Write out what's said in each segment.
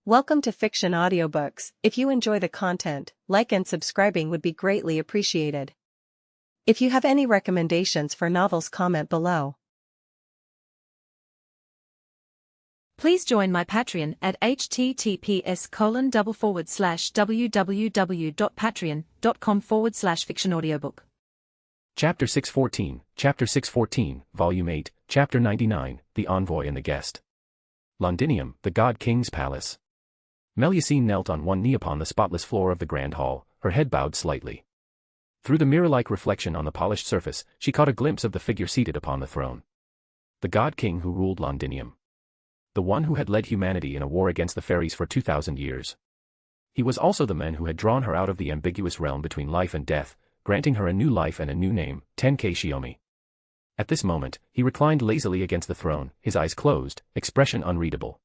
Welcome to Fiction Audiobooks. If you enjoy the content, like and subscribing would be greatly appreciated. If you have any recommendations for novels, comment below. Please join my Patreon at https://www.patreon.com/fictionaudiobook. Chapter 614, Volume 8, Chapter 99, The Envoy and the Guest. Londinium, the God King's Palace. Melusine knelt on one knee upon the spotless floor of the grand hall, her head bowed slightly. Through the mirror-like reflection on the polished surface, she caught a glimpse of the figure seated upon the throne. The God King who ruled Londinium. The one who had led humanity in a war against the fairies for 2,000 years. He was also the man who had drawn her out of the ambiguous realm between life and death, granting her a new life and a new name, Tenkei Shiomi. At this moment, he reclined lazily against the throne, his eyes closed, expression unreadable.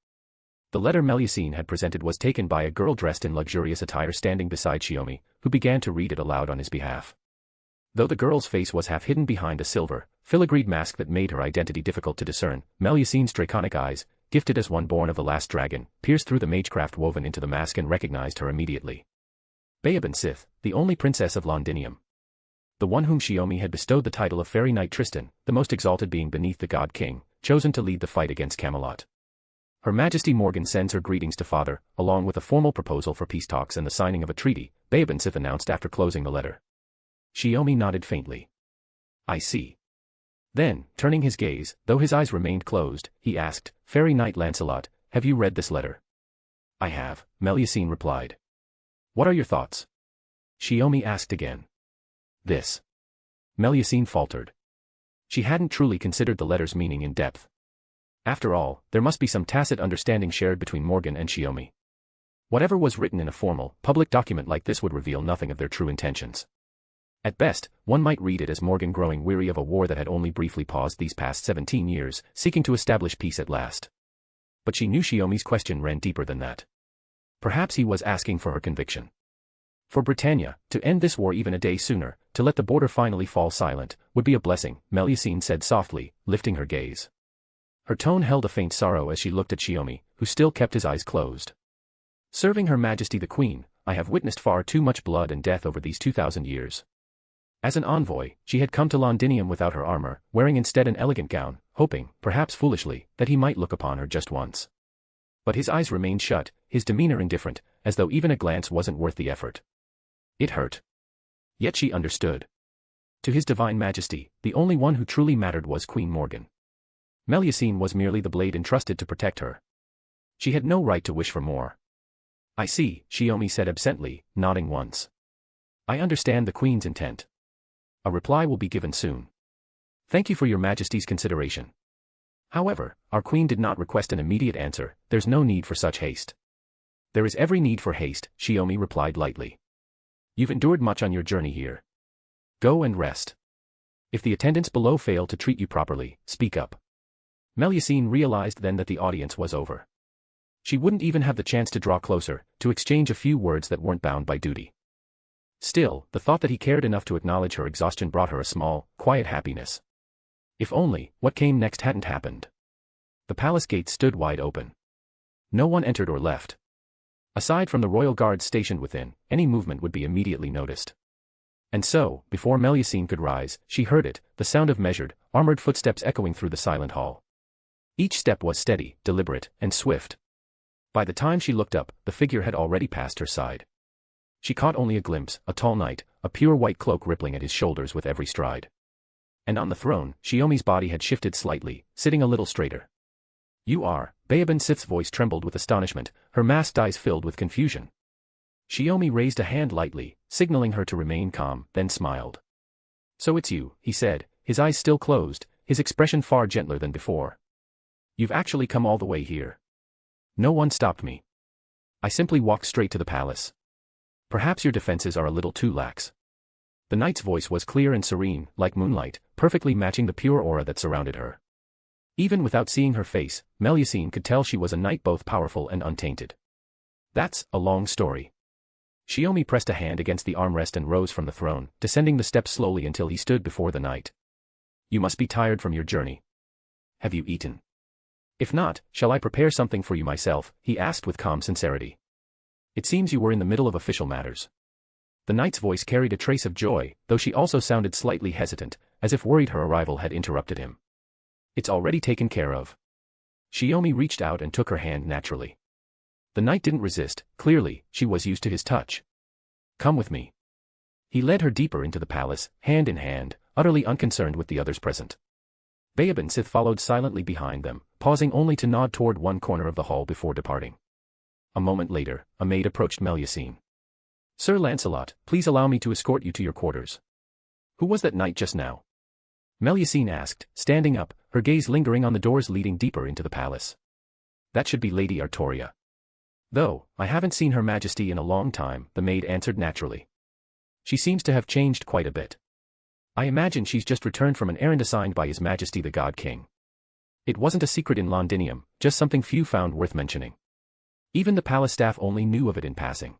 The letter Melusine had presented was taken by a girl dressed in luxurious attire standing beside Shiomi, who began to read it aloud on his behalf. Though the girl's face was half hidden behind a silver, filigreed mask that made her identity difficult to discern, Melusine's draconic eyes, gifted as one born of the last dragon, pierced through the magecraft woven into the mask and recognized her immediately. Baeban Sith, the only princess of Londinium. The one whom Shiomi had bestowed the title of Fairy Knight Tristan, the most exalted being beneath the God King, chosen to lead the fight against Camelot. Her Majesty Morgan sends her greetings to Father, along with a formal proposal for peace talks and the signing of a treaty, Baeban Sith announced after closing the letter. Shiomi nodded faintly. I see. Then, turning his gaze, though his eyes remained closed, he asked, Fairy Knight Lancelot, have you read this letter? I have, Melusine replied. What are your thoughts? Shiomi asked again. This. Melusine faltered. She hadn't truly considered the letter's meaning in depth. After all, there must be some tacit understanding shared between Morgan and Shiomi. Whatever was written in a formal, public document like this would reveal nothing of their true intentions. At best, one might read it as Morgan growing weary of a war that had only briefly paused these past 17 years, seeking to establish peace at last. But she knew Shiomi's question ran deeper than that. Perhaps he was asking for her conviction. For Britannia, to end this war even a day sooner, to let the border finally fall silent, would be a blessing, Melusine said softly, lifting her gaze. Her tone held a faint sorrow as she looked at Shiomi, who still kept his eyes closed. Serving Her Majesty the Queen, I have witnessed far too much blood and death over these 2,000 years. As an envoy, she had come to Londinium without her armor, wearing instead an elegant gown, hoping, perhaps foolishly, that he might look upon her just once. But his eyes remained shut, his demeanor indifferent, as though even a glance wasn't worth the effort. It hurt. Yet she understood. To His Divine Majesty, the only one who truly mattered was Queen Morgan. Melusine was merely the blade entrusted to protect her. She had no right to wish for more. I see, Shiomi said absently, nodding once. I understand the Queen's intent. A reply will be given soon. Thank you for your Majesty's consideration. However, our Queen did not request an immediate answer, there's no need for such haste. There is every need for haste, Shiomi replied lightly. You've endured much on your journey here. Go and rest. If the attendants below fail to treat you properly, speak up. Melusine realized then that the audience was over. She wouldn't even have the chance to draw closer, to exchange a few words that weren't bound by duty. Still, the thought that he cared enough to acknowledge her exhaustion brought her a small, quiet happiness. If only, what came next hadn't happened. The palace gates stood wide open. No one entered or left. Aside from the royal guards stationed within, any movement would be immediately noticed. And so, before Melusine could rise, she heard it, the sound of measured, armored footsteps echoing through the silent hall. Each step was steady, deliberate, and swift. By the time she looked up, the figure had already passed her side. She caught only a glimpse, a tall knight, a pure white cloak rippling at his shoulders with every stride. And on the throne, Shiomi's body had shifted slightly, sitting a little straighter. You are, Baeban Sith's voice trembled with astonishment, her masked eyes filled with confusion. Shiomi raised a hand lightly, signaling her to remain calm, then smiled. So it's you, he said, his eyes still closed, his expression far gentler than before. You've actually come all the way here. No one stopped me. I simply walked straight to the palace. Perhaps your defenses are a little too lax. The knight's voice was clear and serene, like moonlight, perfectly matching the pure aura that surrounded her. Even without seeing her face, Melusine could tell she was a knight both powerful and untainted. That's a long story. Shiomi pressed a hand against the armrest and rose from the throne, descending the steps slowly until he stood before the knight. You must be tired from your journey. Have you eaten? If not, shall I prepare something for you myself, he asked with calm sincerity. It seems you were in the middle of official matters. The knight's voice carried a trace of joy, though she also sounded slightly hesitant, as if worried her arrival had interrupted him. It's already taken care of. Shiomi reached out and took her hand naturally. The knight didn't resist, clearly, she was used to his touch. Come with me. He led her deeper into the palace, hand in hand, utterly unconcerned with the others present. Baeban Sith followed silently behind them, pausing only to nod toward one corner of the hall before departing. A moment later, a maid approached Melusine. Sir Lancelot, please allow me to escort you to your quarters. Who was that knight just now? Melusine asked, standing up, her gaze lingering on the doors leading deeper into the palace. That should be Lady Artoria. Though, I haven't seen Her Majesty in a long time, the maid answered naturally. She seems to have changed quite a bit. I imagine she's just returned from an errand assigned by His Majesty the God King. It wasn't a secret in Londinium, just something few found worth mentioning. Even the palace staff only knew of it in passing.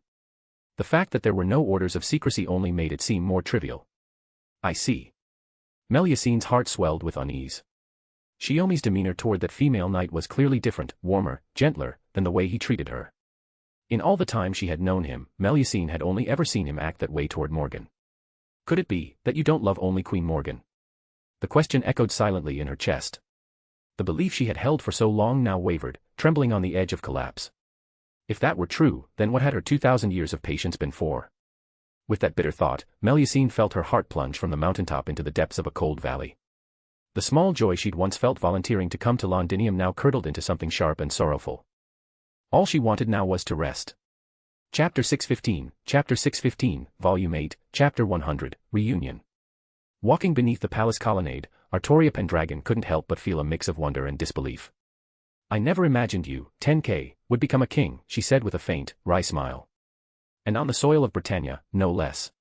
The fact that there were no orders of secrecy only made it seem more trivial. I see. Melusine's heart swelled with unease. Shiomi's demeanor toward that female knight was clearly different, warmer, gentler, than the way he treated her. In all the time she had known him, Melusine had only ever seen him act that way toward Morgan. Could it be that you don't love only Queen Morgan? The question echoed silently in her chest. The belief she had held for so long now wavered, trembling on the edge of collapse. If that were true, then what had her 2,000 years of patience been for? With that bitter thought, Melusine felt her heart plunge from the mountaintop into the depths of a cold valley. The small joy she'd once felt volunteering to come to Londinium now curdled into something sharp and sorrowful. All she wanted now was to rest. Chapter 615, Volume 8, Chapter 100, Reunion. Walking beneath the palace colonnade, Artoria Pendragon couldn't help but feel a mix of wonder and disbelief. I never imagined you, Tenkei, would become a king, she said with a faint, wry smile. And on the soil of Britannia, no less.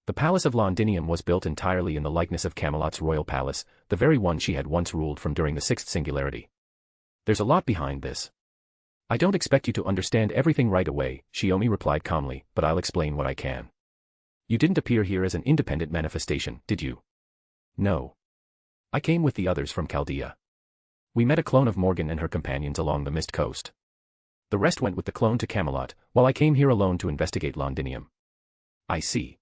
The palace of Londinium was built entirely in the likeness of Camelot's royal palace, the very one she had once ruled from during the Sixth Singularity. There's a lot behind this. I don't expect you to understand everything right away, Shiomi replied calmly, but I'll explain what I can. You didn't appear here as an independent manifestation, did you? No. I came with the others from Chaldea. We met a clone of Morgan and her companions along the Mist Coast. The rest went with the clone to Camelot, while I came here alone to investigate Londinium. I see.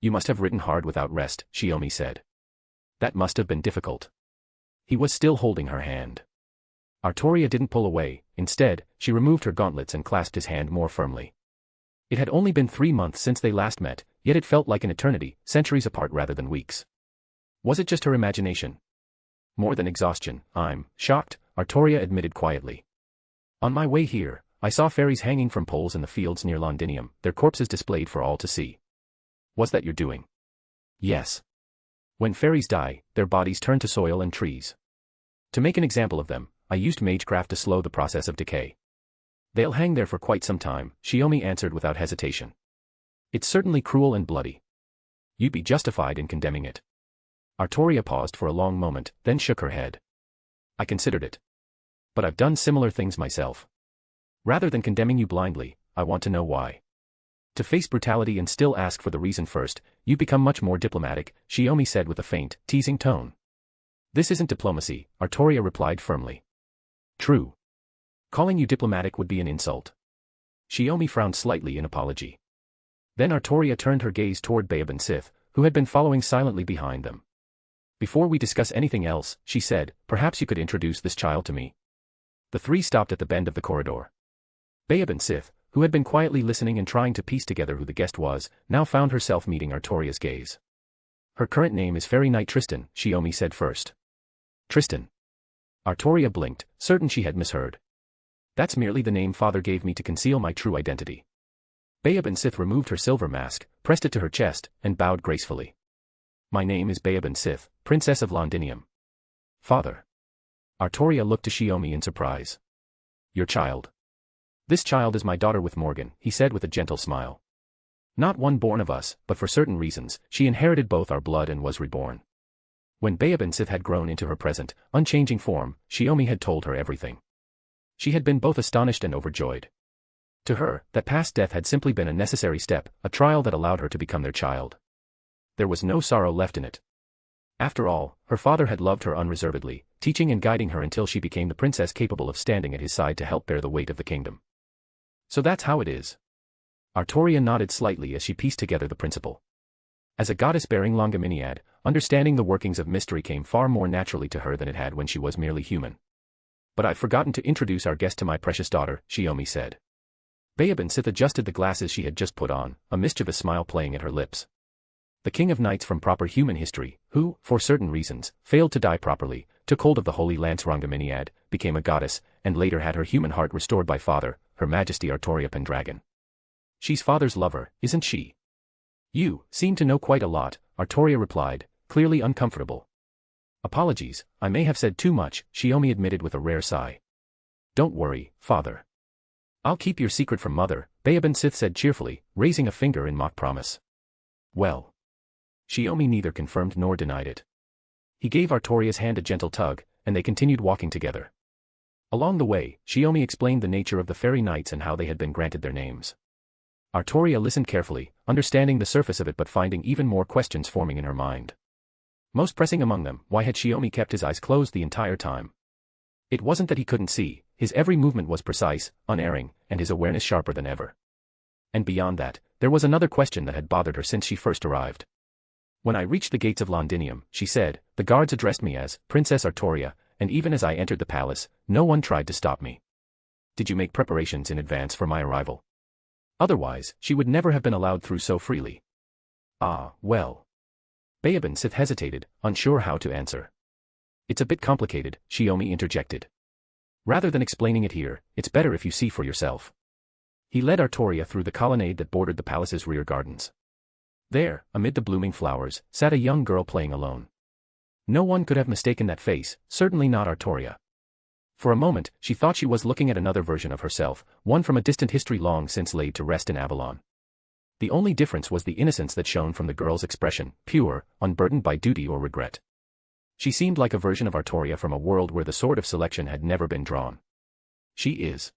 You must have ridden hard without rest, Shiomi said. That must have been difficult. He was still holding her hand. Artoria didn't pull away, instead, she removed her gauntlets and clasped his hand more firmly. It had only been 3 months since they last met, yet it felt like an eternity, centuries apart rather than weeks. Was it just her imagination? More than exhaustion, I'm shocked, Artoria admitted quietly. On my way here, I saw fairies hanging from poles in the fields near Londinium, their corpses displayed for all to see. Was that your doing? Yes. When fairies die, their bodies turn to soil and trees. To make an example of them, I used magecraft to slow the process of decay. They'll hang there for quite some time, Shiomi answered without hesitation. It's certainly cruel and bloody. You'd be justified in condemning it. Artoria paused for a long moment, then shook her head. I considered it. But I've done similar things myself. Rather than condemning you blindly, I want to know why. To face brutality and still ask for the reason first, you become much more diplomatic, Shiomi said with a faint, teasing tone. This isn't diplomacy, Artoria replied firmly. True. Calling you diplomatic would be an insult. Shiomi frowned slightly in apology. Then Artoria turned her gaze toward Baeban Sith, who had been following silently behind them. Before we discuss anything else, she said, perhaps you could introduce this child to me. The three stopped at the bend of the corridor. Baeban Sith, who had been quietly listening and trying to piece together who the guest was, now found herself meeting Artoria's gaze. Her current name is Fairy Knight Tristan, Shiomi said first. Tristan. Artoria blinked, certain she had misheard. That's merely the name father gave me to conceal my true identity. Baeban Sith removed her silver mask, pressed it to her chest, and bowed gracefully. My name is Baeban Sith, Princess of Londinium. Father. Artoria looked to Shiomi in surprise. Your child. This child is my daughter with Morgan, he said with a gentle smile. Not one born of us, but for certain reasons, she inherited both our blood and was reborn. When Baeban Sith had grown into her present, unchanging form, Shiomi had told her everything. She had been both astonished and overjoyed. To her, that past death had simply been a necessary step, a trial that allowed her to become their child. There was no sorrow left in it. After all, her father had loved her unreservedly, teaching and guiding her until she became the princess capable of standing at his side to help bear the weight of the kingdom. So that's how it is. Artoria nodded slightly as she pieced together the principle. As a goddess bearing Longaminiad, understanding the workings of mystery came far more naturally to her than it had when she was merely human. But I've forgotten to introduce our guest to my precious daughter, Shiomi said. Bayaban Sith adjusted the glasses she had just put on, a mischievous smile playing at her lips. The king of knights from proper human history, who, for certain reasons, failed to die properly, took hold of the holy lance Longaminiad, became a goddess, and later had her human heart restored by Father, Her Majesty Artoria Pendragon. She's Father's lover, isn't she? You seem to know quite a lot, Artoria replied, clearly uncomfortable. Apologies, I may have said too much, Shiomi admitted with a rare sigh. Don't worry, Father. I'll keep your secret from Mother, Bayaban Sith said cheerfully, raising a finger in mock promise. Well. Shiomi neither confirmed nor denied it. He gave Artoria's hand a gentle tug, and they continued walking together. Along the way, Shiomi explained the nature of the fairy knights and how they had been granted their names. Artoria listened carefully, understanding the surface of it but finding even more questions forming in her mind. Most pressing among them, why had Shiomi kept his eyes closed the entire time? It wasn't that he couldn't see, his every movement was precise, unerring, and his awareness sharper than ever. And beyond that, there was another question that had bothered her since she first arrived. When I reached the gates of Londinium, she said, the guards addressed me as Princess Artoria, and even as I entered the palace, no one tried to stop me. Did you make preparations in advance for my arrival? Otherwise, she would never have been allowed through so freely. Ah, well. Bayaban Sith hesitated, unsure how to answer. It's a bit complicated, Shiomi interjected. Rather than explaining it here, it's better if you see for yourself. He led Artoria through the colonnade that bordered the palace's rear gardens. There, amid the blooming flowers, sat a young girl playing alone. No one could have mistaken that face, certainly not Artoria. For a moment, she thought she was looking at another version of herself, one from a distant history long since laid to rest in Avalon. The only difference was the innocence that shone from the girl's expression, pure, unburdened by duty or regret. She seemed like a version of Artoria from a world where the sword of selection had never been drawn. She is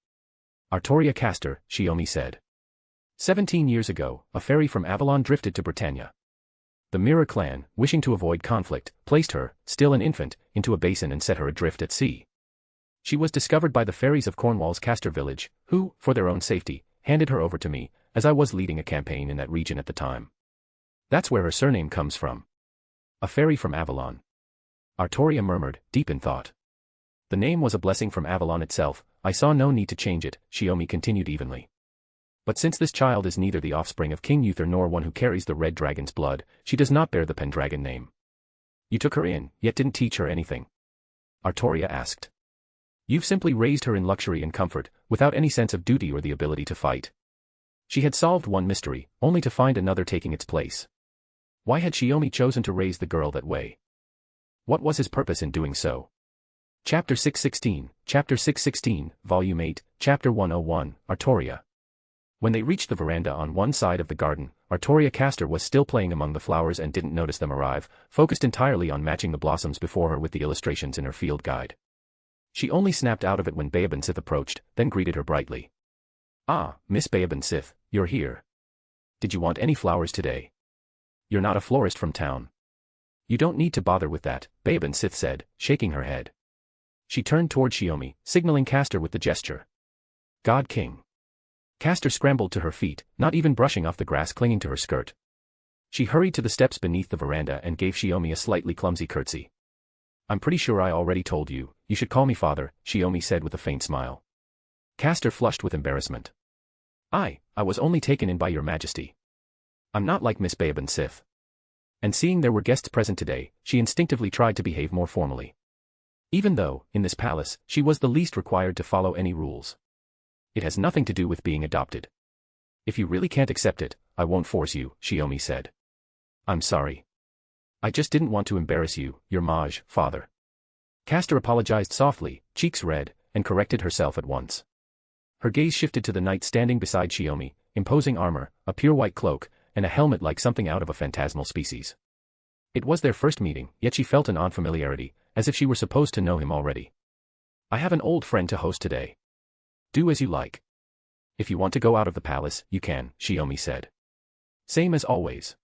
Artoria Castor, Shiomi said. 17 years ago, a fairy from Avalon drifted to Britannia. The Mirror clan, wishing to avoid conflict, placed her, still an infant, into a basin and set her adrift at sea. She was discovered by the fairies of Cornwall's Castor village, who, for their own safety, handed her over to me, as I was leading a campaign in that region at the time. That's where her surname comes from. A fairy from Avalon. Artoria murmured, deep in thought. The name was a blessing from Avalon itself, I saw no need to change it, Shiomi continued evenly. But since this child is neither the offspring of King Uther nor one who carries the red dragon's blood, she does not bear the Pendragon name. You took her in, yet didn't teach her anything? Artoria asked. You've simply raised her in luxury and comfort, without any sense of duty or the ability to fight. She had solved one mystery, only to find another taking its place. Why had Shiomi chosen to raise the girl that way? What was his purpose in doing so? Chapter 616, Volume 8, Chapter 101, Artoria. When they reached the veranda on one side of the garden, Artoria Castor was still playing among the flowers and didn't notice them arrive, focused entirely on matching the blossoms before her with the illustrations in her field guide. She only snapped out of it when Bayaban Sith approached, then greeted her brightly. Ah, Miss Bayaban Sith, you're here. Did you want any flowers today? You're not a florist from town. You don't need to bother with that, Bayaban Sith said, shaking her head. She turned toward Shiomi, signaling Castor with the gesture. God King. Castor scrambled to her feet, not even brushing off the grass clinging to her skirt. She hurried to the steps beneath the veranda and gave Shiomi a slightly clumsy curtsy. I'm pretty sure I already told you, you should call me father, Shiomi said with a faint smile. Castor flushed with embarrassment. I was only taken in by your majesty. I'm not like Miss Bayaban Sith. And seeing there were guests present today, she instinctively tried to behave more formally. Even though, in this palace, she was the least required to follow any rules. It has nothing to do with being adopted. If you really can't accept it, I won't force you, Shiomi said. I'm sorry. I just didn't want to embarrass you, your mage, father. Castor apologized softly, cheeks red, and corrected herself at once. Her gaze shifted to the knight standing beside Shiomi, imposing armor, a pure white cloak, and a helmet like something out of a phantasmal species. It was their first meeting, yet she felt an odd familiarity, as if she were supposed to know him already. I have an old friend to host today. Do as you like. If you want to go out of the palace, you can, Shiomi said. Same as always.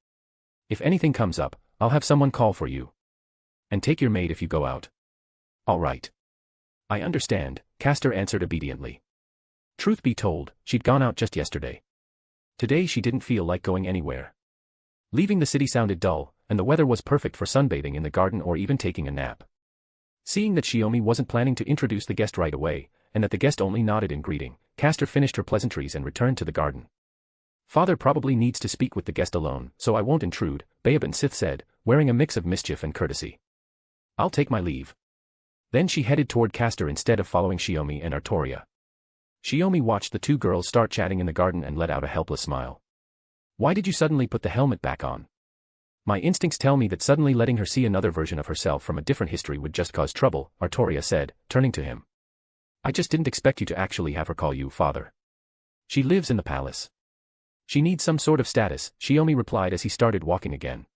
If anything comes up, I'll have someone call for you. And take your maid if you go out. All right. I understand, Castor answered obediently. Truth be told, she'd gone out just yesterday. Today she didn't feel like going anywhere. Leaving the city sounded dull, and the weather was perfect for sunbathing in the garden or even taking a nap. Seeing that Shiomi wasn't planning to introduce the guest right away, and that the guest only nodded in greeting, Castor finished her pleasantries and returned to the garden. Father probably needs to speak with the guest alone, so I won't intrude, Baobin Sith said, wearing a mix of mischief and courtesy. I'll take my leave. Then she headed toward Castor instead of following Shiomi and Artoria. Shiomi watched the two girls start chatting in the garden and let out a helpless smile. Why did you suddenly put the helmet back on? My instincts tell me that suddenly letting her see another version of herself from a different history would just cause trouble, Artoria said, turning to him. I just didn't expect you to actually have her call you father. She lives in the palace. She needs some sort of status, Shiomi replied as he started walking again.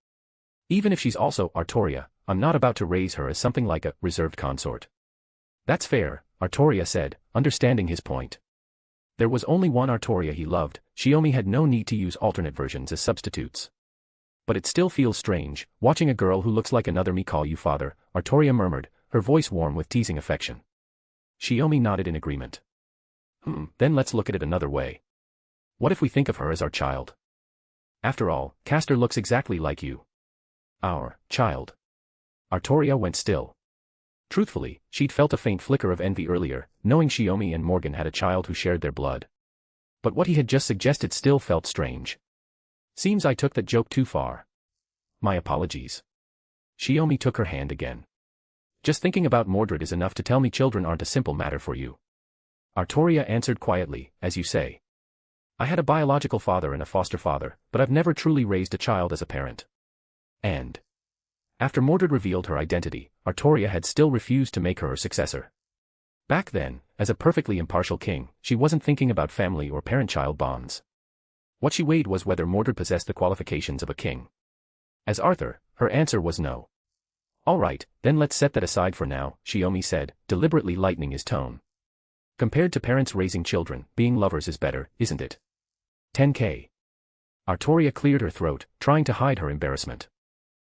Even if she's also Artoria, I'm not about to raise her as something like a reserved consort. That's fair, Artoria said, understanding his point. There was only one Artoria he loved, Shiomi had no need to use alternate versions as substitutes. But it still feels strange, watching a girl who looks like another me call you father, Artoria murmured, her voice warm with teasing affection. Shiomi nodded in agreement. Then let's look at it another way. What if we think of her as our child? After all, Castor looks exactly like you. Our child. Artoria went still. Truthfully, she'd felt a faint flicker of envy earlier, knowing Shiomi and Morgan had a child who shared their blood. But what he had just suggested still felt strange. Seems I took that joke too far. My apologies. Shiomi took her hand again. Just thinking about Mordred is enough to tell me children aren't a simple matter for you. Artoria answered quietly, as you say. I had a biological father and a foster father, but I've never truly raised a child as a parent. And after Mordred revealed her identity, Artoria had still refused to make her successor. Back then, as a perfectly impartial king, she wasn't thinking about family or parent-child bonds. What she weighed was whether Mordred possessed the qualifications of a king. As Arthur, her answer was no. All right, then let's set that aside for now, Shiomi said, deliberately lightening his tone. Compared to parents raising children, being lovers is better, isn't it? Tenkei. Artoria cleared her throat, trying to hide her embarrassment.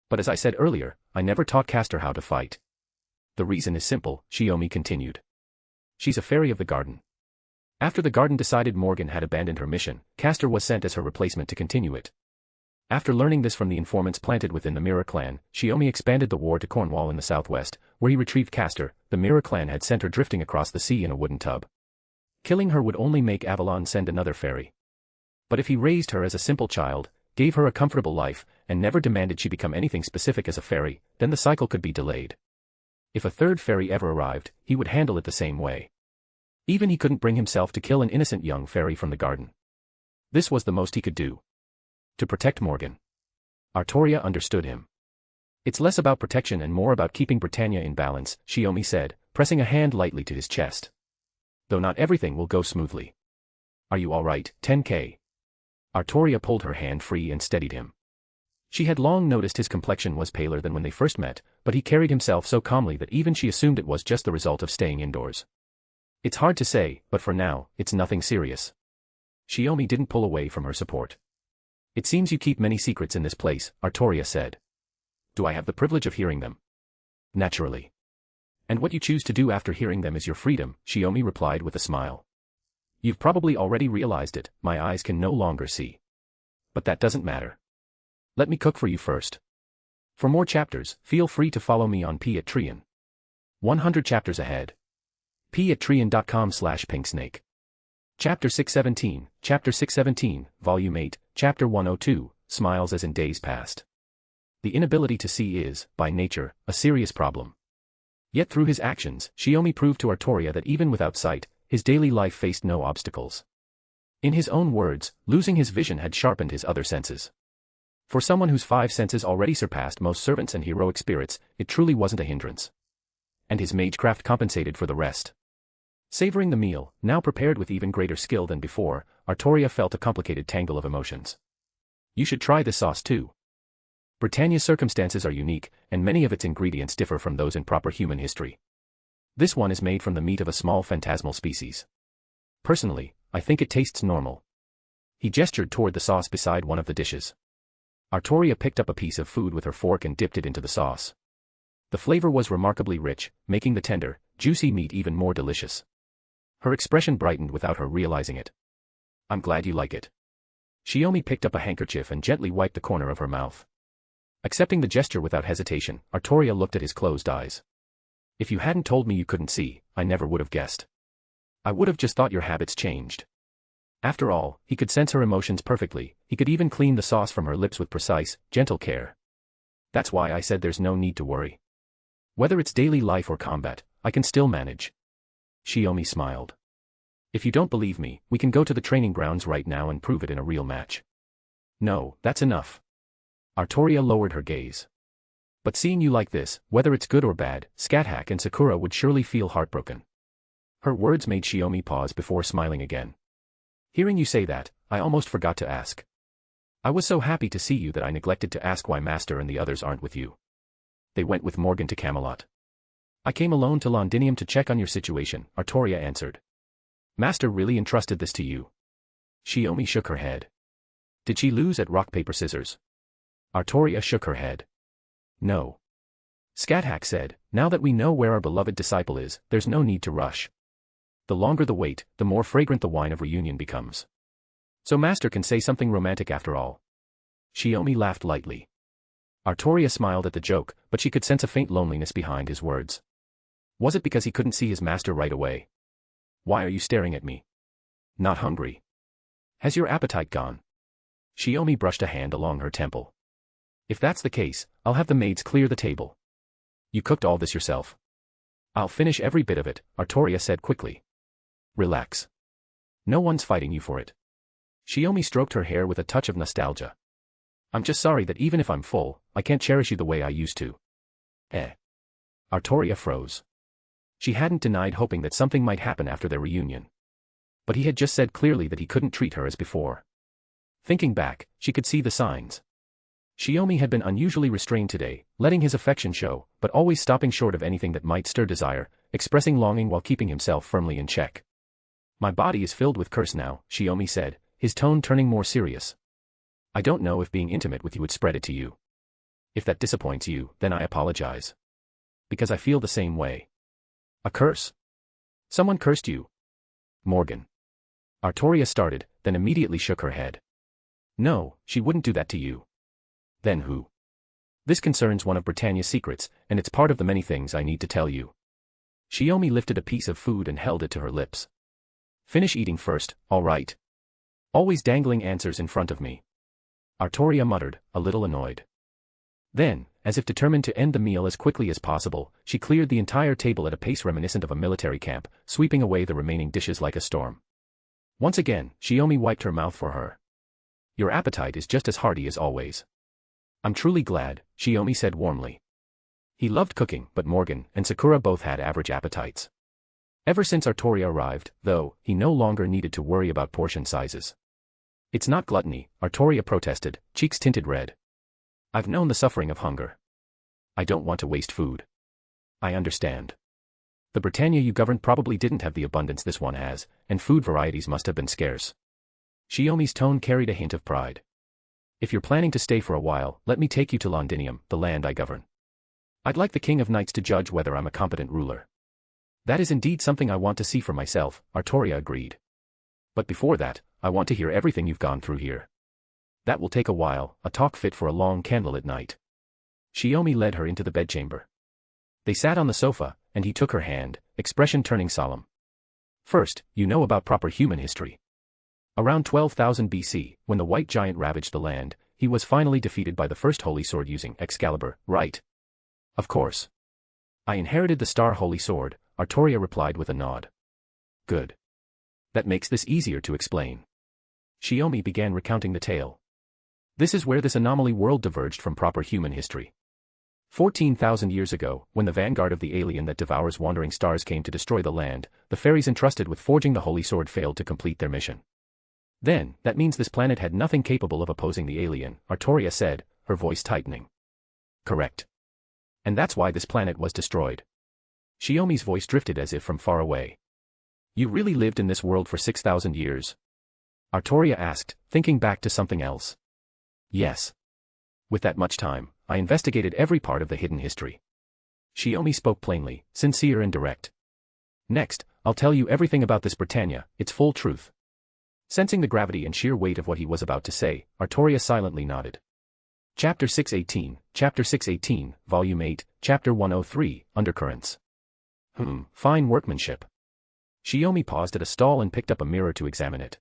But as I said earlier, I never taught Castor how to fight. The reason is simple, Shiomi continued. She's a fairy of the garden. After the garden decided Morgan had abandoned her mission, Castor was sent as her replacement to continue it. After learning this from the informants planted within the Mirror clan, Shiomi expanded the war to Cornwall in the southwest, where he retrieved Castor. The Mirror clan had sent her drifting across the sea in a wooden tub. Killing her would only make Avalon send another fairy. But if he raised her as a simple child, gave her a comfortable life, and never demanded she become anything specific as a fairy, then the cycle could be delayed. If a third fairy ever arrived, he would handle it the same way. Even he couldn't bring himself to kill an innocent young fairy from the garden. This was the most he could do. To protect Morgan. Artoria understood him. It's less about protection and more about keeping Britannia in balance, Shiomi said, pressing a hand lightly to his chest. Though not everything will go smoothly. Are you all right, Tenkei? Artoria pulled her hand free and steadied him. She had long noticed his complexion was paler than when they first met, but he carried himself so calmly that even she assumed it was just the result of staying indoors. It's hard to say, but for now, it's nothing serious. Shiomi didn't pull away from her support. It seems you keep many secrets in this place, Artoria said. Do I have the privilege of hearing them? Naturally. And what you choose to do after hearing them is your freedom, Shiomi replied with a smile. You've probably already realized it, my eyes can no longer see. But that doesn't matter. Let me cook for you first. For more chapters, feel free to follow me on Patreon. 100 chapters ahead. patreon.com/pinksnake. Chapter 617, Volume 8, Chapter 102, Smiles as in Days Past. The inability to see is, by nature, a serious problem. Yet through his actions, Shiomi proved to Artoria that even without sight, his daily life faced no obstacles. In his own words, losing his vision had sharpened his other senses. For someone whose 5 senses already surpassed most servants and heroic spirits, it truly wasn't a hindrance. And his magecraft compensated for the rest. Savoring the meal, now prepared with even greater skill than before, Artoria felt a complicated tangle of emotions. You should try this sauce too. Britannia's circumstances are unique, and many of its ingredients differ from those in proper human history. This one is made from the meat of a small phantasmal species. Personally, I think it tastes normal. He gestured toward the sauce beside one of the dishes. Artoria picked up a piece of food with her fork and dipped it into the sauce. The flavor was remarkably rich, making the tender, juicy meat even more delicious. Her expression brightened without her realizing it. I'm glad you like it. Shiomi picked up a handkerchief and gently wiped the corner of her mouth. Accepting the gesture without hesitation, Artoria looked at his closed eyes. If you hadn't told me you couldn't see, I never would have guessed. I would have just thought your habits changed. After all, he could sense her emotions perfectly, he could even clean the sauce from her lips with precise, gentle care. That's why I said there's no need to worry. Whether it's daily life or combat, I can still manage. Shiomi smiled. If you don't believe me, we can go to the training grounds right now and prove it in a real match. No, that's enough. Artoria lowered her gaze. But seeing you like this, whether it's good or bad, Scáthach and Sakura would surely feel heartbroken. Her words made Shiomi pause before smiling again. Hearing you say that, I almost forgot to ask. I was so happy to see you that I neglected to ask why Master and the others aren't with you. They went with Morgan to Camelot. I came alone to Londinium to check on your situation, Artoria answered. Master really entrusted this to you. Shiomi shook her head. Did she lose at rock paper scissors? Artoria shook her head. No. Scáthach said, now that we know where our beloved disciple is, there's no need to rush. The longer the wait, the more fragrant the wine of reunion becomes. So Master can say something romantic after all. Shiomi laughed lightly. Artoria smiled at the joke, but she could sense a faint loneliness behind his words. Was it because he couldn't see his master right away? Why are you staring at me? Not hungry. Has your appetite gone? Shiomi brushed a hand along her temple. If that's the case, I'll have the maids clear the table. You cooked all this yourself. I'll finish every bit of it, Artoria said quickly. Relax. No one's fighting you for it. Shiomi stroked her hair with a touch of nostalgia. I'm just sorry that even if I'm full, I can't cherish you the way I used to. Artoria froze. She hadn't denied hoping that something might happen after their reunion. But he had just said clearly that he couldn't treat her as before. Thinking back, she could see the signs. Shiomi had been unusually restrained today, letting his affection show, but always stopping short of anything that might stir desire, expressing longing while keeping himself firmly in check. My body is filled with curse now, Shiomi said, his tone turning more serious. I don't know if being intimate with you would spread it to you. If that disappoints you, then I apologize. Because I feel the same way. A curse? Someone cursed you? Morgan. Artoria started, then immediately shook her head. No, she wouldn't do that to you. Then who? This concerns one of Britannia's secrets, and it's part of the many things I need to tell you. Shiomi lifted a piece of food and held it to her lips. Finish eating first, all right. Always dangling answers in front of me. Artoria muttered, a little annoyed. Then, as if determined to end the meal as quickly as possible, she cleared the entire table at a pace reminiscent of a military camp, sweeping away the remaining dishes like a storm. Once again, Shiomi wiped her mouth for her. Your appetite is just as hearty as always. I'm truly glad, Shiomi said warmly. He loved cooking, but Morgan and Sakura both had average appetites. Ever since Artoria arrived, though, he no longer needed to worry about portion sizes. It's not gluttony, Artoria protested, cheeks tinted red. I've known the suffering of hunger. I don't want to waste food. I understand. The Britannia you governed probably didn't have the abundance this one has, and food varieties must have been scarce. Shiomi's tone carried a hint of pride. If you're planning to stay for a while, let me take you to Londinium, the land I govern. I'd like the King of Knights to judge whether I'm a competent ruler. That is indeed something I want to see for myself, Artoria agreed. But before that, I want to hear everything you've gone through here. That will take a while, a talk fit for a long candlelit night. Shiomi led her into the bedchamber. They sat on the sofa, and he took her hand, expression turning solemn. First, you know about proper human history. Around 12,000 BC, when the White Giant ravaged the land, he was finally defeated by the first holy sword using Excalibur, right? Of course. I inherited the Star Holy Sword, Artoria replied with a nod. Good. That makes this easier to explain. Shiomi began recounting the tale. This is where this anomaly world diverged from proper human history. 14,000 years ago, when the vanguard of the alien that devours wandering stars came to destroy the land, the fairies entrusted with forging the Holy Sword failed to complete their mission. Then, that means this planet had nothing capable of opposing the alien, Artoria said, her voice tightening. Correct. And that's why this planet was destroyed. Shiomi's voice drifted as if from far away. You really lived in this world for 6,000 years? Artoria asked, thinking back to something else. Yes. With that much time, I investigated every part of the hidden history. Shiomi spoke plainly, sincere and direct. Next, I'll tell you everything about this Britannia, its full truth. Sensing the gravity and sheer weight of what he was about to say, Artoria silently nodded. Chapter 618, Volume 8, Chapter 103, Undercurrents. Fine workmanship. Shiomi paused at a stall and picked up a mirror to examine it.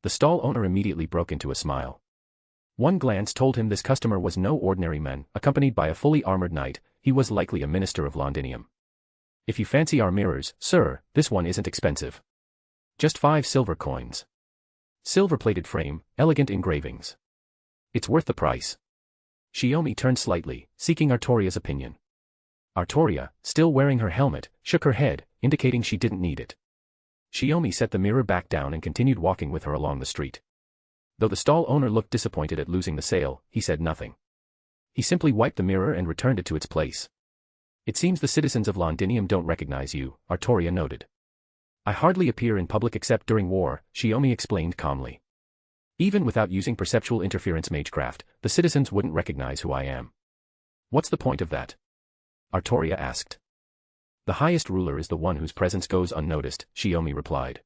The stall owner immediately broke into a smile. One glance told him this customer was no ordinary man, accompanied by a fully armored knight. He was likely a minister of Londinium. If you fancy our mirrors, sir, this one isn't expensive. Just 5 silver coins. Silver-plated frame, elegant engravings. It's worth the price. Shiomi turned slightly, seeking Artoria's opinion. Artoria, still wearing her helmet, shook her head, indicating she didn't need it. Shiomi set the mirror back down and continued walking with her along the street. Though the stall owner looked disappointed at losing the sale, he said nothing. He simply wiped the mirror and returned it to its place. It seems the citizens of Londinium don't recognize you, Artoria noted. I hardly appear in public except during war, Shiomi explained calmly. Even without using perceptual interference magecraft, the citizens wouldn't recognize who I am. What's the point of that? Artoria asked. The highest ruler is the one whose presence goes unnoticed, Shiomi replied.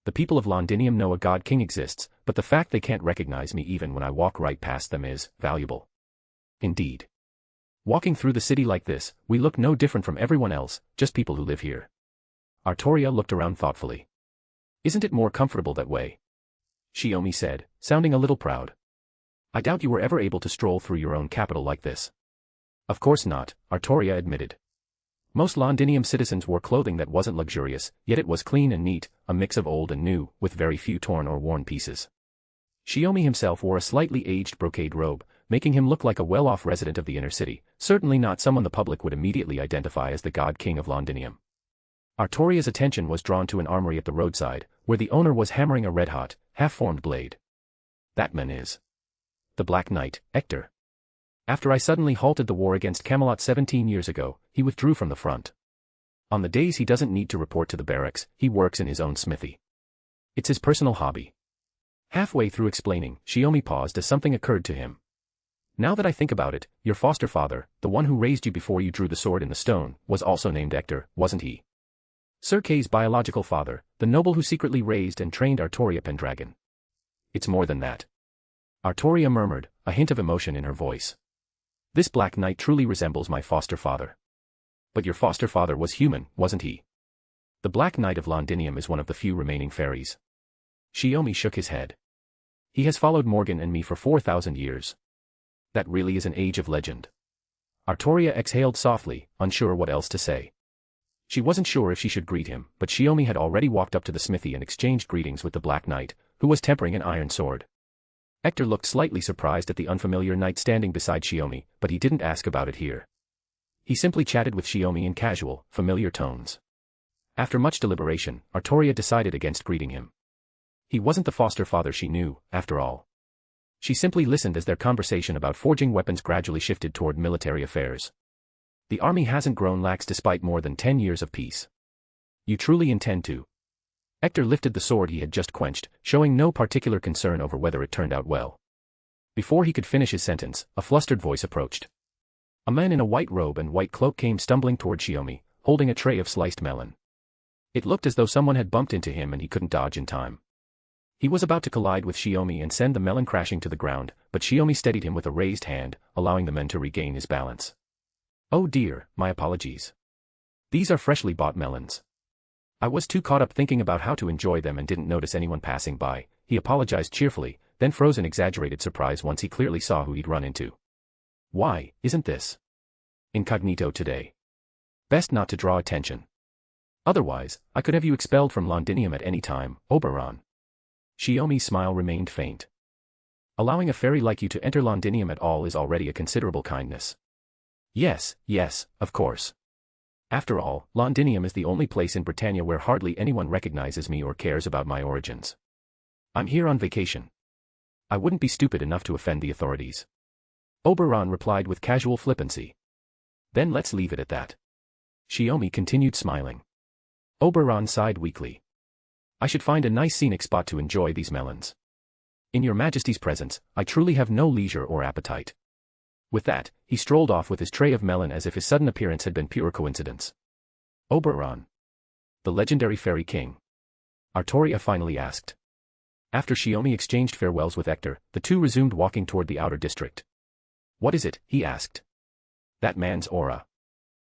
The people of Londinium know a god king exists, but the fact they can't recognize me even when I walk right past them is valuable. Indeed. Walking through the city like this, we look no different from everyone else, just people who live here. Artoria looked around thoughtfully. Isn't it more comfortable that way? Shiomi said, sounding a little proud. I doubt you were ever able to stroll through your own capital like this. Of course not, Artoria admitted. Most Londinium citizens wore clothing that wasn't luxurious, yet it was clean and neat, a mix of old and new, with very few torn or worn pieces. Shiomi himself wore a slightly aged brocade robe, making him look like a well-off resident of the inner city, certainly not someone the public would immediately identify as the god king of Londinium. Artoria's attention was drawn to an armory at the roadside, where the owner was hammering a red-hot, half-formed blade. That man is the Black Knight, Hector. After I suddenly halted the war against Camelot 17 years ago, he withdrew from the front. On the days he doesn't need to report to the barracks, he works in his own smithy. It's his personal hobby. Halfway through explaining, Shiomi paused as something occurred to him. Now that I think about it, your foster father, the one who raised you before you drew the sword in the stone, was also named Hector, wasn't he? Sir Kay's biological father, the noble who secretly raised and trained Artoria Pendragon. It's more than that. Artoria murmured, a hint of emotion in her voice. This Black Knight truly resembles my foster father. But your foster father was human, wasn't he? The Black Knight of Londinium is one of the few remaining fairies. Shiomi shook his head. He has followed Morgan and me for 4,000 years. That really is an age of legend. Artoria exhaled softly, unsure what else to say. She wasn't sure if she should greet him, but Shiomi had already walked up to the smithy and exchanged greetings with the Black Knight, who was tempering an iron sword. Hector looked slightly surprised at the unfamiliar knight standing beside Shiomi, but he didn't ask about it here. He simply chatted with Shiomi in casual, familiar tones. After much deliberation, Artoria decided against greeting him. He wasn't the foster father she knew, after all. She simply listened as their conversation about forging weapons gradually shifted toward military affairs. The army hasn't grown lax despite more than 10 years of peace. You truly intend to? Hector lifted the sword he had just quenched, showing no particular concern over whether it turned out well. Before he could finish his sentence, a flustered voice approached. A man in a white robe and white cloak came stumbling toward Shiomi, holding a tray of sliced melon. It looked as though someone had bumped into him and he couldn't dodge in time. He was about to collide with Shiomi and send the melon crashing to the ground, but Shiomi steadied him with a raised hand, allowing the man to regain his balance. Oh dear, my apologies. These are freshly bought melons. I was too caught up thinking about how to enjoy them and didn't notice anyone passing by, he apologized cheerfully, then froze in exaggerated surprise once he clearly saw who he'd run into. Why, isn't this incognito today? Best not to draw attention. Otherwise, I could have you expelled from Londinium at any time, Oberon. Shiomi's smile remained faint. Allowing a fairy like you to enter Londinium at all is already a considerable kindness. Yes, of course. After all, Londinium is the only place in Britannia where hardly anyone recognizes me or cares about my origins. I'm here on vacation. I wouldn't be stupid enough to offend the authorities. Oberon replied with casual flippancy. Then let's leave it at that. Shiomi continued smiling. Oberon sighed weakly. I should find a nice scenic spot to enjoy these melons. In your Majesty's presence, I truly have no leisure or appetite. With that, he strolled off with his tray of melon as if his sudden appearance had been pure coincidence. Oberon. The legendary fairy king? Artoria finally asked. After Shiomi exchanged farewells with Hector, the two resumed walking toward the outer district. What is it? He asked. That man's aura.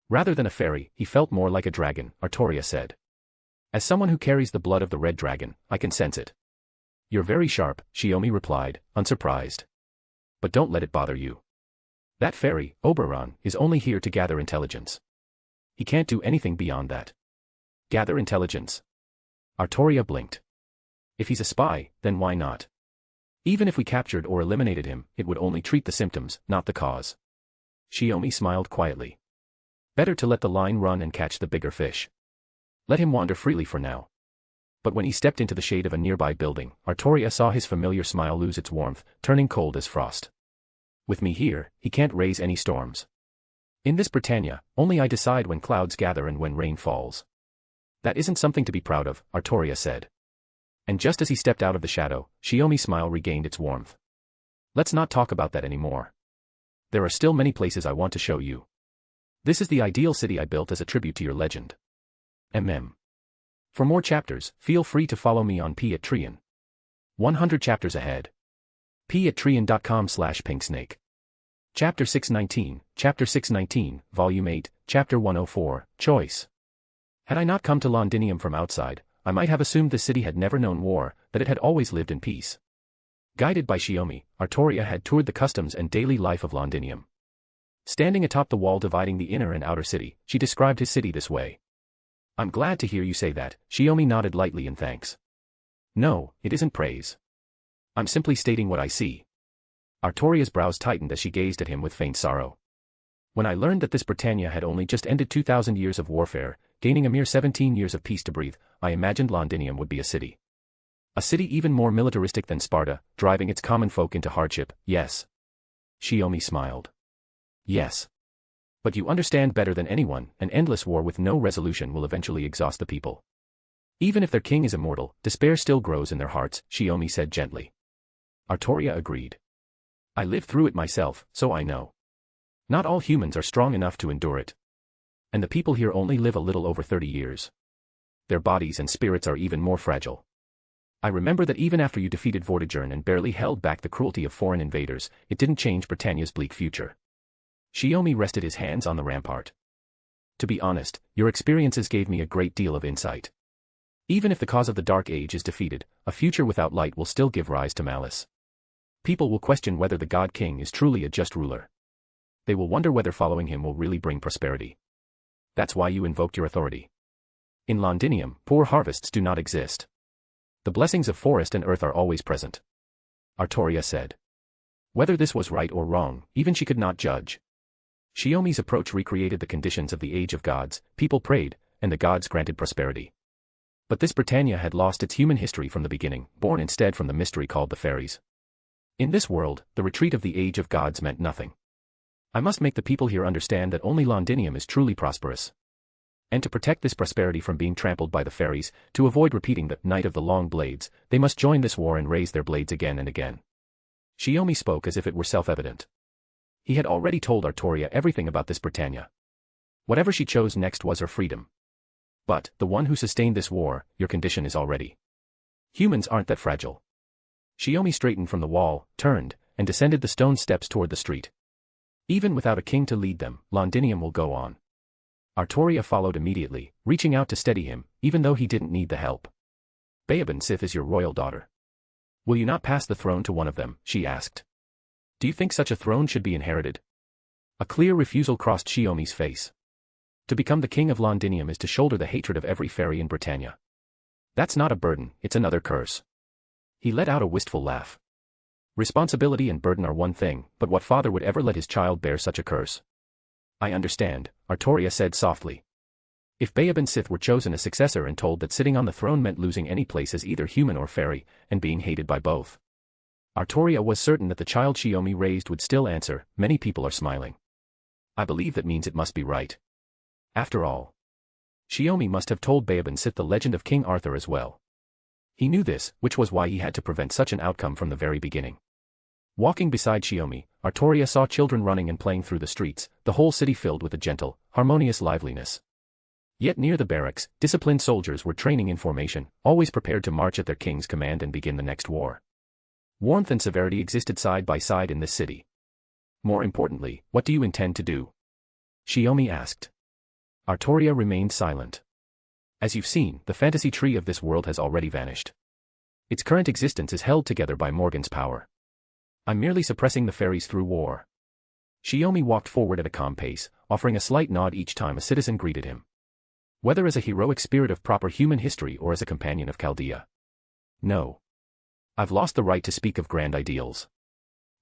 Rather than a fairy, he felt more like a dragon, Artoria said. As someone who carries the blood of the red dragon, I can sense it. You're very sharp, Shiomi replied, unsurprised. But don't let it bother you. That fairy, Oberon, is only here to gather intelligence. He can't do anything beyond that. Gather intelligence? Artoria blinked. If he's a spy, then why not? Even if we captured or eliminated him, it would only treat the symptoms, not the cause. Shiomi smiled quietly. Better to let the line run and catch the bigger fish. Let him wander freely for now. But when he stepped into the shade of a nearby building, Artoria saw his familiar smile lose its warmth, turning cold as frost. With me here, he can't raise any storms. In this Britannia, only I decide when clouds gather and when rain falls. That isn't something to be proud of, Artoria said. And just as he stepped out of the shadow, Shiomi's smile regained its warmth. Let's not talk about that anymore. There are still many places I want to show you. This is the ideal city I built as a tribute to your legend. For more chapters, feel free to follow me on Patreon. 100 chapters ahead. patreon.com/pinksnake. Chapter 619, Volume 8, Chapter 104, Choice. Had I not come to Londinium from outside, I might have assumed the city had never known war, that it had always lived in peace. Guided by Shiomi, Artoria had toured the customs and daily life of Londinium. Standing atop the wall dividing the inner and outer city, she described his city this way. I'm glad to hear you say that, Shiomi nodded lightly in thanks. No, it isn't praise. I'm simply stating what I see. Artoria's brows tightened as she gazed at him with faint sorrow. When I learned that this Britannia had only just ended 2,000 years of warfare, gaining a mere 17 years of peace to breathe, I imagined Londinium would be a city. A city even more militaristic than Sparta, driving its common folk into hardship, yes. Shiomi smiled. Yes. But you understand better than anyone, an endless war with no resolution will eventually exhaust the people. Even if their king is immortal, despair still grows in their hearts, Shiomi said gently. Artoria agreed. I lived through it myself, so I know. Not all humans are strong enough to endure it. And the people here only live a little over 30 years. Their bodies and spirits are even more fragile. I remember that even after you defeated Vortigern and barely held back the cruelty of foreign invaders, it didn't change Britannia's bleak future. Shiomi rested his hands on the rampart. To be honest, your experiences gave me a great deal of insight. Even if the cause of the Dark Age is defeated, a future without light will still give rise to malice. People will question whether the God King is truly a just ruler. They will wonder whether following him will really bring prosperity. That's why you invoked your authority. In Londinium, poor harvests do not exist. The blessings of forest and earth are always present. Artoria said. Whether this was right or wrong, even she could not judge. Shiomi's approach recreated the conditions of the Age of Gods, people prayed, and the gods granted prosperity. But this Britannia had lost its human history from the beginning, born instead from the mystery called the fairies. In this world, the retreat of the Age of Gods meant nothing. I must make the people here understand that only Londinium is truly prosperous. And to protect this prosperity from being trampled by the fairies, to avoid repeating the Night of the Long Blades, they must join this war and raise their blades again and again. Shiomi spoke as if it were self-evident. He had already told Artoria everything about this Britannia. Whatever she chose next was her freedom. But, the one who sustained this war, your condition is already. Humans aren't that fragile. Shiomi straightened from the wall, turned, and descended the stone steps toward the street. Even without a king to lead them, Londinium will go on. Artoria followed immediately, reaching out to steady him, even though he didn't need the help. Beaban Sith is your royal daughter. Will you not pass the throne to one of them, she asked. Do you think such a throne should be inherited? A clear refusal crossed Shiomi's face. To become the king of Londinium is to shoulder the hatred of every fairy in Britannia. That's not a burden, it's another curse. He let out a wistful laugh. Responsibility and burden are one thing, but what father would ever let his child bear such a curse? I understand, Artoria said softly. If Beaban Sith were chosen a successor and told that sitting on the throne meant losing any place as either human or fairy, and being hated by both. Artoria was certain that the child Shiomi raised would still answer, many people are smiling. I believe that means it must be right. After all, Shiomi must have told Beaban Sith the legend of King Arthur as well. He knew this, which was why he had to prevent such an outcome from the very beginning. Walking beside Shiomi, Artoria saw children running and playing through the streets, the whole city filled with a gentle, harmonious liveliness. Yet near the barracks, disciplined soldiers were training in formation, always prepared to march at their king's command and begin the next war. Warmth and severity existed side by side in this city. More importantly, what do you intend to do? Shiomi asked. Artoria remained silent. As you've seen, the fantasy tree of this world has already vanished. Its current existence is held together by Morgan's power. I'm merely suppressing the fairies through war. Shiomi walked forward at a calm pace, offering a slight nod each time a citizen greeted him. Whether as a heroic spirit of proper human history or as a companion of Chaldea. No. I've lost the right to speak of grand ideals.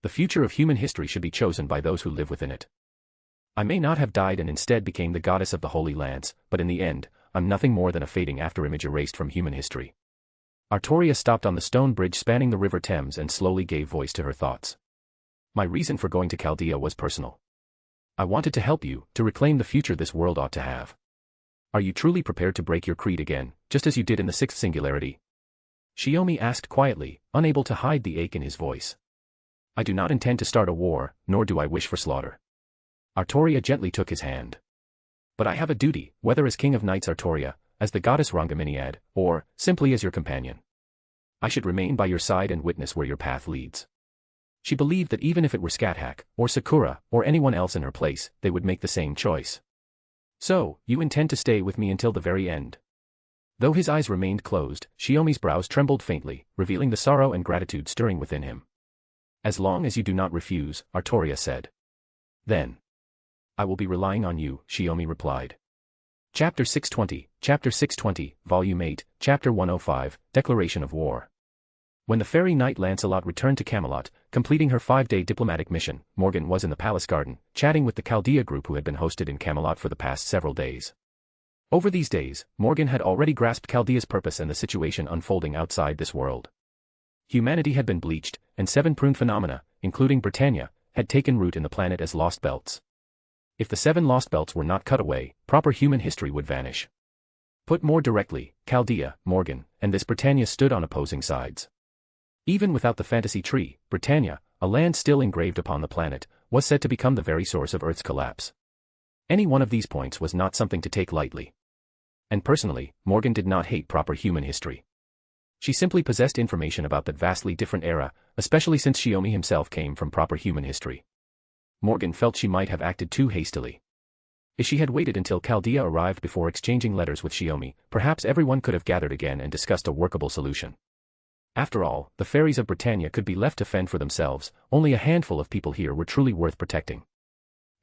The future of human history should be chosen by those who live within it. I may not have died and instead became the goddess of the Holy Lance, but in the end, I'm nothing more than a fading afterimage erased from human history. Artoria stopped on the stone bridge spanning the River Thames and slowly gave voice to her thoughts. My reason for going to Chaldea was personal. I wanted to help you, to reclaim the future this world ought to have. Are you truly prepared to break your creed again, just as you did in the Sixth Singularity? Shiomi asked quietly, unable to hide the ache in his voice. I do not intend to start a war, nor do I wish for slaughter. Artoria gently took his hand. But I have a duty, whether as King of Knights Artoria, as the goddess Rangaminiad, or, simply as your companion. I should remain by your side and witness where your path leads. She believed that even if it were Scáthach, or Sakura, or anyone else in her place, they would make the same choice. So, you intend to stay with me until the very end. Though his eyes remained closed, Shiomi's brows trembled faintly, revealing the sorrow and gratitude stirring within him. As long as you do not refuse, Artoria said. Then. I will be relying on you, Shiomi replied. Chapter 620, Volume 8, Chapter 105, Declaration of War. When the fairy knight Lancelot returned to Camelot, completing her 5-day diplomatic mission, Morgan was in the palace garden, chatting with the Chaldea group who had been hosted in Camelot for the past several days. Over these days, Morgan had already grasped Chaldea's purpose and the situation unfolding outside this world. Humanity had been bleached, and 7 prune phenomena, including Britannia, had taken root in the planet as lost belts. If the 7 lost belts were not cut away, proper human history would vanish. Put more directly, Chaldea, Morgan, and this Britannia stood on opposing sides. Even without the fantasy tree, Britannia, a land still engraved upon the planet, was said to become the very source of Earth's collapse. Any one of these points was not something to take lightly. And personally, Morgan did not hate proper human history. She simply possessed information about that vastly different era, especially since Shiomi himself came from proper human history. Morgan felt she might have acted too hastily. If she had waited until Chaldea arrived before exchanging letters with Shiomi, perhaps everyone could have gathered again and discussed a workable solution. After all, the fairies of Britannia could be left to fend for themselves, only a handful of people here were truly worth protecting.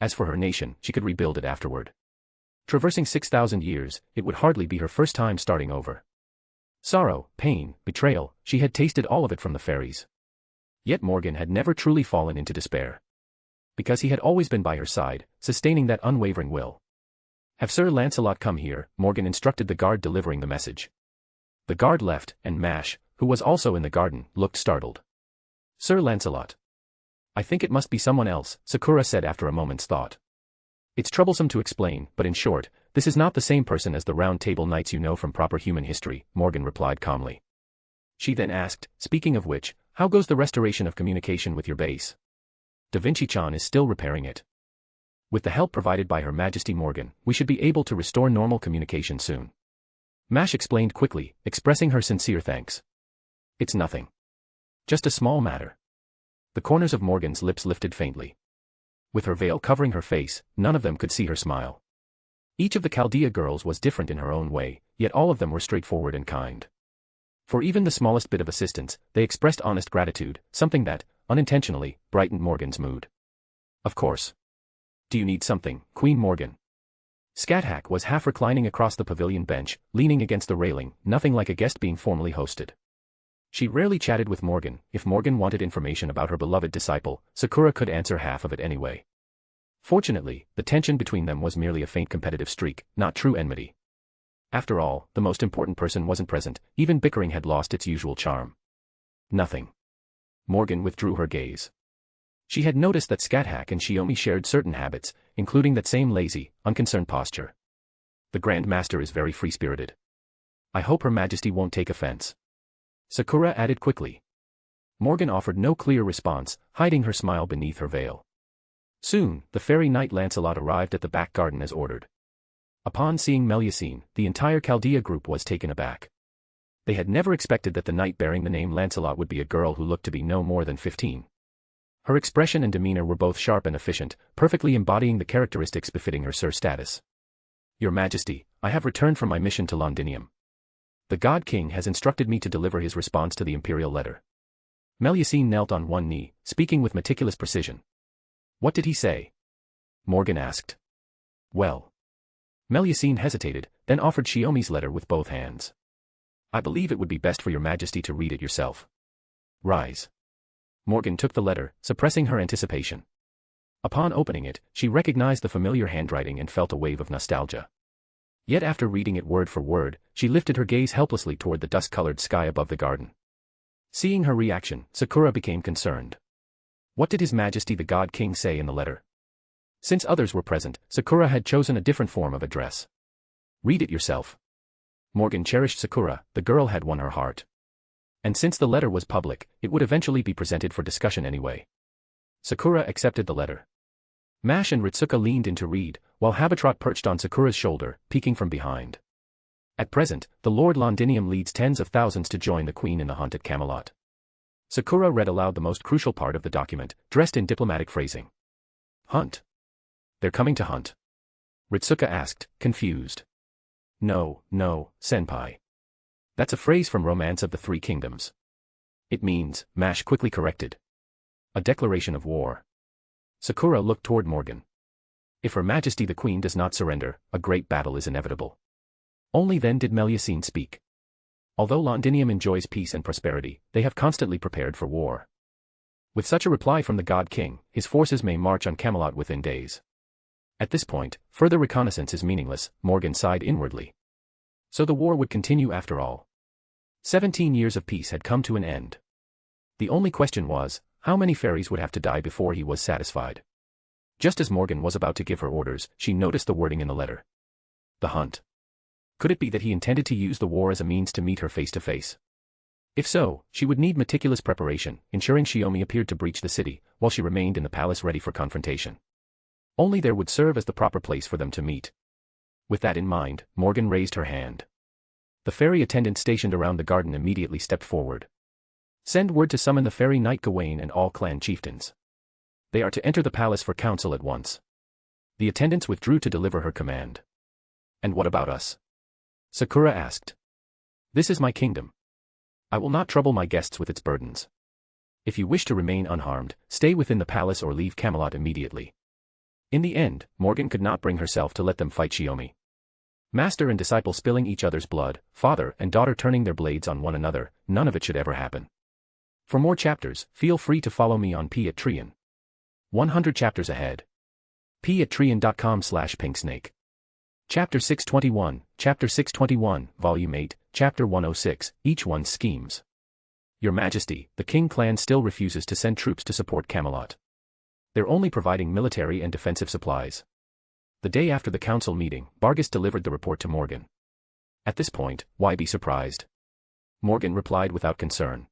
As for her nation, she could rebuild it afterward. Traversing 6,000 years, it would hardly be her first time starting over. Sorrow, pain, betrayal, she had tasted all of it from the fairies. Yet Morgan had never truly fallen into despair. Because he had always been by her side, sustaining that unwavering will. Have Sir Lancelot come here, Morgan instructed the guard delivering the message. The guard left, and Mash, who was also in the garden, looked startled. Sir Lancelot. I think it must be someone else, Sakura said after a moment's thought. It's troublesome to explain, but in short, this is not the same person as the Round Table Knights you know from proper human history, Morgan replied calmly. She then asked, speaking of which, how goes the restoration of communication with your base? Da Vinci-chan is still repairing it. With the help provided by Her Majesty Morgan, we should be able to restore normal communication soon. Mash explained quickly, expressing her sincere thanks. It's nothing. Just a small matter. The corners of Morgan's lips lifted faintly. With her veil covering her face, none of them could see her smile. Each of the Chaldea girls was different in her own way, yet all of them were straightforward and kind. For even the smallest bit of assistance, they expressed honest gratitude, something that, unintentionally, brightened Morgan's mood. Of course. Do you need something, Queen Morgan? Scáthach was half reclining across the pavilion bench, leaning against the railing, nothing like a guest being formally hosted. She rarely chatted with Morgan. If Morgan wanted information about her beloved disciple, Sakura could answer half of it anyway. Fortunately, the tension between them was merely a faint competitive streak, not true enmity. After all, the most important person wasn't present, even bickering had lost its usual charm. Nothing. Morgan withdrew her gaze. She had noticed that Scáthach and Shiomi shared certain habits, including that same lazy, unconcerned posture. The Grand Master is very free-spirited. I hope Her Majesty won't take offense. Sakura added quickly. Morgan offered no clear response, hiding her smile beneath her veil. Soon, the fairy knight Lancelot arrived at the back garden as ordered. Upon seeing Melusine, the entire Chaldea group was taken aback. They had never expected that the knight bearing the name Lancelot would be a girl who looked to be no more than 15. Her expression and demeanor were both sharp and efficient, perfectly embodying the characteristics befitting her Sir status. Your Majesty, I have returned from my mission to Londinium. The God King has instructed me to deliver his response to the imperial letter. Melusine knelt on one knee, speaking with meticulous precision. What did he say? Morgan asked. Well. Melusine hesitated, then offered Shiomi's letter with both hands. I believe it would be best for your Majesty to read it yourself. Rise. Morgan took the letter, suppressing her anticipation. Upon opening it, she recognized the familiar handwriting and felt a wave of nostalgia. Yet after reading it word for word, she lifted her gaze helplessly toward the dust-colored sky above the garden. Seeing her reaction, Sakura became concerned. What did His Majesty the God King say in the letter? Since others were present, Sakura had chosen a different form of address. Read it yourself. Morgan cherished Sakura, the girl had won her heart. And since the letter was public, it would eventually be presented for discussion anyway. Sakura accepted the letter. Mash and Ritsuka leaned in to read, while Habitrot perched on Sakura's shoulder, peeking from behind. At present, the Lord Londinium leads tens of thousands to join the Queen in the hunt at Camelot. Sakura read aloud the most crucial part of the document, dressed in diplomatic phrasing. Hunt. They're coming to hunt. Ritsuka asked, confused. No, senpai. That's a phrase from Romance of the Three Kingdoms. It means, Mash quickly corrected. A declaration of war. Sakura looked toward Morgan. If Her Majesty the Queen does not surrender, a great battle is inevitable. Only then did Melusine speak. Although Londinium enjoys peace and prosperity, they have constantly prepared for war. With such a reply from the God King, his forces may march on Camelot within days. At this point, further reconnaissance is meaningless, Morgan sighed inwardly. So the war would continue after all. 17 years of peace had come to an end. The only question was, how many fairies would have to die before he was satisfied? Just as Morgan was about to give her orders, she noticed the wording in the letter. The hunt. Could it be that he intended to use the war as a means to meet her face to face? If so, she would need meticulous preparation, ensuring Shiomi appeared to breach the city, while she remained in the palace ready for confrontation. Only there would serve as the proper place for them to meet. With that in mind, Morgan raised her hand. The fairy attendant stationed around the garden immediately stepped forward. Send word to summon the fairy knight Gawain and all clan chieftains. They are to enter the palace for council at once. The attendants withdrew to deliver her command. And what about us? Sakura asked. This is my kingdom. I will not trouble my guests with its burdens. If you wish to remain unharmed, stay within the palace or leave Camelot immediately. In the end, Morgan could not bring herself to let them fight Shiomi. Master and disciple spilling each other's blood, father and daughter turning their blades on one another, none of it should ever happen. For more chapters, feel free to follow me on Patreon. 100 chapters ahead. patreon.com/pinksnake. Chapter 621, Volume 8, Chapter 106, Each One's Schemes. Your Majesty, the King clan still refuses to send troops to support Camelot. They're only providing military and defensive supplies. The day after the council meeting, Bargus delivered the report to Morgan. At this point, why be surprised? Morgan replied without concern.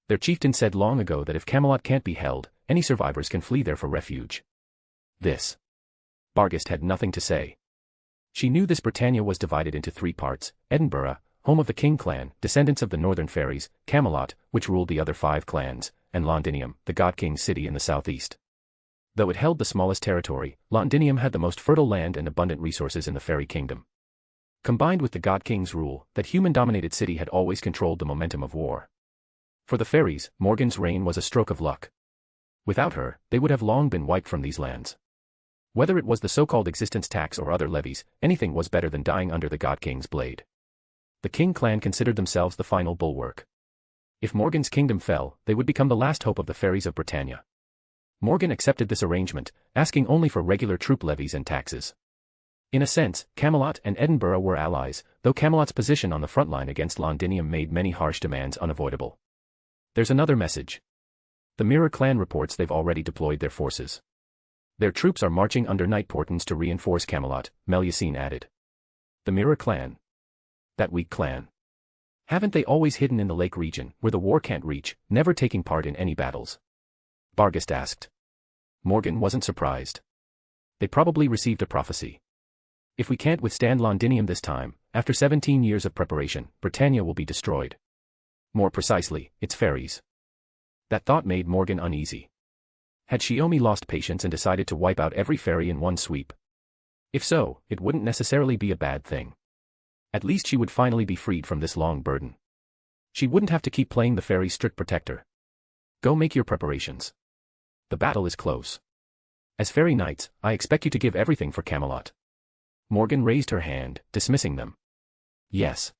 Their chieftain said long ago that if Camelot can't be held, any survivors can flee there for refuge. This. Bargus had nothing to say. She knew this Britannia was divided into 3 parts, Edinburgh, home of the King clan, descendants of the northern fairies, Camelot, which ruled the other 5 clans, and Londinium, the God King's city in the southeast. Though it held the smallest territory, Londinium had the most fertile land and abundant resources in the fairy kingdom. Combined with the God King's rule, that human-dominated city had always controlled the momentum of war. For the fairies, Morgan's reign was a stroke of luck. Without her, they would have long been wiped from these lands. Whether it was the so-called existence tax or other levies, anything was better than dying under the God King's blade. The King clan considered themselves the final bulwark. If Morgan's kingdom fell, they would become the last hope of the fairies of Britannia. Morgan accepted this arrangement, asking only for regular troop levies and taxes. In a sense, Camelot and Edinburgh were allies, though Camelot's position on the front line against Londinium made many harsh demands unavoidable. There's another message. The Mirror clan reports they've already deployed their forces. Their troops are marching under night portents to reinforce Camelot, Melusine added. The Mirror clan? That weak clan. Haven't they always hidden in the lake region, where the war can't reach, never taking part in any battles? Barghest asked. Morgan wasn't surprised. They probably received a prophecy. If we can't withstand Londinium this time, after 17 years of preparation, Britannia will be destroyed. More precisely, its ferries. That thought made Morgan uneasy. Had Shiomi lost patience and decided to wipe out every ferry in one sweep? If so, it wouldn't necessarily be a bad thing. At least she would finally be freed from this long burden. She wouldn't have to keep playing the ferry's strict protector. Go make your preparations. The battle is close. As ferry knights, I expect you to give everything for Camelot. Morgan raised her hand, dismissing them. Yes.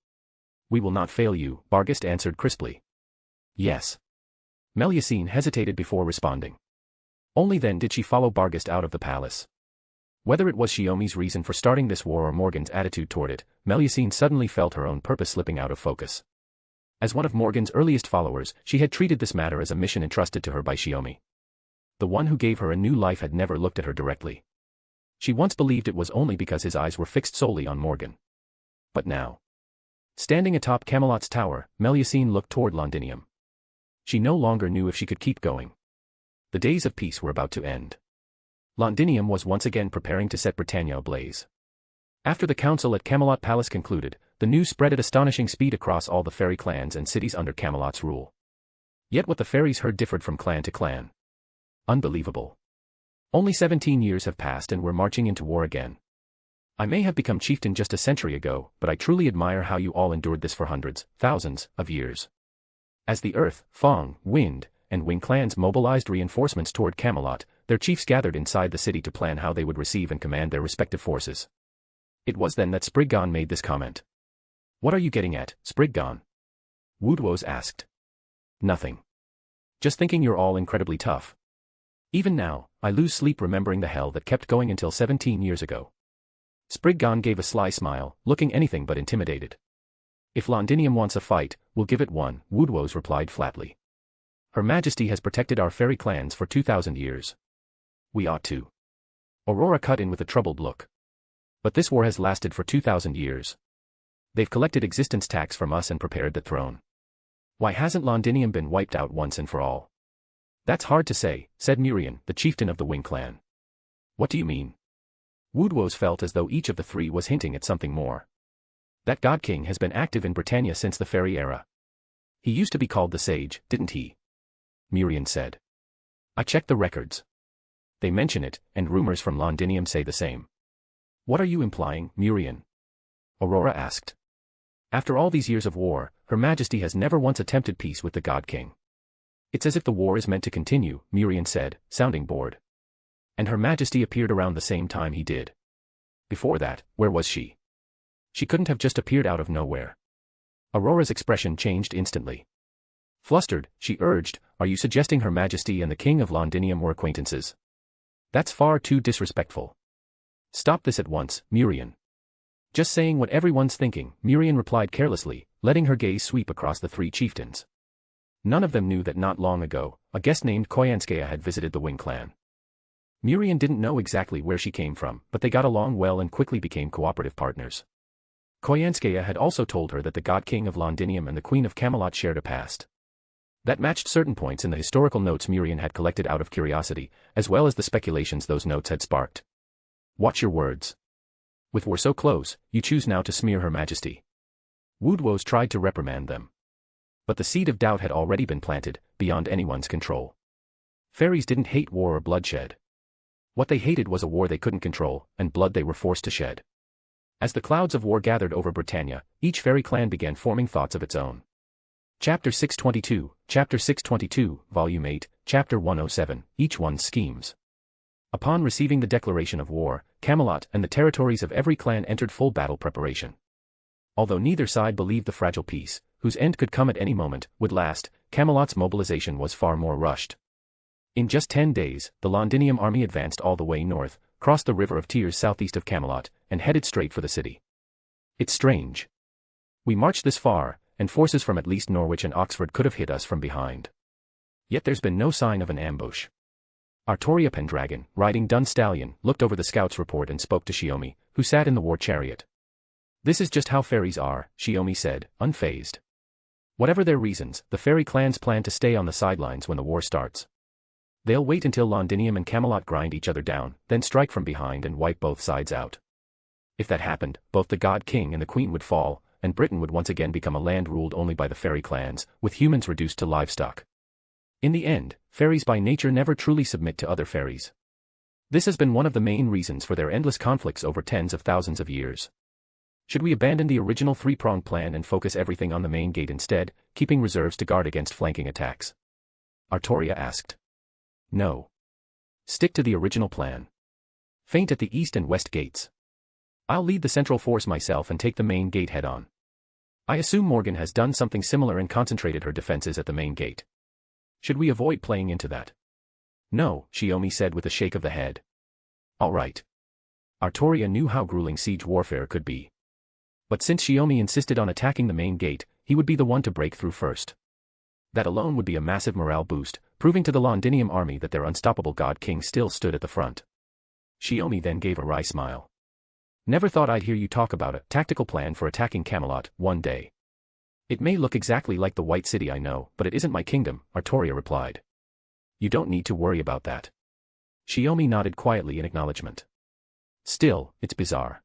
We will not fail you, Barghest answered crisply. Yes. Melusine hesitated before responding. Only then did she follow Barghest out of the palace. Whether it was Shiomi's reason for starting this war or Morgan's attitude toward it, Melusine suddenly felt her own purpose slipping out of focus. As one of Morgan's earliest followers, she had treated this matter as a mission entrusted to her by Shiomi. The one who gave her a new life had never looked at her directly. She once believed it was only because his eyes were fixed solely on Morgan. But now, standing atop Camelot's tower, Melusine looked toward Londinium. She no longer knew if she could keep going. The days of peace were about to end. Londinium was once again preparing to set Britannia ablaze. After the council at Camelot Palace concluded, the news spread at astonishing speed across all the fairy clans and cities under Camelot's rule. Yet what the fairies heard differed from clan to clan. Unbelievable. Only 17 years have passed and we're marching into war again. I may have become chieftain just a century ago, but I truly admire how you all endured this for hundreds, thousands, of years. As the Earth, Fong, Wind, and Wing clans mobilized reinforcements toward Camelot, their chiefs gathered inside the city to plan how they would receive and command their respective forces. It was then that Spriggan made this comment. What are you getting at, Spriggan? Woodwose asked. Nothing. Just thinking you're all incredibly tough. Even now, I lose sleep remembering the hell that kept going until 17 years ago. Spriggan gave a sly smile, looking anything but intimidated. If Londinium wants a fight, we'll give it one, Woodwose replied flatly. Her Majesty has protected our fairy clans for 2,000 years. We ought to. Aurora cut in with a troubled look. But this war has lasted for 2,000 years. They've collected existence tax from us and prepared the throne. Why hasn't Londinium been wiped out once and for all? That's hard to say, said Murian, the chieftain of the Wing clan. What do you mean? Woodwose felt as though each of the three was hinting at something more. That God King has been active in Britannia since the fairy era. He used to be called the Sage, didn't he? Murian said. I checked the records. They mention it, and rumors from Londinium say the same. What are you implying, Murian? Aurora asked. After all these years of war, Her Majesty has never once attempted peace with the God King. It's as if the war is meant to continue, Murian said, sounding bored. And Her Majesty appeared around the same time he did. Before that, where was she? She couldn't have just appeared out of nowhere. Aurora's expression changed instantly. Flustered, she urged, are you suggesting Her Majesty and the King of Londinium were acquaintances? That's far too disrespectful. Stop this at once, Murian. Just saying what everyone's thinking, Murian replied carelessly, letting her gaze sweep across the three chieftains. None of them knew that not long ago, a guest named Koyanskaya had visited the Wing clan. Murian didn't know exactly where she came from, but they got along well and quickly became cooperative partners. Koyanskaya had also told her that the God King of Londinium and the Queen of Camelot shared a past. That matched certain points in the historical notes Murian had collected out of curiosity, as well as the speculations those notes had sparked. Watch your words. With war so close, you choose now to smear Her Majesty. Woodwose tried to reprimand them. But the seed of doubt had already been planted, beyond anyone's control. Fairies didn't hate war or bloodshed. What they hated was a war they couldn't control, and blood they were forced to shed. As the clouds of war gathered over Britannia, each fairy clan began forming thoughts of its own. Chapter 622, Volume 8, Chapter 107, Each One's Schemes. Upon receiving the declaration of war, Camelot and the territories of every clan entered full battle preparation. Although neither side believed the fragile peace, whose end could come at any moment, would last, Camelot's mobilization was far more rushed. In just 10 days, the Londinium army advanced all the way north, crossed the River of Tears southeast of Camelot, and headed straight for the city. It's strange. We marched this far, and forces from at least Norwich and Oxford could have hit us from behind. Yet there's been no sign of an ambush. Artoria Pendragon, riding Dun Stallion, looked over the scout's report and spoke to Shiomi, who sat in the war chariot. This is just how fairies are, Shiomi said, unfazed. Whatever their reasons, the fairy clans plan to stay on the sidelines when the war starts. They'll wait until Londinium and Camelot grind each other down, then strike from behind and wipe both sides out. If that happened, both the God King and the Queen would fall, and Britain would once again become a land ruled only by the fairy clans, with humans reduced to livestock. In the end, fairies by nature never truly submit to other fairies. This has been one of the main reasons for their endless conflicts over tens of thousands of years. Should we abandon the original three-pronged plan and focus everything on the main gate instead, keeping reserves to guard against flanking attacks? Artoria asked. No. Stick to the original plan. Feint at the east and west gates. I'll lead the central force myself and take the main gate head-on. I assume Morgan has done something similar and concentrated her defenses at the main gate. Should we avoid playing into that? No, Shiomi said with a shake of the head. All right. Artoria knew how grueling siege warfare could be. But since Shiomi insisted on attacking the main gate, he would be the one to break through first. That alone would be a massive morale boost, proving to the Londinium army that their unstoppable God King still stood at the front. Shiomi then gave a wry smile. Never thought I'd hear you talk about a tactical plan for attacking Camelot one day. It may look exactly like the White City I know, but it isn't my kingdom, Artoria replied. You don't need to worry about that. Shiomi nodded quietly in acknowledgement. Still, it's bizarre.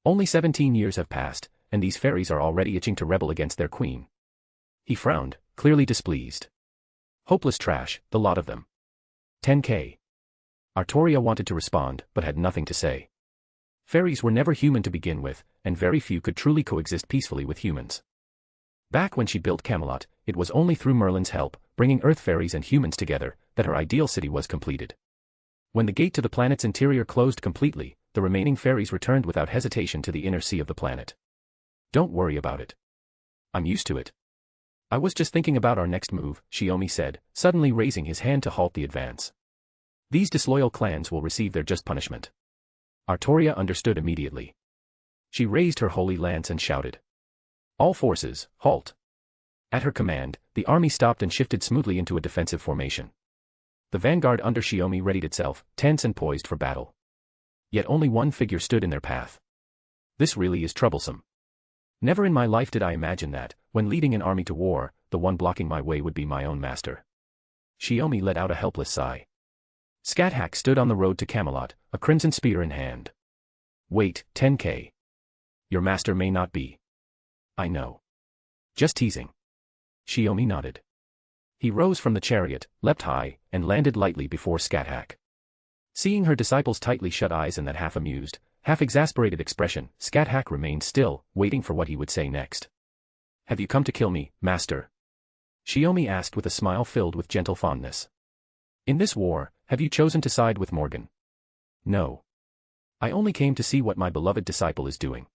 Only 17 years have passed, and these fairies are already itching to rebel against their queen. He frowned, clearly displeased. Hopeless trash, the lot of them. Tenkei. Artoria wanted to respond, but had nothing to say. Fairies were never human to begin with, and very few could truly coexist peacefully with humans. Back when she built Camelot, it was only through Merlin's help, bringing earth fairies and humans together, that her ideal city was completed. When the gate to the planet's interior closed completely, the remaining fairies returned without hesitation to the inner sea of the planet. Don't worry about it. I'm used to it. I was just thinking about our next move, Shiomi said, suddenly raising his hand to halt the advance. These disloyal clans will receive their just punishment. Artoria understood immediately. She raised her holy lance and shouted. All forces, halt. At her command, the army stopped and shifted smoothly into a defensive formation. The vanguard under Shiomi readied itself, tense and poised for battle. Yet only one figure stood in their path. This really is troublesome. Never in my life did I imagine that, when leading an army to war, the one blocking my way would be my own master. Shiomi let out a helpless sigh. Scáthach stood on the road to Camelot, a crimson spear in hand. Wait, Tenkei. Your master may not be. I know. Just teasing. Shiomi nodded. He rose from the chariot, leapt high, and landed lightly before Scáthach. Seeing her disciple's tightly shut eyes and that half-amused, half-exasperated expression, Scáthach remained still, waiting for what he would say next. Have you come to kill me, master? Shiomi asked with a smile filled with gentle fondness. In this war, have you chosen to side with Morgan? No. I only came to see what my beloved disciple is doing.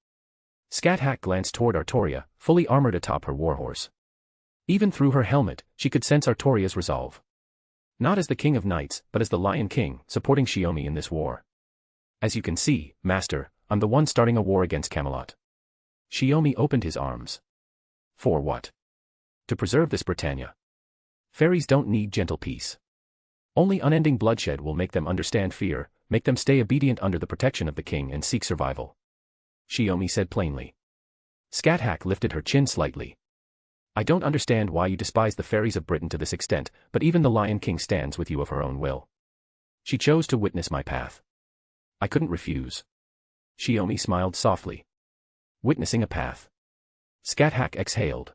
Scáthach glanced toward Artoria, fully armored atop her warhorse. Even through her helmet, she could sense Artoria's resolve. Not as the King of Knights, but as the Lion King, supporting Shiomi in this war. As you can see, master, I'm the one starting a war against Camelot. Shiomi opened his arms. For what? To preserve this Britannia. Fairies don't need gentle peace. Only unending bloodshed will make them understand fear, make them stay obedient under the protection of the king and seek survival. Shiomi said plainly. Scáthach lifted her chin slightly. I don't understand why you despise the fairies of Britain to this extent, but even the Lion King stands with you of her own will. She chose to witness my path. I couldn't refuse. Shiomi smiled softly. Witnessing a path. Scáthach exhaled.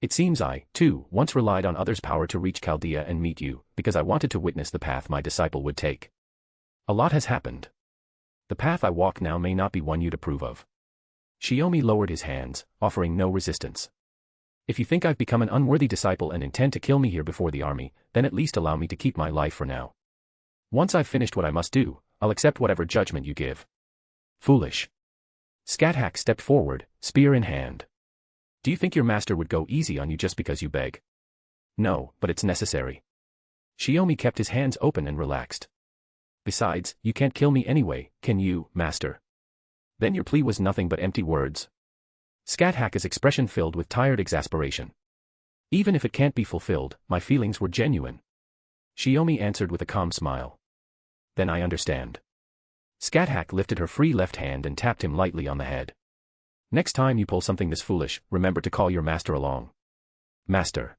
It seems I, too, once relied on others' power to reach Chaldea and meet you, because I wanted to witness the path my disciple would take. A lot has happened. The path I walk now may not be one you'd approve of. Shiomi lowered his hands, offering no resistance. If you think I've become an unworthy disciple and intend to kill me here before the army, then at least allow me to keep my life for now. Once I've finished what I must do, I'll accept whatever judgment you give. Foolish. Scáthach stepped forward, spear in hand. Do you think your master would go easy on you just because you beg? No, but it's necessary. Shiomi kept his hands open and relaxed. Besides, you can't kill me anyway, can you, master? Then your plea was nothing but empty words. Scáthach's expression filled with tired exasperation. Even if it can't be fulfilled, my feelings were genuine. Shiomi answered with a calm smile. Then I understand. Scáthach lifted her free left hand and tapped him lightly on the head. Next time you pull something this foolish, remember to call your master along. Master.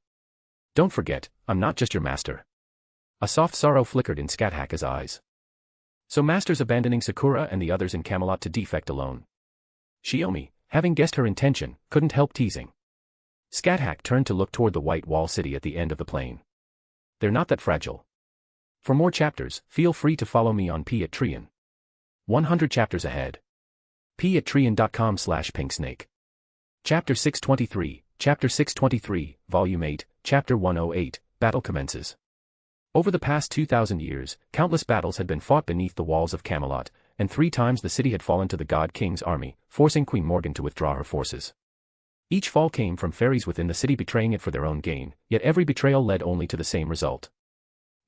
Don't forget, I'm not just your master. A soft sorrow flickered in Scáthach's eyes. So master's abandoning Sakura and the others in Camelot to defect alone. Shiomi, having guessed her intention, couldn't help teasing. Scáthach turned to look toward the white wall city at the end of the plain. They're not that fragile. For more chapters, feel free to follow me on Patreon. 100 chapters ahead. patreon.com/pinksnake. Chapter 623, Volume 8, Chapter 108, Battle commences. Over the past 2,000 years, countless battles had been fought beneath the walls of Camelot, and 3 times the city had fallen to the God King's army, forcing Queen Morgan to withdraw her forces. Each fall came from fairies within the city betraying it for their own gain, yet every betrayal led only to the same result.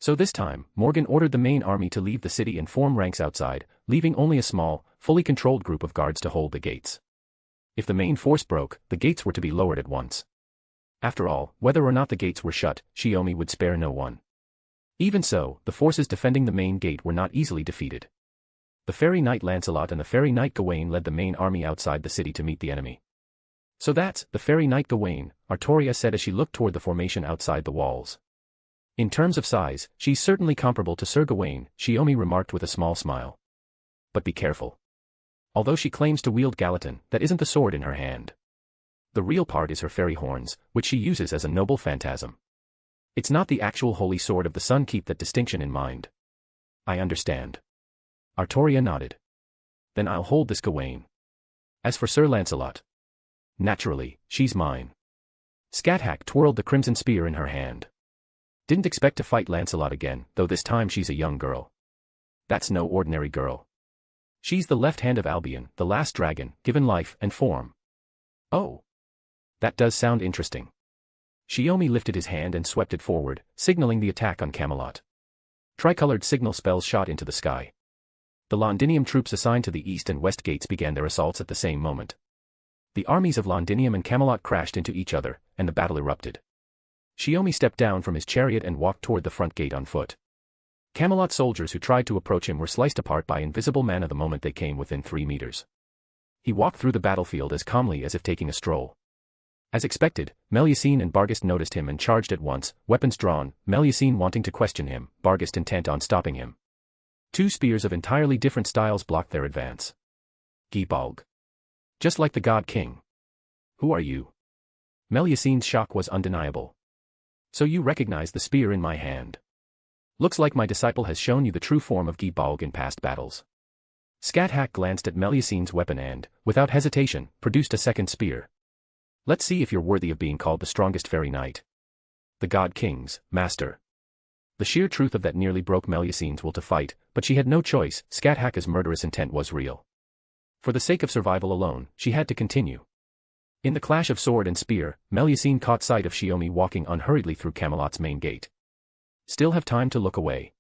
So this time, Morgan ordered the main army to leave the city and form ranks outside, leaving only a small, fully controlled group of guards to hold the gates. If the main force broke, the gates were to be lowered at once. After all, whether or not the gates were shut, Shiomi would spare no one. Even so, the forces defending the main gate were not easily defeated. The fairy knight Lancelot and the fairy knight Gawain led the main army outside the city to meet the enemy. So that's the fairy knight Gawain, Artoria said as she looked toward the formation outside the walls. In terms of size, she's certainly comparable to Sir Gawain, Shiomi remarked with a small smile. But be careful. Although she claims to wield Gallatin, that isn't the sword in her hand. The real part is her fairy horns, which she uses as a noble phantasm. It's not the actual holy sword of the sun. Keep that distinction in mind. I understand. Artoria nodded. Then I'll hold this Gawain. As for Sir Lancelot. Naturally, she's mine. Scáthach twirled the crimson spear in her hand. Didn't expect to fight Lancelot again, though this time she's a young girl. That's no ordinary girl. She's the left hand of Albion, the last dragon, given life and form. Oh. That does sound interesting. Shiomi lifted his hand and swept it forward, signaling the attack on Camelot. Tricolored signal spells shot into the sky. The Londinium troops assigned to the east and west gates began their assaults at the same moment. The armies of Londinium and Camelot crashed into each other, and the battle erupted. Shiomi stepped down from his chariot and walked toward the front gate on foot. Camelot soldiers who tried to approach him were sliced apart by invisible mana the moment they came within 3 meters. He walked through the battlefield as calmly as if taking a stroll. As expected, Melusine and Barghest noticed him and charged at once, weapons drawn, Melusine wanting to question him, Barghest intent on stopping him. 2 spears of entirely different styles blocked their advance. Gibalg. Just like the God King. Who are you? Melusine's shock was undeniable. So you recognize the spear in my hand. Looks like my disciple has shown you the true form of Gibalg in past battles. Scáthach glanced at Melusine's weapon and, without hesitation, produced a second spear. Let's see if you're worthy of being called the strongest fairy knight. The God King's master. The sheer truth of that nearly broke Melusine's will to fight, but she had no choice. Scáthach's murderous intent was real. For the sake of survival alone, she had to continue. In the clash of sword and spear, Melusine caught sight of Shiomi walking unhurriedly through Camelot's main gate. Still have time to look away?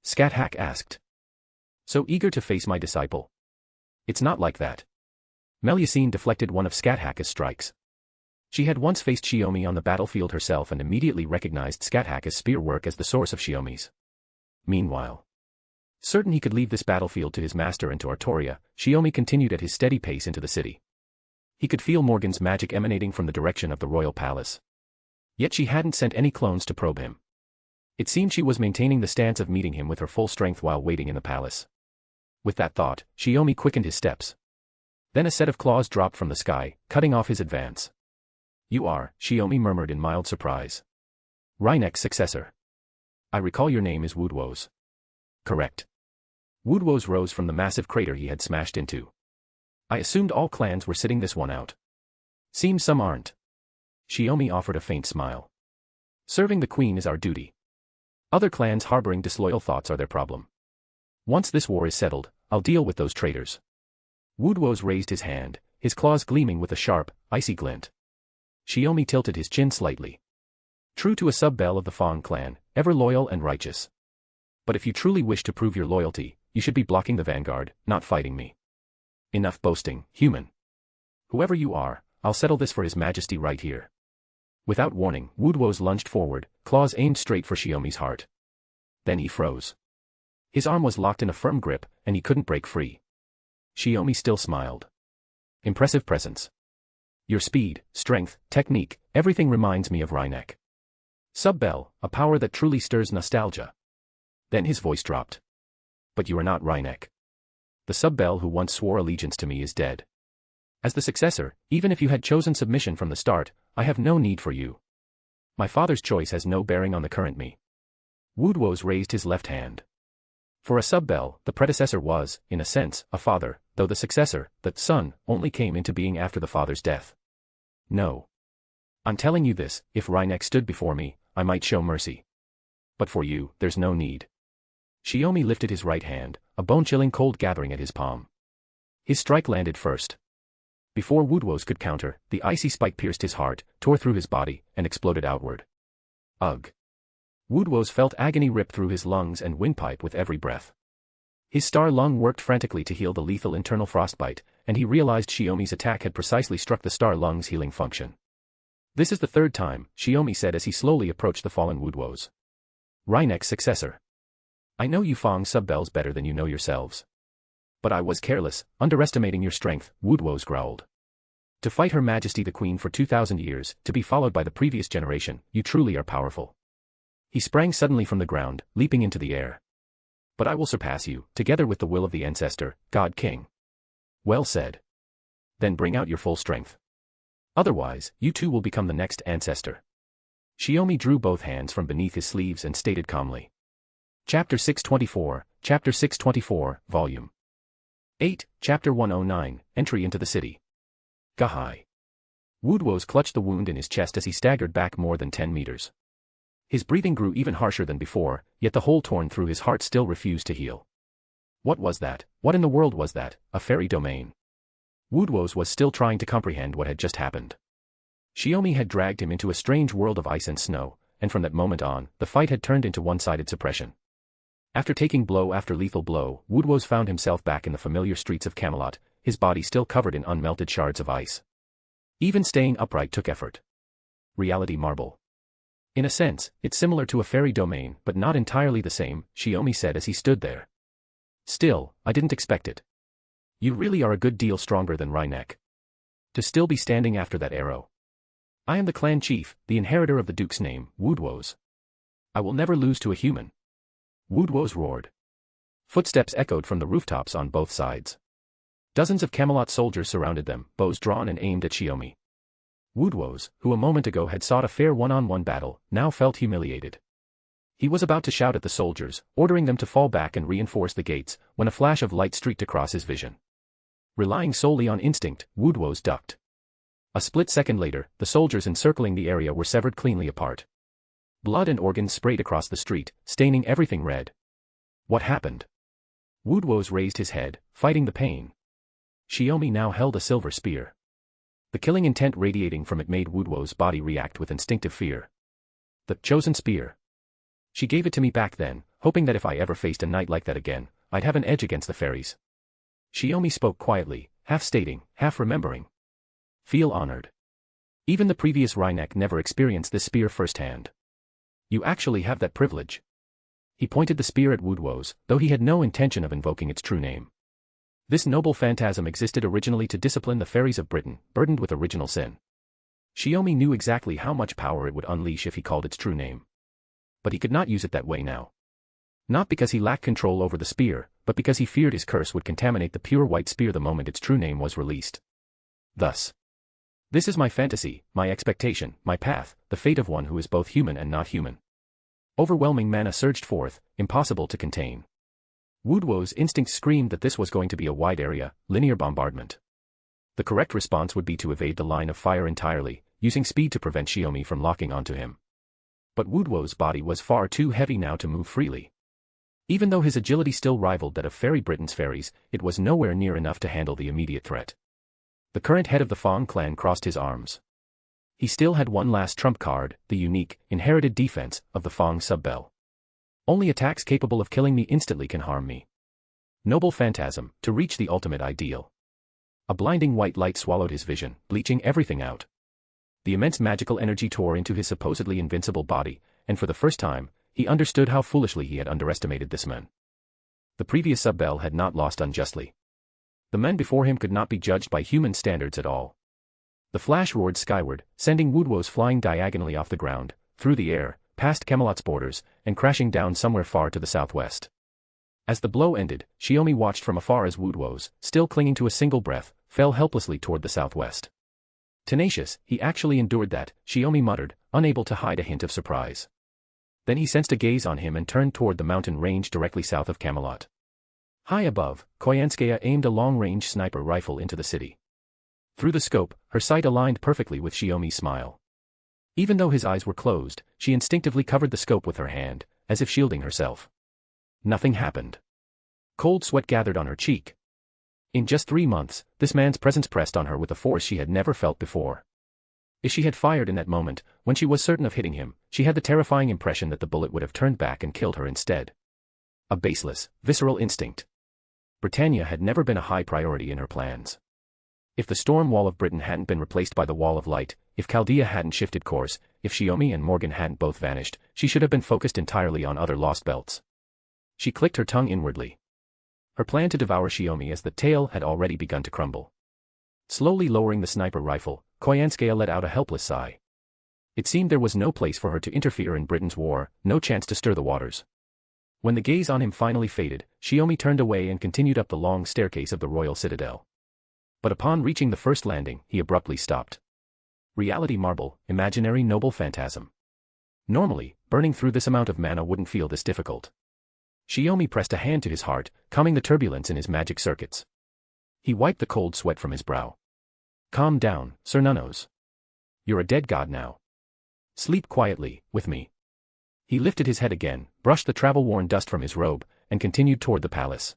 Scáthach asked. So eager to face my disciple? It's not like that. Melusine deflected one of Scáthach's strikes. She had once faced Shiomi on the battlefield herself and immediately recognized Scáthach's spear work as the source of Shiomi's. Meanwhile, certain he could leave this battlefield to his master and to Artoria, Shiomi continued at his steady pace into the city. He could feel Morgan's magic emanating from the direction of the royal palace. Yet she hadn't sent any clones to probe him. It seemed she was maintaining the stance of meeting him with her full strength while waiting in the palace. With that thought, Shiomi quickened his steps. Then a set of claws dropped from the sky, cutting off his advance. You are, Shiomi murmured in mild surprise. Reinek's successor. I recall your name is Woodwose. Correct. Woodwose rose from the massive crater he had smashed into. I assumed all clans were sitting this one out. Seems some aren't. Shiomi offered a faint smile. Serving the queen is our duty. Other clans harboring disloyal thoughts are their problem. Once this war is settled, I'll deal with those traitors. Woodwose raised his hand, his claws gleaming with a sharp, icy glint. Shiomi tilted his chin slightly. True to a sub-belle of the Fawn clan, ever loyal and righteous. But if you truly wish to prove your loyalty, you should be blocking the vanguard, not fighting me. Enough boasting, human. Whoever you are, I'll settle this for His Majesty right here. Without warning, Woodwose lunged forward, claws aimed straight for Shiomi's heart. Then he froze. His arm was locked in a firm grip, and he couldn't break free. Shiomi still smiled. Impressive presence. Your speed, strength, technique, everything reminds me of Reinek. Sub-Bell, a power that truly stirs nostalgia. Then his voice dropped. But you are not Reinek. The Sub-Bell who once swore allegiance to me is dead. As the successor, even if you had chosen submission from the start, I have no need for you. My father's choice has no bearing on the current me. Woodwose raised his left hand. For a Sub-Bell, the predecessor was, in a sense, a father, though the successor, the son, only came into being after the father's death. No. I'm telling you this, if Reinek stood before me, I might show mercy. But for you, there's no need. Shiomi lifted his right hand, a bone-chilling cold gathering at his palm. His strike landed first. Before Woodwose could counter, the icy spike pierced his heart, tore through his body, and exploded outward. Ugh. Woodwose felt agony rip through his lungs and windpipe with every breath. His star lung worked frantically to heal the lethal internal frostbite, and he realized Shiomi's attack had precisely struck the star lung's healing function. This is the third time, Shiomi said as he slowly approached the fallen Woodwose. Reinek's successor. I know you Fong Sub-Bells better than you know yourselves. But I was careless, underestimating your strength, Woodwose growled. To fight Her Majesty the Queen for 2,000 years, to be followed by the previous generation, you truly are powerful. He sprang suddenly from the ground, leaping into the air. But I will surpass you, together with the will of the ancestor, God King. Well said. Then bring out your full strength. Otherwise, you too will become the next ancestor. Shiomi drew both hands from beneath his sleeves and stated calmly. Chapter 624, Chapter 624, Volume 8, Chapter 109, Entry into the City. Gahai. Woodwose clutched the wound in his chest as he staggered back more than 10 meters. His breathing grew even harsher than before, yet the hole torn through his heart still refused to heal. What was that? What in the world was that? A fairy domain? Woodwose was still trying to comprehend what had just happened. Shiomi had dragged him into a strange world of ice and snow, and from that moment on, the fight had turned into one-sided suppression. After taking blow after lethal blow, Woodwose found himself back in the familiar streets of Camelot, his body still covered in unmelted shards of ice. Even staying upright took effort. Reality marble. In a sense, it's similar to a fairy domain, but not entirely the same, Shiomi said as he stood there. Still, I didn't expect it. You really are a good deal stronger than Reinek. To still be standing after that arrow. I am the clan chief, the inheritor of the duke's name, Woodwose. I will never lose to a human. Woodwose roared. Footsteps echoed from the rooftops on both sides. Dozens of Camelot soldiers surrounded them, bows drawn and aimed at Shiomi. Woodwose, who a moment ago had sought a fair one-on-one battle, now felt humiliated. He was about to shout at the soldiers, ordering them to fall back and reinforce the gates, when a flash of light streaked across his vision. Relying solely on instinct, Woodwose ducked. A split second later, the soldiers encircling the area were severed cleanly apart. Blood and organs sprayed across the street, staining everything red. What happened? Woodwose raised his head, fighting the pain. Shiomi now held a silver spear. The killing intent radiating from it made Woodwose's body react with instinctive fear. The chosen spear. She gave it to me back then, hoping that if I ever faced a knight like that again, I'd have an edge against the fairies. Shiomi spoke quietly, half stating, half remembering. Feel honored. Even the previous Reinek never experienced this spear firsthand. You actually have that privilege. He pointed the spear at Woodwose, though he had no intention of invoking its true name. This noble phantasm existed originally to discipline the fairies of Britain, burdened with original sin. Shiomi knew exactly how much power it would unleash if he called its true name. But he could not use it that way now. Not because he lacked control over the spear, but because he feared his curse would contaminate the pure white spear the moment its true name was released. Thus. This is my fantasy, my expectation, my path, the fate of one who is both human and not human. Overwhelming mana surged forth, impossible to contain. Woodwose's instinct screamed that this was going to be a wide area, linear bombardment. The correct response would be to evade the line of fire entirely, using speed to prevent Shiomi from locking onto him. But Woodwose's body was far too heavy now to move freely. Even though his agility still rivaled that of Fairy Britain's fairies, it was nowhere near enough to handle the immediate threat. The current head of the Fong clan crossed his arms. He still had one last trump card, the unique, inherited defense of the Fong Sub-Bell. Only attacks capable of killing me instantly can harm me. Noble phantasm, to reach the ultimate ideal. A blinding white light swallowed his vision, bleaching everything out. The immense magical energy tore into his supposedly invincible body, and for the first time, he understood how foolishly he had underestimated this man. The previous Sub-Bell had not lost unjustly. The men before him could not be judged by human standards at all. The flash roared skyward, sending woodwoes flying diagonally off the ground, through the air, past Camelot's borders, and crashing down somewhere far to the southwest. As the blow ended, Shiomi watched from afar as woodwoes, still clinging to a single breath, fell helplessly toward the southwest. Tenacious, he actually endured that, Shiomi muttered, unable to hide a hint of surprise. Then he sensed a gaze on him and turned toward the mountain range directly south of Camelot. High above, Koyanskaya aimed a long-range sniper rifle into the city. Through the scope, her sight aligned perfectly with Shiomi's smile. Even though his eyes were closed, she instinctively covered the scope with her hand, as if shielding herself. Nothing happened. Cold sweat gathered on her cheek. In just 3 months, this man's presence pressed on her with a force she had never felt before. If she had fired in that moment, when she was certain of hitting him, she had the terrifying impression that the bullet would have turned back and killed her instead. A baseless, visceral instinct. Britannia had never been a high priority in her plans. If the storm wall of Britain hadn't been replaced by the wall of light, if Chaldea hadn't shifted course, if Shiomi and Morgan hadn't both vanished, she should have been focused entirely on other lost belts. She clicked her tongue inwardly. Her plan to devour Shiomi as the tail had already begun to crumble. Slowly lowering the sniper rifle, Koyanskaya let out a helpless sigh. It seemed there was no place for her to interfere in Britain's war, no chance to stir the waters. When the gaze on him finally faded, Shiomi turned away and continued up the long staircase of the royal citadel. But upon reaching the first landing, he abruptly stopped. Reality marble, imaginary noble phantasm. Normally, burning through this amount of mana wouldn't feel this difficult. Shiomi pressed a hand to his heart, calming the turbulence in his magic circuits. He wiped the cold sweat from his brow. Calm down, Sir Nunnos. You're a dead god now. Sleep quietly, with me. He lifted his head again, brushed the travel-worn dust from his robe, and continued toward the palace.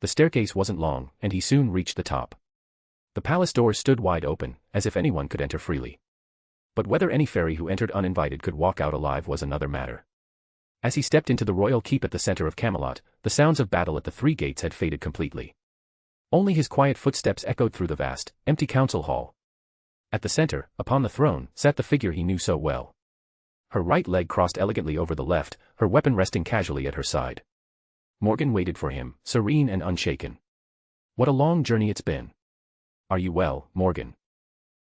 The staircase wasn't long, and he soon reached the top. The palace doors stood wide open, as if anyone could enter freely. But whether any fairy who entered uninvited could walk out alive was another matter. As he stepped into the royal keep at the center of Camelot, the sounds of battle at the 3 gates had faded completely. Only his quiet footsteps echoed through the vast, empty council hall. At the center, upon the throne, sat the figure he knew so well. Her right leg crossed elegantly over the left, her weapon resting casually at her side. Morgan waited for him, serene and unshaken. What a long journey it's been. Are you well, Morgan?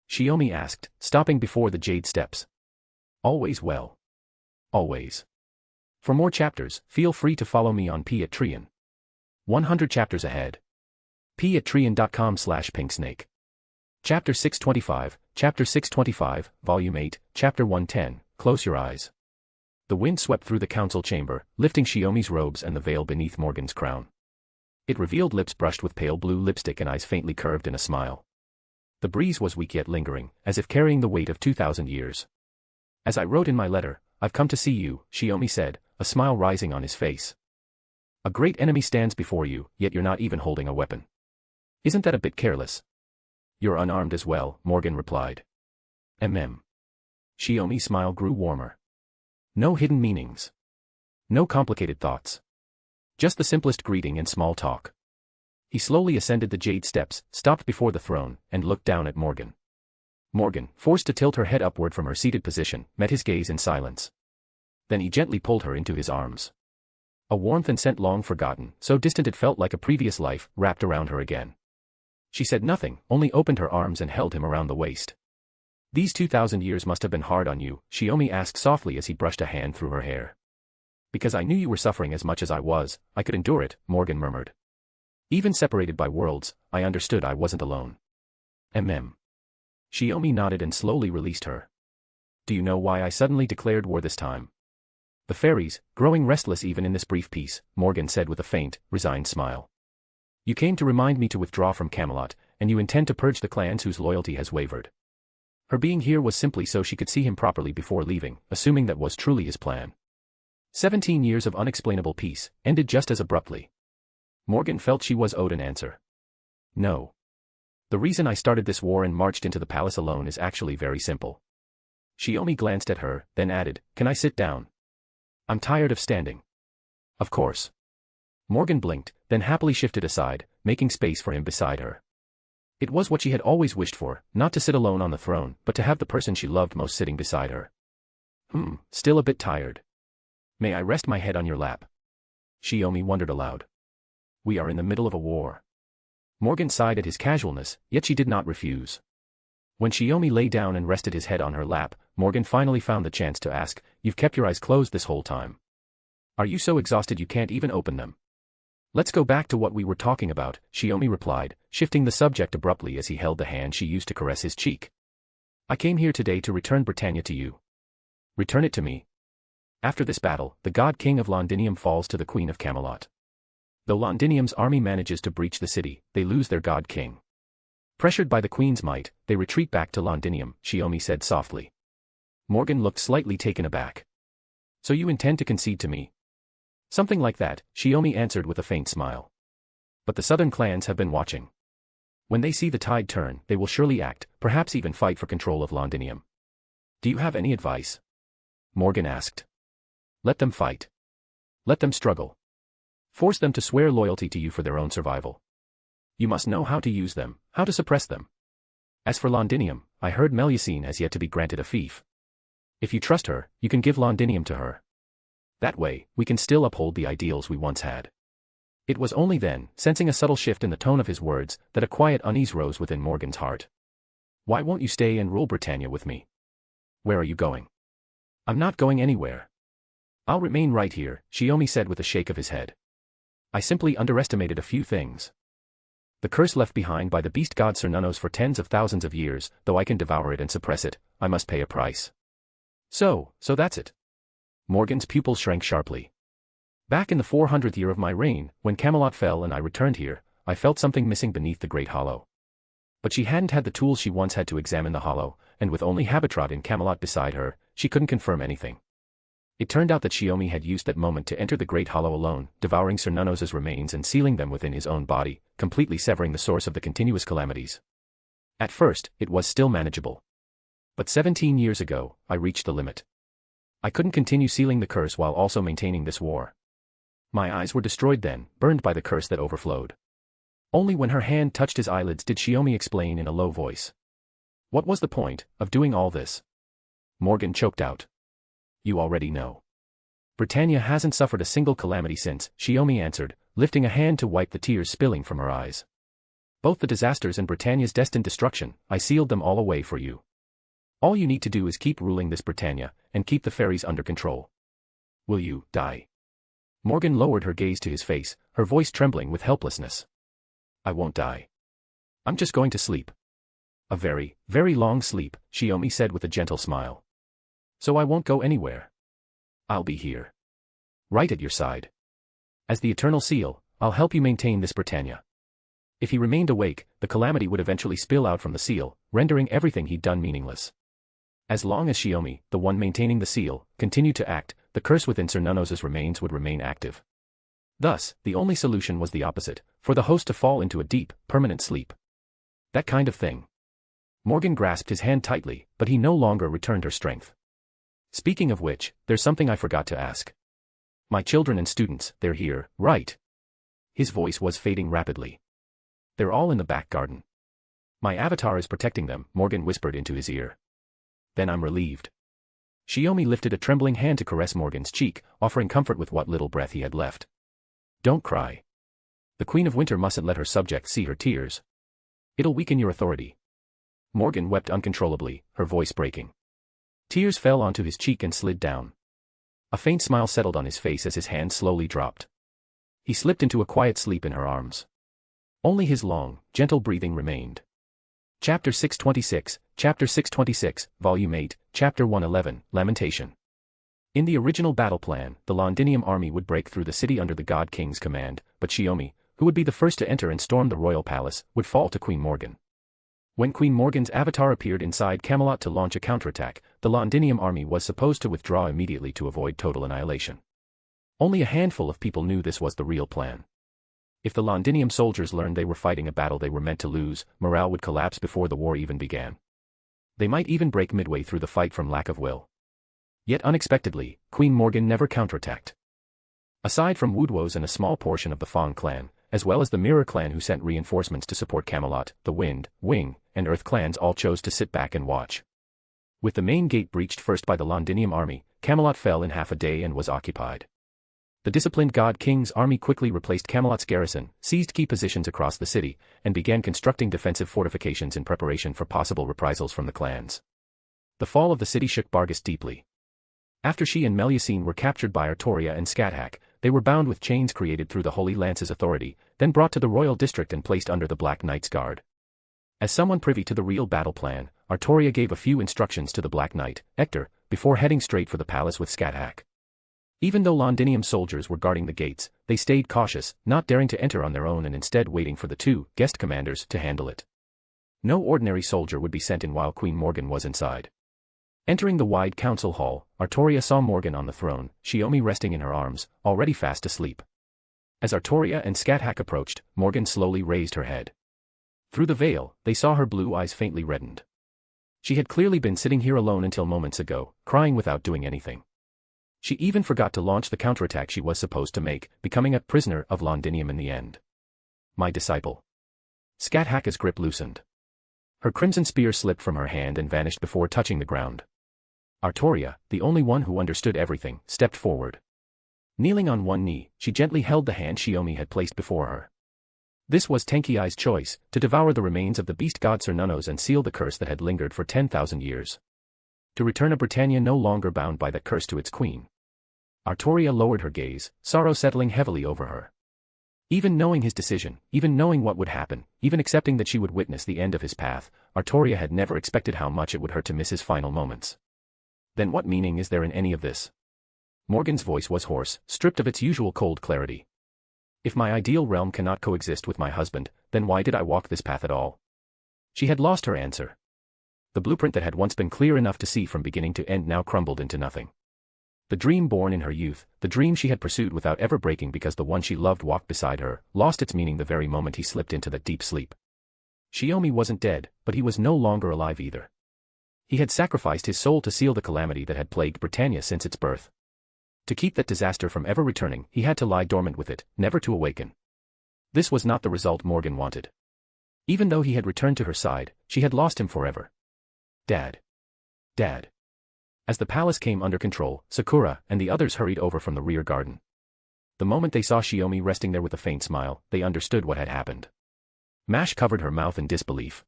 Shiomi asked, stopping before the jade steps. Always well. Always. For more chapters, feel free to follow me on Patreon. 100 chapters ahead. patreon.com/pinksnake. Chapter 625, Chapter 625, Volume 8, Chapter 110, Close Your Eyes. The wind swept through the council chamber, lifting Shiomi's robes and the veil beneath Morgan's crown. It revealed lips brushed with pale blue lipstick and eyes faintly curved in a smile. The breeze was weak yet lingering, as if carrying the weight of 2,000 years. As I wrote in my letter, I've come to see you, Shiomi said, a smile rising on his face. A great enemy stands before you, yet you're not even holding a weapon. Isn't that a bit careless? You're unarmed as well, Morgan replied. Shiomi's smile grew warmer. No hidden meanings. No complicated thoughts. Just the simplest greeting and small talk. He slowly ascended the jade steps, stopped before the throne, and looked down at Morgan. Morgan, forced to tilt her head upward from her seated position, met his gaze in silence. Then he gently pulled her into his arms. A warmth and scent long forgotten, so distant it felt like a previous life, wrapped around her again. She said nothing, only opened her arms and held him around the waist. These 2,000 years must have been hard on you, Shiomi asked softly as he brushed a hand through her hair. Because I knew you were suffering as much as I was, I could endure it, Morgan murmured. Even separated by worlds, I understood I wasn't alone. Shiomi nodded and slowly released her. Do you know why I suddenly declared war this time? The fairies, growing restless even in this brief peace, Morgan said with a faint, resigned smile. You came to remind me to withdraw from Camelot, and you intend to purge the clans whose loyalty has wavered. Her being here was simply so she could see him properly before leaving, assuming that was truly his plan. 17 years of unexplainable peace, ended just as abruptly. Morgan felt she was owed an answer. No. The reason I started this war and marched into the palace alone is actually very simple. Shiomi glanced at her, then added, Can I sit down? I'm tired of standing. Of course. Morgan blinked, then happily shifted aside, making space for him beside her. It was what she had always wished for, not to sit alone on the throne, but to have the person she loved most sitting beside her. Still a bit tired. May I rest my head on your lap? Shiomi wondered aloud. We are in the middle of a war. Morgan sighed at his casualness, yet she did not refuse. When Shiomi lay down and rested his head on her lap, Morgan finally found the chance to ask, "You've kept your eyes closed this whole time. Are you so exhausted you can't even open them?" "Let's go back to what we were talking about," Shiomi replied, shifting the subject abruptly as he held the hand she used to caress his cheek. "I came here today to return Britannia to you." "Return it to me?" After this battle, the god king of Londinium falls to the queen of Camelot. Though Londinium's army manages to breach the city, they lose their god king. Pressured by the queen's might, they retreat back to Londinium, Shiomi said softly. Morgan looked slightly taken aback. "So you intend to concede to me?" "Something like that," Shiomi answered with a faint smile. "But the southern clans have been watching. When they see the tide turn, they will surely act, perhaps even fight for control of Londinium." "Do you have any advice?" Morgan asked. "Let them fight. Let them struggle. Force them to swear loyalty to you for their own survival. You must know how to use them, how to suppress them. As for Londinium, I heard Melusine has yet to be granted a fief. If you trust her, you can give Londinium to her. That way, we can still uphold the ideals we once had." It was only then, sensing a subtle shift in the tone of his words, that a quiet unease rose within Morgan's heart. "Why won't you stay and rule Britannia with me?" "Where are you going?" "I'm not going anywhere. I'll remain right here," Shiomi said with a shake of his head. "I simply underestimated a few things. The curse left behind by the beast god Cernunnos for tens of thousands of years, though I can devour it and suppress it, I must pay a price." So that's it." Morgan's pupils shrank sharply. "Back in the 400th year of my reign, when Camelot fell and I returned here, I felt something missing beneath the Great Hollow. But she hadn't had the tools she once had to examine the hollow, and with only Habitrot in Camelot beside her, she couldn't confirm anything. It turned out that Shiomi had used that moment to enter the Great Hollow alone, devouring Cernunnos' remains and sealing them within his own body, completely severing the source of the continuous calamities. At first, it was still manageable. But 17 years ago, I reached the limit. I couldn't continue sealing the curse while also maintaining this war. My eyes were destroyed then, burned by the curse that overflowed." Only when her hand touched his eyelids did Shiomi explain in a low voice. "What was the point of doing all this?" Morgan choked out. "You already know. Britannia hasn't suffered a single calamity since," Shiomi answered, lifting a hand to wipe the tears spilling from her eyes. "Both the disasters and Britannia's destined destruction, I sealed them all away for you. All you need to do is keep ruling this Britannia, and keep the fairies under control. Will you die?" Morgan lowered her gaze to his face, her voice trembling with helplessness. "I won't die. I'm just going to sleep. A very, very long sleep," Shiomi said with a gentle smile. "So I won't go anywhere. I'll be here. Right at your side. As the eternal seal, I'll help you maintain this Britannia." If he remained awake, the calamity would eventually spill out from the seal, rendering everything he'd done meaningless. As long as Shiomi, the one maintaining the seal, continued to act, the curse within Cernunnos' remains would remain active. Thus, the only solution was the opposite, for the host to fall into a deep, permanent sleep. That kind of thing. Morgan grasped his hand tightly, but he no longer returned her strength. "Speaking of which, there's something I forgot to ask. My children and students, they're here, right?" His voice was fading rapidly. "They're all in the back garden. My avatar is protecting them," Morgan whispered into his ear. "Then I'm relieved." Shiomi lifted a trembling hand to caress Morgan's cheek, offering comfort with what little breath he had left. "Don't cry. The Queen of Winter mustn't let her subjects see her tears. It'll weaken your authority." Morgan wept uncontrollably, her voice breaking. Tears fell onto his cheek and slid down. A faint smile settled on his face as his hand slowly dropped. He slipped into a quiet sleep in her arms. Only his long, gentle breathing remained. Chapter 626, Chapter 626, Volume 8, Chapter 111, Lamentation. In the original battle plan, the Londinium army would break through the city under the God King's command, but Shiomi, who would be the first to enter and storm the royal palace, would fall to Queen Morgan. When Queen Morgan's avatar appeared inside Camelot to launch a counterattack, the Londinium army was supposed to withdraw immediately to avoid total annihilation. Only a handful of people knew this was the real plan. If the Londinium soldiers learned they were fighting a battle they were meant to lose, morale would collapse before the war even began. They might even break midway through the fight from lack of will. Yet unexpectedly, Queen Morgan never counterattacked. Aside from Woodwose and a small portion of the Fang clan, as well as the Mirror clan who sent reinforcements to support Camelot, the Wind, Wing, and Earth clans all chose to sit back and watch. With the main gate breached first by the Londinium army, Camelot fell in half a day and was occupied. The disciplined God King's army quickly replaced Camelot's garrison, seized key positions across the city, and began constructing defensive fortifications in preparation for possible reprisals from the clans. The fall of the city shook Bargus deeply. After she and Melusine were captured by Artoria and Scáthach, they were bound with chains created through the Holy Lance's authority, then brought to the royal district and placed under the Black Knight's guard. As someone privy to the real battle plan, Artoria gave a few instructions to the Black Knight, Hector, before heading straight for the palace with Scáthach. Even though Londinium soldiers were guarding the gates, they stayed cautious, not daring to enter on their own and instead waiting for the two guest commanders to handle it. No ordinary soldier would be sent in while Queen Morgan was inside. Entering the wide council hall, Artoria saw Morgan on the throne, Shiomi resting in her arms, already fast asleep. As Artoria and Scáthach approached, Morgan slowly raised her head. Through the veil, they saw her blue eyes faintly reddened. She had clearly been sitting here alone until moments ago, crying without doing anything. She even forgot to launch the counterattack she was supposed to make, becoming a prisoner of Londinium in the end. My disciple. Scáthach's grip loosened. Her crimson spear slipped from her hand and vanished before touching the ground. Artoria, the only one who understood everything, stepped forward. Kneeling on one knee, she gently held the hand Shiomi had placed before her. This was Tenkei's choice, to devour the remains of the beast god Cernunnos and seal the curse that had lingered for 10,000 years. To return a Britannia no longer bound by that curse to its queen. Artoria lowered her gaze, sorrow settling heavily over her. Even knowing his decision, even knowing what would happen, even accepting that she would witness the end of his path, Artoria had never expected how much it would hurt to miss his final moments. Then what meaning is there in any of this? Morgan's voice was hoarse, stripped of its usual cold clarity. If my ideal realm cannot coexist with my husband, then why did I walk this path at all? She had lost her answer. The blueprint that had once been clear enough to see from beginning to end now crumbled into nothing. The dream born in her youth, the dream she had pursued without ever breaking because the one she loved walked beside her, lost its meaning the very moment he slipped into that deep sleep. Shiomi wasn't dead, but he was no longer alive either. He had sacrificed his soul to seal the calamity that had plagued Britannia since its birth. To keep that disaster from ever returning, he had to lie dormant with it, never to awaken. This was not the result Morgan wanted. Even though he had returned to her side, she had lost him forever. Dad. Dad. As the palace came under control, Sakura and the others hurried over from the rear garden. The moment they saw Shiomi resting there with a faint smile, they understood what had happened. Mash covered her mouth in disbelief.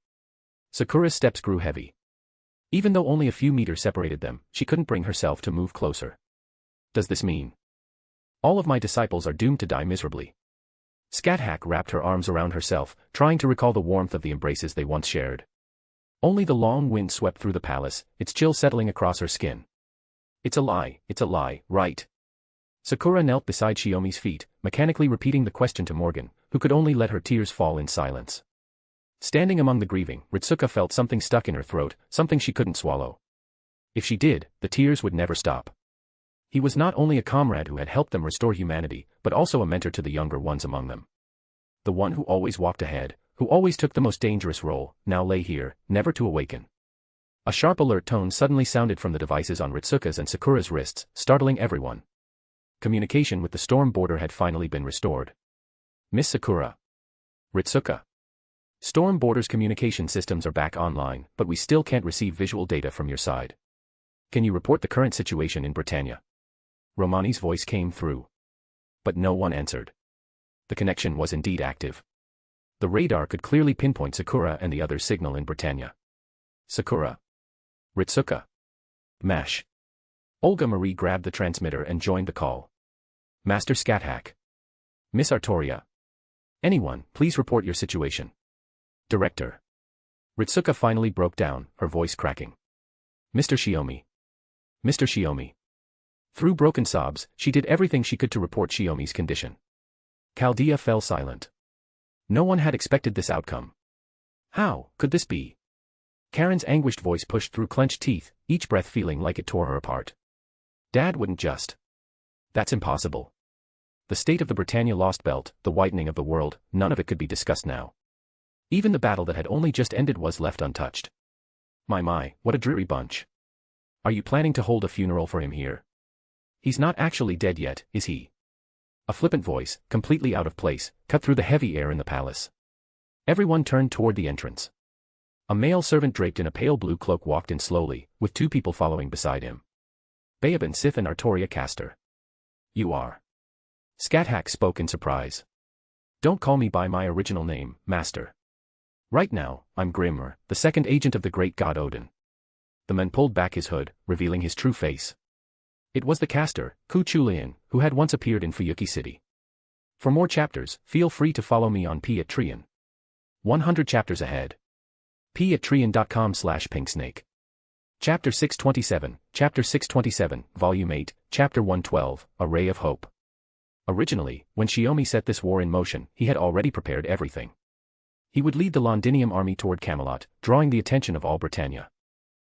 Sakura's steps grew heavy. Even though only a few meters separated them, she couldn't bring herself to move closer. Does this mean all of my disciples are doomed to die miserably? Scáthach wrapped her arms around herself, trying to recall the warmth of the embraces they once shared. Only the long wind swept through the palace, its chill settling across her skin. It's a lie, right? Sakura knelt beside Shiomi's feet, mechanically repeating the question to Morgan, who could only let her tears fall in silence. Standing among the grieving, Ritsuka felt something stuck in her throat, something she couldn't swallow. If she did, the tears would never stop. He was not only a comrade who had helped them restore humanity, but also a mentor to the younger ones among them. The one who always walked ahead, who always took the most dangerous role, now lay here, never to awaken. A sharp alert tone suddenly sounded from the devices on Ritsuka's and Sakura's wrists, startling everyone. Communication with the storm border had finally been restored. Miss Sakura. Ritsuka. Storm border's communication systems are back online, but we still can't receive visual data from your side. Can you report the current situation in Britannia? Romani's voice came through. But no one answered. The connection was indeed active. The radar could clearly pinpoint Sakura and the other's signal in Britannia. Sakura. Ritsuka. Mash. Olga Marie grabbed the transmitter and joined the call. Master Scáthach. Miss Artoria. Anyone, please report your situation. Director. Ritsuka finally broke down, her voice cracking. Mr. Shiomi. Mr. Shiomi. Through broken sobs, she did everything she could to report Shiomi's condition. Chaldea fell silent. No one had expected this outcome. How could this be? Karen's anguished voice pushed through clenched teeth, each breath feeling like it tore her apart. Dad wouldn't just. That's impossible. The state of the Britannia Lost Belt, the whitening of the world, none of it could be discussed now. Even the battle that had only just ended was left untouched. My, what a dreary bunch. Are you planning to hold a funeral for him here? He's not actually dead yet, is he? A flippant voice, completely out of place, cut through the heavy air in the palace. Everyone turned toward the entrance. A male servant draped in a pale blue cloak walked in slowly, with two people following beside him. Bayaban Sith and Artoria Castor. You are. Scáthach spoke in surprise. Don't call me by my original name, Master. Right now, I'm Grimr, the second agent of the great god Odin. The man pulled back his hood, revealing his true face. It was the caster, Kuchulian, who had once appeared in Fuyuki City. For more chapters, feel free to follow me on Patreon. 100 chapters ahead. patreon.com/pinksnake. Chapter 627, Volume 8, Chapter 112, A Ray of Hope. Originally, when Shiomi set this war in motion, he had already prepared everything. He would lead the Londinium army toward Camelot, drawing the attention of all Britannia.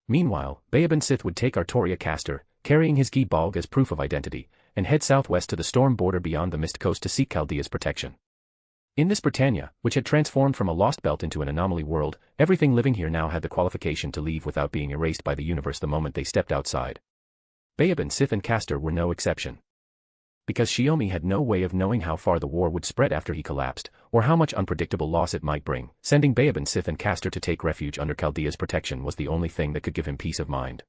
Meanwhile, Bayaban Sith would take Artoria Caster, carrying his Gi Balg as proof of identity, and head southwest to the storm border beyond the Mist Coast to seek Chaldea's protection. In this Britannia, which had transformed from a lost belt into an anomaly world, everything living here now had the qualification to leave without being erased by the universe the moment they stepped outside. Bayaban Sith and Caster were no exception. Because Shiomi had no way of knowing how far the war would spread after he collapsed, or how much unpredictable loss it might bring, sending Bayaban Sith and Caster to take refuge under Chaldea's protection was the only thing that could give him peace of mind.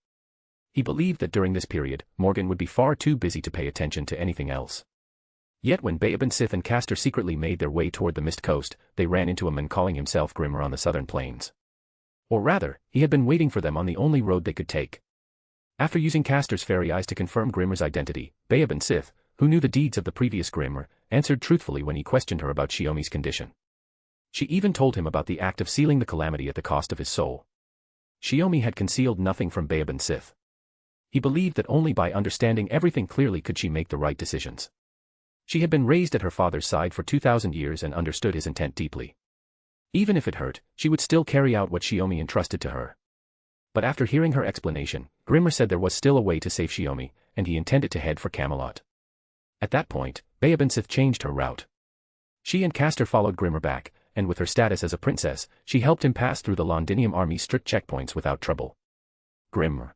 He believed that during this period, Morgan would be far too busy to pay attention to anything else. Yet when Bayaban Sith and Caster secretly made their way toward the Mist Coast, they ran into a man calling himself Grimr on the southern plains. Or rather, he had been waiting for them on the only road they could take. After using Caster's fairy eyes to confirm Grimr's identity, Bayaban Sith, who knew the deeds of the previous Grimr, answered truthfully when he questioned her about Shiomi's condition. She even told him about the act of sealing the calamity at the cost of his soul. Shiomi had concealed nothing from Bayaban Sith. He believed that only by understanding everything clearly could she make the right decisions. She had been raised at her father's side for 2,000 years and understood his intent deeply. Even if it hurt, she would still carry out what Shiomi entrusted to her. But after hearing her explanation, Grimr said there was still a way to save Shiomi, and he intended to head for Camelot. At that point, Bayaban Sith changed her route. She and Caster followed Grimr back, and with her status as a princess, she helped him pass through the Londinium army's strict checkpoints without trouble. Grimr.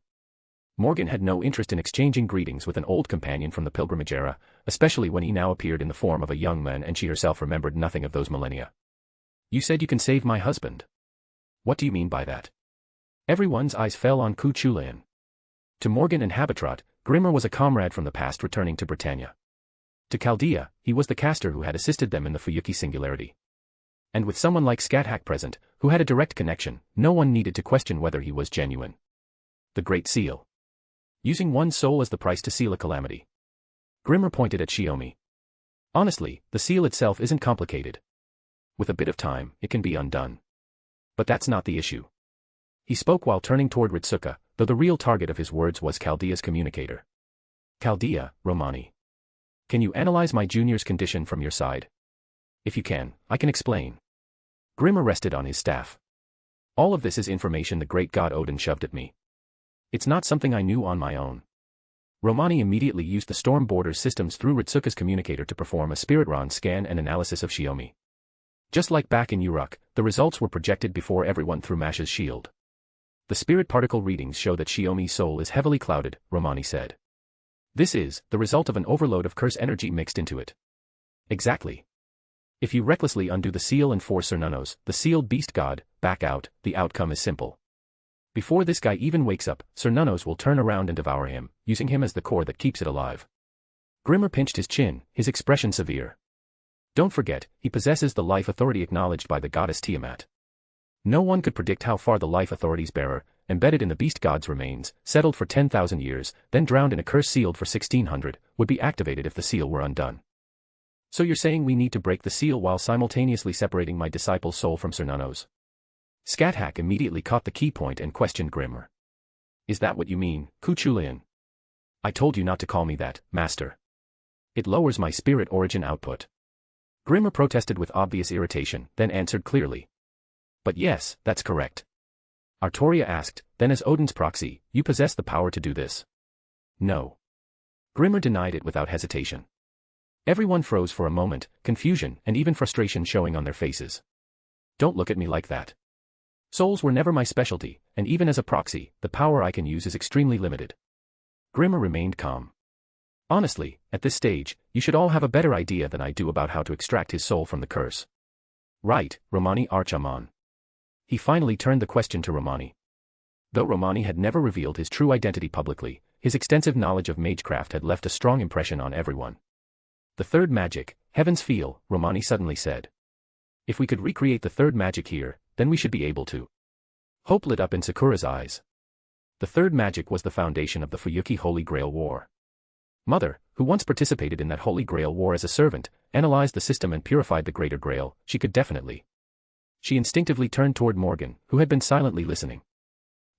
Morgan had no interest in exchanging greetings with an old companion from the pilgrimage era, especially when he now appeared in the form of a young man and she herself remembered nothing of those millennia. You said you can save my husband. What do you mean by that? Everyone's eyes fell on Kuchulian. To Morgan and Habitrot, Grimr was a comrade from the past returning to Britannia. To Chaldea, he was the caster who had assisted them in the Fuyuki singularity. And with someone like Scáthach present, who had a direct connection, no one needed to question whether he was genuine. The Great Seal. Using one's soul as the price to seal a calamity. Grimr pointed at Shiomi. Honestly, the seal itself isn't complicated. With a bit of time, it can be undone. But that's not the issue. He spoke while turning toward Ritsuka, though the real target of his words was Chaldea's communicator. Chaldea, Romani. Can you analyze my junior's condition from your side? If you can, I can explain. Grimr rested on his staff. All of this is information the great god Odin shoved at me. It's not something I knew on my own. Romani immediately used the storm border systems through Ritsuka's communicator to perform a Spiritron scan and analysis of Shiomi. Just like back in Uruk, the results were projected before everyone through Mash's shield. The spirit particle readings show that Shiomi's soul is heavily clouded, Romani said. This is the result of an overload of curse energy mixed into it. Exactly. If you recklessly undo the seal and force Cernunnos, the sealed beast god, back out, the outcome is simple. Before this guy even wakes up, Cernunnos will turn around and devour him, using him as the core that keeps it alive. Grimr pinched his chin, his expression severe. Don't forget, he possesses the life authority acknowledged by the goddess Tiamat. No one could predict how far the life authority's bearer, embedded in the beast god's remains, settled for 10,000 years, then drowned in a curse sealed for 1600, would be activated if the seal were undone. So you're saying we need to break the seal while simultaneously separating my disciple's soul from Cernunnos? Scáthach immediately caught the key point and questioned Grimr. Is that what you mean, Kuchulian? I told you not to call me that, master. It lowers my spirit origin output. Grimr protested with obvious irritation, then answered clearly. But yes, that's correct. Artoria asked, then as Odin's proxy, you possess the power to do this? No. Grimr denied it without hesitation. Everyone froze for a moment, confusion and even frustration showing on their faces. Don't look at me like that. Souls were never my specialty, and even as a proxy, the power I can use is extremely limited. Grimr remained calm. Honestly, at this stage, you should all have a better idea than I do about how to extract his soul from the curse. Right, Romani Archaman. He finally turned the question to Romani. Though Romani had never revealed his true identity publicly, his extensive knowledge of magecraft had left a strong impression on everyone. The third magic, Heaven's Feel, Romani suddenly said. If we could recreate the third magic here, then we should be able to. Hope lit up in Sakura's eyes. The third magic was the foundation of the Fuyuki Holy Grail War. Mother, who once participated in that Holy Grail War as a servant, analyzed the system and purified the Greater Grail. She could definitely. She instinctively turned toward Morgan, who had been silently listening.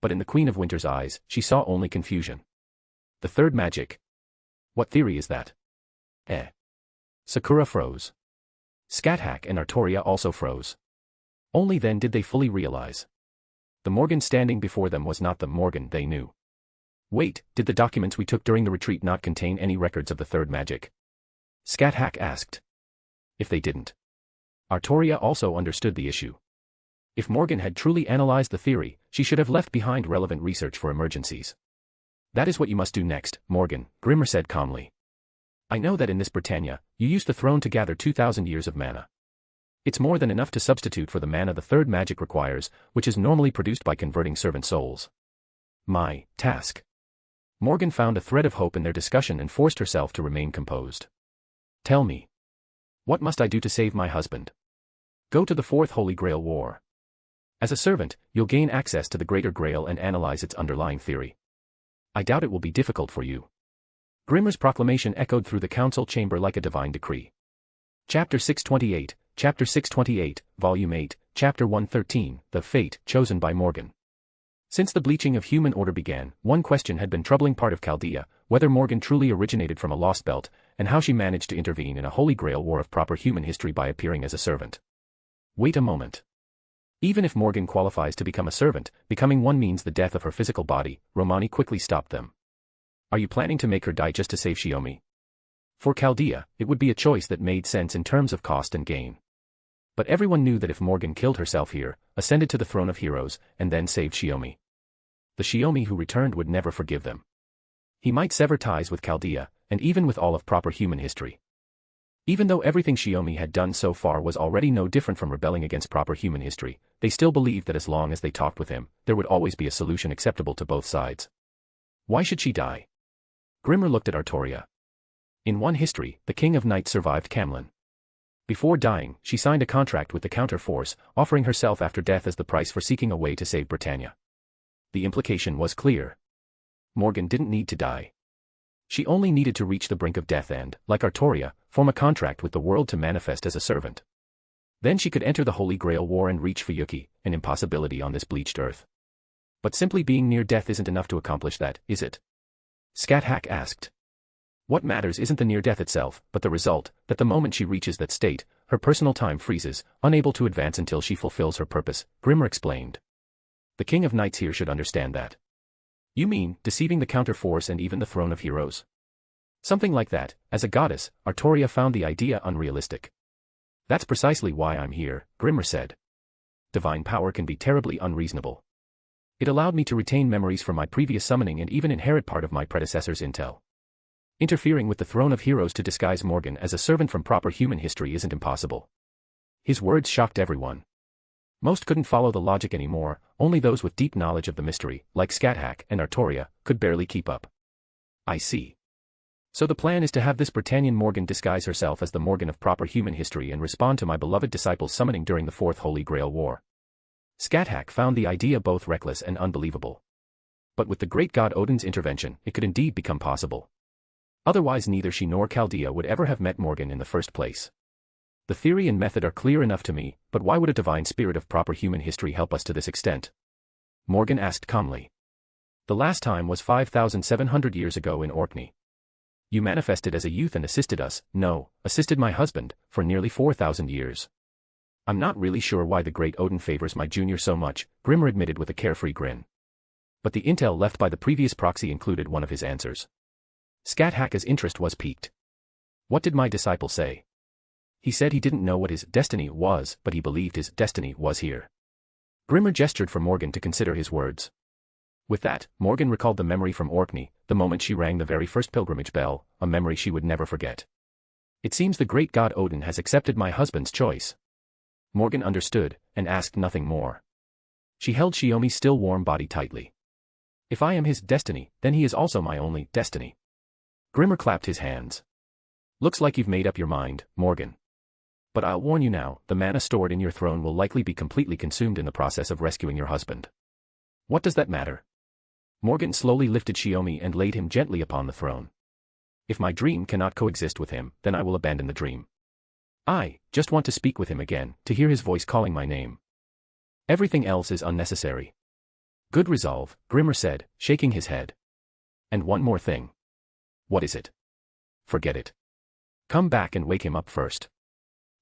But in the Queen of Winter's eyes, she saw only confusion. The third magic. What theory is that? Sakura froze. Scáthach and Artoria also froze. Only then did they fully realize. The Morgan standing before them was not the Morgan they knew. Wait, did the documents we took during the retreat not contain any records of the third magic? Scáthach asked. If they didn't. Artoria also understood the issue. If Morgan had truly analyzed the theory, she should have left behind relevant research for emergencies. That is what you must do next, Morgan, Grimmer said calmly. I know that in this Britannia, you used the throne to gather 2,000 years of mana. It's more than enough to substitute for the mana the third magic requires, which is normally produced by converting servant souls. My task. Morgan found a thread of hope in their discussion and forced herself to remain composed. Tell me. What must I do to save my husband? Go to the Fourth Holy Grail War. As a servant, you'll gain access to the Greater Grail and analyze its underlying theory. I doubt it will be difficult for you. Grimmer's proclamation echoed through the council chamber like a divine decree. Chapter 628, Chapter 628, Volume 8, Chapter 113, The Fate Chosen by Morgan. Since the bleaching of human order began, one question had been troubling part of Chaldea, whether Morgan truly originated from a lost belt, and how she managed to intervene in a Holy Grail War of proper human history by appearing as a servant. Wait a moment. Even if Morgan qualifies to become a servant, becoming one means the death of her physical body. Romani quickly stopped them. Are you planning to make her die just to save Shiomi? For Chaldea, it would be a choice that made sense in terms of cost and gain. But everyone knew that if Morgan killed herself here, ascended to the throne of heroes, and then saved Shiomi, the Shiomi who returned would never forgive them. He might sever ties with Chaldea, and even with all of proper human history. Even though everything Shiomi had done so far was already no different from rebelling against proper human history, they still believed that as long as they talked with him, there would always be a solution acceptable to both sides. Why should she die? Grimmer looked at Artoria. In one history, the King of Night survived Camlin. Before dying, she signed a contract with the counter-force, offering herself after death as the price for seeking a way to save Britannia. The implication was clear. Morgan didn't need to die. She only needed to reach the brink of death and, like Artoria, form a contract with the world to manifest as a servant. Then she could enter the Holy Grail War and reach Fuyuki, an impossibility on this bleached earth. But simply being near death isn't enough to accomplish that, is it? Scáthach asked. What matters isn't the near death itself, but the result, that the moment she reaches that state, her personal time freezes, unable to advance until she fulfills her purpose, Grimmer explained. The King of Knights here should understand that. You mean, deceiving the counter-force and even the throne of heroes? Something like that. As a goddess, Artoria found the idea unrealistic. That's precisely why I'm here, Grimmer said. Divine power can be terribly unreasonable. It allowed me to retain memories from my previous summoning and even inherit part of my predecessor's intel. Interfering with the throne of heroes to disguise Morgan as a servant from proper human history isn't impossible. His words shocked everyone. Most couldn't follow the logic anymore, only those with deep knowledge of the mystery, like Scáthach and Artoria, could barely keep up. I see. So the plan is to have this Britannian Morgan disguise herself as the Morgan of proper human history and respond to my beloved disciple's summoning during the Fourth Holy Grail War. Scáthach found the idea both reckless and unbelievable. But with the great god Odin's intervention, it could indeed become possible. Otherwise neither she nor Chaldea would ever have met Morgan in the first place. The theory and method are clear enough to me, but why would a divine spirit of proper human history help us to this extent? Morgan asked calmly. The last time was 5,700 years ago in Orkney. You manifested as a youth and assisted us, assisted my husband, for nearly 4,000 years. I'm not really sure why the great Odin favors my junior so much, Grimmer admitted with a carefree grin. But the intel left by the previous proxy included one of his answers. Scáthach's interest was piqued. What did my disciple say? He said he didn't know what his destiny was, but he believed his destiny was here. Grimmer gestured for Morgan to consider his words. With that, Morgan recalled the memory from Orkney, the moment she rang the very first pilgrimage bell, a memory she would never forget. It seems the great god Odin has accepted my husband's choice. Morgan understood, and asked nothing more. She held Shiomi's still warm body tightly. If I am his destiny, then he is also my only destiny. Grimmer clapped his hands. Looks like you've made up your mind, Morgan. But I'll warn you now, the mana stored in your throne will likely be completely consumed in the process of rescuing your husband. What does that matter? Morgan slowly lifted Shiomi and laid him gently upon the throne. If my dream cannot coexist with him, then I will abandon the dream. I just want to speak with him again, to hear his voice calling my name. Everything else is unnecessary. Good resolve, Grimmer said, shaking his head. And one more thing. What is it? Forget it. Come back and wake him up first.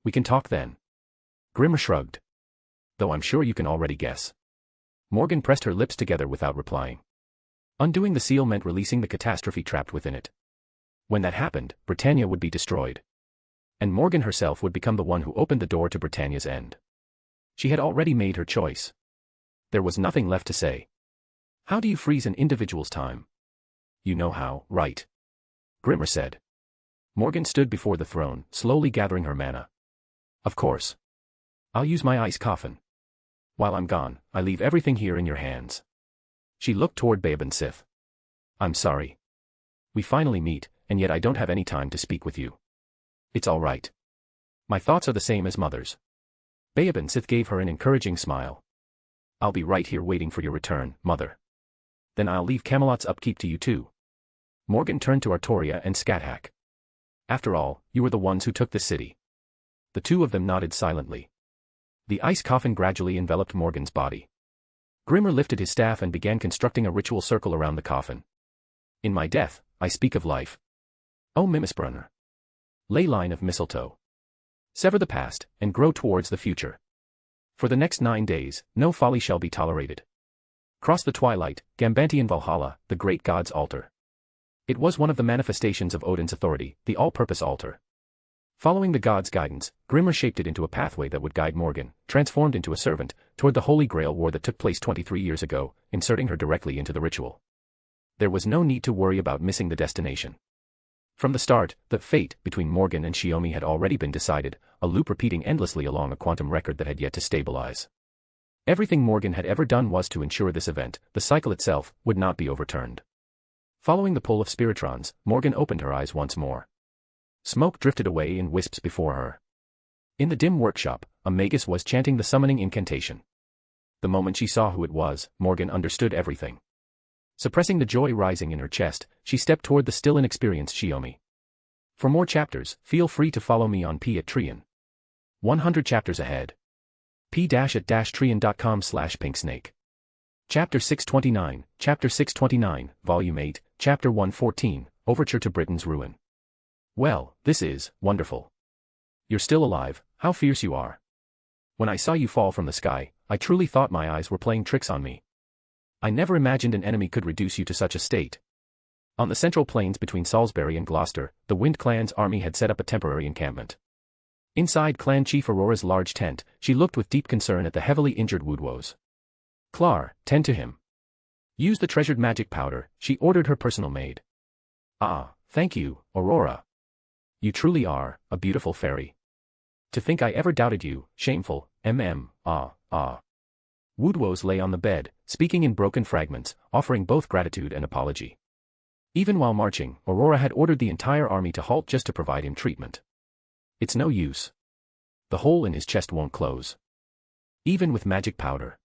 We can talk then. Grimmer shrugged. Though I'm sure you can already guess. Morgan pressed her lips together without replying. Undoing the seal meant releasing the catastrophe trapped within it. When that happened, Britannia would be destroyed. And Morgan herself would become the one who opened the door to Britannia's end. She had already made her choice. There was nothing left to say. How do you freeze an individual's time? You know how, right? Grimmer said. Morgan stood before the throne, slowly gathering her mana. Of course. I'll use my ice coffin. While I'm gone, I leave everything here in your hands. She looked toward Baeban Sith. I'm sorry. We finally meet, and yet I don't have any time to speak with you. It's all right. My thoughts are the same as Mother's. Baeban Sith gave her an encouraging smile. I'll be right here waiting for your return, Mother. Then I'll leave Camelot's upkeep to you too. Morgan turned to Artoria and Scáthach. After all, you were the ones who took this city. The two of them nodded silently. The ice coffin gradually enveloped Morgan's body. Grimmer lifted his staff and began constructing a ritual circle around the coffin. In my death, I speak of life. O Mimisbrunner. Ley line of mistletoe. Sever the past, and grow towards the future. For the next 9 days, no folly shall be tolerated. Cross the twilight, Gambantian Valhalla, the great god's altar. It was one of the manifestations of Odin's authority, the all-purpose altar. Following the god's guidance, Grimmer shaped it into a pathway that would guide Morgan, transformed into a servant, toward the Holy Grail War that took place 23 years ago, inserting her directly into the ritual. There was no need to worry about missing the destination. From the start, the fate between Morgan and Shiomi had already been decided, a loop repeating endlessly along a quantum record that had yet to stabilize. Everything Morgan had ever done was to ensure this event, the cycle itself, would not be overturned. Following the pull of spiritrons, Morgan opened her eyes once more. Smoke drifted away in wisps before her. In the dim workshop, a Magus was chanting the summoning incantation. The moment she saw who it was, Morgan understood everything. Suppressing the joy rising in her chest, she stepped toward the still inexperienced Shiomi. For more chapters, feel free to follow me on Patreon. 100 chapters ahead. p-at-trian.com/pinksnake. Chapter 629, Chapter 629, Volume 8, Chapter 114, Overture to Britain's Ruin. Well, this is wonderful. You're still alive, how fierce you are. When I saw you fall from the sky, I truly thought my eyes were playing tricks on me. I never imagined an enemy could reduce you to such a state. On the central plains between Salisbury and Gloucester, the Wind Clan's army had set up a temporary encampment. Inside Clan Chief Aurora's large tent, she looked with deep concern at the heavily injured Woodwoes. Clar, tend to him. Use the treasured magic powder, she ordered her personal maid. Ah, thank you, Aurora. You truly are a beautiful fairy. To think I ever doubted you, shameful, Woodwoes lay on the bed, speaking in broken fragments, offering both gratitude and apology. Even while marching, Aurora had ordered the entire army to halt just to provide him treatment. It's no use. The hole in his chest won't close. Even with magic powder.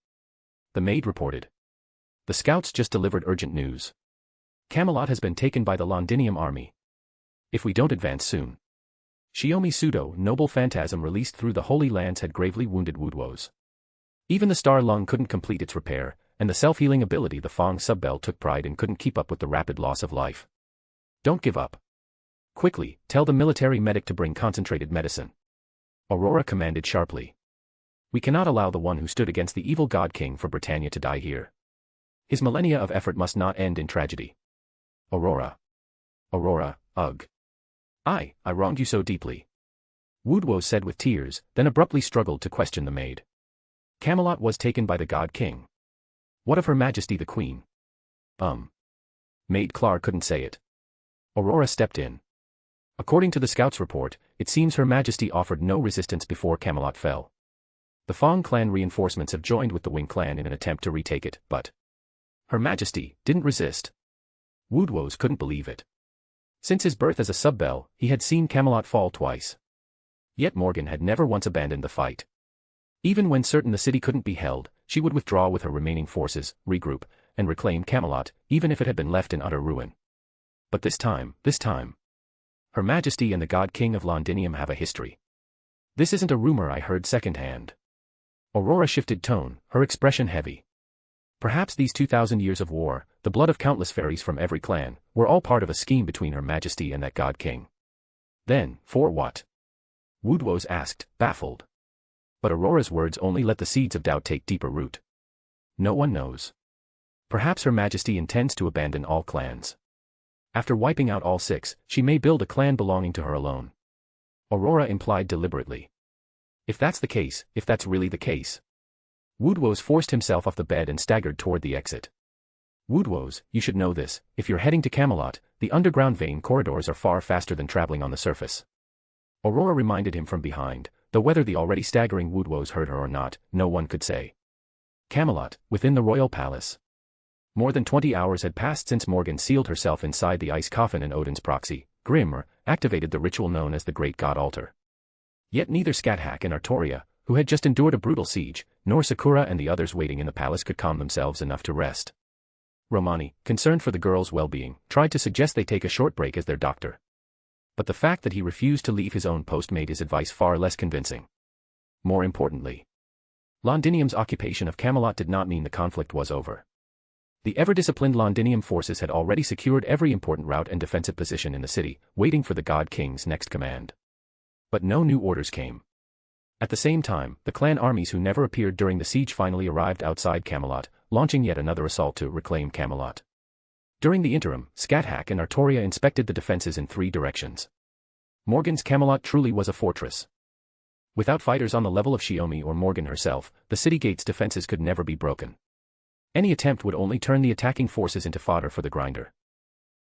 The maid reported. The scouts just delivered urgent news. Camelot has been taken by the Londinium army. If we don't advance soon. Shiomi's pseudo-noble phantasm released through the Holy Lands had gravely wounded Woodwoes. Even the Star Lung couldn't complete its repair, and the self-healing ability the Fong Subbell took pride in couldn't keep up with the rapid loss of life. Don't give up. Quickly, tell the military medic to bring concentrated medicine. Aurora commanded sharply. We cannot allow the one who stood against the evil God King for Britannia to die here. His millennia of effort must not end in tragedy. Aurora. Ugh. I wronged you so deeply. Woodwoe said with tears, then abruptly struggled to question the maid. Camelot was taken by the God King. What of Her Majesty the Queen? Maid Clar couldn't say it. Aurora stepped in. According to the scout's report, it seems Her Majesty offered no resistance before Camelot fell. The Fong clan reinforcements have joined with the Wing clan in an attempt to retake it, but Her Majesty didn't resist. Woodwoes couldn't believe it. Since his birth as a sub-bell, he had seen Camelot fall twice. Yet Morgan had never once abandoned the fight. Even when certain the city couldn't be held, she would withdraw with her remaining forces, regroup, and reclaim Camelot, even if it had been left in utter ruin. But this time, Her Majesty and the God King of Londinium have a history. This isn't a rumor I heard secondhand. Aurora shifted tone, her expression heavy. Perhaps these 2,000 years of war, the blood of countless fairies from every clan, were all part of a scheme between Her Majesty and that God King. Then, for what? Woodwose asked, baffled. But Aurora's words only let the seeds of doubt take deeper root. No one knows. Perhaps Her Majesty intends to abandon all clans. After wiping out all 6, she may build a clan belonging to her alone. Aurora implied deliberately. If that's the case, if that's really the case. Woodwose forced himself off the bed and staggered toward the exit. Woodwose, you should know this, if you're heading to Camelot, the underground vein corridors are far faster than traveling on the surface. Aurora reminded him from behind, though whether the already staggering Woodwose heard her or not, no one could say. Camelot, within the royal palace. More than 20 hours had passed since Morgan sealed herself inside the ice coffin and Odin's proxy, Grimr, activated the ritual known as the Great God Altar. Yet neither Scáthach and Artoria, who had just endured a brutal siege, nor Sakura and the others waiting in the palace could calm themselves enough to rest. Romani, concerned for the girls' well-being, tried to suggest they take a short break as their doctor. But the fact that he refused to leave his own post made his advice far less convincing. More importantly, Londinium's occupation of Camelot did not mean the conflict was over. The ever-disciplined Londinium forces had already secured every important route and defensive position in the city, waiting for the God King's next command. But no new orders came. At the same time, the clan armies who never appeared during the siege finally arrived outside Camelot, launching yet another assault to reclaim Camelot. During the interim, Scáthach and Artoria inspected the defenses in 3 directions. Morgan's Camelot truly was a fortress. Without fighters on the level of Shiomi or Morgan herself, the city gate's defenses could never be broken. Any attempt would only turn the attacking forces into fodder for the grinder.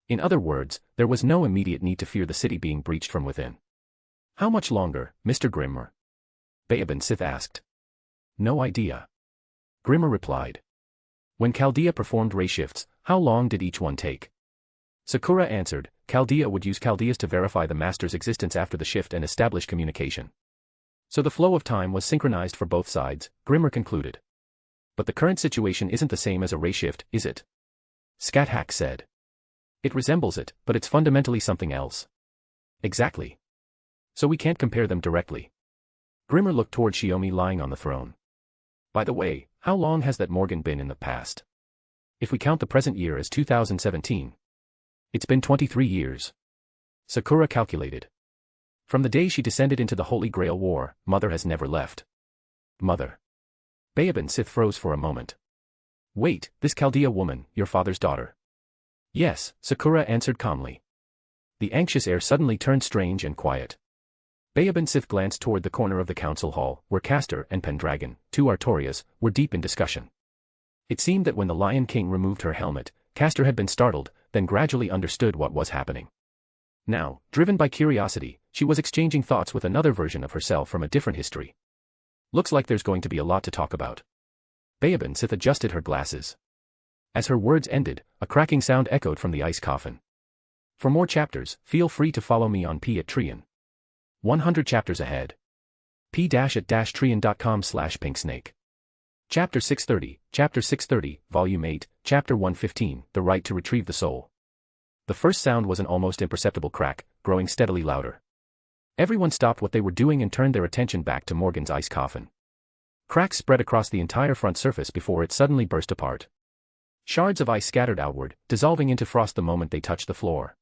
In other words, there was no immediate need to fear the city being breached from within. How much longer, Mr. Grimr? Baobin Sith asked. No idea. Grimr replied. When Chaldea performed ray shifts, how long did each one take? Sakura answered, Chaldea would use Chaldeas to verify the master's existence after the shift and establish communication. So the flow of time was synchronized for both sides, Grimr concluded. But the current situation isn't the same as a ray shift, is it? Scáthach said. It resembles it, but it's fundamentally something else. Exactly. So we can't compare them directly. Grimr looked toward Shiomi lying on the throne. By the way, how long has that Morgan been in the past? If we count the present year as 2017. It's been 23 years. Sakura calculated. From the day she descended into the Holy Grail War, Mother has never left. Mother. Baobin Sith froze for a moment. Wait, this Chaldea woman, your father's daughter? Yes, Sakura answered calmly. The anxious air suddenly turned strange and quiet. Baobin Sith glanced toward the corner of the council hall, where Castor and Pendragon, 2 Artorias, were deep in discussion. It seemed that when the Lion King removed her helmet, Castor had been startled, then gradually understood what was happening. Now, driven by curiosity, she was exchanging thoughts with another version of herself from a different history. Looks like there's going to be a lot to talk about. Baobin Sith adjusted her glasses. As her words ended, a cracking sound echoed from the ice coffin. For more chapters, feel free to follow me on P@Trian. 100 chapters ahead. p-trian.com/pinksnake. Chapter 630, Volume 8, Chapter 115, The Right to Retrieve the Soul. The first sound was an almost imperceptible crack, growing steadily louder. Everyone stopped what they were doing and turned their attention back to Morgan's ice coffin. Cracks spread across the entire front surface before it suddenly burst apart. Shards of ice scattered outward, dissolving into frost the moment they touched the floor.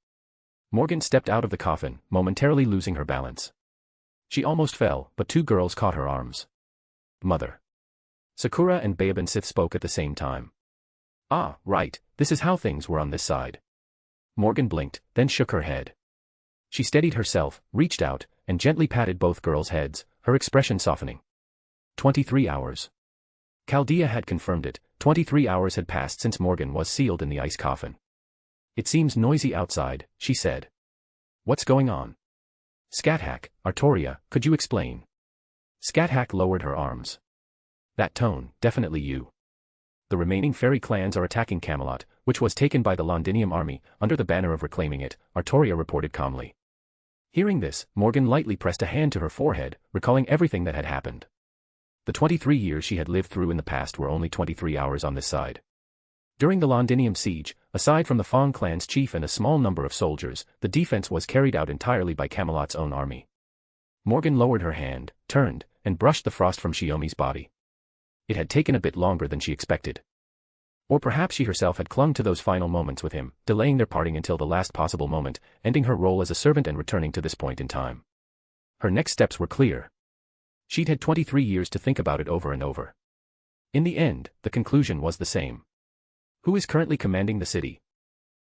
Morgan stepped out of the coffin, momentarily losing her balance. She almost fell, but 2 girls caught her arms. Mother. Sakura and Baobin Sith spoke at the same time. Ah, right, this is how things were on this side. Morgan blinked, then shook her head. She steadied herself, reached out, and gently patted both girls' heads, her expression softening. 23 hours. Chaldea had confirmed it, 23 hours had passed since Morgan was sealed in the ice coffin. It seems noisy outside, she said. What's going on? Scáthach, Artoria, could you explain? Scáthach lowered her arms. That tone, definitely you. The remaining fairy clans are attacking Camelot, which was taken by the Londinium army, under the banner of reclaiming it, Artoria reported calmly. Hearing this, Morgan lightly pressed a hand to her forehead, recalling everything that had happened. The 23 years she had lived through in the past were only 23 hours on this side. During the Londinium siege, aside from the Fong clan's chief and a small number of soldiers, the defense was carried out entirely by Camelot's own army. Morgan lowered her hand, turned, and brushed the frost from Shiomi's body. It had taken a bit longer than she expected. Or perhaps she herself had clung to those final moments with him, delaying their parting until the last possible moment, ending her role as a servant and returning to this point in time. Her next steps were clear. She'd had 23 years to think about it over and over. In the end, the conclusion was the same. Who is currently commanding the city?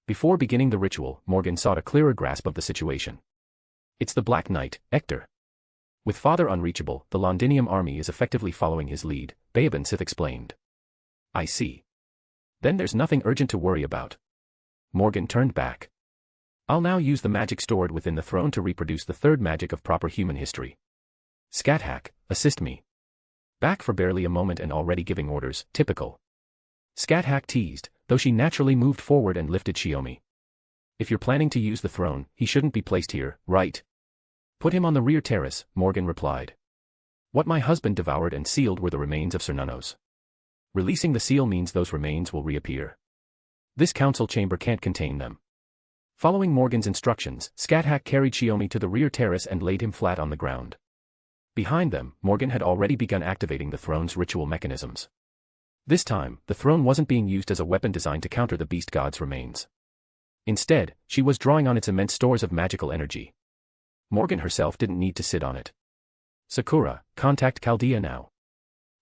Before beginning the ritual, Morgan sought a clearer grasp of the situation. It's the Black Knight, Hector. With Father unreachable, the Londinium army is effectively following his lead, Baobin Sith explained. I see. Then there's nothing urgent to worry about. Morgan turned back. I'll now use the magic stored within the throne to reproduce the third magic of proper human history. Scáthach, assist me. Back for barely a moment and already giving orders, typical. Scáthach teased, though she naturally moved forward and lifted Shiomi. If you're planning to use the throne, he shouldn't be placed here, right? Put him on the rear terrace, Morgan replied. What my husband devoured and sealed were the remains of Sir Nunnos. Releasing the seal means those remains will reappear. This council chamber can't contain them. Following Morgan's instructions, Scáthach carried Shiomi to the rear terrace and laid him flat on the ground. Behind them, Morgan had already begun activating the throne's ritual mechanisms. This time, the throne wasn't being used as a weapon designed to counter the beast god's remains. Instead, she was drawing on its immense stores of magical energy. Morgan herself didn't need to sit on it. Sakura, contact Chaldea now.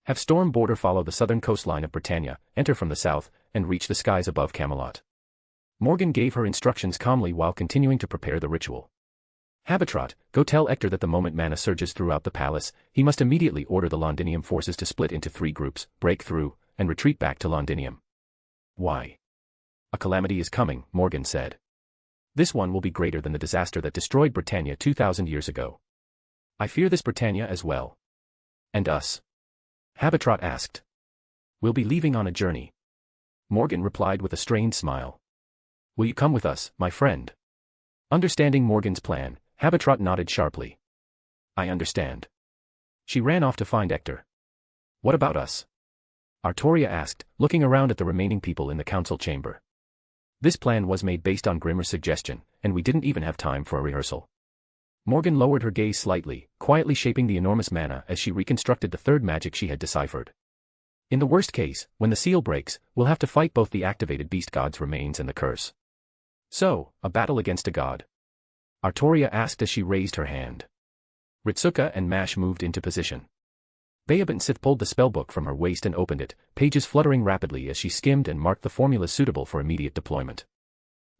Have Storm Border follow the southern coastline of Britannia, enter from the south, and reach the skies above Camelot. Morgan gave her instructions calmly while continuing to prepare the ritual. Habitrot, go tell Hector that the moment mana surges throughout the palace, he must immediately order the Londinium forces to split into 3 groups, break through, and retreat back to Londinium. Why? A calamity is coming, Morgan said. This one will be greater than the disaster that destroyed Britannia 2,000 years ago. I fear this Britannia as well. And us? Habitrot asked. We'll be leaving on a journey. Morgan replied with a strained smile. Will you come with us, my friend? Understanding Morgan's plan, Habitrot nodded sharply. I understand. She ran off to find Hector. What about us? Artoria asked, looking around at the remaining people in the council chamber. This plan was made based on Grimmer's suggestion, and we didn't even have time for a rehearsal. Morgan lowered her gaze slightly, quietly shaping the enormous mana as she reconstructed the third magic she had deciphered. In the worst case, when the seal breaks, we'll have to fight both the activated beast god's remains and the curse. So, a battle against a god? Artoria asked as she raised her hand. Ritsuka and Mash moved into position. Baobin Sith pulled the spellbook from her waist and opened it, pages fluttering rapidly as she skimmed and marked the formulas suitable for immediate deployment.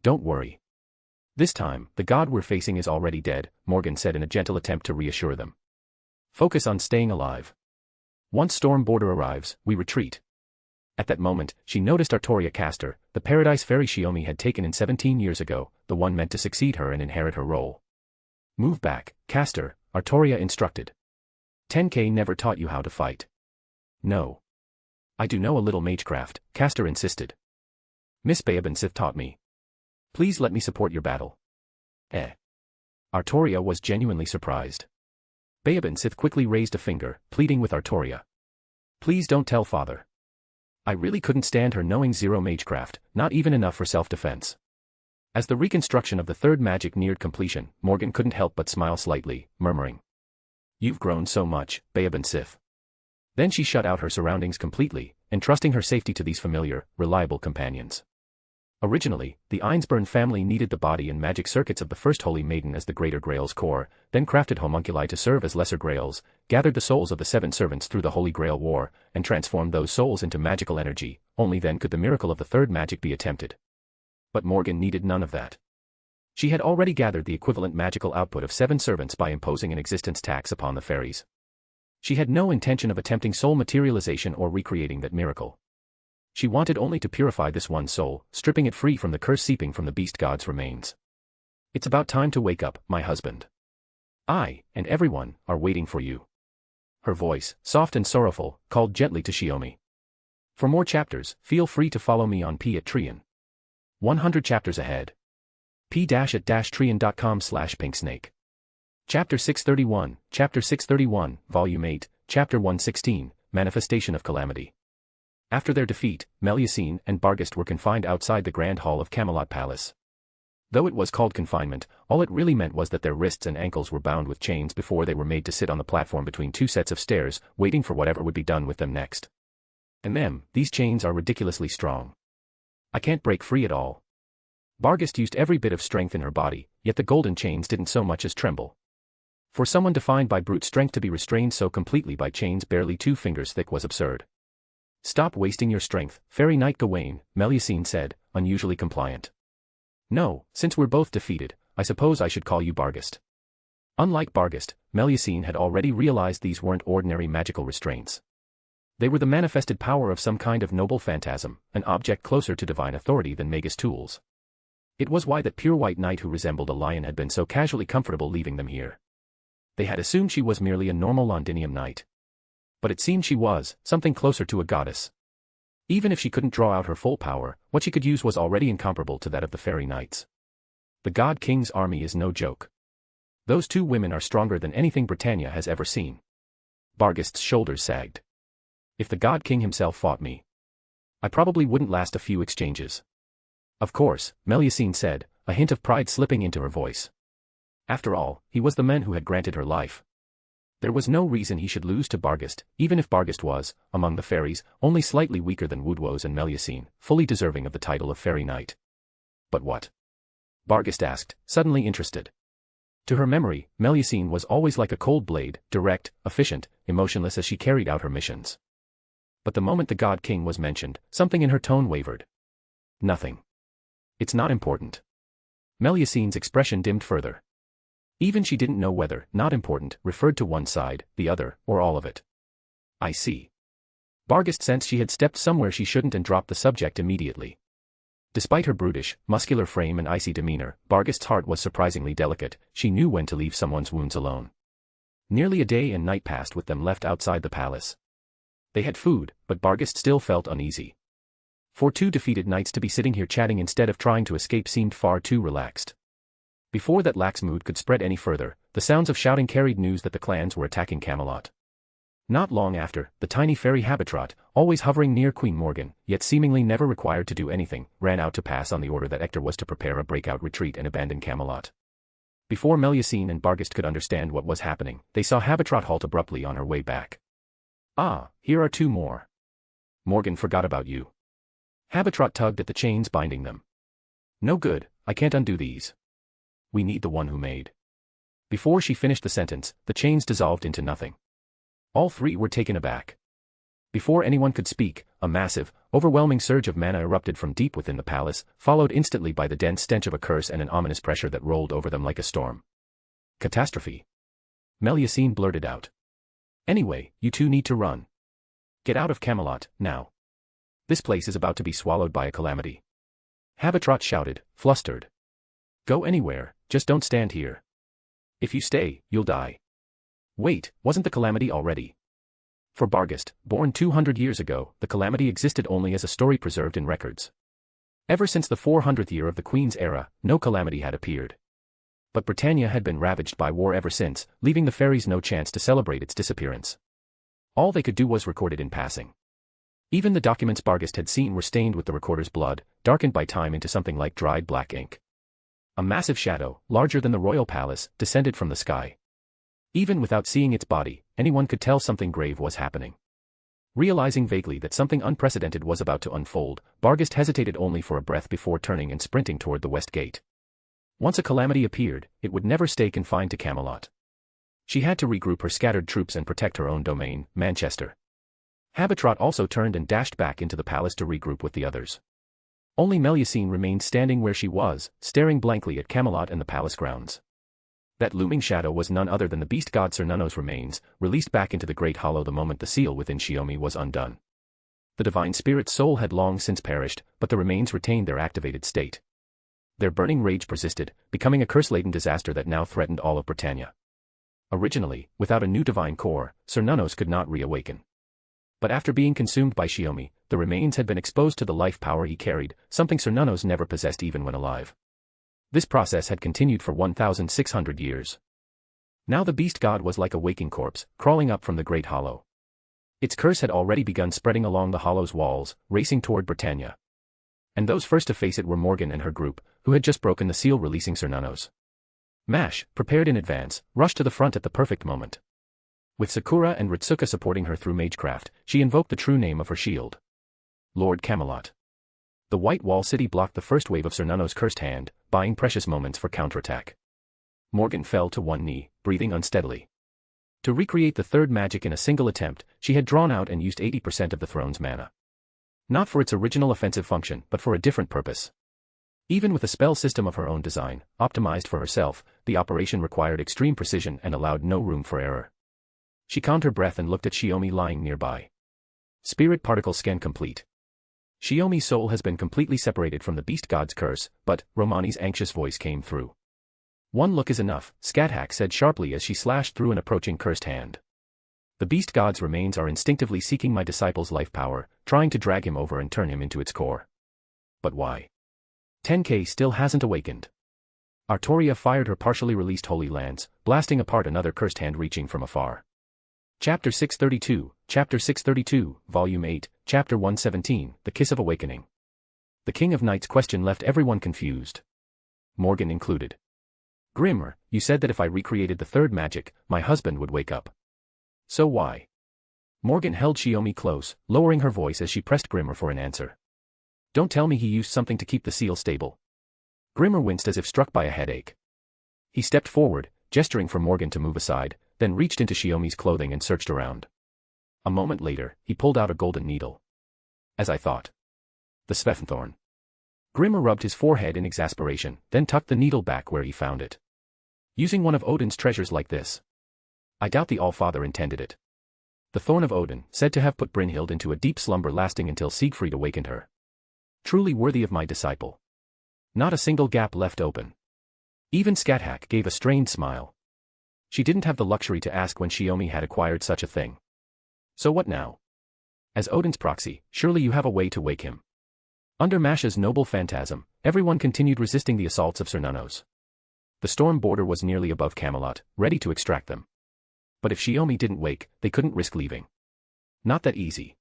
Don't worry. This time, the god we're facing is already dead, Morgan said in a gentle attempt to reassure them. Focus on staying alive. Once Storm Border arrives, we retreat. At that moment, she noticed Artoria Castor, the Paradise Fairy Shiomi had taken in 17 years ago, the one meant to succeed her and inherit her role. Move back, Castor, Artoria instructed. Tenkei never taught you how to fight. No. I do know a little magecraft, Castor insisted. Miss Baobin Sith taught me. Please let me support your battle. Artoria was genuinely surprised. Baobin Sith quickly raised a finger, pleading with Artoria. Please don't tell father. I really couldn't stand her knowing zero magecraft, not even enough for self-defense. As the reconstruction of the third magic neared completion, Morgan couldn't help but smile slightly, murmuring. You've grown so much, Baobin Sith. Then she shut out her surroundings completely, entrusting her safety to these familiar, reliable companions. Originally, the Einsburn family needed the body and magic circuits of the first Holy Maiden as the Greater Grail's core, then crafted homunculi to serve as lesser grails, gathered the souls of the 7 servants through the Holy Grail War, and transformed those souls into magical energy. Only then could the miracle of the third magic be attempted. But Morgan needed none of that. She had already gathered the equivalent magical output of 7 servants by imposing an existence tax upon the fairies. She had no intention of attempting soul materialization or recreating that miracle. She wanted only to purify this one soul, stripping it free from the curse seeping from the beast god's remains. It's about time to wake up, my husband. I, and everyone, are waiting for you. Her voice, soft and sorrowful, called gently to Shiomi. For more chapters, feel free to follow me on Patreon. 100 chapters ahead. p-at-trian.com/pinksnake. Chapter 631, Volume 8, Chapter 116, Manifestation of Calamity. After their defeat, Melusine and Barghest were confined outside the Grand Hall of Camelot Palace. Though it was called confinement, all it really meant was that their wrists and ankles were bound with chains before they were made to sit on the platform between two sets of stairs, waiting for whatever would be done with them next. And these chains are ridiculously strong. I can't break free at all. Barghest used every bit of strength in her body, yet the golden chains didn't so much as tremble. For someone defined by brute strength to be restrained so completely by chains barely 2 fingers thick was absurd. Stop wasting your strength, Fairy Knight Gawain, Melusine said, unusually compliant. No, since we're both defeated, I suppose I should call you Barghest. Unlike Barghest, Melusine had already realized these weren't ordinary magical restraints. They were the manifested power of some kind of noble phantasm, an object closer to divine authority than Magus tools. It was why that pure white knight who resembled a lion had been so casually comfortable leaving them here. They had assumed she was merely a normal Londinium knight. But it seemed she was something closer to a goddess. Even if she couldn't draw out her full power, what she could use was already incomparable to that of the fairy knights. The God King's army is no joke. Those 2 women are stronger than anything Britannia has ever seen. Barghest's shoulders sagged. If the God King himself fought me, I probably wouldn't last a few exchanges. Of course, Melusine said, a hint of pride slipping into her voice. After all, he was the man who had granted her life. There was no reason he should lose to Barghest, even if Barghest was, among the fairies, only slightly weaker than Woodwose and Melusine, fully deserving of the title of Fairy Knight. But what? Barghest asked, suddenly interested. To her memory, Melusine was always like a cold blade, direct, efficient, emotionless as she carried out her missions. But the moment the God King was mentioned, something in her tone wavered. Nothing. It's not important. Melusine's expression dimmed further. Even she didn't know whether not important referred to one side, the other, or all of it. I see. Barghest sensed she had stepped somewhere she shouldn't and dropped the subject immediately. Despite her brutish, muscular frame and icy demeanor, Barghest's heart was surprisingly delicate. She knew when to leave someone's wounds alone. Nearly a day and night passed with them left outside the palace. They had food, but Barghest still felt uneasy. For 2 defeated knights to be sitting here chatting instead of trying to escape seemed far too relaxed. Before that lax mood could spread any further, the sounds of shouting carried news that the clans were attacking Camelot. Not long after, the tiny fairy Habitrot, always hovering near Queen Morgan, yet seemingly never required to do anything, ran out to pass on the order that Hector was to prepare a breakout retreat and abandon Camelot. Before Melusine and Barghest could understand what was happening, they saw Habitrot halt abruptly on her way back. Ah, here are 2 more. Morgan forgot about you. Habitrot tugged at the chains binding them. No good, I can't undo these. We need the one who made. Before she finished the sentence, the chains dissolved into nothing. All 3 were taken aback. Before anyone could speak, a massive, overwhelming surge of mana erupted from deep within the palace, followed instantly by the dense stench of a curse and an ominous pressure that rolled over them like a storm. Catastrophe. Melusine blurted out. Anyway, you 2 need to run. Get out of Camelot, now. This place is about to be swallowed by a calamity. Habitrot shouted, flustered. Go anywhere, just don't stand here. If you stay, you'll die. Wait, wasn't the calamity already? For Barghest, born 200 years ago, the calamity existed only as a story preserved in records. Ever since the 400th year of the Queen's era, no calamity had appeared. But Britannia had been ravaged by war ever since, leaving the fairies no chance to celebrate its disappearance. All they could do was record it in passing. Even the documents Barghest had seen were stained with the recorder's blood, darkened by time into something like dried black ink. A massive shadow, larger than the royal palace, descended from the sky. Even without seeing its body, anyone could tell something grave was happening. Realizing vaguely that something unprecedented was about to unfold, Barghest hesitated only for a breath before turning and sprinting toward the west gate. Once a calamity appeared, it would never stay confined to Camelot. She had to regroup her scattered troops and protect her own domain, Manchester. Habitrot also turned and dashed back into the palace to regroup with the others. Only Melusine remained standing where she was, staring blankly at Camelot and the palace grounds. That looming shadow was none other than the beast god Cernunno's remains, released back into the great hollow the moment the seal within Shiomi was undone. The divine spirit's soul had long since perished, but the remains retained their activated state. Their burning rage persisted, becoming a curse-laden disaster that now threatened all of Britannia. Originally, without a new divine core, Cernunnos could not reawaken. But after being consumed by Shiomi, the remains had been exposed to the life power he carried, something Cernunnos never possessed even when alive. This process had continued for 1,600 years. Now the beast god was like a waking corpse, crawling up from the great hollow. Its curse had already begun spreading along the hollow's walls, racing toward Britannia. And those first to face it were Morgan and her group, who had just broken the seal releasing Cernunnos. Mash, prepared in advance, rushed to the front at the perfect moment. With Sakura and Ritsuka supporting her through magecraft, she invoked the true name of her shield. Lord Camelot. The White Wall City blocked the first wave of Cernunnos' cursed hand, buying precious moments for counterattack. Morgan fell to one knee, breathing unsteadily. To recreate the third magic in a single attempt, she had drawn out and used 80% of the throne's mana. Not for its original offensive function, but for a different purpose. Even with a spell system of her own design, optimized for herself, the operation required extreme precision and allowed no room for error. She conned her breath and looked at Shiomi lying nearby. Spirit particle scan complete. Shiomi's soul has been completely separated from the beast god's curse, but, Romani's anxious voice came through. One look is enough, Scáthach said sharply as she slashed through an approaching cursed hand. The beast god's remains are instinctively seeking my disciple's life power, trying to drag him over and turn him into its core. But why? Tenkei still hasn't awakened. Artoria fired her partially released holy lance, blasting apart another cursed hand reaching from afar. Chapter 632, Volume 8, Chapter 117, The Kiss of Awakening. The King of Night's question left everyone confused. Morgan included. Grimmer, you said that if I recreated the third magic, my husband would wake up. So why? Morgan held Shiomi close, lowering her voice as she pressed Grimmer for an answer. Don't tell me he used something to keep the seal stable. Grimmer winced as if struck by a headache. He stepped forward, gesturing for Morgan to move aside, then reached into Shiomi's clothing and searched around. A moment later, he pulled out a golden needle. As I thought. The Svethorn. Grimmer rubbed his forehead in exasperation, then tucked the needle back where he found it. Using one of Odin's treasures like this. I doubt the Allfather intended it. The Thorn of Odin, said to have put Brynhild into a deep slumber lasting until Siegfried awakened her. Truly worthy of my disciple. Not a single gap left open. Even Scáthach gave a strained smile. She didn't have the luxury to ask when Shiomi had acquired such a thing. So what now? As Odin's proxy, surely you have a way to wake him. Under Masha's noble phantasm, everyone continued resisting the assaults of Cernunnos. The storm border was nearly above Camelot, ready to extract them. But if Shiomi didn't wake, they couldn't risk leaving. Not that easy.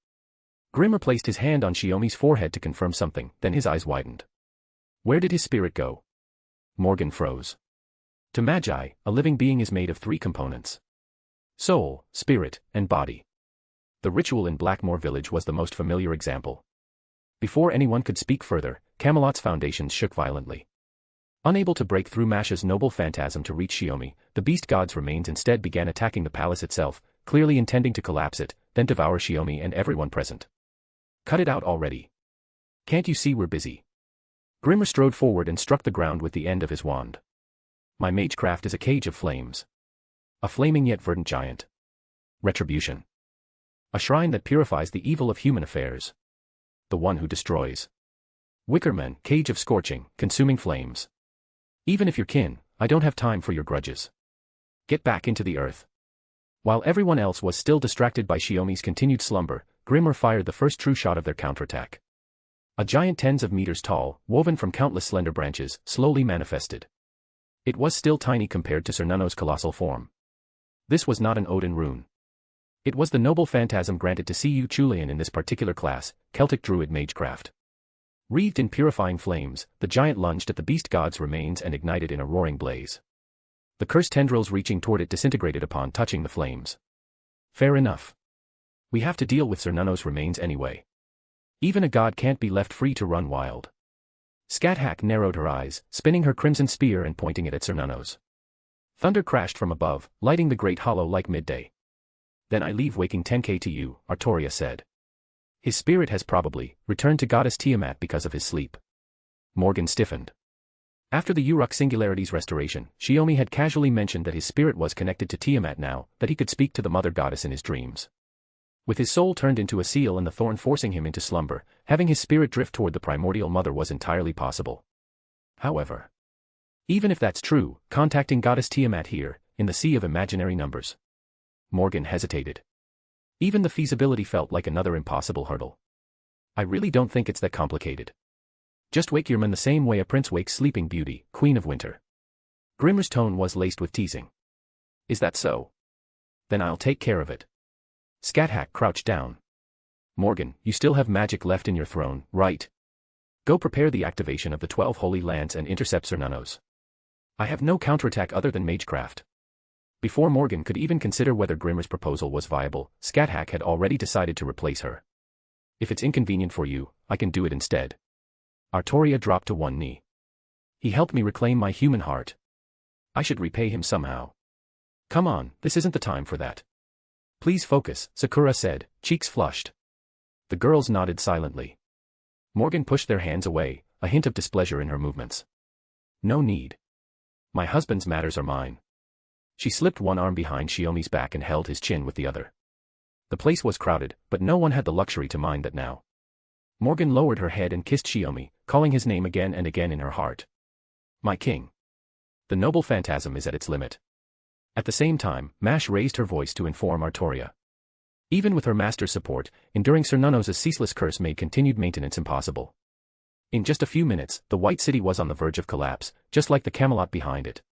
Grimmer placed his hand on Shiomi's forehead to confirm something, then his eyes widened. Where did his spirit go? Morgan froze. To Magi, a living being is made of three components. Soul, spirit, and body. The ritual in Blackmoor Village was the most familiar example. Before anyone could speak further, Camelot's foundations shook violently. Unable to break through Masha's noble phantasm to reach Shiomi, the beast god's remains instead began attacking the palace itself, clearly intending to collapse it, then devour Shiomi and everyone present. Cut it out already. Can't you see we're busy? Grimmer strode forward and struck the ground with the end of his wand. My magecraft is a cage of flames. A flaming yet verdant giant. Retribution. A shrine that purifies the evil of human affairs. The one who destroys. Wickerman, cage of scorching, consuming flames. Even if you're kin, I don't have time for your grudges. Get back into the earth. While everyone else was still distracted by Shiomi's continued slumber, Grimmer fired the first true shot of their counterattack. A giant tens of meters tall, woven from countless slender branches, slowly manifested. It was still tiny compared to Cernunnos' colossal form. This was not an Odin rune. It was the noble phantasm granted to Cu Chulian in this particular class, Celtic Druid Magecraft. Wreathed in purifying flames, the giant lunged at the beast god's remains and ignited in a roaring blaze. The cursed tendrils reaching toward it disintegrated upon touching the flames. Fair enough. We have to deal with Cernunnos' remains anyway. Even a god can't be left free to run wild. Scáthach narrowed her eyes, spinning her crimson spear and pointing it at Cernunnos. Thunder crashed from above, lighting the great hollow like midday. Then I leave waking Tenkei to you, Artoria said. His spirit has probably returned to goddess Tiamat because of his sleep. Morgan stiffened. After the Uruk Singularity's restoration, Shiomi had casually mentioned that his spirit was connected to Tiamat now, that he could speak to the mother goddess in his dreams. With his soul turned into a seal and the thorn forcing him into slumber, having his spirit drift toward the primordial mother was entirely possible. However, even if that's true, contacting goddess Tiamat here, in the sea of imaginary numbers. Morgan hesitated. Even the feasibility felt like another impossible hurdle. I really don't think it's that complicated. Just wake your man the same way a prince wakes Sleeping Beauty, Queen of Winter. Grimmer's tone was laced with teasing. Is that so? Then I'll take care of it. Scáthach crouched down. Morgan, you still have magic left in your throne, right? Go prepare the activation of the 12 Holy Lands and intercept Cernunnos. I have no counterattack other than magecraft. Before Morgan could even consider whether Grimmer's proposal was viable, Scáthach had already decided to replace her. If it's inconvenient for you, I can do it instead. Artoria dropped to one knee. He helped me reclaim my human heart. I should repay him somehow. Come on, this isn't the time for that. Please focus, Sakura said, cheeks flushed. The girls nodded silently. Morgan pushed their hands away, a hint of displeasure in her movements. No need. My husband's matters are mine. She slipped one arm behind Shiomi's back and held his chin with the other. The place was crowded, but no one had the luxury to mind that now. Morgan lowered her head and kissed Shiomi, calling his name again and again in her heart. My king. The noble phantasm is at its limit. At the same time, Mash raised her voice to inform Artoria. Even with her master's support, enduring Cernunnos' ceaseless curse made continued maintenance impossible. In just a few minutes, the White City was on the verge of collapse, just like the Camelot behind it.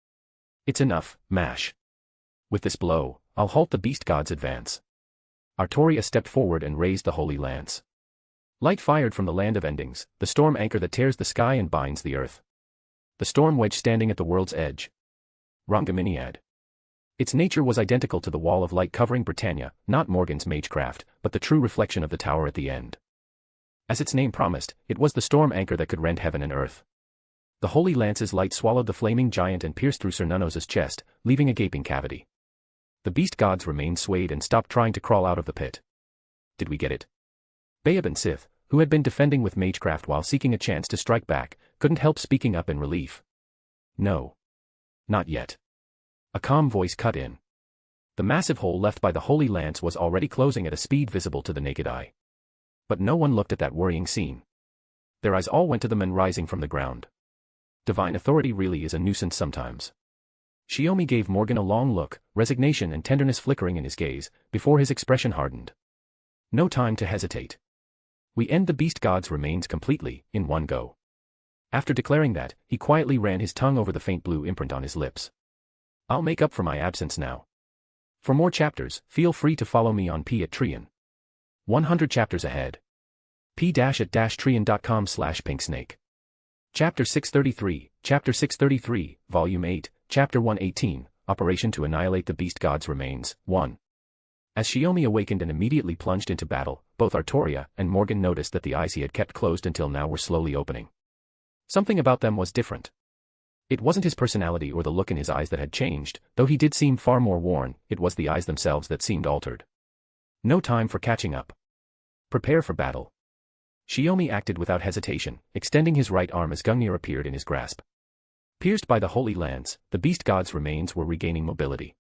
It's enough, Mash. With this blow, I'll halt the beast god's advance. Artoria stepped forward and raised the holy lance. Light fired from the land of endings, the storm anchor that tears the sky and binds the earth. The storm wedge standing at the world's edge. Rangaminiad. Its nature was identical to the wall of light covering Britannia, not Morgan's magecraft, but the true reflection of the tower at the end. As its name promised, it was the storm anchor that could rend heaven and earth. The holy lance's light swallowed the flaming giant and pierced through Cernunnos' chest, leaving a gaping cavity. The beast gods remained swayed and stopped trying to crawl out of the pit. Did we get it? Babe and Sith, who had been defending with magecraft while seeking a chance to strike back, couldn't help speaking up in relief. No. Not yet. A calm voice cut in. The massive hole left by the Holy Lance was already closing at a speed visible to the naked eye. But no one looked at that worrying scene. Their eyes all went to the men rising from the ground. Divine authority really is a nuisance sometimes. Shiomi gave Morgan a long look, resignation and tenderness flickering in his gaze, before his expression hardened. No time to hesitate. We end the beast god's remains completely, in one go. After declaring that, he quietly ran his tongue over the faint blue imprint on his lips. I'll make up for my absence now. For more chapters, feel free to follow me on P@Trian. 100 chapters ahead. p-at-trian.com/pinksnake. Chapter 633, Volume 8, Chapter 118, Operation to Annihilate the Beast God's Remains, 1. As Shiomi awakened and immediately plunged into battle, both Artoria and Morgan noticed that the eyes he had kept closed until now were slowly opening. Something about them was different. It wasn't his personality or the look in his eyes that had changed, though he did seem far more worn, it was the eyes themselves that seemed altered. No time for catching up. Prepare for battle. Shiomi acted without hesitation, extending his right arm as Gungnir appeared in his grasp. Pierced by the Holy Lance, the beast god's remains were regaining mobility.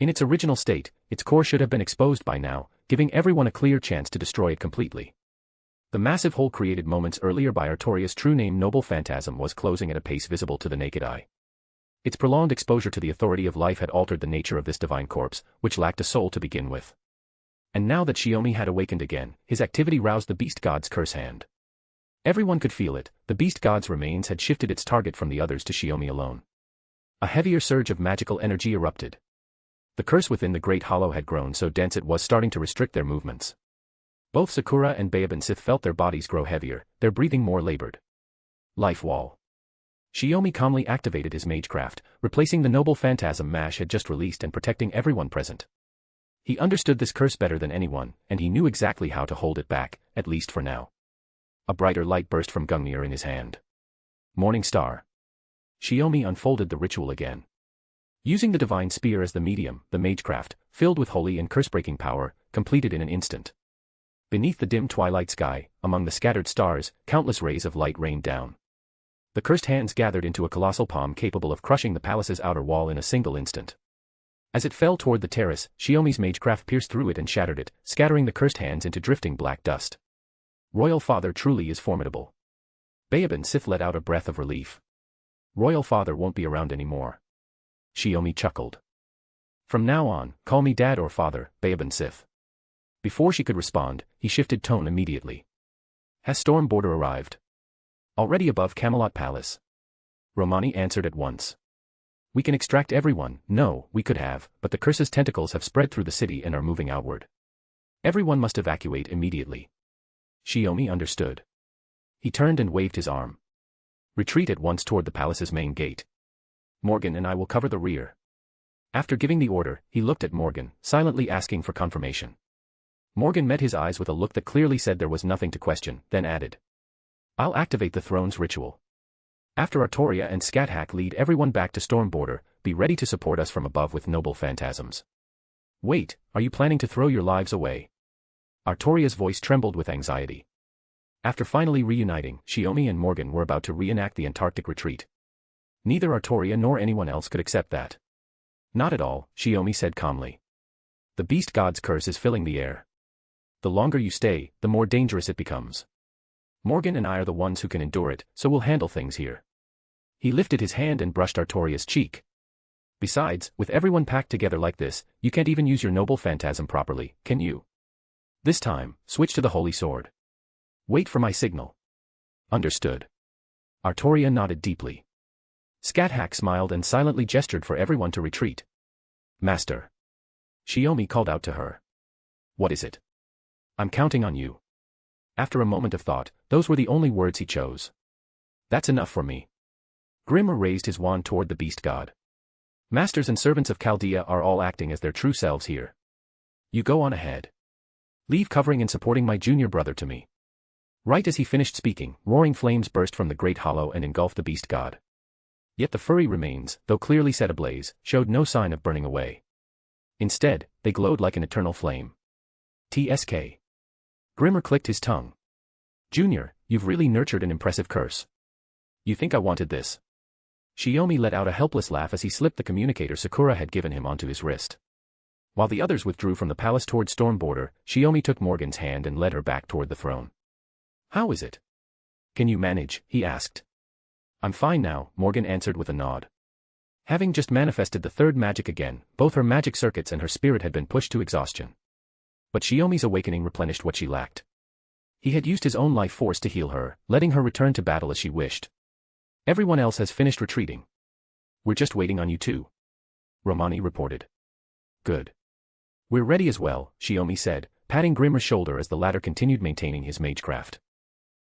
In its original state, its core should have been exposed by now, giving everyone a clear chance to destroy it completely. The massive hole created moments earlier by Artoria's true name Noble Phantasm was closing at a pace visible to the naked eye. Its prolonged exposure to the authority of life had altered the nature of this divine corpse, which lacked a soul to begin with. And now that Shiomi had awakened again, his activity roused the beast god's curse hand. Everyone could feel it, the beast god's remains had shifted its target from the others to Shiomi alone. A heavier surge of magical energy erupted. The curse within the great hollow had grown so dense it was starting to restrict their movements. Both Sakura and Babe and Sith felt their bodies grow heavier, their breathing more labored. Life Wall. Shiomi calmly activated his magecraft, replacing the noble phantasm Mash had just released and protecting everyone present. He understood this curse better than anyone, and he knew exactly how to hold it back, at least for now. A brighter light burst from Gungnir in his hand. Morning Star. Shiomi unfolded the ritual again. Using the divine spear as the medium, the magecraft, filled with holy and curse-breaking power, completed in an instant. Beneath the dim twilight sky, among the scattered stars, countless rays of light rained down. The cursed hands gathered into a colossal palm capable of crushing the palace's outer wall in a single instant. As it fell toward the terrace, Shiomi's magecraft pierced through it and shattered it, scattering the cursed hands into drifting black dust. Royal Father truly is formidable. Baeban Sith let out a breath of relief. Royal Father won't be around anymore. Shiomi chuckled. From now on, call me Dad or Father, Baeban Sith. Before she could respond, he shifted tone immediately. Has Storm Border arrived? Already above Camelot Palace. Romani answered at once. We can extract everyone. No, we could have, but the curse's tentacles have spread through the city and are moving outward. Everyone must evacuate immediately. Shiomi understood. He turned and waved his arm. Retreat at once toward the palace's main gate. Morgan and I will cover the rear. After giving the order, he looked at Morgan, silently asking for confirmation. Morgan met his eyes with a look that clearly said there was nothing to question, then added. I'll activate the throne's ritual. After Artoria and Scáthach lead everyone back to Storm Border, be ready to support us from above with noble phantasms. Wait, are you planning to throw your lives away? Artoria's voice trembled with anxiety. After finally reuniting, Shiomi and Morgan were about to reenact the Antarctic retreat. Neither Artoria nor anyone else could accept that. Not at all, Shiomi said calmly. The beast god's curse is filling the air. The longer you stay, the more dangerous it becomes. Morgan and I are the ones who can endure it, so we'll handle things here. He lifted his hand and brushed Artoria's cheek. Besides, with everyone packed together like this, you can't even use your noble phantasm properly, can you? This time, switch to the holy sword. Wait for my signal. Understood. Artoria nodded deeply. Scáthach smiled and silently gestured for everyone to retreat. Master. Shiomi called out to her. What is it? I'm counting on you. After a moment of thought, those were the only words he chose. That's enough for me. Grimmer raised his wand toward the beast god. Masters and servants of Chaldea are all acting as their true selves here. You go on ahead. Leave covering and supporting my junior brother to me. Right as he finished speaking, roaring flames burst from the great hollow and engulfed the beast god. Yet the furry remains, though clearly set ablaze, showed no sign of burning away. Instead, they glowed like an eternal flame. TSK. Grimmer clicked his tongue. Junior, you've really nurtured an impressive curse. You think I wanted this? Shiomi let out a helpless laugh as he slipped the communicator Sakura had given him onto his wrist. While the others withdrew from the palace toward Storm Border, Shiomi took Morgan's hand and led her back toward the throne. How is it? Can you manage? He asked. I'm fine now, Morgan answered with a nod. Having just manifested the third magic again, both her magic circuits and her spirit had been pushed to exhaustion. But Shiomi's awakening replenished what she lacked. He had used his own life force to heal her, letting her return to battle as she wished. Everyone else has finished retreating. We're just waiting on you two. Romani reported. Good. We're ready as well, Shiomi said, patting Grimmer's shoulder as the latter continued maintaining his magecraft.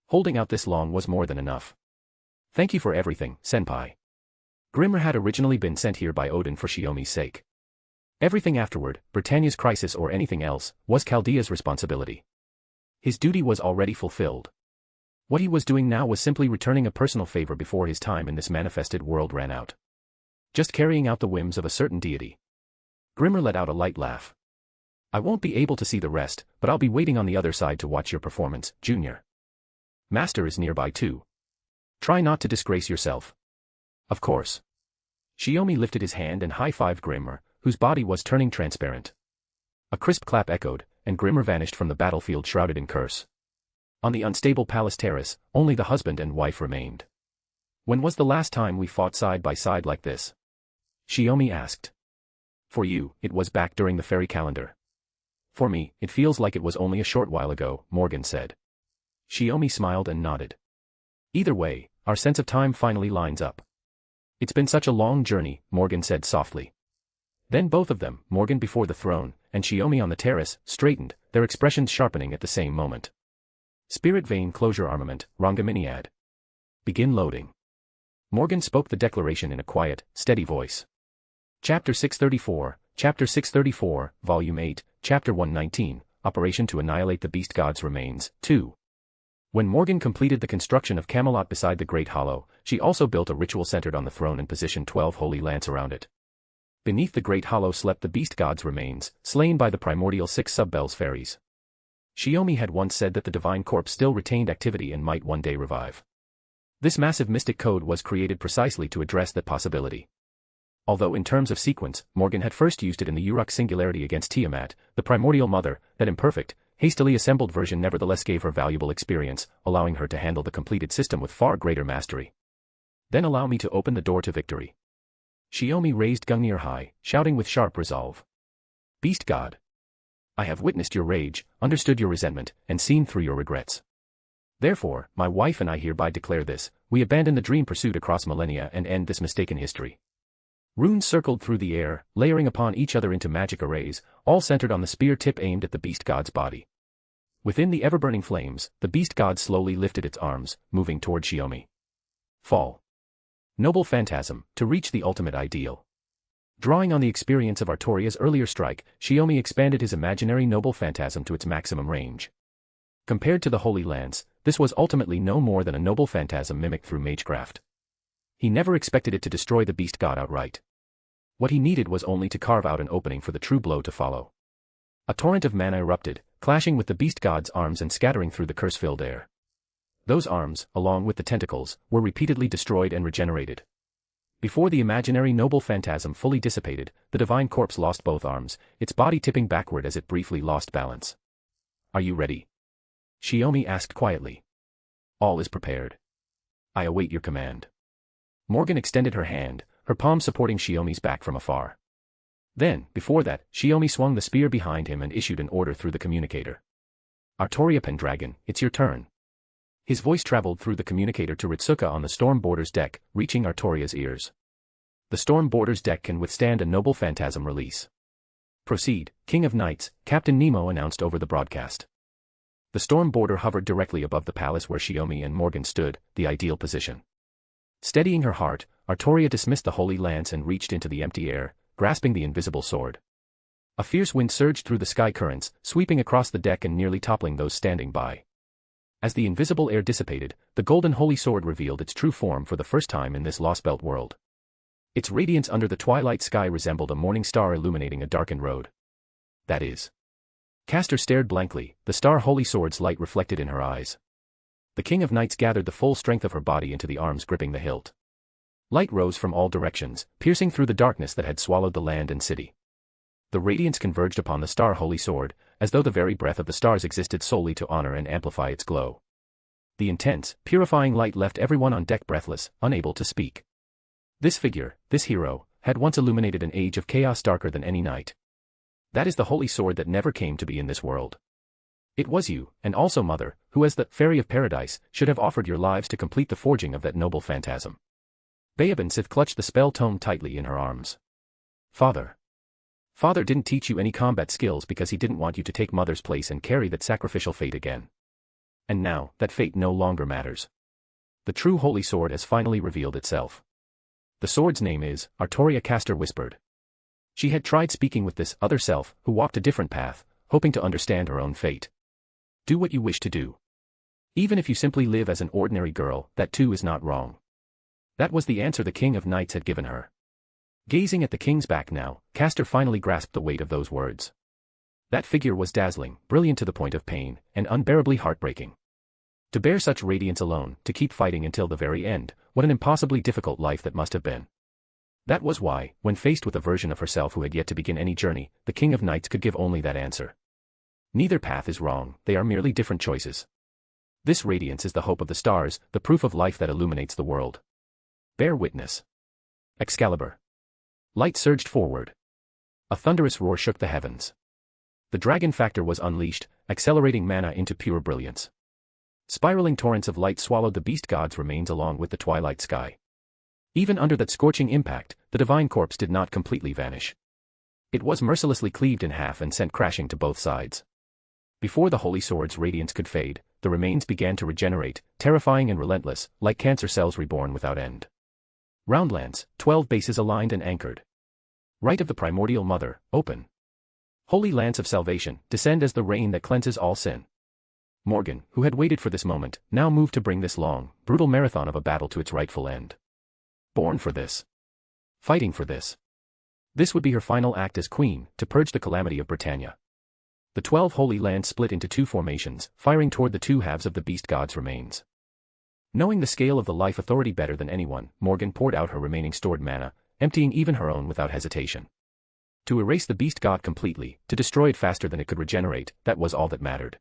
Holding out this long was more than enough. Thank you for everything, Senpai. Grimmer had originally been sent here by Odin for Shiomi's sake. Everything afterward, Britannia's crisis or anything else, was Chaldea's responsibility. His duty was already fulfilled. What he was doing now was simply returning a personal favor before his time in this manifested world ran out. Just carrying out the whims of a certain deity. Grimmer let out a light laugh. I won't be able to see the rest, but I'll be waiting on the other side to watch your performance, Junior. Master is nearby too. Try not to disgrace yourself. Of course. Shiomi lifted his hand and high-fived Grimmer, whose body was turning transparent. A crisp clap echoed, and Grimmer vanished from the battlefield shrouded in curse. On the unstable palace terrace, only the husband and wife remained. When was the last time we fought side by side like this? Shiomi asked. For you, it was back during the fairy calendar. For me, it feels like it was only a short while ago, Morgan said. Shiomi smiled and nodded. Either way, our sense of time finally lines up. It's been such a long journey, Morgan said softly. Then both of them, Morgan before the throne, and Shiomi on the terrace, straightened, their expressions sharpening at the same moment. Spirit Vein Closure Armament, Rangaminiad. Begin loading. Morgan spoke the declaration in a quiet, steady voice. Chapter 634, Volume 8, Chapter 119, Operation to Annihilate the Beast God's Remains, 2. When Morgan completed the construction of Camelot beside the Great Hollow, she also built a ritual centered on the throne and positioned 12 holy lamps around it. Beneath the Great Hollow slept the Beast God's remains, slain by the primordial 6 Sub-Bells fairies. Shiomi had once said that the divine corpse still retained activity and might one day revive. This massive mystic code was created precisely to address that possibility. Although in terms of sequence, Morgan had first used it in the Uruk singularity against Tiamat, the primordial mother, that imperfect, hastily assembled version nevertheless gave her valuable experience, allowing her to handle the completed system with far greater mastery. Then allow me to open the door to victory. Shiomi raised Gungnir high, shouting with sharp resolve. Beast God. I have witnessed your rage, understood your resentment, and seen through your regrets. Therefore, my wife and I hereby declare this, we abandon the dream pursuit across millennia and end this mistaken history. Runes circled through the air, layering upon each other into magic arrays, all centered on the spear tip aimed at the beast god's body. Within the ever-burning flames, the beast god slowly lifted its arms, moving toward Shiomi. Fall. Noble phantasm, to reach the ultimate ideal. Drawing on the experience of Artoria's earlier strike, Shiomi expanded his imaginary noble phantasm to its maximum range. Compared to the Holy Lance, this was ultimately no more than a noble phantasm mimicked through magecraft. He never expected it to destroy the beast god outright. What he needed was only to carve out an opening for the true blow to follow. A torrent of mana erupted, clashing with the beast god's arms and scattering through the curse-filled air. Those arms, along with the tentacles, were repeatedly destroyed and regenerated. Before the imaginary noble phantasm fully dissipated, the divine corpse lost both arms, its body tipping backward as it briefly lost balance. Are you ready? Shiomi asked quietly. All is prepared. I await your command. Morgan extended her hand, her palm supporting Shiomi's back from afar. Then, before that, Shiomi swung the spear behind him and issued an order through the communicator. Artoria Pendragon, it's your turn. His voice traveled through the communicator to Ritsuka on the Storm Border's deck, reaching Artoria's ears. The Storm Border's deck can withstand a noble phantasm release. Proceed, King of Knights, Captain Nemo announced over the broadcast. The Storm Border hovered directly above the palace where Shiomi and Morgan stood, the ideal position. Steadying her heart, Artoria dismissed the Holy Lance and reached into the empty air, grasping the invisible sword. A fierce wind surged through the sky currents, sweeping across the deck and nearly toppling those standing by. As the invisible air dissipated, the golden holy sword revealed its true form for the first time in this Lost Belt world. Its radiance under the twilight sky resembled a morning star illuminating a darkened road. That is. Castor stared blankly, the star holy sword's light reflected in her eyes. The King of Knights gathered the full strength of her body into the arms gripping the hilt. Light rose from all directions, piercing through the darkness that had swallowed the land and city. The radiance converged upon the star holy sword, as though the very breath of the stars existed solely to honor and amplify its glow. The intense, purifying light left everyone on deck breathless, unable to speak. This figure, this hero, had once illuminated an age of chaos darker than any night. That is the holy sword that never came to be in this world. It was you, and also Mother, who as the Fairy of Paradise, should have offered your lives to complete the forging of that noble phantasm. Bayaban Sith clutched the spell tome tightly in her arms. Father. Father didn't teach you any combat skills because he didn't want you to take Mother's place and carry that sacrificial fate again. And now, that fate no longer matters. The true holy sword has finally revealed itself. The sword's name is, Artoria Castor whispered. She had tried speaking with this other self, who walked a different path, hoping to understand her own fate. Do what you wish to do. Even if you simply live as an ordinary girl, that too is not wrong. That was the answer the King of Knights had given her. Gazing at the king's back now, Castor finally grasped the weight of those words. That figure was dazzling, brilliant to the point of pain, and unbearably heartbreaking. To bear such radiance alone, to keep fighting until the very end, what an impossibly difficult life that must have been. That was why, when faced with a version of herself who had yet to begin any journey, the King of Knights could give only that answer. Neither path is wrong, they are merely different choices. This radiance is the hope of the stars, the proof of life that illuminates the world. Bear witness. Excalibur. Light surged forward. A thunderous roar shook the heavens. The dragon factor was unleashed, accelerating mana into pure brilliance. Spiraling torrents of light swallowed the beast god's remains along with the twilight sky. Even under that scorching impact, the divine corpse did not completely vanish. It was mercilessly cleaved in half and sent crashing to both sides. Before the holy sword's radiance could fade, the remains began to regenerate, terrifying and relentless, like cancer cells reborn without end. Roundlands, 12 bases aligned and anchored. Rite of the Primordial Mother, open. Holy Lance of Salvation, descend as the rain that cleanses all sin. Morgan, who had waited for this moment, now moved to bring this long, brutal marathon of a battle to its rightful end. Born for this. Fighting for this. This would be her final act as queen, to purge the calamity of Britannia. The 12 Holy Lands split into two formations, firing toward the two halves of the beast god's remains. Knowing the scale of the life authority better than anyone, Morgan poured out her remaining stored mana, emptying even her own without hesitation. To erase the beast god completely, to destroy it faster than it could regenerate, that was all that mattered.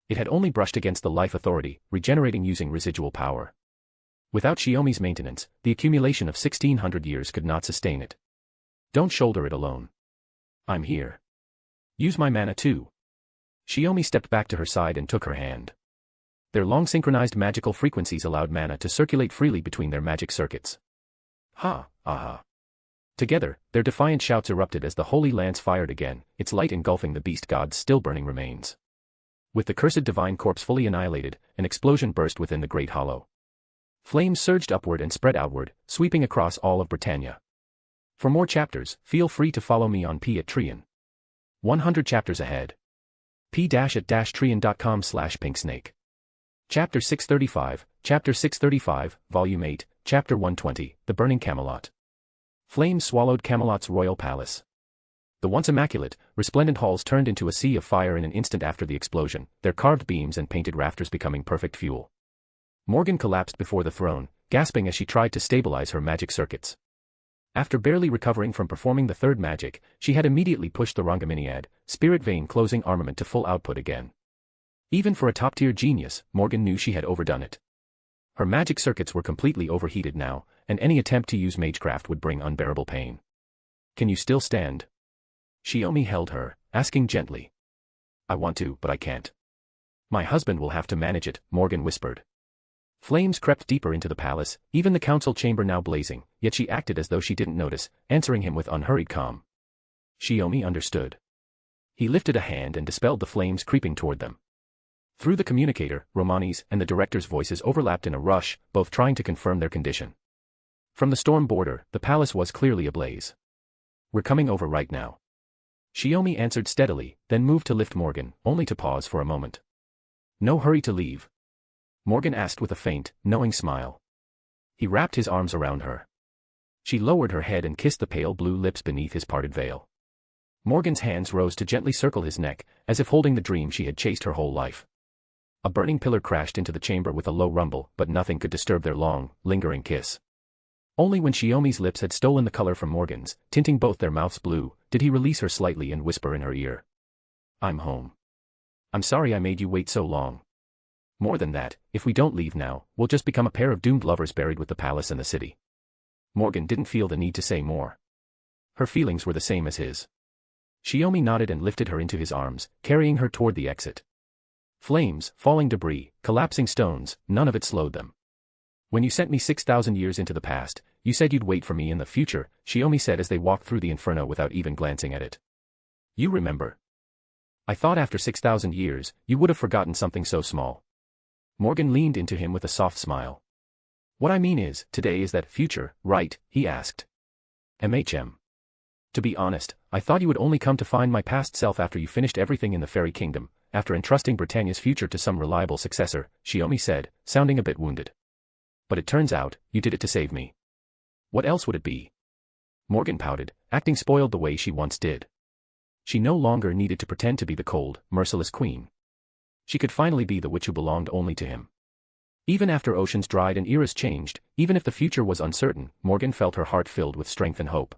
It had only brushed against the life authority, regenerating using residual power. Without Shiomi's maintenance, the accumulation of 1600 years could not sustain it. Don't shoulder it alone. I'm here. Use my mana too. Shiomi stepped back to her side and took her hand. Their long synchronized magical frequencies allowed mana to circulate freely between their magic circuits. Ha, aha. Together, their defiant shouts erupted as the holy lance fired again, its light engulfing the beast god's still burning remains. With the cursed divine corpse fully annihilated, an explosion burst within the great hollow. Flames surged upward and spread outward, sweeping across all of Britannia. For more chapters, feel free to follow me on Patreon. 100 chapters ahead. p-at-trian.com/pinksnake. Chapter 635, Volume 8, Chapter 120, The Burning Camelot. Flames swallowed Camelot's royal palace. The once immaculate, resplendent halls turned into a sea of fire in an instant after the explosion, their carved beams and painted rafters becoming perfect fuel. Morgan collapsed before the throne, gasping as she tried to stabilize her magic circuits. After barely recovering from performing the third magic, she had immediately pushed the Rangaminiad, spirit vein closing armament to full output again. Even for a top-tier genius, Morgan knew she had overdone it. Her magic circuits were completely overheated now, and any attempt to use magecraft would bring unbearable pain. Can you still stand? Shiomi held her, asking gently. I want to, but I can't. My husband will have to manage it, Morgan whispered. Flames crept deeper into the palace, even the council chamber now blazing, yet she acted as though she didn't notice, answering him with unhurried calm. Shiomi understood. He lifted a hand and dispelled the flames creeping toward them. Through the communicator, Romani's and the director's voices overlapped in a rush, both trying to confirm their condition. From the storm border, the palace was clearly ablaze. We're coming over right now. Shiomi answered steadily, then moved to lift Morgan, only to pause for a moment. No hurry to leave? Morgan asked with a faint, knowing smile. He wrapped his arms around her. She lowered her head and kissed the pale blue lips beneath his parted veil. Morgan's hands rose to gently circle his neck, as if holding the dream she had chased her whole life. A burning pillar crashed into the chamber with a low rumble, but nothing could disturb their long, lingering kiss. Only when Shiomi's lips had stolen the color from Morgan's, tinting both their mouths blue, did he release her slightly and whisper in her ear. I'm home. I'm sorry I made you wait so long. More than that, if we don't leave now, we'll just become a pair of doomed lovers buried with the palace and the city. Morgan didn't feel the need to say more. Her feelings were the same as his. Shiomi nodded and lifted her into his arms, carrying her toward the exit. Flames, falling debris, collapsing stones, none of it slowed them. When you sent me 6,000 years into the past, you said you'd wait for me in the future, Shiomi said as they walked through the inferno without even glancing at it. You remember. I thought after 6,000 years, you would have forgotten something so small. Morgan leaned into him with a soft smile. What I mean is, today is that future, right? He asked. To be honest, I thought you would only come to find my past self after you finished everything in the fairy kingdom, after entrusting Britannia's future to some reliable successor, Shiomi said, sounding a bit wounded. But it turns out, you did it to save me. What else would it be? Morgan pouted, acting spoiled the way she once did. She no longer needed to pretend to be the cold, merciless queen. She could finally be the witch who belonged only to him. Even after oceans dried and eras changed, even if the future was uncertain, Morgan felt her heart filled with strength and hope.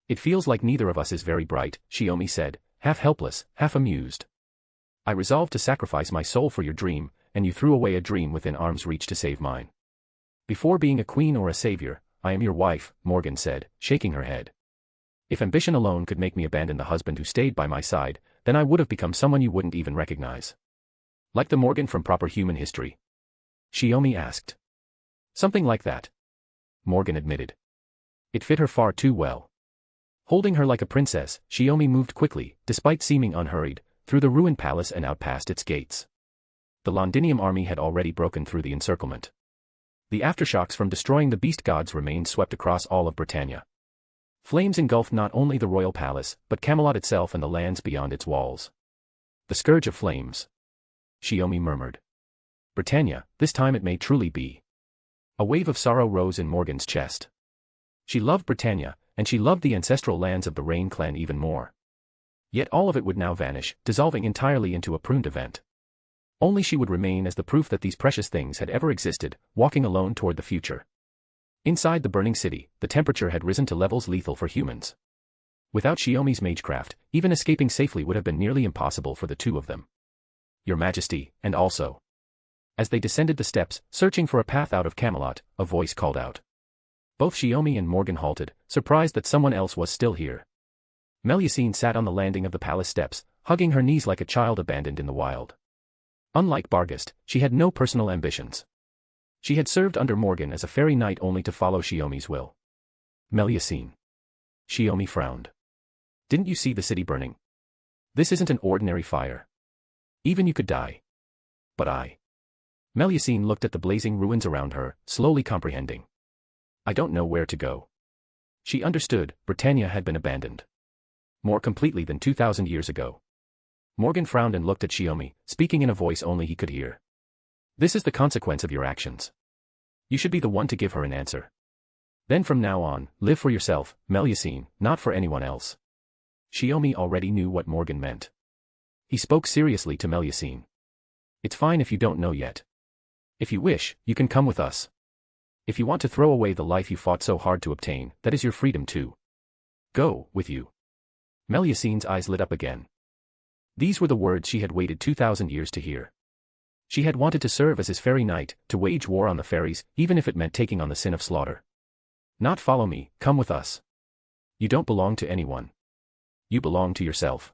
It feels like neither of us is very bright, Shiomi said, half helpless, half amused. I resolved to sacrifice my soul for your dream, and you threw away a dream within arm's reach to save mine. Before being a queen or a savior, I am your wife, Morgan said, shaking her head. If ambition alone could make me abandon the husband who stayed by my side, then I would have become someone you wouldn't even recognize. Like the Morgan from proper human history? Shiomi asked. Something like that. Morgan admitted. It fit her far too well. Holding her like a princess, Shiomi moved quickly, despite seeming unhurried, through the ruined palace and out past its gates. The Londinium army had already broken through the encirclement. The aftershocks from destroying the beast god's remains swept across all of Britannia. Flames engulfed not only the royal palace, but Camelot itself and the lands beyond its walls. The scourge of flames. Shiomi murmured. Britannia, this time it may truly be. A wave of sorrow rose in Morgan's chest. She loved Britannia, and she loved the ancestral lands of the Rain clan even more. Yet all of it would now vanish, dissolving entirely into a pruned event. Only she would remain as the proof that these precious things had ever existed, walking alone toward the future. Inside the burning city, the temperature had risen to levels lethal for humans. Without Shiomi's magecraft, even escaping safely would have been nearly impossible for the two of them. Your Majesty, and also. As they descended the steps, searching for a path out of Camelot, a voice called out. Both Shiomi and Morgan halted, surprised that someone else was still here. Melusine sat on the landing of the palace steps, hugging her knees like a child abandoned in the wild. Unlike Barghest, she had no personal ambitions. She had served under Morgan as a fairy knight only to follow Shiomi's will. Melusine. Shiomi frowned. Didn't you see the city burning? This isn't an ordinary fire. Even you could die. But I. Melusine looked at the blazing ruins around her, slowly comprehending. I don't know where to go. She understood, Britannia had been abandoned. More completely than 2,000 years ago. Morgan frowned and looked at Shiomi, speaking in a voice only he could hear. This is the consequence of your actions. You should be the one to give her an answer. Then from now on, live for yourself, Melusine, not for anyone else. Shiomi already knew what Morgan meant. He spoke seriously to Melusine. It's fine if you don't know yet. If you wish, you can come with us. If you want to throw away the life you fought so hard to obtain, that is your freedom too. Go, with you. Melusine's eyes lit up again. These were the words she had waited 2,000 years to hear. She had wanted to serve as his fairy knight, to wage war on the fairies, even if it meant taking on the sin of slaughter. Not follow me, come with us. You don't belong to anyone. You belong to yourself.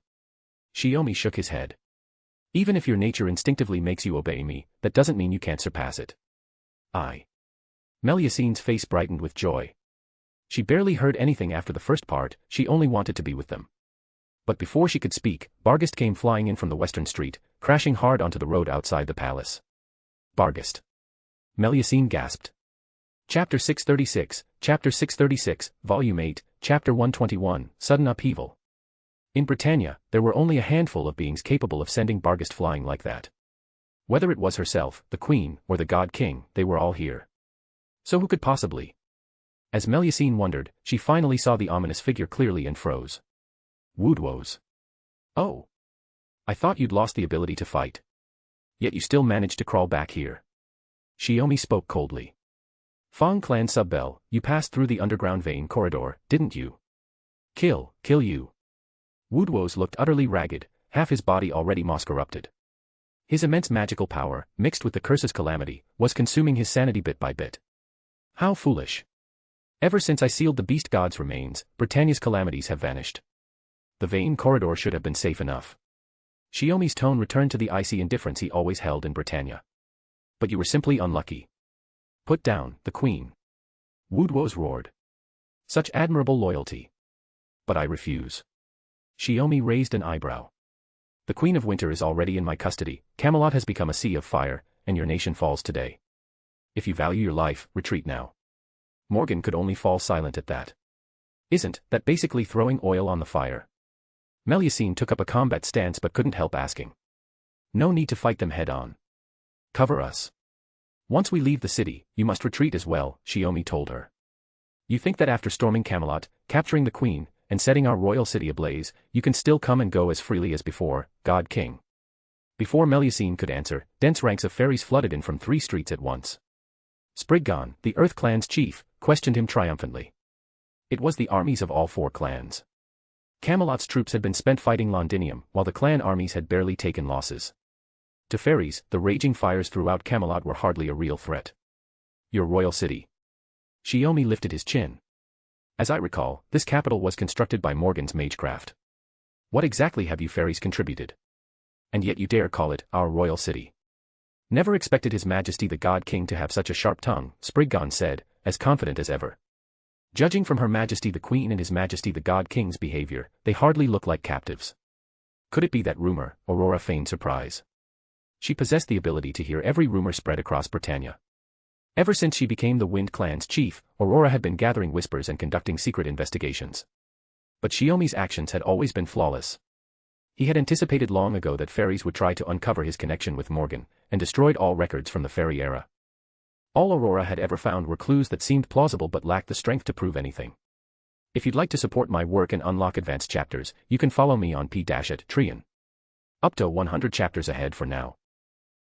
Shiomi shook his head. Even if your nature instinctively makes you obey me, that doesn't mean you can't surpass it. Melusine's face brightened with joy. She barely heard anything after the first part, she only wanted to be with them. But before she could speak, Barghest came flying in from the western street, crashing hard onto the road outside the palace. Barghest. Melusine gasped. Chapter 636, Volume 8, Chapter 121, Sudden Upheaval. In Britannia, there were only a handful of beings capable of sending Barghest flying like that. Whether it was herself, the queen, or the god king, they were all here. So who could possibly? As Melusine wondered, she finally saw the ominous figure clearly and froze. Woodwoes. Oh. I thought you'd lost the ability to fight. Yet you still managed to crawl back here. Shiomi spoke coldly. Fong Clan Subbell, you passed through the underground vein corridor, didn't you? Kill you. Woodwoes looked utterly ragged, half his body already moss-corrupted. His immense magical power, mixed with the curse's calamity, was consuming his sanity bit by bit. How foolish. Ever since I sealed the beast god's remains, Britannia's calamities have vanished. The vein corridor should have been safe enough. Shiomi's tone returned to the icy indifference he always held in Britannia. But you were simply unlucky. Put down, the queen. Woodwoes roared. Such admirable loyalty. But I refuse. Shiomi raised an eyebrow. The Queen of Winter is already in my custody, Camelot has become a sea of fire, and your nation falls today. If you value your life, retreat now. Morgan could only fall silent at that. Isn't that basically throwing oil on the fire? Melusine took up a combat stance but couldn't help asking. No need to fight them head-on. Cover us. Once we leave the city, you must retreat as well, Shiomi told her. You think that after storming Camelot, capturing the queen, and setting our royal city ablaze, you can still come and go as freely as before, God King. Before Melusine could answer, dense ranks of fairies flooded in from 3 streets at once. Spriggan, the Earth Clan's chief, questioned him triumphantly. It was the armies of all 4 clans. Camelot's troops had been spent fighting Londinium, while the clan armies had barely taken losses. To fairies, the raging fires throughout Camelot were hardly a real threat. Your royal city. Shiomi lifted his chin. As I recall, this capital was constructed by Morgan's magecraft. What exactly have you fairies contributed? And yet you dare call it our royal city. Never expected His Majesty the God King to have such a sharp tongue, Spriggan said, as confident as ever. Judging from Her Majesty the Queen and His Majesty the God King's behavior, they hardly look like captives. Could it be that rumor? Aurora feigned surprise. She possessed the ability to hear every rumor spread across Britannia. Ever since she became the Wind Clan's chief, Aurora had been gathering whispers and conducting secret investigations. But Shiomi's actions had always been flawless. He had anticipated long ago that fairies would try to uncover his connection with Morgan, and destroyed all records from the fairy era. All Aurora had ever found were clues that seemed plausible but lacked the strength to prove anything. If you'd like to support my work and unlock advanced chapters, you can follow me on p-at-trian. Up to 100 chapters ahead for now.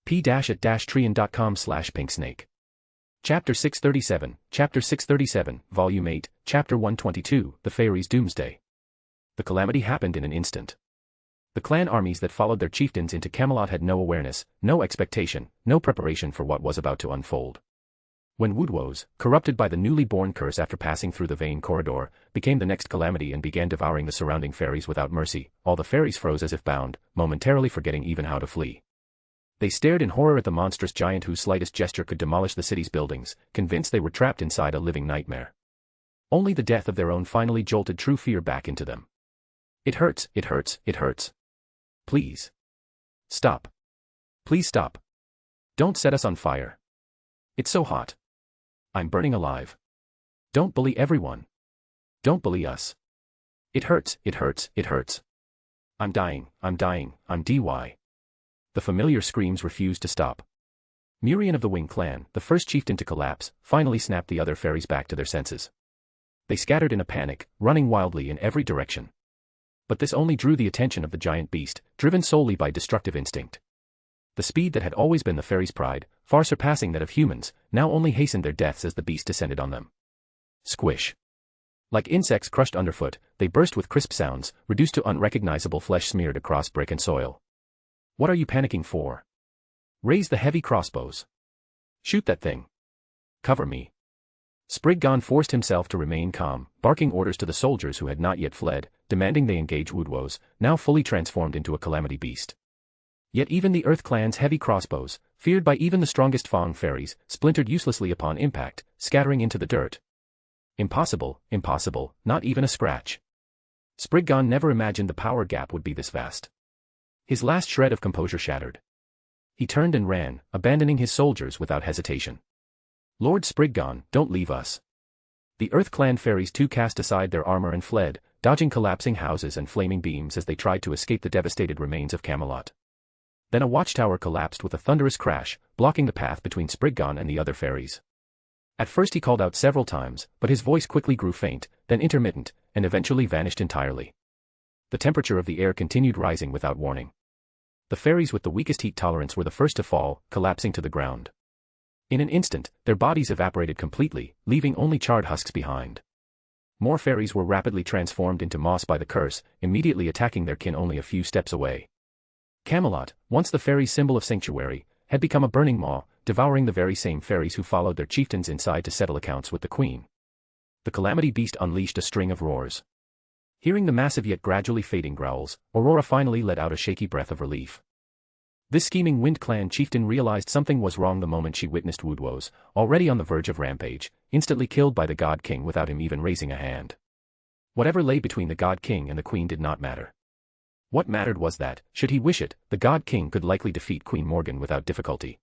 p-at-trian.com/pinksnake. Chapter 637, Volume 8, Chapter 122, The Fairies' Doomsday. The calamity happened in an instant. The clan armies that followed their chieftains into Camelot had no awareness, no expectation, no preparation for what was about to unfold. When Woodwose, corrupted by the newly born curse after passing through the vein corridor, became the next calamity and began devouring the surrounding fairies without mercy, all the fairies froze as if bound, momentarily forgetting even how to flee. They stared in horror at the monstrous giant whose slightest gesture could demolish the city's buildings, convinced they were trapped inside a living nightmare. Only the death of their own finally jolted true fear back into them. It hurts, it hurts, it hurts. Please. Stop. Please stop. Don't set us on fire. It's so hot. I'm burning alive. Don't bully everyone. Don't bully us. It hurts, it hurts, it hurts. I'm dying, I'm dying, I'm DY. The familiar screams refused to stop. Murian of the Wing clan, the first chieftain to collapse, finally snapped the other fairies back to their senses. They scattered in a panic, running wildly in every direction. But this only drew the attention of the giant beast, driven solely by destructive instinct. The speed that had always been the fairies' pride, far surpassing that of humans, now only hastened their deaths as the beast descended on them. Squish. Like insects crushed underfoot, they burst with crisp sounds, reduced to unrecognizable flesh smeared across brick and soil. What are you panicking for? Raise the heavy crossbows. Shoot that thing. Cover me. Spriggan forced himself to remain calm, barking orders to the soldiers who had not yet fled, demanding they engage Woodwose, now fully transformed into a calamity beast. Yet even the Earth Clan's heavy crossbows, feared by even the strongest Fang fairies, splintered uselessly upon impact, scattering into the dirt. Impossible, impossible, not even a scratch. Spriggan never imagined the power gap would be this vast. His last shred of composure shattered. He turned and ran, abandoning his soldiers without hesitation. Lord Spriggan, don't leave us. The Earth Clan fairies too cast aside their armor and fled, dodging collapsing houses and flaming beams as they tried to escape the devastated remains of Camelot. Then a watchtower collapsed with a thunderous crash, blocking the path between Spriggan and the other fairies. At first he called out several times, but his voice quickly grew faint, then intermittent, and eventually vanished entirely. The temperature of the air continued rising without warning. The fairies with the weakest heat tolerance were the first to fall, collapsing to the ground. In an instant, their bodies evaporated completely, leaving only charred husks behind. More fairies were rapidly transformed into moss by the curse, immediately attacking their kin only a few steps away. Camelot, once the fairies' symbol of sanctuary, had become a burning maw, devouring the very same fairies who followed their chieftains inside to settle accounts with the queen. The calamity beast unleashed a string of roars. Hearing the massive yet gradually fading growls, Aurora finally let out a shaky breath of relief. This scheming Wind Clan chieftain realized something was wrong the moment she witnessed Woodwose, already on the verge of rampage, instantly killed by the God King without him even raising a hand. Whatever lay between the God King and the Queen did not matter. What mattered was that, should he wish it, the God King could likely defeat Queen Morgan without difficulty.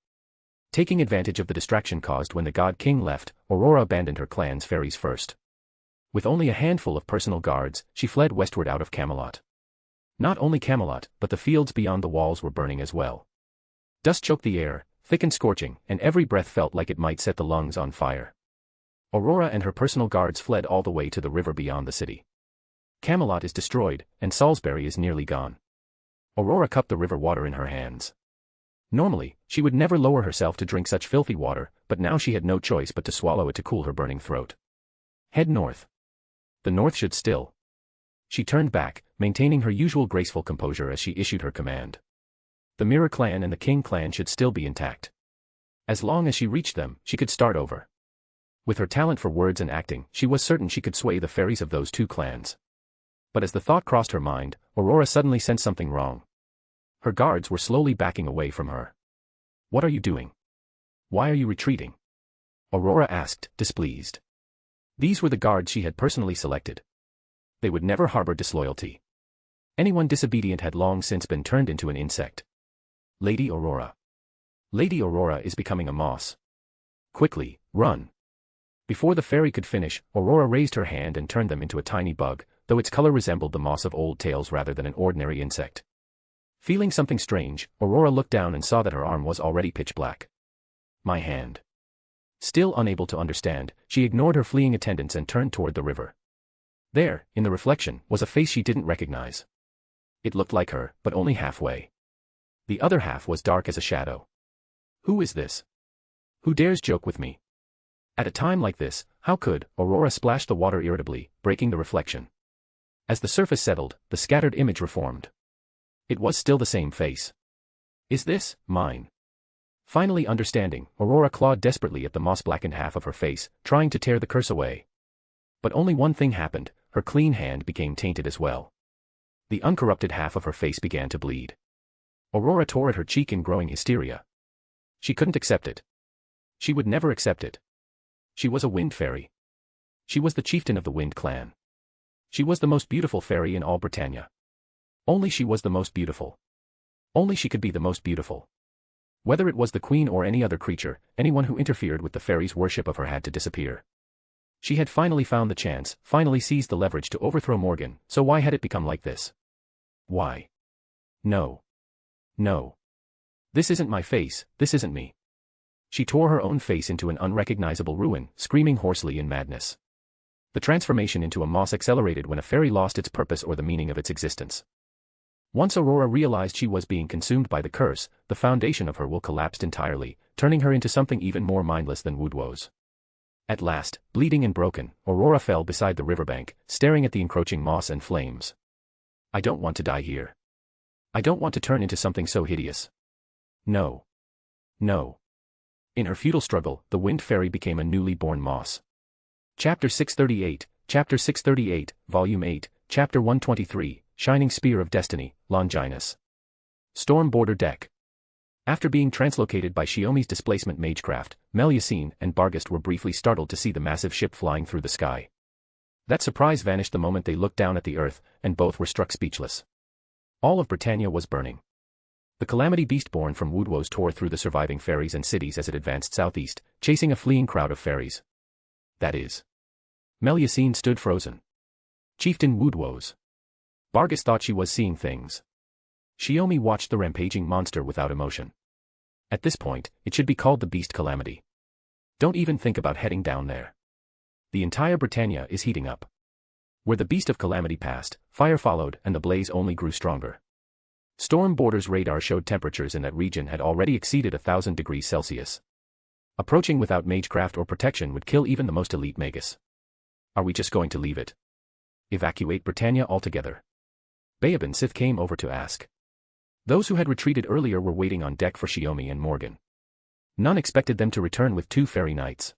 Taking advantage of the distraction caused when the God King left, Aurora abandoned her clan's fairies first. With only a handful of personal guards, she fled westward out of Camelot. Not only Camelot, but the fields beyond the walls were burning as well. Dust choked the air, thick and scorching, and every breath felt like it might set the lungs on fire. Aurora and her personal guards fled all the way to the river beyond the city. Camelot is destroyed, and Salisbury is nearly gone. Aurora cupped the river water in her hands. Normally, she would never lower herself to drink such filthy water, but now she had no choice but to swallow it to cool her burning throat. Head north. The north should still. She turned back, maintaining her usual graceful composure as she issued her command. The Mirror Clan and the King Clan should still be intact. As long as she reached them, she could start over. With her talent for words and acting, she was certain she could sway the fairies of those two clans. But as the thought crossed her mind, Aurora suddenly sensed something wrong. Her guards were slowly backing away from her. What are you doing? Why are you retreating? Aurora asked, displeased. These were the guards she had personally selected. They would never harbor disloyalty. Anyone disobedient had long since been turned into an insect. Lady Aurora. Lady Aurora is becoming a moss. Quickly, run. Before the fairy could finish, Aurora raised her hand and turned them into a tiny bug, though its color resembled the moss of old tales rather than an ordinary insect. Feeling something strange, Aurora looked down and saw that her arm was already pitch black. My hand. Still unable to understand, she ignored her fleeing attendants and turned toward the river. There, in the reflection, was a face she didn't recognize. It looked like her, but only halfway. The other half was dark as a shadow. Who is this? Who dares joke with me? At a time like this, how could Aurora splash the water irritably, breaking the reflection? As the surface settled, the scattered image reformed. It was still the same face. Is this mine? Finally understanding, Aurora clawed desperately at the moss-blackened half of her face, trying to tear the curse away. But only one thing happened, her clean hand became tainted as well. The uncorrupted half of her face began to bleed. Aurora tore at her cheek in growing hysteria. She couldn't accept it. She would never accept it. She was a wind fairy. She was the chieftain of the Wind Clan. She was the most beautiful fairy in all Britannia. Only she was the most beautiful. Only she could be the most beautiful. Whether it was the queen or any other creature, anyone who interfered with the fairy's worship of her had to disappear. She had finally found the chance, finally seized the leverage to overthrow Morgan, so why had it become like this? Why? No. No. This isn't my face, this isn't me. She tore her own face into an unrecognizable ruin, screaming hoarsely in madness. The transformation into a moss accelerated when a fairy lost its purpose or the meaning of its existence. Once Aurora realized she was being consumed by the curse, the foundation of her will collapsed entirely, turning her into something even more mindless than Woodwose. At last, bleeding and broken, Aurora fell beside the riverbank, staring at the encroaching moss and flames. I don't want to die here. I don't want to turn into something so hideous. No. No. In her futile struggle, the Wind Fairy became a newly born moss. Chapter 638, Chapter 638, Volume 8, Chapter 123, Shining Spear of Destiny, Longinus. Storm Border Deck. After being translocated by Shiomi's displacement magecraft, Melusine and Barghest were briefly startled to see the massive ship flying through the sky. That surprise vanished the moment they looked down at the earth, and both were struck speechless. All of Britannia was burning. The calamity beast born from Woodwose tore through the surviving fairies and cities as it advanced southeast, chasing a fleeing crowd of fairies. That is. Melusine stood frozen. Chieftain Woodwose. Barghest thought she was seeing things. Shiomi watched the rampaging monster without emotion. At this point, it should be called the Beast Calamity. Don't even think about heading down there. The entire Britannia is heating up. Where the Beast of Calamity passed, fire followed and the blaze only grew stronger. Storm Border's radar showed temperatures in that region had already exceeded 1,000 degrees Celsius. Approaching without magecraft or protection would kill even the most elite magus. Are we just going to leave it? Evacuate Britannia altogether? Baobin Sith came over to ask. Those who had retreated earlier were waiting on deck for Shiomi and Morgan. None expected them to return with 2 fairy knights.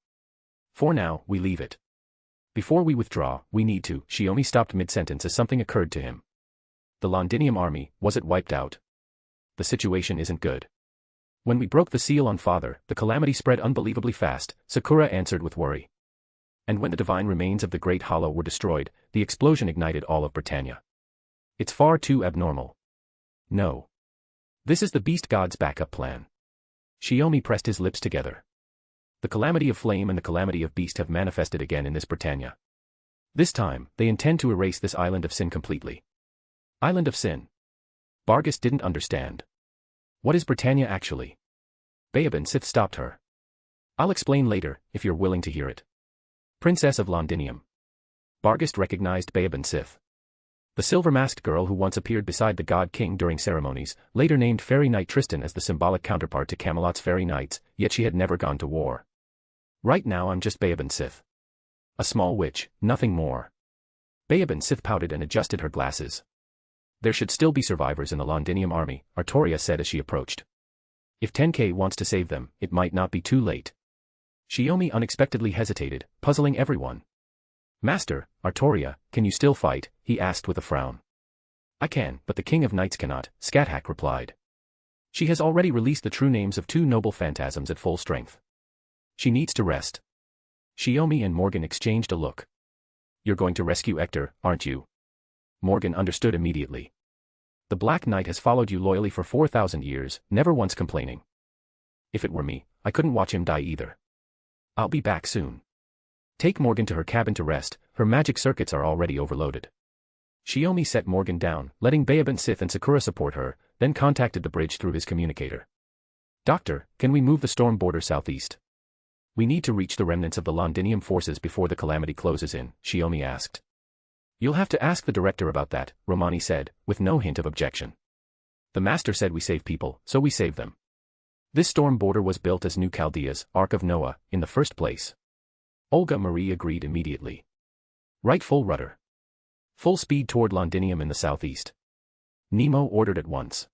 For now, we leave it. Before we withdraw, we need to. Shiomi stopped mid-sentence as something occurred to him. The Londinium army, was it wiped out? The situation isn't good. When we broke the seal on Father, the calamity spread unbelievably fast, Sakura answered with worry. And when the divine remains of the Great Hollow were destroyed, the explosion ignited all of Britannia. It's far too abnormal. No. This is the Beast God's backup plan. Shiomi pressed his lips together. The calamity of Flame and the calamity of Beast have manifested again in this Britannia. This time, they intend to erase this Island of Sin completely. Island of Sin. Barghest didn't understand. What is Britannia actually? Baobin Sith stopped her. I'll explain later, if you're willing to hear it. Princess of Londinium. Barghest recognized Baobin Sith. The silver-masked girl who once appeared beside the God King during ceremonies, later named Fairy Knight Tristan as the symbolic counterpart to Camelot's Fairy Knights, yet she had never gone to war. Right now I'm just Baobin Sith. A small witch, nothing more. Baobin Sith pouted and adjusted her glasses. There should still be survivors in the Londinium army, Artoria said as she approached. If Tenkei wants to save them, it might not be too late. Shiomi unexpectedly hesitated, puzzling everyone. Master, Artoria, can you still fight? He asked with a frown. I can, but the King of Knights cannot, Scáthach replied. She has already released the true names of 2 noble phantasms at full strength. She needs to rest. Shiomi and Morgan exchanged a look. You're going to rescue Hector, aren't you? Morgan understood immediately. The Black Knight has followed you loyally for 4,000 years, never once complaining. If it were me, I couldn't watch him die either. I'll be back soon. Take Morgan to her cabin to rest, her magic circuits are already overloaded. Shiomi set Morgan down, letting Baobin Sith and Sakura support her, then contacted the bridge through his communicator. Doctor, can we move the storm border southeast? We need to reach the remnants of the Londinium forces before the calamity closes in, Shiomi asked. You'll have to ask the director about that, Romani said, with no hint of objection. The master said we save people, so we save them. This storm border was built as New Chaldea's Ark of Noah, in the first place. Olga Marie agreed immediately. Right full rudder. Full speed toward Londinium in the southeast. Nemo ordered at once.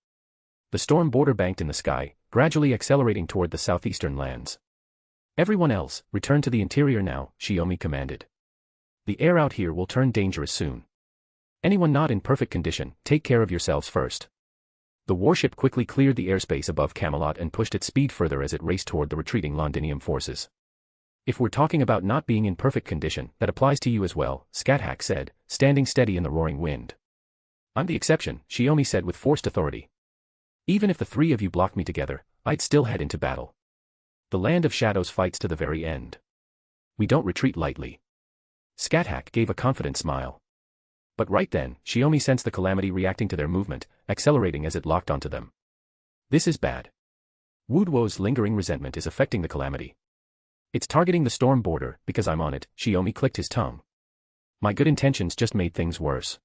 The storm border banked in the sky, gradually accelerating toward the southeastern lands. Everyone else, return to the interior now, Shiomi commanded. The air out here will turn dangerous soon. Anyone not in perfect condition, take care of yourselves first. The warship quickly cleared the airspace above Camelot and pushed its speed further as it raced toward the retreating Londinium forces. If we're talking about not being in perfect condition, that applies to you as well, Scáthach said, standing steady in the roaring wind. I'm the exception, Shiomi said with forced authority. Even if the three of you blocked me together, I'd still head into battle. The land of shadows fights to the very end. We don't retreat lightly. Scáthach gave a confident smile. But right then, Shiomi sensed the calamity reacting to their movement, accelerating as it locked onto them. This is bad. Woodwo's lingering resentment is affecting the calamity. It's targeting the storm border, because I'm on it, Shiomi clicked his tongue. My good intentions just made things worse.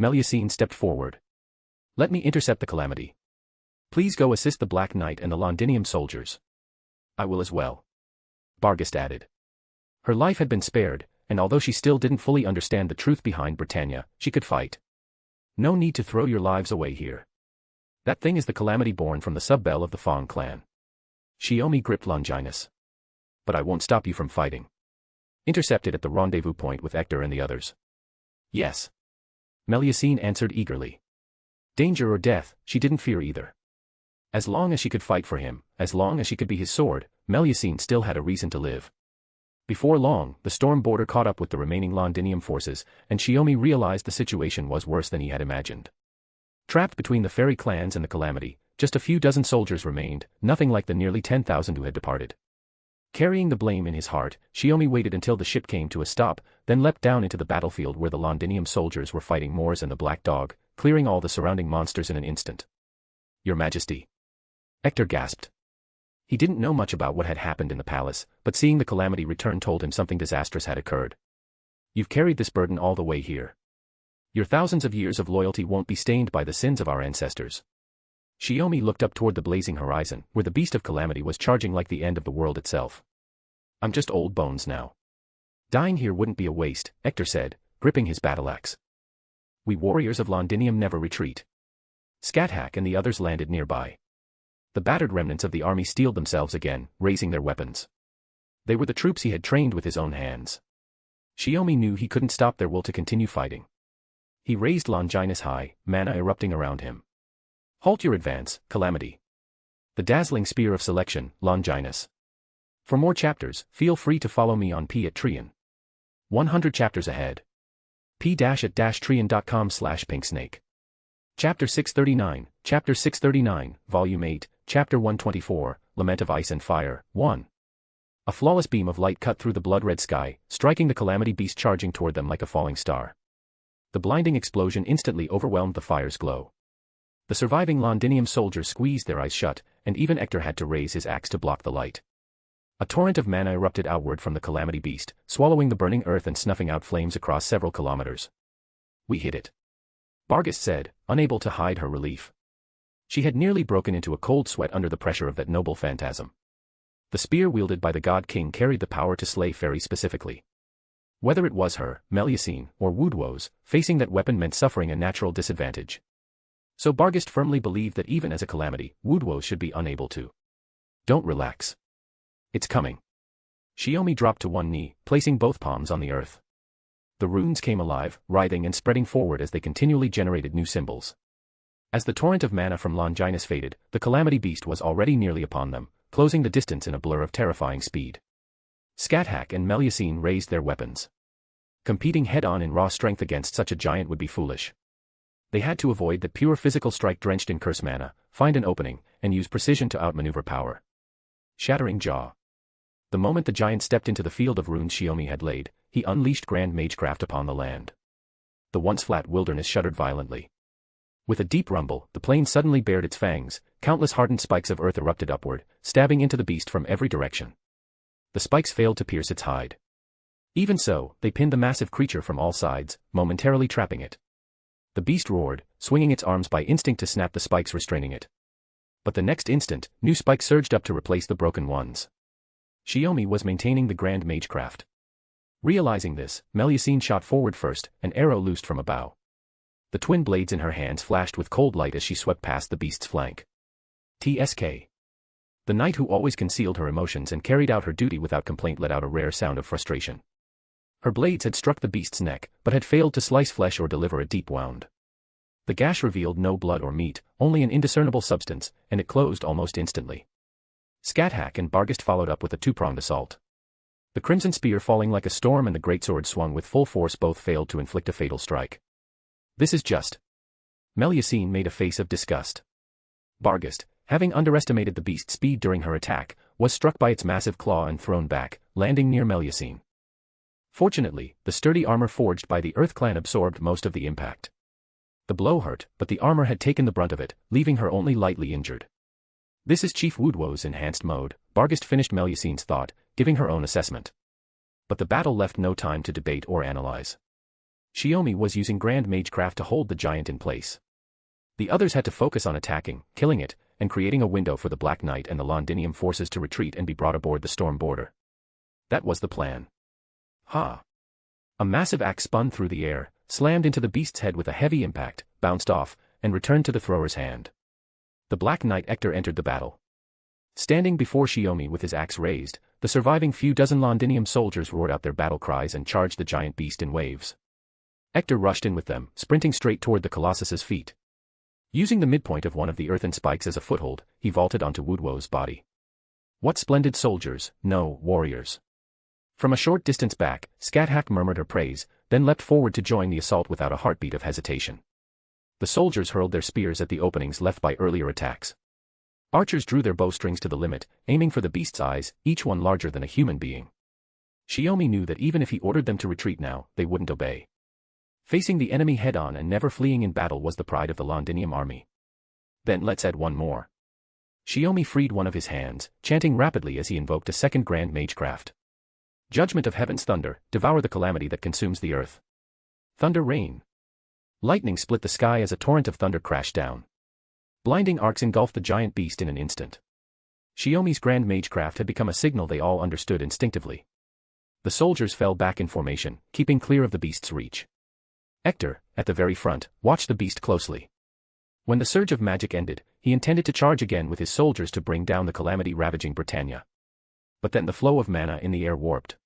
Melusine stepped forward. Let me intercept the calamity. Please go assist the Black Knight and the Londinium soldiers. I will as well. Barghest added. Her life had been spared, and although she still didn't fully understand the truth behind Britannia, she could fight. No need to throw your lives away here. That thing is the calamity born from the sub-bell of the Fong clan. Shiomi gripped Longinus. But I won't stop you from fighting. Intercept it at the rendezvous point with Hector and the others. Yes. Melusine answered eagerly. Danger or death, she didn't fear either. As long as she could fight for him, as long as she could be his sword, Melusine still had a reason to live. Before long, the storm border caught up with the remaining Londinium forces, and Shiomi realized the situation was worse than he had imagined. Trapped between the fairy clans and the calamity, just a few dozen soldiers remained, nothing like the nearly 10,000 who had departed. Carrying the blame in his heart, Shiomi waited until the ship came to a stop, then leapt down into the battlefield where the Londinium soldiers were fighting Moors and the Black Dog, clearing all the surrounding monsters in an instant. Your Majesty. Hector gasped. He didn't know much about what had happened in the palace, but seeing the calamity return told him something disastrous had occurred. You've carried this burden all the way here. Your thousands of years of loyalty won't be stained by the sins of our ancestors. Shiomi looked up toward the blazing horizon, where the beast of calamity was charging like the end of the world itself. I'm just old bones now. Dying here wouldn't be a waste, Hector said, gripping his battle-axe. We warriors of Londinium never retreat. Scáthach and the others landed nearby. The battered remnants of the army steeled themselves again, raising their weapons. They were the troops he had trained with his own hands. Shiomi knew he couldn't stop their will to continue fighting. He raised Longinus high, mana erupting around him. Halt your advance, Calamity. The dazzling spear of selection, Longinus. For more chapters, feel free to follow me on P@Trian. 100 chapters ahead. p-at-trian.com/pinksnake. Chapter 639, Volume 8, Chapter 124, Lament of Ice and Fire, 1. A flawless beam of light cut through the blood-red sky, striking the calamity beast charging toward them like a falling star. The blinding explosion instantly overwhelmed the fire's glow. The surviving Londinium soldiers squeezed their eyes shut, and even Hector had to raise his axe to block the light. A torrent of mana erupted outward from the calamity beast, swallowing the burning earth and snuffing out flames across several kilometers. We hit it. Barghest said, unable to hide her relief. She had nearly broken into a cold sweat under the pressure of that noble phantasm. The spear wielded by the God King carried the power to slay fairies specifically. Whether it was her, Melusine, or Woodwo's, facing that weapon meant suffering a natural disadvantage. So Barghest firmly believed that even as a calamity, Woodwo should be unable to. Don't relax. It's coming. Shiomi dropped to one knee, placing both palms on the earth. The runes came alive, writhing and spreading forward as they continually generated new symbols. As the torrent of mana from Longinus faded, the calamity beast was already nearly upon them, closing the distance in a blur of terrifying speed. Scáthach and Melusine raised their weapons. Competing head-on in raw strength against such a giant would be foolish. They had to avoid that pure physical strike drenched in curse mana, find an opening, and use precision to outmaneuver power. Shattering jaw. The moment the giant stepped into the field of runes Shiomi had laid, he unleashed grand magecraft upon the land. The once flat wilderness shuddered violently. With a deep rumble, the plain suddenly bared its fangs, countless hardened spikes of earth erupted upward, stabbing into the beast from every direction. The spikes failed to pierce its hide. Even so, they pinned the massive creature from all sides, momentarily trapping it. The beast roared, swinging its arms by instinct to snap the spikes restraining it. But the next instant, new spikes surged up to replace the broken ones. Shiomi was maintaining the grand magecraft. Realizing this, Melusine shot forward first, an arrow loosed from a bow. The twin blades in her hands flashed with cold light as she swept past the beast's flank. TSK. The knight who always concealed her emotions and carried out her duty without complaint let out a rare sound of frustration. Her blades had struck the beast's neck, but had failed to slice flesh or deliver a deep wound. The gash revealed no blood or meat, only an indiscernible substance, and it closed almost instantly. Scáthach and Barghest followed up with a two-pronged assault. The crimson spear falling like a storm and the greatsword swung with full force both failed to inflict a fatal strike. This is just. Melusine made a face of disgust. Barghest, having underestimated the beast's speed during her attack, was struck by its massive claw and thrown back, landing near Melusine. Fortunately, the sturdy armor forged by the Earth Clan absorbed most of the impact. The blow hurt, but the armor had taken the brunt of it, leaving her only lightly injured. This is Chief Woodwow's enhanced mode, Barghest finished Melusine's thought, giving her own assessment. But the battle left no time to debate or analyze. Shiomi was using Grand Magecraft to hold the giant in place. The others had to focus on attacking, killing it, and creating a window for the Black Knight and the Londinium forces to retreat and be brought aboard the storm border. That was the plan. Ha! A massive axe spun through the air, slammed into the beast's head with a heavy impact, bounced off, and returned to the thrower's hand. The Black Knight Ector entered the battle. Standing before Shiomi with his axe raised, the surviving few dozen Londinium soldiers roared out their battle cries and charged the giant beast in waves. Ector rushed in with them, sprinting straight toward the Colossus's feet. Using the midpoint of one of the earthen spikes as a foothold, he vaulted onto Woodwow's body. What splendid soldiers, no, warriors. From a short distance back, Scáthach murmured her praise, then leapt forward to join the assault without a heartbeat of hesitation. The soldiers hurled their spears at the openings left by earlier attacks. Archers drew their bowstrings to the limit, aiming for the beast's eyes, each one larger than a human being. Shiomi knew that even if he ordered them to retreat now, they wouldn't obey. Facing the enemy head-on and never fleeing in battle was the pride of the Londinium army. Then let's add one more. Shiomi freed one of his hands, chanting rapidly as he invoked a second Grand Magecraft. Judgment of Heaven's thunder, devour the calamity that consumes the earth. Thunder rain. Lightning split the sky as a torrent of thunder crashed down. Blinding arcs engulfed the giant beast in an instant. Shiomi's Grand Magecraft had become a signal they all understood instinctively. The soldiers fell back in formation, keeping clear of the beast's reach. Ector, at the very front, watched the beast closely. When the surge of magic ended, he intended to charge again with his soldiers to bring down the calamity ravaging Britannia. But then the flow of mana in the air warped.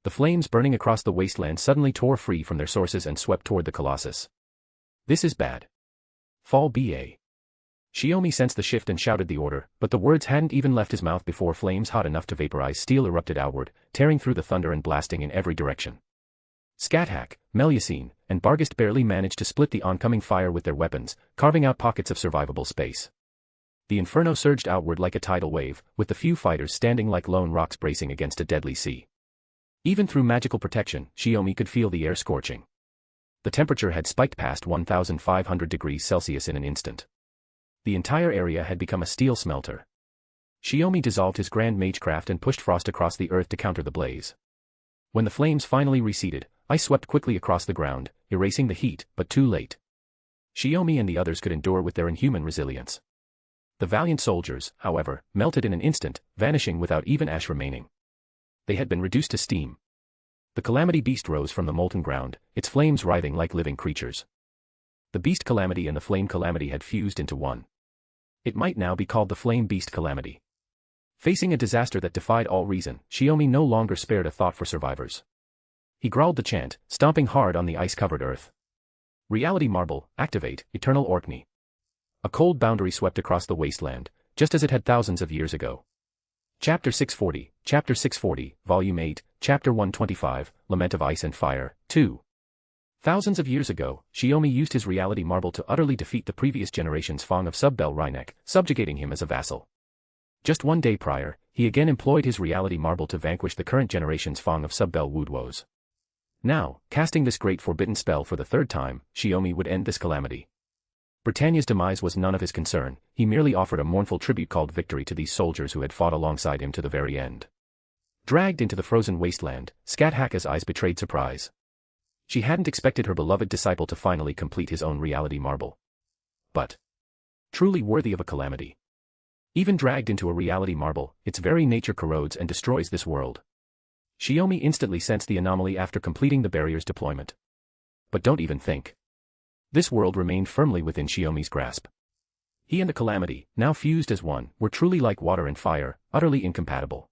The flames burning across the wasteland suddenly tore free from their sources and swept toward the Colossus. This is bad. Fall BA. Shiomi sensed the shift and shouted the order, but the words hadn't even left his mouth before flames hot enough to vaporize steel erupted outward, tearing through the thunder and blasting in every direction. Scáthach, Melusine, and Barghest barely managed to split the oncoming fire with their weapons, carving out pockets of survivable space. The inferno surged outward like a tidal wave, with the few fighters standing like lone rocks bracing against a deadly sea. Even through magical protection, Shiomi could feel the air scorching. The temperature had spiked past 1,500 degrees Celsius in an instant. The entire area had become a steel smelter. Shiomi dissolved his Grand Magecraft and pushed frost across the earth to counter the blaze. When the flames finally receded, ice swept quickly across the ground, erasing the heat, but too late. Shiomi and the others could endure with their inhuman resilience. The valiant soldiers, however, melted in an instant, vanishing without even ash remaining. They had been reduced to steam. The Calamity Beast rose from the molten ground, its flames writhing like living creatures. The Beast Calamity and the Flame Calamity had fused into one. It might now be called the Flame Beast Calamity. Facing a disaster that defied all reason, Shiomi no longer spared a thought for survivors. He growled the chant, stomping hard on the ice-covered earth. Reality Marble, activate, Eternal Orkney. A cold boundary swept across the wasteland, just as it had thousands of years ago. Chapter 640, Volume 8, Chapter 125, Lament of Ice and Fire, 2. Thousands of years ago, Shiomi used his Reality Marble to utterly defeat the previous generation's Fong of Subbel Rhynek, subjugating him as a vassal. Just one day prior, he again employed his Reality Marble to vanquish the current generation's Fong of Subbel Woodwows. Now, casting this great forbidden spell for the third time, Shiomi would end this calamity. Britannia's demise was none of his concern, he merely offered a mournful tribute called victory to these soldiers who had fought alongside him to the very end. Dragged into the frozen wasteland, Scáthach's eyes betrayed surprise. She hadn't expected her beloved disciple to finally complete his own Reality Marble. But truly worthy of a calamity. Even dragged into a Reality Marble, its very nature corrodes and destroys this world. Shiomi instantly sensed the anomaly after completing the barrier's deployment. But don't even think. This world remained firmly within Shiomi's grasp. He and the Calamity, now fused as one, were truly like water and fire, utterly incompatible.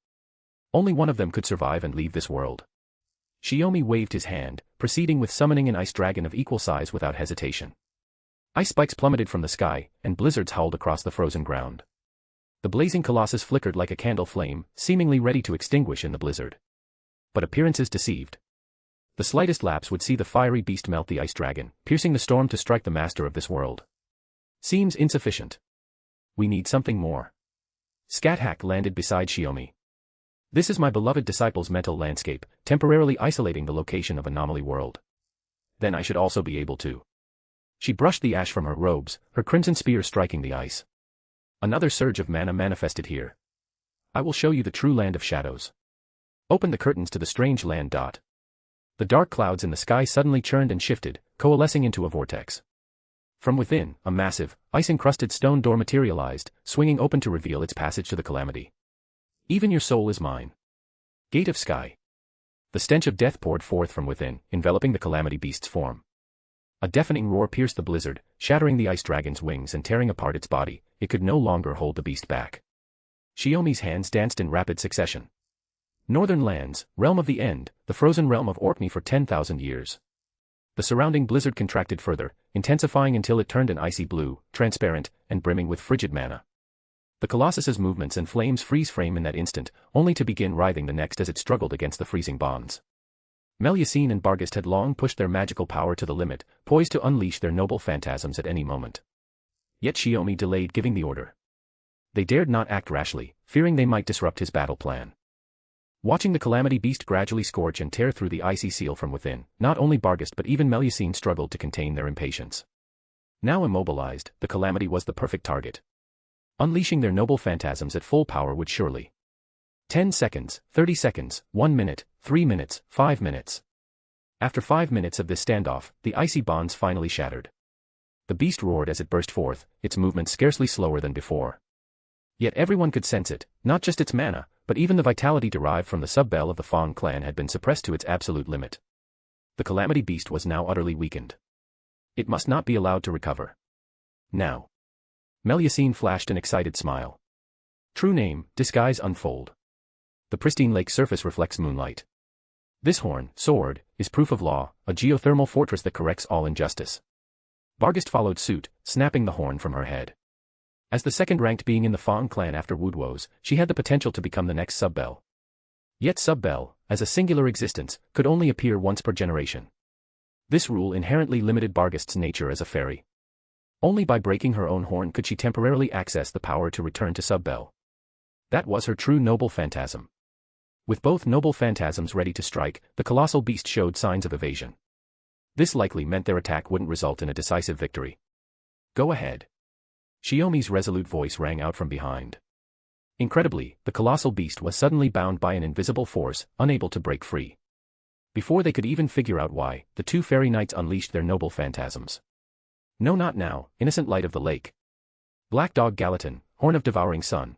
Only one of them could survive and leave this world. Shiomi waved his hand, proceeding with summoning an ice dragon of equal size without hesitation. Ice spikes plummeted from the sky, and blizzards howled across the frozen ground. The blazing colossus flickered like a candle flame, seemingly ready to extinguish in the blizzard. But appearances deceived. The slightest lapse would see the fiery beast melt the ice dragon, piercing the storm to strike the master of this world. Seems insufficient. We need something more. Scáthach landed beside Shiomi. This is my beloved disciple's mental landscape, temporarily isolating the location of Anomaly World. Then I should also be able to. She brushed the ash from her robes, her crimson spear striking the ice. Another surge of mana manifested here. I will show you the true land of shadows. Open the curtains to the strange land. The dark clouds in the sky suddenly churned and shifted, coalescing into a vortex. From within, a massive, ice-encrusted stone door materialized, swinging open to reveal its passage to the Calamity. Even your soul is mine. Gate of Sky. The stench of death poured forth from within, enveloping the Calamity beast's form. A deafening roar pierced the blizzard, shattering the ice dragon's wings and tearing apart its body. It could no longer hold the beast back. Shiomi's hands danced in rapid succession. Northern lands, realm of the end, the frozen realm of Orkney for 10,000 years. The surrounding blizzard contracted further, intensifying until it turned an icy blue, transparent, and brimming with frigid mana. The Colossus's movements and flames freeze frame in that instant, only to begin writhing the next as it struggled against the freezing bonds. Melusine and Barghest had long pushed their magical power to the limit, poised to unleash their noble phantasms at any moment. Yet Shiomi delayed giving the order. They dared not act rashly, fearing they might disrupt his battle plan. Watching the Calamity beast gradually scorch and tear through the icy seal from within, not only Barghest but even Melusine struggled to contain their impatience. Now immobilized, the Calamity was the perfect target. Unleashing their noble phantasms at full power would surely. 10 seconds, 30 seconds, 1 minute, 3 minutes, 5 minutes. After 5 minutes of this standoff, the icy bonds finally shattered. The beast roared as it burst forth, its movement scarcely slower than before. Yet everyone could sense it, not just its mana, but even the vitality derived from the sub-bell of the Fang clan had been suppressed to its absolute limit. The Calamity beast was now utterly weakened. It must not be allowed to recover. Now. Melusine flashed an excited smile. True name, disguise unfold. The pristine lake surface reflects moonlight. This horn, sword, is proof of law, a geothermal fortress that corrects all injustice. Barghest followed suit, snapping the horn from her head. As the second-ranked being in the Fang clan after Woodwose, she had the potential to become the next sub-bell. Yet sub-bell, as a singular existence, could only appear once per generation. This rule inherently limited Barghest's nature as a fairy. Only by breaking her own horn could she temporarily access the power to return to sub-bell. That was her true noble phantasm. With both noble phantasms ready to strike, the colossal beast showed signs of evasion. This likely meant their attack wouldn't result in a decisive victory. Go ahead. Shiomi's resolute voice rang out from behind. Incredibly, the colossal beast was suddenly bound by an invisible force, unable to break free. Before they could even figure out why, the two fairy knights unleashed their noble phantasms. No, not now, innocent light of the lake. Black Dog Gallatin, Horn of Devouring Sun.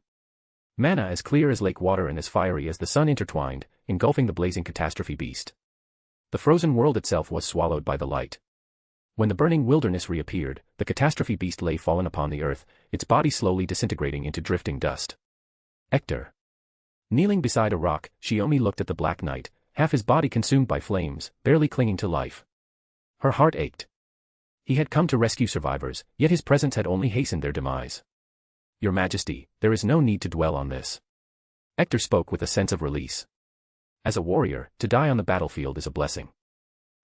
Mana as clear as lake water and as fiery as the sun intertwined, engulfing the blazing catastrophe beast. The frozen world itself was swallowed by the light. When the burning wilderness reappeared, the catastrophe beast lay fallen upon the earth, its body slowly disintegrating into drifting dust. Hector. Kneeling beside a rock, Shiomi looked at the Black Knight, half his body consumed by flames, barely clinging to life. Her heart ached. He had come to rescue survivors, yet his presence had only hastened their demise. Your Majesty, there is no need to dwell on this. Hector spoke with a sense of release. As a warrior, to die on the battlefield is a blessing.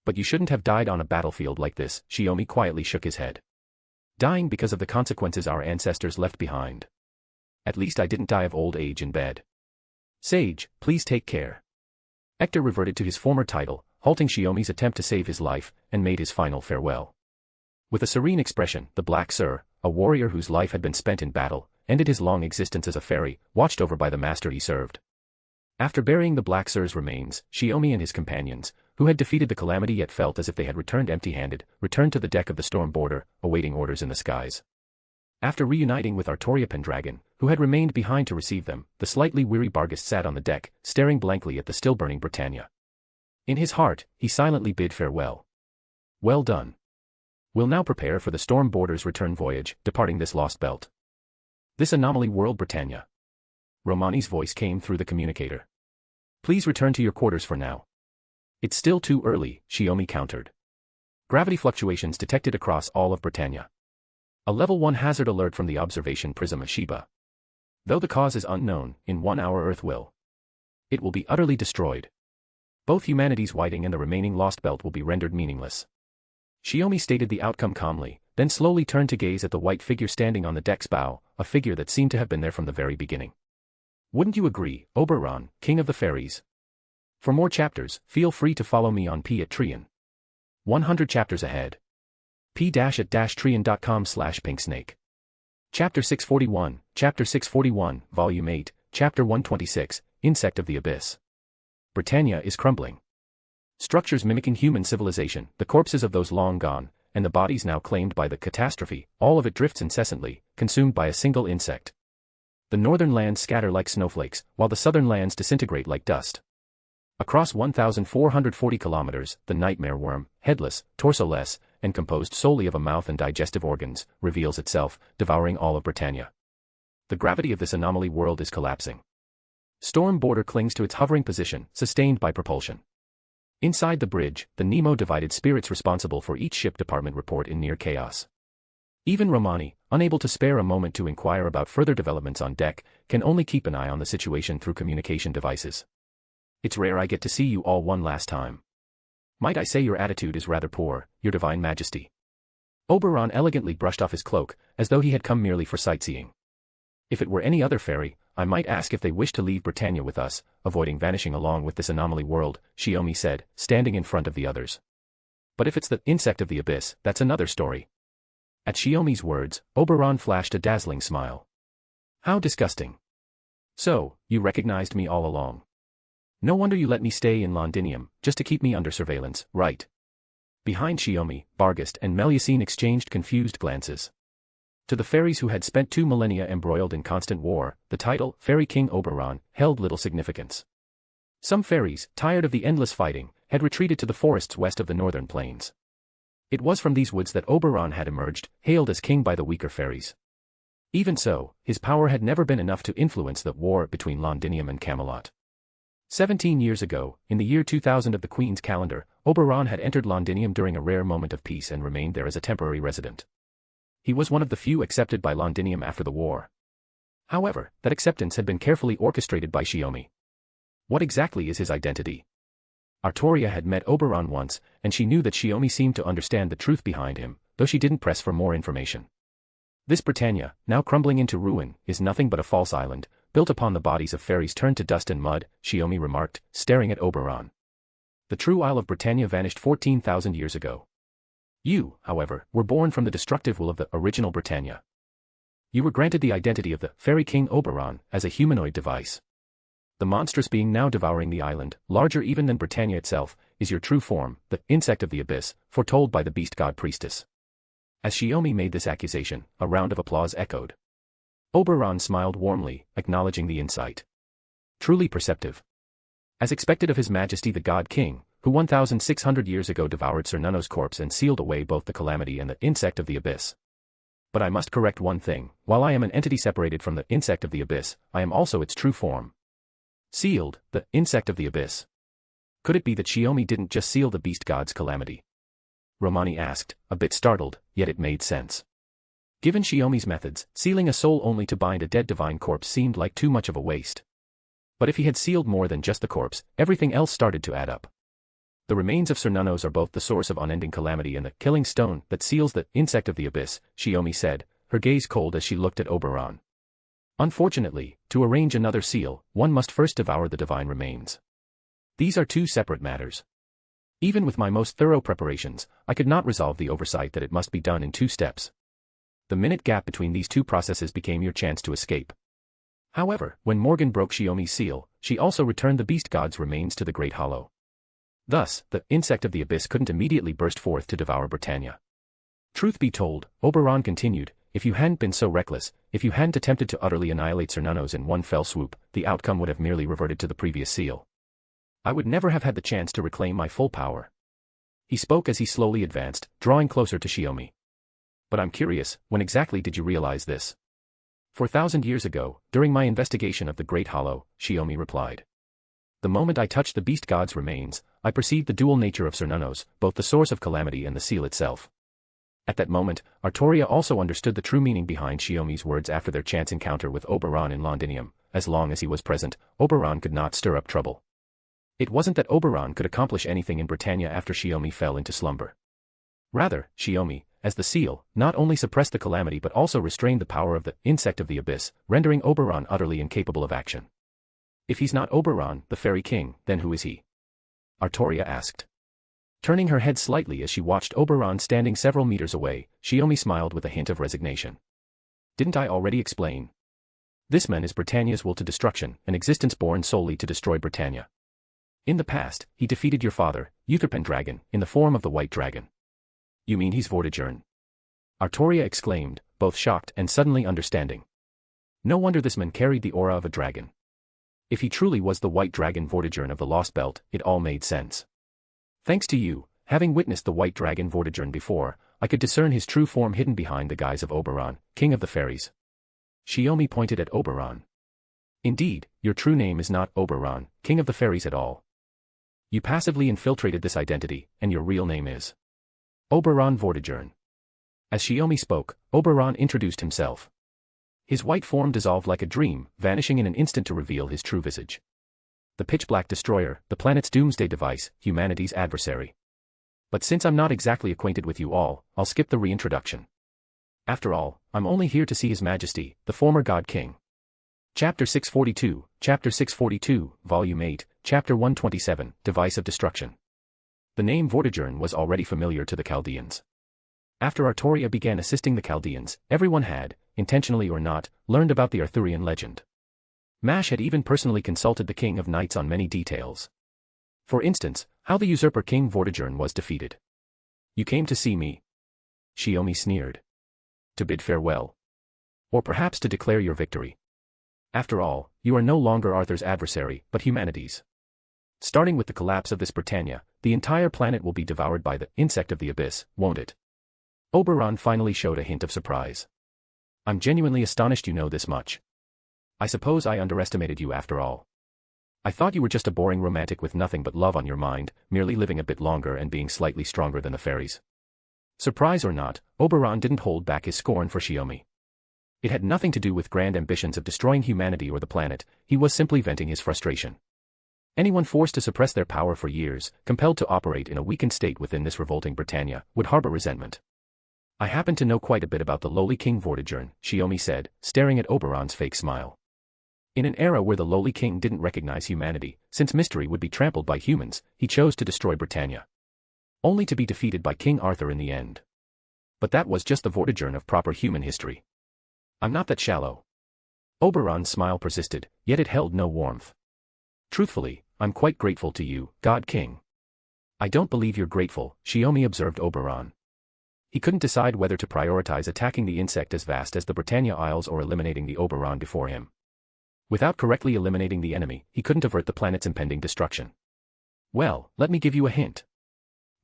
But you shouldn't have died on a battlefield like this, Shiomi quietly shook his head. Dying because of the consequences our ancestors left behind. At least I didn't die of old age in bed. Sage, please take care. Hector reverted to his former title, halting Shiomi's attempt to save his life, and made his final farewell. With a serene expression, the Black Sir, a warrior whose life had been spent in battle, ended his long existence as a fairy, watched over by the master he served. After burying the Black Sir's remains, Shiomi and his companions, who had defeated the Calamity yet felt as if they had returned empty-handed, returned to the deck of the Storm Border, awaiting orders in the skies. After reuniting with Artoria Pendragon, who had remained behind to receive them, the slightly weary Barghest sat on the deck, staring blankly at the still-burning Britannia. In his heart, he silently bid farewell. Well done. We'll now prepare for the Storm Border's return voyage, departing this lost belt. This anomaly world Britannia. Romani's voice came through the communicator. Please return to your quarters for now. It's still too early, Shiomi countered. Gravity fluctuations detected across all of Britannia. A level 1 hazard alert from the observation prism of Sheba. Though the cause is unknown, in 1 hour Earth will. It will be utterly destroyed. Both humanity's whiting and the remaining lost belt will be rendered meaningless. Shiomi stated the outcome calmly, then slowly turned to gaze at the white figure standing on the deck's bow, a figure that seemed to have been there from the very beginning. Wouldn't you agree, Oberon, King of the Fairies? For more chapters, feel free to follow me on P@Trian. 100 chapters ahead. p-trian.com/pinksnake. Chapter 641, Volume 8, Chapter 126, Insect of the Abyss. Britannia is crumbling. Structures mimicking human civilization, the corpses of those long gone, and the bodies now claimed by the catastrophe, all of it drifts incessantly, consumed by a single insect. The northern lands scatter like snowflakes, while the southern lands disintegrate like dust. Across 1,440 kilometers, the nightmare worm, headless, torso-less, and composed solely of a mouth and digestive organs, reveals itself, devouring all of Britannia. The gravity of this anomaly world is collapsing. Storm Border clings to its hovering position, sustained by propulsion. Inside the bridge, the Nemo-divided spirits responsible for each ship department report in near chaos. Even Romani, unable to spare a moment to inquire about further developments on deck, can only keep an eye on the situation through communication devices. It's rare I get to see you all one last time. Might I say your attitude is rather poor, Your Divine Majesty. Oberon elegantly brushed off his cloak, as though he had come merely for sightseeing. If it were any other fairy, I might ask if they wish to leave Britannia with us, avoiding vanishing along with this anomaly world, Shiomi said, standing in front of the others. But if it's the insect of the abyss, that's another story. At Shiomi's words, Oberon flashed a dazzling smile. How disgusting. So, you recognized me all along. No wonder you let me stay in Londinium, just to keep me under surveillance, right? Behind Shiomi, Barghest and Melusine exchanged confused glances. To the fairies who had spent 2 millennia embroiled in constant war, the title, Fairy King Oberon, held little significance. Some fairies, tired of the endless fighting, had retreated to the forests west of the northern plains. It was from these woods that Oberon had emerged, hailed as king by the weaker fairies. Even so, his power had never been enough to influence the war between Londinium and Camelot. 17 years ago, in the year 2000 of the Queen's calendar, Oberon had entered Londinium during a rare moment of peace and remained there as a temporary resident. He was one of the few accepted by Londinium after the war. However, that acceptance had been carefully orchestrated by Shiomi. What exactly is his identity? Artoria had met Oberon once, and she knew that Shiomi seemed to understand the truth behind him, though she didn't press for more information. This Britannia, now crumbling into ruin, is nothing but a false island, built upon the bodies of fairies turned to dust and mud, Shiomi remarked, staring at Oberon. The true Isle of Britannia vanished 14,000 years ago. You, however, were born from the destructive will of the original Britannia. You were granted the identity of the Fairy King Oberon as a humanoid device. The monstrous being now devouring the island, larger even than Britannia itself, is your true form, the insect of the abyss, foretold by the beast god priestess. As Shiomi made this accusation, a round of applause echoed. Oberon smiled warmly, acknowledging the insight. Truly perceptive. As expected of His Majesty the God King, who 1,600 years ago devoured Cernunno's corpse and sealed away both the calamity and the insect of the abyss. But I must correct one thing, while I am an entity separated from the insect of the abyss, I am also its true form. Sealed, the insect of the abyss. Could it be that Shiomi didn't just seal the beast god's calamity? Romani asked, a bit startled, yet it made sense. Given Shiomi's methods, sealing a soul only to bind a dead divine corpse seemed like too much of a waste. But if he had sealed more than just the corpse, everything else started to add up. The remains of Cernunno's are both the source of unending calamity and the killing stone that seals the insect of the abyss, Shiomi said, her gaze cold as she looked at Oberon. Unfortunately, to arrange another seal, one must first devour the divine remains. These are two separate matters. Even with my most thorough preparations, I could not resolve the oversight that it must be done in 2 steps. The minute gap between these 2 processes became your chance to escape. However, when Morgan broke Shiomi's seal, she also returned the beast god's remains to the Great Hollow. Thus, the insect of the abyss couldn't immediately burst forth to devour Britannia. Truth be told, Oberon continued, if you hadn't been so reckless, if you hadn't attempted to utterly annihilate Cernunno's in one fell swoop, the outcome would have merely reverted to the previous seal. I would never have had the chance to reclaim my full power. He spoke as he slowly advanced, drawing closer to Shiomi. But I'm curious, when exactly did you realize this? 4,000 years ago, during my investigation of the Great Hollow, Shiomi replied. The moment I touched the beast god's remains, I perceived the dual nature of Cernunnos, both the source of calamity and the seal itself. At that moment, Artoria also understood the true meaning behind Shiomi's words after their chance encounter with Oberon in Londinium. As long as he was present, Oberon could not stir up trouble. It wasn't that Oberon could accomplish anything in Britannia after Shiomi fell into slumber. Rather, Shiomi, as the seal, not only suppressed the calamity but also restrained the power of the insect of the abyss, rendering Oberon utterly incapable of action. If he's not Oberon, the fairy king, then who is he? Artoria asked. Turning her head slightly as she watched Oberon standing several meters away, Shiomi smiled with a hint of resignation. Didn't I already explain? This man is Britannia's will to destruction, an existence born solely to destroy Britannia. In the past, he defeated your father, Eutherpen Dragon, in the form of the White Dragon. You mean he's Vortigern? Artoria exclaimed, both shocked and suddenly understanding. No wonder this man carried the aura of a dragon. If he truly was the White Dragon Vortigern of the Lost Belt, it all made sense. Thanks to you, having witnessed the White Dragon Vortigern before, I could discern his true form hidden behind the guise of Oberon, King of the Fairies. Shiomi pointed at Oberon. Indeed, your true name is not Oberon, King of the Fairies at all. You passively infiltrated this identity, and your real name is Oberon Vortigern. As Shiomi spoke, Oberon introduced himself. His white form dissolved like a dream, vanishing in an instant to reveal his true visage. The pitch-black destroyer, the planet's doomsday device, humanity's adversary. But since I'm not exactly acquainted with you all, I'll skip the reintroduction. After all, I'm only here to see His Majesty, the former God King. Chapter 642, Volume 8, Chapter 127, Device of Destruction. The name Vortigern was already familiar to the Chaldeans. After Artoria began assisting the Chaldeans, everyone had, intentionally or not, learned about the Arthurian legend. Mash had even personally consulted the King of Knights on many details. For instance, how the usurper King Vortigern was defeated. You came to see me? Shiomi sneered. To bid farewell? Or perhaps to declare your victory? After all, you are no longer Arthur's adversary, but humanity's. Starting with the collapse of this Britannia, the entire planet will be devoured by the insect of the abyss, won't it? Oberon finally showed a hint of surprise. I'm genuinely astonished you know this much. I suppose I underestimated you after all. I thought you were just a boring romantic with nothing but love on your mind, merely living a bit longer and being slightly stronger than the fairies. Surprise or not, Oberon didn't hold back his scorn for Shiomi. It had nothing to do with grand ambitions of destroying humanity or the planet, he was simply venting his frustration. Anyone forced to suppress their power for years, compelled to operate in a weakened state within this revolting Britannia, would harbor resentment. I happen to know quite a bit about the lowly King Vortigern, Shiomi said, staring at Oberon's fake smile. In an era where the lowly king didn't recognize humanity, since mystery would be trampled by humans, he chose to destroy Britannia. Only to be defeated by King Arthur in the end. But that was just the Vortigern of proper human history. I'm not that shallow. Oberon's smile persisted, yet it held no warmth. Truthfully, I'm quite grateful to you, God King. I don't believe you're grateful, Shiomi observed Oberon. He couldn't decide whether to prioritize attacking the insect as vast as the Britannia Isles or eliminating the Oberon before him. Without correctly eliminating the enemy, he couldn't avert the planet's impending destruction. Well, let me give you a hint.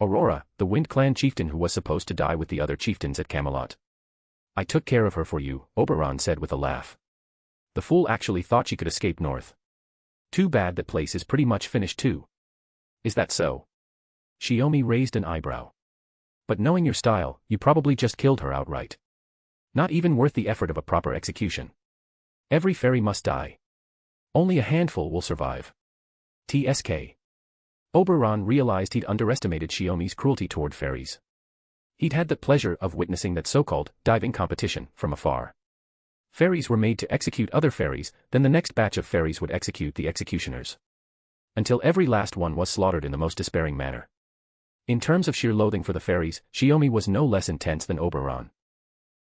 Aurora, the Wind Clan chieftain who was supposed to die with the other chieftains at Camelot. I took care of her for you, Oberon said with a laugh. The fool actually thought she could escape north. Too bad that place is pretty much finished too. Is that so? Shiomi raised an eyebrow. But knowing your style, you probably just killed her outright. Not even worth the effort of a proper execution. Every fairy must die. Only a handful will survive. TSK. Oberon realized he'd underestimated Shiomi's cruelty toward fairies. He'd had the pleasure of witnessing that so-called diving competition from afar. Fairies were made to execute other fairies, then the next batch of fairies would execute the executioners. Until every last one was slaughtered in the most despairing manner. In terms of sheer loathing for the fairies, Shiomi was no less intense than Oberon.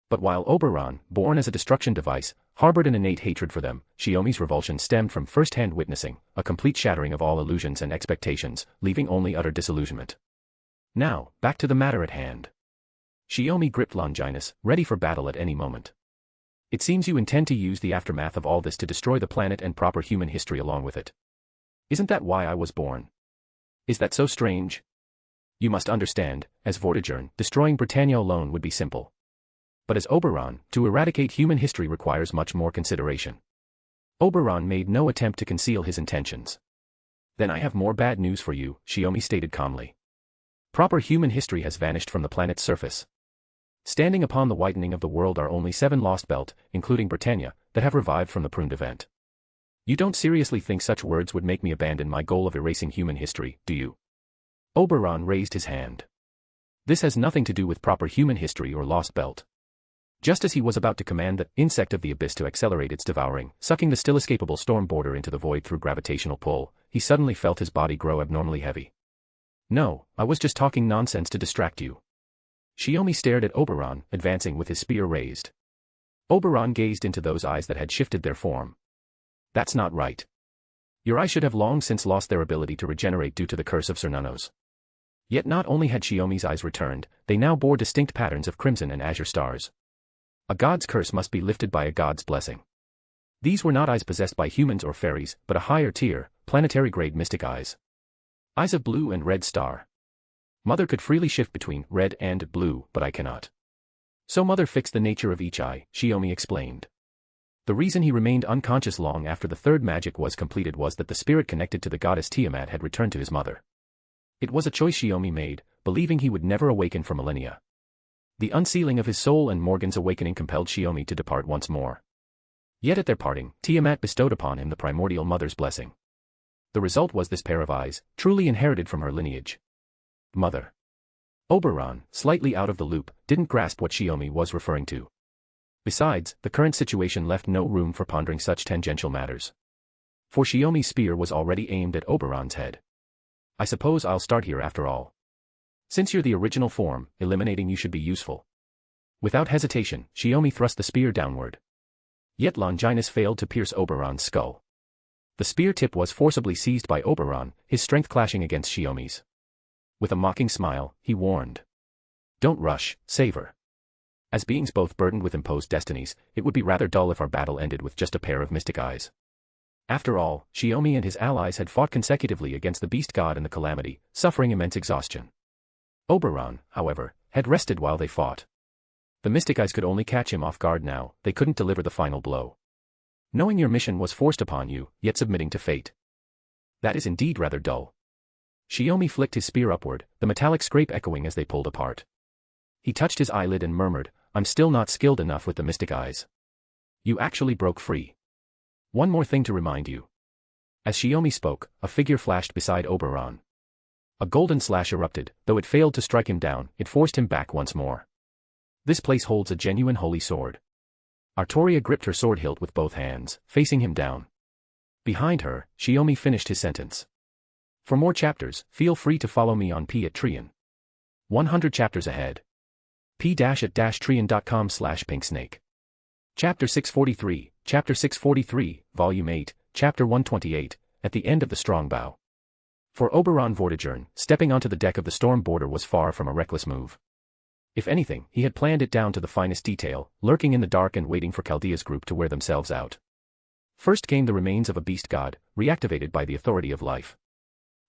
But while Oberon, born as a destruction device, harbored an innate hatred for them, Shiomi's revulsion stemmed from first-hand witnessing, a complete shattering of all illusions and expectations, leaving only utter disillusionment. Now, back to the matter at hand. Shiomi gripped Longinus, ready for battle at any moment. It seems you intend to use the aftermath of all this to destroy the planet and proper human history along with it. Isn't that why I was born? Is that so strange? You must understand, as Vortigern, destroying Britannia alone would be simple. But as Oberon, to eradicate human history requires much more consideration. Oberon made no attempt to conceal his intentions. Then I have more bad news for you, Shiomi stated calmly. Proper human history has vanished from the planet's surface. Standing upon the whitening of the world are only 7 lost belt, including Britannia, that have revived from the pruned event. You don't seriously think such words would make me abandon my goal of erasing human history, do you? Oberon raised his hand. This has nothing to do with proper human history or lost belt. Just as he was about to command the insect of the abyss to accelerate its devouring, sucking the still escapable storm border into the void through gravitational pull, he suddenly felt his body grow abnormally heavy. No, I was just talking nonsense to distract you. Shiomi stared at Oberon, advancing with his spear raised. Oberon gazed into those eyes that had shifted their form. That's not right. Your eyes should have long since lost their ability to regenerate due to the curse of Cernunnos. Yet not only had Shiomi's eyes returned, they now bore distinct patterns of crimson and azure stars. A god's curse must be lifted by a god's blessing. These were not eyes possessed by humans or fairies, but a higher tier, planetary-grade mystic eyes. Eyes of blue and red star. Mother could freely shift between red and blue, but I cannot. So Mother fixed the nature of each eye, Shiomi explained. The reason he remained unconscious long after the third magic was completed was that the spirit connected to the goddess Tiamat had returned to his mother. It was a choice Shiomi made, believing he would never awaken for millennia. The unsealing of his soul and Morgan's awakening compelled Shiomi to depart once more. Yet at their parting, Tiamat bestowed upon him the primordial mother's blessing. The result was this pair of eyes, truly inherited from her lineage. Mother. Oberon, slightly out of the loop, didn't grasp what Shiomi was referring to. Besides, the current situation left no room for pondering such tangential matters. For Shiomi's spear was already aimed at Oberon's head. I suppose I'll start here after all. Since you're the original form, eliminating you should be useful. Without hesitation, Shiomi thrust the spear downward. Yet Longinus failed to pierce Oberon's skull. The spear tip was forcibly seized by Oberon, his strength clashing against Shiomi's. With a mocking smile, he warned. Don't rush, savor. As beings both burdened with imposed destinies, it would be rather dull if our battle ended with just a pair of mystic eyes. After all, Shiomi and his allies had fought consecutively against the beast god and the calamity, suffering immense exhaustion. Oberon, however, had rested while they fought. The mystic eyes could only catch him off guard now, they couldn't deliver the final blow. Knowing your mission was forced upon you, yet submitting to fate. That is indeed rather dull. Shiomi flicked his spear upward, the metallic scrape echoing as they pulled apart. He touched his eyelid and murmured, I'm still not skilled enough with the mystic eyes. You actually broke free. One more thing to remind you. As Shiomi spoke, a figure flashed beside Oberon. A golden slash erupted, though it failed to strike him down, it forced him back once more. This place holds a genuine holy sword. Artoria gripped her sword hilt with both hands, facing him down. Behind her, Shiomi finished his sentence. For more chapters, feel free to follow me on P@Trian. 100 chapters ahead. p-at-trian.com/pinksnake. Chapter 643, Chapter 643, Volume 8, Chapter 128, At the End of the Strong Bow. For Oberon Vortigern, stepping onto the deck of the storm border was far from a reckless move. If anything, he had planned it down to the finest detail, lurking in the dark and waiting for Chaldea's group to wear themselves out. First came the remains of a beast god, reactivated by the authority of life.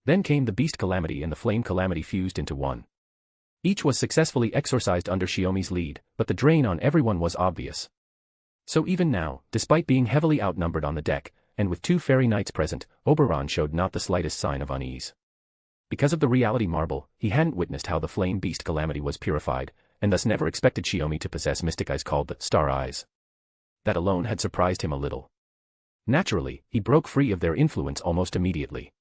Then came the beast calamity and the flame calamity fused into one. Each was successfully exorcised under Shiomi's lead, but the drain on everyone was obvious. So even now, despite being heavily outnumbered on the deck, and with 2 fairy knights present, Oberon showed not the slightest sign of unease. Because of the reality marble, he hadn't witnessed how the flame beast calamity was purified, and thus never expected Shiomi to possess mystic eyes called the star eyes. That alone had surprised him a little. Naturally, he broke free of their influence almost immediately.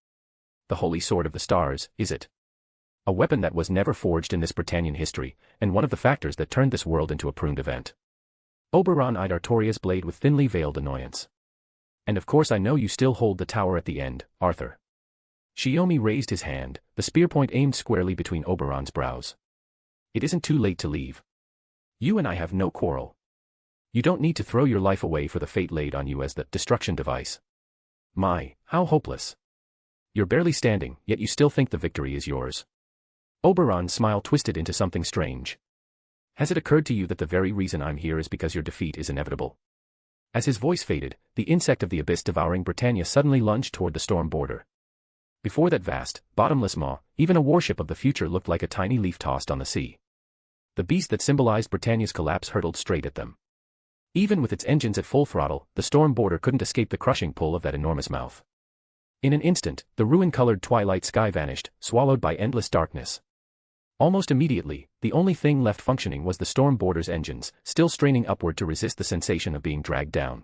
The holy sword of the stars, is it? A weapon that was never forged in this Britannian history, and one of the factors that turned this world into a pruned event. Oberon eyed Artoria's blade with thinly veiled annoyance. And of course I know you still hold the tower at the end, Arthur. Shiomi raised his hand, the spear point aimed squarely between Oberon's brows. It isn't too late to leave. You and I have no quarrel. You don't need to throw your life away for the fate laid on you as the destruction device. My, how hopeless. You're barely standing, yet you still think the victory is yours. Oberon's smile twisted into something strange. Has it occurred to you that the very reason I'm here is because your defeat is inevitable? As his voice faded, the insect of the abyss devouring Britannia suddenly lunged toward the storm border. Before that vast, bottomless maw, even a warship of the future looked like a tiny leaf tossed on the sea. The beast that symbolized Britannia's collapse hurtled straight at them. Even with its engines at full throttle, the storm border couldn't escape the crushing pull of that enormous mouth. In an instant, the ruin-colored twilight sky vanished, swallowed by endless darkness. Almost immediately, the only thing left functioning was the storm border's engines, still straining upward to resist the sensation of being dragged down.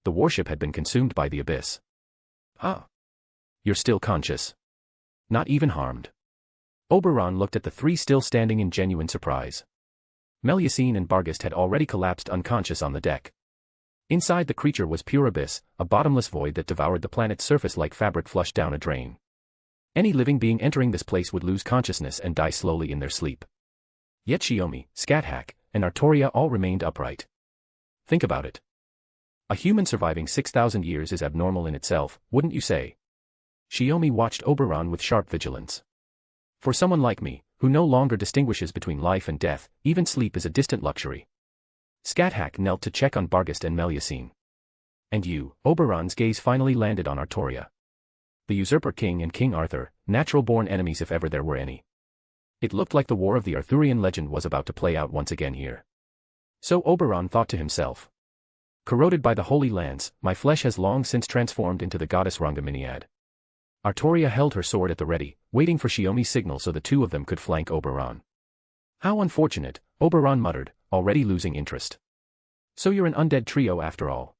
The warship had been consumed by the abyss. Ah. You're still conscious. Not even harmed. Oberon looked at the three still standing in genuine surprise. Melusine and Barghest had already collapsed unconscious on the deck. Inside the creature was pure abyss, a bottomless void that devoured the planet's surface like fabric flushed down a drain. Any living being entering this place would lose consciousness and die slowly in their sleep. Yet Shiomi, Scáthach, and Artoria all remained upright. Think about it. A human surviving 6,000 years is abnormal in itself, wouldn't you say? Shiomi watched Oberon with sharp vigilance. For someone like me, who no longer distinguishes between life and death, even sleep is a distant luxury. Scáthach knelt to check on Barghest and Melusine. And you, Oberon's gaze finally landed on Artoria. The usurper king and King Arthur, natural-born enemies if ever there were any. It looked like the war of the Arthurian legend was about to play out once again here. So Oberon thought to himself. Corroded by the holy lance, my flesh has long since transformed into the goddess Rangaminiad. Artoria held her sword at the ready, waiting for Shiomi's signal so the two of them could flank Oberon. How unfortunate, Oberon muttered, already losing interest. So you're an undead trio after all.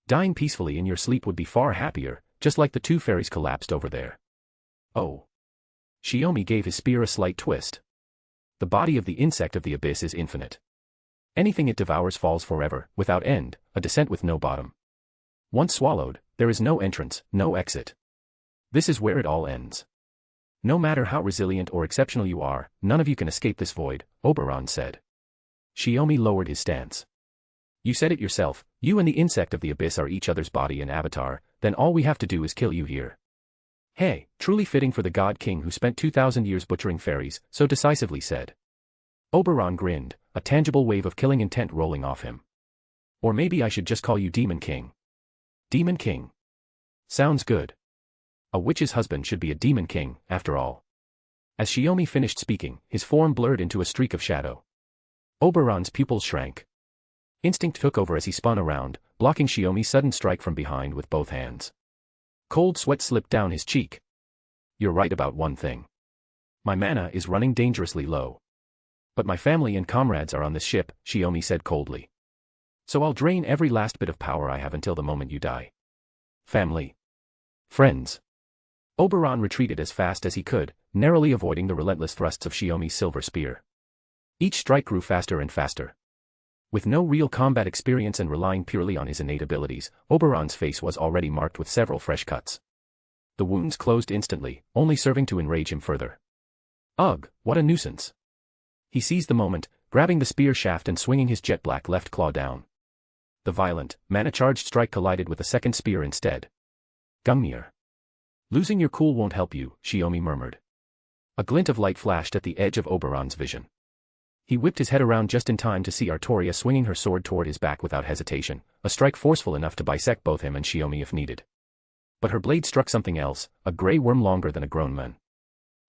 Dying peacefully in your sleep would be far happier, just like the two fairies collapsed over there. Oh. Shiomi gave his spear a slight twist. The body of the insect of the abyss is infinite. Anything it devours falls forever, without end, a descent with no bottom. Once swallowed, there is no entrance, no exit. This is where it all ends. No matter how resilient or exceptional you are, none of you can escape this void, Oberon said. Shiomi lowered his stance. You said it yourself, you and the insect of the abyss are each other's body and avatar, then all we have to do is kill you here. Hey, truly fitting for the god king who spent 2,000 years butchering fairies, so decisively said. Oberon grinned, a tangible wave of killing intent rolling off him. Or maybe I should just call you Demon King. Demon King. Sounds good. A witch's husband should be a demon king, after all. As Shiomi finished speaking, his form blurred into a streak of shadow. Oberon's pupils shrank. Instinct took over as he spun around, blocking Shiomi's sudden strike from behind with both hands. Cold sweat slipped down his cheek. You're right about one thing. My mana is running dangerously low. But my family and comrades are on this ship, Shiomi said coldly. So I'll drain every last bit of power I have until the moment you die. Family. Friends. Oberon retreated as fast as he could, narrowly avoiding the relentless thrusts of Shiomi's silver spear. Each strike grew faster and faster. With no real combat experience and relying purely on his innate abilities, Oberon's face was already marked with several fresh cuts. The wounds closed instantly, only serving to enrage him further. Ugh, what a nuisance. He seized the moment, grabbing the spear shaft and swinging his jet-black left claw down. The violent, mana-charged strike collided with a second spear instead. Gungnir. Losing your cool won't help you, Shiomi murmured. A glint of light flashed at the edge of Oberon's vision. He whipped his head around just in time to see Artoria swinging her sword toward his back without hesitation, a strike forceful enough to bisect both him and Shiomi if needed. But her blade struck something else, a grey worm longer than a grown man.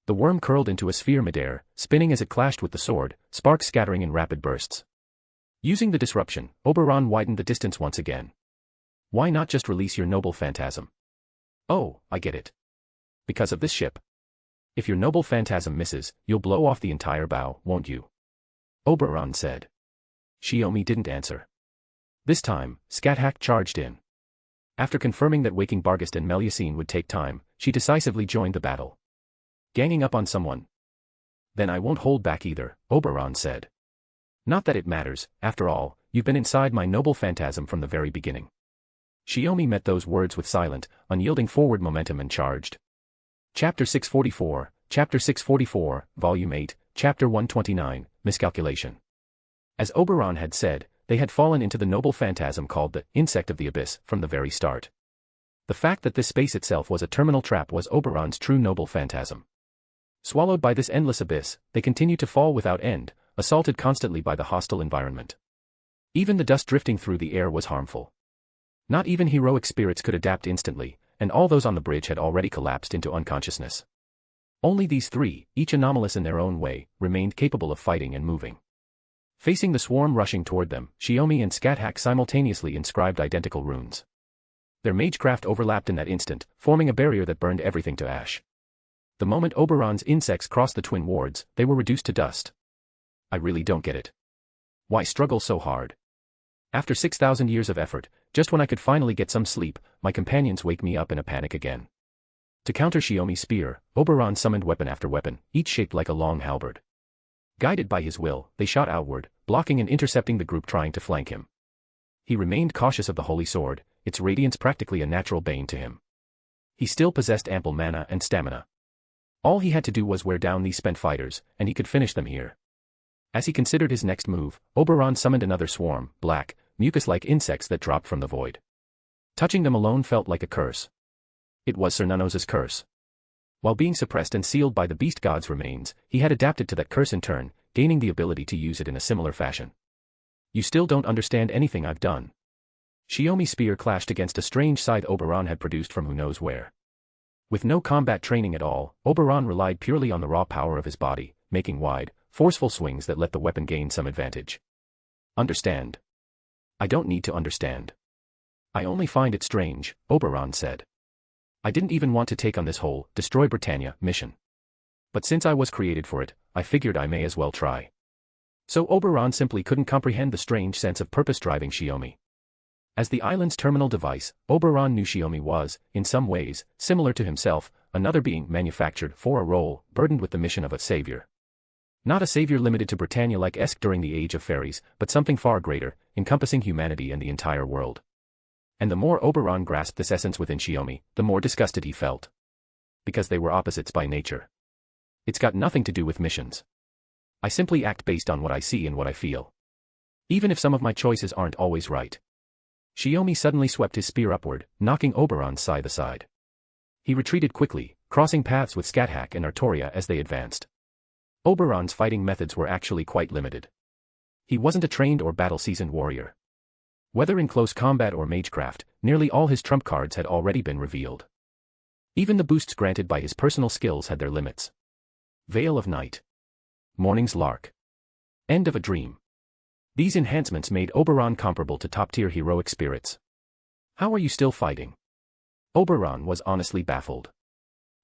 The worm curled into a sphere midair, spinning as it clashed with the sword, sparks scattering in rapid bursts. Using the disruption, Oberon widened the distance once again. Why not just release your noble phantasm? Oh, I get it. Because of this ship. If your noble phantasm misses, you'll blow off the entire bow, won't you? Oberon said. Shiomi didn't answer. This time, Scáthach charged in. After confirming that waking Barghest and Melusine would take time, she decisively joined the battle. Ganging up on someone? Then I won't hold back either, Oberon said. Not that it matters, after all, you've been inside my noble phantasm from the very beginning. Shiomi met those words with silent, unyielding forward momentum and charged. Chapter 644, Volume 8, Chapter 129, Miscalculation. As Oberon had said, they had fallen into the noble phantasm called the Insect of the Abyss from the very start. The fact that this space itself was a terminal trap was Oberon's true noble phantasm. Swallowed by this endless abyss, they continued to fall without end, assaulted constantly by the hostile environment. Even the dust drifting through the air was harmful. Not even heroic spirits could adapt instantly, and all those on the bridge had already collapsed into unconsciousness. Only these three, each anomalous in their own way, remained capable of fighting and moving. Facing the swarm rushing toward them, Shiomi and Scáthach simultaneously inscribed identical runes. Their magecraft overlapped in that instant, forming a barrier that burned everything to ash. The moment Oberon's insects crossed the twin wards, they were reduced to dust. I really don't get it. Why struggle so hard? After 6,000 years of effort, just when I could finally get some sleep, my companions wake me up in a panic again. To counter Shiomi's spear, Oberon summoned weapon after weapon, each shaped like a long halberd. Guided by his will, they shot outward, blocking and intercepting the group trying to flank him. He remained cautious of the holy sword, its radiance practically a natural bane to him. He still possessed ample mana and stamina. All he had to do was wear down these spent fighters, and he could finish them here. As he considered his next move, Oberon summoned another swarm, black, mucus-like insects that dropped from the void. Touching them alone felt like a curse. It was Sir Nunos's curse. While being suppressed and sealed by the beast god's remains, he had adapted to that curse in turn, gaining the ability to use it in a similar fashion. You still don't understand anything I've done. Shiomi's spear clashed against a strange scythe Oberon had produced from who knows where. With no combat training at all, Oberon relied purely on the raw power of his body, making wide, forceful swings that let the weapon gain some advantage. Understand? I don't need to understand. I only find it strange, Oberon said. I didn't even want to take on this whole, destroy Britannia, mission. But since I was created for it, I figured I may as well try. So Oberon simply couldn't comprehend the strange sense of purpose driving Shiomi. As the island's terminal device, Oberon knew Shiomi was, in some ways, similar to himself, another being manufactured for a role, burdened with the mission of a savior. Not a savior limited to Britannia like Esk during the Age of Fairies, but something far greater, encompassing humanity and the entire world. And the more Oberon grasped this essence within Shiomi, the more disgusted he felt. Because they were opposites by nature. It's got nothing to do with missions. I simply act based on what I see and what I feel. Even if some of my choices aren't always right. Shiomi suddenly swept his spear upward, knocking Oberon's scythe aside. He retreated quickly, crossing paths with Scáthach and Artoria as they advanced. Oberon's fighting methods were actually quite limited. He wasn't a trained or battle-seasoned warrior. Whether in close combat or magecraft, nearly all his trump cards had already been revealed. Even the boosts granted by his personal skills had their limits. Veil of Night. Morning's Lark. End of a Dream. These enhancements made Oberon comparable to top-tier heroic spirits. How are you still fighting? Oberon was honestly baffled.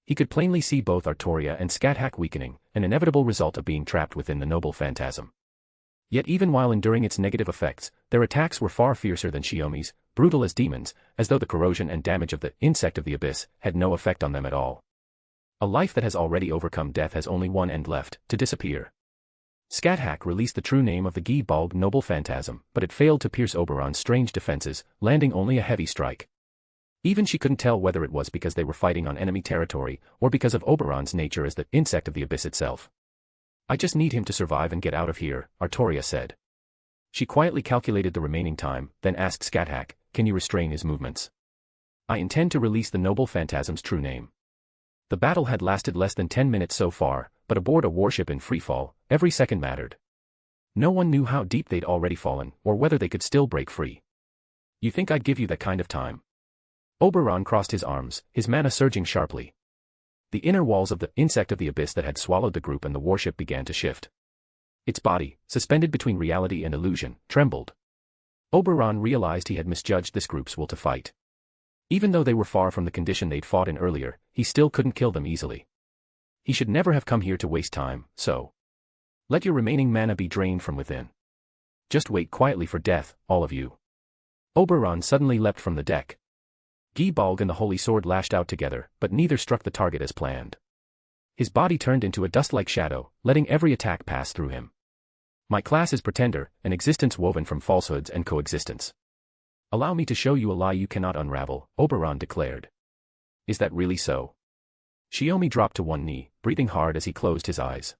He could plainly see both Artoria and Scáthach weakening, an inevitable result of being trapped within the noble phantasm. Yet even while enduring its negative effects, their attacks were far fiercer than Shiomi's, brutal as demons, as though the corrosion and damage of the insect of the abyss had no effect on them at all. A life that has already overcome death has only one end left, to disappear. Scáthach released the true name of the Gi-Balg noble phantasm, but it failed to pierce Oberon's strange defenses, landing only a heavy strike. Even she couldn't tell whether it was because they were fighting on enemy territory, or because of Oberon's nature as the insect of the abyss itself. I just need him to survive and get out of here, Artoria said. She quietly calculated the remaining time, then asked Scáthach, can you restrain his movements? I intend to release the noble phantasm's true name. The battle had lasted less than 10 minutes so far, but aboard a warship in freefall, every second mattered. No one knew how deep they'd already fallen, or whether they could still break free. You think I'd give you that kind of time? Oberon crossed his arms, his mana surging sharply. The inner walls of the insect of the abyss that had swallowed the group and the warship began to shift. Its body, suspended between reality and illusion, trembled. Oberon realized he had misjudged this group's will to fight. Even though they were far from the condition they'd fought in earlier, he still couldn't kill them easily. He should never have come here to waste time, so. Let your remaining mana be drained from within. Just wait quietly for death, all of you. Oberon suddenly leapt from the deck. Gi-Balg and the Holy Sword lashed out together, but neither struck the target as planned. His body turned into a dust-like shadow, letting every attack pass through him. My class is Pretender, an existence woven from falsehoods and coexistence. Allow me to show you a lie you cannot unravel, Oberon declared. Is that really so? Shiomi dropped to one knee, breathing hard as he closed his eyes.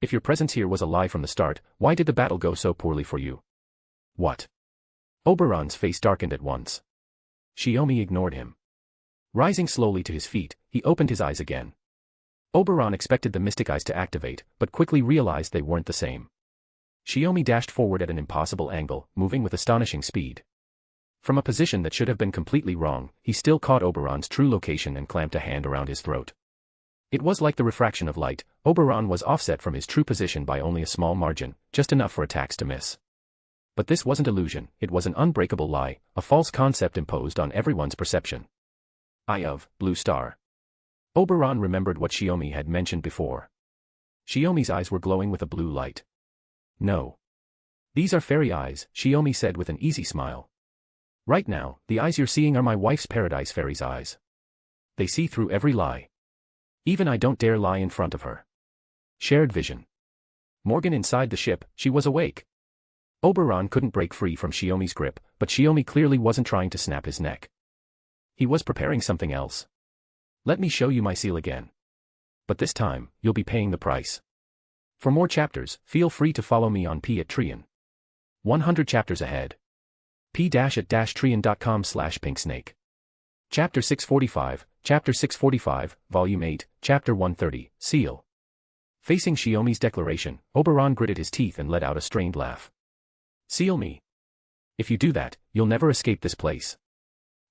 If your presence here was a lie from the start, why did the battle go so poorly for you? What? Oberon's face darkened at once. Shiomi ignored him. Rising slowly to his feet, he opened his eyes again. Oberon expected the mystic eyes to activate, but quickly realized they weren't the same. Shiomi dashed forward at an impossible angle, moving with astonishing speed. From a position that should have been completely wrong, he still caught Oberon's true location and clamped a hand around his throat. It was like the refraction of light. Oberon was offset from his true position by only a small margin, just enough for attacks to miss. But this wasn't illusion, it was an unbreakable lie, a false concept imposed on everyone's perception. Eye of Blue Star. Oberon remembered what Shiomi had mentioned before. Shiomi's eyes were glowing with a blue light. No. These are fairy eyes, Shiomi said with an easy smile. Right now, the eyes you're seeing are my wife's paradise fairy's eyes. They see through every lie. Even I don't dare lie in front of her. Shared vision. Morgan inside the ship, she was awake. Oberon couldn't break free from Shiomi's grip, but Shiomi clearly wasn't trying to snap his neck. He was preparing something else. Let me show you my seal again. But this time, you'll be paying the price. For more chapters, feel free to follow me on P@Trian. 100 chapters ahead. p-at-trian.com/pinksnake. Chapter 645, Volume 8, Chapter 130, Seal. Facing Shiomi's declaration, Oberon gritted his teeth and let out a strained laugh. Seal me. If you do that, you'll never escape this place.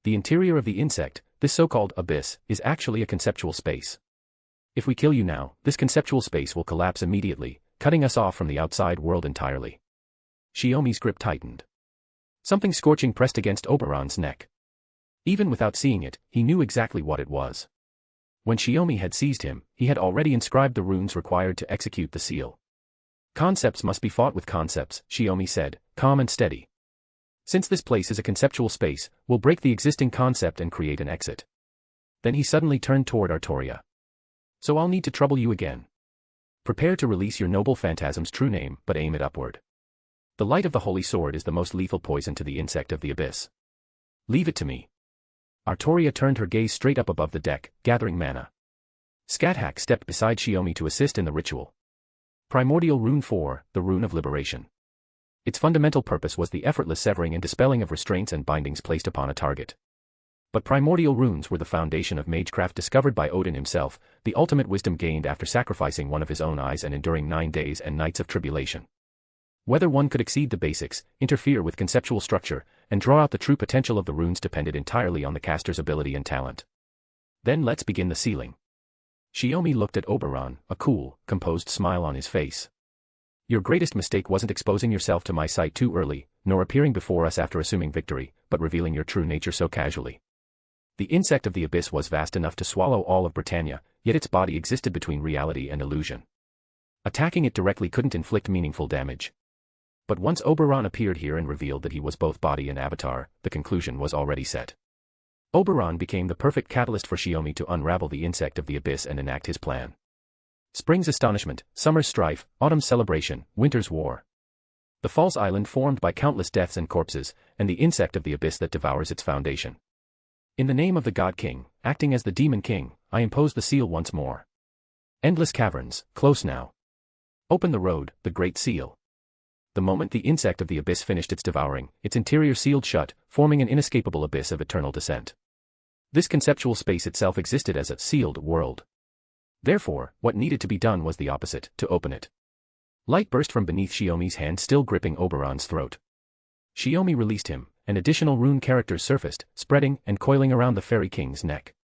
The interior of the insect, this so-called abyss, is actually a conceptual space. If we kill you now, this conceptual space will collapse immediately, cutting us off from the outside world entirely. Shiomi's grip tightened. Something scorching pressed against Oberon's neck. Even without seeing it, he knew exactly what it was. When Shiomi had seized him, he had already inscribed the runes required to execute the seal. Concepts must be fought with concepts, Shiomi said, calm and steady. Since this place is a conceptual space, we'll break the existing concept and create an exit. Then he suddenly turned toward Artoria. So I'll need to trouble you again. Prepare to release your noble phantasm's true name, but aim it upward. The light of the holy sword is the most lethal poison to the insect of the abyss. Leave it to me. Artoria turned her gaze straight up above the deck, gathering mana. Scáthach stepped beside Shiomi to assist in the ritual. Primordial Rune 4, the Rune of Liberation. Its fundamental purpose was the effortless severing and dispelling of restraints and bindings placed upon a target. But primordial runes were the foundation of magecraft discovered by Odin himself, the ultimate wisdom gained after sacrificing one of his own eyes and enduring 9 days and nights of tribulation. Whether one could exceed the basics, interfere with conceptual structure, and draw out the true potential of the runes depended entirely on the caster's ability and talent. Then let's begin the sealing. Shiomi looked at Oberon, a cool, composed smile on his face. Your greatest mistake wasn't exposing yourself to my sight too early, nor appearing before us after assuming victory, but revealing your true nature so casually. The insect of the abyss was vast enough to swallow all of Britannia, yet its body existed between reality and illusion. Attacking it directly couldn't inflict meaningful damage. But once Oberon appeared here and revealed that he was both body and avatar, the conclusion was already set. Oberon became the perfect catalyst for Shiomi to unravel the insect of the abyss and enact his plan. Spring's astonishment, summer's strife, autumn's celebration, winter's war. The false island formed by countless deaths and corpses, and the insect of the abyss that devours its foundation. In the name of the God King, acting as the Demon King, I impose the seal once more. Endless caverns, close now. Open the road, the Great Seal. The moment the insect of the abyss finished its devouring, its interior sealed shut, forming an inescapable abyss of eternal descent. This conceptual space itself existed as a sealed world. Therefore, what needed to be done was the opposite, to open it. Light burst from beneath Shiomi's hand, still gripping Oberon's throat. Shiomi released him, and additional rune characters surfaced, spreading and coiling around the Fairy King's neck.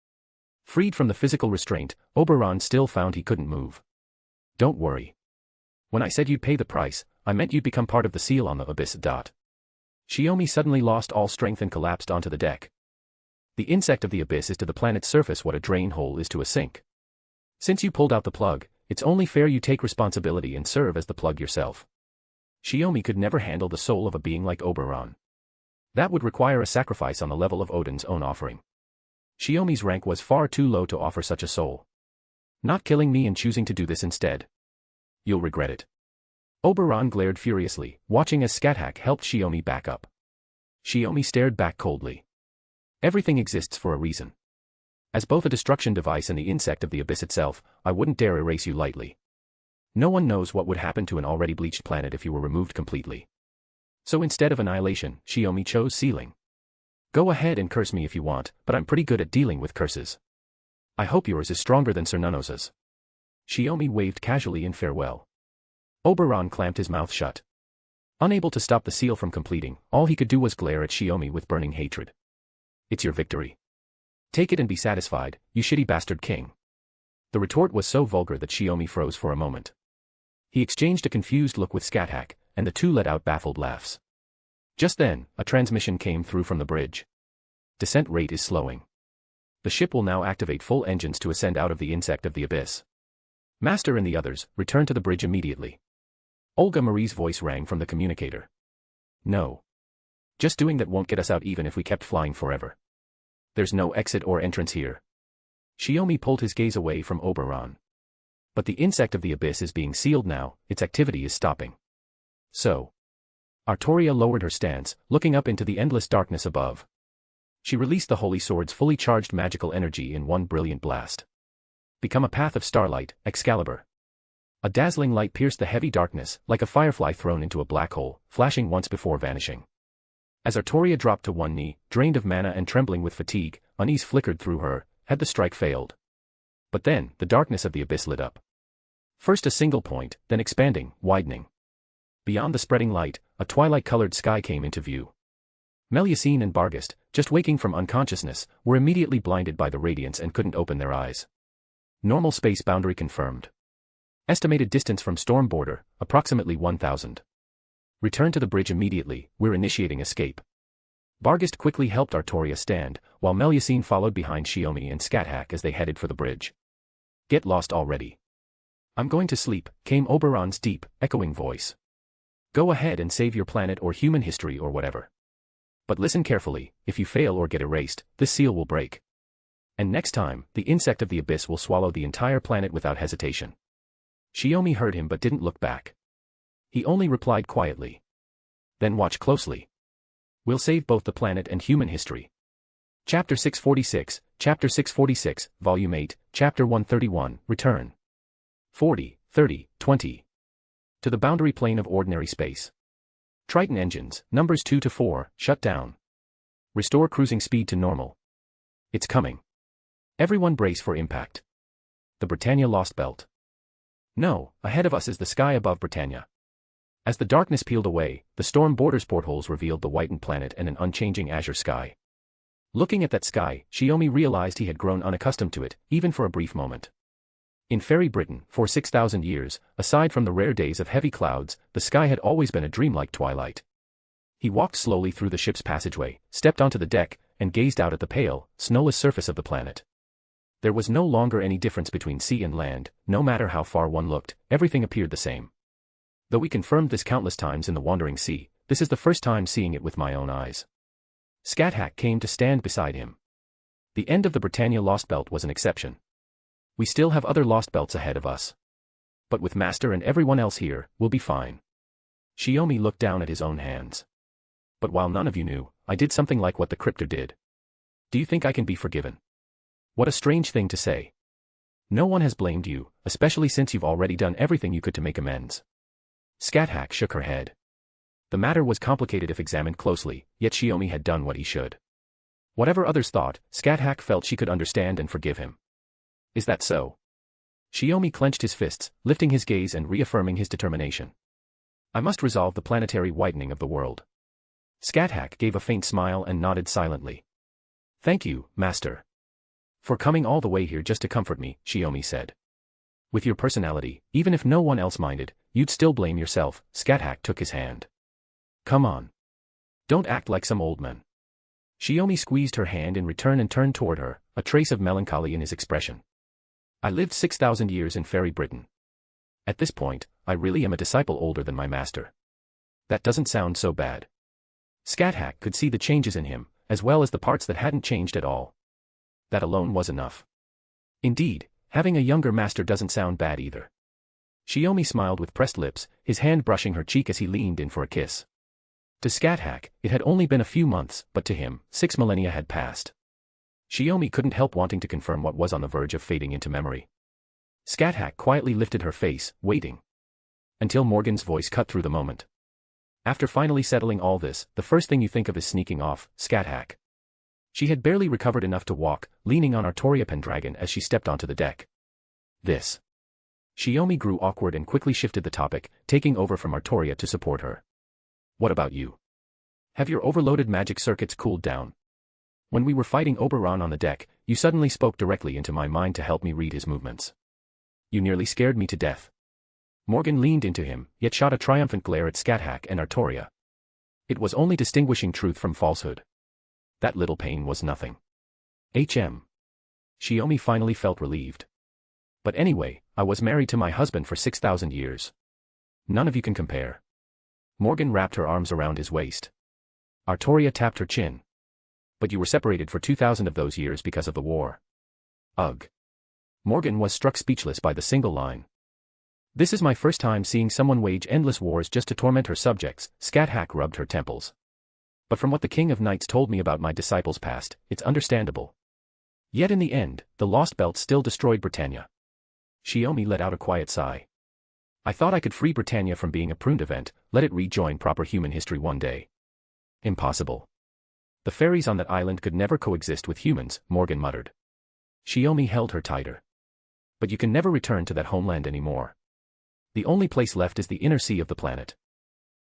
Freed from the physical restraint, Oberon still found he couldn't move. Don't worry. When I said you'd pay the price, I meant you'd become part of the seal on the abyss. Shiomi suddenly lost all strength and collapsed onto the deck. The insect of the abyss is to the planet's surface what a drain hole is to a sink. Since you pulled out the plug, it's only fair you take responsibility and serve as the plug yourself. Shiomi could never handle the soul of a being like Oberon. That would require a sacrifice on the level of Odin's own offering. Shiomi's rank was far too low to offer such a soul. Not killing me and choosing to do this instead. You'll regret it. Oberon glared furiously, watching as Scáthach helped Shiomi back up. Shiomi stared back coldly. Everything exists for a reason. As both a destruction device and the insect of the abyss itself, I wouldn't dare erase you lightly. No one knows what would happen to an already bleached planet if you were removed completely. So instead of annihilation, Shiomi chose sealing. Go ahead and curse me if you want, but I'm pretty good at dealing with curses. I hope yours is stronger than Cernunnos's. Shiomi waved casually in farewell. Oberon clamped his mouth shut. Unable to stop the seal from completing, all he could do was glare at Shiomi with burning hatred. It's your victory. Take it and be satisfied, you shitty bastard king. The retort was so vulgar that Shiomi froze for a moment. He exchanged a confused look with Scáthach, and the two let out baffled laughs. Just then, a transmission came through from the bridge. Descent rate is slowing. The ship will now activate full engines to ascend out of the insect of the abyss. Master and the others, return to the bridge immediately. Olga Marie's voice rang from the communicator. No. Just doing that won't get us out even if we kept flying forever. There's no exit or entrance here. Shiomi pulled his gaze away from Oberon. But the insect of the abyss is being sealed now, its activity is stopping. So. Artoria lowered her stance, looking up into the endless darkness above. She released the holy sword's fully charged magical energy in one brilliant blast. Become a path of starlight, Excalibur. A dazzling light pierced the heavy darkness, like a firefly thrown into a black hole, flashing once before vanishing. As Artoria dropped to one knee, drained of mana and trembling with fatigue, unease flickered through her, had the strike failed. But then, the darkness of the abyss lit up. First a single point, then expanding, widening. Beyond the spreading light, a twilight-colored sky came into view. Melusine and Barghest, just waking from unconsciousness, were immediately blinded by the radiance and couldn't open their eyes. Normal space boundary confirmed. Estimated distance from storm border, approximately 1,000. Return to the bridge immediately, we're initiating escape. Barghest quickly helped Artoria stand, while Melusine followed behind Shiomi and Scáthach as they headed for the bridge. Get lost already. I'm going to sleep, came Oberon's deep, echoing voice. Go ahead and save your planet or human history or whatever. But listen carefully, if you fail or get erased, this seal will break. And next time, the insect of the abyss will swallow the entire planet without hesitation. Shiomi heard him but didn't look back. He only replied quietly. Then watch closely. We'll save both the planet and human history. Chapter 646, Volume 8, Chapter 131, Return. 40, 30, 20. To the boundary plane of ordinary space. Triton engines, numbers 2 to 4, shut down. Restore cruising speed to normal. It's coming. Everyone brace for impact. The Britannia Lost Belt. No, ahead of us is the sky above Britannia. As the darkness peeled away, the storm border's portholes revealed the whitened planet and an unchanging azure sky. Looking at that sky, Shiomi realized he had grown unaccustomed to it, even for a brief moment. In fairy Britain, for 6,000 years, aside from the rare days of heavy clouds, the sky had always been a dreamlike twilight. He walked slowly through the ship's passageway, stepped onto the deck, and gazed out at the pale, snowless surface of the planet. There was no longer any difference between sea and land, no matter how far one looked, everything appeared the same. Though we confirmed this countless times in the Wandering Sea, this is the first time seeing it with my own eyes. Scáthach came to stand beside him. The end of the Britannia Lost Belt was an exception. We still have other Lost Belts ahead of us. But with Master and everyone else here, we'll be fine. Shiomi looked down at his own hands. But while none of you knew, I did something like what the Cryptor did. Do you think I can be forgiven? What a strange thing to say. No one has blamed you, especially since you've already done everything you could to make amends. Scáthach shook her head. The matter was complicated if examined closely, yet Shiomi had done what he should. Whatever others thought, Scáthach felt she could understand and forgive him. Is that so? Shiomi clenched his fists, lifting his gaze and reaffirming his determination. I must resolve the planetary widening of the world. Scáthach gave a faint smile and nodded silently. Thank you, Master. For coming all the way here just to comfort me, Shiomi said. With your personality, even if no one else minded, you'd still blame yourself. Scáthach took his hand. Come on. Don't act like some old man. Shiomi squeezed her hand in return and turned toward her, a trace of melancholy in his expression. I lived 6,000 years in fairy Britain. At this point, I really am a disciple older than my master. That doesn't sound so bad. Scáthach could see the changes in him, as well as the parts that hadn't changed at all. That alone was enough. Indeed, having a younger master doesn't sound bad either. Shiomi smiled with pressed lips, his hand brushing her cheek as he leaned in for a kiss. To Scáthach, it had only been a few months, but to him, 6 millennia had passed. Shiomi couldn't help wanting to confirm what was on the verge of fading into memory. Scáthach quietly lifted her face, waiting. Until Morgan's voice cut through the moment. After finally settling all this, the first thing you think of is sneaking off, Scáthach. She had barely recovered enough to walk, leaning on Artoria Pendragon as she stepped onto the deck. This. Shiomi grew awkward and quickly shifted the topic, taking over from Artoria to support her. What about you? Have your overloaded magic circuits cooled down? When we were fighting Oberon on the deck, you suddenly spoke directly into my mind to help me read his movements. You nearly scared me to death. Morgan leaned into him, yet shot a triumphant glare at Scáthach and Artoria. It was only distinguishing truth from falsehood. That little pain was nothing. Shiomi finally felt relieved. But anyway, I was married to my husband for 6,000 years. None of you can compare. Morgan wrapped her arms around his waist. Artoria tapped her chin. But you were separated for 2,000 of those years because of the war. Ugh. Morgan was struck speechless by the single line. This is my first time seeing someone wage endless wars just to torment her subjects. Scáthach rubbed her temples. But from what the King of Knights told me about my disciples' past, it's understandable. Yet in the end, the Lost Belt still destroyed Britannia. Shiomi let out a quiet sigh. I thought I could free Britannia from being a pruned event, let it rejoin proper human history one day. Impossible. The fairies on that island could never coexist with humans, Morgan muttered. Shiomi held her tighter. But you can never return to that homeland anymore. The only place left is the inner sea of the planet.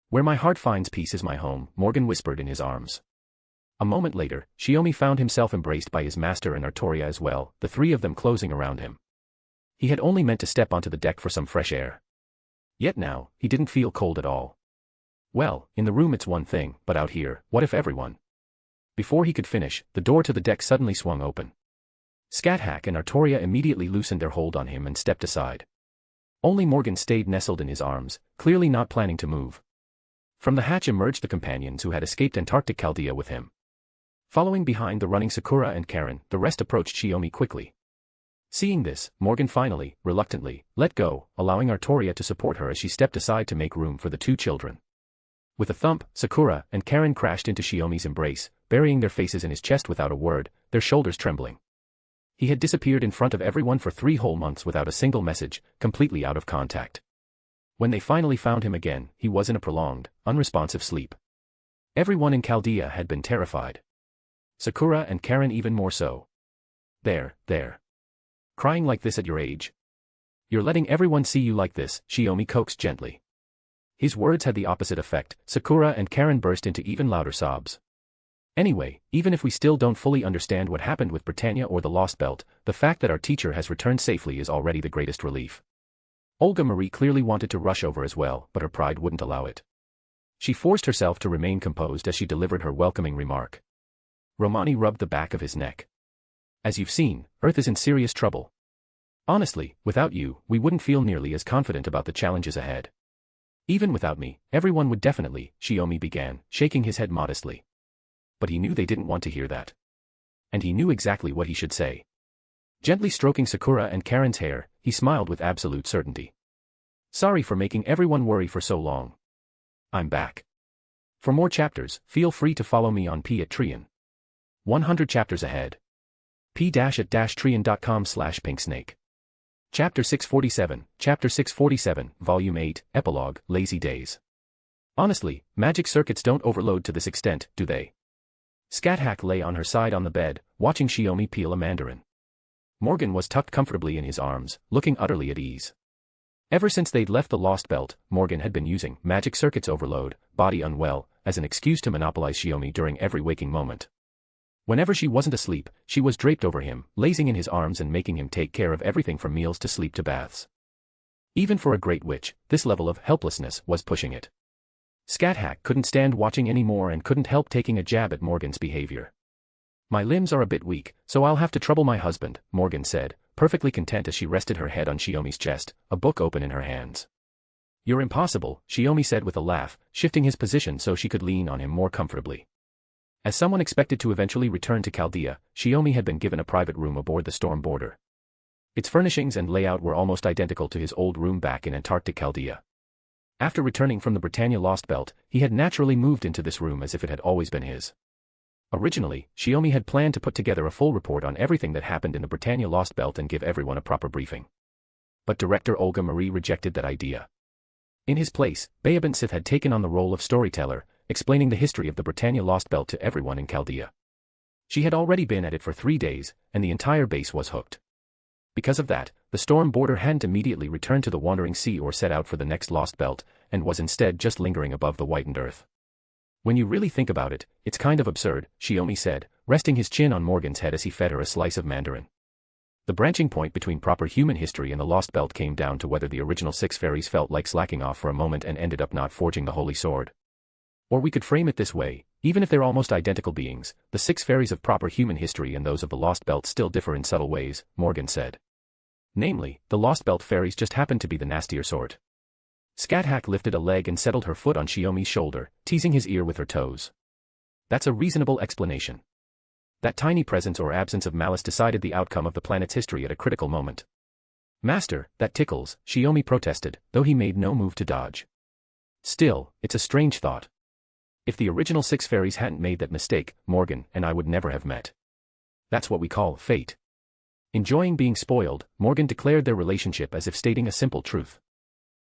Where my heart finds peace is my home, Morgan whispered in his arms. A moment later, Shiomi found himself embraced by his master and Artoria as well, the three of them closing around him. He had only meant to step onto the deck for some fresh air. Yet now, he didn't feel cold at all. Well, in the room it's one thing, but out here, what if everyone? Before he could finish, the door to the deck suddenly swung open. Scáthach and Artoria immediately loosened their hold on him and stepped aside. Only Morgan stayed nestled in his arms, clearly not planning to move. From the hatch emerged the companions who had escaped Antarctic Chaldea with him. Following behind the running Sakura and Caren, the rest approached Shiomi quickly. Seeing this, Morgan finally, reluctantly, let go, allowing Artoria to support her as she stepped aside to make room for the two children. With a thump, Sakura and Caren crashed into Shiomi's embrace, burying their faces in his chest without a word, their shoulders trembling. He had disappeared in front of everyone for 3 whole months without a single message, completely out of contact. When they finally found him again, he was in a prolonged, unresponsive sleep. Everyone in Chaldea had been terrified. Sakura and Caren even more so. There. Crying like this at your age? You're letting everyone see you like this, Shiomi coaxed gently. His words had the opposite effect. Sakura and Caren burst into even louder sobs. Anyway, even if we still don't fully understand what happened with Britannia or the Lost Belt, the fact that our teacher has returned safely is already the greatest relief. Olga Marie clearly wanted to rush over as well, but her pride wouldn't allow it. She forced herself to remain composed as she delivered her welcoming remark. Romani rubbed the back of his neck. As you've seen, Earth is in serious trouble. Honestly, without you, we wouldn't feel nearly as confident about the challenges ahead. Even without me, everyone would definitely, Shiomi began, shaking his head modestly. But he knew they didn't want to hear that. And he knew exactly what he should say. Gently stroking Sakura and Karen's hair, he smiled with absolute certainty. Sorry for making everyone worry for so long. I'm back. For more chapters, feel free to follow me on P@Trian. 100 chapters ahead. p-at-trian.com/pinksnake. Chapter 647, Volume 8, Epilogue, Lazy Days. Honestly, magic circuits don't overload to this extent, do they? Scáthach lay on her side on the bed, watching Shiomi peel a mandarin. Morgan was tucked comfortably in his arms, looking utterly at ease. Ever since they'd left the Lost Belt, Morgan had been using magic circuits overload, body unwell, as an excuse to monopolize Shiomi during every waking moment. Whenever she wasn't asleep, she was draped over him, lazing in his arms and making him take care of everything from meals to sleep to baths. Even for a great witch, this level of helplessness was pushing it. Scáthach couldn't stand watching anymore and couldn't help taking a jab at Morgan's behavior. My limbs are a bit weak, so I'll have to trouble my husband, Morgan said, perfectly content as she rested her head on Shiomi's chest, a book open in her hands. You're impossible, Shiomi said with a laugh, shifting his position so she could lean on him more comfortably. As someone expected to eventually return to Chaldea, Shiomi had been given a private room aboard the Storm Border. Its furnishings and layout were almost identical to his old room back in Antarctic Chaldea. After returning from the Britannia Lost Belt, he had naturally moved into this room as if it had always been his. Originally, Shiomi had planned to put together a full report on everything that happened in the Britannia Lost Belt and give everyone a proper briefing. But director Olga Marie rejected that idea. In his place, Bayabant Sith had taken on the role of storyteller, explaining the history of the Britannia Lost Belt to everyone in Chaldea. She had already been at it for 3 days, and the entire base was hooked. Because of that, the Storm Border hadn't immediately returned to the Wandering Sea or set out for the next Lost Belt, and was instead just lingering above the whitened earth. When you really think about it, it's kind of absurd, Shiomi said, resting his chin on Morgan's head as he fed her a slice of mandarin. The branching point between proper human history and the Lost Belt came down to whether the original 6 fairies felt like slacking off for a moment and ended up not forging the holy sword. Or we could frame it this way, even if they're almost identical beings, the 6 fairies of proper human history and those of the Lost Belt still differ in subtle ways, Morgan said. Namely, the Lost Belt fairies just happen to be the nastier sort. Scáthach lifted a leg and settled her foot on Shiomi's shoulder, teasing his ear with her toes. That's a reasonable explanation. That tiny presence or absence of malice decided the outcome of the planet's history at a critical moment. Master, that tickles, Shiomi protested, though he made no move to dodge. Still, it's a strange thought. If the original 6 fairies hadn't made that mistake, Morgan and I would never have met. That's what we call fate. Enjoying being spoiled, Morgan declared their relationship as if stating a simple truth.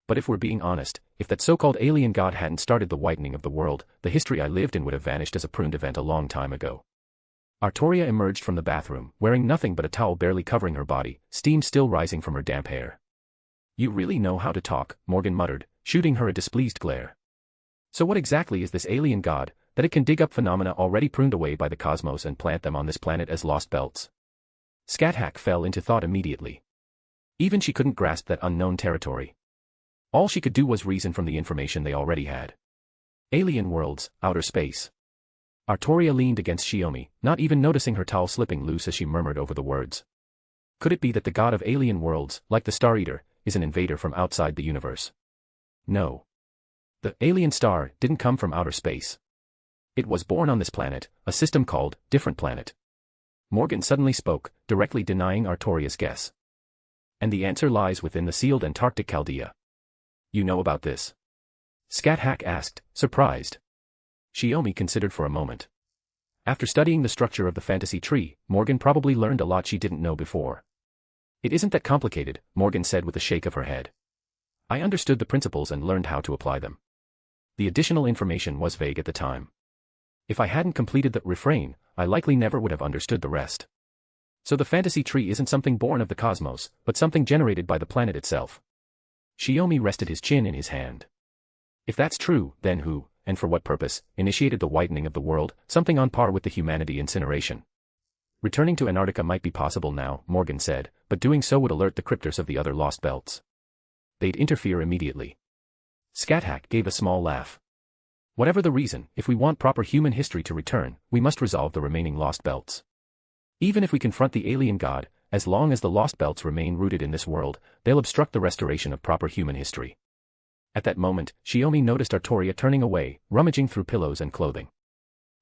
But if we're being honest, if that so-called alien god hadn't started the whitening of the world, the history I lived in would have vanished as a pruned event a long time ago. Artoria emerged from the bathroom, wearing nothing but a towel barely covering her body, steam still rising from her damp hair. You really know how to talk, Morgan muttered, shooting her a displeased glare. So what exactly is this alien god, that it can dig up phenomena already pruned away by the cosmos and plant them on this planet as lost belts? Scáthach fell into thought immediately. Even she couldn't grasp that unknown territory. All she could do was reason from the information they already had. Alien worlds, outer space. Artoria leaned against Shiomi, not even noticing her towel slipping loose as she murmured over the words. Could it be that the god of alien worlds, like the Star Eater, is an invader from outside the universe? No. The alien star didn't come from outer space. It was born on this planet, a system called Different Planet. Morgan suddenly spoke, directly denying Artoria's guess. And the answer lies within the sealed Antarctic Chaldea. You know about this? Scáthach asked, surprised. Shiomi considered for a moment. After studying the structure of the fantasy tree, Morgan probably learned a lot she didn't know before. It isn't that complicated, Morgan said with a shake of her head. I understood the principles and learned how to apply them. The additional information was vague at the time. If I hadn't completed the refrain, I likely never would have understood the rest. So the fantasy tree isn't something born of the cosmos, but something generated by the planet itself. Shiomi rested his chin in his hand. If that's true, then who, and for what purpose, initiated the whitening of the world, something on par with the humanity incineration? Returning to Antarctica might be possible now, Morgan said, but doing so would alert the cryptors of the other lost belts. They'd interfere immediately. Scáthach gave a small laugh. Whatever the reason, if we want proper human history to return, we must resolve the remaining lost belts. Even if we confront the alien god, as long as the lost belts remain rooted in this world, they'll obstruct the restoration of proper human history. At that moment, Shiomi noticed Artoria turning away, rummaging through pillows and clothing.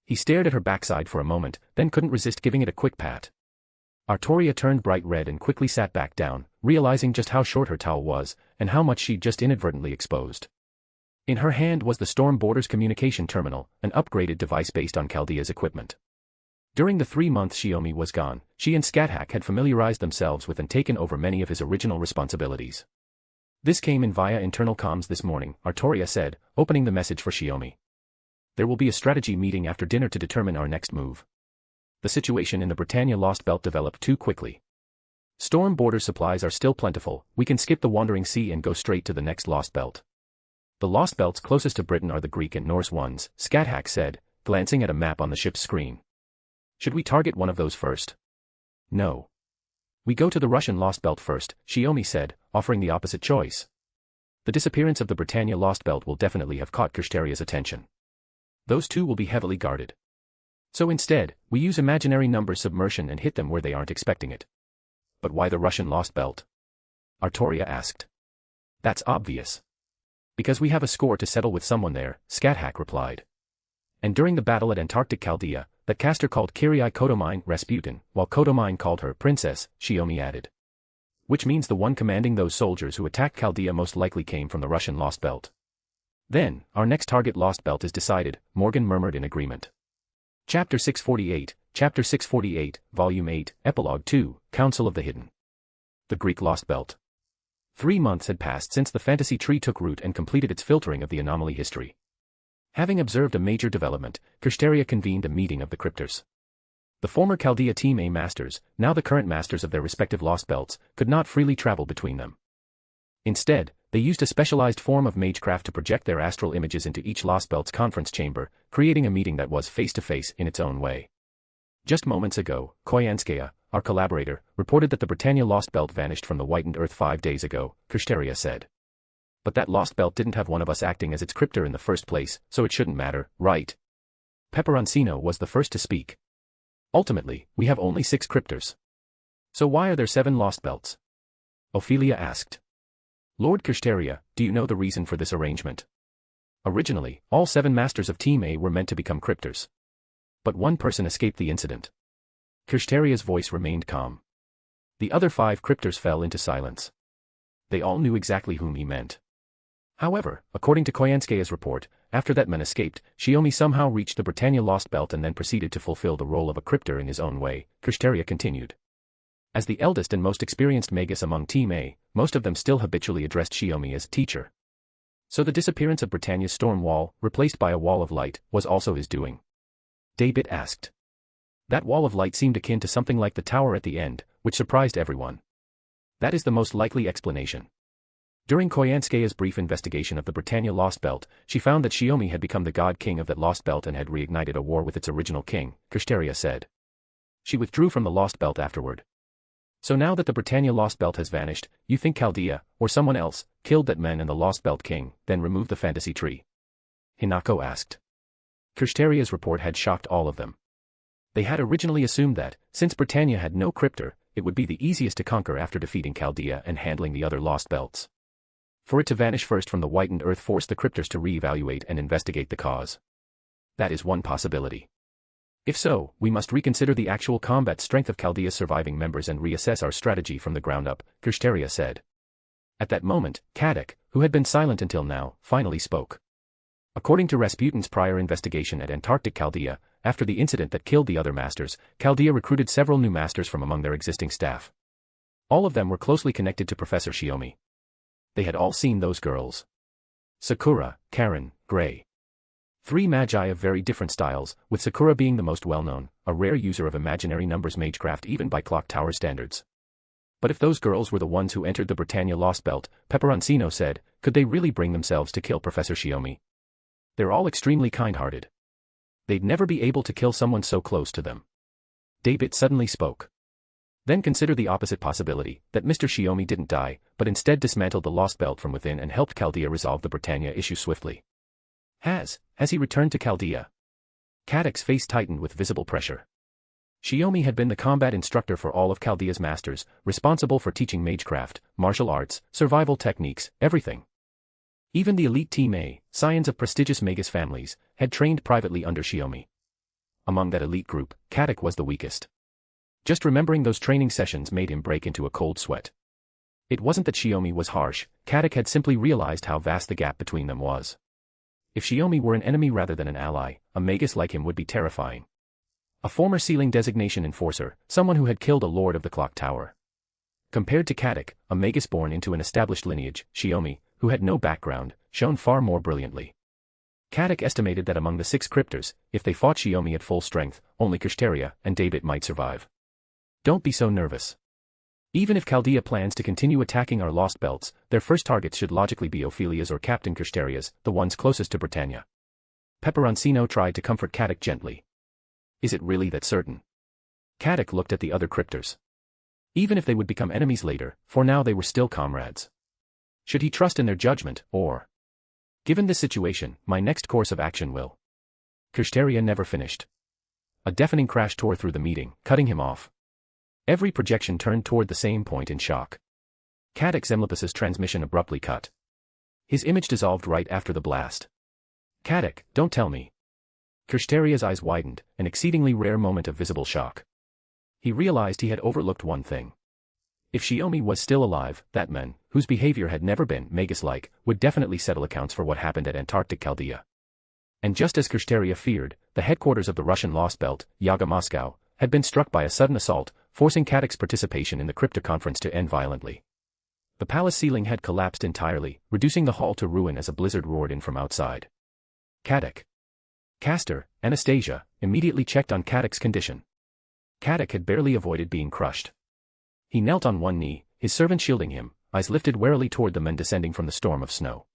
He stared at her backside for a moment, then couldn't resist giving it a quick pat. Artoria turned bright red and quickly sat back down, realizing just how short her towel was, and how much she'd just inadvertently exposed. In her hand was the Storm Borders communication terminal, an upgraded device based on Chaldea's equipment. During the 3 months Shiomi was gone, she and Scáthach had familiarized themselves with and taken over many of his original responsibilities. This came in via internal comms this morning, Artoria said, opening the message for Shiomi. There will be a strategy meeting after dinner to determine our next move. The situation in the Britannia Lost Belt developed too quickly. Storm Border supplies are still plentiful, we can skip the Wandering Sea and go straight to the next Lost Belt. The Lost Belts closest to Britain are the Greek and Norse ones, Scáthach said, glancing at a map on the ship's screen. Should we target one of those first? No. We go to the Russian Lost Belt first, Shiomi said, offering the opposite choice. The disappearance of the Britannia Lost Belt will definitely have caught Kirstaria's attention. Those two will be heavily guarded. So instead, we use imaginary number submersion and hit them where they aren't expecting it. But why the Russian Lost Belt? Artoria asked. That's obvious. Because we have a score to settle with someone there, Scáthach replied. And during the battle at Antarctic Chaldea, that caster called Kirei Kodomine Rasputin, while Kodomine called her Princess, Shiomi added. Which means the one commanding those soldiers who attacked Chaldea most likely came from the Russian Lost Belt. Then, our next target Lost Belt is decided, Morgan murmured in agreement. Chapter 648, Volume 8, Epilogue 2, Council of the Hidden. The Greek Lost Belt. 3 months had passed since the fantasy tree took root and completed its filtering of the anomaly history. Having observed a major development, Kirstaria convened a meeting of the cryptors. The former Chaldea Team A masters, now the current masters of their respective Lost Belts, could not freely travel between them. Instead, they used a specialized form of magecraft to project their astral images into each Lost Belt's conference chamber, creating a meeting that was face-to-face in its own way. Just moments ago, Koyanskaya, our collaborator, reported that the Britannia Lost Belt vanished from the whitened Earth 5 days ago, Kirsteria said. But that Lost Belt didn't have one of us acting as its cryptor in the first place, so it shouldn't matter, right? Peperoncino was the first to speak. Ultimately, we have only 6 cryptors. So why are there 7 Lost Belts? Ophelia asked. Lord Kirsteria, do you know the reason for this arrangement? Originally, all 7 masters of Team A were meant to become cryptors. But one person escaped the incident. Kirsteria's voice remained calm. The other 5 cryptors fell into silence. They all knew exactly whom he meant. However, according to Koyanskaya's report, after that man escaped, Shiomi somehow reached the Britannia Lost Belt and then proceeded to fulfill the role of a cryptor in his own way, Kirsteria continued. As the eldest and most experienced Magus among Team A, most of them still habitually addressed Shiomi as teacher. So the disappearance of Britannia's storm wall, replaced by a wall of light, was also his doing. Daybit asked. That wall of light seemed akin to something like the tower at the end, which surprised everyone. That is the most likely explanation. During Koyanskaya's brief investigation of the Britannia Lost Belt, she found that Shiomi had become the god king of that Lost Belt and had reignited a war with its original king, Kirsteria said. She withdrew from the Lost Belt afterward. So now that the Britannia Lost Belt has vanished, you think Chaldea, or someone else, killed that man and the Lost Belt king, then removed the fantasy tree? Hinako asked. Kirsteria's report had shocked all of them. They had originally assumed that, since Britannia had no cryptor, it would be the easiest to conquer after defeating Chaldea and handling the other Lost Belts. For it to vanish first from the whitened earth forced the cryptors to re-evaluate and investigate the cause. That is one possibility. If so, we must reconsider the actual combat strength of Chaldea's surviving members and reassess our strategy from the ground up, Kirsteria said. At that moment, Scáthach, who had been silent until now, finally spoke. According to Rasputin's prior investigation at Antarctic Chaldea, after the incident that killed the other masters, Chaldea recruited several new masters from among their existing staff. All of them were closely connected to Professor Shiomi. They had all seen those girls. Sakura, Caren, Gray. 3 magi of very different styles, with Sakura being the most well-known, a rare user of imaginary numbers magecraft even by clock tower standards. But if those girls were the ones who entered the Britannia Lost Belt, Peperoncino said, could they really bring themselves to kill Professor Shiomi? They're all extremely kind-hearted. They'd never be able to kill someone so close to them. Daybit suddenly spoke. Then consider the opposite possibility, that Mr. Shiomi didn't die, but instead dismantled the Lost Belt from within and helped Chaldea resolve the Britannia issue swiftly. Has he returned to Chaldea? Scáthach's face tightened with visible pressure. Shiomi had been the combat instructor for all of Chaldea's masters, responsible for teaching magecraft, martial arts, survival techniques, everything. Even the elite Team A, scions of prestigious Magus families, had trained privately under Shiomi. Among that elite group, Scáthach was the weakest. Just remembering those training sessions made him break into a cold sweat. It wasn't that Shiomi was harsh, Scáthach had simply realized how vast the gap between them was. If Shiomi were an enemy rather than an ally, a Magus like him would be terrifying. A former sealing designation enforcer, someone who had killed a lord of the clock tower. Compared to Scáthach, a Magus born into an established lineage, Shiomi, who had no background, shone far more brilliantly. Scáthach estimated that among the 6 cryptors, if they fought Shiomi at full strength, only Kirsteria and Daybit might survive. Don't be so nervous. Even if Chaldea plans to continue attacking our Lost Belts, their first targets should logically be Ophelia's or Captain Kirsteria's, the ones closest to Britannia. Peperoncino tried to comfort Scáthach gently. Is it really that certain? Scáthach looked at the other cryptors. Even if they would become enemies later, for now they were still comrades. Should he trust in their judgment, or? Given this situation, my next course of action will. Kirsteria never finished. A deafening crash tore through the meeting, cutting him off. Every projection turned toward the same point in shock. Scáthach Zemlipus's transmission abruptly cut. His image dissolved right after the blast. Scáthach, don't tell me. Kirsteria's eyes widened, an exceedingly rare moment of visible shock. He realized he had overlooked one thing. If Shiomi was still alive, that man, whose behavior had never been Magus-like, would definitely settle accounts for what happened at Antarctic Chaldea. And just as Kirsteria feared, the headquarters of the Russian Lost Belt, Yaga Moscow, had been struck by a sudden assault, forcing Scáthach's participation in the crypto conference to end violently. The palace ceiling had collapsed entirely, reducing the hall to ruin as a blizzard roared in from outside. Scáthach. Castor, Anastasia, immediately checked on Scáthach's condition. Scáthach had barely avoided being crushed. He knelt on one knee, his servant shielding him, eyes lifted warily toward the men descending from the storm of snow.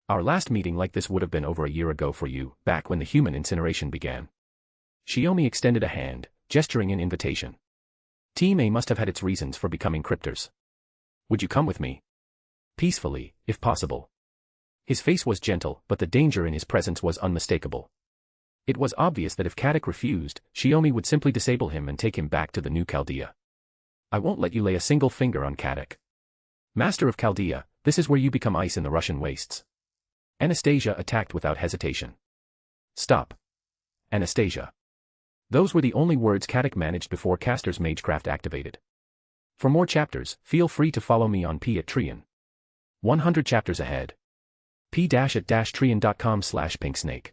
Our last meeting like this would have been over a year ago for you, back when the human incineration began. Shiomi extended a hand, gesturing in invitation. Team A must have had its reasons for becoming cryptors. Would you come with me? Peacefully, if possible. His face was gentle, but the danger in his presence was unmistakable. It was obvious that if Scáthach refused, Shiomi would simply disable him and take him back to the new Chaldea. I won't let you lay a single finger on Scáthach. Master of Chaldea, this is where you become ice in the Russian wastes. Anastasia attacked without hesitation. Stop. Anastasia. Those were the only words Scáthach managed before Caster's Magecraft activated. For more chapters, feel free to follow me on Patreon. 100 chapters ahead. p-at-trian.com/pinksnake.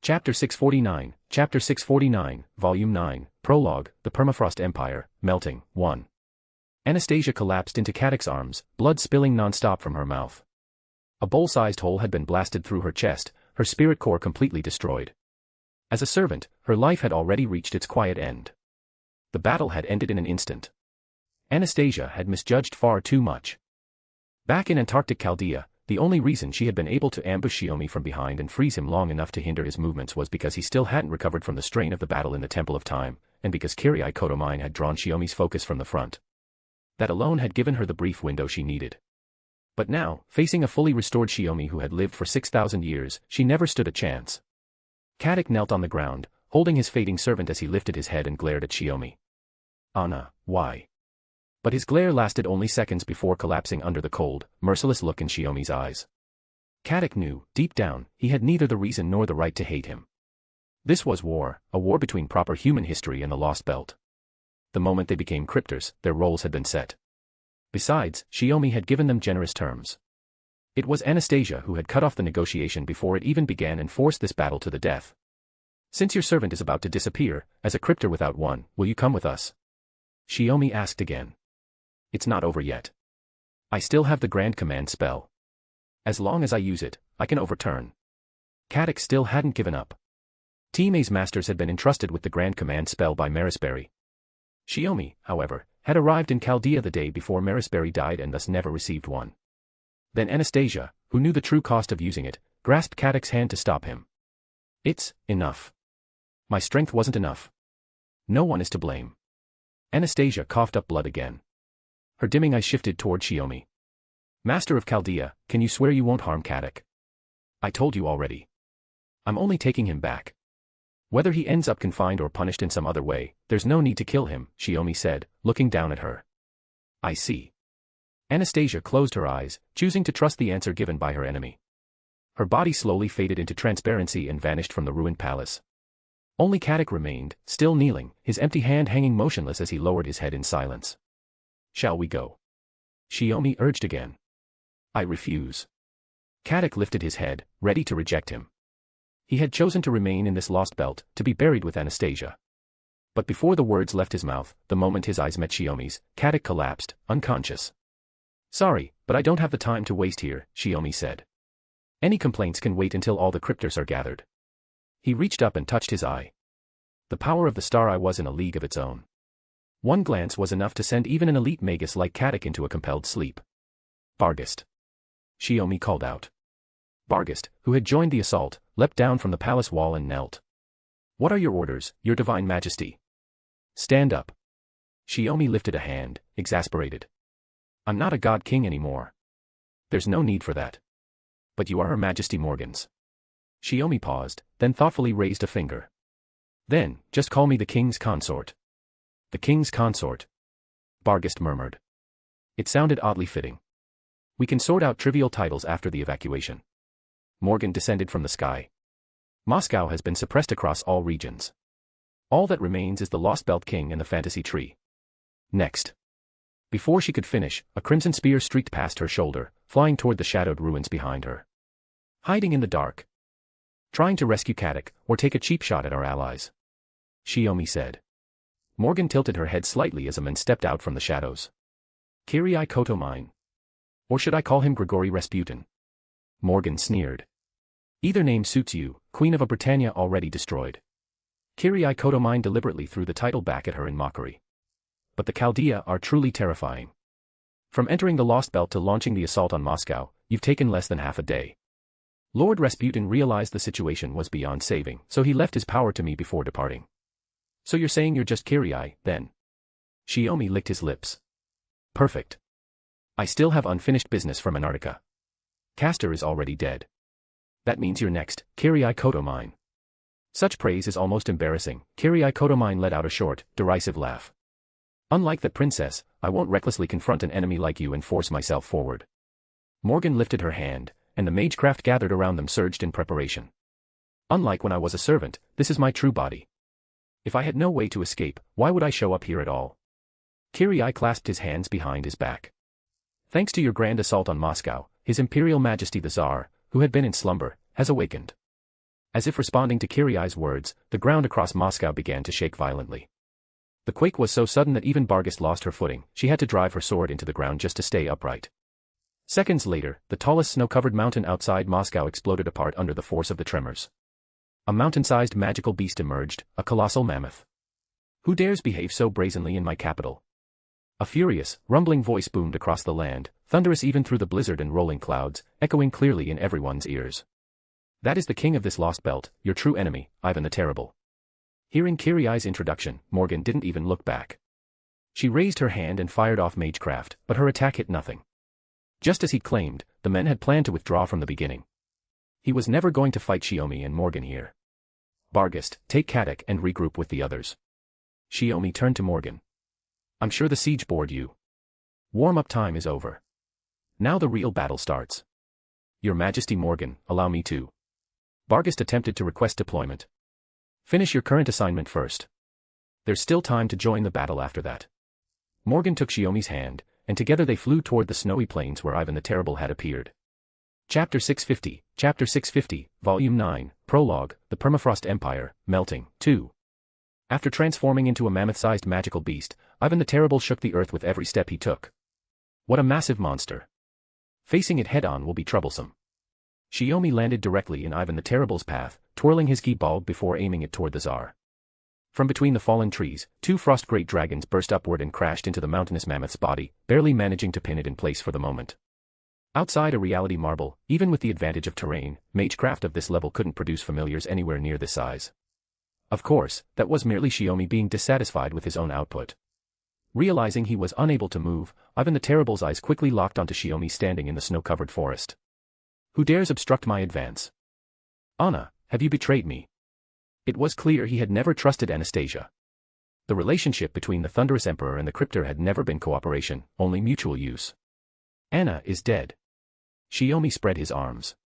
Chapter 649, Chapter 649, Volume 9, Prologue, The Permafrost Empire, Melting, 1. Anastasia collapsed into Scáthach's arms, blood spilling non-stop from her mouth. A bowl-sized hole had been blasted through her chest, her spirit core completely destroyed. As a servant, her life had already reached its quiet end. The battle had ended in an instant. Anastasia had misjudged far too much. Back in Antarctic Chaldea, the only reason she had been able to ambush Shiomi from behind and freeze him long enough to hinder his movements was because he still hadn't recovered from the strain of the battle in the Temple of Time, and because Kirei had drawn Shiomi's focus from the front. That alone had given her the brief window she needed. But now, facing a fully restored Shiomi who had lived for 6,000 years, she never stood a chance. Scáthach knelt on the ground, holding his fading servant as he lifted his head and glared at Shiomi. Anna, why? But his glare lasted only seconds before collapsing under the cold, merciless look in Shiomi's eyes. Scáthach knew, deep down, he had neither the reason nor the right to hate him. This was war, a war between proper human history and the Lost Belt. The moment they became cryptors, their roles had been set. Besides, Shiomi had given them generous terms. It was Anastasia who had cut off the negotiation before it even began and forced this battle to the death. Since your servant is about to disappear, as a cryptor without one, will you come with us? Shiomi asked again. It's not over yet. I still have the Grand Command spell. As long as I use it, I can overturn. Scáthach still hadn't given up. Team A's masters had been entrusted with the Grand Command spell by Marisberry. Shiomi, however, had arrived in Chaldea the day before Marisberry died and thus never received one. Then Anastasia, who knew the true cost of using it, grasped Scáthach's hand to stop him. It's enough. My strength wasn't enough. No one is to blame. Anastasia coughed up blood again. Her dimming eyes shifted toward Shiomi. Master of Chaldea, can you swear you won't harm Scáthach? I told you already. I'm only taking him back. Whether he ends up confined or punished in some other way, there's no need to kill him, Shiomi said, looking down at her. I see. Anastasia closed her eyes, choosing to trust the answer given by her enemy. Her body slowly faded into transparency and vanished from the ruined palace. Only Scáthach remained, still kneeling, his empty hand hanging motionless as he lowered his head in silence. Shall we go? Shiomi urged again. I refuse. Scáthach lifted his head, ready to reject him. He had chosen to remain in this lost belt, to be buried with Anastasia. But before the words left his mouth, the moment his eyes met Shiomi's, Scáthach collapsed, unconscious. Sorry, but I don't have the time to waste here, Shiomi said. Any complaints can wait until all the cryptors are gathered. He reached up and touched his eye. The power of the star eye was in a league of its own. One glance was enough to send even an elite magus like Scáthach into a compelled sleep. Barghest. Shiomi called out. Barghest, who had joined the assault, leapt down from the palace wall and knelt. What are your orders, your divine majesty? Stand up. Shiomi lifted a hand, exasperated. I'm not a god king anymore. There's no need for that. But you are Her Majesty Morgan's. Shiomi paused, then thoughtfully raised a finger. Then, just call me the king's consort. The king's consort. Barghest murmured. It sounded oddly fitting. We can sort out trivial titles after the evacuation. Morgan descended from the sky. Moscow has been suppressed across all regions. All that remains is the Lost Belt King and the Fantasy Tree. Next. Before she could finish, a crimson spear streaked past her shoulder, flying toward the shadowed ruins behind her. Hiding in the dark. Trying to rescue Scáthach, or take a cheap shot at our allies. Shiomi said. Morgan tilted her head slightly as a man stepped out from the shadows. Kirei mine. Or should I call him Grigory Rasputin? Morgan sneered. Either name suits you, Queen of a Britannia already destroyed. Kirei mine deliberately threw the title back at her in mockery. But the Chaldea are truly terrifying. From entering the Lost Belt to launching the assault on Moscow, you've taken less than half a day. Lord Rasputin realized the situation was beyond saving, so he left his power to me before departing. So you're saying you're just Kirei, then? Shiomi licked his lips. Perfect. I still have unfinished business from Antarctica. Castor is already dead. That means you're next, Kirei Kotomine. Such praise is almost embarrassing. Kirei Kotomine let out a short, derisive laugh. Unlike that princess, I won't recklessly confront an enemy like you and force myself forward. Morgan lifted her hand, and the magecraft gathered around them surged in preparation. Unlike when I was a servant, this is my true body. If I had no way to escape, why would I show up here at all? Kirei clasped his hands behind his back. Thanks to your grand assault on Moscow, His Imperial Majesty the Tsar, who had been in slumber, has awakened. As if responding to Kirei's words, the ground across Moscow began to shake violently. The quake was so sudden that even Bargast lost her footing. She had to drive her sword into the ground just to stay upright. Seconds later, the tallest snow-covered mountain outside Moscow exploded apart under the force of the tremors. A mountain-sized magical beast emerged, a colossal mammoth. Who dares behave so brazenly in my capital? A furious, rumbling voice boomed across the land, thunderous even through the blizzard and rolling clouds, echoing clearly in everyone's ears. That is the king of this lost belt, your true enemy, Ivan the Terrible. Hearing Kirei's introduction, Morgan didn't even look back. She raised her hand and fired off magecraft, but her attack hit nothing. Just as he'd claimed, the men had planned to withdraw from the beginning. He was never going to fight Shiomi and Morgan here. Bargast, take Scáthach and regroup with the others. Shiomi turned to Morgan. I'm sure the siege bored you. Warm-up time is over. Now the real battle starts. Your Majesty Morgan, allow me to. Bargast attempted to request deployment. Finish your current assignment first. There's still time to join the battle after that. Morgan took Shiomi's hand, and together they flew toward the snowy plains where Ivan the Terrible had appeared. Chapter 650, Volume 9, Prologue, The Permafrost Empire, Melting, 2. After transforming into a mammoth-sized magical beast, Ivan the Terrible shook the earth with every step he took. What a massive monster. Facing it head-on will be troublesome. Shiomi landed directly in Ivan the Terrible's path, twirling his key bulb before aiming it toward the Tsar. From between the fallen trees, two frost great dragons burst upward and crashed into the mountainous mammoth's body, barely managing to pin it in place for the moment. Outside a reality marble, even with the advantage of terrain, magecraft of this level couldn't produce familiars anywhere near this size. Of course, that was merely Shiomi being dissatisfied with his own output. Realizing he was unable to move, Ivan the Terrible's eyes quickly locked onto Shiomi standing in the snow-covered forest. Who dares obstruct my advance? Anna, have you betrayed me? It was clear he had never trusted Anastasia. The relationship between the Thunderous Emperor and the Cryptor had never been cooperation, only mutual use. Anna is dead. Shiomi spread his arms.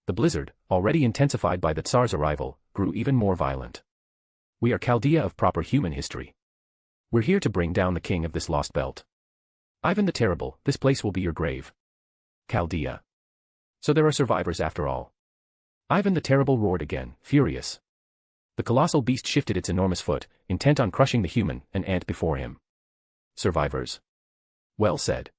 The blizzard, already intensified by the Tsar's arrival, grew even more violent. We are Chaldea of proper human history. We're here to bring down the king of this lost belt. Ivan the Terrible, this place will be your grave. Chaldea. So there are survivors after all. Ivan the Terrible roared again, furious. The colossal beast shifted its enormous foot, intent on crushing the human, an ant before him. Survivors. Well said.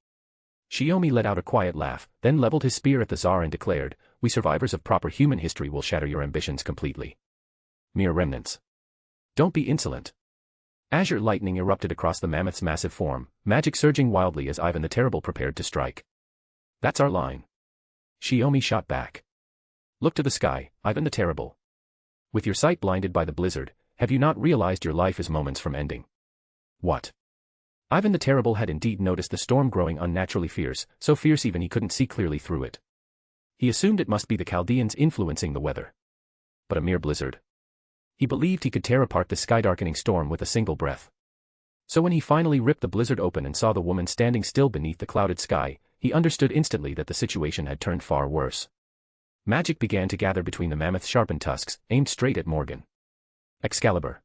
Shiomi let out a quiet laugh, then leveled his spear at the Tsar and declared, we survivors of proper human history will shatter your ambitions completely. Mere remnants. Don't be insolent. Azure lightning erupted across the mammoth's massive form, magic surging wildly as Ivan the Terrible prepared to strike. That's our line. Shiomi shot back. Look to the sky, Ivan the Terrible. With your sight blinded by the blizzard, have you not realized your life is moments from ending? What? Ivan the Terrible had indeed noticed the storm growing unnaturally fierce, so fierce even he couldn't see clearly through it. He assumed it must be the Chaldeans influencing the weather. But a mere blizzard. He believed he could tear apart the sky-darkening storm with a single breath. So when he finally ripped the blizzard open and saw the woman standing still beneath the clouded sky, he understood instantly that the situation had turned far worse. Magic began to gather between the mammoth's sharpened tusks, aimed straight at Morgan. Excalibur.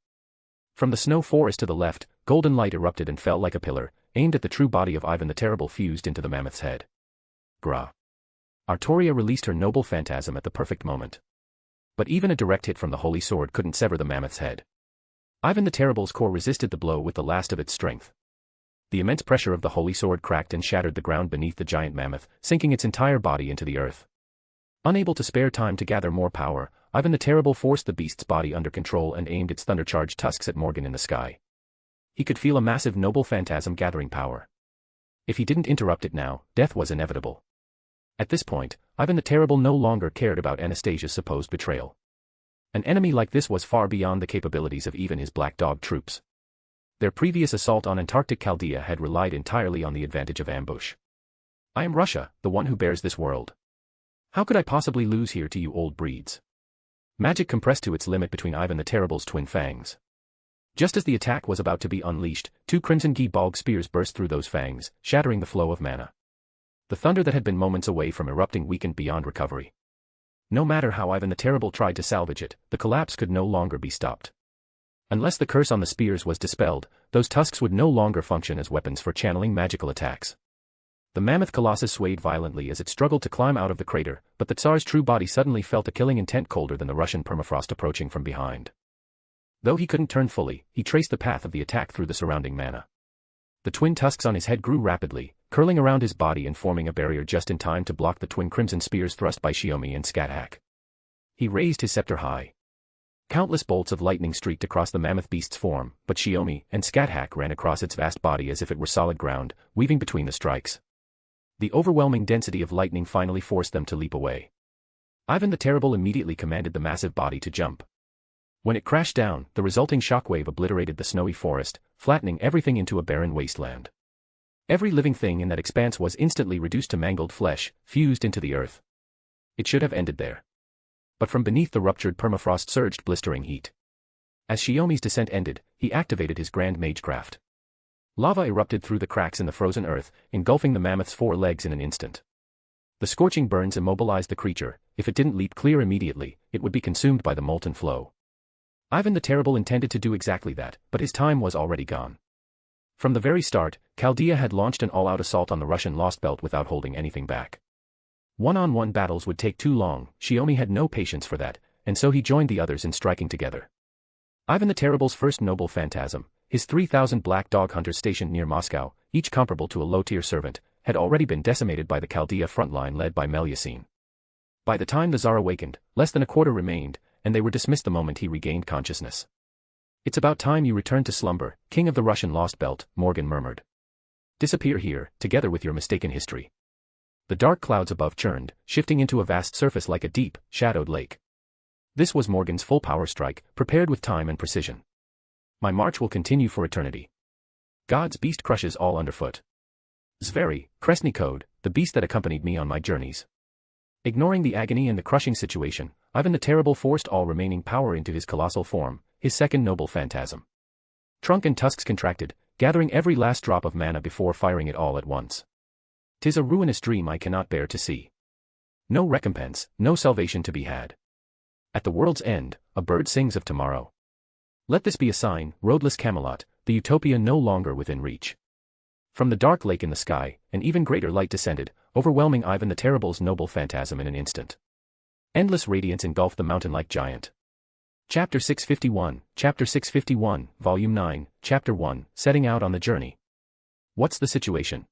From the snow forest to the left, golden light erupted and fell like a pillar, aimed at the true body of Ivan the Terrible fused into the mammoth's head. Gra. Artoria released her noble phantasm at the perfect moment. But even a direct hit from the holy sword couldn't sever the mammoth's head. Ivan the Terrible's core resisted the blow with the last of its strength. The immense pressure of the holy sword cracked and shattered the ground beneath the giant mammoth, sinking its entire body into the earth. Unable to spare time to gather more power, Ivan the Terrible forced the beast's body under control and aimed its thunder-charged tusks at Morgan in the sky. He could feel a massive noble phantasm gathering power. If he didn't interrupt it now, death was inevitable. At this point, Ivan the Terrible no longer cared about Anastasia's supposed betrayal. An enemy like this was far beyond the capabilities of even his Black Dog troops. Their previous assault on Antarctic Chaldea had relied entirely on the advantage of ambush. I am Russia, the one who bears this world. How could I possibly lose here to you old breeds? Magic compressed to its limit between Ivan the Terrible's twin fangs. Just as the attack was about to be unleashed, 2 crimson Gi-Balg spears burst through those fangs, shattering the flow of mana. The thunder that had been moments away from erupting weakened beyond recovery. No matter how Ivan the Terrible tried to salvage it, the collapse could no longer be stopped. Unless the curse on the spears was dispelled, those tusks would no longer function as weapons for channeling magical attacks. The mammoth colossus swayed violently as it struggled to climb out of the crater, but the Tsar's true body suddenly felt a killing intent colder than the Russian permafrost approaching from behind. Though he couldn't turn fully, he traced the path of the attack through the surrounding mana. The twin tusks on his head grew rapidly, curling around his body and forming a barrier just in time to block the twin crimson spears thrust by Shiomi and Scáthach. He raised his scepter high. Countless bolts of lightning streaked across the mammoth beast's form, but Shiomi and Scáthach ran across its vast body as if it were solid ground, weaving between the strikes. The overwhelming density of lightning finally forced them to leap away. Ivan the Terrible immediately commanded the massive body to jump. When it crashed down, the resulting shockwave obliterated the snowy forest, flattening everything into a barren wasteland. Every living thing in that expanse was instantly reduced to mangled flesh, fused into the earth. It should have ended there. But from beneath the ruptured permafrost surged blistering heat. As Shiomi's descent ended, he activated his grand magecraft. Lava erupted through the cracks in the frozen earth, engulfing the mammoth's 4 legs in an instant. The scorching burns immobilized the creature. If it didn't leap clear immediately, it would be consumed by the molten flow. Ivan the Terrible intended to do exactly that, but his time was already gone. From the very start, Chaldea had launched an all-out assault on the Russian Lost Belt without holding anything back. One-on-one battles would take too long. Shiomi had no patience for that, and so he joined the others in striking together. Ivan the Terrible's first noble phantasm, his 3,000 Black Dog hunters stationed near Moscow, each comparable to a low-tier servant, had already been decimated by the Chaldea frontline led by Melusine. By the time the Tsar awakened, less than a quarter remained, and they were dismissed the moment he regained consciousness. It's about time you returned to slumber, King of the Russian Lost Belt, Morgan murmured. Disappear here, together with your mistaken history. The dark clouds above churned, shifting into a vast surface like a deep, shadowed lake. This was Morgan's full power strike, prepared with time and precision. My march will continue for eternity. God's beast crushes all underfoot. Zveri, Kresny Code, the beast that accompanied me on my journeys. Ignoring the agony and the crushing situation, Ivan the Terrible forced all remaining power into his colossal form, his second noble phantasm. Trunk and tusks contracted, gathering every last drop of mana before firing it all at once. 'Tis a ruinous dream I cannot bear to see. No recompense, no salvation to be had. At the world's end, a bird sings of tomorrow. Let this be a sign, roadless Camelot, the utopia no longer within reach. From the dark lake in the sky, an even greater light descended, overwhelming Ivan the Terrible's noble phantasm in an instant. Endless radiance engulfed the mountain-like giant. Chapter 651, Volume 9, Chapter 1, Setting Out on the Journey. What's the situation?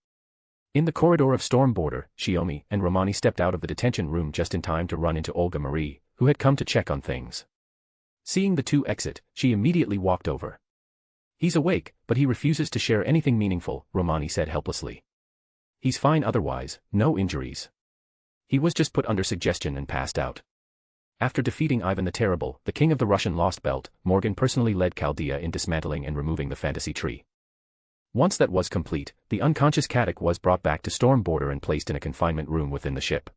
In the corridor of Storm Border, Shiomi and Romani stepped out of the detention room just in time to run into Olga Marie, who had come to check on things. Seeing the two exit, she immediately walked over. He's awake, but he refuses to share anything meaningful, Romani said helplessly. He's fine otherwise, no injuries. He was just put under suggestion and passed out. After defeating Ivan the Terrible, the king of the Russian Lost Belt, Morgan personally led Chaldea in dismantling and removing the fantasy tree. Once that was complete, the unconscious Scáthach was brought back to Storm Border and placed in a confinement room within the ship.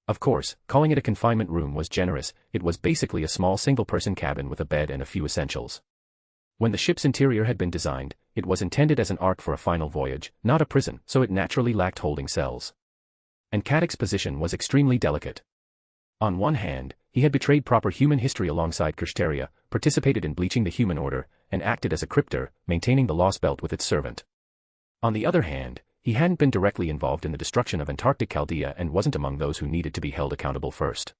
Of course, calling it a confinement room was generous. It was basically a small single-person cabin with a bed and a few essentials. When the ship's interior had been designed, it was intended as an ark for a final voyage, not a prison, so it naturally lacked holding cells. And Scáthach's position was extremely delicate. On one hand, he had betrayed proper human history alongside Kirsteria, participated in bleaching the human order, and acted as a cryptor, maintaining the Lost Belt with its servant. On the other hand, he hadn't been directly involved in the destruction of Antarctic Chaldea and wasn't among those who needed to be held accountable first.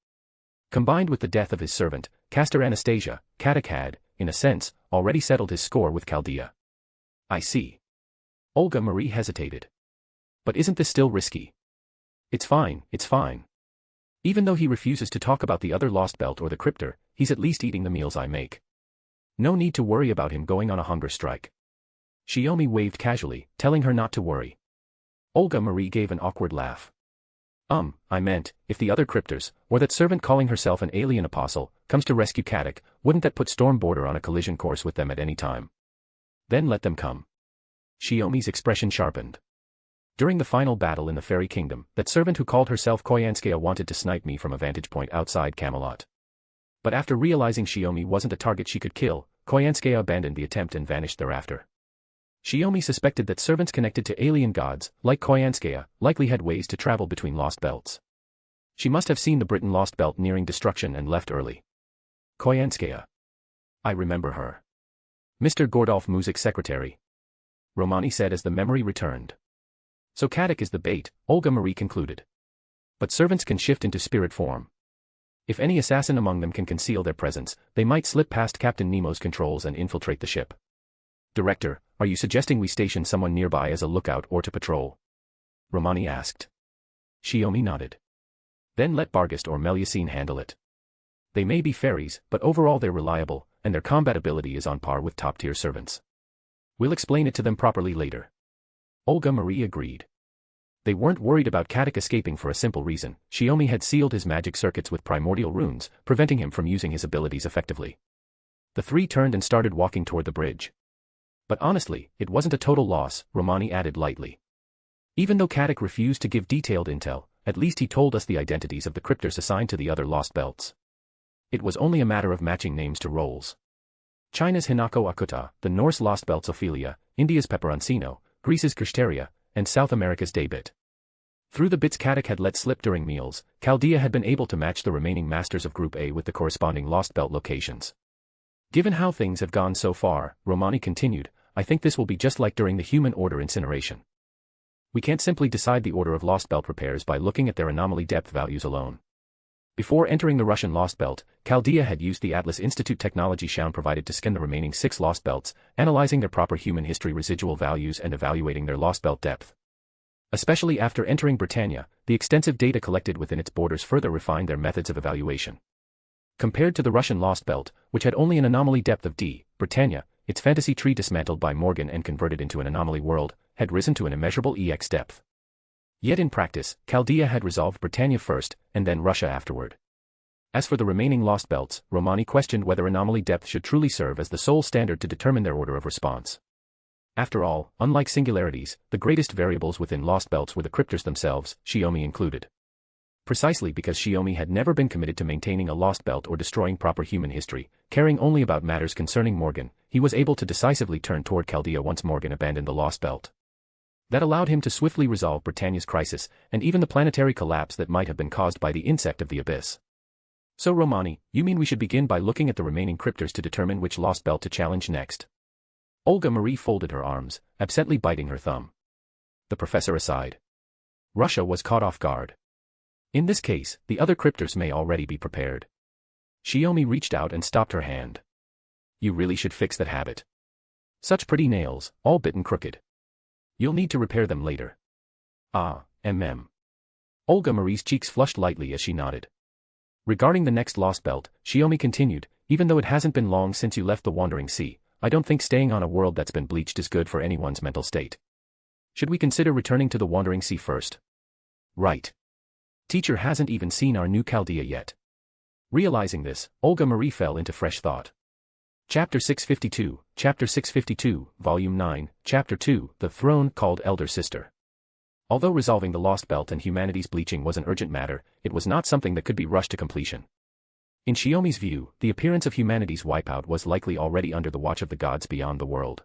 Combined with the death of his servant, Caster Anastasia, Scáthach had, in a sense, already settled his score with Chaldea. I see. Olga Marie hesitated. But isn't this still risky? It's fine, it's fine. Even though he refuses to talk about the other Lost Belt or the cryptor, he's at least eating the meals I make. No need to worry about him going on a hunger strike. Shiomi waved casually, telling her not to worry. Olga Marie gave an awkward laugh. I meant, if the other cryptors, or that servant calling herself an alien apostle, comes to rescue Scáthach, wouldn't that put Stormborder on a collision course with them at any time? Then let them come. Shiomi's expression sharpened. During the final battle in the Fairy Kingdom, that servant who called herself Koyanskaya wanted to snipe me from a vantage point outside Camelot. But after realizing Shiomi wasn't a target she could kill, Koyanskaya abandoned the attempt and vanished thereafter. Shiomi suspected that servants connected to alien gods, like Koyanskaya, likely had ways to travel between lost belts. She must have seen the Britain lost belt nearing destruction and left early. Koyanskaya. I remember her. Mr. Gordolf Music's secretary. Romani said as the memory returned. So Scáthach is the bait, Olga Marie concluded. But servants can shift into spirit form. If any assassin among them can conceal their presence, they might slip past Captain Nemo's controls and infiltrate the ship. Director, are you suggesting we station someone nearby as a lookout or to patrol? Romani asked. Shiomi nodded. Then let Barghest or Melusine handle it. They may be fairies, but overall they're reliable, and their combat ability is on par with top-tier servants. We'll explain it to them properly later. Olga Marie agreed. They weren't worried about Scáthach escaping for a simple reason. Shiomi had sealed his magic circuits with primordial runes, preventing him from using his abilities effectively. The three turned and started walking toward the bridge. But honestly, it wasn't a total loss, Romani added lightly. Even though Scáthach refused to give detailed intel, at least he told us the identities of the cryptors assigned to the other lost belts. It was only a matter of matching names to roles. China's Hinako Akuta, the Norse lost belts Ophelia, India's Peperoncino, Greece's Krishtaria, and South America's Daybit. Through the bits Scáthach had let slip during meals, Chaldea had been able to match the remaining masters of Group A with the corresponding lost belt locations. Given how things have gone so far, Romani continued, I think this will be just like during the Human Order incineration. We can't simply decide the order of lost belt repairs by looking at their anomaly depth values alone. Before entering the Russian lost belt, Chaldea had used the Atlas Institute technology Shaun provided to scan the remaining 6 lost belts, analyzing their proper human history residual values and evaluating their lost belt depth. Especially after entering Britannia, the extensive data collected within its borders further refined their methods of evaluation. Compared to the Russian lost belt, which had only an anomaly depth of D, Britannia, its fantasy tree dismantled by Morgan and converted into an anomaly world, had risen to an immeasurable EX depth. Yet in practice, Chaldea had resolved Britannia first, and then Russia afterward. As for the remaining lost belts, Romani questioned whether anomaly depth should truly serve as the sole standard to determine their order of response. After all, unlike singularities, the greatest variables within lost belts were the cryptors themselves, Shiomi included. Precisely because Shiomi had never been committed to maintaining a lost belt or destroying proper human history, caring only about matters concerning Morgan, he was able to decisively turn toward Chaldea once Morgan abandoned the lost belt. That allowed him to swiftly resolve Britannia's crisis, and even the planetary collapse that might have been caused by the insect of the abyss. So Romani, you mean we should begin by looking at the remaining cryptors to determine which lost belt to challenge next? Olga Marie folded her arms, absently biting her thumb. The professor aside. Russia was caught off guard. In this case, the other cryptors may already be prepared. Shiomi reached out and stopped her hand. You really should fix that habit. Such pretty nails, all bitten crooked. You'll need to repair them later. Olga Marie's cheeks flushed lightly as she nodded. Regarding the next lost belt, Shiomi continued, even though it hasn't been long since you left the Wandering Sea, I don't think staying on a world that's been bleached is good for anyone's mental state. Should we consider returning to the Wandering Sea first? Right. Teacher hasn't even seen our new Chaldea yet. Realizing this, Olga Marie fell into fresh thought. Chapter 652, Volume 9, Chapter 2, The Throne Called Elder Sister. Although resolving the lost belt and humanity's bleaching was an urgent matter, it was not something that could be rushed to completion. In Shiomi's view, the appearance of humanity's wipeout was likely already under the watch of the gods beyond the world.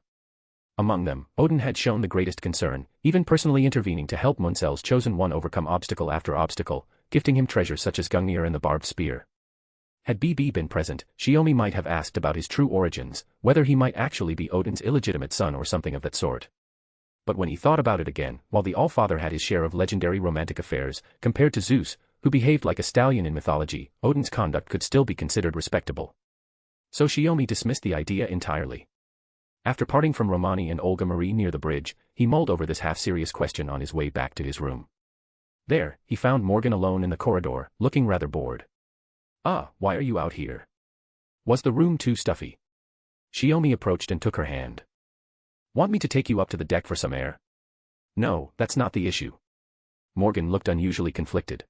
Among them, Odin had shown the greatest concern, even personally intervening to help Munsel's chosen one overcome obstacle after obstacle, gifting him treasures such as Gungnir and the barbed spear. Had BB been present, Shiomi might have asked about his true origins, whether he might actually be Odin's illegitimate son or something of that sort. But when he thought about it again, while the Allfather had his share of legendary romantic affairs, compared to Zeus, who behaved like a stallion in mythology, Odin's conduct could still be considered respectable. So Shiomi dismissed the idea entirely. After parting from Romani and Olga Marie near the bridge, he mulled over this half-serious question on his way back to his room. There, he found Morgan alone in the corridor, looking rather bored. Why are you out here? Was the room too stuffy? Shiomi approached and took her hand. Want me to take you up to the deck for some air? No, that's not the issue. Morgan looked unusually conflicted.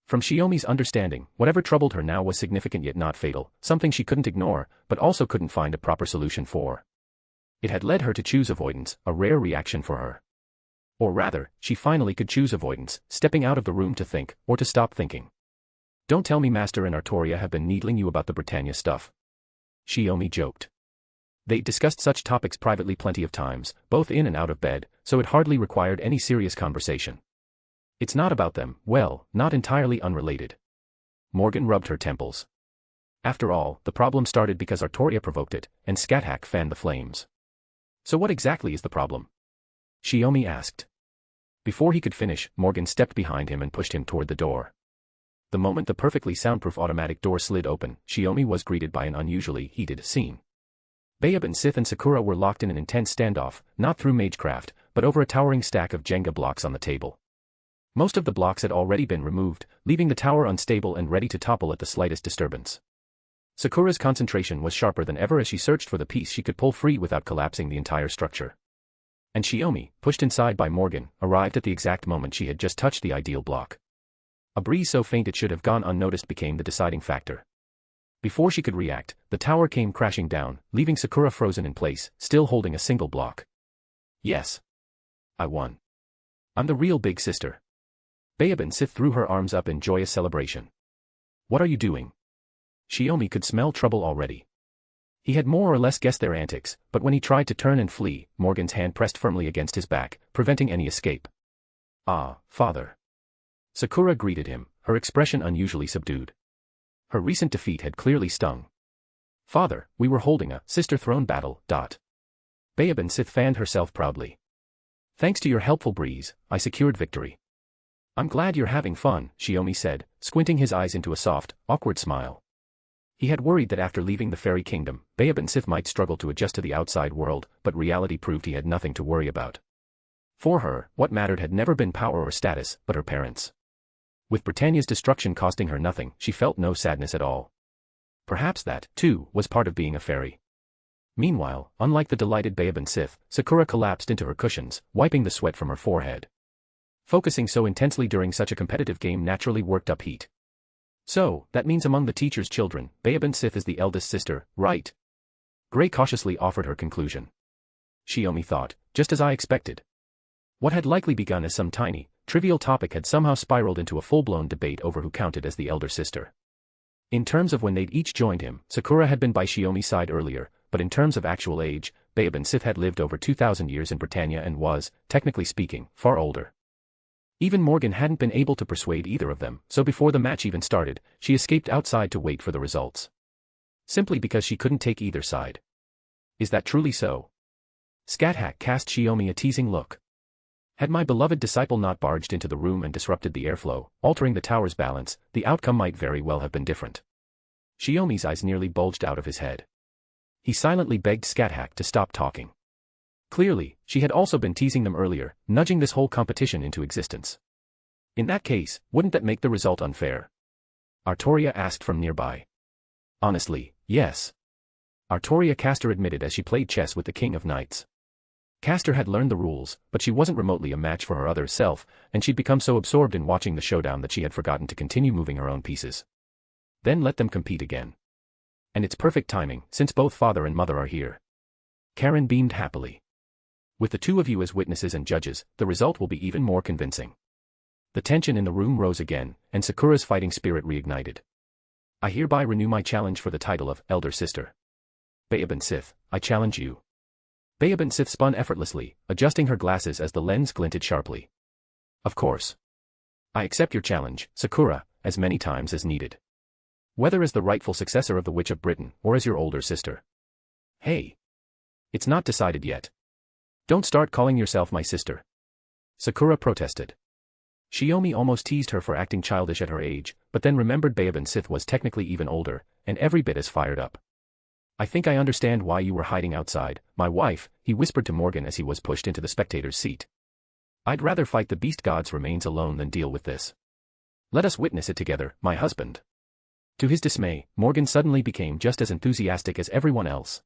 From Shiomi's understanding, whatever troubled her now was significant yet not fatal, something she couldn't ignore, but also couldn't find a proper solution for. It had led her to choose avoidance, a rare reaction for her. Or rather, she finally could choose avoidance, stepping out of the room to think, or to stop thinking. Don't tell me Master and Artoria have been needling you about the Britannia stuff. Shiomi joked. They discussed such topics privately plenty of times, both in and out of bed, so it hardly required any serious conversation. It's not about them, well, not entirely unrelated. Morgan rubbed her temples. After all, the problem started because Artoria provoked it, and Scáthach fanned the flames. So what exactly is the problem? Shiomi asked. Before he could finish, Morgan stepped behind him and pushed him toward the door. The moment the perfectly soundproof automatic door slid open, Shiomi was greeted by an unusually heated scene. Babe Sith and Sakura were locked in an intense standoff, not through magecraft, but over a towering stack of Jenga blocks on the table. Most of the blocks had already been removed, leaving the tower unstable and ready to topple at the slightest disturbance. Sakura's concentration was sharper than ever as she searched for the piece she could pull free without collapsing the entire structure. And Shiomi, pushed inside by Morgan, arrived at the exact moment she had just touched the ideal block. A breeze so faint it should have gone unnoticed became the deciding factor. Before she could react, the tower came crashing down, leaving Sakura frozen in place, still holding a single block. Yes. I won. I'm the real big sister. Babe Sith threw her arms up in joyous celebration. What are you doing? Shiomi could smell trouble already. He had more or less guessed their antics, but when he tried to turn and flee, Morgan's hand pressed firmly against his back, preventing any escape. Ah, father. Sakura greeted him, her expression unusually subdued. Her recent defeat had clearly stung. Father, we were holding a sister throne battle. Babe Sith fanned herself proudly. Thanks to your helpful breeze, I secured victory. I'm glad you're having fun, Shiomi said, squinting his eyes into a soft, awkward smile. He had worried that after leaving the fairy kingdom, Babe Sith might struggle to adjust to the outside world, but reality proved he had nothing to worry about. For her, what mattered had never been power or status, but her parents. With Britannia's destruction costing her nothing, she felt no sadness at all. Perhaps that, too, was part of being a fairy. Meanwhile, unlike the delighted Babe Sith, Sakura collapsed into her cushions, wiping the sweat from her forehead. Focusing so intensely during such a competitive game naturally worked up heat. So, that means among the teacher's children, Babe Sith is the eldest sister, right? Grey cautiously offered her conclusion. Shiomi thought, just as I expected. What had likely begun as some tiny, trivial topic had somehow spiraled into a full-blown debate over who counted as the elder sister. In terms of when they'd each joined him, Sakura had been by Shiomi's side earlier, but in terms of actual age, Babe Sith had lived over 2,000 years in Britannia and was, technically speaking, far older. Even Morgan hadn't been able to persuade either of them, so before the match even started, she escaped outside to wait for the results. Simply because she couldn't take either side. Is that truly so? Scáthach cast Shiomi a teasing look. Had my beloved disciple not barged into the room and disrupted the airflow, altering the tower's balance, the outcome might very well have been different. Shiomi's eyes nearly bulged out of his head. He silently begged Scáthach to stop talking. Clearly, she had also been teasing them earlier, nudging this whole competition into existence. In that case, wouldn't that make the result unfair? Artoria asked from nearby. Honestly, yes. Artoria Castor admitted as she played chess with the King of Knights. Castor had learned the rules, but she wasn't remotely a match for her other self, and she'd become so absorbed in watching the showdown that she had forgotten to continue moving her own pieces. Then let them compete again. And it's perfect timing, since both father and mother are here. Caren beamed happily. With the two of you as witnesses and judges, the result will be even more convincing. The tension in the room rose again, and Sakura's fighting spirit reignited. I hereby renew my challenge for the title of Elder Sister. Babe Sith, I challenge you. Babe Sith spun effortlessly, adjusting her glasses as the lens glinted sharply. Of course. I accept your challenge, Sakura, as many times as needed. Whether as the rightful successor of the Witch of Britain, or as your older sister. Hey. It's not decided yet. Don't start calling yourself my sister. Sakura protested. Shiomi almost teased her for acting childish at her age, but then remembered Babe Sith was technically even older, and every bit as fired up. I think I understand why you were hiding outside, my wife, he whispered to Morgan as he was pushed into the spectator's seat. I'd rather fight the beast god's remains alone than deal with this. Let us witness it together, my husband. To his dismay, Morgan suddenly became just as enthusiastic as everyone else.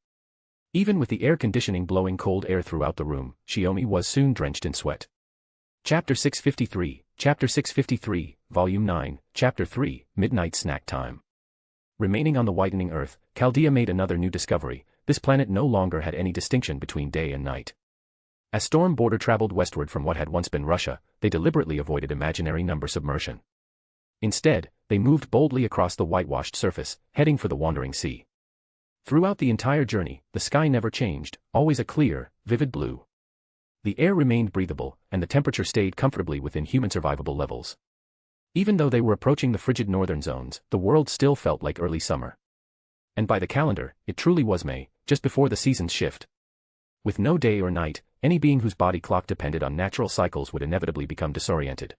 Even with the air conditioning blowing cold air throughout the room, Shiomi was soon drenched in sweat. Chapter 653, Volume 9, Chapter 3, Midnight Snack Time. Remaining on the whitening Earth, Chaldea made another new discovery. This planet no longer had any distinction between day and night. As Storm Border traveled westward from what had once been Russia, they deliberately avoided imaginary number submersion. Instead, they moved boldly across the whitewashed surface, heading for the wandering sea. Throughout the entire journey, the sky never changed, always a clear, vivid blue. The air remained breathable, and the temperature stayed comfortably within human survivable levels. Even though they were approaching the frigid northern zones, the world still felt like early summer. And by the calendar, it truly was May, just before the seasons shift. With no day or night, any being whose body clock depended on natural cycles would inevitably become disoriented.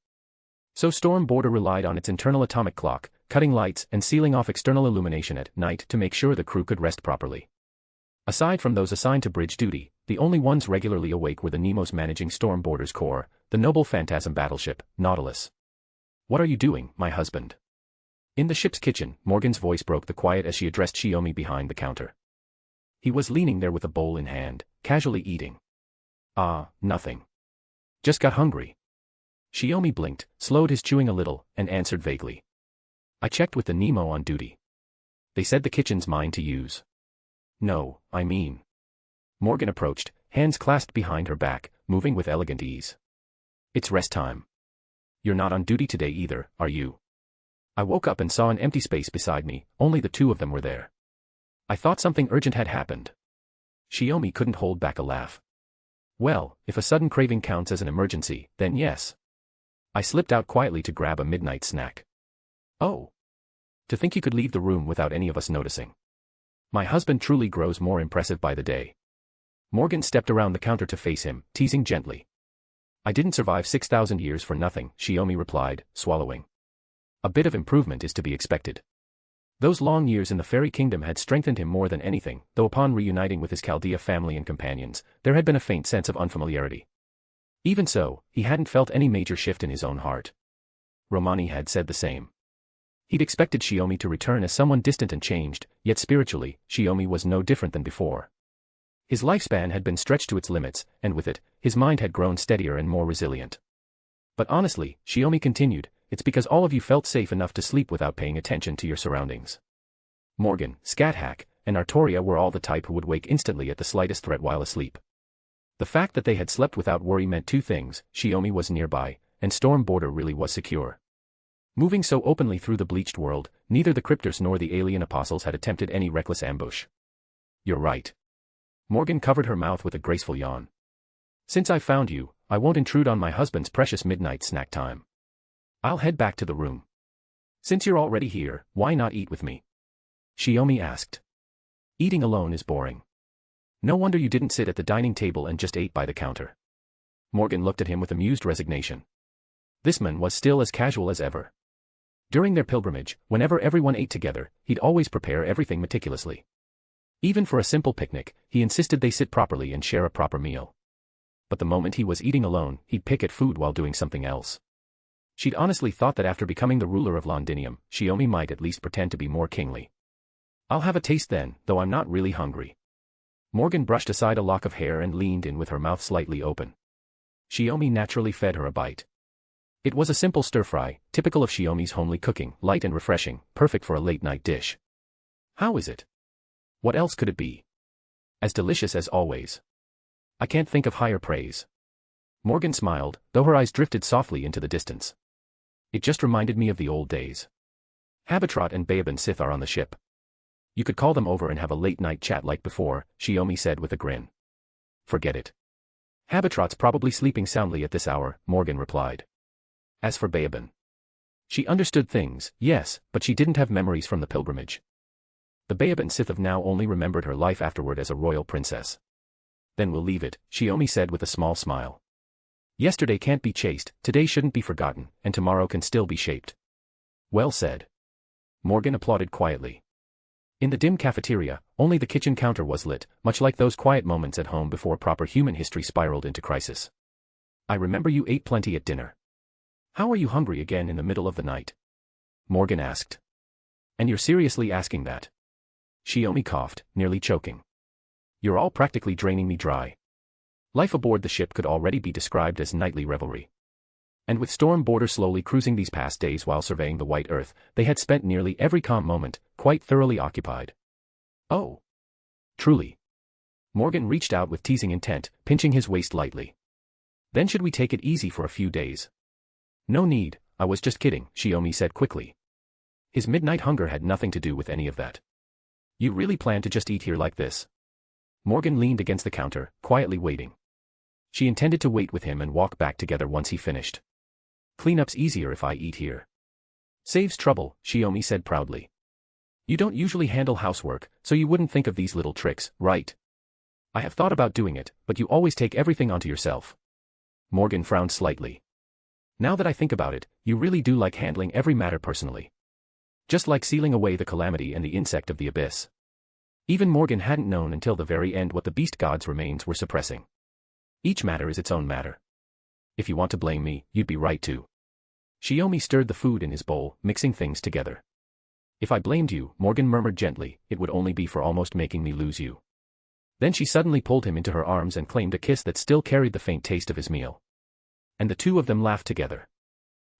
So Storm Border relied on its internal atomic clock, cutting lights and sealing off external illumination at night to make sure the crew could rest properly. Aside from those assigned to bridge duty, the only ones regularly awake were the Nemos managing Storm Border's core, the noble phantasm battleship, Nautilus. "What are you doing, my husband?" In the ship's kitchen, Morgan's voice broke the quiet as she addressed Shiomi behind the counter. He was leaning there with a bowl in hand, casually eating. Nothing. Just got hungry." Shiomi blinked, slowed his chewing a little, and answered vaguely. "I checked with the Nemo on duty. They said the kitchen's mine to use." "No, I mean." Morgan approached, hands clasped behind her back, moving with elegant ease. "It's rest time. You're not on duty today either, are you?" I woke up and saw an empty space beside me, only the two of them were there. I thought something urgent had happened. Shiomi couldn't hold back a laugh. "Well, if a sudden craving counts as an emergency, then yes." I slipped out quietly to grab a midnight snack. "Oh. To think you could leave the room without any of us noticing. My husband truly grows more impressive by the day." Morgan stepped around the counter to face him, teasing gently. "I didn't survive 6,000 years for nothing," Shiomi replied, swallowing. "A bit of improvement is to be expected." Those long years in the fairy kingdom had strengthened him more than anything, though upon reuniting with his Chaldea family and companions, there had been a faint sense of unfamiliarity. Even so, he hadn't felt any major shift in his own heart. Romani had said the same. He'd expected Shiomi to return as someone distant and changed, yet spiritually, Shiomi was no different than before. His lifespan had been stretched to its limits, and with it, his mind had grown steadier and more resilient. "But honestly," Shiomi continued, "it's because all of you felt safe enough to sleep without paying attention to your surroundings." Morgan, Scáthach, and Artoria were all the type who would wake instantly at the slightest threat while asleep. The fact that they had slept without worry meant two things: Shiomi was nearby, and Storm Border really was secure. Moving so openly through the bleached world, neither the cryptors nor the alien apostles had attempted any reckless ambush. "You're right." Morgan covered her mouth with a graceful yawn. "Since I found you, I won't intrude on my husband's precious midnight snack time. I'll head back to the room." "Since you're already here, why not eat with me?" Shiomi asked. "Eating alone is boring. No wonder you didn't sit at the dining table and just ate by the counter." Morgan looked at him with amused resignation. This man was still as casual as ever. During their pilgrimage, whenever everyone ate together, he'd always prepare everything meticulously. Even for a simple picnic, he insisted they sit properly and share a proper meal. But the moment he was eating alone, he'd pick at food while doing something else. She'd honestly thought that after becoming the ruler of Londinium, Shiomi might at least pretend to be more kingly. "I'll have a taste then, though I'm not really hungry." Morgan brushed aside a lock of hair and leaned in with her mouth slightly open. Shiomi naturally fed her a bite. It was a simple stir-fry, typical of Shiomi's homely cooking, light and refreshing, perfect for a late-night dish. "How is it? What else could it be?" "As delicious as always. I can't think of higher praise." Morgan smiled, though her eyes drifted softly into the distance. "It just reminded me of the old days. Habitrot and Baobin Sith are on the ship. You could call them over and have a late-night chat like before," Shiomi said with a grin. "Forget it. Habitrot's probably sleeping soundly at this hour," Morgan replied. As for Baobin, she understood things, yes, but she didn't have memories from the pilgrimage. The Baobin Sith of now only remembered her life afterward as a royal princess. "Then we'll leave it," Shiomi said with a small smile. "Yesterday can't be chased, today shouldn't be forgotten, and tomorrow can still be shaped." "Well said." Morgan applauded quietly. In the dim cafeteria, only the kitchen counter was lit, much like those quiet moments at home before proper human history spiraled into crisis. "I remember you ate plenty at dinner. How are you hungry again in the middle of the night?" Morgan asked. "And you're seriously asking that?" Shiomi coughed, nearly choking. "You're all practically draining me dry." Life aboard the ship could already be described as nightly revelry. And with Storm Border slowly cruising these past days while surveying the white earth, they had spent nearly every calm moment, quite thoroughly occupied. Oh. Truly. Morgan reached out with teasing intent, pinching his waist lightly. Then should we take it easy for a few days? No need, I was just kidding, Shiomi said quickly. His midnight hunger had nothing to do with any of that. You really plan to just eat here like this? Morgan leaned against the counter, quietly waiting. She intended to wait with him and walk back together once he finished. Cleanup's easier if I eat here. Saves trouble, Shiomi said proudly. You don't usually handle housework, so you wouldn't think of these little tricks, right? I have thought about doing it, but you always take everything onto yourself. Morgan frowned slightly. Now that I think about it, you really do like handling every matter personally. Just like sealing away the calamity and the insect of the abyss. Even Morgan hadn't known until the very end what the beast god's remains were suppressing. Each matter is its own matter. If you want to blame me, you'd be right too. Shiomi stirred the food in his bowl, mixing things together. If I blamed you, Morgan murmured gently, it would only be for almost making me lose you. Then she suddenly pulled him into her arms and claimed a kiss that still carried the faint taste of his meal. And the two of them laughed together.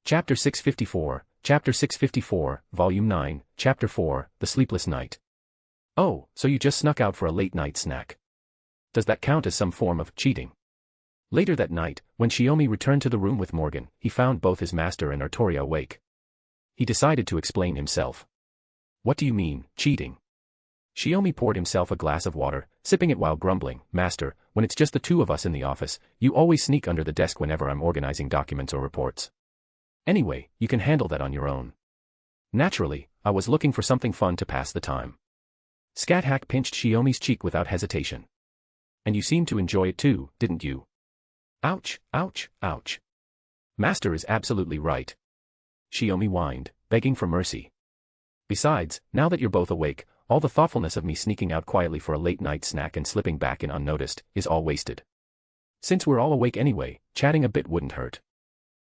Chapter 654, Volume 9, Chapter 4, The Sleepless Night. Oh, so you just snuck out for a late-night snack. Does that count as some form of cheating? Later that night, when Shiomi returned to the room with Morgan, he found both his master and Artoria awake. He decided to explain himself. What do you mean, cheating? Shiomi poured himself a glass of water, sipping it while grumbling, Master, when it's just the two of us in the office, you always sneak under the desk whenever I'm organizing documents or reports. Anyway, you can handle that on your own. Naturally, I was looking for something fun to pass the time. Scáthach pinched Shiomi's cheek without hesitation. And you seemed to enjoy it too, didn't you? Ouch, ouch, ouch. Master is absolutely right. Shiomi whined, begging for mercy. Besides, now that you're both awake, all the thoughtfulness of me sneaking out quietly for a late-night snack and slipping back in unnoticed is all wasted. Since we're all awake anyway, chatting a bit wouldn't hurt.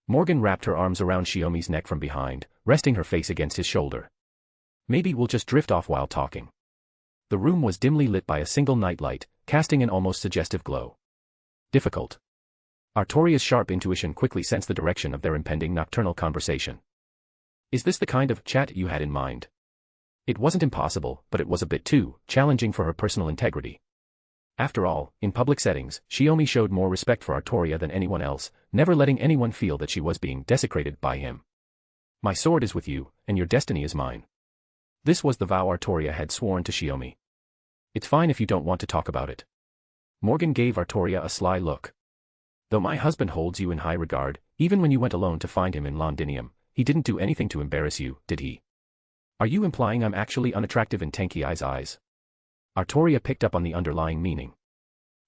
Morgan wrapped her arms around Shiomi's neck from behind, resting her face against his shoulder. Maybe we'll just drift off while talking. The room was dimly lit by a single nightlight, casting an almost suggestive glow. Difficult. Artoria's sharp intuition quickly sensed the direction of their impending nocturnal conversation. Is this the kind of chat you had in mind? It wasn't impossible, but it was a bit too challenging for her personal integrity. After all, in public settings, Shiomi showed more respect for Artoria than anyone else, never letting anyone feel that she was being desecrated by him. My sword is with you, and your destiny is mine. This was the vow Artoria had sworn to Shiomi. It's fine if you don't want to talk about it. Morgan gave Artoria a sly look. Though my husband holds you in high regard, even when you went alone to find him in Londinium, he didn't do anything to embarrass you, did he? Are you implying I'm actually unattractive in Tenkei's eyes? Artoria picked up on the underlying meaning.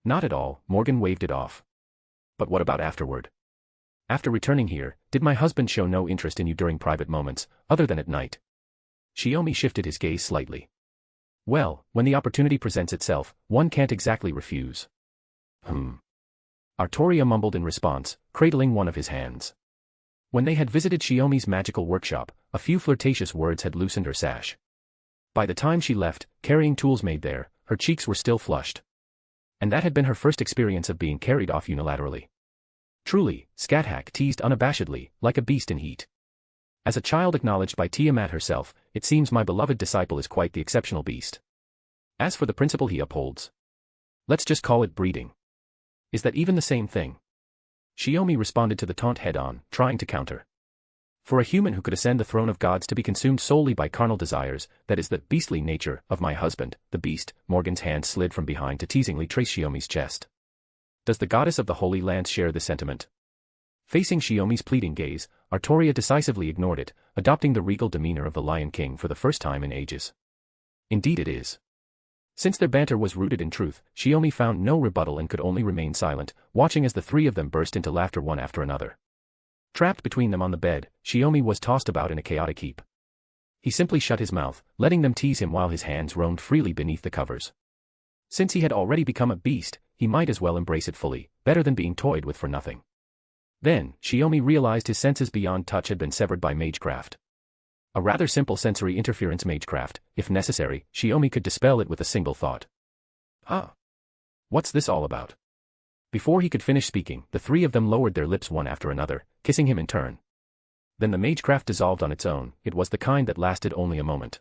Not at all, Morgan waved it off. But what about afterward? After returning here, did my husband show no interest in you during private moments, other than at night? Shiomi shifted his gaze slightly. Well, when the opportunity presents itself, one can't exactly refuse. Artoria mumbled in response, cradling one of his hands. When they had visited Shiomi's magical workshop, a few flirtatious words had loosened her sash. By the time she left, carrying tools made there, her cheeks were still flushed. And that had been her first experience of being carried off unilaterally. Truly, Scáthach teased unabashedly, like a beast in heat. As a child acknowledged by Tiamat herself, it seems my beloved disciple is quite the exceptional beast. As for the principle he upholds, let's just call it breeding. Is that even the same thing? Shiomi responded to the taunt head-on, trying to counter. For a human who could ascend the throne of gods to be consumed solely by carnal desires, that is the beastly nature of my husband, the beast. Morgan's hand slid from behind to teasingly trace Shiomi's chest. Does the goddess of the Holy Land share this sentiment? Facing Shiomi's pleading gaze, Artoria decisively ignored it, adopting the regal demeanor of the Lion King for the first time in ages. Indeed it is. Since their banter was rooted in truth, Shiomi found no rebuttal and could only remain silent, watching as the three of them burst into laughter one after another. Trapped between them on the bed, Shiomi was tossed about in a chaotic heap. He simply shut his mouth, letting them tease him while his hands roamed freely beneath the covers. Since he had already become a beast, he might as well embrace it fully, better than being toyed with for nothing. Then, Shiomi realized his senses beyond touch had been severed by magecraft. A rather simple sensory interference magecraft, if necessary, Shiomi could dispel it with a single thought. What's this all about? Before he could finish speaking, the three of them lowered their lips one after another, kissing him in turn. Then the magecraft dissolved on its own. It was the kind that lasted only a moment.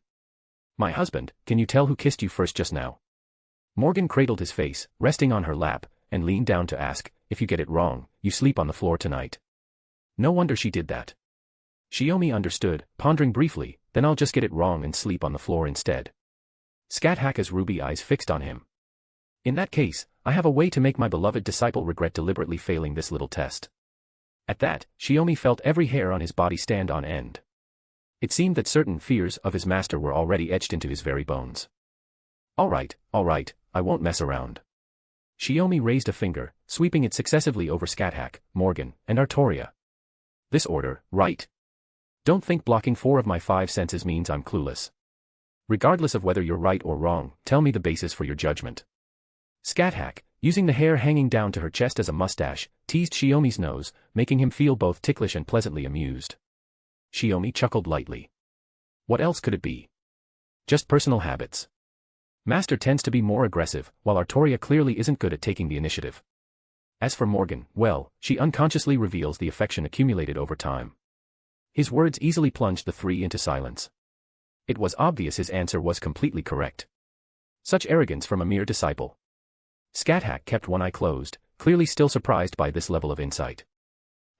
My husband, can you tell who kissed you first just now? Morgan cradled his face, resting on her lap, and leaned down to ask, if you get it wrong, you sleep on the floor tonight. No wonder she did that. Shiomi understood, pondering briefly, then I'll just get it wrong and sleep on the floor instead. Scáthach's ruby eyes fixed on him. In that case, I have a way to make my beloved disciple regret deliberately failing this little test. At that, Shiomi felt every hair on his body stand on end. It seemed that certain fears of his master were already etched into his very bones. All right, I won't mess around. Shiomi raised a finger, sweeping it successively over Scáthach, Morgan, and Artoria. This order, right? Don't think blocking 4 of my 5 senses means I'm clueless. Regardless of whether you're right or wrong, tell me the basis for your judgment. Scáthach, using the hair hanging down to her chest as a mustache, teased Shiomi's nose, making him feel both ticklish and pleasantly amused. Shiomi chuckled lightly. What else could it be? Just personal habits. Master tends to be more aggressive, while Artoria clearly isn't good at taking the initiative. As for Morgan, well, she unconsciously reveals the affection accumulated over time. His words easily plunged the three into silence. It was obvious his answer was completely correct. Such arrogance from a mere disciple. Scáthach kept one eye closed, clearly still surprised by this level of insight.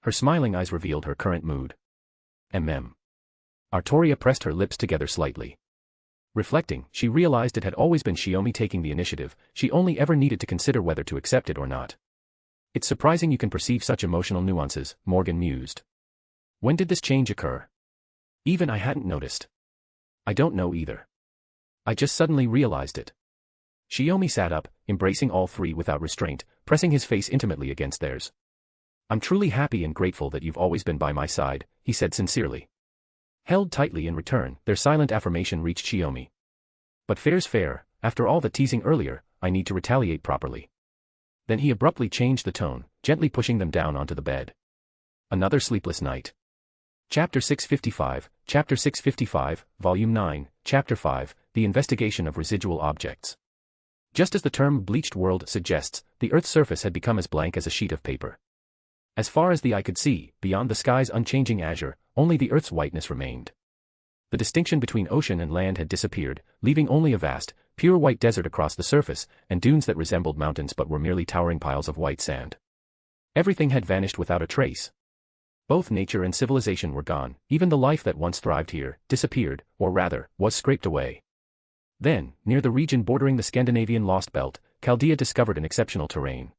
Her smiling eyes revealed her current mood. Artoria pressed her lips together slightly. Reflecting, she realized it had always been Shiomi taking the initiative, she only ever needed to consider whether to accept it or not. It's surprising you can perceive such emotional nuances, Morgan mused. When did this change occur? Even I hadn't noticed. I don't know either. I just suddenly realized it. Shiomi sat up, embracing all three without restraint, pressing his face intimately against theirs. I'm truly happy and grateful that you've always been by my side, he said sincerely. Held tightly in return, their silent affirmation reached Shiomi. But fair's fair, after all the teasing earlier, I need to retaliate properly. Then he abruptly changed the tone, gently pushing them down onto the bed. Another sleepless night. Chapter 655, Volume 9, Chapter 5, The Investigation of Residual Objects. Just as the term bleached world suggests, the Earth's surface had become as blank as a sheet of paper. As far as the eye could see, beyond the sky's unchanging azure, only the Earth's whiteness remained. The distinction between ocean and land had disappeared, leaving only a vast, pure white desert across the surface, and dunes that resembled mountains but were merely towering piles of white sand. Everything had vanished without a trace. Both nature and civilization were gone, even the life that once thrived here, disappeared, or rather, was scraped away. Then, near the region bordering the Scandinavian Lost Belt, Chaldea discovered an exceptional terrain.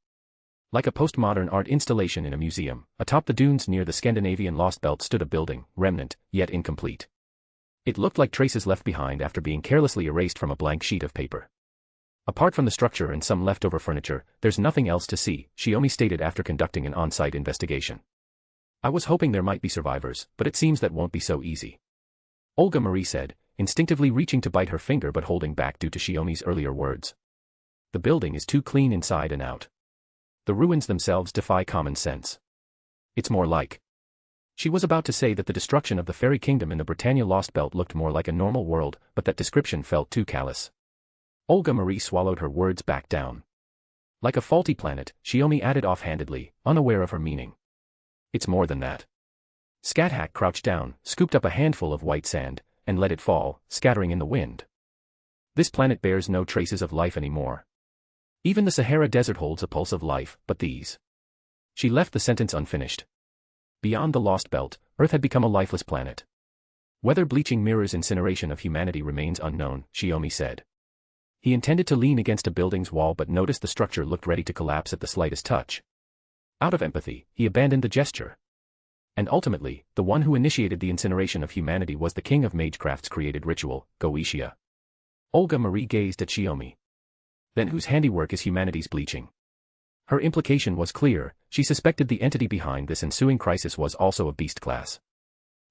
Like a postmodern art installation in a museum, atop the dunes near the Scandinavian Lost Belt stood a building, remnant, yet incomplete. It looked like traces left behind after being carelessly erased from a blank sheet of paper. Apart from the structure and some leftover furniture, there's nothing else to see, Shiomi stated after conducting an on-site investigation. I was hoping there might be survivors, but it seems that won't be so easy. Olga Marie said, instinctively reaching to bite her finger but holding back due to Shiomi's earlier words. The building is too clean inside and out. The ruins themselves defy common sense. It's more like. She was about to say that the destruction of the fairy kingdom in the Britannia Lost Belt looked more like a normal world, but that description felt too callous. Olga Marie swallowed her words back down. Like a faulty planet, Shiomi added offhandedly, unaware of her meaning. It's more than that. Scáthach crouched down, scooped up a handful of white sand, and let it fall, scattering in the wind. This planet bears no traces of life anymore. Even the Sahara Desert holds a pulse of life, but these. She left the sentence unfinished. Beyond the Lost Belt, Earth had become a lifeless planet. Whether bleaching mirrors incineration of humanity remains unknown, Shiomi said. He intended to lean against a building's wall but noticed the structure looked ready to collapse at the slightest touch. Out of empathy, he abandoned the gesture. And ultimately, the one who initiated the incineration of humanity was the king of Magecraft's created ritual, Goetia. Olga Marie gazed at Shiomi. Then whose handiwork is humanity's bleaching? Her implication was clear, she suspected the entity behind this ensuing crisis was also of beast class.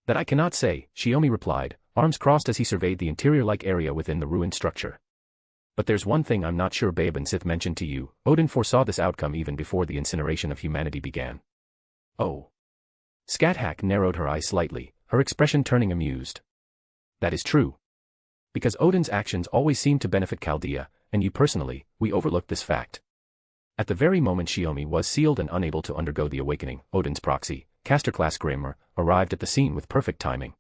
That I cannot say, Shiomi replied, arms crossed as he surveyed the interior-like area within the ruined structure. But there's one thing I'm not sure Babe and Sith mentioned to you, Odin foresaw this outcome even before the incineration of humanity began. Oh. Scáthach narrowed her eyes slightly, her expression turning amused. That is true. Because Odin's actions always seem to benefit Chaldea, and you personally, we overlooked this fact. At the very moment Shiomi was sealed and unable to undergo the awakening, Odin's proxy, caster-class Grimmer, arrived at the scene with perfect timing.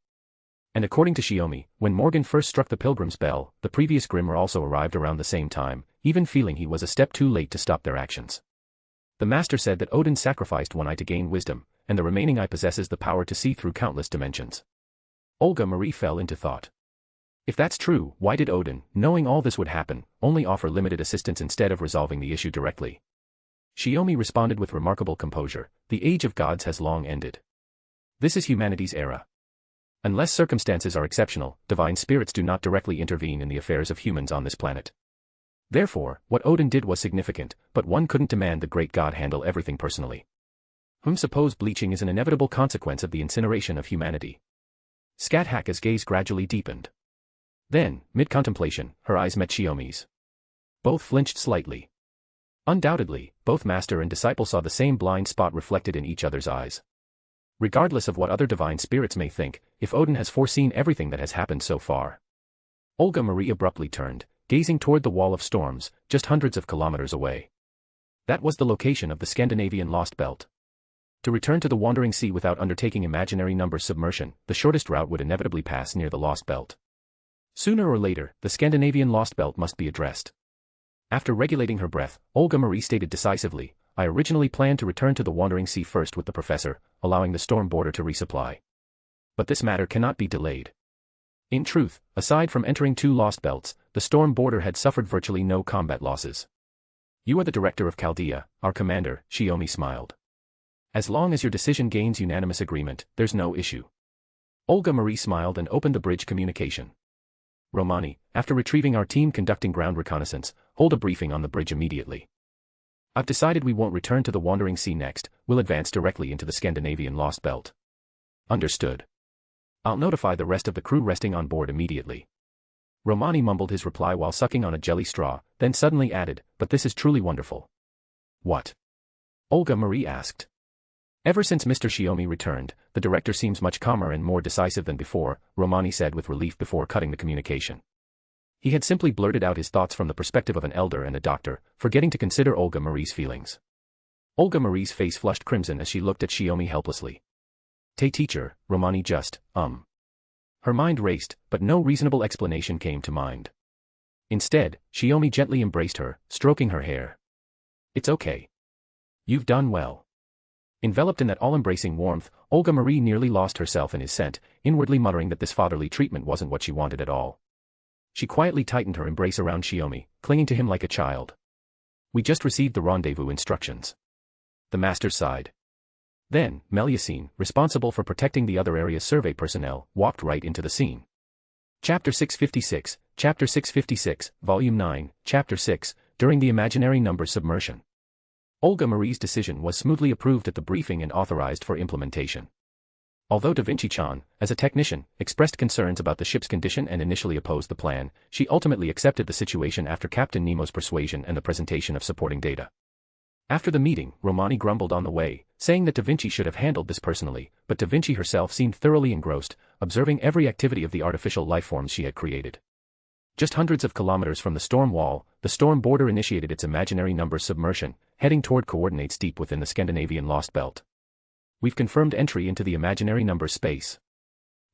And according to Shiomi, when Morgan first struck the Pilgrim's Bell, the previous Grimmer also arrived around the same time, even feeling he was a step too late to stop their actions. The master said that Odin sacrificed one eye to gain wisdom, and the remaining eye possesses the power to see through countless dimensions. Olga Marie fell into thought. If that's true, why did Odin, knowing all this would happen, only offer limited assistance instead of resolving the issue directly? Shiomi responded with remarkable composure, the age of gods has long ended. This is humanity's era. Unless circumstances are exceptional, divine spirits do not directly intervene in the affairs of humans on this planet. Therefore, what Odin did was significant, but one couldn't demand the great god handle everything personally. Suppose bleaching is an inevitable consequence of the incineration of humanity. Scáthach's gaze gradually deepened. Then, mid-contemplation, her eyes met Shiomi's. Both flinched slightly. Undoubtedly, both master and disciple saw the same blind spot reflected in each other's eyes. Regardless of what other divine spirits may think, if Odin has foreseen everything that has happened so far. Olga Marie abruptly turned, gazing toward the wall of storms, just hundreds of kilometers away. That was the location of the Scandinavian Lost Belt. To return to the Wandering Sea without undertaking imaginary numbers submersion, the shortest route would inevitably pass near the Lost Belt. Sooner or later, the Scandinavian Lost Belt must be addressed. After regulating her breath, Olga Marie stated decisively, I originally planned to return to the Wandering Sea first with the professor, allowing the storm border to resupply. But this matter cannot be delayed. In truth, aside from entering 2 lost belts, the storm border had suffered virtually no combat losses. You are the director of Chaldea, our commander, Shiomi smiled. As long as your decision gains unanimous agreement, there's no issue. Olga Marie smiled and opened the bridge communication. Romani, after retrieving our team conducting ground reconnaissance, hold a briefing on the bridge immediately. I've decided we won't return to the Wandering Sea next, we'll advance directly into the Scandinavian Lost Belt. Understood. I'll notify the rest of the crew resting on board immediately. Romani mumbled his reply while sucking on a jelly straw, then suddenly added, but this is truly wonderful. What? Olga Marie asked. Ever since Mr. Shiomi returned, the director seems much calmer and more decisive than before, Romani said with relief before cutting the communication. He had simply blurted out his thoughts from the perspective of an elder and a doctor, forgetting to consider Olga Marie's feelings. Olga Marie's face flushed crimson as she looked at Shiomi helplessly. Teacher, Romani just, Her mind raced, but no reasonable explanation came to mind. Instead, Shiomi gently embraced her, stroking her hair. It's okay. You've done well. Enveloped in that all-embracing warmth, Olga Marie nearly lost herself in his scent, inwardly muttering that this fatherly treatment wasn't what she wanted at all. She quietly tightened her embrace around Shiomi, clinging to him like a child. We just received the rendezvous instructions. The master sighed. Then, Melusine, responsible for protecting the other area's survey personnel, walked right into the scene. Chapter 656, Volume 9, Chapter 6, During the Imaginary Numbers Submersion. Olga Marie's decision was smoothly approved at the briefing and authorized for implementation. Although Da Vinci-chan, as a technician, expressed concerns about the ship's condition and initially opposed the plan, she ultimately accepted the situation after Captain Nemo's persuasion and the presentation of supporting data. After the meeting, Romani grumbled on the way, saying that Da Vinci should have handled this personally, but Da Vinci herself seemed thoroughly engrossed, observing every activity of the artificial lifeforms she had created. Just hundreds of kilometers from the storm wall, the storm border initiated its imaginary numbers submersion, heading toward coordinates deep within the Scandinavian Lost Belt. We've confirmed entry into the imaginary numbers space.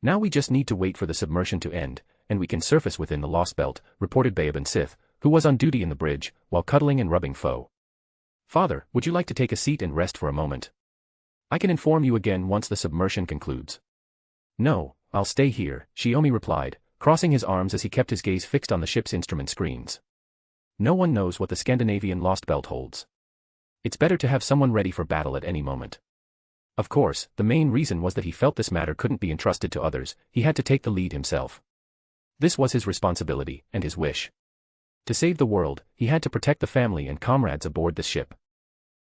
Now we just need to wait for the submersion to end, and we can surface within the Lost Belt, reported Bayaban Sith, who was on duty in the bridge, while cuddling and rubbing Foe. Father, would you like to take a seat and rest for a moment? I can inform you again once the submersion concludes. No, I'll stay here, Shiomi replied, crossing his arms as he kept his gaze fixed on the ship's instrument screens. No one knows what the Scandinavian Lost Belt holds. It's better to have someone ready for battle at any moment. Of course, the main reason was that he felt this matter couldn't be entrusted to others, he had to take the lead himself. This was his responsibility, and his wish. To save the world, he had to protect the family and comrades aboard this ship.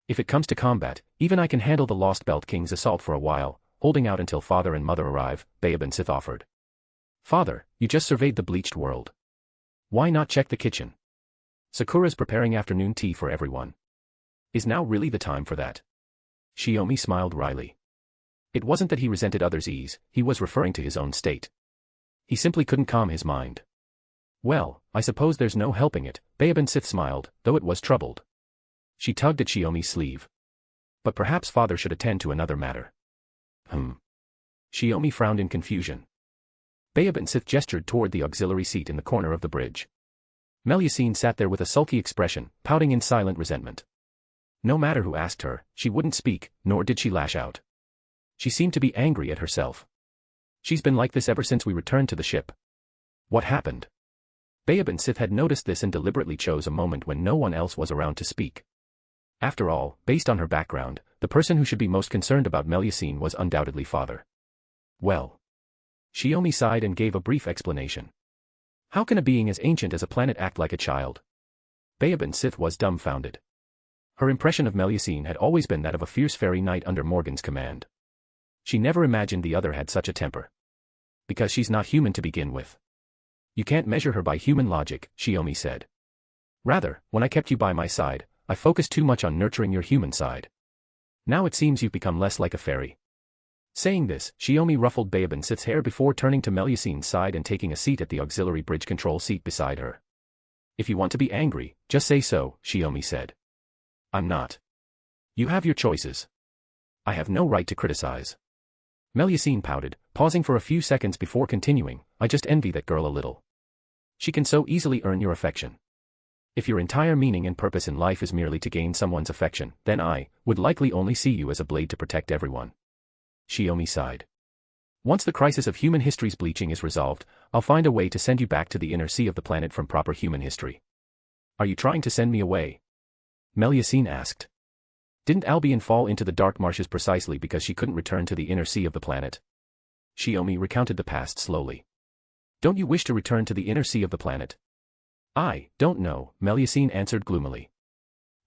If it comes to combat, even I can handle the Lost Belt King's assault for a while, holding out until father and mother arrive, Bayaban Sith offered. Father, you just surveyed the bleached world. Why not check the kitchen? Sakura's preparing afternoon tea for everyone. Is now really the time for that? Shiomi smiled wryly. It wasn't that he resented others' ease, he was referring to his own state. He simply couldn't calm his mind. Well, I suppose there's no helping it, Bayaban Sith smiled, though it was troubled. She tugged at Shiomi's sleeve. But perhaps father should attend to another matter. Shiomi frowned in confusion. Bayab Sith gestured toward the auxiliary seat in the corner of the bridge. Melusine sat there with a sulky expression, pouting in silent resentment. No matter who asked her, she wouldn't speak, nor did she lash out. She seemed to be angry at herself. She's been like this ever since we returned to the ship. What happened? Bayab Sith had noticed this and deliberately chose a moment when no one else was around to speak. After all, based on her background, the person who should be most concerned about Melusine was undoubtedly father. Well. Shiomi sighed and gave a brief explanation. How can a being as ancient as a planet act like a child? Bayab Sith was dumbfounded. Her impression of Melusine had always been that of a fierce fairy knight under Morgan's command. She never imagined the other had such a temper. Because she's not human to begin with. You can't measure her by human logic, Shiomi said. Rather, when I kept you by my side, I focused too much on nurturing your human side. Now it seems you've become less like a fairy. Saying this, Shiomi ruffled Bayab Sith's hair before turning to Melusine's side and taking a seat at the auxiliary bridge control seat beside her. If you want to be angry, just say so, Shiomi said. I'm not. You have your choices. I have no right to criticize. Melusine pouted, pausing for a few seconds before continuing, I just envy that girl a little. She can so easily earn your affection. If your entire meaning and purpose in life is merely to gain someone's affection, then I would likely only see you as a blade to protect everyone. Shiomi sighed. Once the crisis of human history's bleaching is resolved, I'll find a way to send you back to the inner sea of the planet from proper human history. Are you trying to send me away? Melusine asked. Didn't Albion fall into the dark marshes precisely because she couldn't return to the inner sea of the planet? Shiomi recounted the past slowly. Don't you wish to return to the inner sea of the planet? I don't know, Melusine answered gloomily.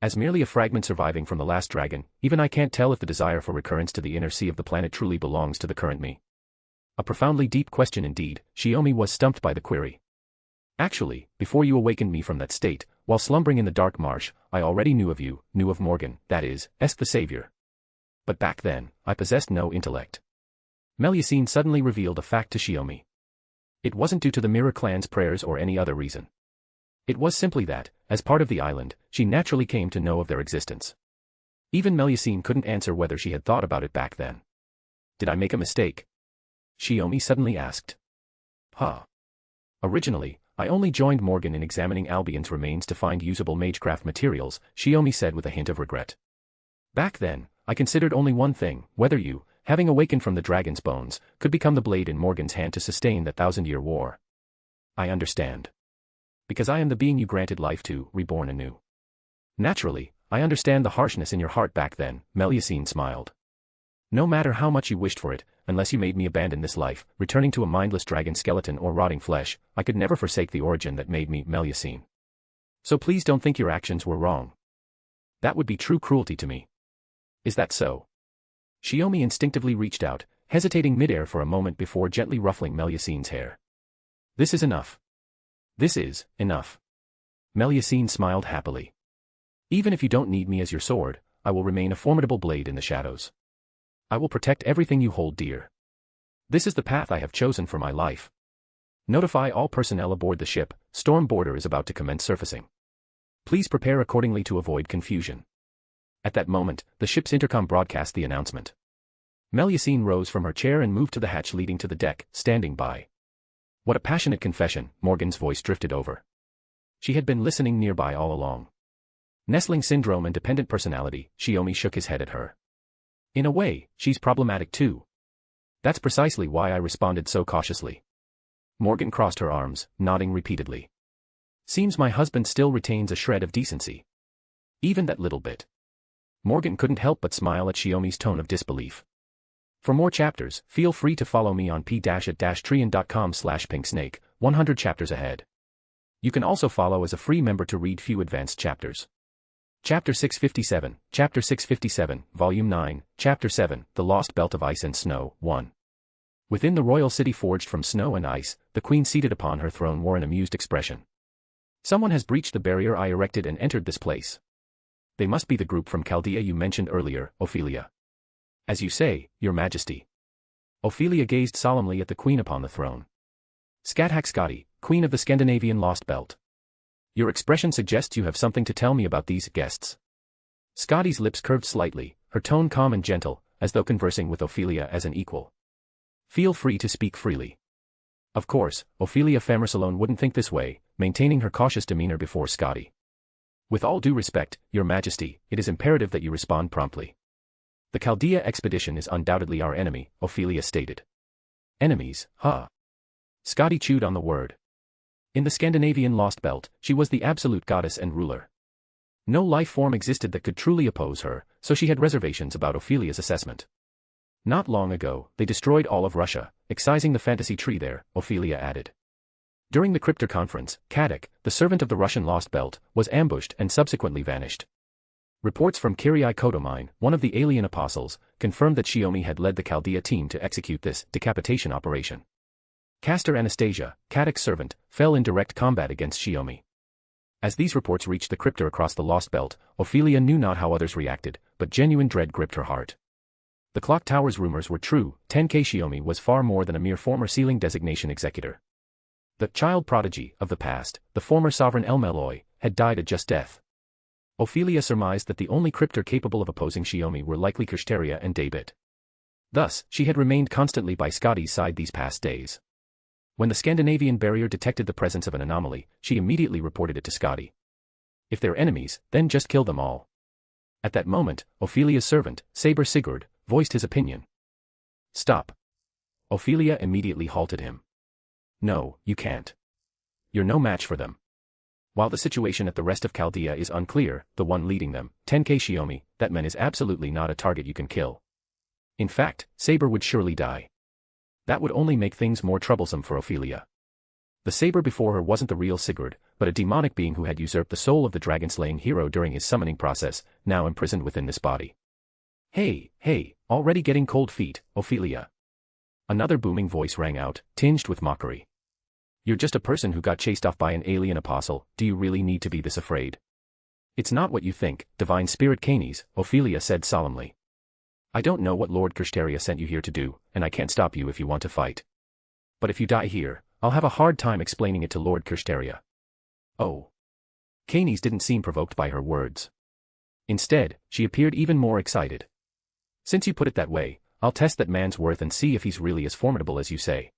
As merely a fragment surviving from the last dragon, even I can't tell if the desire for recurrence to the inner sea of the planet truly belongs to the current me. A profoundly deep question indeed, Shiomi was stumped by the query. Actually, before you awakened me from that state, while slumbering in the dark marsh, I already knew of you, knew of Morgan, that is, the Savior. But back then, I possessed no intellect. Melusine suddenly revealed a fact to Shiomi. It wasn't due to the Mirror Clan's prayers or any other reason. It was simply that, as part of the island, she naturally came to know of their existence. Even Melusine couldn't answer whether she had thought about it back then. Did I make a mistake? Shiomi suddenly asked. Originally, I only joined Morgan in examining Albion's remains to find usable magecraft materials, Shiomi said with a hint of regret. Back then, I considered only one thing, whether you, having awakened from the dragon's bones, could become the blade in Morgan's hand to sustain that 1,000-year war. I understand. Because I am the being you granted life to, reborn anew. Naturally, I understand the harshness in your heart back then, Melusine smiled. No matter how much you wished for it, unless you made me abandon this life, returning to a mindless dragon skeleton or rotting flesh, I could never forsake the origin that made me, Melusine. So please don't think your actions were wrong. That would be true cruelty to me. Is that so? Shiomi instinctively reached out, hesitating midair for a moment before gently ruffling Melusine's hair. This is enough. This is enough. Melusine smiled happily. Even if you don't need me as your sword, I will remain a formidable blade in the shadows. I will protect everything you hold dear. This is the path I have chosen for my life. Notify all personnel aboard the ship, Storm Border is about to commence surfacing. Please prepare accordingly to avoid confusion. At that moment, the ship's intercom broadcast the announcement. Melusine rose from her chair and moved to the hatch leading to the deck, standing by. What a passionate confession, Morgan's voice drifted over. She had been listening nearby all along. Nestling syndrome and dependent personality, Shiomi shook his head at her. In a way, she's problematic too. That's precisely why I responded so cautiously. Morgan crossed her arms, nodding repeatedly. Seems my husband still retains a shred of decency. Even that little bit. Morgan couldn't help but smile at Shiomi's tone of disbelief. For more chapters, feel free to follow me on p-at-trian.com/pinksnake, 100 chapters ahead. You can also follow as a free member to read few advanced chapters. Chapter 657, Volume 9, Chapter 7, The Lost Belt of Ice and Snow, 1. Within the royal city forged from snow and ice, the queen seated upon her throne wore an amused expression. Someone has breached the barrier I erected and entered this place. They must be the group from Chaldea you mentioned earlier, Ophelia. As you say, your majesty. Ophelia gazed solemnly at the queen upon the throne. Scáthach Scotty, queen of the Scandinavian Lost Belt. Your expression suggests you have something to tell me about these guests. Scotty's lips curved slightly, her tone calm and gentle, as though conversing with Ophelia as an equal. Feel free to speak freely. Of course, Ophelia Famersalone wouldn't think this way, maintaining her cautious demeanor before Scotty. With all due respect, Your Majesty, it is imperative that you respond promptly. The Chaldea expedition is undoubtedly our enemy, Ophelia stated. Enemies, huh? Scotty chewed on the word. In the Scandinavian Lost Belt, she was the absolute goddess and ruler. No life form existed that could truly oppose her, so she had reservations about Ophelia's assessment. Not long ago, they destroyed all of Russia, excising the fantasy tree there, Ophelia added. During the Cryptor Conference, Scáthach, the servant of the Russian Lost Belt, was ambushed and subsequently vanished. Reports from Kirei Kodomine, one of the alien apostles, confirmed that Shiomi had led the Chaldea team to execute this decapitation operation. Caster Anastasia, Scáthach's servant, fell in direct combat against Shiomi. As these reports reached the Cryptor across the Lost Belt, Ophelia knew not how others reacted, but genuine dread gripped her heart. The Clock Tower's rumors were true, Tenkei Shiomi was far more than a mere former sealing designation executor. The child prodigy of the past, the former sovereign Elmeloi, had died a just death. Ophelia surmised that the only Cryptor capable of opposing Shiomi were likely Kirsteria and Daybit. Thus, she had remained constantly by Scotty's side these past days. When the Scandinavian barrier detected the presence of an anomaly, she immediately reported it to Scotty. If they're enemies, then just kill them all. At that moment, Ophelia's servant, Saber Sigurd, voiced his opinion. Stop. Ophelia immediately halted him. No, you can't. You're no match for them. While the situation at the rest of Chaldea is unclear, the one leading them, Tenkei Shiomi, that man is absolutely not a target you can kill. In fact, Saber would surely die. That would only make things more troublesome for Ophelia. The Saber before her wasn't the real Sigurd, but a demonic being who had usurped the soul of the dragon-slaying hero during his summoning process, now imprisoned within this body. Hey, already getting cold feet, Ophelia. Another booming voice rang out, tinged with mockery. You're just a person who got chased off by an alien apostle, do you really need to be this afraid? It's not what you think, Divine Spirit Canes, Ophelia said solemnly. I don't know what Lord Kirsteria sent you here to do, and I can't stop you if you want to fight. But if you die here, I'll have a hard time explaining it to Lord Kirsteria. Oh. Canes didn't seem provoked by her words. Instead, she appeared even more excited. Since you put it that way, I'll test that man's worth and see if he's really as formidable as you say.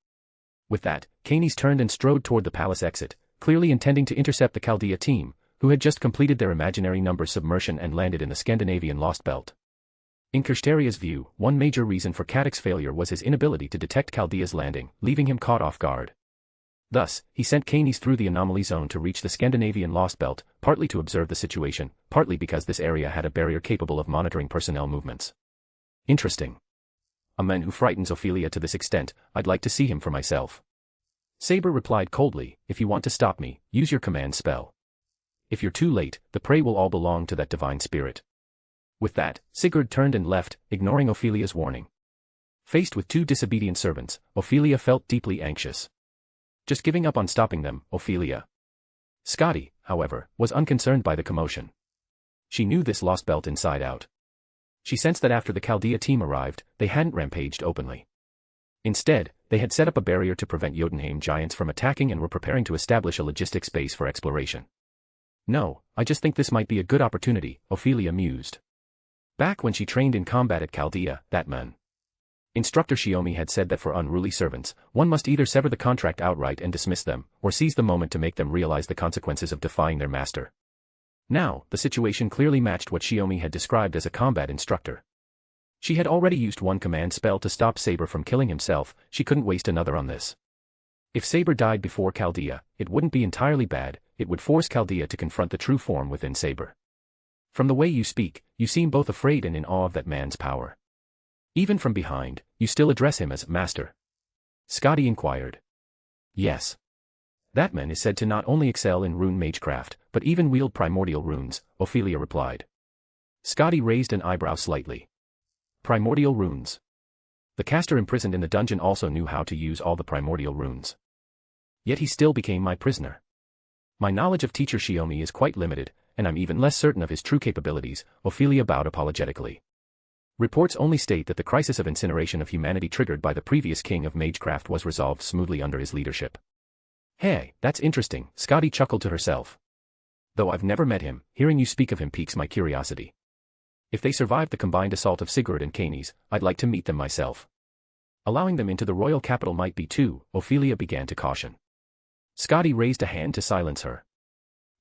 With that, Canes turned and strode toward the palace exit, clearly intending to intercept the Chaldea team, who had just completed their imaginary number submersion and landed in the Scandinavian Lost Belt. In Kirsteria's view, one major reason for Scáthach's failure was his inability to detect Chaldea's landing, leaving him caught off guard. Thus, he sent Canes through the anomaly zone to reach the Scandinavian Lost Belt, partly to observe the situation, partly because this area had a barrier capable of monitoring personnel movements. Interesting. A man who frightens Ophelia to this extent, I'd like to see him for myself. Saber replied coldly, if you want to stop me, use your command spell. If you're too late, the prey will all belong to that divine spirit. With that, Sigurd turned and left, ignoring Ophelia's warning. Faced with two disobedient servants, Ophelia felt deeply anxious. Just giving up on stopping them, Ophelia. Scotty, however, was unconcerned by the commotion. She knew this Lost Belt inside out. She sensed that after the Chaldea team arrived, they hadn't rampaged openly. Instead, they had set up a barrier to prevent Jotunheim giants from attacking and were preparing to establish a logistics base for exploration. No, I just think this might be a good opportunity, Ophelia mused. Back when she trained in combat at Chaldea, that man. Instructor Shiomi had said that for unruly servants, one must either sever the contract outright and dismiss them, or seize the moment to make them realize the consequences of defying their master. Now, the situation clearly matched what Shiomi had described as a combat instructor. She had already used one command spell to stop Saber from killing himself, she couldn't waste another on this. If Saber died before Chaldea, it wouldn't be entirely bad, it would force Chaldea to confront the true form within Saber. From the way you speak, you seem both afraid and in awe of that man's power. Even from behind, you still address him as Master. Scotty inquired. Yes. That man is said to not only excel in rune magecraft, but even wield primordial runes, Ophelia replied. Scotty raised an eyebrow slightly. Primordial runes. The caster imprisoned in the dungeon also knew how to use all the primordial runes. Yet he still became my prisoner. My knowledge of Teacher Shiomi is quite limited, and I'm even less certain of his true capabilities, Ophelia bowed apologetically. Reports only state that the crisis of incineration of humanity triggered by the previous king of magecraft was resolved smoothly under his leadership. Hey, that's interesting, Scotty chuckled to herself. Though I've never met him, hearing you speak of him piques my curiosity. If they survived the combined assault of Sigurd and Canes, I'd like to meet them myself. Allowing them into the royal capital might be too, Ophelia began to caution. Scotty raised a hand to silence her.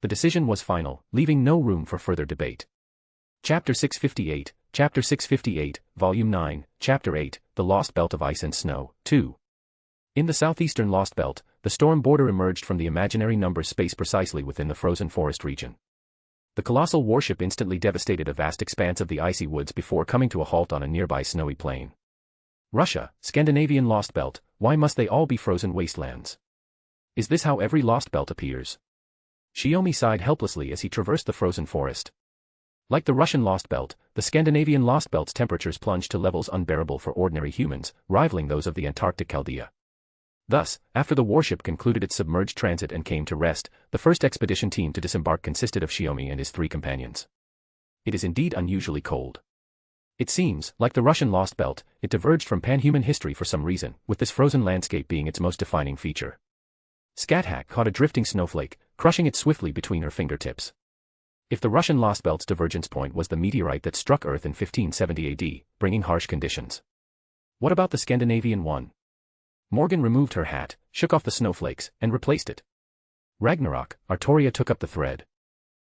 The decision was final, leaving no room for further debate. Chapter 658, Volume 9, Chapter 8, The Lost Belt of Ice and Snow, 2. In the southeastern Lost Belt, the storm border emerged from the imaginary numbers space precisely within the frozen forest region. The colossal warship instantly devastated a vast expanse of the icy woods before coming to a halt on a nearby snowy plain. Russia, Scandinavian Lost Belt, why must they all be frozen wastelands? Is this how every Lost Belt appears? Shiomi sighed helplessly as he traversed the frozen forest. Like the Russian Lost Belt, the Scandinavian Lost Belt's temperatures plunged to levels unbearable for ordinary humans, rivaling those of the Antarctic Chaldea. Thus, after the warship concluded its submerged transit and came to rest, the first expedition team to disembark consisted of Shiomi and his 3 companions. It is indeed unusually cold. It seems, like the Russian Lost Belt, it diverged from pan-human history for some reason, with this frozen landscape being its most defining feature. Scáthach caught a drifting snowflake, crushing it swiftly between her fingertips. If the Russian Lost Belt's divergence point was the meteorite that struck Earth in 1570 AD, bringing harsh conditions. What about the Scandinavian one? Morgan removed her hat, shook off the snowflakes, and replaced it. Ragnarok, Artoria took up the thread.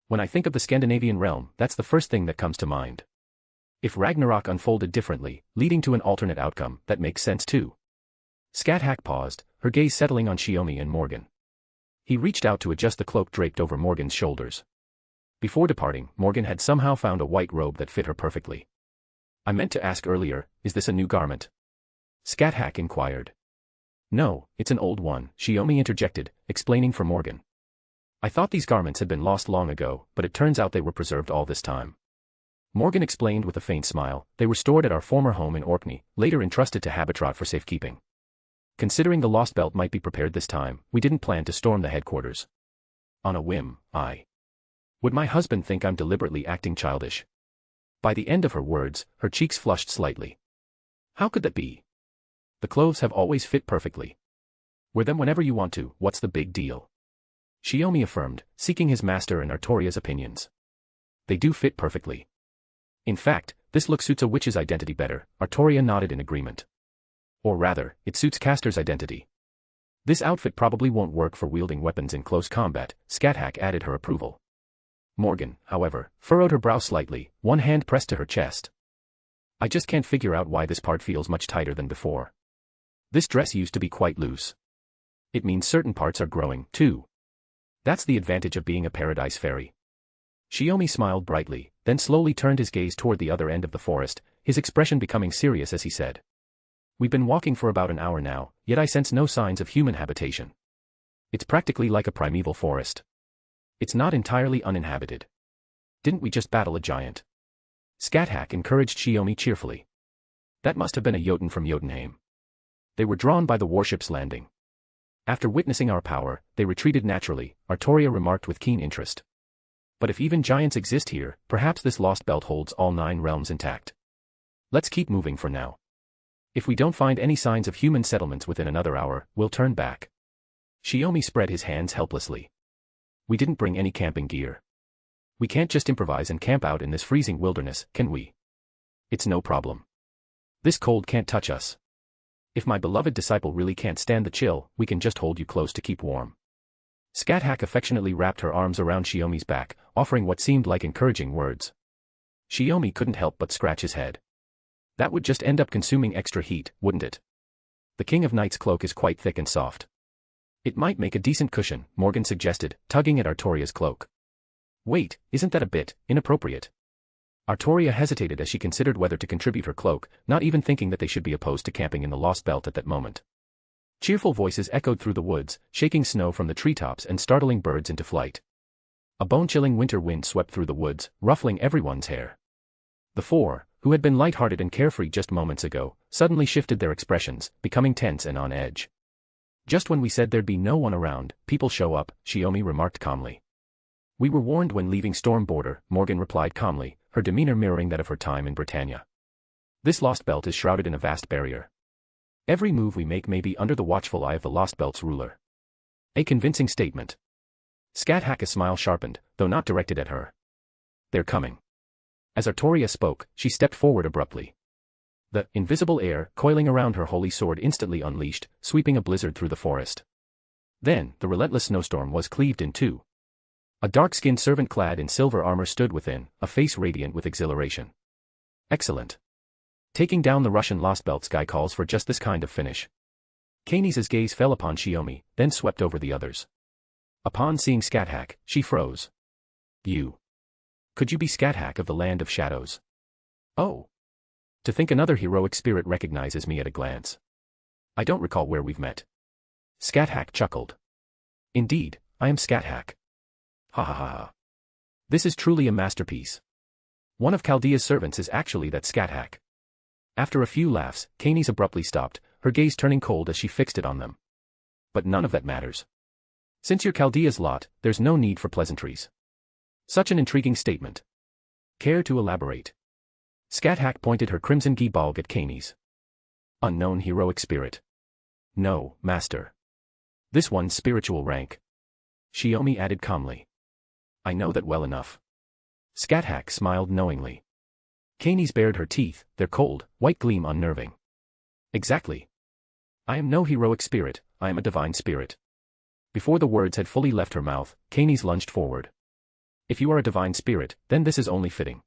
When I think of the Scandinavian realm, that's the first thing that comes to mind. If Ragnarok unfolded differently, leading to an alternate outcome, that makes sense too. Scáthach paused, her gaze settling on Shiomi and Morgan. He reached out to adjust the cloak draped over Morgan's shoulders. Before departing, Morgan had somehow found a white robe that fit her perfectly. I meant to ask earlier, is this a new garment? Scáthach inquired. No, it's an old one, Shiomi interjected, explaining for Morgan. I thought these garments had been lost long ago, but it turns out they were preserved all this time. Morgan explained with a faint smile, they were stored at our former home in Orkney, later entrusted to Habitat for safekeeping. Considering the Lost Belt might be prepared this time, we didn't plan to storm the headquarters. On a whim, Would my husband think I'm deliberately acting childish? By the end of her words, her cheeks flushed slightly. How could that be? The clothes have always fit perfectly. Wear them whenever you want to, what's the big deal? Shiomi affirmed, seeking his master and Artoria's opinions. They do fit perfectly. In fact, this look suits a witch's identity better, Artoria nodded in agreement. Or rather, it suits Castor's identity. This outfit probably won't work for wielding weapons in close combat, Scáthach added her approval. Morgan, however, furrowed her brow slightly, one hand pressed to her chest. I just can't figure out why this part feels much tighter than before. This dress used to be quite loose. It means certain parts are growing, too. That's the advantage of being a paradise fairy. Shiomi smiled brightly, then slowly turned his gaze toward the other end of the forest, his expression becoming serious as he said. We've been walking for about an hour now, yet I sense no signs of human habitation. It's practically like a primeval forest. It's not entirely uninhabited. Didn't we just battle a giant? Scáthach encouraged Shiomi cheerfully. That must have been a Jotun from Jotunheim. They were drawn by the warship's landing. After witnessing our power, they retreated naturally, Artoria remarked with keen interest. But if even giants exist here, perhaps this Lost Belt holds all 9 realms intact. Let's keep moving for now. If we don't find any signs of human settlements within another hour, we'll turn back. Shiomi spread his hands helplessly. We didn't bring any camping gear. We can't just improvise and camp out in this freezing wilderness, can we? It's no problem. This cold can't touch us. If my beloved disciple really can't stand the chill, we can just hold you close to keep warm. Scáthach affectionately wrapped her arms around Shiomi's back, offering what seemed like encouraging words. Shiomi couldn't help but scratch his head. That would just end up consuming extra heat, wouldn't it? The King of Night's cloak is quite thick and soft. It might make a decent cushion, Morgan suggested, tugging at Artoria's cloak. Wait, isn't that a bit inappropriate? Artoria hesitated as she considered whether to contribute her cloak, not even thinking that they should be opposed to camping in the Lost Belt at that moment. Cheerful voices echoed through the woods, shaking snow from the treetops and startling birds into flight. A bone-chilling winter wind swept through the woods, ruffling everyone's hair. The 4, who had been light-hearted and carefree just moments ago, suddenly shifted their expressions, becoming tense and on edge. Just when we said there'd be no one around, people show up, Shiomi remarked calmly. We were warned when leaving Storm Border, Morgan replied calmly, her demeanor mirroring that of her time in Britannia. This Lost Belt is shrouded in a vast barrier. Every move we make may be under the watchful eye of the Lost Belt's ruler. A convincing statement. Scáthach's smile sharpened, though not directed at her. They're coming. As Artoria spoke, she stepped forward abruptly. The invisible air coiling around her holy sword instantly unleashed, sweeping a blizzard through the forest. Then, the relentless snowstorm was cleaved in two. A dark-skinned servant clad in silver armor stood within, a face radiant with exhilaration. Excellent. Taking down the Russian Lost Belts guy calls for just this kind of finish. Kanie's gaze fell upon Shiomi, then swept over the others. Upon seeing Scáthach, she froze. You. Could you be Scáthach of the Land of Shadows? Oh. To think another heroic spirit recognizes me at a glance. I don't recall where we've met. Scáthach chuckled. Indeed, I am Scáthach. Ha ha ha ha. This is truly a masterpiece. One of Chaldea's servants is actually that Scáthach. After a few laughs, Kanie's abruptly stopped, her gaze turning cold as she fixed it on them. But none of that matters. Since you're Chaldea's lot, there's no need for pleasantries. Such an intriguing statement. Care to elaborate? Scáthach pointed her crimson gibalg at Kanie's. Unknown heroic spirit. No, master. This one's spiritual rank. Shiomi added calmly. I know that well enough. Scáthach smiled knowingly. Kanie's bared her teeth, their cold, white gleam unnerving. Exactly. I am no heroic spirit, I am a divine spirit. Before the words had fully left her mouth, Kanie's lunged forward. If you are a divine spirit, then this is only fitting.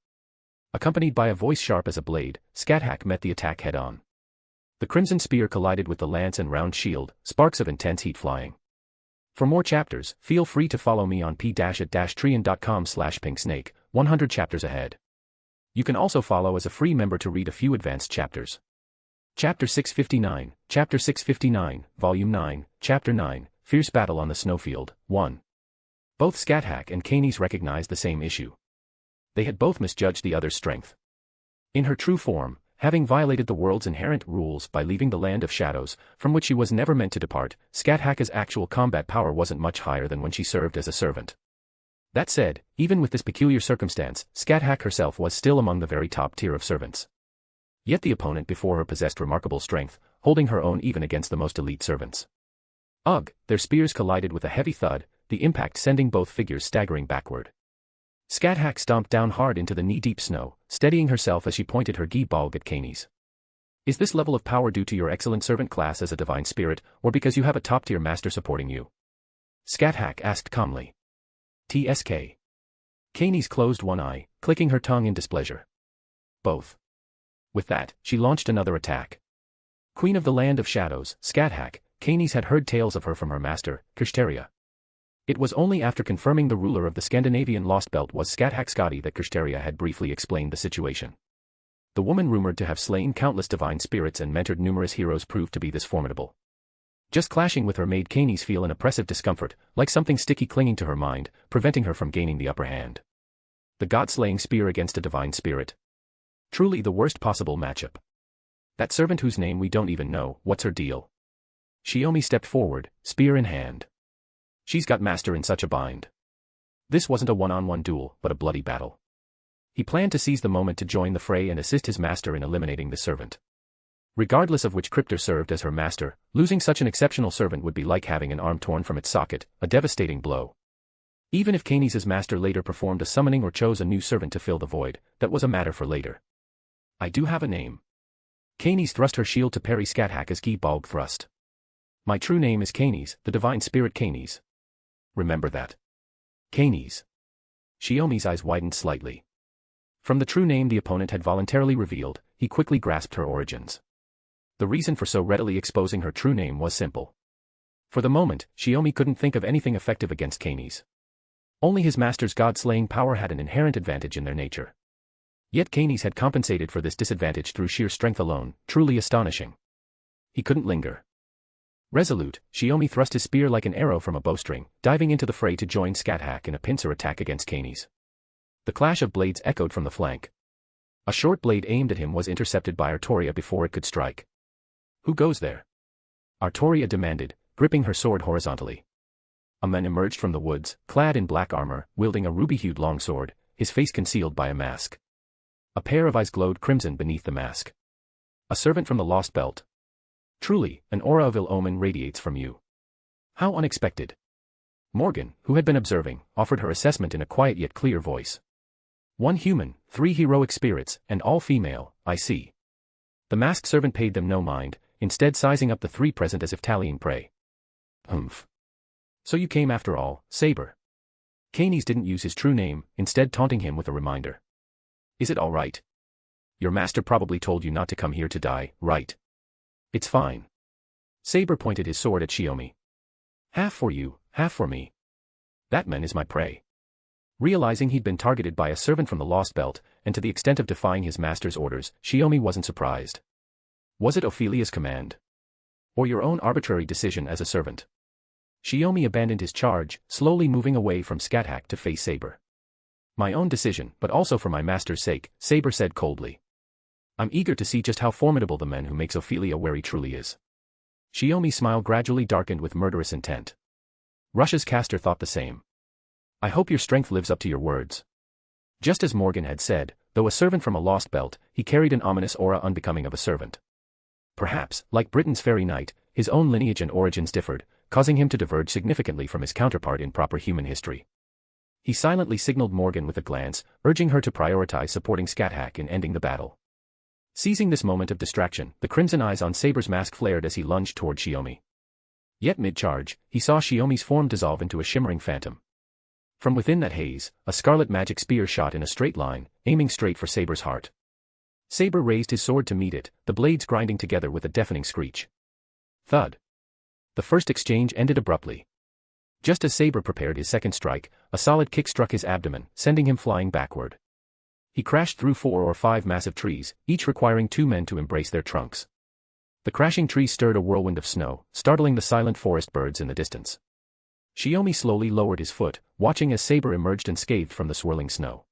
Accompanied by a voice sharp as a blade, Scáthach met the attack head-on. The crimson spear collided with the lance and round shield, sparks of intense heat flying. For more chapters, feel free to follow me on p-at-trian.com/pinksnake, 100 chapters ahead. You can also follow as a free member to read a few advanced chapters. Chapter 659, Chapter 659, Volume 9, Chapter 9, Fierce Battle on the Snowfield, 1. Both Scáthach and Kanie's recognized the same issue. They had both misjudged the other's strength. In her true form, having violated the world's inherent rules by leaving the Land of Shadows, from which she was never meant to depart, Scáthach's actual combat power wasn't much higher than when she served as a servant. That said, even with this peculiar circumstance, Scáthach herself was still among the very top tier of servants. Yet the opponent before her possessed remarkable strength, holding her own even against the most elite servants. Ugh, their spears collided with a heavy thud, the impact sending both figures staggering backward. Scáthach stomped down hard into the knee-deep snow, steadying herself as she pointed her gibalg at Kanie's. Is this level of power due to your excellent servant class as a divine spirit, or because you have a top-tier master supporting you? Scáthach asked calmly. TSK. Kanie's closed one eye, clicking her tongue in displeasure. Both. With that, she launched another attack. Queen of the Land of Shadows, Scáthach, Kanie's had heard tales of her from her master, Kirei. It was only after confirming the ruler of the Scandinavian Lost Belt was Scáthach Scotty that Kirei had briefly explained the situation. The woman rumored to have slain countless divine spirits and mentored numerous heroes proved to be this formidable. Just clashing with her made Kanie's feel an oppressive discomfort, like something sticky clinging to her mind, preventing her from gaining the upper hand. The god-slaying spear against a divine spirit. Truly the worst possible matchup. That servant whose name we don't even know, what's her deal? Shiomi stepped forward, spear in hand. She's got master in such a bind. This wasn't a one-on-one duel, but a bloody battle. He planned to seize the moment to join the fray and assist his master in eliminating the servant. Regardless of which cryptor served as her master, losing such an exceptional servant would be like having an arm torn from its socket, a devastating blow. Even if Kanie's master later performed a summoning or chose a new servant to fill the void, that was a matter for later. I do have a name. Kanie's thrust her shield to parry Scáthach's gibalg thrust. My true name is Kanie's, the divine spirit Kanie's. Remember that. Kanie's. Shiomi's eyes widened slightly. From the true name the opponent had voluntarily revealed, he quickly grasped her origins. The reason for so readily exposing her true name was simple. For the moment, Shiomi couldn't think of anything effective against Kanie's. Only his master's god-slaying power had an inherent advantage in their nature. Yet Kanie's had compensated for this disadvantage through sheer strength alone, truly astonishing. He couldn't linger. Resolute, Shiomi thrust his spear like an arrow from a bowstring, diving into the fray to join Scáthach in a pincer attack against Kanie's. The clash of blades echoed from the flank. A short blade aimed at him was intercepted by Artoria before it could strike. Who goes there? Artoria demanded, gripping her sword horizontally. A man emerged from the woods, clad in black armor, wielding a ruby-hued longsword, his face concealed by a mask. A pair of eyes glowed crimson beneath the mask. A servant from the Lost Belt. Truly, an aura of ill omen radiates from you. How unexpected. Morgan, who had been observing, offered her assessment in a quiet yet clear voice. 1 human, 3 heroic spirits, and all female, I see. The masked servant paid them no mind, instead sizing up the 3 present as if tallying prey. Humph. So you came after all, Saber. Canes didn't use his true name, instead taunting him with a reminder. Is it all right? Your master probably told you not to come here to die, right? It's fine. Saber pointed his sword at Shiomi. Half for you, half for me. That man is my prey. Realizing he'd been targeted by a servant from the Lost Belt, and to the extent of defying his master's orders, Shiomi wasn't surprised. Was it Ophelia's command? Or your own arbitrary decision as a servant? Shiomi abandoned his charge, slowly moving away from Scáthach to face Saber. My own decision, but also for my master's sake, Saber said coldly. I'm eager to see just how formidable the man who makes Ophelia where he truly is. Shiomi's smile gradually darkened with murderous intent. Russia's caster thought the same. I hope your strength lives up to your words. Just as Morgan had said, though a servant from a Lost Belt, he carried an ominous aura unbecoming of a servant. Perhaps, like Britain's fairy knight, his own lineage and origins differed, causing him to diverge significantly from his counterpart in proper human history. He silently signaled Morgan with a glance, urging her to prioritize supporting Scáthach in ending the battle. Seizing this moment of distraction, the crimson eyes on Saber's mask flared as he lunged toward Shiomi. Yet mid-charge, he saw Shiomi's form dissolve into a shimmering phantom. From within that haze, a scarlet magic spear shot in a straight line, aiming straight for Saber's heart. Saber raised his sword to meet it, the blades grinding together with a deafening screech. Thud. The first exchange ended abruptly. Just as Saber prepared his second strike, a solid kick struck his abdomen, sending him flying backward. He crashed through 4 or 5 massive trees, each requiring 2 men to embrace their trunks. The crashing trees stirred a whirlwind of snow, startling the silent forest birds in the distance. Shiomi slowly lowered his foot, watching as Saber emerged unscathed from the swirling snow.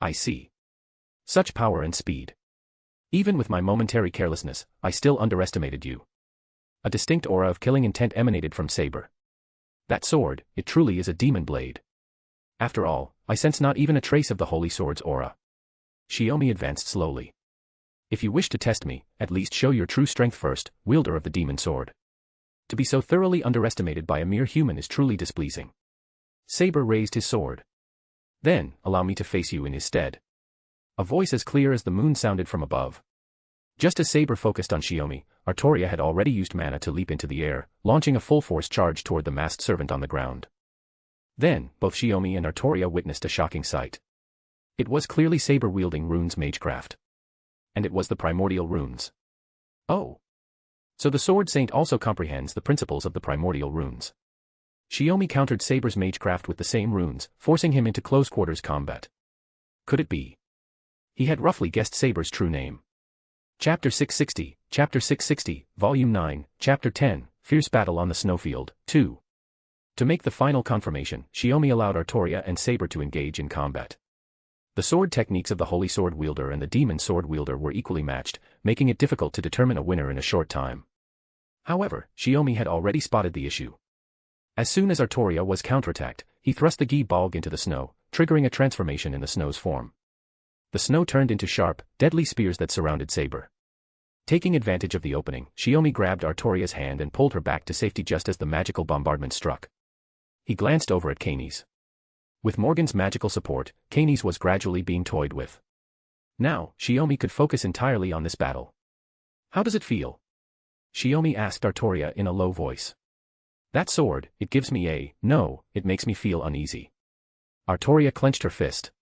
I see. Such power and speed. Even with my momentary carelessness, I still underestimated you. A distinct aura of killing intent emanated from Saber. That sword, it truly is a demon blade. After all, I sense not even a trace of the Holy Sword's aura. Shiomi advanced slowly. If you wish to test me, at least show your true strength first, wielder of the demon sword. To be so thoroughly underestimated by a mere human is truly displeasing. Saber raised his sword. Then, allow me to face you in his stead. A voice as clear as the moon sounded from above. Just as Saber focused on Shiomi, Artoria had already used mana to leap into the air, launching a full-force charge toward the masked servant on the ground. Then, both Shiomi and Artoria witnessed a shocking sight. It was clearly Saber wielding runes magecraft. And it was the primordial runes. Oh. So the Sword Saint also comprehends the principles of the primordial runes. Shiomi countered Saber's magecraft with the same runes, forcing him into close-quarters combat. Could it be? He had roughly guessed Saber's true name. Chapter 660, Volume 9, Chapter 10, Fierce Battle on the Snowfield, 2. To make the final confirmation, Shiomi allowed Artoria and Saber to engage in combat. The sword techniques of the Holy Sword Wielder and the Demon Sword Wielder were equally matched, making it difficult to determine a winner in a short time. However, Shiomi had already spotted the issue. As soon as Artoria was counterattacked, he thrust the Gi Balg into the snow, triggering a transformation in the snow's form. The snow turned into sharp, deadly spears that surrounded Saber. Taking advantage of the opening, Shiomi grabbed Artoria's hand and pulled her back to safety just as the magical bombardment struck. He glanced over at Canes. With Morgan's magical support, Canes was gradually being toyed with. Now, Shiomi could focus entirely on this battle. How does it feel? Shiomi asked Artoria in a low voice. That sword, it gives me no, it makes me feel uneasy. Artoria clenched her fist.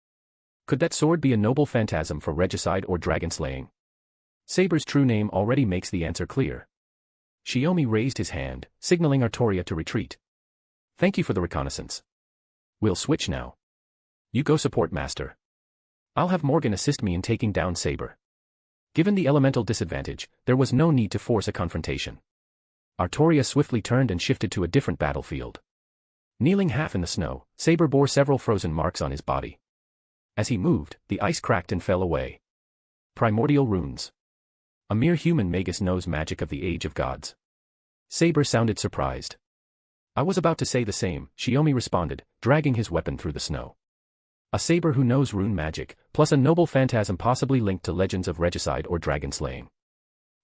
Could that sword be a noble phantasm for regicide or dragon slaying? Saber's true name already makes the answer clear. Shiomi raised his hand, signaling Artoria to retreat. Thank you for the reconnaissance. We'll switch now. You go support Master. I'll have Morgan assist me in taking down Saber. Given the elemental disadvantage, there was no need to force a confrontation. Artoria swiftly turned and shifted to a different battlefield. Kneeling half in the snow, Saber bore several frozen marks on his body. As he moved, the ice cracked and fell away. Primordial runes. A mere human magus knows magic of the age of gods. Saber sounded surprised. I was about to say the same, Shiomi responded, dragging his weapon through the snow. A Saber who knows rune magic, plus a noble phantasm possibly linked to legends of regicide or dragon slaying.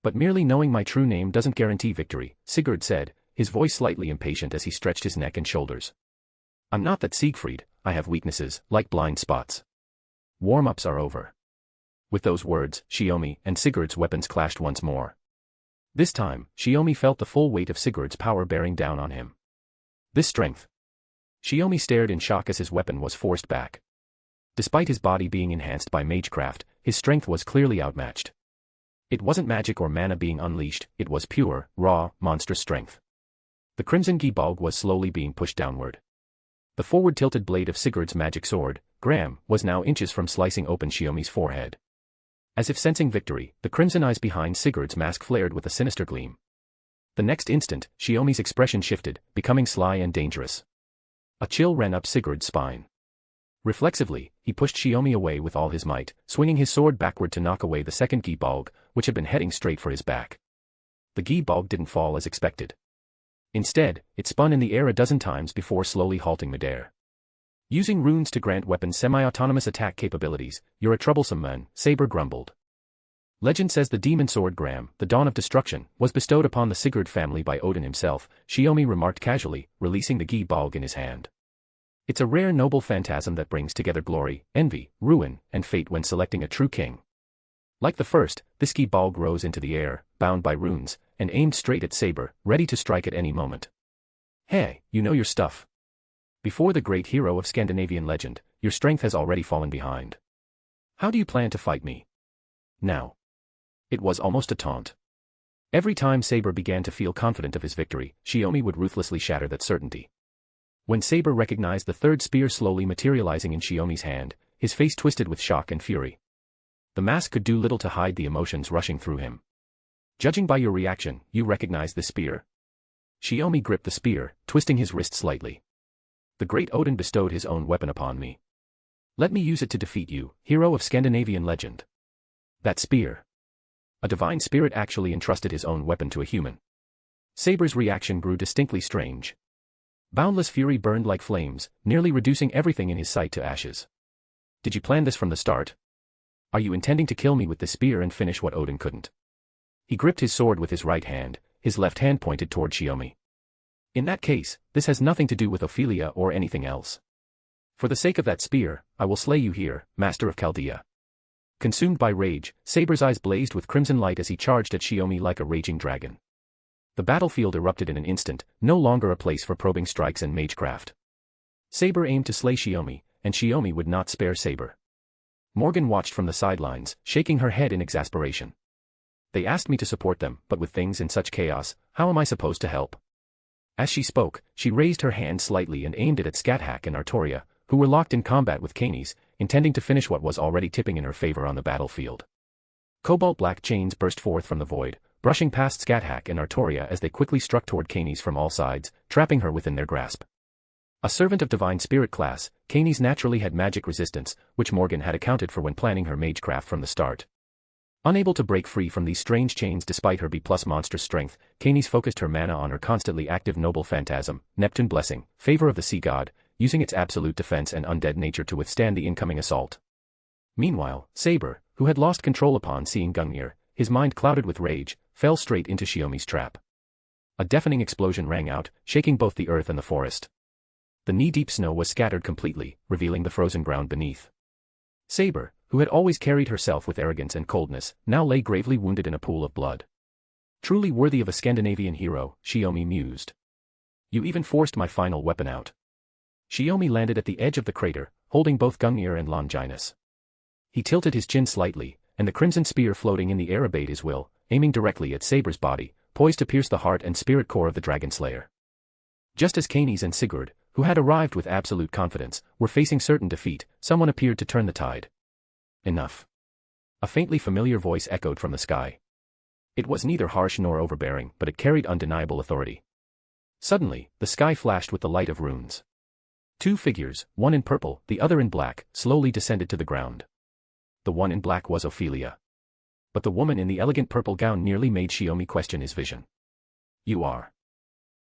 But merely knowing my true name doesn't guarantee victory, Sigurd said, his voice slightly impatient as he stretched his neck and shoulders. I'm not that Siegfried, I have weaknesses, like blind spots. Warm-ups are over. With those words, Shiomi and Sigurd's weapons clashed once more. This time, Shiomi felt the full weight of Sigurd's power bearing down on him. This strength. Shiomi stared in shock as his weapon was forced back. Despite his body being enhanced by magecraft, his strength was clearly outmatched. It wasn't magic or mana being unleashed, it was pure, raw, monstrous strength. The crimson Gibalg was slowly being pushed downward. The forward-tilted blade of Sigurd's magic sword, Graham, was now inches from slicing open Shiomi's forehead. As if sensing victory, the crimson eyes behind Sigurd's mask flared with a sinister gleam. The next instant, Shiomi's expression shifted, becoming sly and dangerous. A chill ran up Sigurd's spine. Reflexively, he pushed Shiomi away with all his might, swinging his sword backward to knock away the second Gibalg, which had been heading straight for his back. The Gibalg didn't fall as expected. Instead, it spun in the air a dozen times before slowly halting midair. Using runes to grant weapons semi-autonomous attack capabilities, you're a troublesome man, Saber grumbled. Legend says the demon sword Graham, the Dawn of Destruction, was bestowed upon the Sigurd family by Odin himself, Shiomi remarked casually, releasing the Gibalg in his hand. It's a rare noble phantasm that brings together glory, envy, ruin, and fate when selecting a true king. Like the first, this Gibalg rose into the air, bound by runes, and aimed straight at Saber, ready to strike at any moment. Hey, you know your stuff. Before the great hero of Scandinavian legend, your strength has already fallen behind. How do you plan to fight me? Now. It was almost a taunt. Every time Saber began to feel confident of his victory, Shiomi would ruthlessly shatter that certainty. When Saber recognized the third spear slowly materializing in Shiomi's hand, his face twisted with shock and fury. The mask could do little to hide the emotions rushing through him. Judging by your reaction, you recognize the spear? Shiomi gripped the spear, twisting his wrist slightly. The great Odin bestowed his own weapon upon me. Let me use it to defeat you, hero of Scandinavian legend. That spear. A divine spirit actually entrusted his own weapon to a human. Saber's reaction grew distinctly strange. Boundless fury burned like flames, nearly reducing everything in his sight to ashes. Did you plan this from the start? Are you intending to kill me with the spear and finish what Odin couldn't? He gripped his sword with his right hand, his left hand pointed toward Shiomi. In that case, this has nothing to do with Ophelia or anything else. For the sake of that spear, I will slay you here, Master of Chaldea. Consumed by rage, Saber's eyes blazed with crimson light as he charged at Shiomi like a raging dragon. The battlefield erupted in an instant, no longer a place for probing strikes and magecraft. Saber aimed to slay Shiomi, and Shiomi would not spare Saber. Morgan watched from the sidelines, shaking her head in exasperation. They asked me to support them, but with things in such chaos, how am I supposed to help? As she spoke, she raised her hand slightly and aimed it at Scáthach and Artoria, who were locked in combat with Canes, intending to finish what was already tipping in her favor on the battlefield. Cobalt-black chains burst forth from the void, brushing past Scáthach and Artoria as they quickly struck toward Canes from all sides, trapping her within their grasp. A servant of divine spirit class, Canes naturally had magic resistance, which Morgan had accounted for when planning her magecraft from the start. Unable to break free from these strange chains despite her B+ monstrous strength, Canes focused her mana on her constantly active noble phantasm, Neptune Blessing, favor of the sea god, using its absolute defense and undead nature to withstand the incoming assault. Meanwhile, Saber, who had lost control upon seeing Gungnir, his mind clouded with rage, fell straight into Shiomi's trap. A deafening explosion rang out, shaking both the earth and the forest. The knee-deep snow was scattered completely, revealing the frozen ground beneath. Saber, who had always carried herself with arrogance and coldness, now lay gravely wounded in a pool of blood. Truly worthy of a Scandinavian hero, Shiomi mused. You even forced my final weapon out. Shiomi landed at the edge of the crater, holding both Gungnir and Longinus. He tilted his chin slightly, and the crimson spear floating in the air obeyed his will, aiming directly at Saber's body, poised to pierce the heart and spirit core of the dragon slayer. Just as Canes and Sigurd, who had arrived with absolute confidence, were facing certain defeat, someone appeared to turn the tide. Enough. A faintly familiar voice echoed from the sky. It was neither harsh nor overbearing, but it carried undeniable authority. Suddenly, the sky flashed with the light of runes. Two figures, one in purple, the other in black, slowly descended to the ground. The one in black was Ophelia. But the woman in the elegant purple gown nearly made Shiomi question his vision. You are.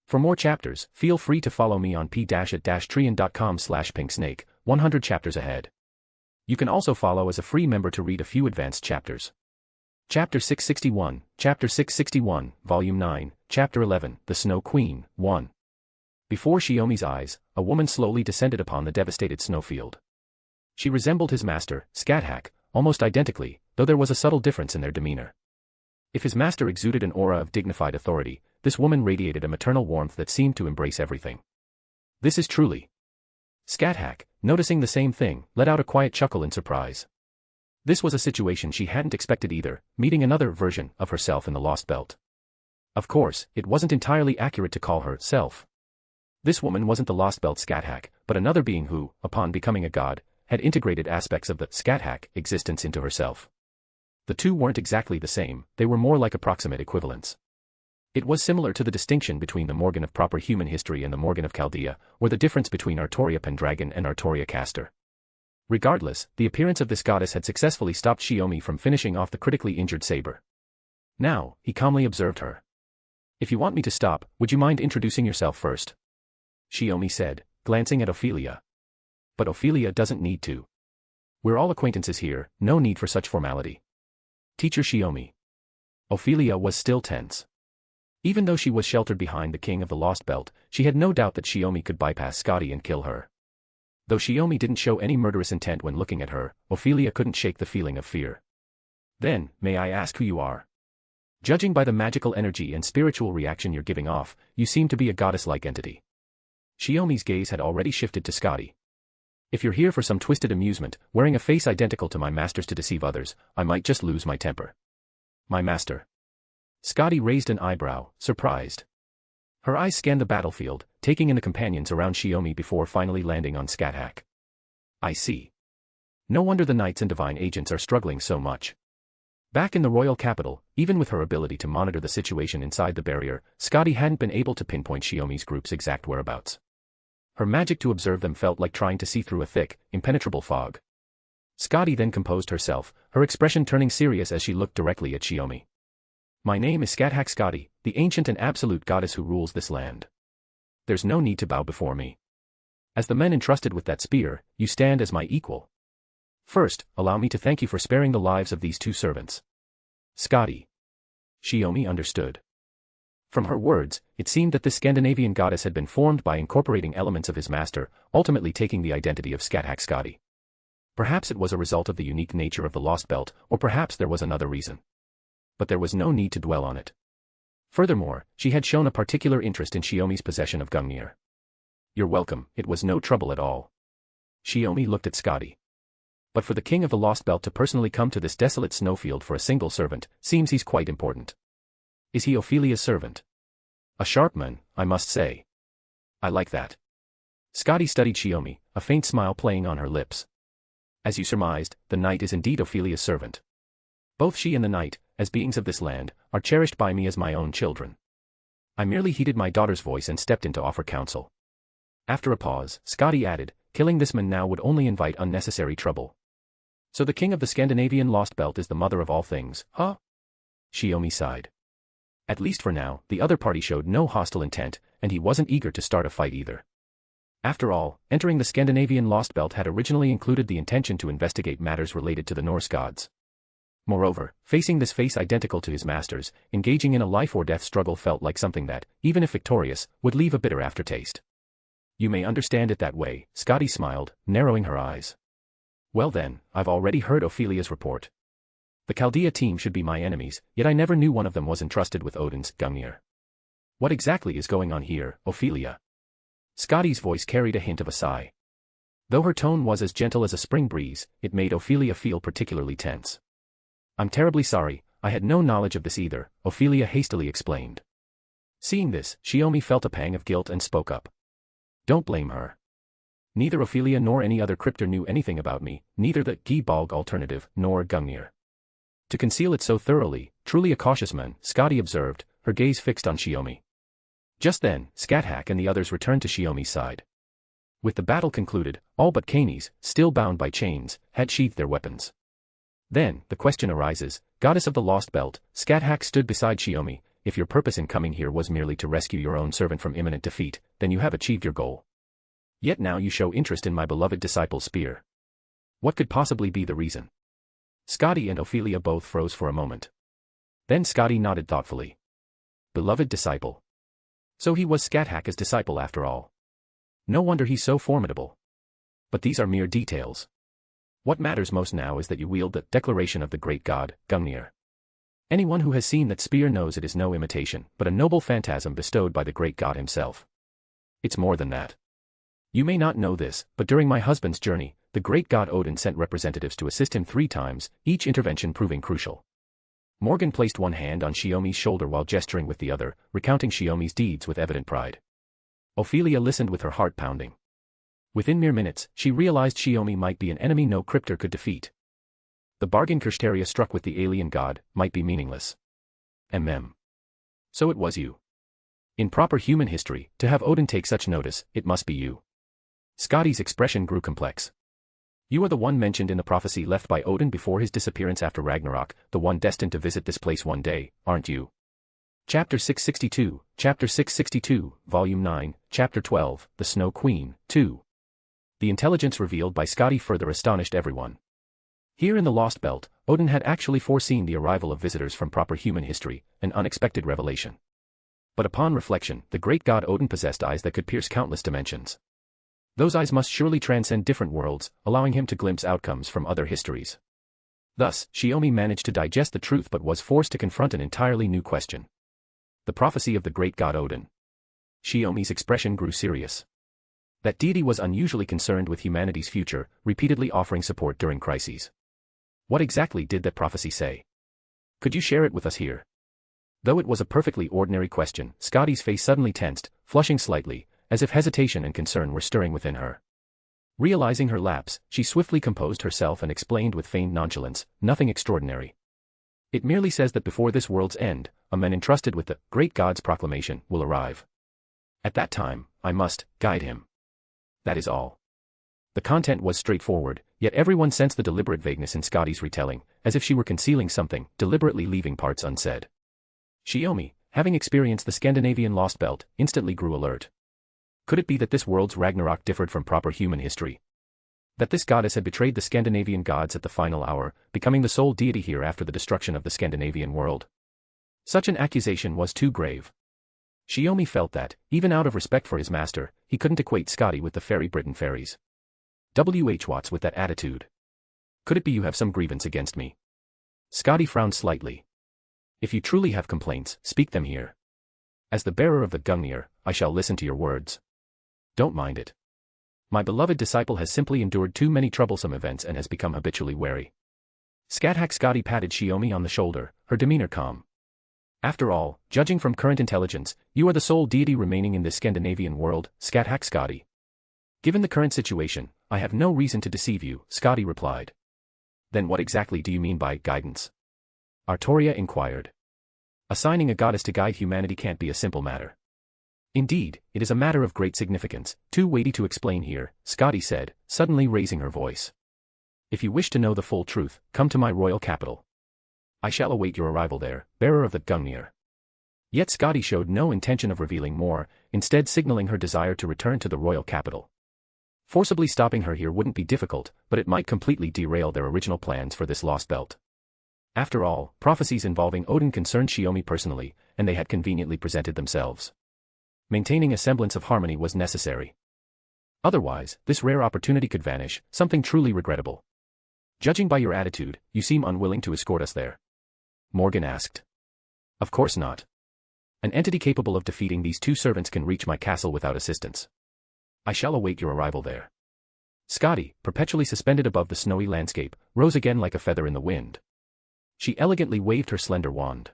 For more chapters, feel free to follow me on p-at-trian.com/pinksnake, 100 chapters ahead. You can also follow as a free member to read a few advanced chapters. Chapter 661, Chapter 661, Volume 9, Chapter 11, The Snow Queen, 1. Before Shiomi's eyes, a woman slowly descended upon the devastated snowfield. She resembled his master, Scáthach, almost identically, though there was a subtle difference in their demeanor. If his master exuded an aura of dignified authority, this woman radiated a maternal warmth that seemed to embrace everything. This is truly. Scáthach, noticing the same thing, let out a quiet chuckle in surprise. This was a situation she hadn't expected either, meeting another version of herself in the Lost Belt. Of course, it wasn't entirely accurate to call her self. This woman wasn't the Lost Belt Scáthach, but another being who, upon becoming a god, had integrated aspects of the Scáthach existence into herself. The two weren't exactly the same, they were more like approximate equivalents. It was similar to the distinction between the Morgan of proper human history and the Morgan of Chaldea, or the difference between Artoria Pendragon and Artoria Castor. Regardless, the appearance of this goddess had successfully stopped Shiomi from finishing off the critically injured saber. Now, he calmly observed her. "If you want me to stop, would you mind introducing yourself first?" Shiomi said, glancing at Ophelia. "But Ophelia doesn't need to. We're all acquaintances here, no need for such formality." "Teacher Shiomi." Ophelia was still tense. Even though she was sheltered behind the king of the Lost Belt, she had no doubt that Shiomi could bypass Scotty and kill her. Though Shiomi didn't show any murderous intent when looking at her, Ophelia couldn't shake the feeling of fear. "Then, may I ask who you are? Judging by the magical energy and spiritual reaction you're giving off, you seem to be a goddess-like entity." Shiomi's gaze had already shifted to Scotty. "If you're here for some twisted amusement, wearing a face identical to my master's to deceive others, I might just lose my temper." "My master?" Scotty raised an eyebrow, surprised. Her eyes scanned the battlefield, taking in the companions around Shiomi before finally landing on Scáthach. "I see. No wonder the knights and divine agents are struggling so much." Back in the royal capital, even with her ability to monitor the situation inside the barrier, Scotty hadn't been able to pinpoint Shiomi's group's exact whereabouts. Her magic to observe them felt like trying to see through a thick, impenetrable fog. Scotty then composed herself, her expression turning serious as she looked directly at Shiomi. "My name is Scáthach Scotty, the ancient and absolute goddess who rules this land. There's no need to bow before me. As the men entrusted with that spear, you stand as my equal. First, allow me to thank you for sparing the lives of these two servants." "Scotty." Shiomi understood. From her words, it seemed that this Scandinavian goddess had been formed by incorporating elements of his master, ultimately taking the identity of Scáthach Scotty. Perhaps it was a result of the unique nature of the Lost Belt, or perhaps there was another reason. But there was no need to dwell on it. Furthermore, she had shown a particular interest in Shiomi's possession of Gungnir. "You're welcome, it was no trouble at all." Shiomi looked at Scotty. "But for the king of the Lost Belt to personally come to this desolate snowfield for a single servant, seems he's quite important. Is he Ophelia's servant? A sharp man, I must say. I like that." Scotty studied Shiomi, a faint smile playing on her lips. "As you surmised, the knight is indeed Ophelia's servant. Both she and the knight, as beings of this land, are cherished by me as my own children. I merely heeded my daughter's voice and stepped in to offer counsel." After a pause, Scotty added, "Killing this man now would only invite unnecessary trouble." "So the king of the Scandinavian Lost Belt is the mother of all things, huh?" Shiomi sighed. At least for now, the other party showed no hostile intent, and he wasn't eager to start a fight either. After all, entering the Scandinavian Lost Belt had originally included the intention to investigate matters related to the Norse gods. Moreover, facing this face identical to his master's, engaging in a life-or-death struggle felt like something that, even if victorious, would leave a bitter aftertaste. "You may understand it that way," Scotty smiled, narrowing her eyes. "Well then, I've already heard Ophelia's report. The Chaldea team should be my enemies, yet I never knew one of them was entrusted with Odin's Gungnir. What exactly is going on here, Ophelia?" Scotty's voice carried a hint of a sigh. Though her tone was as gentle as a spring breeze, it made Ophelia feel particularly tense. "I'm terribly sorry, I had no knowledge of this either," Ophelia hastily explained. Seeing this, Shiomi felt a pang of guilt and spoke up. "Don't blame her. Neither Ophelia nor any other crypter knew anything about me, neither the Gibolg alternative, nor Gungnir. To conceal it so thoroughly, truly a cautious man," Scotty observed, her gaze fixed on Shiomi. Just then, Scáthach and the others returned to Shiomi's side. With the battle concluded, all but Canis, still bound by chains, had sheathed their weapons. Then, the question arises, goddess of the Lost Belt, Scáthach stood beside Shiomi, "If your purpose in coming here was merely to rescue your own servant from imminent defeat, then you have achieved your goal. Yet now you show interest in my beloved disciple's spear. What could possibly be the reason?" Scotty and Ophelia both froze for a moment. Then Scotty nodded thoughtfully. Beloved disciple. So he was Scáthach's disciple after all. No wonder he's so formidable. But these are mere details. What matters most now is that you wield the declaration of the great god, Gungnir. Anyone who has seen that spear knows it is no imitation, but a noble phantasm bestowed by the great god himself. It's more than that. You may not know this, but during my husband's journey, the great god Odin sent representatives to assist him 3 times, each intervention proving crucial. Morgan placed one hand on Shiomi's shoulder while gesturing with the other, recounting Shiomi's deeds with evident pride. Ophelia listened with her heart pounding. Within mere minutes, she realized Shiomi might be an enemy no cryptor could defeat. The bargain Kirsteria struck with the alien god might be meaningless. So it was you. In proper human history, to have Odin take such notice, it must be you. Scotty's expression grew complex. You are the one mentioned in the prophecy left by Odin before his disappearance after Ragnarok, the one destined to visit this place one day, aren't you? Chapter 662, Volume 9, Chapter 12, The Snow Queen, 2. The intelligence revealed by Scotty further astonished everyone. Here in the Lost Belt, Odin had actually foreseen the arrival of visitors from proper human history, an unexpected revelation. But upon reflection, the great god Odin possessed eyes that could pierce countless dimensions. Those eyes must surely transcend different worlds, allowing him to glimpse outcomes from other histories. Thus, Shiomi managed to digest the truth but was forced to confront an entirely new question. The prophecy of the great god Odin. Shiomi's expression grew serious. That deity was unusually concerned with humanity's future, repeatedly offering support during crises. What exactly did that prophecy say? Could you share it with us here? Though it was a perfectly ordinary question, Scotty's face suddenly tensed, flushing slightly, as if hesitation and concern were stirring within her. Realizing her lapse, she swiftly composed herself and explained with feigned nonchalance, nothing extraordinary. It merely says that before this world's end, a man entrusted with the great god's proclamation will arrive. At that time, I must guide him. That is all. The content was straightforward, yet everyone sensed the deliberate vagueness in Scotty's retelling, as if she were concealing something, deliberately leaving parts unsaid. Shiomi, having experienced the Scandinavian Lost Belt, instantly grew alert. Could it be that this world's Ragnarok differed from proper human history? That this goddess had betrayed the Scandinavian gods at the final hour, becoming the sole deity here after the destruction of the Scandinavian world? Such an accusation was too grave. Shiomi felt that, even out of respect for his master, he couldn't equate Scotty with the fairy Britain fairies. What's with that attitude? Could it be you have some grievance against me? Scotty frowned slightly. If you truly have complaints, speak them here. As the bearer of the Gungnir, I shall listen to your words. Don't mind it. My beloved disciple has simply endured too many troublesome events and has become habitually wary. Scáthach. Scotty patted Shiomi on the shoulder, her demeanor calm. After all, judging from current intelligence, you are the sole deity remaining in this Scandinavian world, Scáthach. Scotty. Given the current situation, I have no reason to deceive you, Scotty replied. Then what exactly do you mean by guidance? Artoria inquired. Assigning a goddess to guide humanity can't be a simple matter. Indeed, it is a matter of great significance, too weighty to explain here, Scotty said, suddenly raising her voice. If you wish to know the full truth, come to my royal capital. I shall await your arrival there, bearer of the Gungnir. Yet Scotty showed no intention of revealing more, instead signaling her desire to return to the royal capital. Forcibly stopping her here wouldn't be difficult, but it might completely derail their original plans for this lost belt. After all, prophecies involving Odin concerned Shiomi personally, and they had conveniently presented themselves. Maintaining a semblance of harmony was necessary. Otherwise, this rare opportunity could vanish, something truly regrettable. Judging by your attitude, you seem unwilling to escort us there. Morgan asked. Of course not. An entity capable of defeating these 2 servants can reach my castle without assistance. I shall await your arrival there. Scotty, perpetually suspended above the snowy landscape, rose again like a feather in the wind. She elegantly waved her slender wand.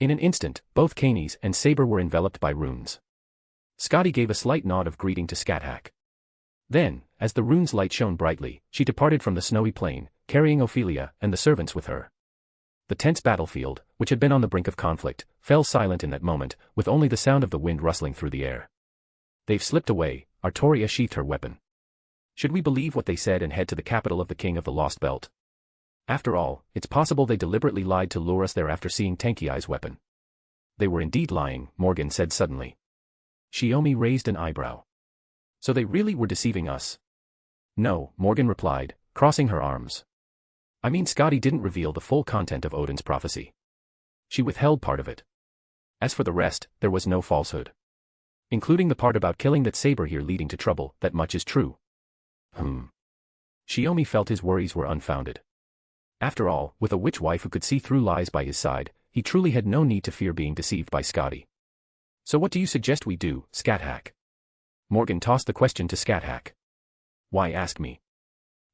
In an instant, both Canis and Saber were enveloped by runes. Scotty gave a slight nod of greeting to Scáthach. Then, as the rune's light shone brightly, she departed from the snowy plain, carrying Ophelia and the servants with her. The tense battlefield, which had been on the brink of conflict, fell silent in that moment, with only the sound of the wind rustling through the air. They've slipped away, Artoria sheathed her weapon. Should we believe what they said and head to the capital of the King of the Lost Belt? After all, it's possible they deliberately lied to lure us there after seeing Tenkei's weapon. They were indeed lying, Morgan said suddenly. Shiomi raised an eyebrow. So they really were deceiving us? No, Morgan replied, crossing her arms. I mean, Scotty didn't reveal the full content of Odin's prophecy. She withheld part of it. As for the rest, there was no falsehood. Including the part about killing that Saber here leading to trouble, that much is true. Shiomi felt his worries were unfounded. After all, with a witch wife who could see through lies by his side, he truly had no need to fear being deceived by Scotty. So what do you suggest we do, Scáthach? Morgan tossed the question to Scáthach. Why ask me?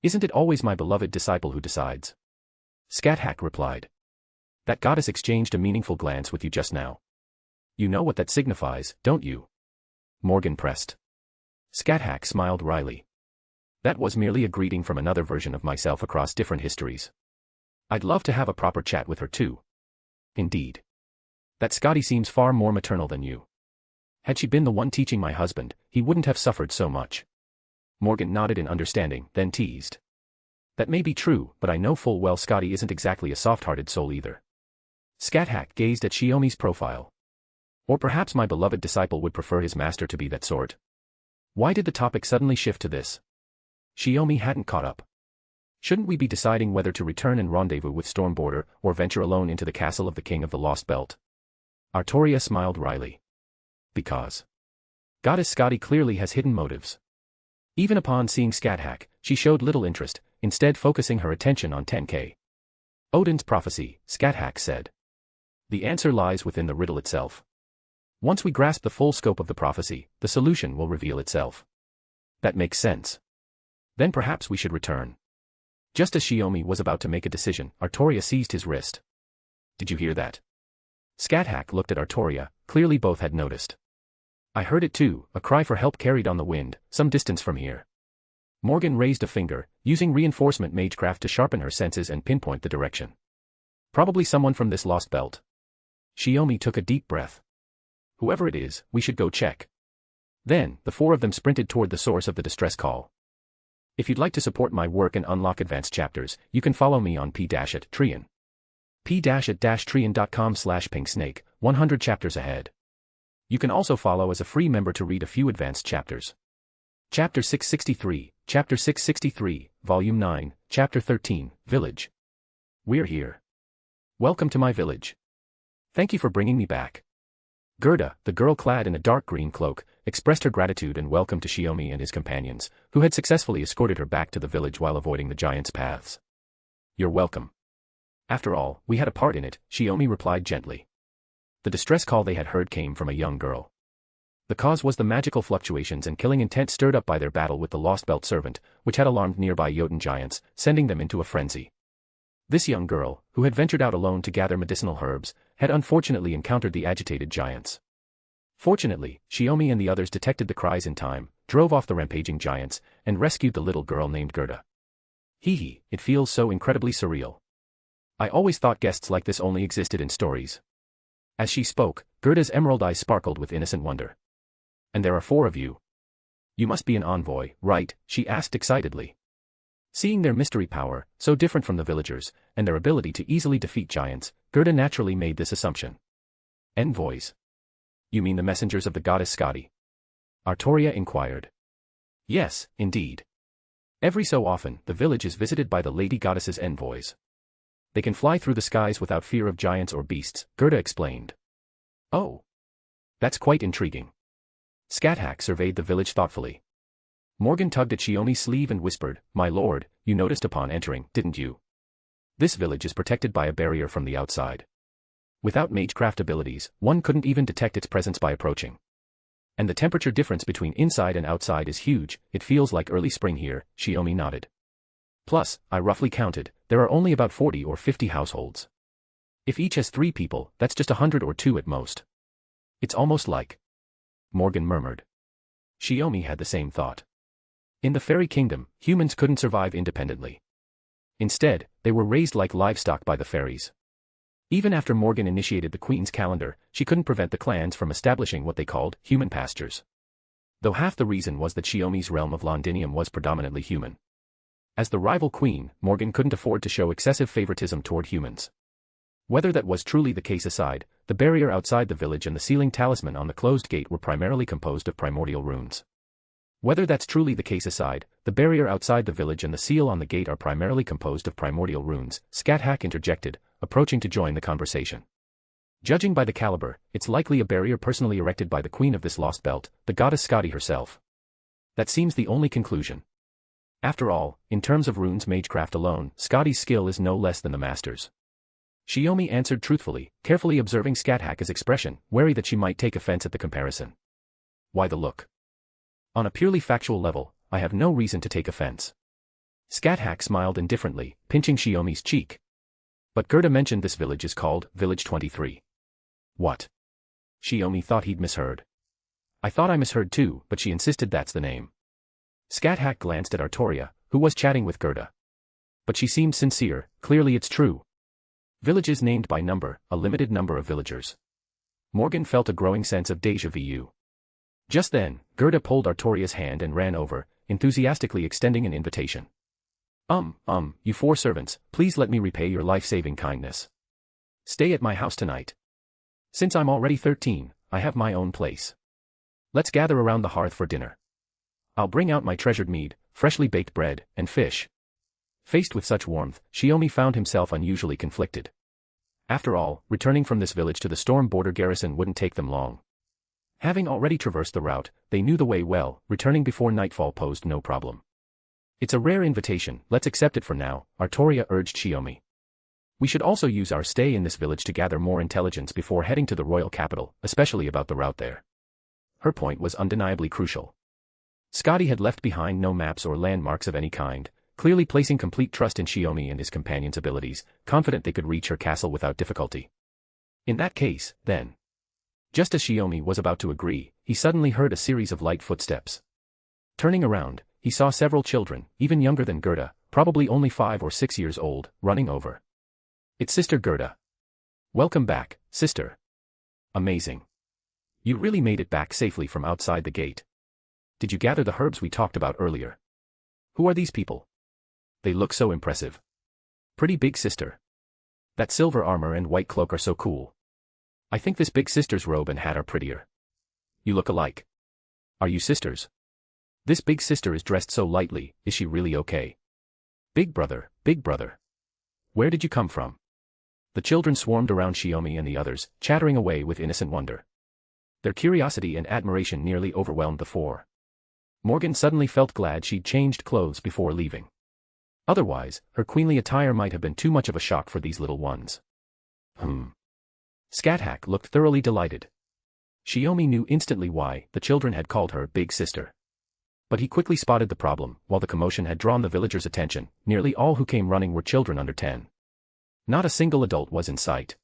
Isn't it always my beloved disciple who decides? Scáthach replied. That goddess exchanged a meaningful glance with you just now. You know what that signifies, don't you? Morgan pressed. Scáthach smiled wryly. That was merely a greeting from another version of myself across different histories. I'd love to have a proper chat with her too. Indeed. That Scotty seems far more maternal than you. Had she been the one teaching my husband, he wouldn't have suffered so much. Morgan nodded in understanding, then teased. That may be true, but I know full well Scotty isn't exactly a soft-hearted soul either. Scáthach gazed at Shiomi's profile. Or perhaps my beloved disciple would prefer his master to be that sort. Why did the topic suddenly shift to this? Shiomi hadn't caught up. Shouldn't we be deciding whether to return and rendezvous with Stormborder or venture alone into the castle of the King of the Lost Belt? Artoria smiled wryly. Because Goddess Scotty clearly has hidden motives. Even upon seeing Scáthach, she showed little interest, instead focusing her attention on Tenkei. Odin's prophecy, Scáthach said. The answer lies within the riddle itself. Once we grasp the full scope of the prophecy, the solution will reveal itself. That makes sense. Then perhaps we should return. Just as Shiomi was about to make a decision, Artoria seized his wrist. Did you hear that? Scáthach looked at Artoria, clearly both had noticed. I heard it too, a cry for help carried on the wind, some distance from here. Morgan raised a finger, using reinforcement magecraft to sharpen her senses and pinpoint the direction. Probably someone from this lost belt. Shiomi took a deep breath. Whoever it is, we should go check. Then, the four of them sprinted toward the source of the distress call. If you'd like to support my work and unlock advanced chapters, you can follow me on p-at-trian. p-at-trian.com/pinksnake, 100 chapters ahead. You can also follow as a free member to read a few advanced chapters. Chapter 663, Chapter 663, Volume 9, Chapter 13, Village. We're here. Welcome to my village. Thank you for bringing me back. Gerda, the girl clad in a dark green cloak, expressed her gratitude and welcome to Shiomi and his companions, who had successfully escorted her back to the village while avoiding the giants' paths. You're welcome. After all, we had a part in it, Shiomi replied gently. The distress call they had heard came from a young girl. The cause was the magical fluctuations and killing intent stirred up by their battle with the Lost Belt servant, which had alarmed nearby Jotun giants, sending them into a frenzy. This young girl, who had ventured out alone to gather medicinal herbs, had unfortunately encountered the agitated giants. Fortunately, Shiomi and the others detected the cries in time, drove off the rampaging giants, and rescued the little girl named Gerda. Hee, it feels so incredibly surreal. I always thought guests like this only existed in stories. As she spoke, Gerda's emerald eyes sparkled with innocent wonder. And there are 4 of you. You must be an envoy, right? She asked excitedly. Seeing their mystery power, so different from the villagers, and their ability to easily defeat giants, Gerda naturally made this assumption. Envoys? You mean the messengers of the goddess Scotty? Artoria inquired. Yes, indeed. Every so often, the village is visited by the lady goddess's envoys. They can fly through the skies without fear of giants or beasts, Gerda explained. Oh. That's quite intriguing. Scáthach surveyed the village thoughtfully. Morgan tugged at Shiomi's sleeve and whispered, My lord, you noticed upon entering, didn't you? This village is protected by a barrier from the outside. Without magecraft abilities, one couldn't even detect its presence by approaching. And the temperature difference between inside and outside is huge, it feels like early spring here, Shiomi nodded. Plus, I roughly counted, there are only about 40 or 50 households. If each has 3 people, that's just 100 or 2 at most. It's almost like... Morgan murmured. Shiomi had the same thought. In the fairy kingdom, humans couldn't survive independently. Instead, they were raised like livestock by the fairies. Even after Morgan initiated the Queen's calendar, she couldn't prevent the clans from establishing what they called human pastures. Though half the reason was that Shiomi's realm of Londinium was predominantly human. As the rival queen, Morgan couldn't afford to show excessive favoritism toward humans. Whether that was truly the case aside, the barrier outside the village and the sealing talisman on the closed gate were primarily composed of primordial runes. Whether that's truly the case aside, the barrier outside the village and the seal on the gate are primarily composed of primordial runes, Scáthach interjected, approaching to join the conversation. Judging by the caliber, it's likely a barrier personally erected by the queen of this lost belt, the goddess Scotty herself. That seems the only conclusion. After all, in terms of runes magecraft alone, Scotty's skill is no less than the master's. Shiomi answered truthfully, carefully observing Scáthach's expression, wary that she might take offense at the comparison. Why the look? On a purely factual level, I have no reason to take offense. Scáthach smiled indifferently, pinching Shiomi's cheek. But Gerda mentioned this village is called Village 23. What? Shiomi thought he'd misheard. I thought I misheard too, but she insisted that's the name. Scáthach glanced at Artoria, who was chatting with Gerda. But she seemed sincere, clearly it's true. Villages named by number, a limited number of villagers. Morgan felt a growing sense of déjà vu. Just then, Gerda pulled Artoria's hand and ran over, enthusiastically extending an invitation. You 4 servants, please let me repay your life-saving kindness. Stay at my house tonight. Since I'm already 13, I have my own place. Let's gather around the hearth for dinner. I'll bring out my treasured mead, freshly baked bread, and fish. Faced with such warmth, Shiomi found himself unusually conflicted. After all, returning from this village to the storm border garrison wouldn't take them long. Having already traversed the route, they knew the way well, returning before nightfall posed no problem. It's a rare invitation, let's accept it for now, Artoria urged Shiomi. We should also use our stay in this village to gather more intelligence before heading to the royal capital, especially about the route there. Her point was undeniably crucial. Scotty had left behind no maps or landmarks of any kind, clearly placing complete trust in Shiomi and his companion's abilities, confident they could reach her castle without difficulty. In that case, then. Just as Shiomi was about to agree, he suddenly heard a series of light footsteps. Turning around, he saw several children, even younger than Gerda, probably only 5 or 6 years old, running over. It's Sister Gerda. Welcome back, sister. Amazing. You really made it back safely from outside the gate. Did you gather the herbs we talked about earlier? Who are these people? They look so impressive. Pretty big sister. That silver armor and white cloak are so cool. I think this big sister's robe and hat are prettier. You look alike. Are you sisters? This big sister is dressed so lightly, is she really okay? Big brother, where did you come from? The children swarmed around Shiomi and the others, chattering away with innocent wonder. Their curiosity and admiration nearly overwhelmed the 4. Morgan suddenly felt glad she'd changed clothes before leaving. Otherwise, her queenly attire might have been too much of a shock for these little ones. Scáthach looked thoroughly delighted. Shiomi knew instantly why the children had called her Big Sister. But he quickly spotted the problem. While the commotion had drawn the villagers' attention, nearly all who came running were children under 10. Not a single adult was in sight.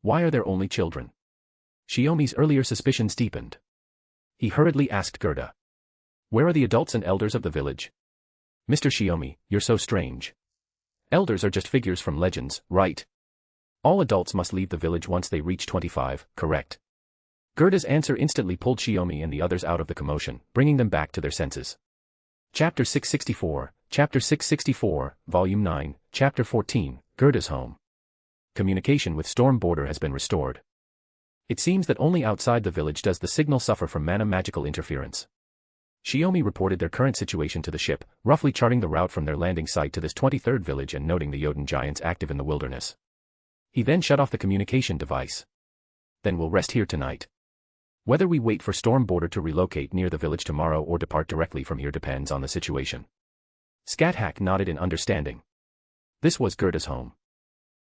Why are there only children? Shiomi's earlier suspicions deepened. He hurriedly asked Gerda. Where are the adults and elders of the village? Mr. Shiomi, you're so strange. Elders are just figures from legends, right? All adults must leave the village once they reach 25, correct? Gerda's answer instantly pulled Shiomi and the others out of the commotion, bringing them back to their senses. Chapter 664, Volume 9, Chapter 14, Gerda's Home. Communication with Storm Border has been restored. It seems that only outside the village does the signal suffer from mana magical interference. Shiomi reported their current situation to the ship, roughly charting the route from their landing site to this 23rd village and noting the Jotun giants active in the wilderness. He then shut off the communication device. Then we'll rest here tonight. Whether we wait for Storm Border to relocate near the village tomorrow or depart directly from here depends on the situation. Scáthach nodded in understanding. This was Gerda's home.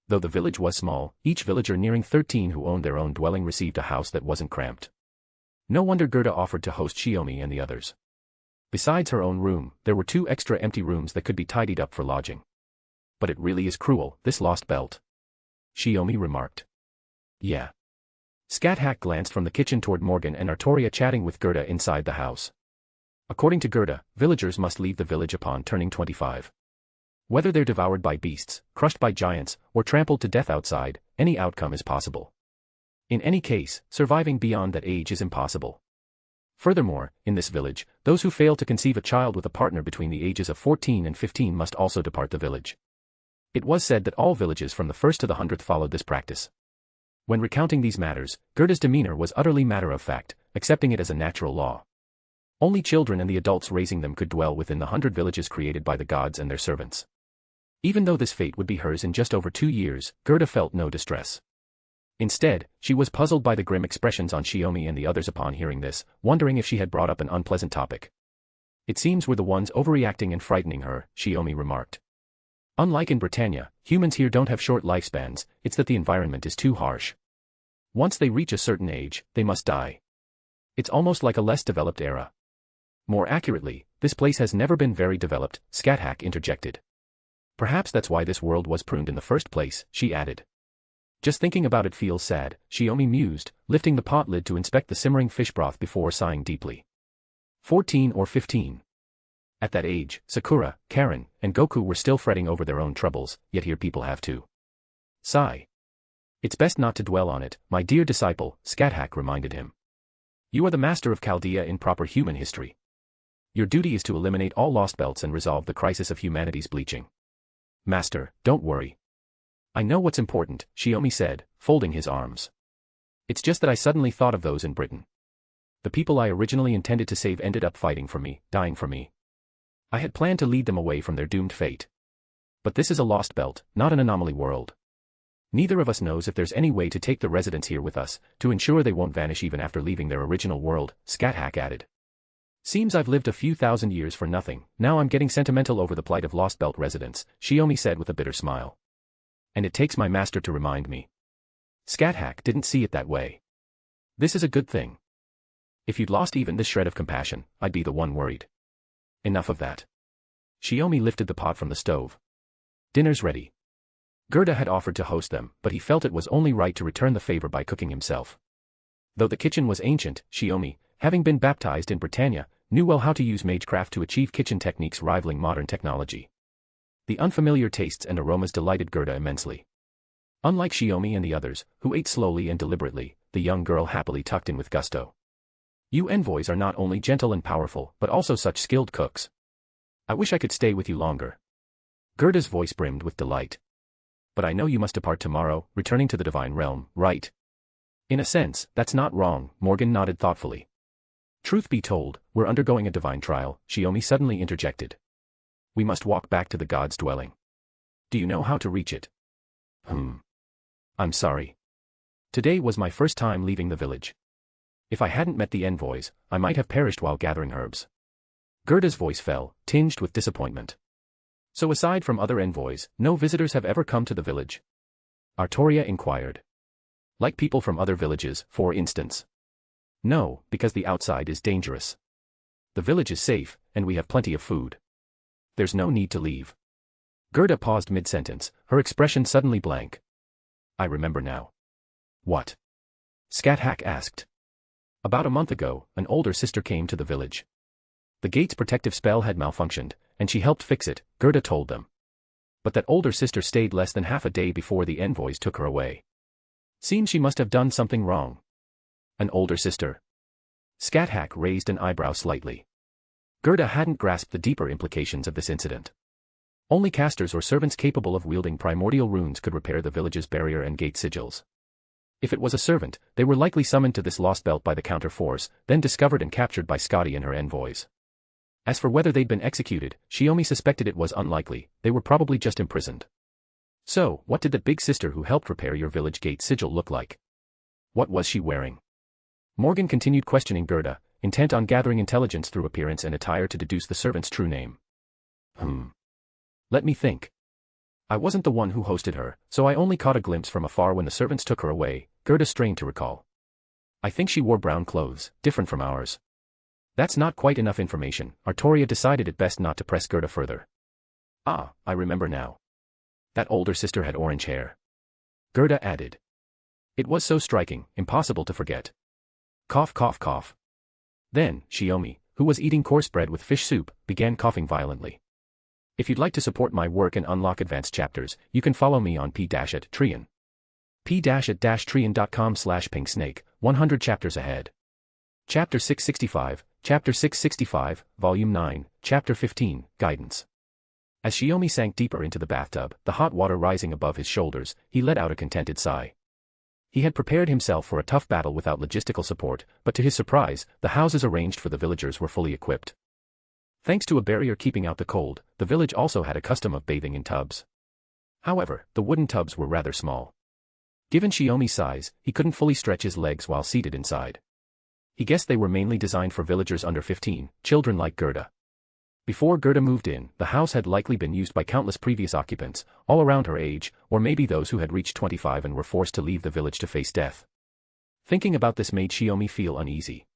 Though the village was small, each villager nearing 13 who owned their own dwelling received a house that wasn't cramped. No wonder Gerda offered to host Shiomi and the others. Besides her own room, there were 2 extra empty rooms that could be tidied up for lodging. But it really is cruel, this lost belt. Shiomi remarked. Yeah. Scáthach glanced from the kitchen toward Morgan and Artoria chatting with Gerda inside the house. According to Gerda, villagers must leave the village upon turning 25. Whether they're devoured by beasts, crushed by giants, or trampled to death outside, any outcome is possible. In any case, surviving beyond that age is impossible. Furthermore, in this village, those who fail to conceive a child with a partner between the ages of 14 and 15 must also depart the village. It was said that all villages from the 1st to the 100th followed this practice. When recounting these matters, Gerda's demeanor was utterly matter-of-fact, accepting it as a natural law. Only children and the adults raising them could dwell within the 100 villages created by the gods and their servants. Even though this fate would be hers in just over 2 years, Gerda felt no distress. Instead, she was puzzled by the grim expressions on Shiomi and the others upon hearing this, wondering if she had brought up an unpleasant topic. It seems we're the ones overreacting and frightening her, Shiomi remarked. Unlike in Britannia, humans here don't have short lifespans, it's that the environment is too harsh. Once they reach a certain age, they must die. It's almost like a less developed era. More accurately, this place has never been very developed, Scáthach interjected. Perhaps that's why this world was pruned in the first place, she added. Just thinking about it feels sad, Shiomi mused, lifting the pot lid to inspect the simmering fish broth before sighing deeply. 14 or 15. At that age, Sakura, Caren, and Goku were still fretting over their own troubles, yet here people have to sigh. It's best not to dwell on it, my dear disciple, Scáthach reminded him. You are the master of Chaldea in proper human history. Your duty is to eliminate all lost belts and resolve the crisis of humanity's bleaching. Master, don't worry. I know what's important, Shiomi said, folding his arms. It's just that I suddenly thought of those in Britain. The people I originally intended to save ended up fighting for me, dying for me. I had planned to lead them away from their doomed fate. But this is a lost belt, not an anomaly world. Neither of us knows if there's any way to take the residents here with us, to ensure they won't vanish even after leaving their original world, Scáthach added. Seems I've lived a few thousand years for nothing, now I'm getting sentimental over the plight of lost belt residents, Shiomi said with a bitter smile. And it takes my master to remind me. Scáthach didn't see it that way. This is a good thing. If you'd lost even this shred of compassion, I'd be the one worried. Enough of that. Shiomi lifted the pot from the stove. Dinner's ready. Gerda had offered to host them, but he felt it was only right to return the favor by cooking himself. Though the kitchen was ancient, Shiomi, having been baptized in Britannia, knew well how to use magecraft to achieve kitchen techniques rivaling modern technology. The unfamiliar tastes and aromas delighted Gerda immensely. Unlike Shiomi and the others, who ate slowly and deliberately, the young girl happily tucked in with gusto. You envoys are not only gentle and powerful, but also such skilled cooks. I wish I could stay with you longer. Gerda's voice brimmed with delight. But I know you must depart tomorrow, returning to the divine realm, right? In a sense, that's not wrong, Morgan nodded thoughtfully. Truth be told, we're undergoing a divine trial, Shiomi suddenly interjected. We must walk back to the god's dwelling. Do you know how to reach it? I'm sorry. Today was my first time leaving the village. If I hadn't met the envoys, I might have perished while gathering herbs. Gerda's voice fell, tinged with disappointment. So aside from other envoys, no visitors have ever come to the village? Artoria inquired. Like people from other villages, for instance. No, because the outside is dangerous. The village is safe, and we have plenty of food. There's no need to leave. Gerda paused mid-sentence, her expression suddenly blank. I remember now. What? Scáthach asked. About a month ago, an older sister came to the village. The gate's protective spell had malfunctioned, and she helped fix it, Gerda told them. But that older sister stayed less than half a day before the envoys took her away. Seems she must have done something wrong. An older sister? Scáthach raised an eyebrow slightly. Gerda hadn't grasped the deeper implications of this incident. Only casters or servants capable of wielding primordial runes could repair the village's barrier and gate sigils. If it was a servant, they were likely summoned to this lost belt by the counter-force, then discovered and captured by Scotty and her envoys. As for whether they'd been executed, Shiomi suspected it was unlikely, they were probably just imprisoned. So, what did the big sister who helped repair your village gate sigil look like? What was she wearing? Morgan continued questioning Gerda, intent on gathering intelligence through appearance and attire to deduce the servant's true name. Let me think. I wasn't the one who hosted her, so I only caught a glimpse from afar when the servants took her away, Gerda strained to recall. I think she wore brown clothes, different from ours. That's not quite enough information, Artoria decided it best not to press Gerda further. Ah, I remember now. That older sister had orange hair. Gerda added. It was so striking, impossible to forget. Cough cough cough. Then, Shiomi, who was eating coarse bread with fish soup, began coughing violently. If you'd like to support my work and unlock advanced chapters, you can follow me on p-at-trian. p-at-trian.com/pinksnake, 100 chapters ahead. Chapter 665, Chapter 665, Volume 9, Chapter 15, Guidance. As Shiomi sank deeper into the bathtub, the hot water rising above his shoulders, he let out a contented sigh. He had prepared himself for a tough battle without logistical support, but to his surprise, the houses arranged for the villagers were fully equipped. Thanks to a barrier keeping out the cold, the village also had a custom of bathing in tubs. However, the wooden tubs were rather small. Given Shiomi's size, he couldn't fully stretch his legs while seated inside. He guessed they were mainly designed for villagers under 15, children like Gerda. Before Gerda moved in, the house had likely been used by countless previous occupants, all around her age, or maybe those who had reached 25 and were forced to leave the village to face death. Thinking about this made Shiomi feel uneasy.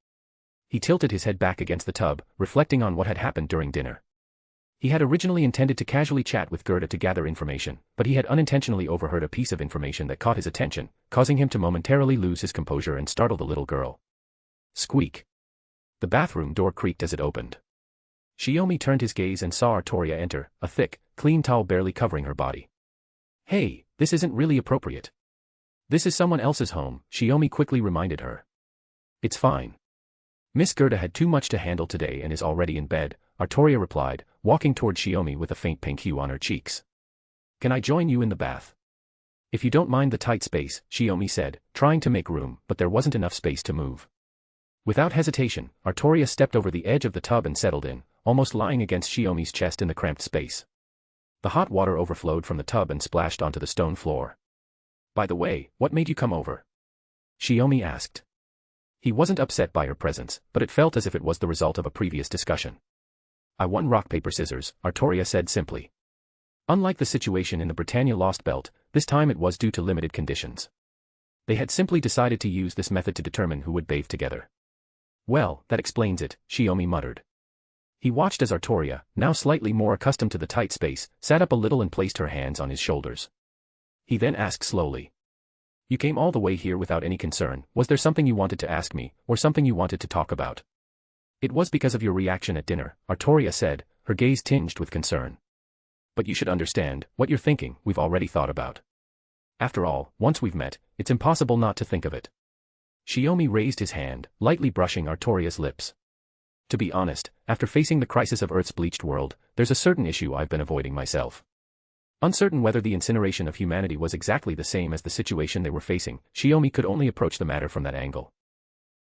He tilted his head back against the tub, reflecting on what had happened during dinner. He had originally intended to casually chat with Gerda to gather information, but he had unintentionally overheard a piece of information that caught his attention, causing him to momentarily lose his composure and startle the little girl. Squeak. The bathroom door creaked as it opened. Shiomi turned his gaze and saw Artoria enter, a thick, clean towel barely covering her body. Hey, this isn't really appropriate. This is someone else's home, Shiomi quickly reminded her. It's fine. Miss Gerda had too much to handle today and is already in bed, Artoria replied, walking toward Shiomi with a faint pink hue on her cheeks. Can I join you in the bath? If you don't mind the tight space, Shiomi said, trying to make room, but there wasn't enough space to move. Without hesitation, Artoria stepped over the edge of the tub and settled in, almost lying against Shiomi's chest in the cramped space. The hot water overflowed from the tub and splashed onto the stone floor. By the way, what made you come over? Shiomi asked. He wasn't upset by her presence, but it felt as if it was the result of a previous discussion. I won rock paper scissors, Artoria said simply. Unlike the situation in the Britannia Lost Belt, this time it was due to limited conditions. They had simply decided to use this method to determine who would bathe together. Well, that explains it, Shiomi muttered. He watched as Artoria, now slightly more accustomed to the tight space, sat up a little and placed her hands on his shoulders. He then asked slowly. You came all the way here without any concern. Was there something you wanted to ask me, or something you wanted to talk about? It was because of your reaction at dinner, Artoria said, her gaze tinged with concern. But you should understand, what you're thinking, we've already thought about. After all, once we've met, it's impossible not to think of it. Shiomi raised his hand, lightly brushing Artoria's lips. To be honest, after facing the crisis of Earth's bleached world, there's a certain issue I've been avoiding myself. Uncertain whether the incineration of humanity was exactly the same as the situation they were facing, Shiomi could only approach the matter from that angle.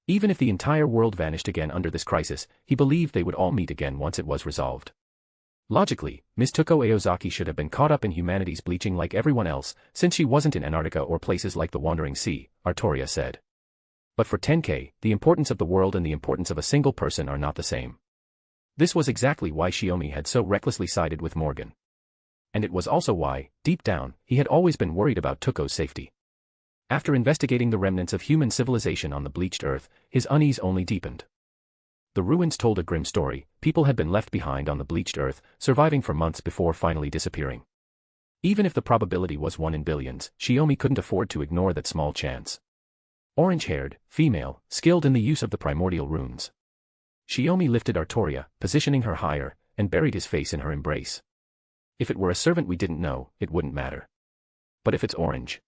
Even if the entire world vanished again under this crisis, he believed they would all meet again once it was resolved. Logically, Miss Tuko Aozaki should have been caught up in humanity's bleaching like everyone else, since she wasn't in Antarctica or places like the Wandering Sea, Artoria said. But for Tenkei, the importance of the world and the importance of a single person are not the same. This was exactly why Shiomi had so recklessly sided with Morgan. And it was also why, deep down, he had always been worried about Tuko's safety. After investigating the remnants of human civilization on the bleached earth, his unease only deepened. The ruins told a grim story. People had been left behind on the bleached earth, surviving for months before finally disappearing. Even if the probability was 1 in billions, Shiomi couldn't afford to ignore that small chance. Orange-haired, female, skilled in the use of the primordial runes. Shiomi lifted Artoria, positioning her higher, and buried his face in her embrace. If it were a servant we didn't know, it wouldn't matter. But if it's Orange?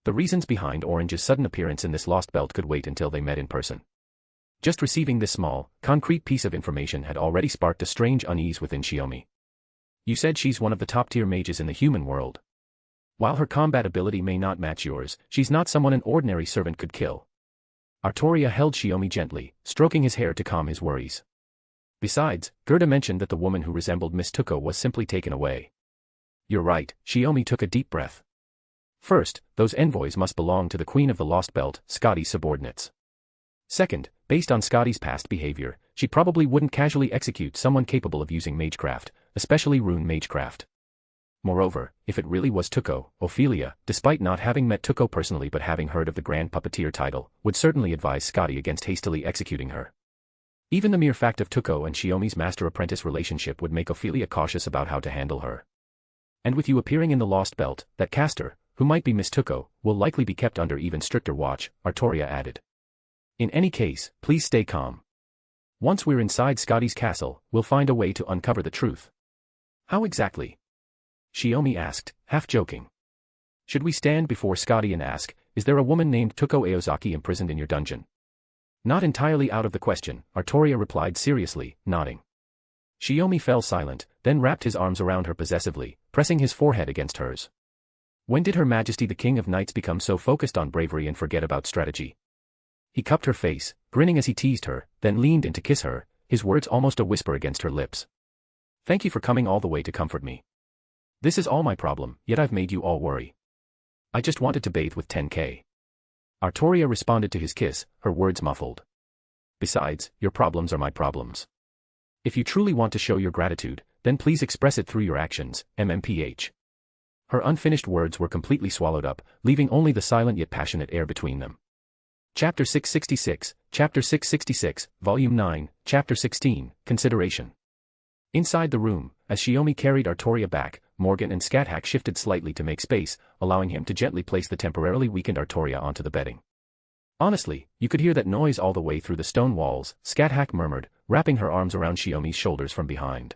The reasons behind Orange's sudden appearance in this lost belt could wait until they met in person. Just receiving this small, concrete piece of information had already sparked a strange unease within Shiomi. You said she's one of the top-tier mages in the human world. While her combat ability may not match yours, she's not someone an ordinary servant could kill. Artoria held Shiomi gently, stroking his hair to calm his worries. Besides, Gerda mentioned that the woman who resembled Miss Tuko was simply taken away. You're right, Shiomi took a deep breath. First, those envoys must belong to the Queen of the Lost Belt, Scotty's subordinates. Second, based on Scotty's past behavior, she probably wouldn't casually execute someone capable of using magecraft, especially rune magecraft. Moreover, if it really was Tuko, Ophelia, despite not having met Tuko personally but having heard of the Grand Puppeteer title, would certainly advise Scotty against hastily executing her. Even the mere fact of Tuko and Shiomi's master-apprentice relationship would make Ophelia cautious about how to handle her. And with you appearing in the Lost Belt, that caster, who might be Miss Tuko, will likely be kept under even stricter watch, Artoria added. In any case, please stay calm. Once we're inside Scotty's castle, we'll find a way to uncover the truth. How exactly? Shiomi asked, half joking. Should we stand before Scotty and ask, is there a woman named Tuko Aozaki imprisoned in your dungeon? Not entirely out of the question, Artoria replied seriously, nodding. Shiomi fell silent, then wrapped his arms around her possessively, pressing his forehead against hers. When did Her Majesty the King of Knights become so focused on bravery and forget about strategy? He cupped her face, grinning as he teased her, then leaned in to kiss her, his words almost a whisper against her lips. Thank you for coming all the way to comfort me. This is all my problem, yet I've made you all worry. I just wanted to bathe with Tenkei. Artoria responded to his kiss, her words muffled. Besides, your problems are my problems. If you truly want to show your gratitude, then please express it through your actions, MMPH. Her unfinished words were completely swallowed up, leaving only the silent yet passionate air between them. Chapter 666, Volume 9, Chapter 16, Consideration. Inside the room, as Shiomi carried Artoria back, Morgan and Scáthach shifted slightly to make space, allowing him to gently place the temporarily weakened Artoria onto the bedding. Honestly, you could hear that noise all the way through the stone walls, Scáthach murmured, wrapping her arms around Shiomi's shoulders from behind.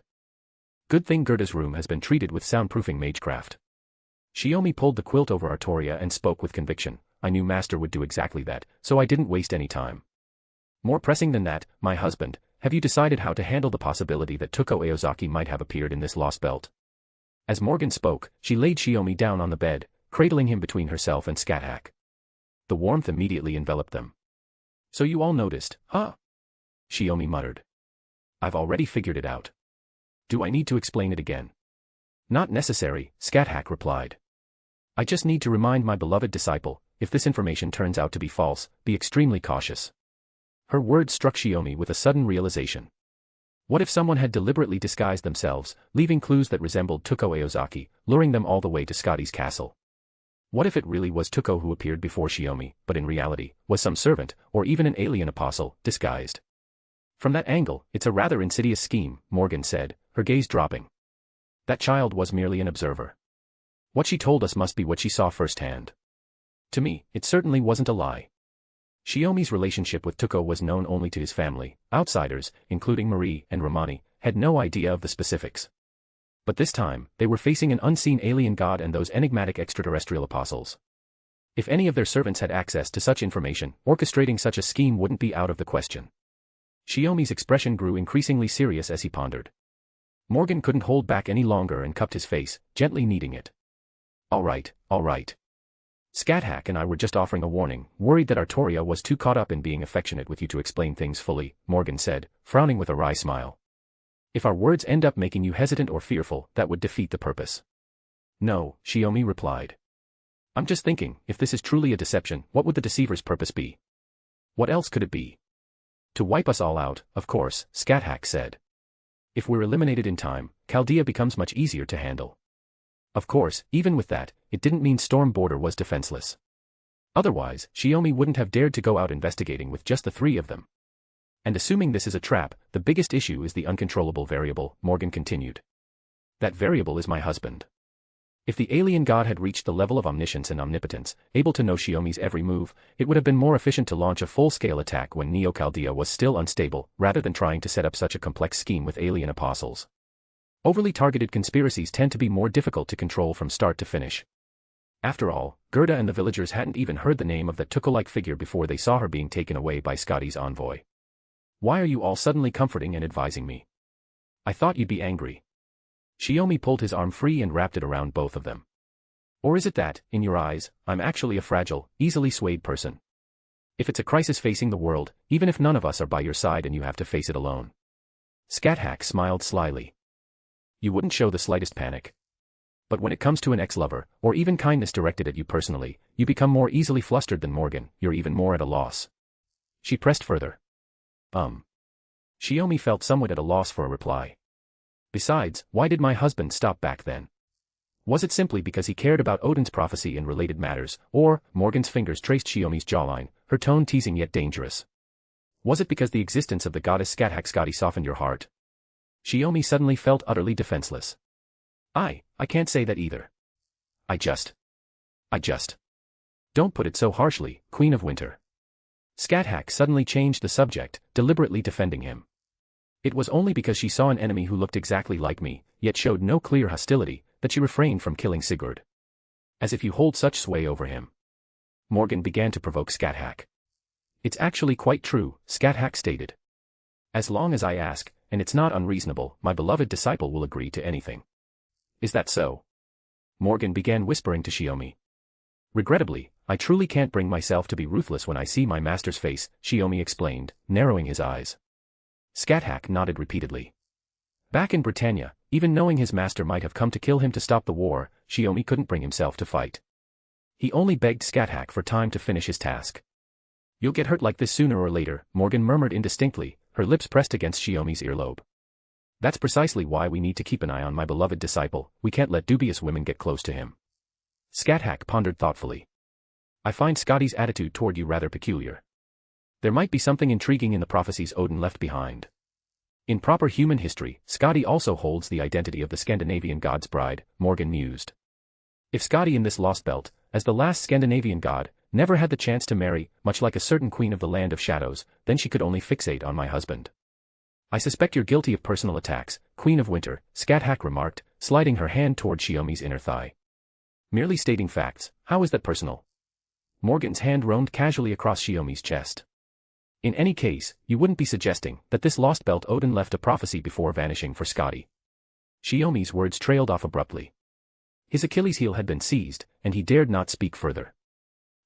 Good thing Gerda's room has been treated with soundproofing magecraft. Shiomi pulled the quilt over Artoria and spoke with conviction. I knew Master would do exactly that, so I didn't waste any time. More pressing than that, my husband, have you decided how to handle the possibility that Tuko Aozaki might have appeared in this lost belt? As Morgan spoke, she laid Shiomi down on the bed, cradling him between herself and Scáthach. The warmth immediately enveloped them. So you all noticed, huh? Shiomi muttered. I've already figured it out. Do I need to explain it again? Not necessary, Scáthach replied. I just need to remind my beloved disciple, if this information turns out to be false, be extremely cautious. Her words struck Shiomi with a sudden realization. What if someone had deliberately disguised themselves, leaving clues that resembled Tuko Aozaki, luring them all the way to Scotty's castle? What if it really was Tuko who appeared before Shiomi, but in reality, was some servant, or even an alien apostle, disguised? From that angle, it's a rather insidious scheme, Morgan said, her gaze dropping. That child was merely an observer. What she told us must be what she saw firsthand. To me, it certainly wasn't a lie. Shiomi's relationship with Tuko was known only to his family. Outsiders, including Marie and Romani, had no idea of the specifics. But this time, they were facing an unseen alien god and those enigmatic extraterrestrial apostles. If any of their servants had access to such information, orchestrating such a scheme wouldn't be out of the question. Shiomi's expression grew increasingly serious as he pondered. Morgan couldn't hold back any longer and cupped his face, gently kneading it. All right. Scáthach and I were just offering a warning, worried that Artoria was too caught up in being affectionate with you to explain things fully, Morgan said, frowning with a wry smile. If our words end up making you hesitant or fearful, that would defeat the purpose. No, Shiomi replied. I'm just thinking, if this is truly a deception, what would the deceiver's purpose be? What else could it be? To wipe us all out, of course, Scáthach said. If we're eliminated in time, Chaldea becomes much easier to handle. Of course, even with that, it didn't mean Storm Border was defenseless. Otherwise, Shiomi wouldn't have dared to go out investigating with just the three of them. And assuming this is a trap, the biggest issue is the uncontrollable variable, Morgan continued. That variable is my husband. If the alien god had reached the level of omniscience and omnipotence, able to know Shiomi's every move, it would have been more efficient to launch a full-scale attack when Neo-Chaldea was still unstable, rather than trying to set up such a complex scheme with alien apostles. Overly targeted conspiracies tend to be more difficult to control from start to finish. After all, Gerda and the villagers hadn't even heard the name of that Tuko-like figure before they saw her being taken away by Scotty's envoy. Why are you all suddenly comforting and advising me? I thought you'd be angry. Shiomi pulled his arm free and wrapped it around both of them. Or is it that, in your eyes, I'm actually a fragile, easily swayed person? If it's a crisis facing the world, even if none of us are by your side and you have to face it alone. Scáthach smiled slyly. You wouldn't show the slightest panic. But when it comes to an ex-lover, or even kindness directed at you personally, you become more easily flustered than Morgan, you're even more at a loss. She pressed further. Shiomi felt somewhat at a loss for a reply. Besides, why did my husband stop back then? Was it simply because he cared about Odin's prophecy and related matters, or, Morgan's fingers traced Shiomi's jawline, her tone teasing yet dangerous. Was it because the existence of the goddess Scáthach softened your heart? Shiomi suddenly felt utterly defenseless. I can't say that either. I just. Don't put it so harshly, Queen of Winter. Scáthach suddenly changed the subject, deliberately defending him. It was only because she saw an enemy who looked exactly like me, yet showed no clear hostility, that she refrained from killing Sigurd. As if you hold such sway over him. Morgan began to provoke Scáthach. It's actually quite true, Scáthach stated. As long as I ask, and it's not unreasonable, my beloved disciple will agree to anything. Is that so? Morgan began whispering to Shiomi. Regrettably, I truly can't bring myself to be ruthless when I see my master's face, Shiomi explained, narrowing his eyes. Scáthach nodded repeatedly. Back in Britannia, even knowing his master might have come to kill him to stop the war, Shiomi couldn't bring himself to fight. He only begged Scáthach for time to finish his task. You'll get hurt like this sooner or later, Morgan murmured indistinctly, her lips pressed against Shiomi's earlobe. That's precisely why we need to keep an eye on my beloved disciple, we can't let dubious women get close to him. Scáthach pondered thoughtfully. I find Scotty's attitude toward you rather peculiar. There might be something intriguing in the prophecies Odin left behind. In proper human history, Scotty also holds the identity of the Scandinavian god's bride, Morgan mused. If Scotty in this lost belt, as the last Scandinavian god, never had the chance to marry, much like a certain queen of the land of shadows, then she could only fixate on my husband. I suspect you're guilty of personal attacks, Queen of Winter, Scáthach remarked, sliding her hand toward Shiomi's inner thigh. Merely stating facts, how is that personal? Morgan's hand roamed casually across Shiomi's chest. In any case, you wouldn't be suggesting that this lost belt Odin left a prophecy before vanishing for Scotty. Shiomi's words trailed off abruptly. His Achilles heel had been seized, and he dared not speak further.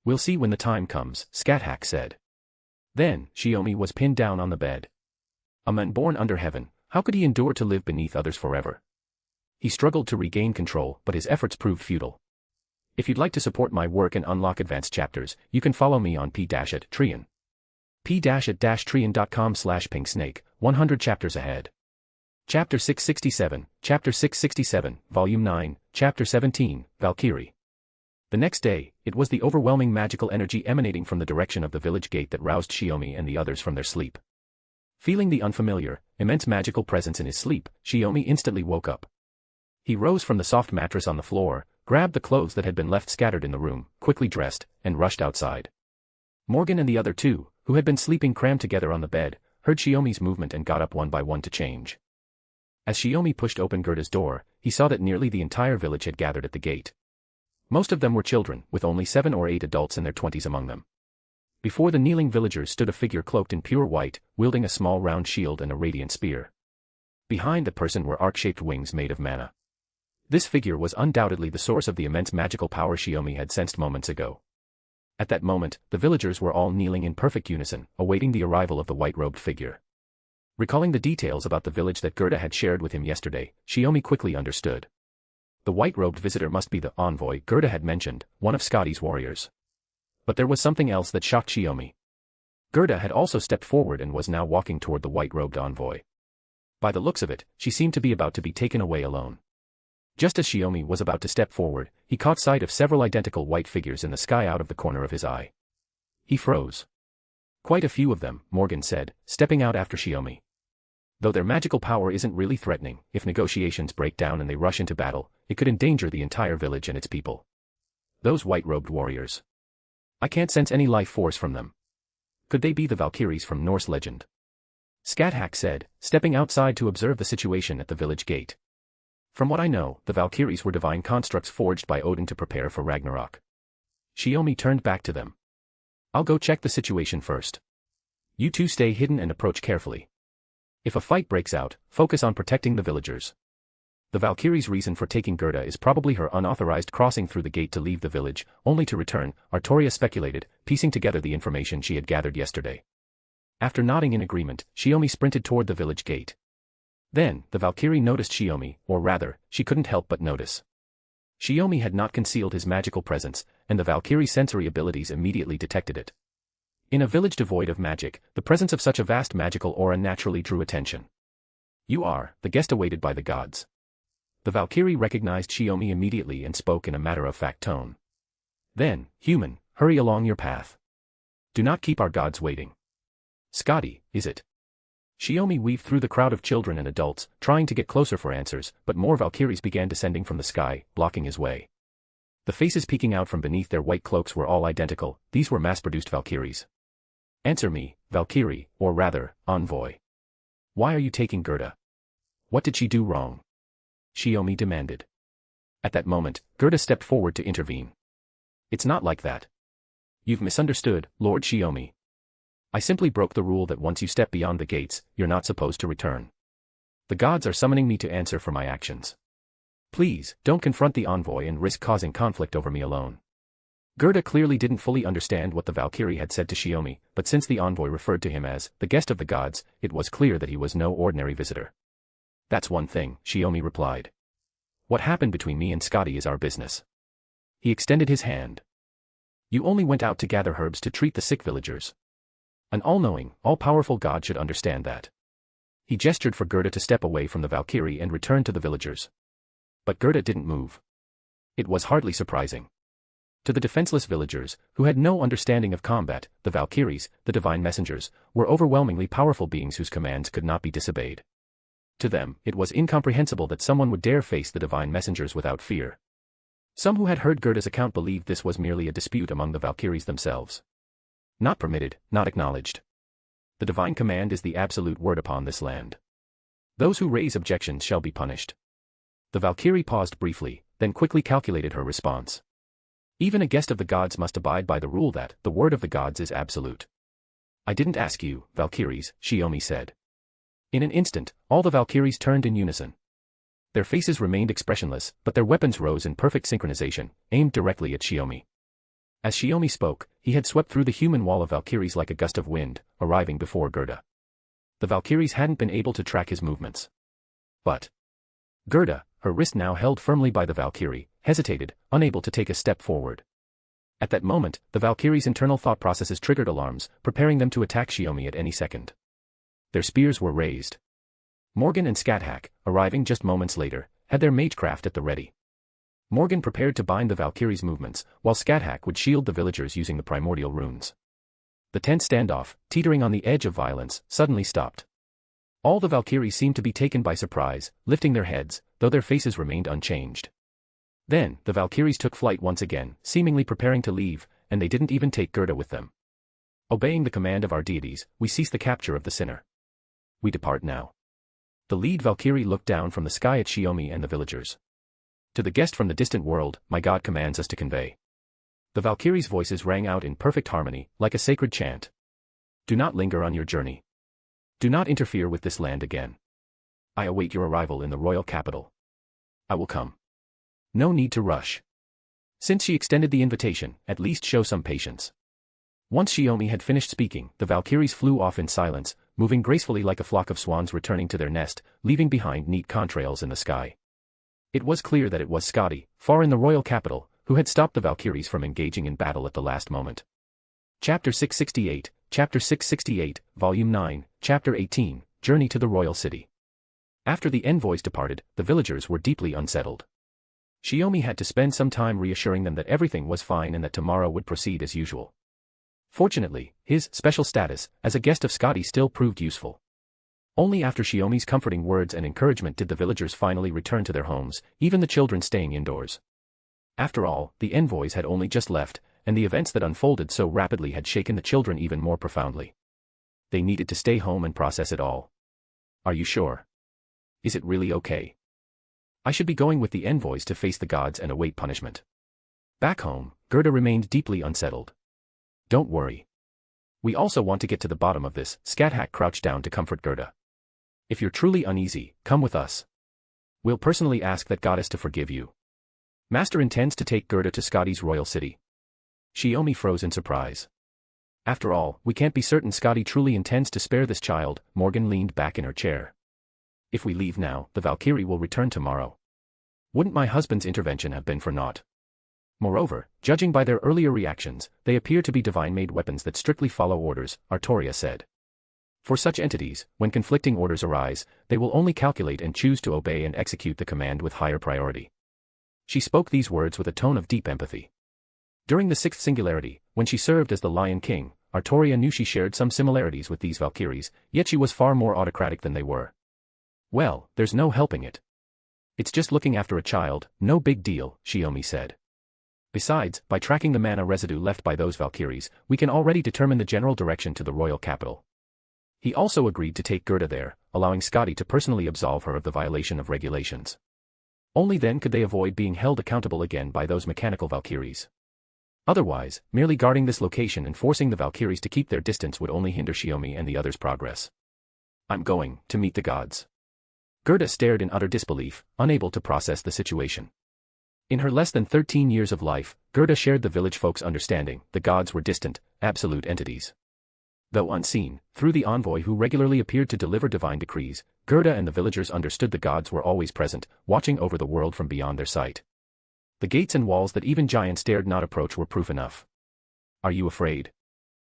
We'll see when the time comes, Scáthach said. Then, Shiomi was pinned down on the bed. A man born under heaven, how could he endure to live beneath others forever? He struggled to regain control, but his efforts proved futile. If you'd like to support my work and unlock advanced chapters, you can follow me on p-at-trian. p-at-trian.com/pinksnake, 100 chapters ahead. Chapter 667, Chapter 667, Volume 9, Chapter 17, Valkyrie. The next day, it was the overwhelming magical energy emanating from the direction of the village gate that roused Shiomi and the others from their sleep. Feeling the unfamiliar, immense magical presence in his sleep, Shiomi instantly woke up. He rose from the soft mattress on the floor, grabbed the clothes that had been left scattered in the room, quickly dressed, and rushed outside. Morgan and the other two, who had been sleeping crammed together on the bed, heard Shiomi's movement and got up one by one to change. As Shiomi pushed open Gerda's door, he saw that nearly the entire village had gathered at the gate. Most of them were children, with only 7 or 8 adults in their 20s among them. Before the kneeling villagers stood a figure cloaked in pure white, wielding a small round shield and a radiant spear. Behind the person were arc-shaped wings made of mana. This figure was undoubtedly the source of the immense magical power Shiomi had sensed moments ago. At that moment, the villagers were all kneeling in perfect unison, awaiting the arrival of the white-robed figure. Recalling the details about the village that Gerda had shared with him yesterday, Shiomi quickly understood. The white-robed visitor must be the envoy Gerda had mentioned, one of Scotty's warriors. But there was something else that shocked Shiomi. Gerda had also stepped forward and was now walking toward the white-robed envoy. By the looks of it, she seemed to be about to be taken away alone. Just as Shiomi was about to step forward, he caught sight of several identical white figures in the sky out of the corner of his eye. He froze. Quite a few of them, Morgan said, stepping out after Shiomi. Though their magical power isn't really threatening, if negotiations break down and they rush into battle, it could endanger the entire village and its people. Those white-robed warriors. I can't sense any life force from them. Could they be the Valkyries from Norse legend? Scáthach said, stepping outside to observe the situation at the village gate. From what I know, the Valkyries were divine constructs forged by Odin to prepare for Ragnarok. Shiomi turned back to them. I'll go check the situation first. You two stay hidden and approach carefully. If a fight breaks out, focus on protecting the villagers. The Valkyrie's reason for taking Gerda is probably her unauthorized crossing through the gate to leave the village, only to return, Artoria speculated, piecing together the information she had gathered yesterday. After nodding in agreement, Shiomi sprinted toward the village gate. Then, the Valkyrie noticed Shiomi, or rather, she couldn't help but notice. Shiomi had not concealed his magical presence, and the Valkyrie's sensory abilities immediately detected it. In a village devoid of magic, the presence of such a vast magical aura naturally drew attention. You are, the guest awaited by the gods. The Valkyrie recognized Shiomi immediately and spoke in a matter-of-fact tone. Then, human, hurry along your path. Do not keep our gods waiting. Scotty, is it? Shiomi weaved through the crowd of children and adults, trying to get closer for answers, but more Valkyries began descending from the sky, blocking his way. The faces peeking out from beneath their white cloaks were all identical, these were mass-produced Valkyries. Answer me, Valkyrie, or rather, envoy. Why are you taking Gerda? What did she do wrong? Shiomi demanded. At that moment, Gerda stepped forward to intervene. It's not like that. You've misunderstood, Lord Shiomi. I simply broke the rule that once you step beyond the gates, you're not supposed to return. The gods are summoning me to answer for my actions. Please, don't confront the envoy and risk causing conflict over me alone. Gerda clearly didn't fully understand what the Valkyrie had said to Shiomi, but since the envoy referred to him as the guest of the gods, it was clear that he was no ordinary visitor. That's one thing, Shiomi replied. What happened between me and Scotty is our business. He extended his hand. You only went out to gather herbs to treat the sick villagers. An all-knowing, all-powerful god should understand that. He gestured for Gerda to step away from the Valkyrie and return to the villagers. But Gerda didn't move. It was hardly surprising. To the defenseless villagers, who had no understanding of combat, the Valkyries, the divine messengers, were overwhelmingly powerful beings whose commands could not be disobeyed. To them, it was incomprehensible that someone would dare face the divine messengers without fear. Some who had heard Gerda's account believed this was merely a dispute among the Valkyries themselves. Not permitted, not acknowledged. The divine command is the absolute word upon this land. Those who raise objections shall be punished. The Valkyrie paused briefly, then quickly calculated her response. Even a guest of the gods must abide by the rule that the word of the gods is absolute. I didn't ask you, Valkyries, Shiomi said. In an instant, all the Valkyries turned in unison. Their faces remained expressionless, but their weapons rose in perfect synchronization, aimed directly at Shiomi. As Shiomi spoke, he had swept through the human wall of Valkyries like a gust of wind, arriving before Gerda. The Valkyries hadn't been able to track his movements. But Gerda, her wrist now held firmly by the Valkyrie, hesitated, unable to take a step forward. At that moment, the Valkyrie's internal thought processes triggered alarms, preparing them to attack Shiomi at any second. Their spears were raised. Morgan and Scáthach, arriving just moments later, had their magecraft at the ready. Morgan prepared to bind the Valkyrie's movements, while Scáthach would shield the villagers using the primordial runes. The tense standoff, teetering on the edge of violence, suddenly stopped. All the Valkyries seemed to be taken by surprise, lifting their heads, though their faces remained unchanged. Then, the Valkyries took flight once again, seemingly preparing to leave, and they didn't even take Gerda with them. Obeying the command of our deities, we cease the capture of the sinner. We depart now. The lead Valkyrie looked down from the sky at Shiomi and the villagers. To the guest from the distant world, my God commands us to convey. The Valkyries' voices rang out in perfect harmony, like a sacred chant. Do not linger on your journey. Do not interfere with this land again. I await your arrival in the royal capital. I will come. No need to rush. Since she extended the invitation, at least show some patience. Once Shiomi had finished speaking, the Valkyries flew off in silence, moving gracefully like a flock of swans returning to their nest, leaving behind neat contrails in the sky. It was clear that it was Scotty, far in the royal capital, who had stopped the Valkyries from engaging in battle at the last moment. Chapter 668, Chapter 668, Volume 9, Chapter 18, Journey to the Royal City. After the envoys departed, the villagers were deeply unsettled. Shiomi had to spend some time reassuring them that everything was fine and that tomorrow would proceed as usual. Fortunately, his special status as a guest of Scotty still proved useful. Only after Shiomi's comforting words and encouragement did the villagers finally return to their homes, even the children staying indoors. After all, the envoys had only just left, and the events that unfolded so rapidly had shaken the children even more profoundly. They needed to stay home and process it all. Are you sure? Is it really okay? I should be going with the envoys to face the gods and await punishment. Back home, Gerda remained deeply unsettled. Don't worry. We also want to get to the bottom of this. Scáthach crouched down to comfort Gerda. If you're truly uneasy, come with us. We'll personally ask that goddess to forgive you. Master intends to take Gerda to Scotty's royal city. Shiomi froze in surprise. After all, we can't be certain Scotty truly intends to spare this child. Morgan leaned back in her chair. If we leave now, the Valkyrie will return tomorrow. Wouldn't my husband's intervention have been for naught? Moreover, judging by their earlier reactions, they appear to be divine-made weapons that strictly follow orders, Artoria said. For such entities, when conflicting orders arise, they will only calculate and choose to obey and execute the command with higher priority. She spoke these words with a tone of deep empathy. During the sixth singularity, when she served as the Lion King, Artoria knew she shared some similarities with these Valkyries, yet she was far more autocratic than they were. Well, there's no helping it. It's just looking after a child, no big deal, Shiomi said. Besides, by tracking the mana residue left by those Valkyries, we can already determine the general direction to the royal capital. He also agreed to take Gerda there, allowing Scotty to personally absolve her of the violation of regulations. Only then could they avoid being held accountable again by those mechanical Valkyries. Otherwise, merely guarding this location and forcing the Valkyries to keep their distance would only hinder Shiomi and the others' progress. I'm going to meet the gods. Gerda stared in utter disbelief, unable to process the situation. In her less than 13 years of life, Gerda shared the village folks' understanding. The gods were distant, absolute entities. Though unseen, through the envoy who regularly appeared to deliver divine decrees, Gerda and the villagers understood the gods were always present, watching over the world from beyond their sight. The gates and walls that even giants dared not approach were proof enough. Are you afraid?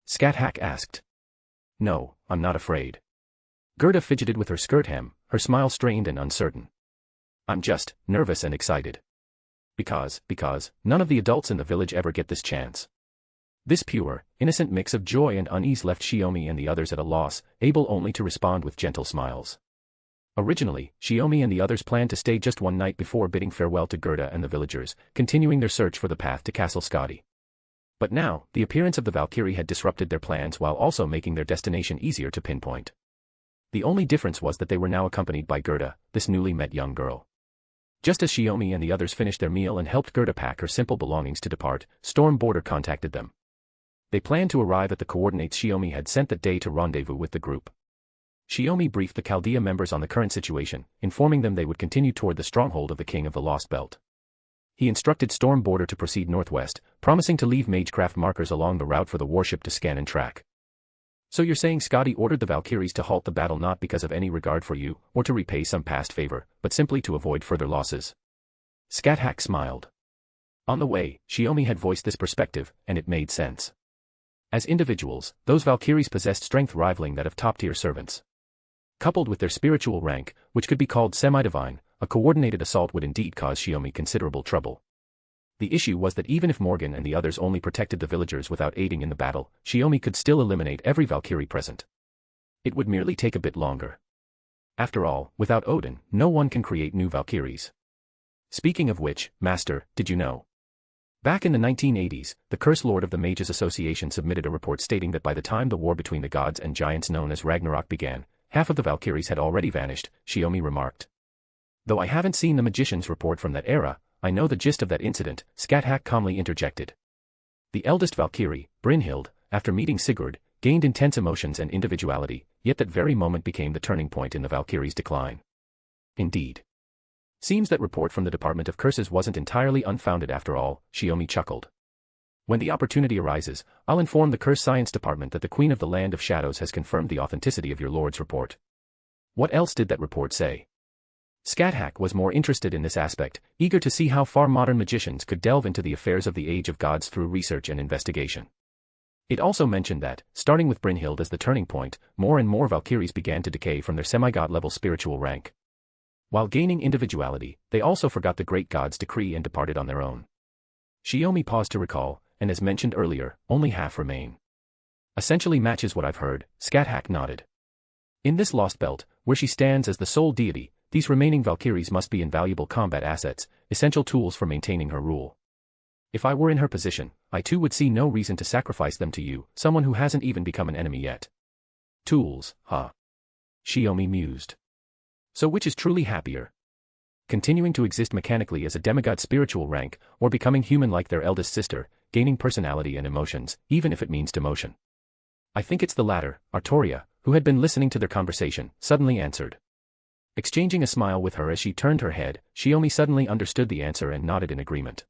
Scáthach asked. No, I'm not afraid. Gerda fidgeted with her skirt hem, her smile strained and uncertain. I'm just nervous and excited. Because none of the adults in the village ever get this chance. This pure, innocent mix of joy and unease left Shiomi and the others at a loss, able only to respond with gentle smiles. Originally, Shiomi and the others planned to stay just one night before bidding farewell to Gerda and the villagers, continuing their search for the path to Castle Scáthach. But now, the appearance of the Valkyrie had disrupted their plans while also making their destination easier to pinpoint. The only difference was that they were now accompanied by Gerda, this newly met young girl. Just as Shiomi and the others finished their meal and helped Gerda pack her simple belongings to depart, Storm Border contacted them. They planned to arrive at the coordinates Shiomi had sent that day to rendezvous with the group. Shiomi briefed the Chaldea members on the current situation, informing them they would continue toward the stronghold of the King of the Lost Belt. He instructed Storm Border to proceed northwest, promising to leave magecraft markers along the route for the warship to scan and track. So you're saying Scotty ordered the Valkyries to halt the battle not because of any regard for you, or to repay some past favor, but simply to avoid further losses? Scáthach smiled. On the way, Shiomi had voiced this perspective, and it made sense. As individuals, those Valkyries possessed strength rivaling that of top-tier servants. Coupled with their spiritual rank, which could be called semi-divine, a coordinated assault would indeed cause Shiomi considerable trouble. The issue was that even if Morgan and the others only protected the villagers without aiding in the battle, Shiomi could still eliminate every Valkyrie present. It would merely take a bit longer. After all, without Odin, no one can create new Valkyries. Speaking of which, Master, did you know? Back in the 1980s, the Curse Lord of the Mages Association submitted a report stating that by the time the war between the gods and giants known as Ragnarok began, half of the Valkyries had already vanished, Shiomi remarked. Though I haven't seen the magician's report from that era, I know the gist of that incident, Scáthach calmly interjected. The eldest Valkyrie, Brynhild, after meeting Sigurd, gained intense emotions and individuality, yet that very moment became the turning point in the Valkyrie's decline. Indeed. Seems that report from the Department of Curses wasn't entirely unfounded after all, Shiomi chuckled. When the opportunity arises, I'll inform the Curse Science Department that the Queen of the Land of Shadows has confirmed the authenticity of your Lord's report. What else did that report say? Scáthach was more interested in this aspect, eager to see how far modern magicians could delve into the affairs of the Age of Gods through research and investigation. It also mentioned that, starting with Brynhild as the turning point, more and more Valkyries began to decay from their semi-god-level spiritual rank. While gaining individuality, they also forgot the great god's decree and departed on their own. Shiomi paused to recall, and as mentioned earlier, only half remain. Essentially matches what I've heard, Scáthach nodded. In this lost belt, where she stands as the sole deity, these remaining Valkyries must be invaluable combat assets, essential tools for maintaining her rule. If I were in her position, I too would see no reason to sacrifice them to you, someone who hasn't even become an enemy yet. Tools, huh? Shiomi mused. So which is truly happier? Continuing to exist mechanically as a demigod spiritual rank, or becoming human like their eldest sister, gaining personality and emotions, even if it means demotion? I think it's the latter, Artoria, who had been listening to their conversation, suddenly answered. Exchanging a smile with her as she turned her head, Shiomi suddenly understood the answer and nodded in agreement.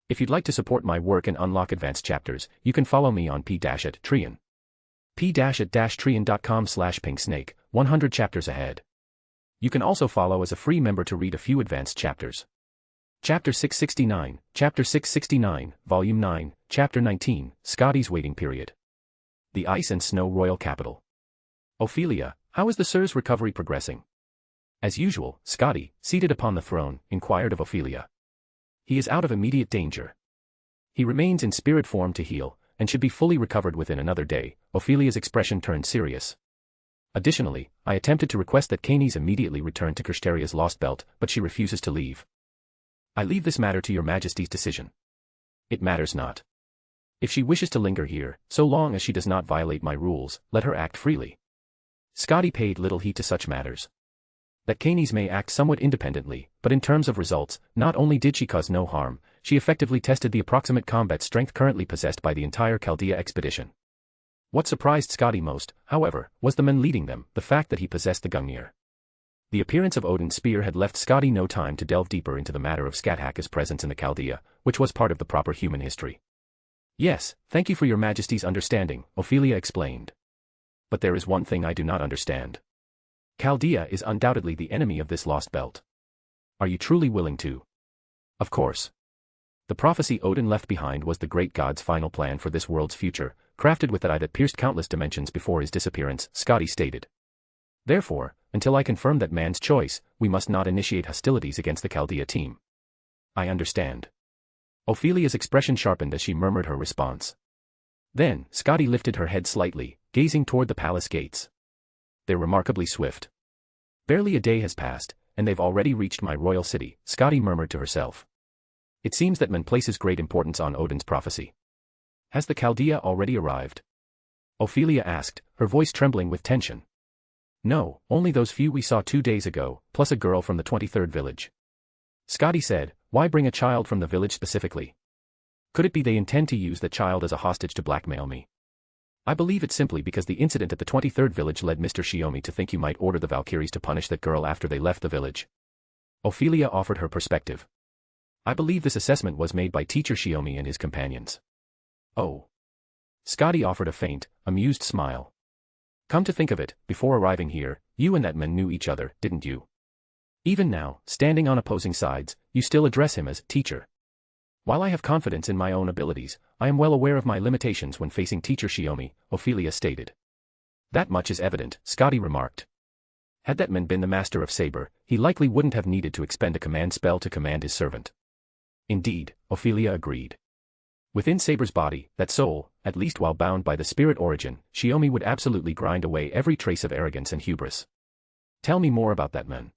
If you'd like to support my work and unlock advanced chapters, you can follow me on p-at-trian. p-at-trian.com/pinksnake, 100 chapters ahead. You can also follow as a free member to read a few advanced chapters. Chapter 669, Volume 9, Chapter 19, Scotty's Waiting Period. The Ice and Snow Royal Capital. Ophelia, how is the Sir's recovery progressing? As usual, Scotty, seated upon the throne, inquired of Ophelia. He is out of immediate danger. He remains in spirit form to heal, and should be fully recovered within another day. Ophelia's expression turned serious. Additionally, I attempted to request that Canis immediately return to Kristaria's lost belt, but she refuses to leave. I leave this matter to your Majesty's decision. It matters not. If she wishes to linger here, so long as she does not violate my rules, let her act freely. Scotty paid little heed to such matters. That Canis may act somewhat independently, but in terms of results, not only did she cause no harm, she effectively tested the approximate combat strength currently possessed by the entire Chaldea expedition. What surprised Scotty most, however, was the men leading them, the fact that he possessed the Gungnir. The appearance of Odin's spear had left Scotty no time to delve deeper into the matter of Scáthach's presence in the Chaldea, which was part of the proper human history. Yes, thank you for your Majesty's understanding, Ophelia explained. But there is one thing I do not understand. Chaldea is undoubtedly the enemy of this lost belt. Are you truly willing to? Of course. The prophecy Odin left behind was the great god's final plan for this world's future, crafted with that eye that pierced countless dimensions before his disappearance, Scotty stated. Therefore, until I confirm that man's choice, we must not initiate hostilities against the Chaldea team. I understand. Ophelia's expression sharpened as she murmured her response. Then, Scotty lifted her head slightly, gazing toward the palace gates. They're remarkably swift. Barely a day has passed, and they've already reached my royal city, Scotty murmured to herself. It seems that man places great importance on Odin's prophecy. Has the Chaldea already arrived? Ophelia asked, her voice trembling with tension. No, only those few we saw 2 days ago, plus a girl from the 23rd village. Scotty said, why bring a child from the village specifically? Could it be they intend to use that child as a hostage to blackmail me? I believe it's simply because the incident at the 23rd village led Mr. Shiomi to think you might order the Valkyries to punish that girl after they left the village. Ophelia offered her perspective. I believe this assessment was made by Teacher Shiomi and his companions. Oh. Scotty offered a faint, amused smile. Come to think of it, before arriving here, you and that man knew each other, didn't you? Even now, standing on opposing sides, you still address him as teacher. While I have confidence in my own abilities, I am well aware of my limitations when facing Teacher Shiomi, Ophelia stated. That much is evident, Scotty remarked. Had that man been the master of Saber, he likely wouldn't have needed to expend a command spell to command his servant. Indeed, Ophelia agreed. Within Saber's body, that soul, at least while bound by the spirit origin, Shiomi would absolutely grind away every trace of arrogance and hubris. Tell me more about that man.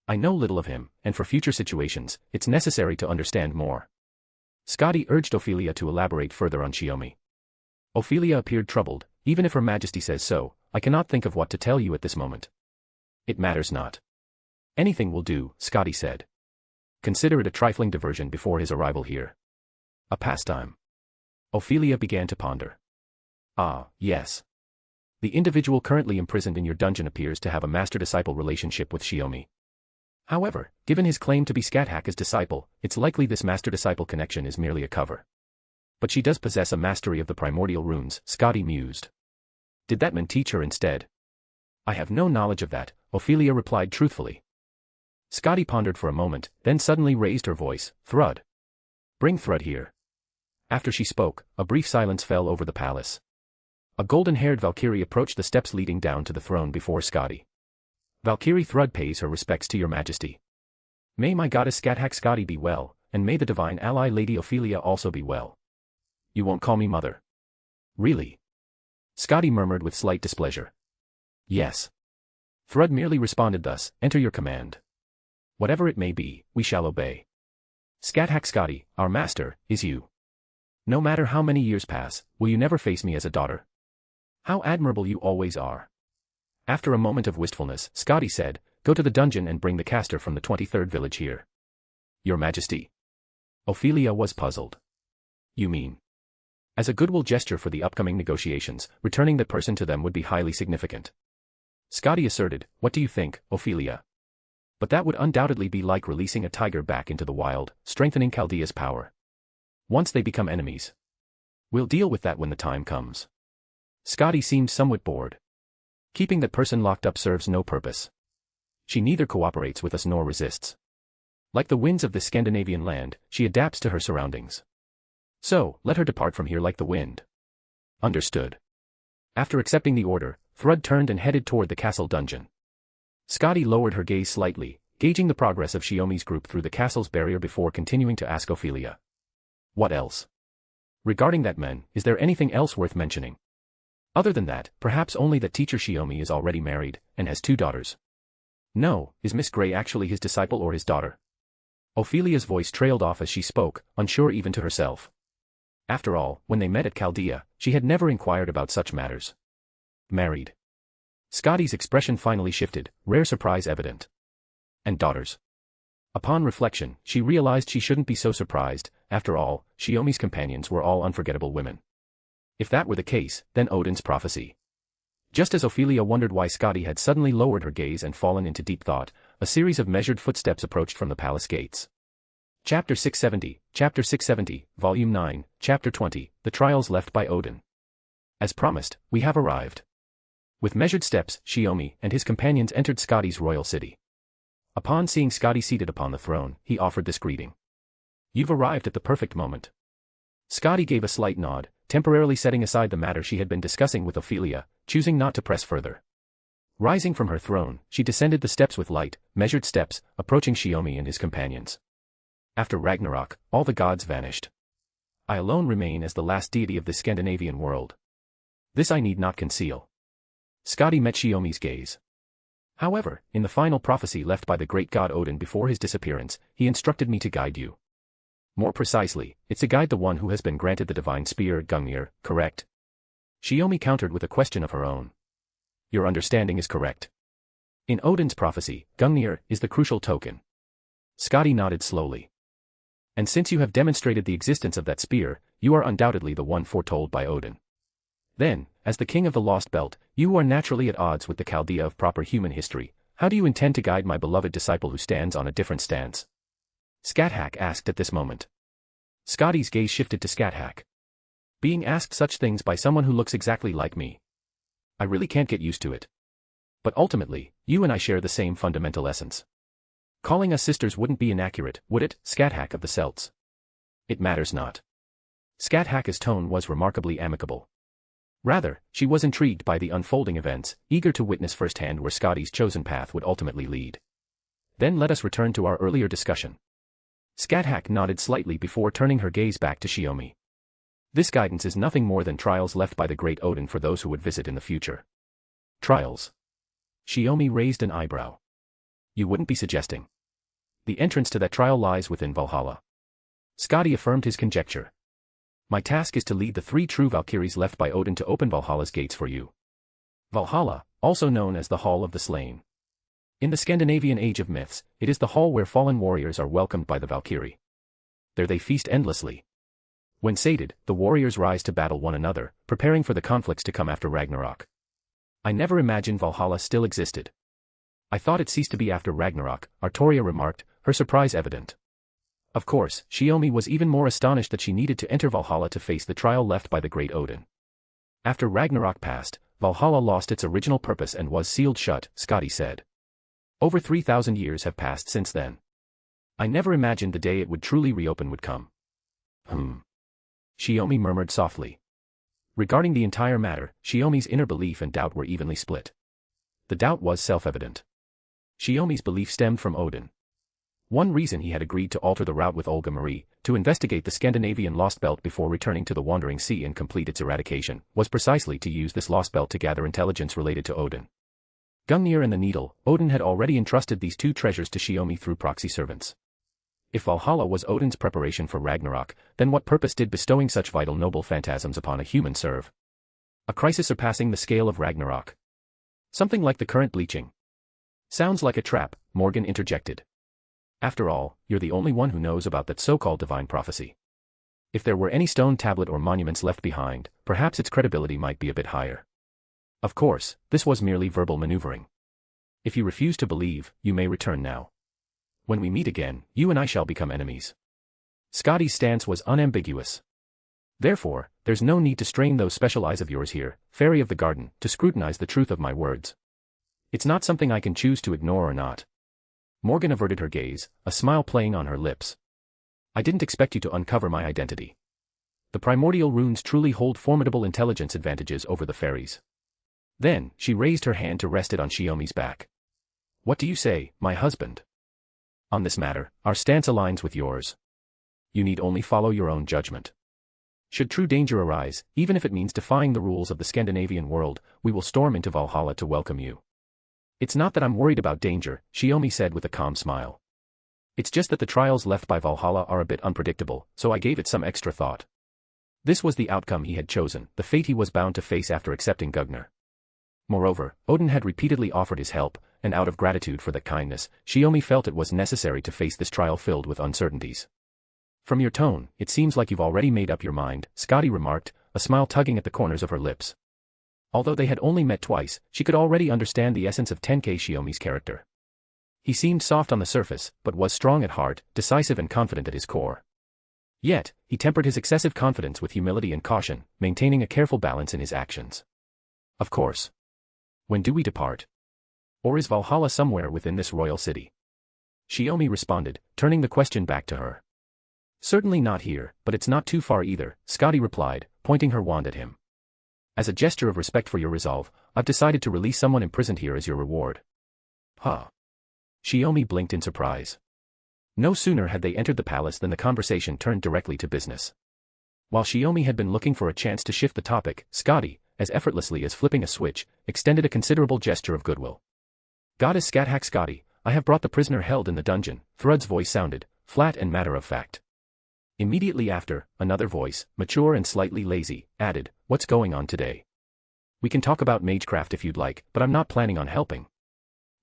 I know little of him, and for future situations, it's necessary to understand more. Scotty urged Ophelia to elaborate further on Shiomi. Ophelia appeared troubled. Even if Her Majesty says so, I cannot think of what to tell you at this moment. It matters not. Anything will do, Scotty said. Consider it a trifling diversion before his arrival here. A pastime. Ophelia began to ponder. Ah, yes. The individual currently imprisoned in your dungeon appears to have a master-disciple relationship with Shiomi. However, given his claim to be Scáthach's disciple, it's likely this master-disciple connection is merely a cover. But she does possess a mastery of the primordial runes, Scotty mused. Did that man teach her instead? I have no knowledge of that, Ophelia replied truthfully. Scotty pondered for a moment, then suddenly raised her voice, Thrud. Bring Thrud here. After she spoke, a brief silence fell over the palace. A golden-haired Valkyrie approached the steps leading down to the throne before Scotty. Valkyrie Thrud pays her respects to your majesty. May my goddess Scáthach Scotty be well, and may the divine ally Lady Ophelia also be well. You won't call me mother. Really? Scotty murmured with slight displeasure. Yes. Thrud merely responded thus, enter your command. Whatever it may be, we shall obey. Scáthach Scotty, our master, is you. No matter how many years pass, will you never face me as a daughter? How admirable you always are. After a moment of wistfulness, Scotty said, go to the dungeon and bring the caster from the 23rd village here. Your Majesty. Ophelia was puzzled. You mean? As a goodwill gesture for the upcoming negotiations, returning that person to them would be highly significant. Scotty asserted, what do you think, Ophelia? But that would undoubtedly be like releasing a tiger back into the wild, strengthening Chaldea's power. Once they become enemies. We'll deal with that when the time comes. Scotty seemed somewhat bored. Keeping that person locked up serves no purpose. She neither cooperates with us nor resists. Like the winds of this Scandinavian land, she adapts to her surroundings. So, let her depart from here like the wind. Understood. After accepting the order, Thrud turned and headed toward the castle dungeon. Scotty lowered her gaze slightly, gauging the progress of Shiomi's group through the castle's barrier before continuing to ask Ophelia. What else? Regarding that man, is there anything else worth mentioning? Other than that, perhaps only that Teacher Shiomi is already married, and has 2 daughters. No, is Miss Grey actually his disciple or his daughter? Ophelia's voice trailed off as she spoke, unsure even to herself. After all, when they met at Chaldea, she had never inquired about such matters. Married. Scotty's expression finally shifted, rare surprise evident. And daughters. Upon reflection, she realized she shouldn't be so surprised. After all, Shiomi's companions were all unforgettable women. If that were the case, then Odin's prophecy. Just as Ophelia wondered why Scotty had suddenly lowered her gaze and fallen into deep thought, a series of measured footsteps approached from the palace gates. Chapter 670, Volume 9, Chapter 20, The Trials Left by Odin. As promised, we have arrived. With measured steps, Shiomi and his companions entered Scotty's royal city. Upon seeing Scotty seated upon the throne, he offered this greeting. You've arrived at the perfect moment. Scotty gave a slight nod, temporarily setting aside the matter she had been discussing with Ophelia, choosing not to press further. Rising from her throne, she descended the steps with light, measured steps, approaching Shiomi and his companions. After Ragnarok, all the gods vanished. I alone remain as the last deity of this Scandinavian world. This I need not conceal. Scotty met Shiomi's gaze. However, in the final prophecy left by the great god Odin before his disappearance, he instructed me to guide you. More precisely, it's to guide the one who has been granted the divine spear, Gungnir, correct? Shiomi countered with a question of her own. Your understanding is correct. In Odin's prophecy, Gungnir is the crucial token. Scotty nodded slowly. And since you have demonstrated the existence of that spear, you are undoubtedly the one foretold by Odin. Then, as the king of the Lost Belt, you are naturally at odds with the Chaldea of proper human history. How do you intend to guide my beloved disciple who stands on a different stance? Scáthach asked at this moment. Scotty's gaze shifted to Scáthach. Being asked such things by someone who looks exactly like me. I really can't get used to it. But ultimately, you and I share the same fundamental essence. Calling us sisters wouldn't be inaccurate, would it, Scáthach of the Celts? It matters not. Scáthach's tone was remarkably amicable. Rather, she was intrigued by the unfolding events, eager to witness firsthand where Scotty's chosen path would ultimately lead. Then let us return to our earlier discussion. Scáthach nodded slightly before turning her gaze back to Shiomi. This guidance is nothing more than trials left by the great Odin for those who would visit in the future. Trials? Shiomi raised an eyebrow. You wouldn't be suggesting. The entrance to that trial lies within Valhalla. Scotty affirmed his conjecture. My task is to lead the 3 true Valkyries left by Odin to open Valhalla's gates for you. Valhalla, also known as the Hall of the Slain. In the Scandinavian age of myths, it is the hall where fallen warriors are welcomed by the Valkyrie. There they feast endlessly. When sated, the warriors rise to battle one another, preparing for the conflicts to come after Ragnarok. I never imagined Valhalla still existed. I thought it ceased to be after Ragnarok, Artoria remarked, her surprise evident. Of course, Shiomi was even more astonished that she needed to enter Valhalla to face the trial left by the great Odin. After Ragnarok passed, Valhalla lost its original purpose and was sealed shut, Scotty said. Over 3,000 years have passed since then. I never imagined the day it would truly reopen would come. Shiomi murmured softly. Regarding the entire matter, Shiomi's inner belief and doubt were evenly split. The doubt was self-evident. Shiomi's belief stemmed from Odin. One reason he had agreed to alter the route with Olga Marie, to investigate the Scandinavian Lost Belt before returning to the Wandering Sea and complete its eradication, was precisely to use this Lost Belt to gather intelligence related to Odin. Gungnir and the Needle, Odin had already entrusted these 2 treasures to Shiomi through proxy servants. If Valhalla was Odin's preparation for Ragnarok, then what purpose did bestowing such vital noble phantasms upon a human serve? A crisis surpassing the scale of Ragnarok. Something like the current bleaching. Sounds like a trap, Morgan interjected. After all, you're the only one who knows about that so-called divine prophecy. If there were any stone tablet or monuments left behind, perhaps its credibility might be a bit higher. Of course, this was merely verbal maneuvering. If you refuse to believe, you may return now. When we meet again, you and I shall become enemies. Scotty's stance was unambiguous. Therefore, there's no need to strain those special eyes of yours here, Fairy of the Garden, to scrutinize the truth of my words. It's not something I can choose to ignore or not. Morgan averted her gaze, a smile playing on her lips. I didn't expect you to uncover my identity. The primordial runes truly hold formidable intelligence advantages over the fairies. Then, she raised her hand to rest it on Shiomi's back. What do you say, my husband? On this matter, our stance aligns with yours. You need only follow your own judgment. Should true danger arise, even if it means defying the rules of the Scandinavian world, we will storm into Valhalla to welcome you. It's not that I'm worried about danger, Shiomi said with a calm smile. It's just that the trials left by Valhalla are a bit unpredictable, so I gave it some extra thought. This was the outcome he had chosen, the fate he was bound to face after accepting Gungnir. Moreover, Odin had repeatedly offered his help, and out of gratitude for that kindness, Shiomi felt it was necessary to face this trial filled with uncertainties. From your tone, it seems like you've already made up your mind, Scotty remarked, a smile tugging at the corners of her lips. Although they had only met twice, she could already understand the essence of Tenkei Shiomi's character. He seemed soft on the surface, but was strong at heart, decisive and confident at his core. Yet, he tempered his excessive confidence with humility and caution, maintaining a careful balance in his actions. Of course. When do we depart? Or is Valhalla somewhere within this royal city? Shiomi responded, turning the question back to her. Certainly not here, but it's not too far either, Scotty replied, pointing her wand at him. As a gesture of respect for your resolve, I've decided to release someone imprisoned here as your reward. Huh. Shiomi blinked in surprise. No sooner had they entered the palace than the conversation turned directly to business. While Shiomi had been looking for a chance to shift the topic, Scotty, as effortlessly as flipping a switch, extended a considerable gesture of goodwill. Goddess Scáthach Scotty, I have brought the prisoner held in the dungeon, Thrud's voice sounded, flat and matter-of-fact. Immediately after, another voice, mature and slightly lazy, added, what's going on today? We can talk about magecraft if you'd like, but I'm not planning on helping.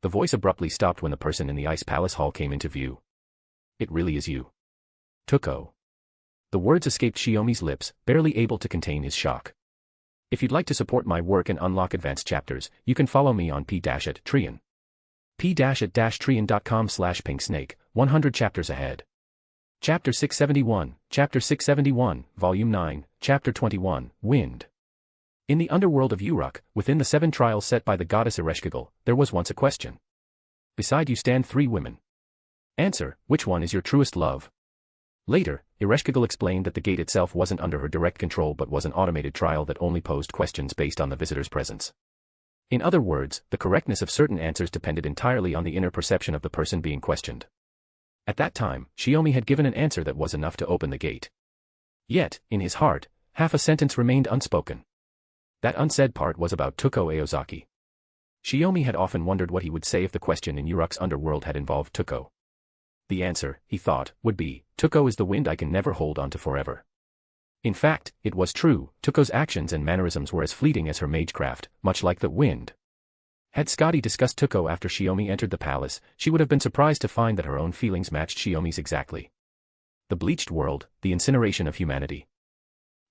The voice abruptly stopped when the person in the ice palace hall came into view. It really is you. Tuko. The words escaped Shiomi's lips, barely able to contain his shock. If you'd like to support my work and unlock advanced chapters, you can follow me on p-at-trian. p-at-trian.com/pinksnake, 100 chapters ahead. Chapter 671, Volume 9, Chapter 21, Wind. In the underworld of Uruk, within the 7 trials set by the goddess Ereshkigal, there was once a question. Beside you stand 3 women. Answer, which one is your truest love? Later, Ereshkigal explained that the gate itself wasn't under her direct control but was an automated trial that only posed questions based on the visitor's presence. In other words, the correctness of certain answers depended entirely on the inner perception of the person being questioned. At that time, Shiomi had given an answer that was enough to open the gate. Yet, in his heart, half a sentence remained unspoken. That unsaid part was about Tuko Aozaki. Shiomi had often wondered what he would say if the question in Uruk's underworld had involved Tuko. The answer, he thought, would be, Tuko is the wind I can never hold onto forever. In fact, it was true, Tuko's actions and mannerisms were as fleeting as her magecraft, much like the wind. Had Scotty discussed Tuko after Shiomi entered the palace, she would have been surprised to find that her own feelings matched Shiomi's exactly. The bleached world, the incineration of humanity.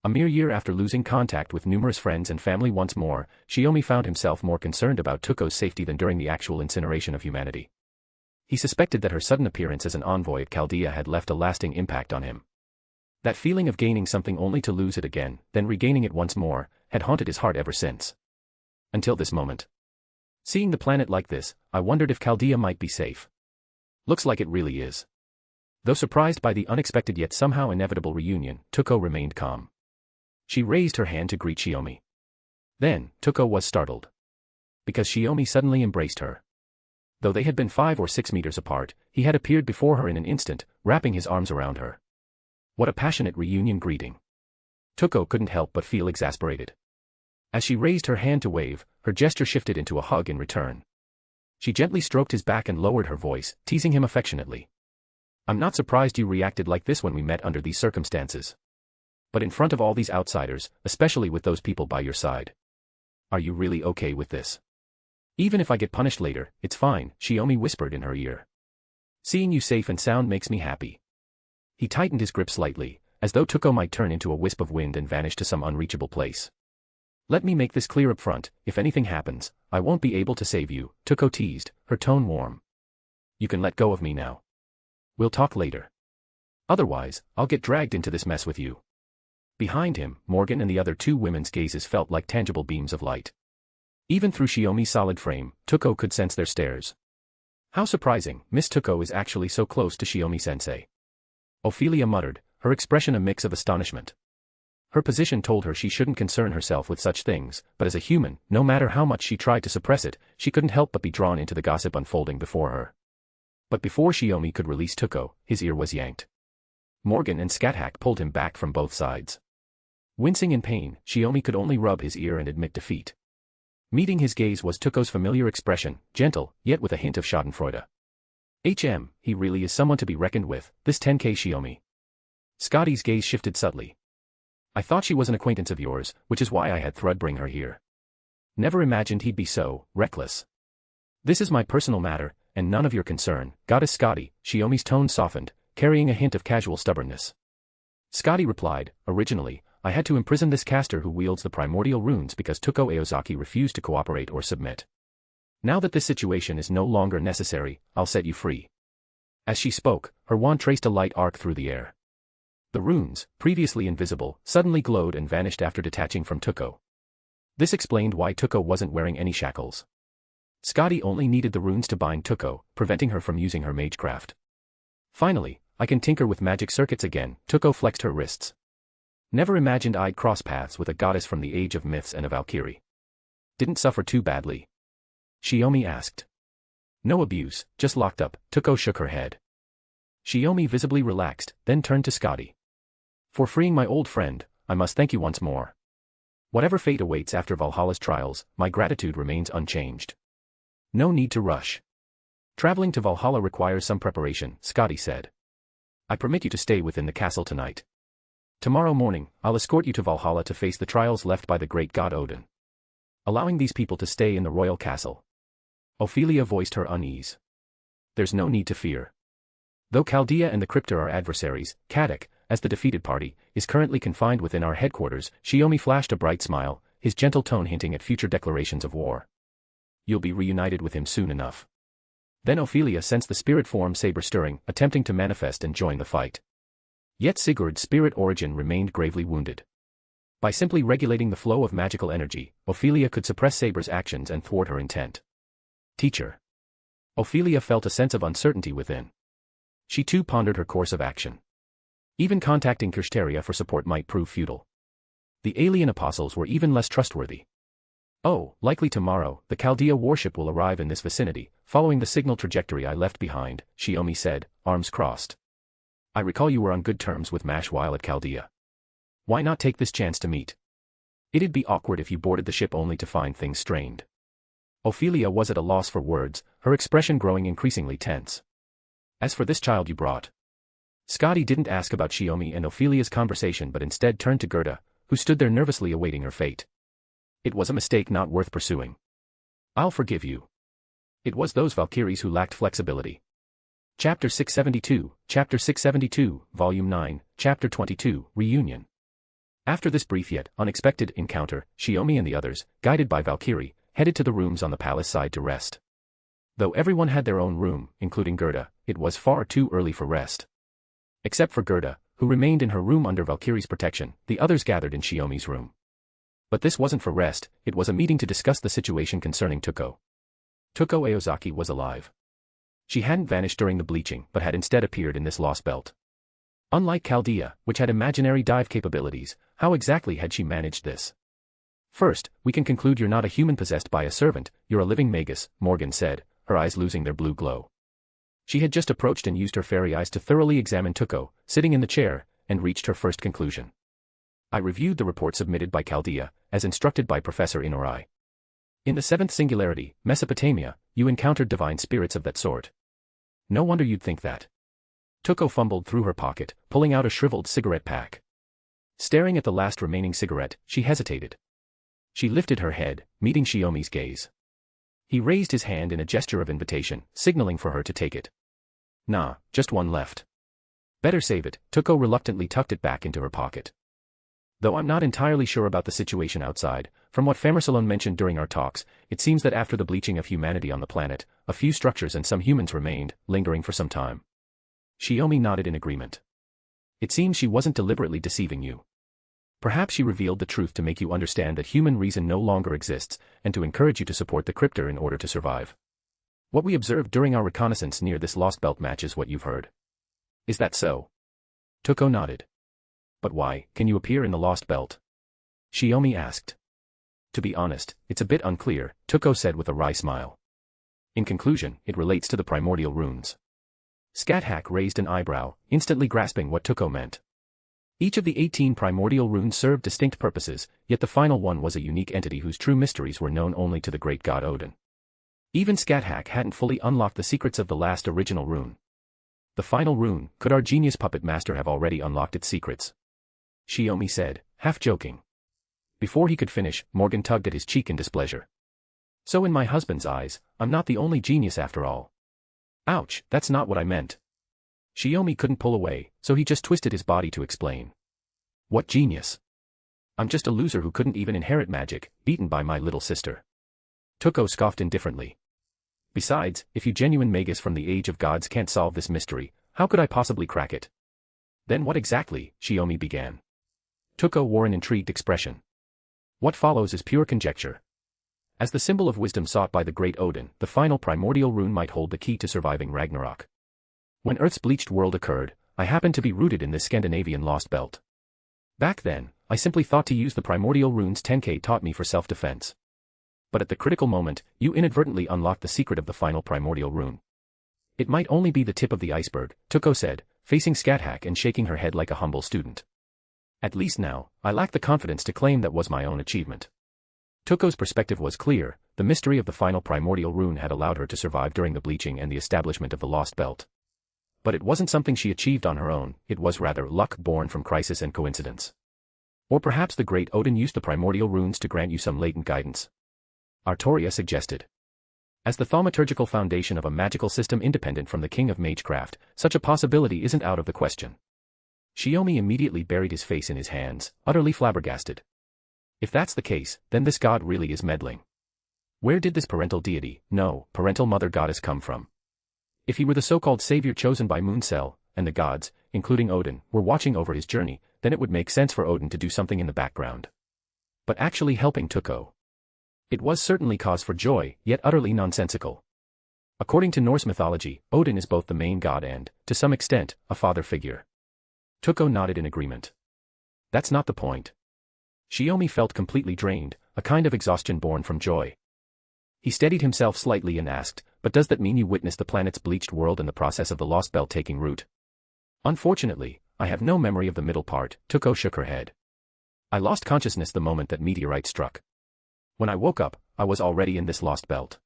A mere year after losing contact with numerous friends and family once more, Shiomi found himself more concerned about Tuko's safety than during the actual incineration of humanity. He suspected that her sudden appearance as an envoy at Chaldea had left a lasting impact on him. That feeling of gaining something only to lose it again, then regaining it once more, had haunted his heart ever since. Until this moment. Seeing the planet like this, I wondered if Chaldea might be safe. Looks like it really is. Though surprised by the unexpected yet somehow inevitable reunion, Tuko remained calm. She raised her hand to greet Shiomi. Then, Tuko was startled. Because Shiomi suddenly embraced her. Though they had been 5 or 6 meters apart, he had appeared before her in an instant, wrapping his arms around her. What a passionate reunion greeting. Tuko couldn't help but feel exasperated. As she raised her hand to wave, her gesture shifted into a hug in return. She gently stroked his back and lowered her voice, teasing him affectionately. I'm not surprised you reacted like this when we met under these circumstances. But in front of all these outsiders, especially with those people by your side. Are you really okay with this? Even if I get punished later, it's fine, Shiomi whispered in her ear. Seeing you safe and sound makes me happy. He tightened his grip slightly, as though Tuko might turn into a wisp of wind and vanish to some unreachable place. Let me make this clear up front, if anything happens, I won't be able to save you, Tuko teased, her tone warm. You can let go of me now. We'll talk later. Otherwise, I'll get dragged into this mess with you. Behind him, Morgan and the other 2 women's gazes felt like tangible beams of light. Even through Shiomi's solid frame, Tuko could sense their stares. How surprising, Miss Tuko is actually so close to Shiomi-sensei. Ophelia muttered, her expression a mix of astonishment. Her position told her she shouldn't concern herself with such things, but as a human, no matter how much she tried to suppress it, she couldn't help but be drawn into the gossip unfolding before her. But before Shiomi could release Tuko, his ear was yanked. Morgan and Scáthach pulled him back from both sides. Wincing in pain, Shiomi could only rub his ear and admit defeat. Meeting his gaze was Tuko's familiar expression, gentle, yet with a hint of schadenfreude. He really is someone to be reckoned with, this Tenkei Shiomi. Scotty's gaze shifted subtly. I thought she was an acquaintance of yours, which is why I had Thrud bring her here. Never imagined he'd be so reckless. This is my personal matter, and none of your concern, Goddess Scotty, Shiomi's tone softened, carrying a hint of casual stubbornness. Scotty replied, originally, I had to imprison this caster who wields the primordial runes because Tuko Aozaki refused to cooperate or submit. Now that this situation is no longer necessary, I'll set you free. As she spoke, her wand traced a light arc through the air. The runes, previously invisible, suddenly glowed and vanished after detaching from Tuko. This explained why Tuko wasn't wearing any shackles. Scotty only needed the runes to bind Tuko, preventing her from using her magecraft. Finally, I can tinker with magic circuits again, Tuko flexed her wrists. Never imagined I'd cross paths with a goddess from the age of myths and a Valkyrie. Didn't suffer too badly? Shiomi asked. No abuse, just locked up. Toko shook her head. Shiomi visibly relaxed, then turned to Scotty. For freeing my old friend, I must thank you once more. Whatever fate awaits after Valhalla's trials, my gratitude remains unchanged. No need to rush. Traveling to Valhalla requires some preparation, Scotty said. I permit you to stay within the castle tonight. Tomorrow morning, I'll escort you to Valhalla to face the trials left by the great god Odin. Allowing these people to stay in the royal castle. Ophelia voiced her unease. There's no need to fear. Though Chaldea and the Cryptor are adversaries, Scáthach, as the defeated party, is currently confined within our headquarters. Shiomi flashed a bright smile, his gentle tone hinting at future declarations of war. You'll be reunited with him soon enough. Then Ophelia sensed the spirit form saber stirring, attempting to manifest and join the fight. Yet Sigurd's spirit origin remained gravely wounded. By simply regulating the flow of magical energy, Ophelia could suppress Saber's actions and thwart her intent. Teacher. Ophelia felt a sense of uncertainty within. She too pondered her course of action. Even contacting Kirsteria for support might prove futile. The alien apostles were even less trustworthy. Oh, likely tomorrow, the Chaldea warship will arrive in this vicinity, following the signal trajectory I left behind, Shiomi said, arms crossed. I recall you were on good terms with Mash while at Chaldea. Why not take this chance to meet? It'd be awkward if you boarded the ship only to find things strained. Ophelia was at a loss for words, her expression growing increasingly tense. As for this child you brought. Scotty didn't ask about Shiomi and Ophelia's conversation but instead turned to Gerda, who stood there nervously awaiting her fate. It was a mistake not worth pursuing. I'll forgive you. It was those Valkyries who lacked flexibility. Chapter 672, Volume 9, Chapter 22, Reunion. After this brief yet unexpected encounter, Shiomi and the others, guided by Valkyrie, headed to the rooms on the palace side to rest. Though everyone had their own room, including Gerda, it was far too early for rest. Except for Gerda, who remained in her room under Valkyrie's protection, the others gathered in Shiomi's room. But this wasn't for rest, it was a meeting to discuss the situation concerning Tuko. Tuko Aozaki was alive. She hadn't vanished during the bleaching but had instead appeared in this lost belt. Unlike Chaldea, which had imaginary dive capabilities, how exactly had she managed this? First, we can conclude you're not a human possessed by a servant, you're a living Magus, Morgan said, her eyes losing their blue glow. She had just approached and used her fairy eyes to thoroughly examine Tuko, sitting in the chair, and reached her first conclusion. I reviewed the report submitted by Chaldea, as instructed by Professor Inorai. In the seventh singularity, Mesopotamia, you encountered divine spirits of that sort. No wonder you'd think that. Tuko fumbled through her pocket, pulling out a shriveled cigarette pack. Staring at the last remaining cigarette, she hesitated. She lifted her head, meeting Shiomi's gaze. He raised his hand in a gesture of invitation, signaling for her to take it. Nah, just one left. Better save it. Tuko reluctantly tucked it back into her pocket. Though I'm not entirely sure about the situation outside, from what Famersalon mentioned during our talks, it seems that after the bleaching of humanity on the planet, a few structures and some humans remained, lingering for some time. Shiomi nodded in agreement. It seems she wasn't deliberately deceiving you. Perhaps she revealed the truth to make you understand that human reason no longer exists, and to encourage you to support the Cryptor in order to survive. What we observed during our reconnaissance near this Lost Belt matches what you've heard. Is that so? Tuko nodded. But why can you appear in the Lost Belt? Shiomi asked. To be honest, it's a bit unclear, Tuko said with a wry smile. In conclusion, it relates to the primordial runes. Scáthach raised an eyebrow, instantly grasping what Tuko meant. Each of the 18 primordial runes served distinct purposes, yet the final one was a unique entity whose true mysteries were known only to the great god Odin. Even Scáthach hadn't fully unlocked the secrets of the last original rune. The final rune, could our genius puppet master have already unlocked its secrets? Shiomi said, half joking. Before he could finish, Morgan tugged at his cheek in displeasure. So in my husband's eyes, I'm not the only genius after all. Ouch, that's not what I meant. Shiomi couldn't pull away, so he just twisted his body to explain. What genius? I'm just a loser who couldn't even inherit magic, beaten by my little sister. Tuko scoffed indifferently. Besides, if you genuine Magus from the Age of Gods can't solve this mystery, how could I possibly crack it? Then what exactly, Shiomi began. Tuko wore an intrigued expression. What follows is pure conjecture. As the symbol of wisdom sought by the great Odin, the final primordial rune might hold the key to surviving Ragnarok. When Earth's bleached world occurred, I happened to be rooted in this Scandinavian lost belt. Back then, I simply thought to use the primordial runes Tenkei taught me for self-defense. But at the critical moment, you inadvertently unlocked the secret of the final primordial rune. It might only be the tip of the iceberg, Tuko said, facing Scáthach and shaking her head like a humble student. At least now, I lack the confidence to claim that was my own achievement. Tuko's perspective was clear, the mystery of the final primordial rune had allowed her to survive during the bleaching and the establishment of the Lost Belt. But it wasn't something she achieved on her own, it was rather luck born from crisis and coincidence. Or perhaps the great Odin used the primordial runes to grant you some latent guidance. Artoria suggested. As the thaumaturgical foundation of a magical system independent from the king of magecraft, such a possibility isn't out of the question. Shiomi immediately buried his face in his hands, utterly flabbergasted. If that's the case, then this god really is meddling. Where did this parental deity, no, parental mother goddess come from? If he were the so-called savior chosen by Mooncell, and the gods, including Odin, were watching over his journey, then it would make sense for Odin to do something in the background. But actually helping Tuko. It was certainly cause for joy, yet utterly nonsensical. According to Norse mythology, Odin is both the main god and, to some extent, a father figure. Tuko nodded in agreement. That's not the point. Shiomi felt completely drained, a kind of exhaustion born from joy. He steadied himself slightly and asked, but does that mean you witnessed the planet's bleached world and the process of the Lost Belt taking root? Unfortunately, I have no memory of the middle part, Tuko shook her head. I lost consciousness the moment that meteorite struck. When I woke up, I was already in this Lost Belt.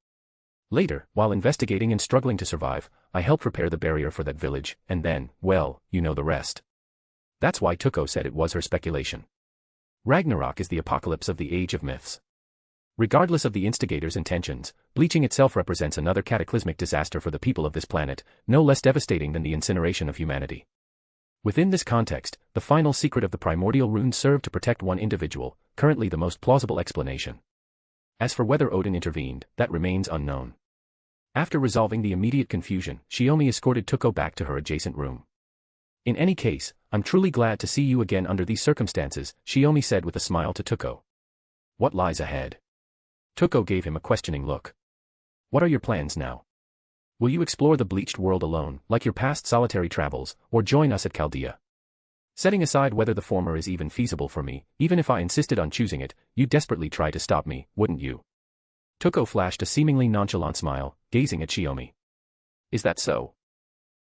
Later, while investigating and struggling to survive, I helped repair the barrier for that village, and then, well, you know the rest. That's why Tuko said it was her speculation. Ragnarok is the apocalypse of the age of myths. Regardless of the instigator's intentions, bleaching itself represents another cataclysmic disaster for the people of this planet, no less devastating than the incineration of humanity. Within this context, the final secret of the primordial runes served to protect one individual, currently the most plausible explanation. As for whether Odin intervened, that remains unknown. After resolving the immediate confusion, Shiomi escorted Tuko back to her adjacent room. In any case, I'm truly glad to see you again under these circumstances, Shiomi said with a smile to Tuko. What lies ahead? Tuko gave him a questioning look. What are your plans now? Will you explore the bleached world alone, like your past solitary travels, or join us at Chaldea? Setting aside whether the former is even feasible for me, even if I insisted on choosing it, you'd desperately try to stop me, wouldn't you? Tuko flashed a seemingly nonchalant smile, gazing at Shiomi. Is that so?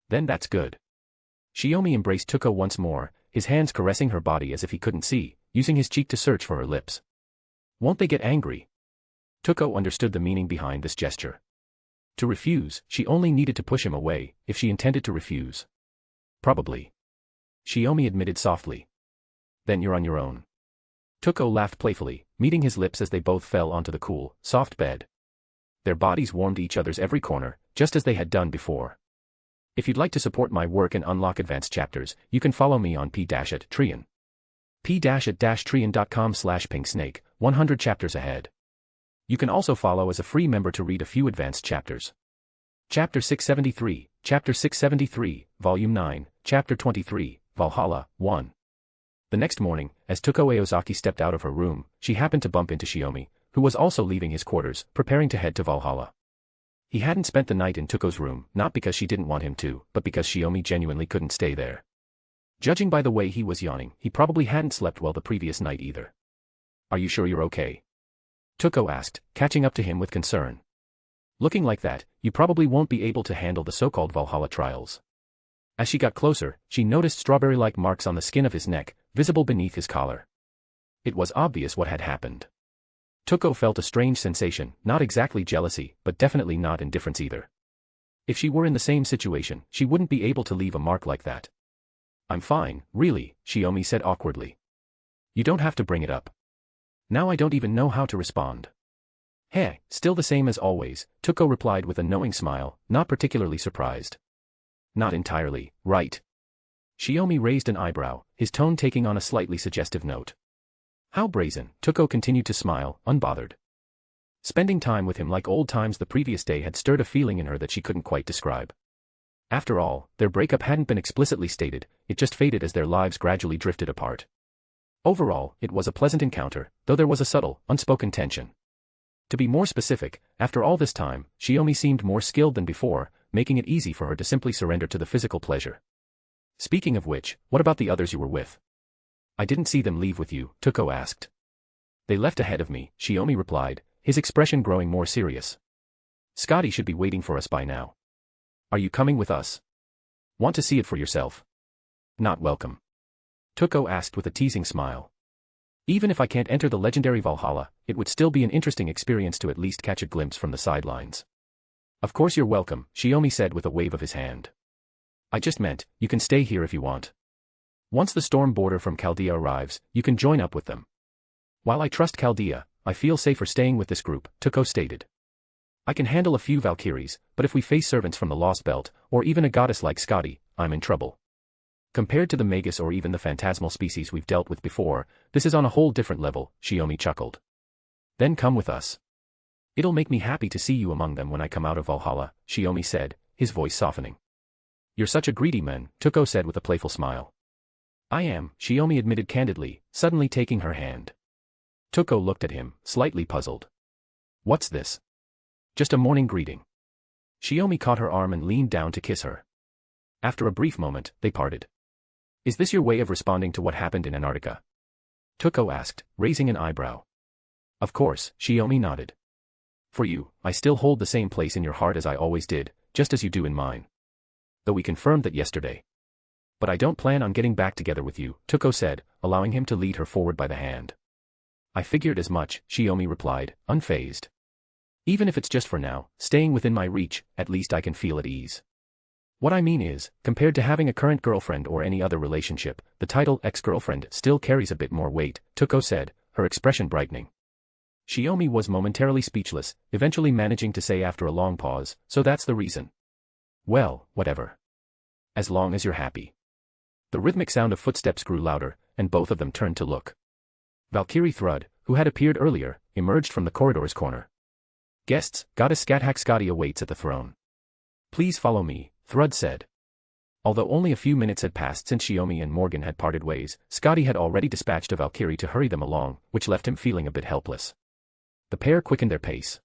Then that's good. Shiomi embraced Tuko once more, his hands caressing her body as if he couldn't see, using his cheek to search for her lips. Won't they get angry? Tuko understood the meaning behind this gesture. To refuse, she only needed to push him away, if she intended to refuse. Probably. Shiomi admitted softly. Then you're on your own. Tuko laughed playfully, meeting his lips as they both fell onto the cool, soft bed. Their bodies warmed each other's every corner, just as they had done before. If you'd like to support my work and unlock advanced chapters, you can follow me on p-at-trian. p-at-trian.com/pinksnake, 100 chapters ahead. You can also follow as a free member to read a few advanced chapters. Chapter 673, Volume 9, Chapter 23, Valhalla, 1. The next morning, as Tuko Aozaki stepped out of her room, she happened to bump into Shiomi, who was also leaving his quarters, preparing to head to Valhalla. He hadn't spent the night in Tuko's room, not because she didn't want him to, but because Shiomi genuinely couldn't stay there. Judging by the way he was yawning, he probably hadn't slept well the previous night either. Are you sure you're okay? Tuko asked, catching up to him with concern. Looking like that, you probably won't be able to handle the so-called Valhalla trials. As she got closer, she noticed strawberry-like marks on the skin of his neck, visible beneath his collar. It was obvious what had happened. Tuko felt a strange sensation, not exactly jealousy, but definitely not indifference either. If she were in the same situation, she wouldn't be able to leave a mark like that. I'm fine, really, Shiomi said awkwardly. You don't have to bring it up. Now I don't even know how to respond. Hey, still the same as always, Tuko replied with a knowing smile, not particularly surprised. Not entirely, right? Shiomi raised an eyebrow, his tone taking on a slightly suggestive note. How brazen, Tuko continued to smile, unbothered. Spending time with him like old times the previous day had stirred a feeling in her that she couldn't quite describe. After all, their breakup hadn't been explicitly stated, it just faded as their lives gradually drifted apart. Overall, it was a pleasant encounter, though there was a subtle, unspoken tension. To be more specific, after all this time, Shiomi seemed more skilled than before, making it easy for her to simply surrender to the physical pleasure. Speaking of which, what about the others you were with? I didn't see them leave with you, Toko asked. They left ahead of me, Shiomi replied, his expression growing more serious. Scotty should be waiting for us by now. Are you coming with us? Want to see it for yourself? Not welcome. Toko asked with a teasing smile. Even if I can't enter the legendary Valhalla, it would still be an interesting experience to at least catch a glimpse from the sidelines. Of course you're welcome, Shiomi said with a wave of his hand. I just meant, you can stay here if you want. Once the storm border from Chaldea arrives, you can join up with them. While I trust Chaldea, I feel safer staying with this group, Toko stated. I can handle a few Valkyries, but if we face servants from the Lost Belt, or even a goddess like Scotty, I'm in trouble. Compared to the Magus or even the phantasmal species we've dealt with before, this is on a whole different level, Shiomi chuckled. Then come with us. It'll make me happy to see you among them when I come out of Valhalla, Shiomi said, his voice softening. You're such a greedy man, Toko said with a playful smile. I am, Shiomi admitted candidly, suddenly taking her hand. Toko looked at him, slightly puzzled. What's this? Just a morning greeting. Shiomi caught her arm and leaned down to kiss her. After a brief moment, they parted. Is this your way of responding to what happened in Antarctica? Toko asked, raising an eyebrow. Of course, Shiomi nodded. For you, I still hold the same place in your heart as I always did, just as you do in mine. Though we confirmed that yesterday. But I don't plan on getting back together with you, Toko said, allowing him to lead her forward by the hand. I figured as much, Shiomi replied, unfazed. Even if it's just for now, staying within my reach, at least I can feel at ease. What I mean is, compared to having a current girlfriend or any other relationship, the title ex-girlfriend still carries a bit more weight, Toko said, her expression brightening. Shiomi was momentarily speechless, eventually managing to say after a long pause, so that's the reason. Well, whatever. As long as you're happy. The rhythmic sound of footsteps grew louder, and both of them turned to look. Valkyrie Thrud, who had appeared earlier, emerged from the corridor's corner. Guests, Goddess Scáthach Scotty awaits at the throne. Please follow me, Thrud said. Although only a few minutes had passed since Shiomi and Morgan had parted ways, Scotty had already dispatched a Valkyrie to hurry them along, which left him feeling a bit helpless. The pair quickened their pace.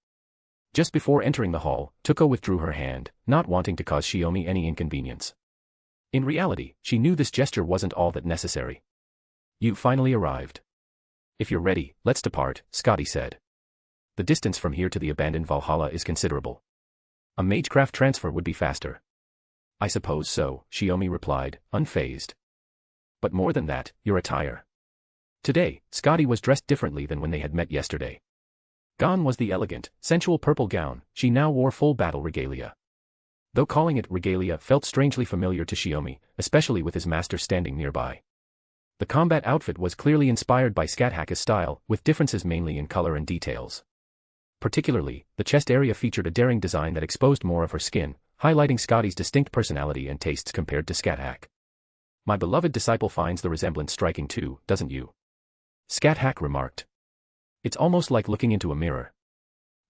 Just before entering the hall, Toko withdrew her hand, not wanting to cause Shiomi any inconvenience. In reality, she knew this gesture wasn't all that necessary. You finally arrived. If you're ready, let's depart, Scotty said. The distance from here to the abandoned Valhalla is considerable. A magecraft transfer would be faster. I suppose so, Shiomi replied, unfazed. But more than that, your attire. Today, Scotty was dressed differently than when they had met yesterday. Gone was the elegant, sensual purple gown, she now wore full battle regalia. Though calling it regalia felt strangely familiar to Shiomi, especially with his master standing nearby. The combat outfit was clearly inspired by Scáthach's style, with differences mainly in color and details. Particularly, the chest area featured a daring design that exposed more of her skin, highlighting Scotty's distinct personality and tastes compared to Scáthach. My beloved disciple finds the resemblance striking too, doesn't you? Scáthach remarked. It's almost like looking into a mirror.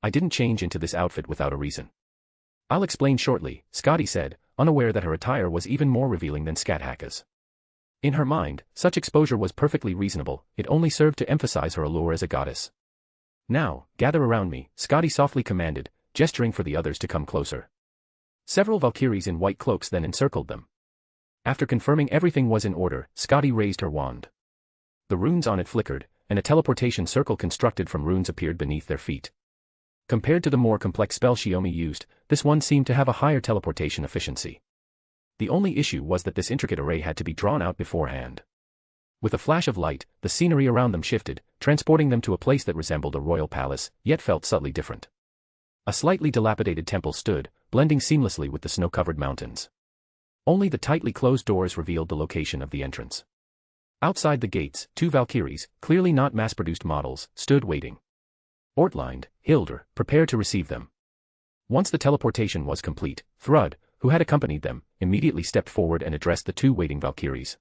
I didn't change into this outfit without a reason. I'll explain shortly, Scotty said, unaware that her attire was even more revealing than Scáthach's. In her mind, such exposure was perfectly reasonable, it only served to emphasize her allure as a goddess. Now, gather around me, Scotty softly commanded, gesturing for the others to come closer. Several Valkyries in white cloaks then encircled them. After confirming everything was in order, Scotty raised her wand. The runes on it flickered, and a teleportation circle constructed from runes appeared beneath their feet. Compared to the more complex spell Shiomi used, this one seemed to have a higher teleportation efficiency. The only issue was that this intricate array had to be drawn out beforehand. With a flash of light, the scenery around them shifted, transporting them to a place that resembled a royal palace, yet felt subtly different. A slightly dilapidated temple stood, blending seamlessly with the snow-covered mountains. Only the tightly closed doors revealed the location of the entrance. Outside the gates, two Valkyries, clearly not mass-produced models, stood waiting. Ortlind, Hildur, prepared to receive them. Once the teleportation was complete, Thrud, who had accompanied them, immediately stepped forward and addressed the two waiting Valkyries.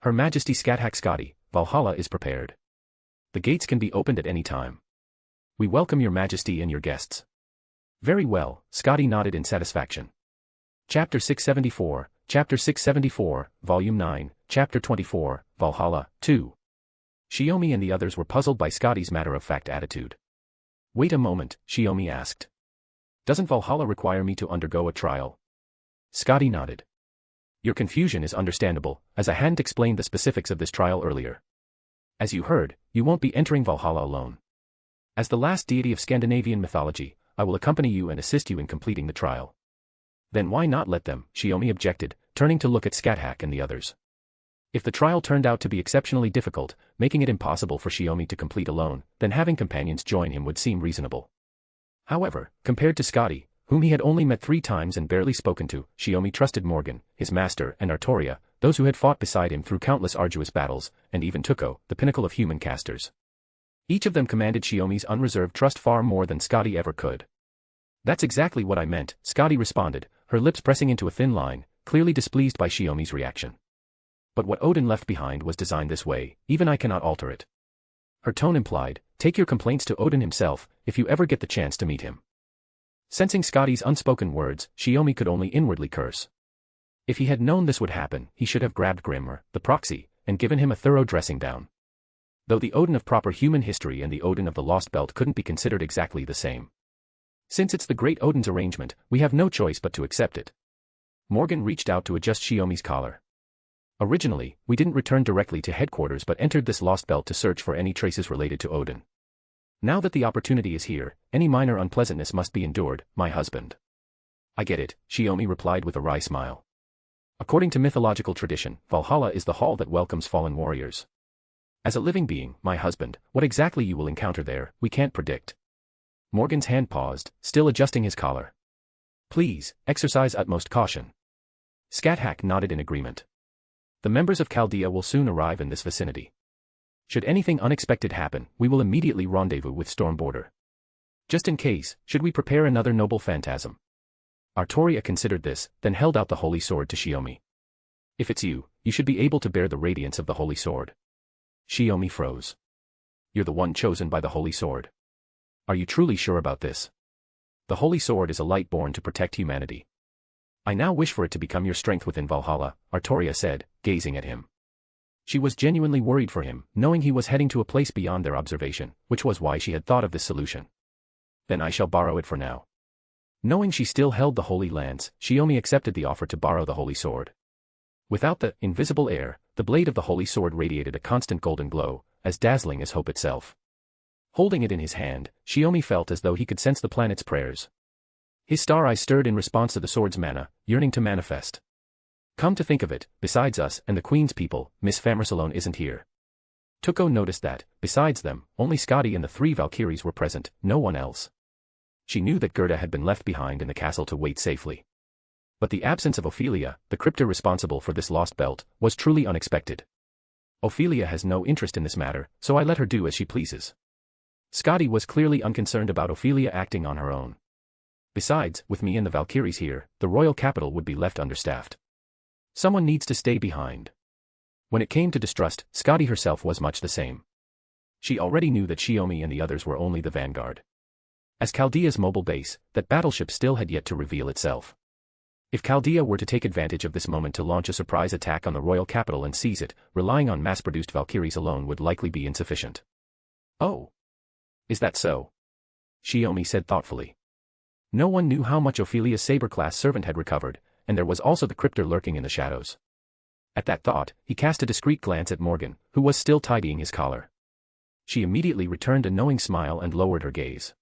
Her Majesty Scáthach Scotty, Valhalla is prepared. The gates can be opened at any time. We welcome your Majesty and your guests. Very well, Scotty nodded in satisfaction. Chapter 674, Chapter 674, Volume 9, Chapter 24, Valhalla, 2. Shiomi and the others were puzzled by Scotty's matter-of-fact attitude. Wait a moment, Shiomi asked. Doesn't Valhalla require me to undergo a trial? Scotty nodded. Your confusion is understandable, as I hadn't explained the specifics of this trial earlier. As you heard, you won't be entering Valhalla alone. As the last deity of Scandinavian mythology, I will accompany you and assist you in completing the trial. Then why not let them, Shiomi objected, turning to look at Scáthach and the others. If the trial turned out to be exceptionally difficult, making it impossible for Shiomi to complete alone, then having companions join him would seem reasonable. However, compared to Scotty, whom he had only met 3 times and barely spoken to, Shiomi trusted Morgan, his master, and Artoria, those who had fought beside him through countless arduous battles, and even Tuko, the pinnacle of human casters. Each of them commanded Shiomi's unreserved trust far more than Scotty ever could. That's exactly what I meant, Scotty responded, her lips pressing into a thin line, clearly displeased by Shiomi's reaction. But what Odin left behind was designed this way, even I cannot alter it. Her tone implied, take your complaints to Odin himself, if you ever get the chance to meet him. Sensing Scotty's unspoken words, Shiomi could only inwardly curse. If he had known this would happen, he should have grabbed Grimr, the proxy, and given him a thorough dressing down. Though the Odin of proper human history and the Odin of the Lost Belt couldn't be considered exactly the same. Since it's the great Odin's arrangement, we have no choice but to accept it. Morgan reached out to adjust Shiomi's collar. Originally, we didn't return directly to headquarters but entered this Lost Belt to search for any traces related to Odin. Now that the opportunity is here, any minor unpleasantness must be endured, my husband. I get it, Shiomi replied with a wry smile. According to mythological tradition, Valhalla is the hall that welcomes fallen warriors. As a living being, my husband, what exactly you will encounter there, we can't predict. Morgan's hand paused, still adjusting his collar. Please, exercise utmost caution. Scáthach nodded in agreement. The members of Chaldea will soon arrive in this vicinity. Should anything unexpected happen, we will immediately rendezvous with Stormborder. Just in case, should we prepare another noble phantasm? Artoria considered this, then held out the holy sword to Shiomi. If it's you, you should be able to bear the radiance of the holy sword. Shiomi froze. You're the one chosen by the holy sword. Are you truly sure about this? The holy sword is a light born to protect humanity. I now wish for it to become your strength within Valhalla, Artoria said, gazing at him. She was genuinely worried for him, knowing he was heading to a place beyond their observation, which was why she had thought of this solution. Then I shall borrow it for now. Knowing she still held the holy lance, Shiomi accepted the offer to borrow the holy sword. Without the invisible air, the blade of the holy sword radiated a constant golden glow, as dazzling as hope itself. Holding it in his hand, Shiomi felt as though he could sense the planet's prayers. His star eyes stirred in response to the sword's mana, yearning to manifest. Come to think of it, besides us and the Queen's people, Miss Famrus alone isn't here. Tuko noticed that, besides them, only Scotty and the 3 Valkyries were present, no one else. She knew that Gerda had been left behind in the castle to wait safely. But the absence of Ophelia, the cryptor responsible for this lost belt, was truly unexpected. Ophelia has no interest in this matter, so I let her do as she pleases. Scotty was clearly unconcerned about Ophelia acting on her own. Besides, with me and the Valkyries here, the royal capital would be left understaffed. Someone needs to stay behind. When it came to distrust, Scotty herself was much the same. She already knew that Shiomi and the others were only the vanguard. As Chaldea's mobile base, that battleship still had yet to reveal itself. If Chaldea were to take advantage of this moment to launch a surprise attack on the royal capital and seize it, relying on mass-produced Valkyries alone would likely be insufficient. Oh. Is that so? Shiomi said thoughtfully. No one knew how much Ophelia's saber-class servant had recovered, and there was also the cryptor lurking in the shadows. At that thought, he cast a discreet glance at Morgan, who was still tidying his collar. She immediately returned a knowing smile and lowered her gaze.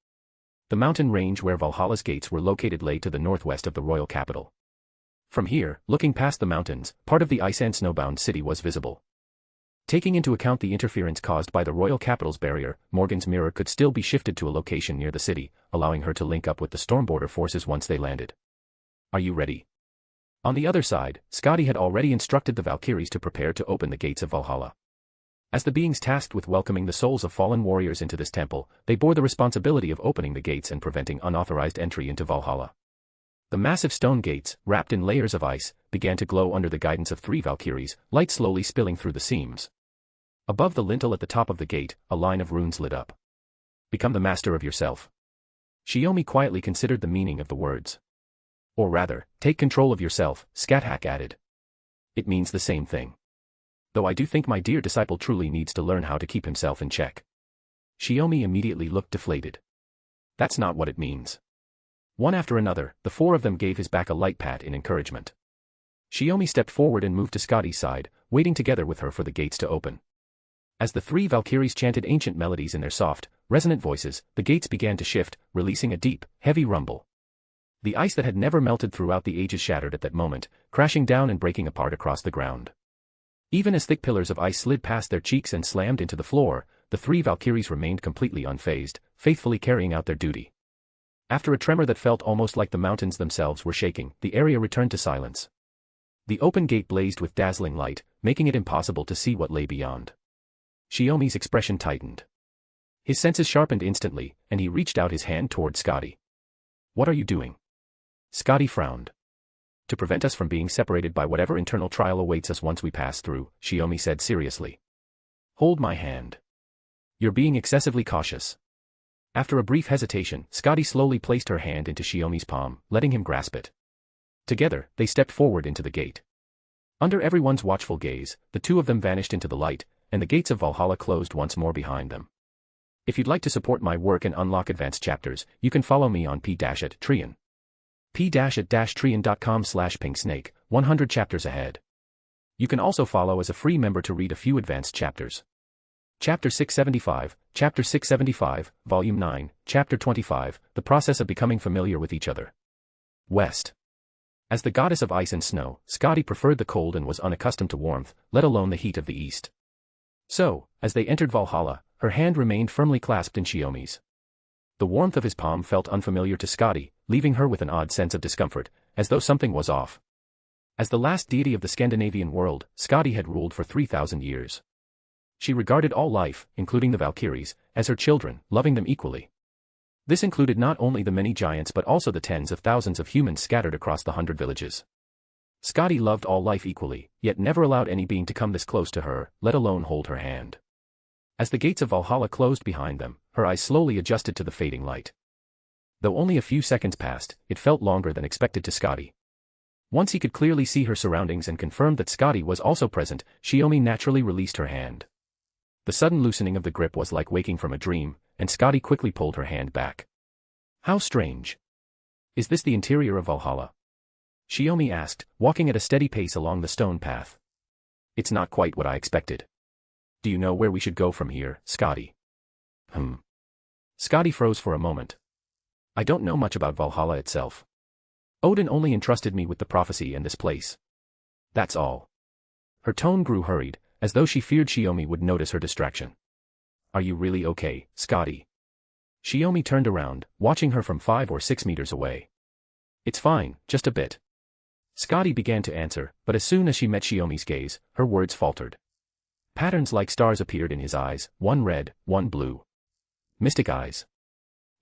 The mountain range where Valhalla's gates were located lay to the northwest of the royal capital. From here, looking past the mountains, part of the ice and snowbound city was visible. Taking into account the interference caused by the royal capital's barrier, Morgan's mirror could still be shifted to a location near the city, allowing her to link up with the Stormborder forces once they landed. Are you ready? On the other side, Scotty had already instructed the Valkyries to prepare to open the gates of Valhalla. As the beings tasked with welcoming the souls of fallen warriors into this temple, they bore the responsibility of opening the gates and preventing unauthorized entry into Valhalla. The massive stone gates, wrapped in layers of ice, began to glow under the guidance of 3 Valkyries, light slowly spilling through the seams. Above the lintel at the top of the gate, a line of runes lit up. Become the master of yourself. Shiomi quietly considered the meaning of the words. Or rather, take control of yourself, Scáthach added. It means the same thing. Though I do think my dear disciple truly needs to learn how to keep himself in check. Shiomi immediately looked deflated. That's not what it means. One after another, the 4 of them gave his back a light pat in encouragement. Shiomi stepped forward and moved to Scotty's side, waiting together with her for the gates to open. As the three Valkyries chanted ancient melodies in their soft, resonant voices, the gates began to shift, releasing a deep, heavy rumble. The ice that had never melted throughout the ages shattered at that moment, crashing down and breaking apart across the ground. Even as thick pillars of ice slid past their cheeks and slammed into the floor, the three Valkyries remained completely unfazed, faithfully carrying out their duty. After a tremor that felt almost like the mountains themselves were shaking, the area returned to silence. The open gate blazed with dazzling light, making it impossible to see what lay beyond. Shiomi's expression tightened. His senses sharpened instantly, and he reached out his hand toward Scotty. "What are you doing?" Scotty frowned. "To prevent us from being separated by whatever internal trial awaits us once we pass through," Shiomi said seriously. "Hold my hand. You're being excessively cautious." After a brief hesitation, Scotty slowly placed her hand into Shiomi's palm, letting him grasp it. Together, they stepped forward into the gate. Under everyone's watchful gaze, the two of them vanished into the light, and the gates of Valhalla closed once more behind them. If you'd like to support my work and unlock advanced chapters, you can follow me on p-at-trian. p-at-trian.com/pinksnake, 100 chapters ahead. You can also follow as a free member to read a few advanced chapters. Chapter 675, Volume 9, Chapter 25, The Process of Becoming Familiar with Each Other. West. As the goddess of ice and snow, Scotty preferred the cold and was unaccustomed to warmth, let alone the heat of the east. So, as they entered Valhalla, her hand remained firmly clasped in Shiomi's. The warmth of his palm felt unfamiliar to Scotty, leaving her with an odd sense of discomfort, as though something was off. As the last deity of the Scandinavian world, Scotty had ruled for 3,000 years. She regarded all life, including the Valkyries, as her children, loving them equally. This included not only the many giants but also the tens of thousands of humans scattered across the 100 villages. Scotty loved all life equally, yet never allowed any being to come this close to her, let alone hold her hand. As the gates of Valhalla closed behind them, her eyes slowly adjusted to the fading light. Though only a few seconds passed, it felt longer than expected to Scotty. Once he could clearly see her surroundings and confirmed that Scotty was also present, Shiomi naturally released her hand. The sudden loosening of the grip was like waking from a dream, and Scotty quickly pulled her hand back. "How strange. Is this the interior of Valhalla?" Shiomi asked, walking at a steady pace along the stone path. "It's not quite what I expected. Do you know where we should go from here, Scotty?" Scotty froze for a moment. "I don't know much about Valhalla itself. Odin only entrusted me with the prophecy and this place. That's all." Her tone grew hurried, as though she feared Shiomi would notice her distraction. "Are you really okay, Scotty?" Shiomi turned around, watching her from 5 or 6 meters away. "It's fine, just a bit." Scotty began to answer, but as soon as she met Shiomi's gaze, her words faltered. Patterns like stars appeared in his eyes, one red, one blue. Mystic eyes.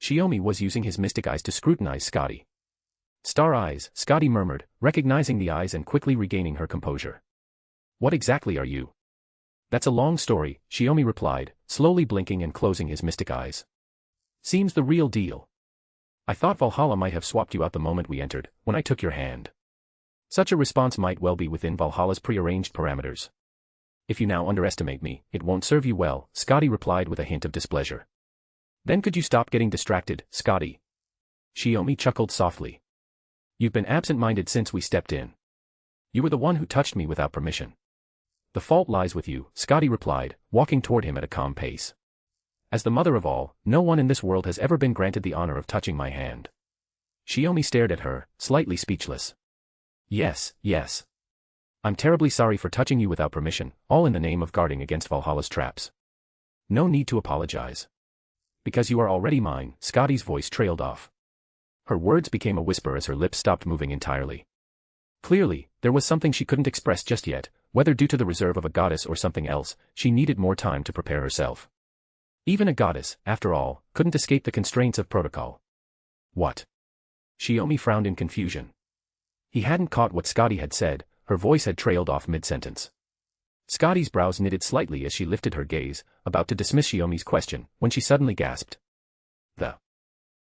Shiomi was using his mystic eyes to scrutinize Scotty. "Star eyes," Scotty murmured, recognizing the eyes and quickly regaining her composure. "What exactly are you?" "That's a long story," Shiomi replied, slowly blinking and closing his mystic eyes. "Seems the real deal. I thought Valhalla might have swapped you out the moment we entered, when I took your hand. Such a response might well be within Valhalla's prearranged parameters. If you now underestimate me, it won't serve you well," Scotty replied with a hint of displeasure. "Then could you stop getting distracted, Scotty?" Shiomi chuckled softly. "You've been absent-minded since we stepped in. You were the one who touched me without permission." "The fault lies with you," Scotty replied, walking toward him at a calm pace. "As the mother of all, no one in this world has ever been granted the honor of touching my hand." Shiomi stared at her, slightly speechless. Yes. I'm terribly sorry for touching you without permission, all in the name of guarding against Valhalla's traps. No need to apologize. Because you are already mine," Scotty's voice trailed off. Her words became a whisper as her lips stopped moving entirely. Clearly, there was something she couldn't express just yet, whether due to the reserve of a goddess or something else. She needed more time to prepare herself. Even a goddess, after all, couldn't escape the constraints of protocol. "What?" Shiomi frowned in confusion. He hadn't caught what Scotty had said, her voice had trailed off mid-sentence. Scotty's brows knitted slightly as she lifted her gaze, about to dismiss Shiomi's question, when she suddenly gasped.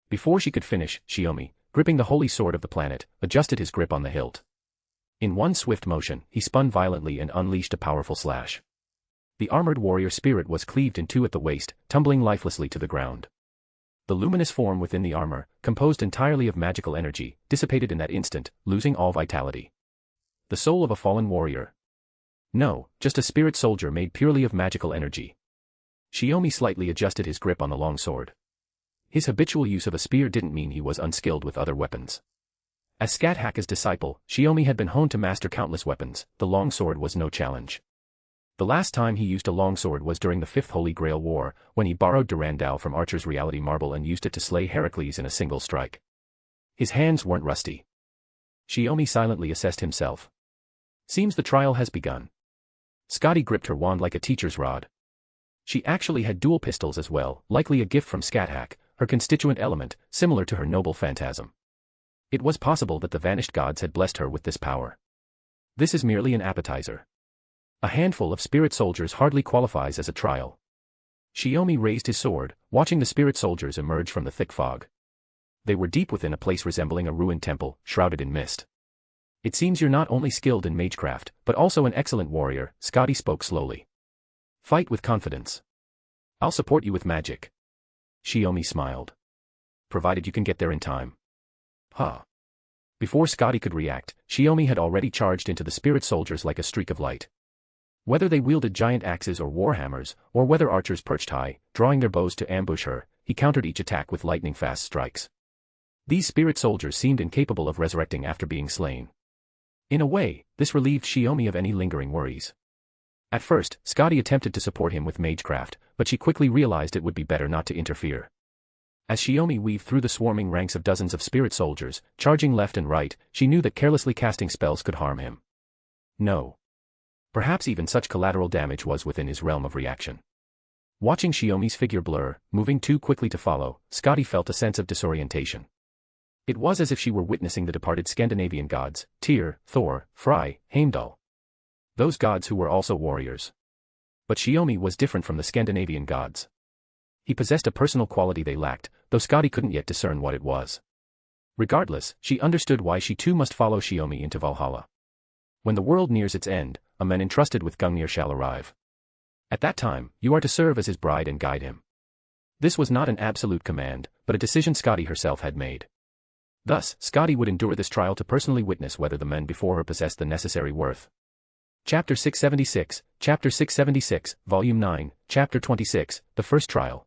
Before she could finish, Shiomi, gripping the holy sword of the planet, adjusted his grip on the hilt. In one swift motion, he spun violently and unleashed a powerful slash. The armored warrior spirit was cleaved in two at the waist, tumbling lifelessly to the ground. The luminous form within the armor, composed entirely of magical energy, dissipated in that instant, losing all vitality. The soul of a fallen warrior. No, just a spirit soldier made purely of magical energy. Shiomi slightly adjusted his grip on the long sword. His habitual use of a spear didn't mean he was unskilled with other weapons. As Scáthach's disciple, Shiomi had been honed to master countless weapons. The long sword was no challenge. The last time he used a longsword was during the Fifth Holy Grail War, when he borrowed Durandal from Archer's reality marble and used it to slay Heracles in a single strike. His hands weren't rusty. Shiomi silently assessed himself. Seems the trial has begun. Scotty gripped her wand like a teacher's rod. She actually had dual pistols as well, likely a gift from Scáthach, her constituent element, similar to her noble phantasm. It was possible that the vanished gods had blessed her with this power. This is merely an appetizer. A handful of spirit soldiers hardly qualifies as a trial. Shiomi raised his sword, watching the spirit soldiers emerge from the thick fog. They were deep within a place resembling a ruined temple, shrouded in mist. It seems you're not only skilled in magecraft, but also an excellent warrior, Scotty spoke slowly. Fight with confidence. I'll support you with magic. Shiomi smiled. Provided you can get there in time. Huh. Before Scotty could react, Shiomi had already charged into the spirit soldiers like a streak of light. Whether they wielded giant axes or warhammers, or whether archers perched high, drawing their bows to ambush her, he countered each attack with lightning-fast strikes. These spirit soldiers seemed incapable of resurrecting after being slain. In a way, this relieved Shiomi of any lingering worries. At first, Scotty attempted to support him with magecraft, but she quickly realized it would be better not to interfere. As Shiomi weaved through the swarming ranks of dozens of spirit soldiers, charging left and right, she knew that carelessly casting spells could harm him. No. Perhaps even such collateral damage was within his realm of reaction. Watching Shiomi's figure blur, moving too quickly to follow, Scotty felt a sense of disorientation. It was as if she were witnessing the departed Scandinavian gods, Tyr, Thor, Frey, Heimdall. Those gods who were also warriors. But Shiomi was different from the Scandinavian gods. He possessed a personal quality they lacked, though Scotty couldn't yet discern what it was. Regardless, she understood why she too must follow Shiomi into Valhalla. When the world nears its end, a man entrusted with Gungnir shall arrive. At that time, you are to serve as his bride and guide him. This was not an absolute command, but a decision Scotty herself had made. Thus, Scotty would endure this trial to personally witness whether the men before her possessed the necessary worth. Chapter 676, Volume 9, Chapter 26, The First Trial.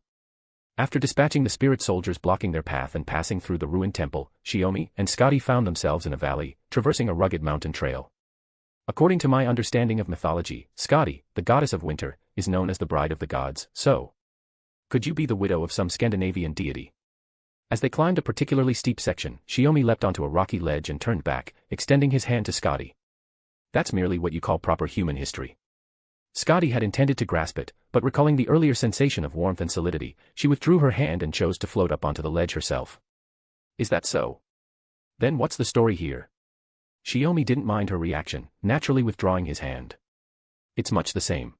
After dispatching the spirit soldiers blocking their path and passing through the ruined temple, Shiomi and Scotty found themselves in a valley, traversing a rugged mountain trail. According to my understanding of mythology, Scotty, the goddess of winter, is known as the bride of the gods, so could you be the widow of some Scandinavian deity? As they climbed a particularly steep section, Shiomi leapt onto a rocky ledge and turned back, extending his hand to Scotty. That's merely what you call proper human history. Scotty had intended to grasp it, but recalling the earlier sensation of warmth and solidity, she withdrew her hand and chose to float up onto the ledge herself. Is that so? Then what's the story here? Shiomi didn't mind her reaction, naturally withdrawing his hand. It's much the same.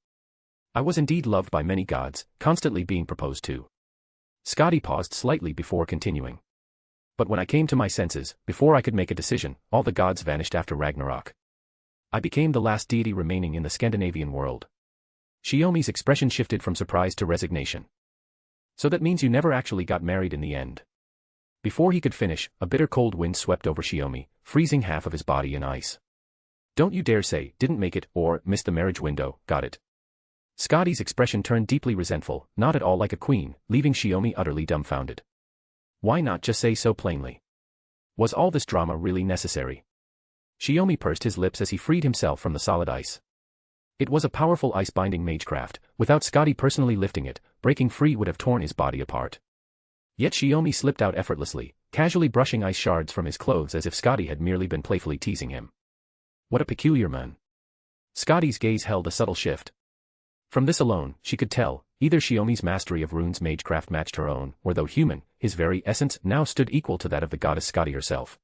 I was indeed loved by many gods, constantly being proposed to. Scotty paused slightly before continuing. But when I came to my senses, before I could make a decision, all the gods vanished after Ragnarok. I became the last deity remaining in the Scandinavian world. Shiomi's expression shifted from surprise to resignation. So that means you never actually got married in the end. Before he could finish, a bitter cold wind swept over Shiomi, freezing half of his body in ice. Don't you dare say, didn't make it, or missed the marriage window, got it? Scotty's expression turned deeply resentful, not at all like a queen, leaving Shiomi utterly dumbfounded. Why not just say so plainly? Was all this drama really necessary? Shiomi pursed his lips as he freed himself from the solid ice. It was a powerful ice-binding magecraft. Without Scotty personally lifting it, breaking free would have torn his body apart. Yet Shiomi slipped out effortlessly, casually brushing ice shards from his clothes as if Scotty had merely been playfully teasing him. What a peculiar man. Scotty's gaze held a subtle shift. From this alone, she could tell, either Shiomi's mastery of runes magecraft matched her own, or though human, his very essence now stood equal to that of the goddess Scotty herself.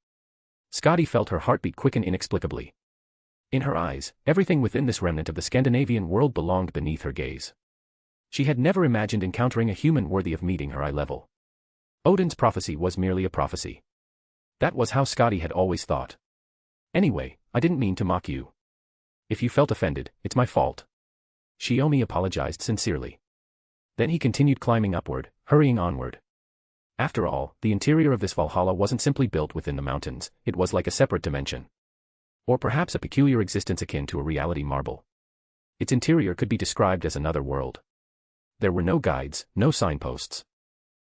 Scotty felt her heartbeat quicken inexplicably. In her eyes, everything within this remnant of the Scandinavian world belonged beneath her gaze. She had never imagined encountering a human worthy of meeting her eye level. Odin's prophecy was merely a prophecy. That was how Scotty had always thought. Anyway, I didn't mean to mock you. If you felt offended, it's my fault. Shiomi apologized sincerely. Then he continued climbing upward, hurrying onward. After all, the interior of this Valhalla wasn't simply built within the mountains, it was like a separate dimension. Or perhaps a peculiar existence akin to a reality marble. Its interior could be described as another world. There were no guides, no signposts.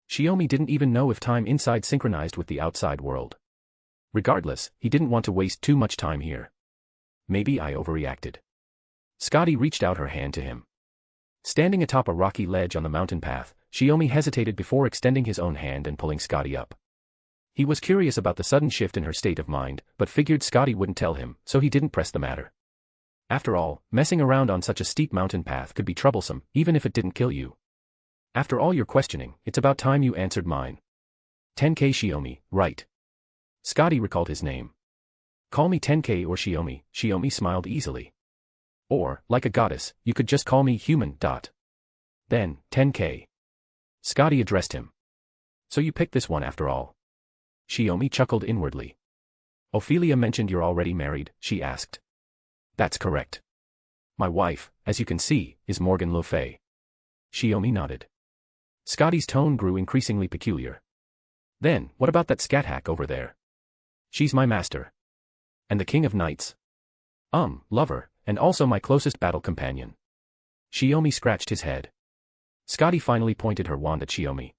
Shiomi didn't even know if time inside synchronized with the outside world. Regardless, he didn't want to waste too much time here. Maybe I overreacted. Scotty reached out her hand to him. Standing atop a rocky ledge on the mountain path, Shiomi hesitated before extending his own hand and pulling Scotty up. He was curious about the sudden shift in her state of mind, but figured Scotty wouldn't tell him, so he didn't press the matter. After all, messing around on such a steep mountain path could be troublesome, even if it didn't kill you. After all your questioning, it's about time you answered mine. Tenkei Shiomi, right? Scotty recalled his name. Call me Tenkei or Shiomi, Shiomi smiled easily. Or, like a goddess, you could just call me human. Then, Tenkei. Scotty addressed him. So you picked this one after all. Shiomi chuckled inwardly. Ophelia mentioned you're already married, she asked. That's correct. My wife, as you can see, is Morgan Le Fay. Shiomi nodded. Scotty's tone grew increasingly peculiar. Then, what about that Scáthach over there? She's my master. And the king of knights? Lover, and also my closest battle companion. Shiomi scratched his head. Scotty finally pointed her wand at Shiomi.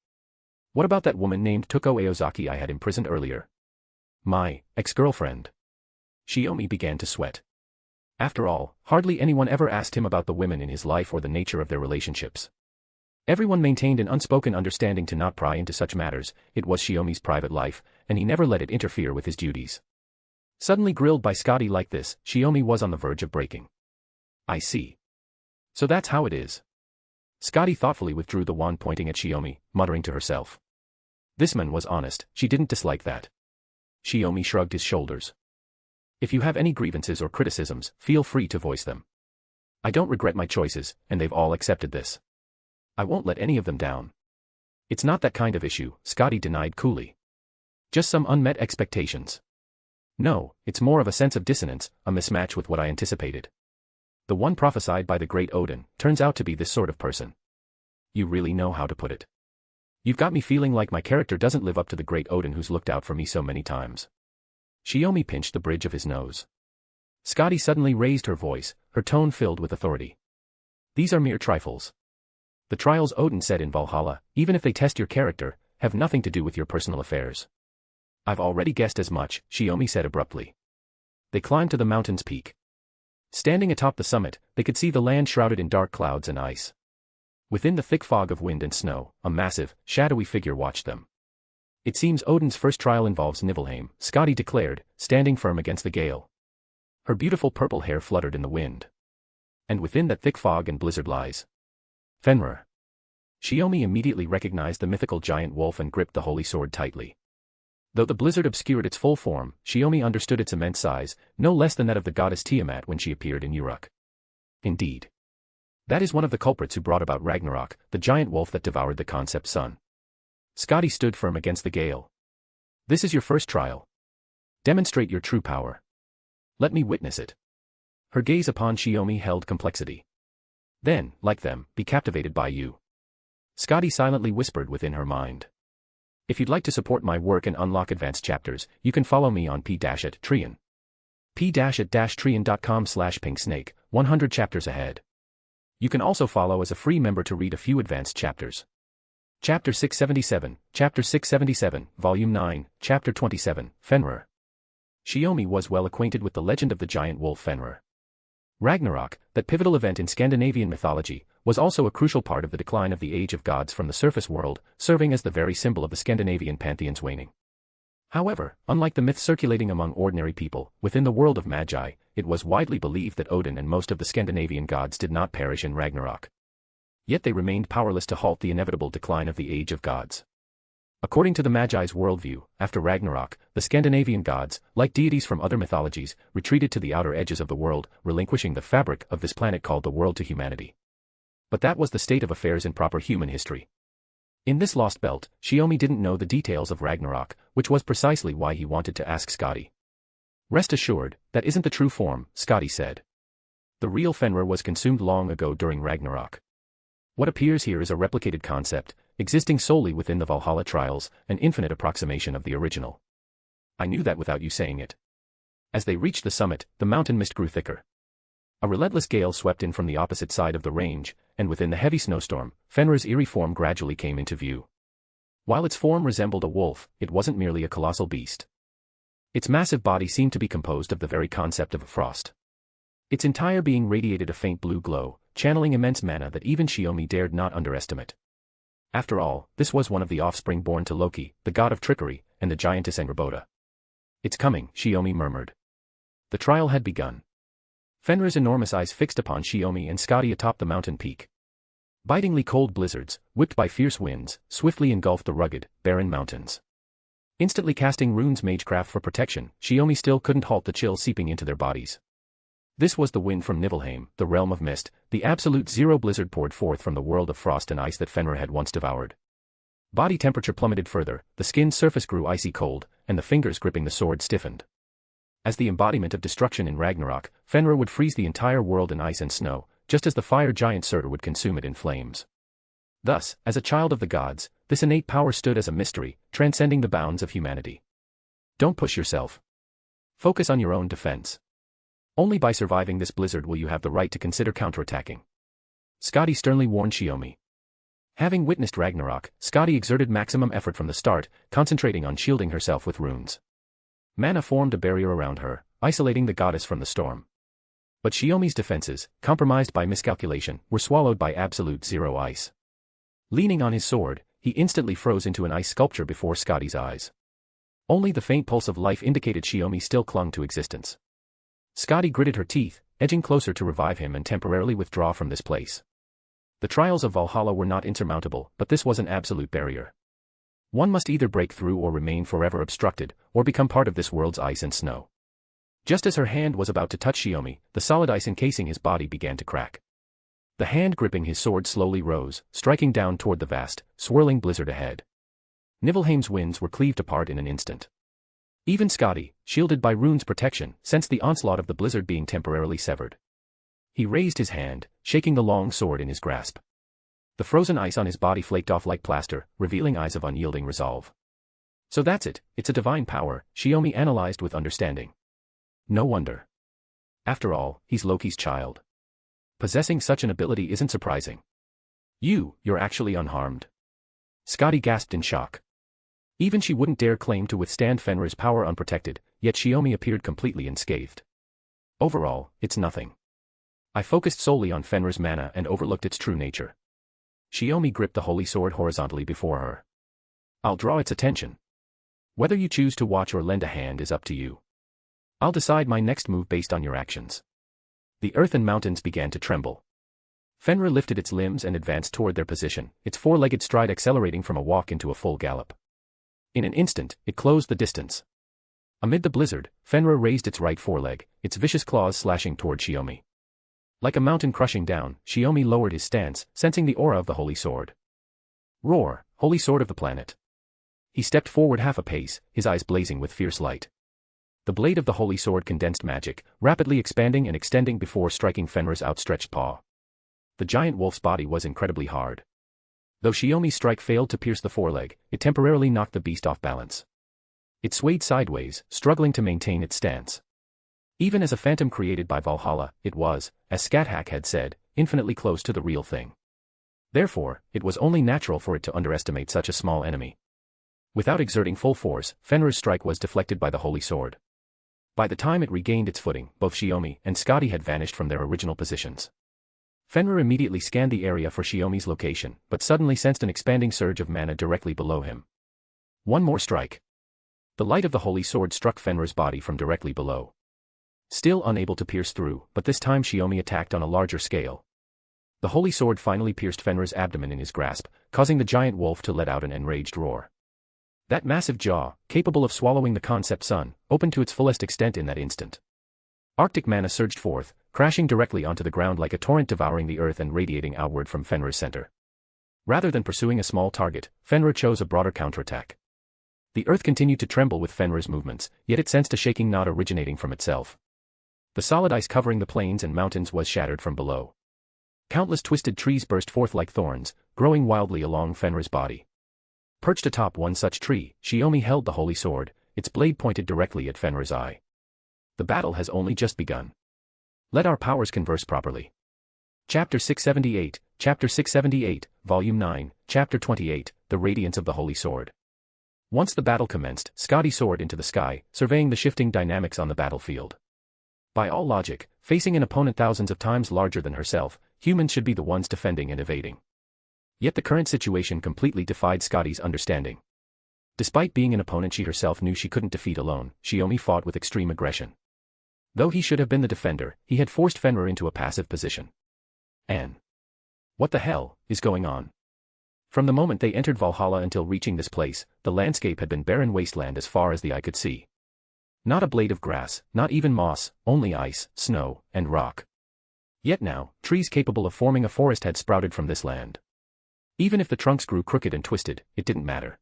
What about that woman named Tuko Aozaki I had imprisoned earlier? My ex-girlfriend. Shiomi began to sweat. After all, hardly anyone ever asked him about the women in his life or the nature of their relationships. Everyone maintained an unspoken understanding to not pry into such matters. It was Shiomi's private life, and he never let it interfere with his duties. Suddenly grilled by Scotty like this, Shiomi was on the verge of breaking. I see. So that's how it is. Scotty thoughtfully withdrew the wand, pointing at Shiomi, muttering to herself. This man was honest, she didn't dislike that. Shiomi shrugged his shoulders. If you have any grievances or criticisms, feel free to voice them. I don't regret my choices, and they've all accepted this. I won't let any of them down. It's not that kind of issue, Scotty denied coolly. Just some unmet expectations. No, it's more of a sense of dissonance, a mismatch with what I anticipated. The one prophesied by the great Odin turns out to be this sort of person. You really know how to put it. You've got me feeling like my character doesn't live up to the great Odin who's looked out for me so many times. Shiomi pinched the bridge of his nose. Scotty suddenly raised her voice, her tone filled with authority. These are mere trifles. The trials Odin said in Valhalla, even if they test your character, have nothing to do with your personal affairs. I've already guessed as much, Shiomi said abruptly. They climbed to the mountain's peak. Standing atop the summit, they could see the land shrouded in dark clouds and ice. Within the thick fog of wind and snow, a massive, shadowy figure watched them. It seems Odin's first trial involves Niflheim, Scotty declared, standing firm against the gale. Her beautiful purple hair fluttered in the wind. And within that thick fog and blizzard lies Fenrir. Shiomi immediately recognized the mythical giant wolf and gripped the holy sword tightly. Though the blizzard obscured its full form, Shiomi understood its immense size, no less than that of the goddess Tiamat when she appeared in Uruk. Indeed. That is one of the culprits who brought about Ragnarok, the giant wolf that devoured the concept sun. Scotty stood firm against the gale. This is your first trial. Demonstrate your true power. Let me witness it. Her gaze upon Shiomi held complexity. Then, like them, be captivated by you. Scotty silently whispered within her mind. If you'd like to support my work and unlock advanced chapters, you can follow me on p-at-trian. p-at-trian.com/pinksnake, 100 chapters ahead. You can also follow as a free member to read a few advanced chapters. Chapter 677, Chapter 677, Volume 9, Chapter 27, Fenrir. Shiomi was well acquainted with the legend of the giant wolf Fenrir. Ragnarok, that pivotal event in Scandinavian mythology, was also a crucial part of the decline of the Age of Gods from the surface world, serving as the very symbol of the Scandinavian pantheon's waning. However, unlike the myth circulating among ordinary people, within the world of magi, it was widely believed that Odin and most of the Scandinavian gods did not perish in Ragnarok. Yet they remained powerless to halt the inevitable decline of the Age of Gods. According to the Magi's worldview, after Ragnarok, the Scandinavian gods, like deities from other mythologies, retreated to the outer edges of the world, relinquishing the fabric of this planet called the world to humanity. But that was the state of affairs in proper human history. In this lost belt, Shiomi didn't know the details of Ragnarok, which was precisely why he wanted to ask Scotty. Rest assured, that isn't the true form, Scotty said. The real Fenrir was consumed long ago during Ragnarok. What appears here is a replicated concept, existing solely within the Valhalla trials, an infinite approximation of the original. I knew that without you saying it. As they reached the summit, the mountain mist grew thicker. A relentless gale swept in from the opposite side of the range, and within the heavy snowstorm, Fenrir's eerie form gradually came into view. While its form resembled a wolf, it wasn't merely a colossal beast. Its massive body seemed to be composed of the very concept of a frost. Its entire being radiated a faint blue glow, channeling immense mana that even Shiomi dared not underestimate. After all, this was one of the offspring born to Loki, the god of trickery, and the giantess Angrboda. "It's coming," Shiomi murmured. The trial had begun. Fenrir's enormous eyes fixed upon Shiomi and Scotty atop the mountain peak. Bitingly cold blizzards, whipped by fierce winds, swiftly engulfed the rugged, barren mountains. Instantly casting runes magecraft for protection, Shiomi still couldn't halt the chill seeping into their bodies. This was the wind from Niflheim, the realm of mist, the absolute zero blizzard poured forth from the world of frost and ice that Fenrir had once devoured. Body temperature plummeted further, the skin's surface grew icy cold, and the fingers gripping the sword stiffened. As the embodiment of destruction in Ragnarok, Fenrir would freeze the entire world in ice and snow, just as the fire giant Surtur would consume it in flames. Thus, as a child of the gods, this innate power stood as a mystery, transcending the bounds of humanity. Don't push yourself. Focus on your own defense. Only by surviving this blizzard will you have the right to consider counterattacking. Scotty sternly warned Shiomi. Having witnessed Ragnarok, Scotty exerted maximum effort from the start, concentrating on shielding herself with runes. Mana formed a barrier around her, isolating the goddess from the storm. But Shiomi's defenses, compromised by miscalculation, were swallowed by absolute zero ice. Leaning on his sword, he instantly froze into an ice sculpture before Scotty's eyes. Only the faint pulse of life indicated Shiomi still clung to existence. Scotty gritted her teeth, edging closer to revive him and temporarily withdraw from this place. The trials of Valhalla were not insurmountable, but this was an absolute barrier. One must either break through or remain forever obstructed, or become part of this world's ice and snow. Just as her hand was about to touch Shiomi, the solid ice encasing his body began to crack. The hand gripping his sword slowly rose, striking down toward the vast, swirling blizzard ahead. Niflheim's winds were cleaved apart in an instant. Even Scotty, shielded by runes protection, sensed the onslaught of the blizzard being temporarily severed. He raised his hand, shaking the long sword in his grasp. The frozen ice on his body flaked off like plaster, revealing eyes of unyielding resolve. So that's it, it's a divine power, Shiomi analyzed with understanding. No wonder. After all, he's Loki's child. Possessing such an ability isn't surprising. You're actually unharmed. Scotty gasped in shock. Even she wouldn't dare claim to withstand Fenrir's power unprotected, yet Shiomi appeared completely unscathed. Overall, it's nothing. I focused solely on Fenrir's mana and overlooked its true nature. Shiomi gripped the holy sword horizontally before her. I'll draw its attention. Whether you choose to watch or lend a hand is up to you. I'll decide my next move based on your actions. The earth and mountains began to tremble. Fenrir lifted its limbs and advanced toward their position, its four-legged stride accelerating from a walk into a full gallop. In an instant, it closed the distance. Amid the blizzard, Fenrir raised its right foreleg, its vicious claws slashing toward Shiomi. Like a mountain crushing down, Shiomi lowered his stance, sensing the aura of the holy sword. Roar, holy sword of the planet. He stepped forward half a pace, his eyes blazing with fierce light. The blade of the holy sword condensed magic, rapidly expanding and extending before striking Fenrir's outstretched paw. The giant wolf's body was incredibly hard. Though Shiomi's strike failed to pierce the foreleg, it temporarily knocked the beast off balance. It swayed sideways, struggling to maintain its stance. Even as a phantom created by Valhalla, it was, as Scáthach had said, infinitely close to the real thing. Therefore, it was only natural for it to underestimate such a small enemy. Without exerting full force, Fenrir's strike was deflected by the holy sword. By the time it regained its footing, both Shiomi and Scotty had vanished from their original positions. Fenrir immediately scanned the area for Shiomi's location, but suddenly sensed an expanding surge of mana directly below him. One more strike. The light of the holy sword struck Fenrir's body from directly below. Still unable to pierce through, but this time Shiomi attacked on a larger scale. The holy sword finally pierced Fenrir's abdomen in his grasp, causing the giant wolf to let out an enraged roar. That massive jaw, capable of swallowing the concept sun, opened to its fullest extent in that instant. Arctic mana surged forth, crashing directly onto the ground like a torrent devouring the earth and radiating outward from Fenrir's center. Rather than pursuing a small target, Fenrir chose a broader counterattack. The earth continued to tremble with Fenrir's movements, yet it sensed a shaking not originating from itself. The solid ice covering the plains and mountains was shattered from below. Countless twisted trees burst forth like thorns, growing wildly along Fenrir's body. Perched atop one such tree, Shiomi held the holy sword, its blade pointed directly at Fenrir's eye. The battle has only just begun. Let our powers converse properly. Chapter 678, Chapter 678, Volume 9, Chapter 28, The Radiance of the Holy Sword. Once the battle commenced, Scotty soared into the sky, surveying the shifting dynamics on the battlefield. By all logic, facing an opponent thousands of times larger than herself, humans should be the ones defending and evading. Yet the current situation completely defied Scotty's understanding. Despite being an opponent she herself knew she couldn't defeat alone, Shiomi fought with extreme aggression. Though he should have been the defender, he had forced Fenrir into a passive position. And what the hell is going on? From the moment they entered Valhalla until reaching this place, the landscape had been barren wasteland as far as the eye could see. Not a blade of grass, not even moss, only ice, snow, and rock. Yet now, trees capable of forming a forest had sprouted from this land. Even if the trunks grew crooked and twisted, it didn't matter.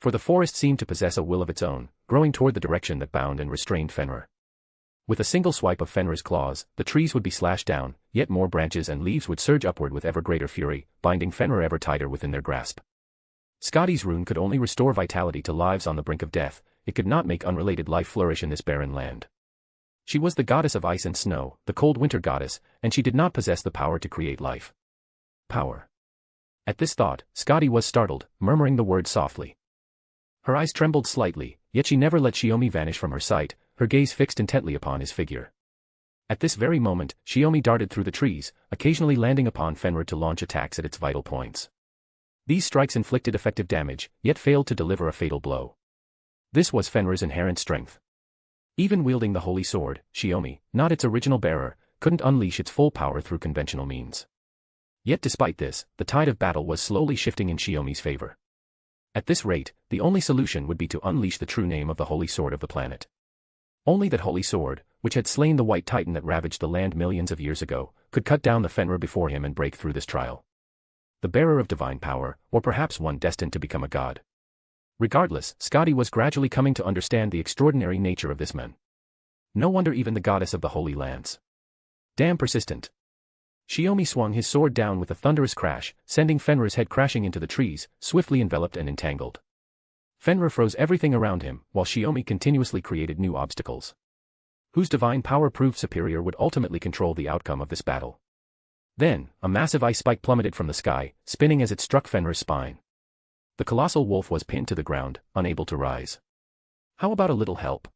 For the forest seemed to possess a will of its own, growing toward the direction that bound and restrained Fenrir. With a single swipe of Fenrir's claws, the trees would be slashed down, yet more branches and leaves would surge upward with ever greater fury, binding Fenrir ever tighter within their grasp. Scotty's rune could only restore vitality to lives on the brink of death, it could not make unrelated life flourish in this barren land. She was the goddess of ice and snow, the cold winter goddess, and she did not possess the power to create life. Power. At this thought, Scotty was startled, murmuring the word softly. Her eyes trembled slightly, yet she never let Shiomi vanish from her sight, her gaze fixed intently upon his figure. At this very moment, Shiomi darted through the trees, occasionally landing upon Fenrir to launch attacks at its vital points. These strikes inflicted effective damage, yet failed to deliver a fatal blow. This was Fenrir's inherent strength. Even wielding the holy sword, Shiomi, not its original bearer, couldn't unleash its full power through conventional means. Yet despite this, the tide of battle was slowly shifting in Shiomi's favor. At this rate, the only solution would be to unleash the true name of the holy sword of the planet. Only that holy sword, which had slain the white titan that ravaged the land millions of years ago, could cut down the Fenrir before him and break through this trial. The bearer of divine power, or perhaps one destined to become a god. Regardless, Scotty was gradually coming to understand the extraordinary nature of this man. No wonder even the goddess of the Holy Lands. Damn persistent. Shiomi swung his sword down with a thunderous crash, sending Fenrir's head crashing into the trees, swiftly enveloped and entangled. Fenrir froze everything around him, while Shiomi continuously created new obstacles. Whose divine power proved superior would ultimately control the outcome of this battle. Then, a massive ice spike plummeted from the sky, spinning as it struck Fenrir's spine. The colossal wolf was pinned to the ground, unable to rise. How about a little help?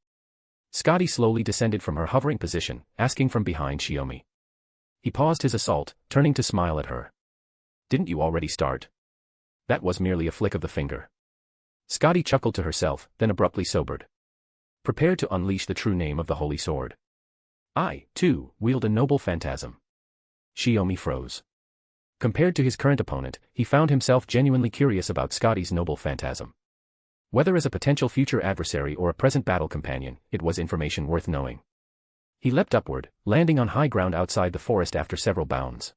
Scotty slowly descended from her hovering position, asking from behind Shiomi. He paused his assault, turning to smile at her. Didn't you already start? That was merely a flick of the finger. Scotty chuckled to herself, then abruptly sobered. Prepared to unleash the true name of the holy sword. I, too, wield a noble phantasm. Shiomi froze. Compared to his current opponent, he found himself genuinely curious about Scotty's noble phantasm. Whether as a potential future adversary or a present battle companion, it was information worth knowing. He leapt upward, landing on high ground outside the forest after several bounds.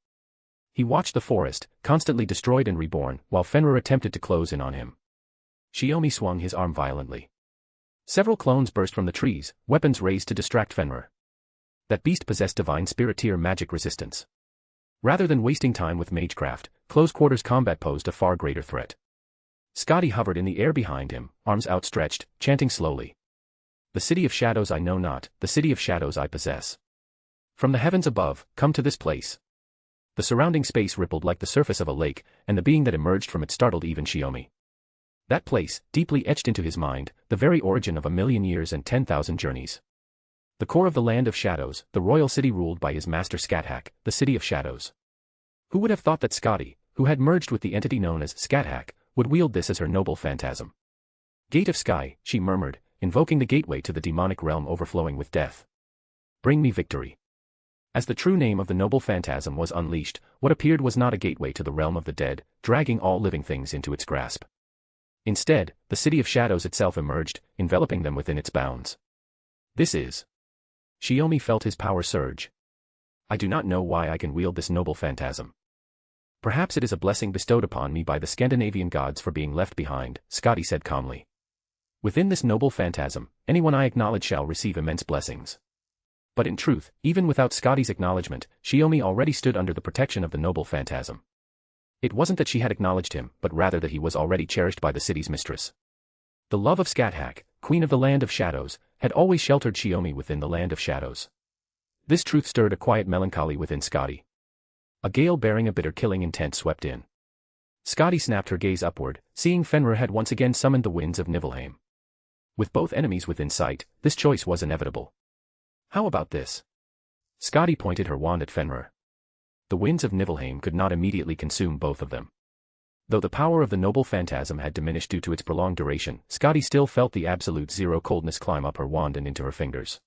He watched the forest, constantly destroyed and reborn, while Fenrir attempted to close in on him. Shiomi swung his arm violently. Several clones burst from the trees, weapons raised to distract Fenrir. That beast possessed divine spirit tier magic resistance. Rather than wasting time with magecraft, close-quarters combat posed a far greater threat. Scotty hovered in the air behind him, arms outstretched, chanting slowly. The city of shadows I know not, the city of shadows I possess. From the heavens above, come to this place. The surrounding space rippled like the surface of a lake, and the being that emerged from it startled even Shiomi. That place, deeply etched into his mind, the very origin of 1,000,000 years and 10,000 journeys. The core of the land of shadows, the royal city ruled by his master Scáthach, the city of shadows. Who would have thought that Scotty, who had merged with the entity known as Scáthach, would wield this as her noble phantasm? Gate of Sky, she murmured, invoking the gateway to the demonic realm overflowing with death. Bring me victory. As the true name of the noble phantasm was unleashed, what appeared was not a gateway to the realm of the dead, dragging all living things into its grasp. Instead, the city of shadows itself emerged, enveloping them within its bounds. This is. Shiomi felt his power surge. I do not know why I can wield this noble phantasm. Perhaps it is a blessing bestowed upon me by the Scandinavian gods for being left behind, Scotty said calmly. Within this noble phantasm, anyone I acknowledge shall receive immense blessings. But in truth, even without Scotty's acknowledgement, Shiomi already stood under the protection of the noble phantasm. It wasn't that she had acknowledged him, but rather that he was already cherished by the city's mistress. The love of Scáthach, queen of the land of shadows, had always sheltered Shiomi within the land of shadows. This truth stirred a quiet melancholy within Scotty. A gale bearing a bitter killing intent swept in. Scotty snapped her gaze upward, seeing Fenrir had once again summoned the winds of Niflheim. With both enemies within sight, this choice was inevitable. How about this? Scotty pointed her wand at Fenrir. The winds of Niflheim could not immediately consume both of them. Though the power of the noble phantasm had diminished due to its prolonged duration, Scotty still felt the absolute zero coldness climb up her wand and into her fingers.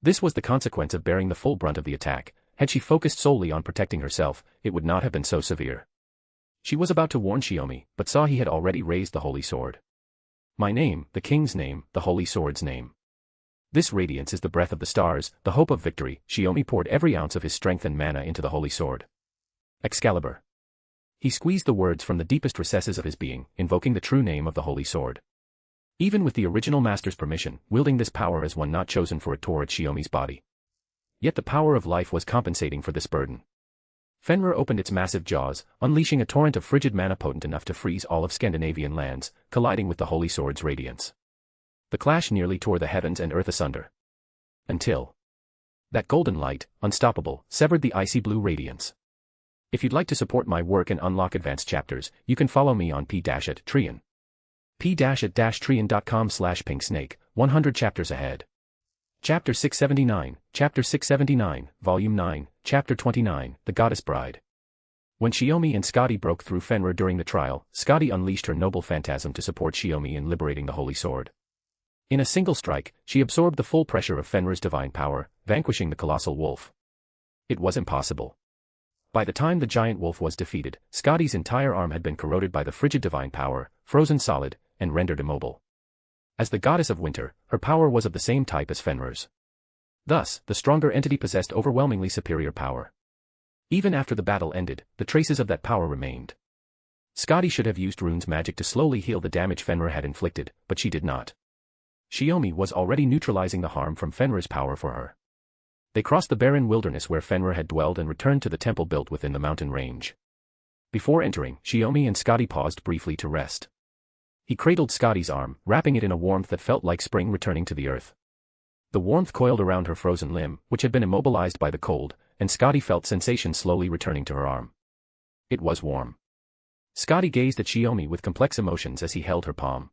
This was the consequence of bearing the full brunt of the attack. Had she focused solely on protecting herself, it would not have been so severe. She was about to warn Shiomi, but saw he had already raised the holy sword. My name, the king's name, the holy sword's name. This radiance is the breath of the stars, the hope of victory. Shiomi poured every ounce of his strength and mana into the holy sword. Excalibur. He squeezed the words from the deepest recesses of his being, invoking the true name of the holy sword. Even with the original master's permission, wielding this power as one not chosen for it tore at Shiomi's body. Yet the power of life was compensating for this burden. Fenrir opened its massive jaws, unleashing a torrent of frigid mana potent enough to freeze all of Scandinavian lands, colliding with the holy sword's radiance. The clash nearly tore the heavens and earth asunder. Until that golden light, unstoppable, severed the icy blue radiance. If you'd like to support my work and unlock advanced chapters, you can follow me on p-at-trian. p-at-trian.com/pinksnake, 100 chapters ahead. Chapter 679, Chapter 679, Volume 9, Chapter 29, The Goddess Bride. When Shiomi and Scotty broke through Fenrir during the trial, Scotty unleashed her noble phantasm to support Shiomi in liberating the holy sword. In a single strike, she absorbed the full pressure of Fenrir's divine power, vanquishing the colossal wolf. It was impossible. By the time the giant wolf was defeated, Scotty's entire arm had been corroded by the frigid divine power, frozen solid, and rendered immobile. As the goddess of winter, her power was of the same type as Fenrir's. Thus, the stronger entity possessed overwhelmingly superior power. Even after the battle ended, the traces of that power remained. Scotty should have used runes magic to slowly heal the damage Fenrir had inflicted, but she did not. Shiomi was already neutralizing the harm from Fenrir's power for her. They crossed the barren wilderness where Fenrir had dwelled and returned to the temple built within the mountain range. Before entering, Shiomi and Scotty paused briefly to rest. He cradled Scotty's arm, wrapping it in a warmth that felt like spring returning to the earth. The warmth coiled around her frozen limb, which had been immobilized by the cold, and Scotty felt sensation slowly returning to her arm. It was warm. Scotty gazed at Shiomi with complex emotions as he held her palm.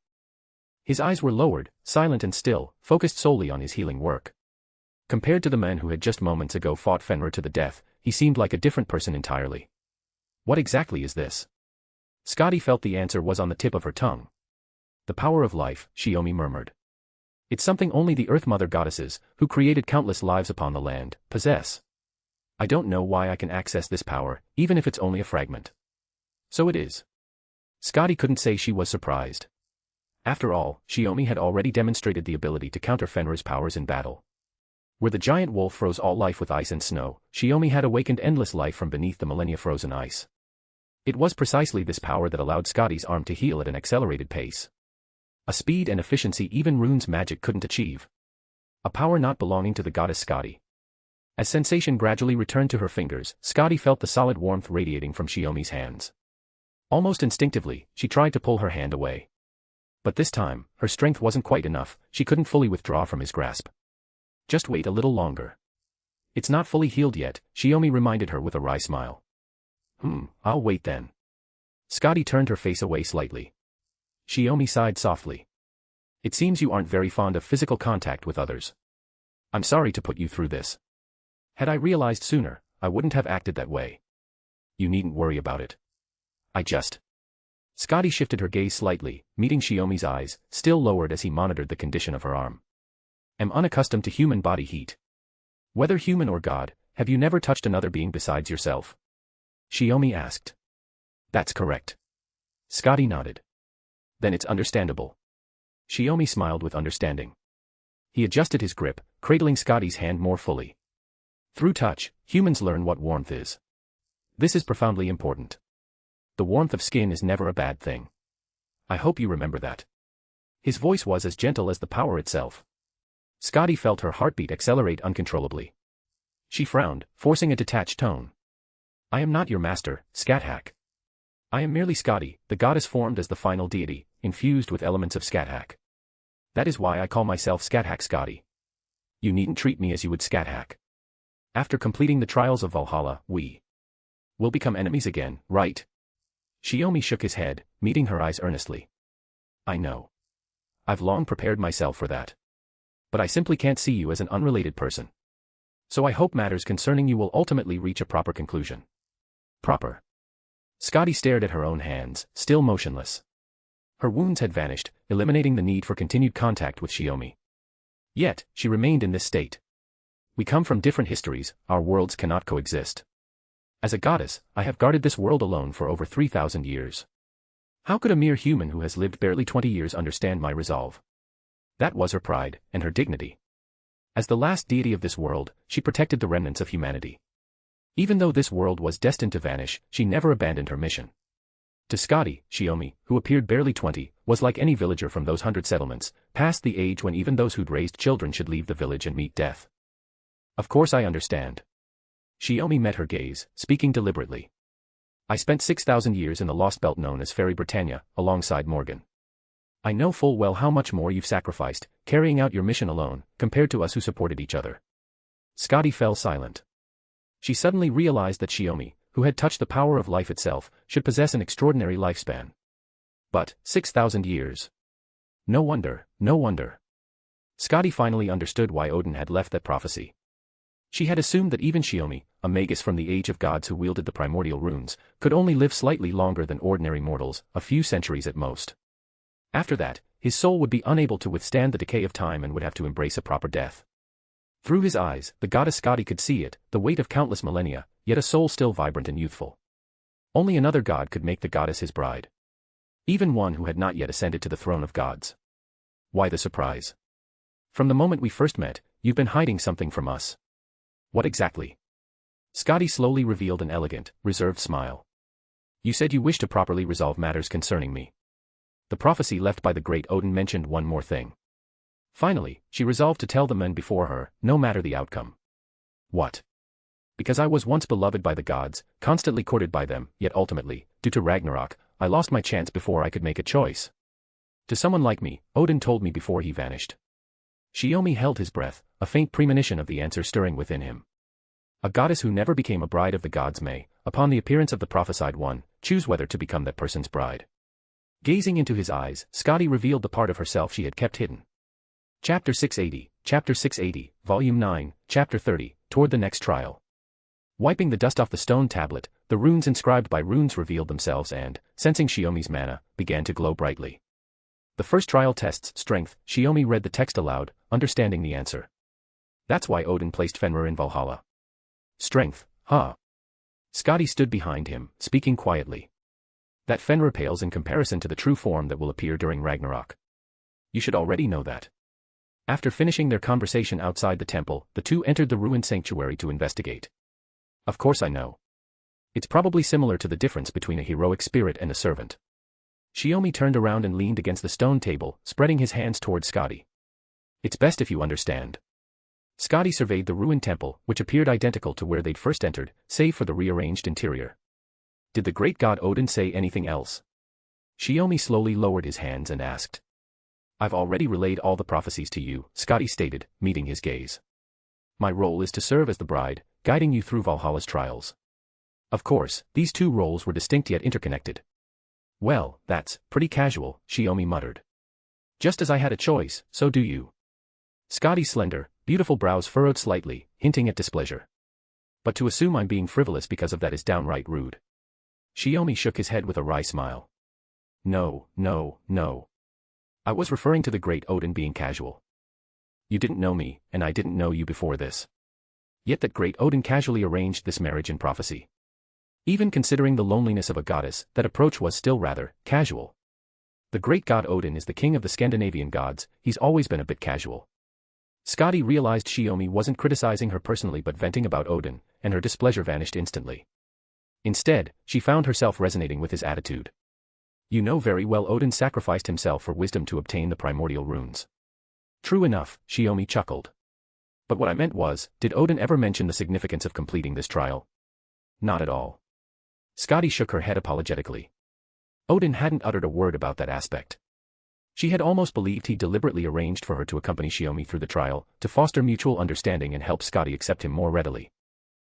His eyes were lowered, silent and still, focused solely on his healing work. Compared to the man who had just moments ago fought Fenrir to the death, he seemed like a different person entirely. What exactly is this? Scotty felt the answer was on the tip of her tongue. The power of life, Shiomi murmured. It's something only the Earth Mother goddesses, who created countless lives upon the land, possess. I don't know why I can access this power, even if it's only a fragment. So it is. Scotty couldn't say she was surprised. After all, Shiomi had already demonstrated the ability to counter Fenrir's powers in battle. Where the giant wolf froze all life with ice and snow, Shiomi had awakened endless life from beneath the millennia-frozen ice. It was precisely this power that allowed Scotty's arm to heal at an accelerated pace. A speed and efficiency even runes magic couldn't achieve. A power not belonging to the goddess Scotty. As sensation gradually returned to her fingers, Scotty felt the solid warmth radiating from Shiomi's hands. Almost instinctively, she tried to pull her hand away. But this time, her strength wasn't quite enough, she couldn't fully withdraw from his grasp. Just wait a little longer. It's not fully healed yet, Shiomi reminded her with a wry smile. I'll wait then. Scotty turned her face away slightly. Shiomi sighed softly. It seems you aren't very fond of physical contact with others. I'm sorry to put you through this. Had I realized sooner, I wouldn't have acted that way. You needn't worry about it. Scotty shifted her gaze slightly, meeting Shiomi's eyes, still lowered as he monitored the condition of her arm. Am unaccustomed to human body heat. Whether human or god, have you never touched another being besides yourself? Shiomi asked. That's correct. Scotty nodded. Then it's understandable. Shiomi smiled with understanding. He adjusted his grip, cradling Scotty's hand more fully. Through touch, humans learn what warmth is. This is profoundly important. The warmth of skin is never a bad thing. I hope you remember that. His voice was as gentle as the power itself. Scotty felt her heartbeat accelerate uncontrollably. She frowned, forcing a detached tone. I am not your master, Scáthach. I am merely Scotty, the goddess formed as the final deity, infused with elements of Scáthach. That is why I call myself Scáthach Scotty. You needn't treat me as you would Scáthach. After completing the trials of Valhalla, we will become enemies again, right? Shiomi shook his head, meeting her eyes earnestly. I know. I've long prepared myself for that. But I simply can't see you as an unrelated person. So I hope matters concerning you will ultimately reach a proper conclusion. Proper. Scotty stared at her own hands, still motionless. Her wounds had vanished, eliminating the need for continued contact with Shiomi. Yet, she remained in this state. We come from different histories, our worlds cannot coexist. As a goddess, I have guarded this world alone for over 3,000 years. How could a mere human who has lived barely 20 years understand my resolve? That was her pride, and her dignity. As the last deity of this world, she protected the remnants of humanity. Even though this world was destined to vanish, she never abandoned her mission. To Scotty, Shiomi, who appeared barely 20, was like any villager from those 100 settlements, past the age when even those who'd raised children should leave the village and meet death. Of course I understand. Shiomi met her gaze, speaking deliberately. I spent 6,000 years in the lost belt known as Fairy Britannia, alongside Morgan. I know full well how much more you've sacrificed, carrying out your mission alone, compared to us who supported each other. Scotty fell silent. She suddenly realized that Shiomi, who had touched the power of life itself, should possess an extraordinary lifespan. But, 6,000 years. No wonder, no wonder. Scotty finally understood why Odin had left that prophecy. She had assumed that even Shiomi, a magus from the age of gods who wielded the primordial runes, could only live slightly longer than ordinary mortals, a few centuries at most. After that, his soul would be unable to withstand the decay of time and would have to embrace a proper death. Through his eyes, the goddess Scotty could see it, the weight of countless millennia, yet a soul still vibrant and youthful. Only another god could make the goddess his bride. Even one who had not yet ascended to the throne of gods. Why the surprise? From the moment we first met, you've been hiding something from us. What exactly? Scotty slowly revealed an elegant, reserved smile. You said you wished to properly resolve matters concerning me. The prophecy left by the great Odin mentioned one more thing. Finally, she resolved to tell the men before her, no matter the outcome. What? Because I was once beloved by the gods, constantly courted by them, yet ultimately, due to Ragnarok, I lost my chance before I could make a choice. To someone like me, Odin told me before he vanished. Shiomi held his breath, a faint premonition of the answer stirring within him. A goddess who never became a bride of the gods may, upon the appearance of the prophesied one, choose whether to become that person's bride. Gazing into his eyes, Scotty revealed the part of herself she had kept hidden. Chapter 680, Volume 9, Chapter 30, Toward the Next Trial. Wiping the dust off the stone tablet, the runes inscribed by runes revealed themselves and, sensing Shiomi's mana, began to glow brightly. The first trial tests strength. Shiomi read the text aloud, understanding the answer. That's why Odin placed Fenrir in Valhalla. Strength, huh? Scotty stood behind him, speaking quietly. That Fenrir pales in comparison to the true form that will appear during Ragnarok. You should already know that. After finishing their conversation outside the temple, the two entered the ruined sanctuary to investigate. Of course I know. It's probably similar to the difference between a heroic spirit and a servant. Shiomi turned around and leaned against the stone table, spreading his hands toward Scotty. It's best if you understand. Scotty surveyed the ruined temple, which appeared identical to where they'd first entered, save for the rearranged interior. Did the great god Odin say anything else? Shiomi slowly lowered his hands and asked. I've already relayed all the prophecies to you, Scotty stated, meeting his gaze. My role is to serve as the bride, guiding you through Valhalla's trials. Of course, these two roles were distinct yet interconnected. Well, that's pretty casual, Shiomi muttered. Just as I had a choice, so do you. Scotty's slender, beautiful brows furrowed slightly, hinting at displeasure. But to assume I'm being frivolous because of that is downright rude. Shiomi shook his head with a wry smile. No. I was referring to the great Odin being casual. You didn't know me, and I didn't know you before this. Yet that great Odin casually arranged this marriage in prophecy. Even considering the loneliness of a goddess, that approach was still rather casual. The great god Odin is the king of the Scandinavian gods, he's always been a bit casual. Scotty realized Shiomi wasn't criticizing her personally but venting about Odin, and her displeasure vanished instantly. Instead, she found herself resonating with his attitude. You know very well Odin sacrificed himself for wisdom to obtain the primordial runes. True enough, Shiomi chuckled. But what I meant was, did Odin ever mention the significance of completing this trial? Not at all. Scotty shook her head apologetically. Odin hadn't uttered a word about that aspect. She had almost believed he deliberately arranged for her to accompany Shiomi through the trial, to foster mutual understanding and help Scotty accept him more readily.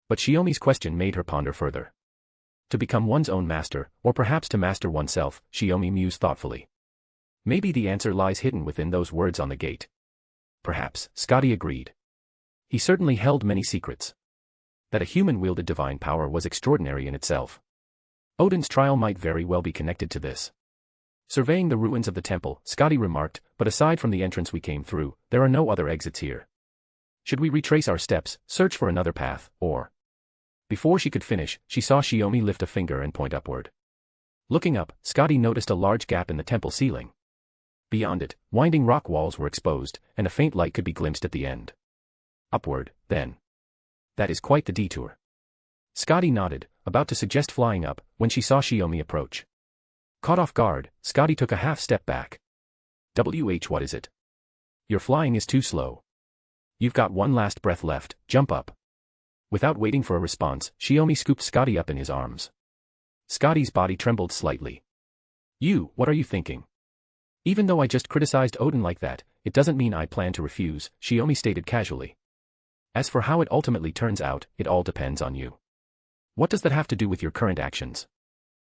But Shiomi's question made her ponder further. To become one's own master, or perhaps to master oneself, Shiomi mused thoughtfully. Maybe the answer lies hidden within those words on the gate. Perhaps, Scotty agreed. He certainly held many secrets. That a human wielded divine power was extraordinary in itself. Odin's trial might very well be connected to this. Surveying the ruins of the temple, Scotty remarked, but aside from the entrance we came through, there are no other exits here. Should we retrace our steps, search for another path, or... Before she could finish, she saw Shiomi lift a finger and point upward. Looking up, Scotty noticed a large gap in the temple ceiling. Beyond it, winding rock walls were exposed, and a faint light could be glimpsed at the end. Upward, then. That is quite the detour. Scotty nodded, about to suggest flying up, when she saw Shiomi approach. Caught off guard, Scotty took a half step back. What is it? Your flying is too slow. You've got one last breath left, jump up. Without waiting for a response, Shiomi scooped Scotty up in his arms. Scotty's body trembled slightly. What are you thinking? Even though I just criticized Odin like that, it doesn't mean I plan to refuse, Shiomi stated casually. As for how it ultimately turns out, it all depends on you. What does that have to do with your current actions?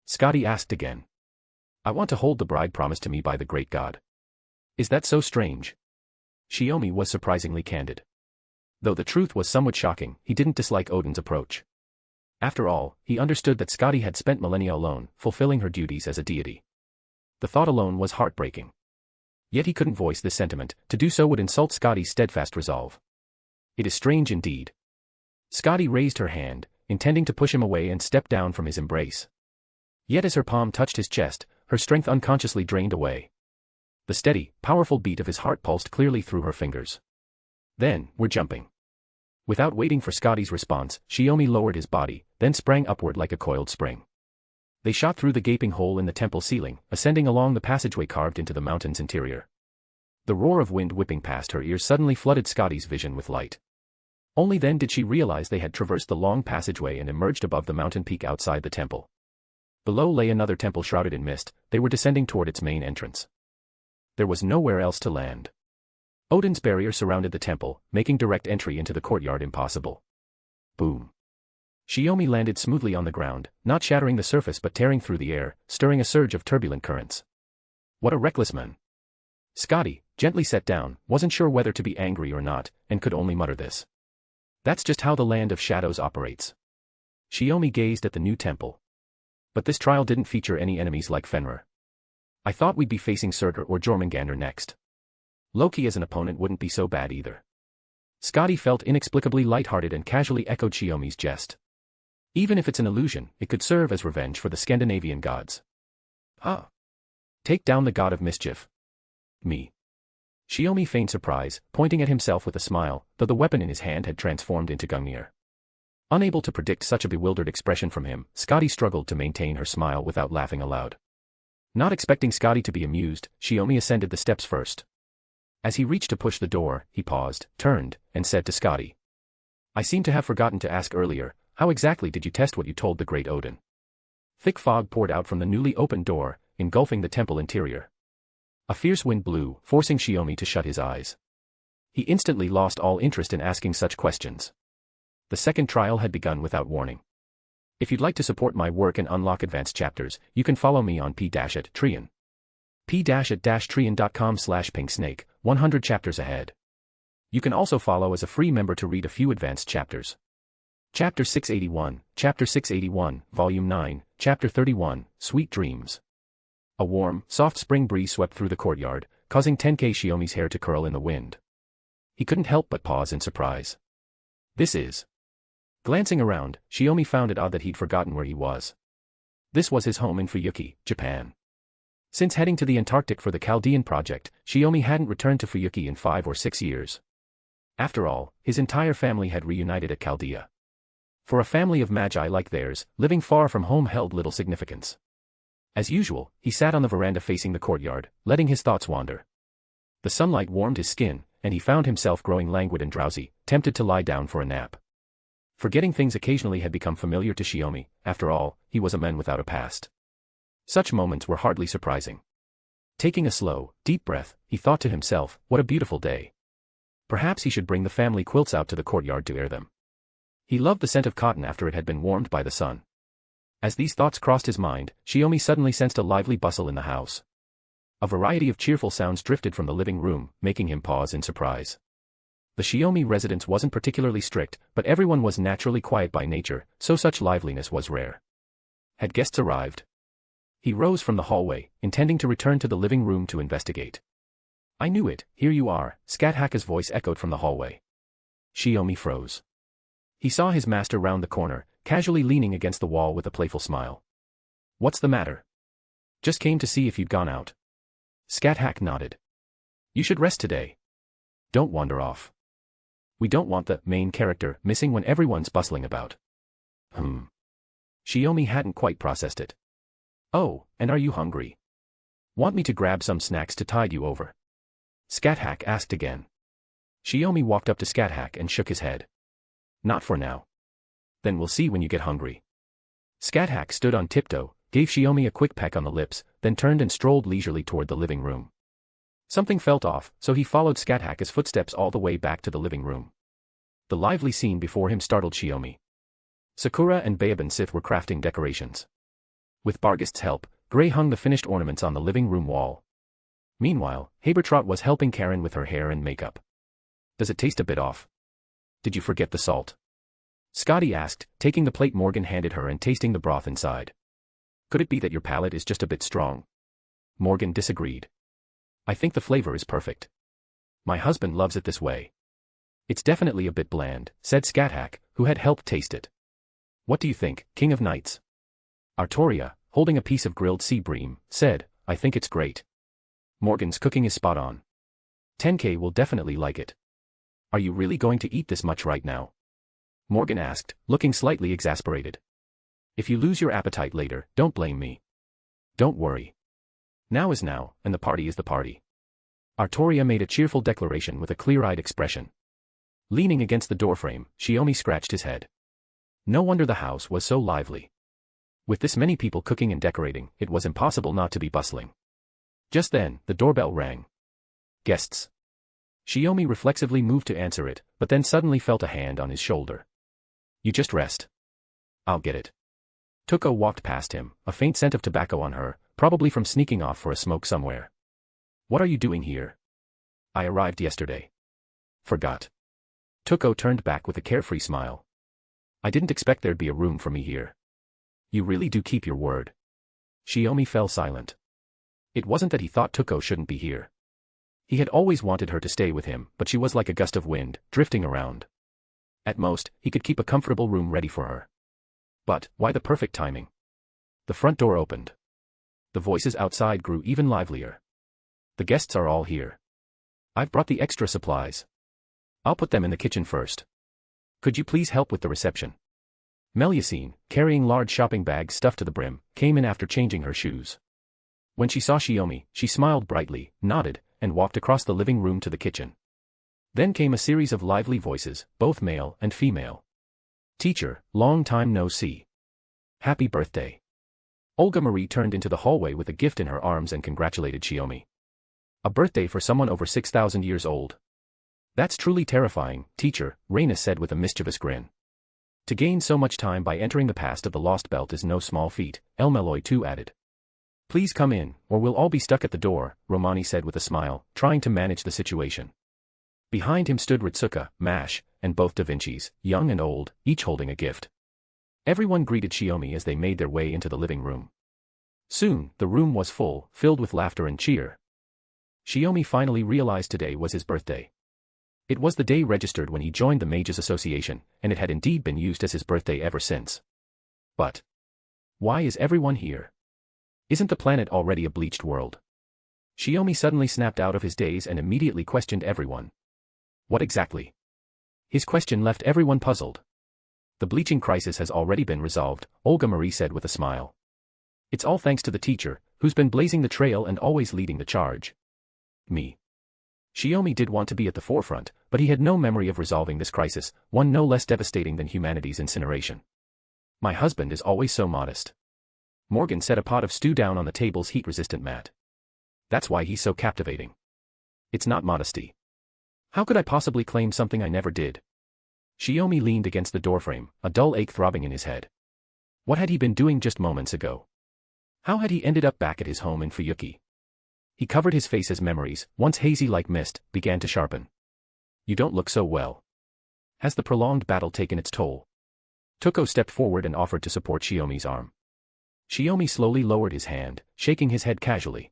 Scotty asked again. I want to hold the bride promised to me by the great god. Is that so strange? Shiomi was surprisingly candid. Though the truth was somewhat shocking, he didn't dislike Odin's approach. After all, he understood that Scotty had spent millennia alone, fulfilling her duties as a deity. The thought alone was heartbreaking. Yet he couldn't voice this sentiment, to do so would insult Scotty's steadfast resolve. It is strange indeed. Scotty raised her hand, intending to push him away and step down from his embrace. Yet as her palm touched his chest, her strength unconsciously drained away. The steady, powerful beat of his heart pulsed clearly through her fingers. Then, we're jumping. Without waiting for Scotty's response, Shiomi lowered his body, then sprang upward like a coiled spring. They shot through the gaping hole in the temple ceiling, ascending along the passageway carved into the mountain's interior. The roar of wind whipping past her ears suddenly flooded Scotty's vision with light. Only then did she realize they had traversed the long passageway and emerged above the mountain peak outside the temple. Below lay another temple shrouded in mist, they were descending toward its main entrance. There was nowhere else to land. Odin's barrier surrounded the temple, making direct entry into the courtyard impossible. Boom. Shiomi landed smoothly on the ground, not shattering the surface but tearing through the air, stirring a surge of turbulent currents. What a reckless man. Scotty, gently set down, wasn't sure whether to be angry or not, and could only mutter this. That's just how the land of shadows operates. Shiomi gazed at the new temple. But this trial didn't feature any enemies like Fenrir. I thought we'd be facing Surtur or Jormungandr next. Loki as an opponent wouldn't be so bad either. Scotty felt inexplicably lighthearted and casually echoed Shiomi's jest. Even if it's an illusion, it could serve as revenge for the Scandinavian gods. Huh. Take down the god of mischief. Me. Shiomi feigned surprise, pointing at himself with a smile, though the weapon in his hand had transformed into Gungnir. Unable to predict such a bewildered expression from him, Scotty struggled to maintain her smile without laughing aloud. Not expecting Scotty to be amused, Shiomi ascended the steps first. As he reached to push the door, he paused, turned, and said to Scotty. I seem to have forgotten to ask earlier, how exactly did you test what you told the great Odin? Thick fog poured out from the newly opened door, engulfing the temple interior. A fierce wind blew, forcing Shiomi to shut his eyes. He instantly lost all interest in asking such questions. The second trial had begun without warning. If you'd like to support my work and unlock advanced chapters, you can follow me on p-at-trian. p-at-trian.com/pinksnake, 100 chapters ahead. You can also follow as a free member to read a few advanced chapters. Chapter 681, Volume 9, Chapter 31, Sweet Dreams. A warm, soft spring breeze swept through the courtyard, causing Tenkei Shiomi's hair to curl in the wind. He couldn't help but pause in surprise. This is... Glancing around, Shiomi found it odd that he'd forgotten where he was. This was his home in Fuyuki, Japan. Since heading to the Antarctic for the Chaldean project, Shiomi hadn't returned to Fuyuki in 5 or 6 years. After all, his entire family had reunited at Chaldea. For a family of magi like theirs, living far from home held little significance. As usual, he sat on the veranda facing the courtyard, letting his thoughts wander. The sunlight warmed his skin, and he found himself growing languid and drowsy, tempted to lie down for a nap. Forgetting things occasionally had become familiar to Shiomi. After all, he was a man without a past. Such moments were hardly surprising. Taking a slow, deep breath, he thought to himself, what a beautiful day. Perhaps he should bring the family quilts out to the courtyard to air them. He loved the scent of cotton after it had been warmed by the sun. As these thoughts crossed his mind, Shiomi suddenly sensed a lively bustle in the house. A variety of cheerful sounds drifted from the living room, making him pause in surprise. The Shiomi residence wasn't particularly strict, but everyone was naturally quiet by nature, so such liveliness was rare. Had guests arrived? He rose from the hallway, intending to return to the living room to investigate. I knew it, here you are, Scáthach's voice echoed from the hallway. Shiomi froze. He saw his master round the corner, casually leaning against the wall with a playful smile. What's the matter? Just came to see if you'd gone out. Scáthach nodded. You should rest today. Don't wander off. We don't want the main character missing when everyone's bustling about. Shiomi hadn't quite processed it. Oh, and are you hungry? Want me to grab some snacks to tide you over? Scáthach asked again. Shiomi walked up to Scáthach and shook his head. Not for now. Then we'll see when you get hungry. Scáthach stood on tiptoe, gave Shiomi a quick peck on the lips, then turned and strolled leisurely toward the living room. Something felt off, so he followed Scáthach's footsteps all the way back to the living room. The lively scene before him startled Shiomi. Sakura and Baeban Sith were crafting decorations. With Barghest's help, Gray hung the finished ornaments on the living room wall. Meanwhile, Habertrot was helping Caren with her hair and makeup. Does it taste a bit off? Did you forget the salt? Scotty asked, taking the plate Morgan handed her and tasting the broth inside. Could it be that your palate is just a bit strong? Morgan disagreed. I think the flavor is perfect. My husband loves it this way. It's definitely a bit bland, said Scáthach, who had helped taste it. What do you think, King of Knights? Artoria, holding a piece of grilled sea bream, said, I think it's great. Morgan's cooking is spot on. Tenkei will definitely like it. Are you really going to eat this much right now? Morgan asked, looking slightly exasperated. If you lose your appetite later, don't blame me. Don't worry. Now is now, and the party is the party. Artoria made a cheerful declaration with a clear-eyed expression. Leaning against the doorframe, Shiomi scratched his head. No wonder the house was so lively. With this many people cooking and decorating, it was impossible not to be bustling. Just then, the doorbell rang. Guests. Shiomi reflexively moved to answer it, but then suddenly felt a hand on his shoulder. You just rest. I'll get it. Tuko walked past him, a faint scent of tobacco on her, probably from sneaking off for a smoke somewhere. What are you doing here? I arrived yesterday. Forgot. Tuko turned back with a carefree smile. I didn't expect there'd be a room for me here. You really do keep your word. Shiomi fell silent. It wasn't that he thought Tuko shouldn't be here. He had always wanted her to stay with him, but she was like a gust of wind, drifting around. At most, he could keep a comfortable room ready for her. But, why the perfect timing? The front door opened. The voices outside grew even livelier. The guests are all here. I've brought the extra supplies. I'll put them in the kitchen first. Could you please help with the reception? Melusine, carrying large shopping bags stuffed to the brim, came in after changing her shoes. When she saw Shiomi, she smiled brightly, nodded, and walked across the living room to the kitchen. Then came a series of lively voices, both male and female. Teacher, long time no see. Happy birthday. Olga Marie turned into the hallway with a gift in her arms and congratulated Shiomi. A birthday for someone over 6,000 years old. That's truly terrifying, teacher, Reina said with a mischievous grin. To gain so much time by entering the past of the Lost Belt is no small feat, Elmeloy too added. Please come in, or we'll all be stuck at the door, Romani said with a smile, trying to manage the situation. Behind him stood Ritsuka, Mash, and both Da Vinci's, young and old, each holding a gift. Everyone greeted Shiomi as they made their way into the living room. Soon, the room was full, filled with laughter and cheer. Shiomi finally realized today was his birthday. It was the day registered when he joined the Mages Association, and it had indeed been used as his birthday ever since. But why is everyone here? Isn't the planet already a bleached world? Shiomi suddenly snapped out of his daze and immediately questioned everyone. What exactly? His question left everyone puzzled. The bleaching crisis has already been resolved, Olga Marie said with a smile. It's all thanks to the teacher, who's been blazing the trail and always leading the charge. Me. Shiomi did want to be at the forefront, but he had no memory of resolving this crisis, one no less devastating than humanity's incineration. My husband is always so modest. Morgan set a pot of stew down on the table's heat-resistant mat. That's why he's so captivating. It's not modesty. How could I possibly claim something I never did? Shiomi leaned against the doorframe, a dull ache throbbing in his head. What had he been doing just moments ago? How had he ended up back at his home in Fuyuki? He covered his face as memories, once hazy like mist, began to sharpen. You don't look so well. Has the prolonged battle taken its toll? Toko stepped forward and offered to support Shiomi's arm. Shiomi slowly lowered his hand, shaking his head casually.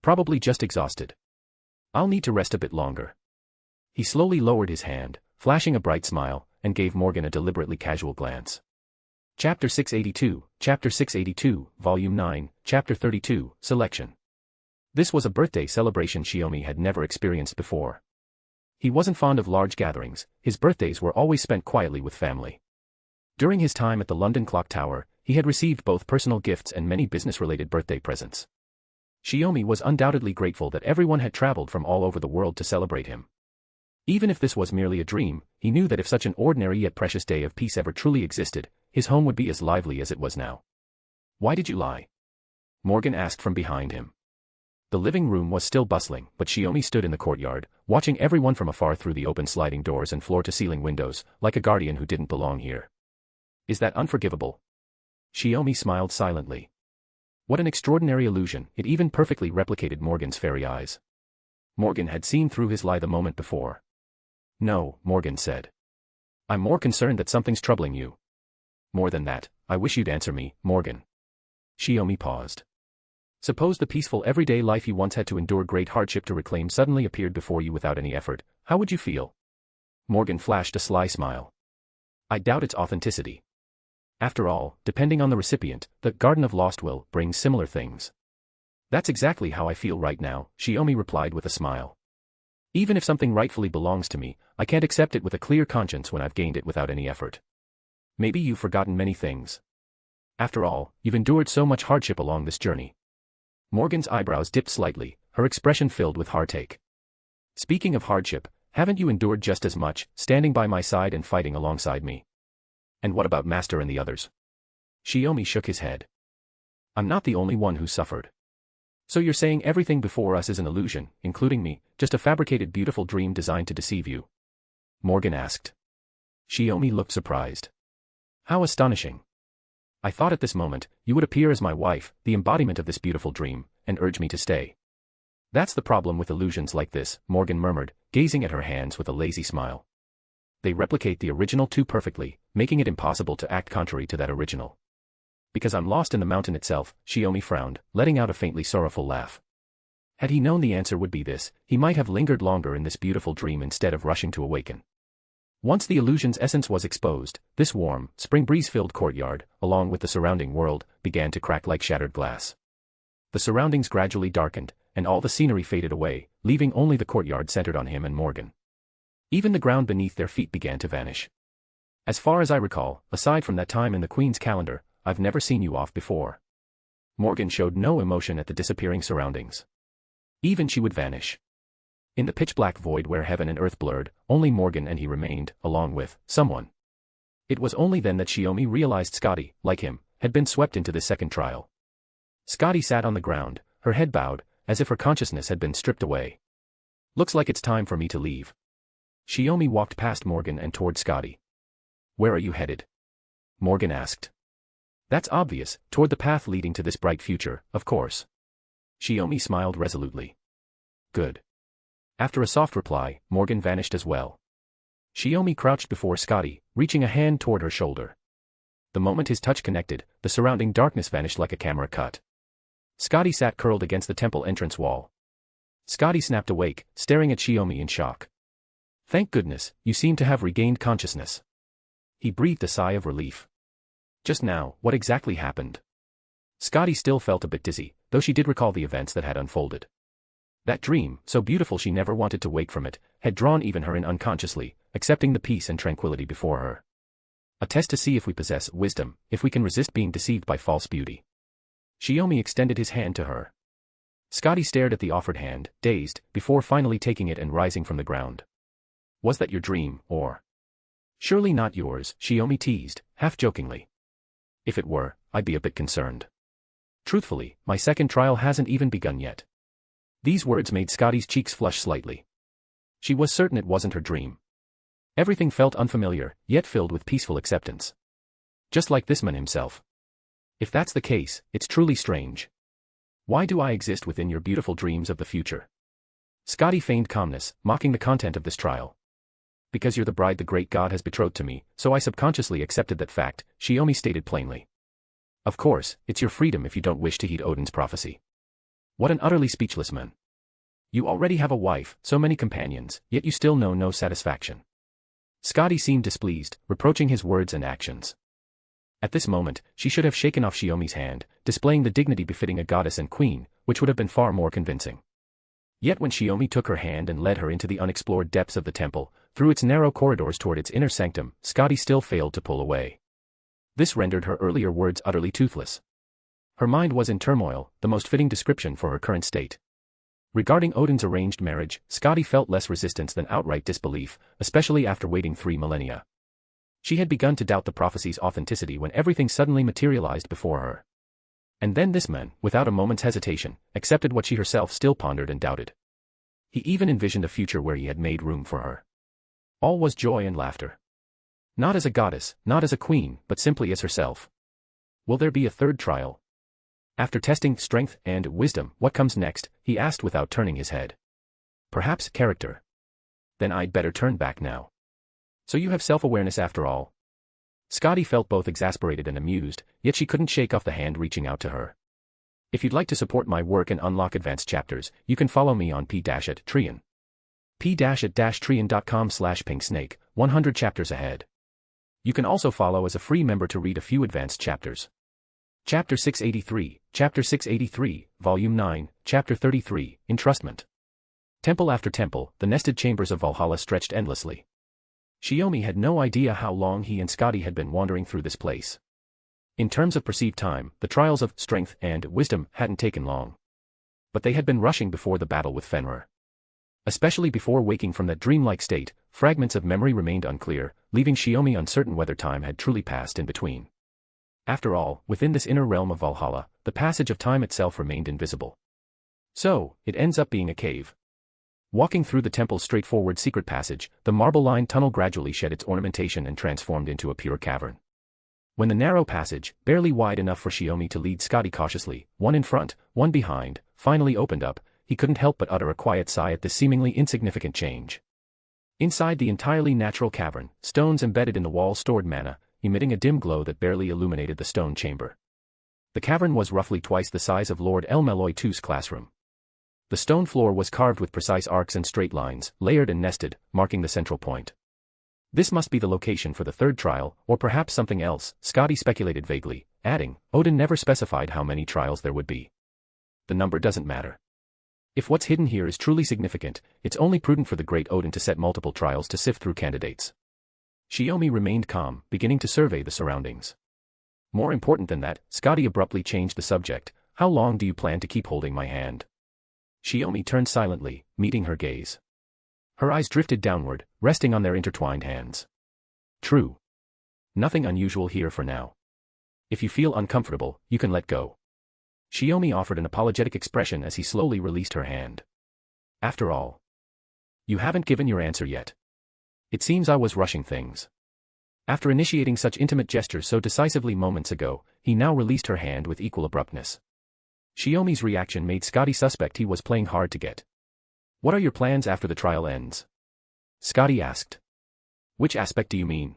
Probably just exhausted. I'll need to rest a bit longer. He slowly lowered his hand, flashing a bright smile, and gave Morgan a deliberately casual glance. Chapter 682, Volume 9, Chapter 32, Selection. This was a birthday celebration Shiomi had never experienced before. He wasn't fond of large gatherings, his birthdays were always spent quietly with family. During his time at the London Clock Tower, he had received both personal gifts and many business-related birthday presents. Shiomi was undoubtedly grateful that everyone had traveled from all over the world to celebrate him. Even if this was merely a dream, he knew that if such an ordinary yet precious day of peace ever truly existed, his home would be as lively as it was now. Why did you lie? Morgan asked from behind him. The living room was still bustling, but Shiomi stood in the courtyard, watching everyone from afar through the open sliding doors and floor-to-ceiling windows, like a guardian who didn't belong here. Is that unforgivable? Shiomi smiled silently. What an extraordinary illusion, it even perfectly replicated Morgan's fairy eyes. Morgan had seen through his lie the moment before. No, Morgan said. I'm more concerned that something's troubling you. More than that, I wish you'd answer me, Morgan. Shiomi paused. Suppose the peaceful everyday life you once had to endure great hardship to reclaim suddenly appeared before you without any effort, how would you feel? Morgan flashed a sly smile. I doubt its authenticity. After all, depending on the recipient, the Garden of Lost will bring similar things. That's exactly how I feel right now, Shiomi replied with a smile. Even if something rightfully belongs to me, I can't accept it with a clear conscience when I've gained it without any effort. Maybe you've forgotten many things. After all, you've endured so much hardship along this journey. Morgan's eyebrows dipped slightly, her expression filled with heartache. Speaking of hardship, haven't you endured just as much, standing by my side and fighting alongside me? And what about Master and the others? Shiomi shook his head. I'm not the only one who suffered. So you're saying everything before us is an illusion, including me, just a fabricated beautiful dream designed to deceive you? Morgan asked. Shiomi looked surprised. How astonishing. I thought at this moment, you would appear as my wife, the embodiment of this beautiful dream, and urge me to stay. That's the problem with illusions like this, Morgan murmured, gazing at her hands with a lazy smile. They replicate the original too perfectly, making it impossible to act contrary to that original. Because I'm lost in the mountain itself, Shiomi frowned, letting out a faintly sorrowful laugh. Had he known the answer would be this, he might have lingered longer in this beautiful dream instead of rushing to awaken. Once the illusion's essence was exposed, this warm, spring breeze-filled courtyard, along with the surrounding world, began to crack like shattered glass. The surroundings gradually darkened, and all the scenery faded away, leaving only the courtyard centered on him and Morgan. Even the ground beneath their feet began to vanish. As far as I recall, aside from that time in the Queen's calendar, I've never seen you off before. Morgan showed no emotion at the disappearing surroundings. Even she would vanish. In the pitch-black void where heaven and earth blurred, only Morgan and he remained, along with someone. It was only then that Shiomi realized Scotty, like him, had been swept into this second trial. Scotty sat on the ground, her head bowed, as if her consciousness had been stripped away. Looks like it's time for me to leave. Shiomi walked past Morgan and toward Scotty. Where are you headed? Morgan asked. That's obvious, toward the path leading to this bright future, of course. Shiomi smiled resolutely. Good. After a soft reply, Morgan vanished as well. Shiomi crouched before Scotty, reaching a hand toward her shoulder. The moment his touch connected, the surrounding darkness vanished like a camera cut. Scotty sat curled against the temple entrance wall. Scotty snapped awake, staring at Shiomi in shock. Thank goodness, you seem to have regained consciousness. He breathed a sigh of relief. Just now, what exactly happened? Scotty still felt a bit dizzy, though she did recall the events that had unfolded. That dream, so beautiful she never wanted to wake from it, had drawn even her in unconsciously, accepting the peace and tranquility before her. A test to see if we possess wisdom, if we can resist being deceived by false beauty. Shiomi extended his hand to her. Scotty stared at the offered hand, dazed, before finally taking it and rising from the ground. Was that your dream, or? Surely not yours, Shiomi teased, half-jokingly. If it were, I'd be a bit concerned. Truthfully, my second trial hasn't even begun yet. These words made Scotty's cheeks flush slightly. She was certain it wasn't her dream. Everything felt unfamiliar, yet filled with peaceful acceptance. Just like this man himself. If that's the case, it's truly strange. Why do I exist within your beautiful dreams of the future? Scotty feigned calmness, mocking the content of this trial. Because you're the bride the great god has betrothed to me, so I subconsciously accepted that fact, Shiomi stated plainly. Of course, it's your freedom if you don't wish to heed Odin's prophecy. What an utterly speechless man. You already have a wife, so many companions, yet you still know no satisfaction. Scotty seemed displeased, reproaching his words and actions. At this moment, she should have shaken off Shiomi's hand, displaying the dignity befitting a goddess and queen, which would have been far more convincing. Yet when Shiomi took her hand and led her into the unexplored depths of the temple, through its narrow corridors toward its inner sanctum, Scotty still failed to pull away. This rendered her earlier words utterly toothless. Her mind was in turmoil, the most fitting description for her current state. Regarding Odin's arranged marriage, Scotty felt less resistance than outright disbelief, especially after waiting 3 millennia. She had begun to doubt the prophecy's authenticity when everything suddenly materialized before her. And then this man, without a moment's hesitation, accepted what she herself still pondered and doubted. He even envisioned a future where he had made room for her. All was joy and laughter. Not as a goddess, not as a queen, but simply as herself. Will there be a third trial? After testing strength and wisdom, what comes next? He asked without turning his head. Perhaps character. Then I'd better turn back now. So you have self-awareness after all. Scotty felt both exasperated and amused, yet she couldn't shake off the hand reaching out to her. If you'd like to support my work and unlock advanced chapters, you can follow me on p-at-trian. p-at-trian.com/pinksnake, 100 chapters ahead. You can also follow as a free member to read a few advanced chapters. Chapter 683, Chapter 683, Volume 9, Chapter 33, Entrustment. Temple after temple, the nested chambers of Valhalla stretched endlessly. Shiomi had no idea how long he and Scotty had been wandering through this place. In terms of perceived time, the trials of strength and wisdom hadn't taken long. But they had been rushing before the battle with Fenrir. Especially before waking from that dreamlike state, fragments of memory remained unclear, leaving Shiomi uncertain whether time had truly passed in between. After all, within this inner realm of Valhalla, the passage of time itself remained invisible. So, it ends up being a cave. Walking through the temple's straightforward secret passage, the marble-lined tunnel gradually shed its ornamentation and transformed into a pure cavern. When the narrow passage, barely wide enough for Shiomi to lead Scotty cautiously, one in front, one behind, finally opened up, he couldn't help but utter a quiet sigh at this seemingly insignificant change. Inside the entirely natural cavern, stones embedded in the wall stored mana, emitting a dim glow that barely illuminated the stone chamber. The cavern was roughly twice the size of Lord Elmeloy II's classroom. The stone floor was carved with precise arcs and straight lines, layered and nested, marking the central point. This must be the location for the third trial, or perhaps something else, Scotty speculated vaguely, adding, Odin never specified how many trials there would be. The number doesn't matter. If what's hidden here is truly significant, it's only prudent for the great Odin to set multiple trials to sift through candidates. Shiomi remained calm, beginning to survey the surroundings. More important than that, Scotty abruptly changed the subject. How long do you plan to keep holding my hand? Shiomi turned silently, meeting her gaze. Her eyes drifted downward, resting on their intertwined hands. True. Nothing unusual here for now. If you feel uncomfortable, you can let go. Shiomi offered an apologetic expression as he slowly released her hand. After all, you haven't given your answer yet. It seems I was rushing things. After initiating such intimate gestures so decisively moments ago, he now released her hand with equal abruptness. Shiomi's reaction made Scotty suspect he was playing hard to get. What are your plans after the trial ends? Scotty asked. Which aspect do you mean?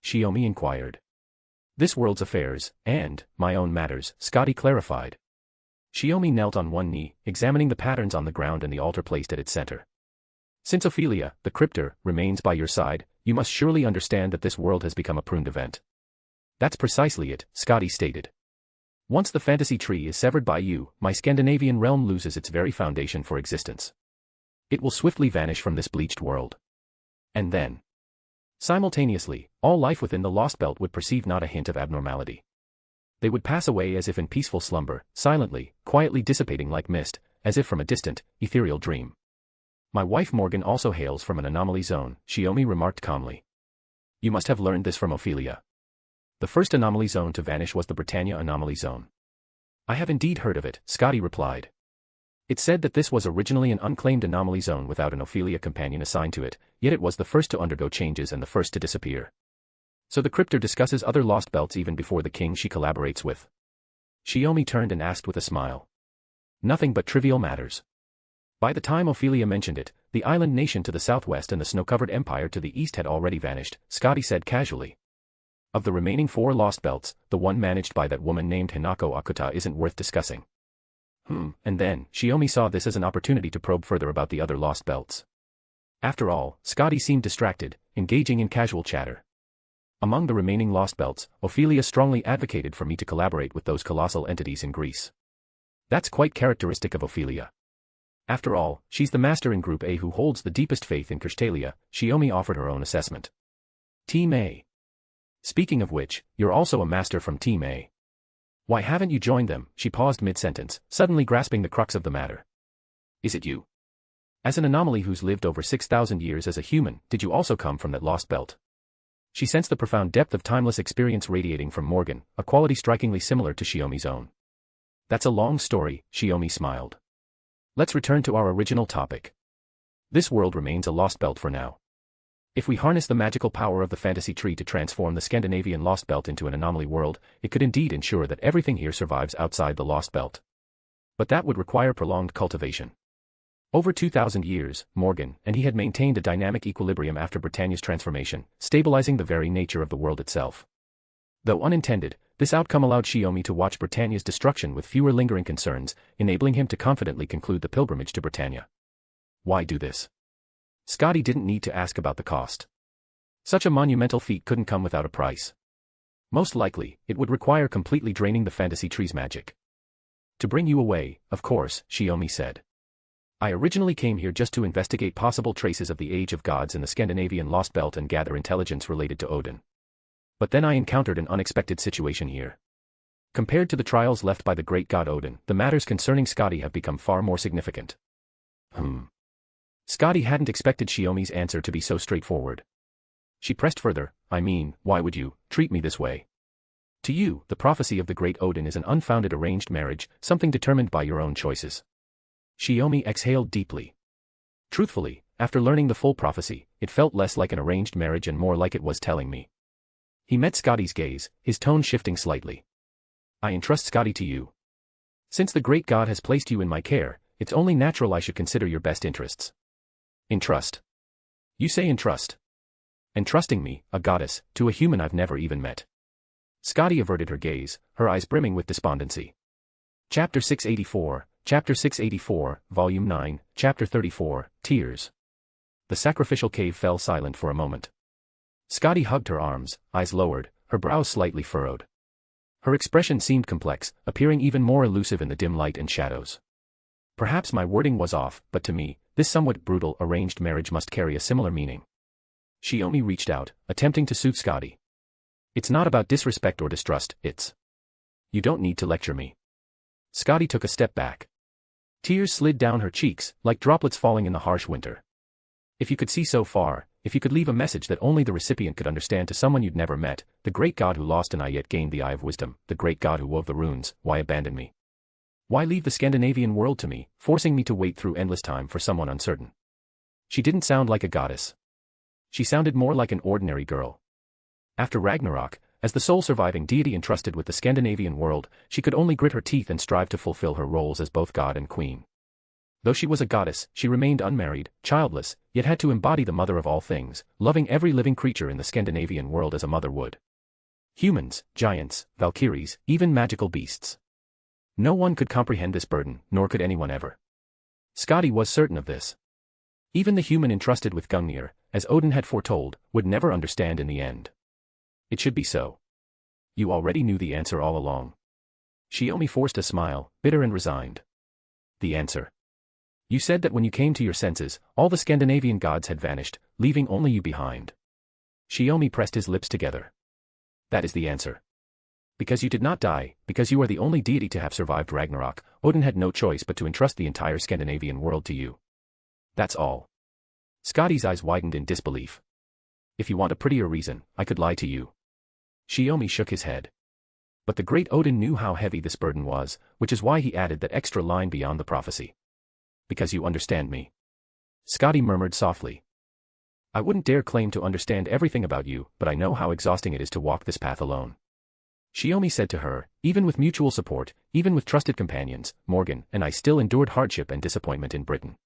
Shiomi inquired. This world's affairs, and my own matters, Scotty clarified. Shiomi knelt on one knee, examining the patterns on the ground and the altar placed at its center. Since Ophelia, the cryptor, remains by your side, you must surely understand that this world has become a pruned event. That's precisely it, Scotty stated. Once the fantasy tree is severed by you, my Scandinavian realm loses its very foundation for existence. It will swiftly vanish from this bleached world. And then, simultaneously, all life within the Lost Belt would perceive not a hint of abnormality. They would pass away as if in peaceful slumber, silently, quietly dissipating like mist, as if from a distant, ethereal dream. My wife Morgan also hails from an anomaly zone, Shiomi remarked calmly. You must have learned this from Ophelia. The first anomaly zone to vanish was the Britannia anomaly zone. I have indeed heard of it, Scotty replied. It said that this was originally an unclaimed anomaly zone without an Ophelia companion assigned to it, yet it was the first to undergo changes and the first to disappear. So the crypter discusses other lost belts even before the king she collaborates with. Shiomi turned and asked with a smile. Nothing but trivial matters. By the time Ophelia mentioned it, the island nation to the southwest and the snow-covered empire to the east had already vanished, Scotty said casually. Of the remaining 4 lost belts, the one managed by that woman named Hinako Akuta isn't worth discussing. And then, Shiomi saw this as an opportunity to probe further about the other lost belts. After all, Scotty seemed distracted, engaging in casual chatter. Among the remaining lost belts, Ophelia strongly advocated for me to collaborate with those colossal entities in Greece. That's quite characteristic of Ophelia. After all, she's the master in Group A who holds the deepest faith in Kirstalia. Shiomi offered her own assessment. Team A. Speaking of which, you're also a master from Team A. Why haven't you joined them? She paused mid-sentence, suddenly grasping the crux of the matter. Is it you? As an anomaly who's lived over 6,000 years as a human, did you also come from that lost belt? She sensed the profound depth of timeless experience radiating from Morgan, a quality strikingly similar to Shiomi's own. That's a long story, Shiomi smiled. Let's return to our original topic. This world remains a lost belt for now. If we harness the magical power of the fantasy tree to transform the Scandinavian lost belt into an anomaly world, it could indeed ensure that everything here survives outside the lost belt. But that would require prolonged cultivation. Over 2,000 years, Morgan and he had maintained a dynamic equilibrium after Britannia's transformation, stabilizing the very nature of the world itself. Though unintended, this outcome allowed Shiomi to watch Britannia's destruction with fewer lingering concerns, enabling him to confidently conclude the pilgrimage to Britannia. Why do this? Scotty didn't need to ask about the cost. Such a monumental feat couldn't come without a price. Most likely, it would require completely draining the fantasy tree's magic. To bring you away, of course, Shiomi said. I originally came here just to investigate possible traces of the Age of Gods in the Scandinavian Lost Belt and gather intelligence related to Odin. But then I encountered an unexpected situation here. Compared to the trials left by the great god Odin, the matters concerning Scotty have become far more significant. Scotty hadn't expected Shiomi's answer to be so straightforward. She pressed further, I mean, why would you treat me this way? To you, the prophecy of the great Odin is an unfounded arranged marriage, something determined by your own choices. Shiomi exhaled deeply. Truthfully, after learning the full prophecy, it felt less like an arranged marriage and more like it was telling me. He met Scotty's gaze, his tone shifting slightly. I entrust Scotty to you. Since the great god has placed you in my care, it's only natural I should consider your best interests. Entrust. You say entrust. Entrusting me, a goddess, to a human I've never even met. Scotty averted her gaze, her eyes brimming with despondency. Chapter 684, Volume 9, Chapter 34, Tears. The sacrificial cave fell silent for a moment. Scotty hugged her arms, eyes lowered, her brows slightly furrowed. Her expression seemed complex, appearing even more elusive in the dim light and shadows. Perhaps my wording was off, but to me, this somewhat brutal arranged marriage must carry a similar meaning. Shiomi reached out, attempting to soothe Scotty. It's not about disrespect or distrust, it's... You don't need to lecture me. Scotty took a step back. Tears slid down her cheeks, like droplets falling in the harsh winter. If you could see so far, if you could leave a message that only the recipient could understand to someone you'd never met, the great god who lost an eye yet gained the eye of wisdom, the great god who wove the runes, why abandon me? Why leave the Scandinavian world to me, forcing me to wait through endless time for someone uncertain? She didn't sound like a goddess. She sounded more like an ordinary girl. After Ragnarok, as the sole surviving deity entrusted with the Scandinavian world, she could only grit her teeth and strive to fulfill her roles as both god and queen. Though she was a goddess, she remained unmarried, childless, yet had to embody the mother of all things, loving every living creature in the Scandinavian world as a mother would. Humans, giants, valkyries, even magical beasts. No one could comprehend this burden, nor could anyone ever. Scotty was certain of this. Even the human entrusted with Gungnir, as Odin had foretold, would never understand in the end. It should be so. You already knew the answer all along. Shiomi forced a smile, bitter and resigned. The answer. You said that when you came to your senses, all the Scandinavian gods had vanished, leaving only you behind. Shiomi pressed his lips together. That is the answer. Because you did not die, because you are the only deity to have survived Ragnarok, Odin had no choice but to entrust the entire Scandinavian world to you. That's all. Scotty's eyes widened in disbelief. If you want a prettier reason, I could lie to you. Shiomi shook his head. But the great Odin knew how heavy this burden was, which is why he added that extra line beyond the prophecy. Because you understand me. Scotty murmured softly. I wouldn't dare claim to understand everything about you, but I know how exhausting it is to walk this path alone. Shiomi said to her, even with mutual support, even with trusted companions, Morgan and I still endured hardship and disappointment in Britain.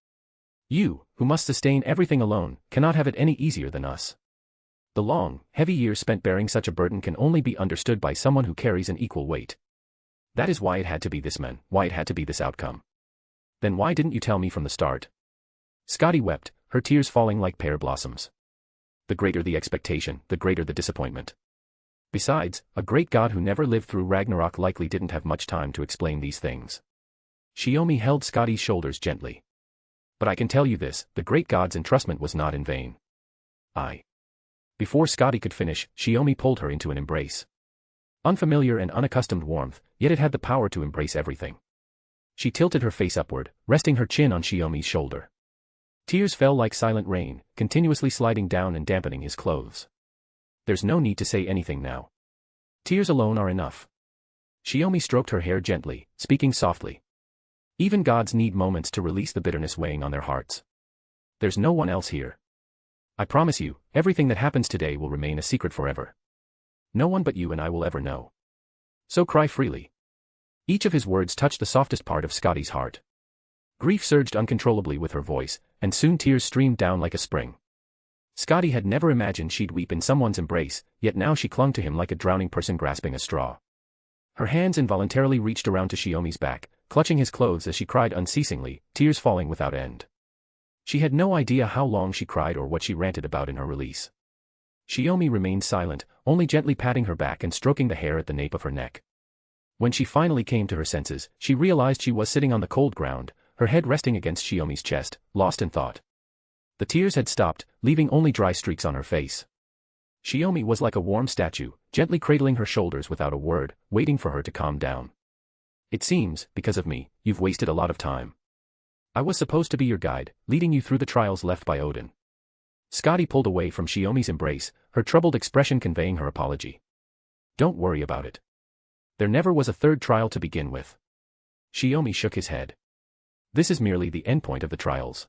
You, who must sustain everything alone, cannot have it any easier than us. The long, heavy years spent bearing such a burden can only be understood by someone who carries an equal weight. That is why it had to be this man, why it had to be this outcome. Then why didn't you tell me from the start? Scotty wept, her tears falling like pear blossoms. The greater the expectation, the greater the disappointment. Besides, a great god who never lived through Ragnarok likely didn't have much time to explain these things. Shiomi held Scotty's shoulders gently. But I can tell you this, the great god's entrustment was not in vain. Before Scotty could finish, Shiomi pulled her into an embrace. Unfamiliar and unaccustomed warmth, yet it had the power to embrace everything. She tilted her face upward, resting her chin on Shiomi's shoulder. Tears fell like silent rain, continuously sliding down and dampening his clothes. There's no need to say anything now. Tears alone are enough. Shiomi stroked her hair gently, speaking softly. Even gods need moments to release the bitterness weighing on their hearts. There's no one else here. I promise you, everything that happens today will remain a secret forever. No one but you and I will ever know. So cry freely. Each of his words touched the softest part of Scotty's heart. Grief surged uncontrollably with her voice, and soon tears streamed down like a spring. Scotty had never imagined she'd weep in someone's embrace, yet now she clung to him like a drowning person grasping a straw. Her hands involuntarily reached around to Shiomi's back, clutching his clothes as she cried unceasingly, tears falling without end. She had no idea how long she cried or what she ranted about in her release. Shiomi remained silent, only gently patting her back and stroking the hair at the nape of her neck. When she finally came to her senses, she realized she was sitting on the cold ground, her head resting against Shiomi's chest, lost in thought. The tears had stopped, leaving only dry streaks on her face. Shiomi was like a warm statue, gently cradling her shoulders without a word, waiting for her to calm down. It seems, because of me, you've wasted a lot of time. I was supposed to be your guide, leading you through the trials left by Odin. Scotty pulled away from Shiomi's embrace, her troubled expression conveying her apology. Don't worry about it. There never was a third trial to begin with. Shiomi shook his head. This is merely the endpoint of the trials.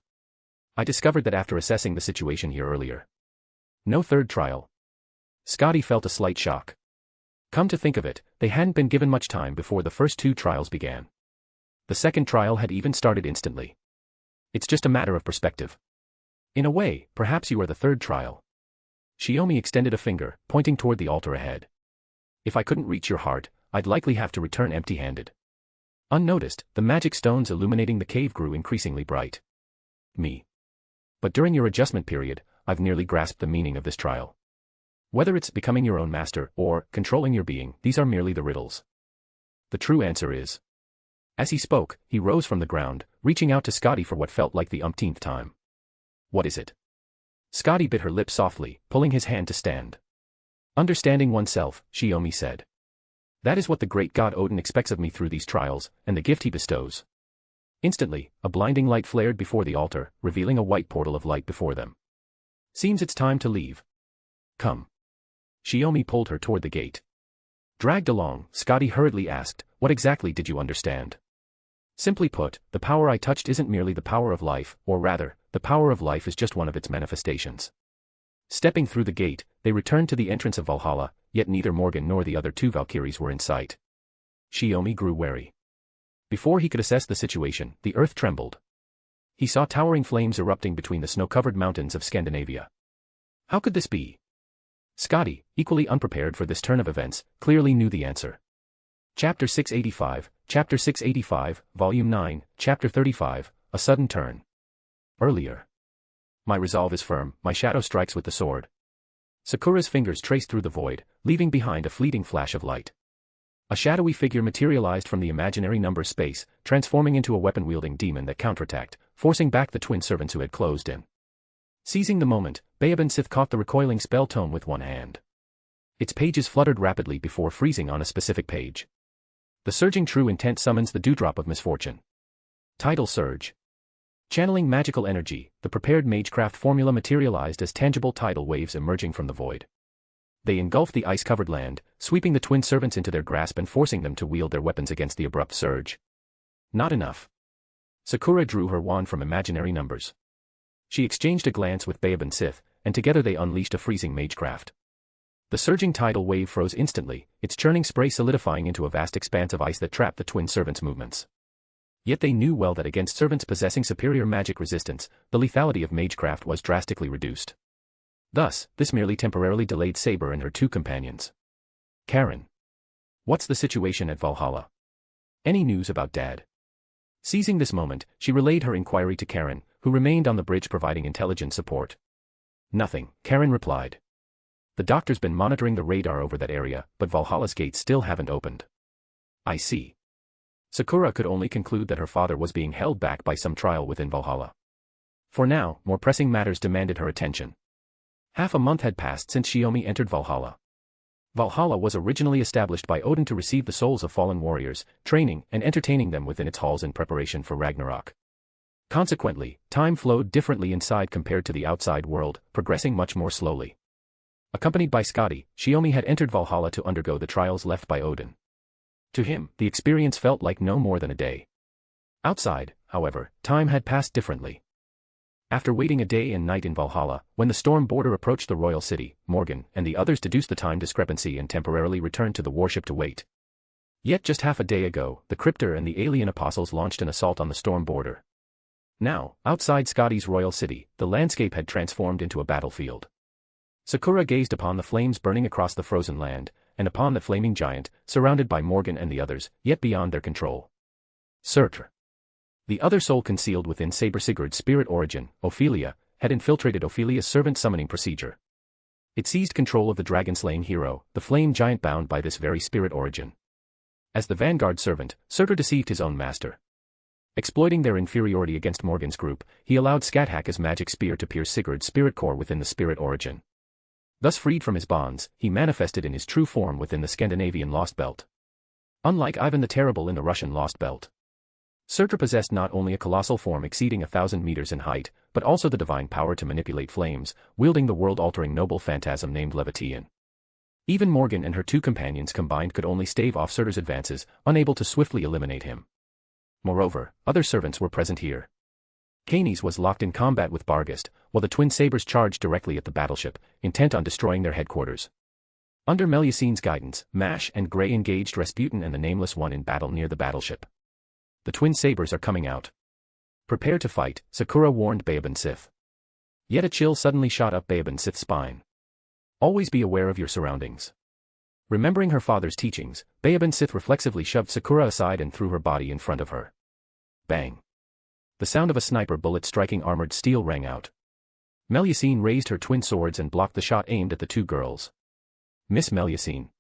I discovered that after assessing the situation here earlier. No third trial. Scotty felt a slight shock. Come to think of it, they hadn't been given much time before the first two trials began. The second trial had even started instantly. It's just a matter of perspective. In a way, perhaps you are the third trial. Shiomi extended a finger, pointing toward the altar ahead. If I couldn't reach your heart, I'd likely have to return empty-handed. Unnoticed, the magic stones illuminating the cave grew increasingly bright. Me. But during your adjustment period, I've nearly grasped the meaning of this trial. Whether it's becoming your own master or controlling your being, these are merely the riddles. The true answer is. As he spoke, he rose from the ground, reaching out to Scotty for what felt like the umpteenth time. What is it? Scotty bit her lip softly, pulling his hand to stand. Understanding oneself, Shiomi said. That is what the great god Odin expects of me through these trials, and the gift he bestows. Instantly, a blinding light flared before the altar, revealing a white portal of light before them. Seems it's time to leave. Come. Shiomi pulled her toward the gate. Dragged along, Scotty hurriedly asked, what exactly did you understand? Simply put, the power I touched isn't merely the power of life, or rather, the power of life is just one of its manifestations. Stepping through the gate, they returned to the entrance of Valhalla, yet neither Morgan nor the other two Valkyries were in sight. Shiomi grew wary. Before he could assess the situation, the earth trembled. He saw towering flames erupting between the snow-covered mountains of Scandinavia. How could this be? Scotty, equally unprepared for this turn of events, clearly knew the answer. Chapter 685, Volume 9, Chapter 35, A Sudden Turn. Earlier. My resolve is firm, my shadow strikes with the sword. Sakura's fingers traced through the void, leaving behind a fleeting flash of light. A shadowy figure materialized from the imaginary number space, transforming into a weapon-wielding demon that counterattacked, forcing back the twin servants who had closed in. Seizing the moment, Bayaban Sith caught the recoiling spell tome with one hand. Its pages fluttered rapidly before freezing on a specific page. The surging true intent summons the dewdrop of misfortune. Tidal surge. Channeling magical energy, the prepared magecraft formula materialized as tangible tidal waves emerging from the void. They engulfed the ice-covered land, sweeping the twin servants into their grasp and forcing them to wield their weapons against the abrupt surge. Not enough. Sakura drew her wand from imaginary numbers. She exchanged a glance with Babe and Sith, and together they unleashed a freezing magecraft. The surging tidal wave froze instantly, its churning spray solidifying into a vast expanse of ice that trapped the twin servants' movements. Yet they knew well that against servants possessing superior magic resistance, the lethality of magecraft was drastically reduced. Thus, this merely temporarily delayed Saber and her two companions. Caren. What's the situation at Valhalla? Any news about Dad? Seizing this moment, she relayed her inquiry to Caren, who remained on the bridge providing intelligence support. Nothing, Caren replied. The doctor's been monitoring the radar over that area, but Valhalla's gates still haven't opened. I see. Sakura could only conclude that her father was being held back by some trial within Valhalla. For now, more pressing matters demanded her attention. Half a month had passed since Shiomi entered Valhalla. Valhalla was originally established by Odin to receive the souls of fallen warriors, training and entertaining them within its halls in preparation for Ragnarok. Consequently, time flowed differently inside compared to the outside world, progressing much more slowly. Accompanied by Scotty, Shiomi had entered Valhalla to undergo the trials left by Odin. To him, the experience felt like no more than a day. Outside, however, time had passed differently. After waiting a day and night in Valhalla, when the storm border approached the royal city, Morgan and the others deduced the time discrepancy and temporarily returned to the warship to wait. Yet just half a day ago, the Cryptor and the alien apostles launched an assault on the storm border. Now, outside Scotty's royal city, the landscape had transformed into a battlefield. Sakura gazed upon the flames burning across the frozen land, and upon the flaming giant, surrounded by Morgan and the others, yet beyond their control. Surtur. The other soul concealed within Saber Sigurd's spirit origin, Ophelia, had infiltrated Ophelia's servant summoning procedure. It seized control of the dragon-slaying hero, the flame giant bound by this very spirit origin. As the vanguard servant, Surtur deceived his own master. Exploiting their inferiority against Morgan's group, he allowed Scáthach's magic spear to pierce Sigurd's spirit core within the spirit origin. Thus freed from his bonds, he manifested in his true form within the Scandinavian Lost Belt. Unlike Ivan the Terrible in the Russian Lost Belt, Surtur possessed not only a colossal form exceeding 1,000 meters in height, but also the divine power to manipulate flames, wielding the world-altering noble phantasm named Levitian. Even Morgan and her two companions combined could only stave off Surtur's advances, unable to swiftly eliminate him. Moreover, other servants were present here. Canes was locked in combat with Barghest, while the twin sabers charged directly at the battleship, intent on destroying their headquarters. Under Melusine's guidance, Mash and Grey engaged Rasputin and the Nameless One in battle near the battleship. The twin sabers are coming out. Prepare to fight, Sakura warned Babe and Sith. Yet a chill suddenly shot up Babe and Sith's spine. Always be aware of your surroundings. Remembering her father's teachings, Babe and Sith reflexively shoved Sakura aside and threw her body in front of her. Bang. The sound of a sniper bullet striking armored steel rang out. Melusine raised her twin swords and blocked the shot aimed at the two girls. Miss Melusine.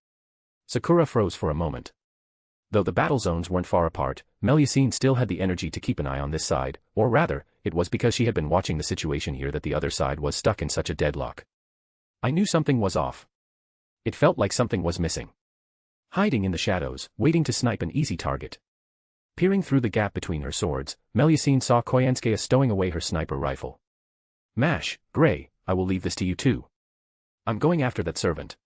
Sakura froze for a moment. Though the battle zones weren't far apart, Melusine still had the energy to keep an eye on this side, or rather, it was because she had been watching the situation here that the other side was stuck in such a deadlock. I knew something was off. It felt like something was missing. Hiding in the shadows, waiting to snipe an easy target. Peering through the gap between her swords, Melusine saw Koyanskaya stowing away her sniper rifle. Mash, Grey, I will leave this to you too. I'm going after that servant.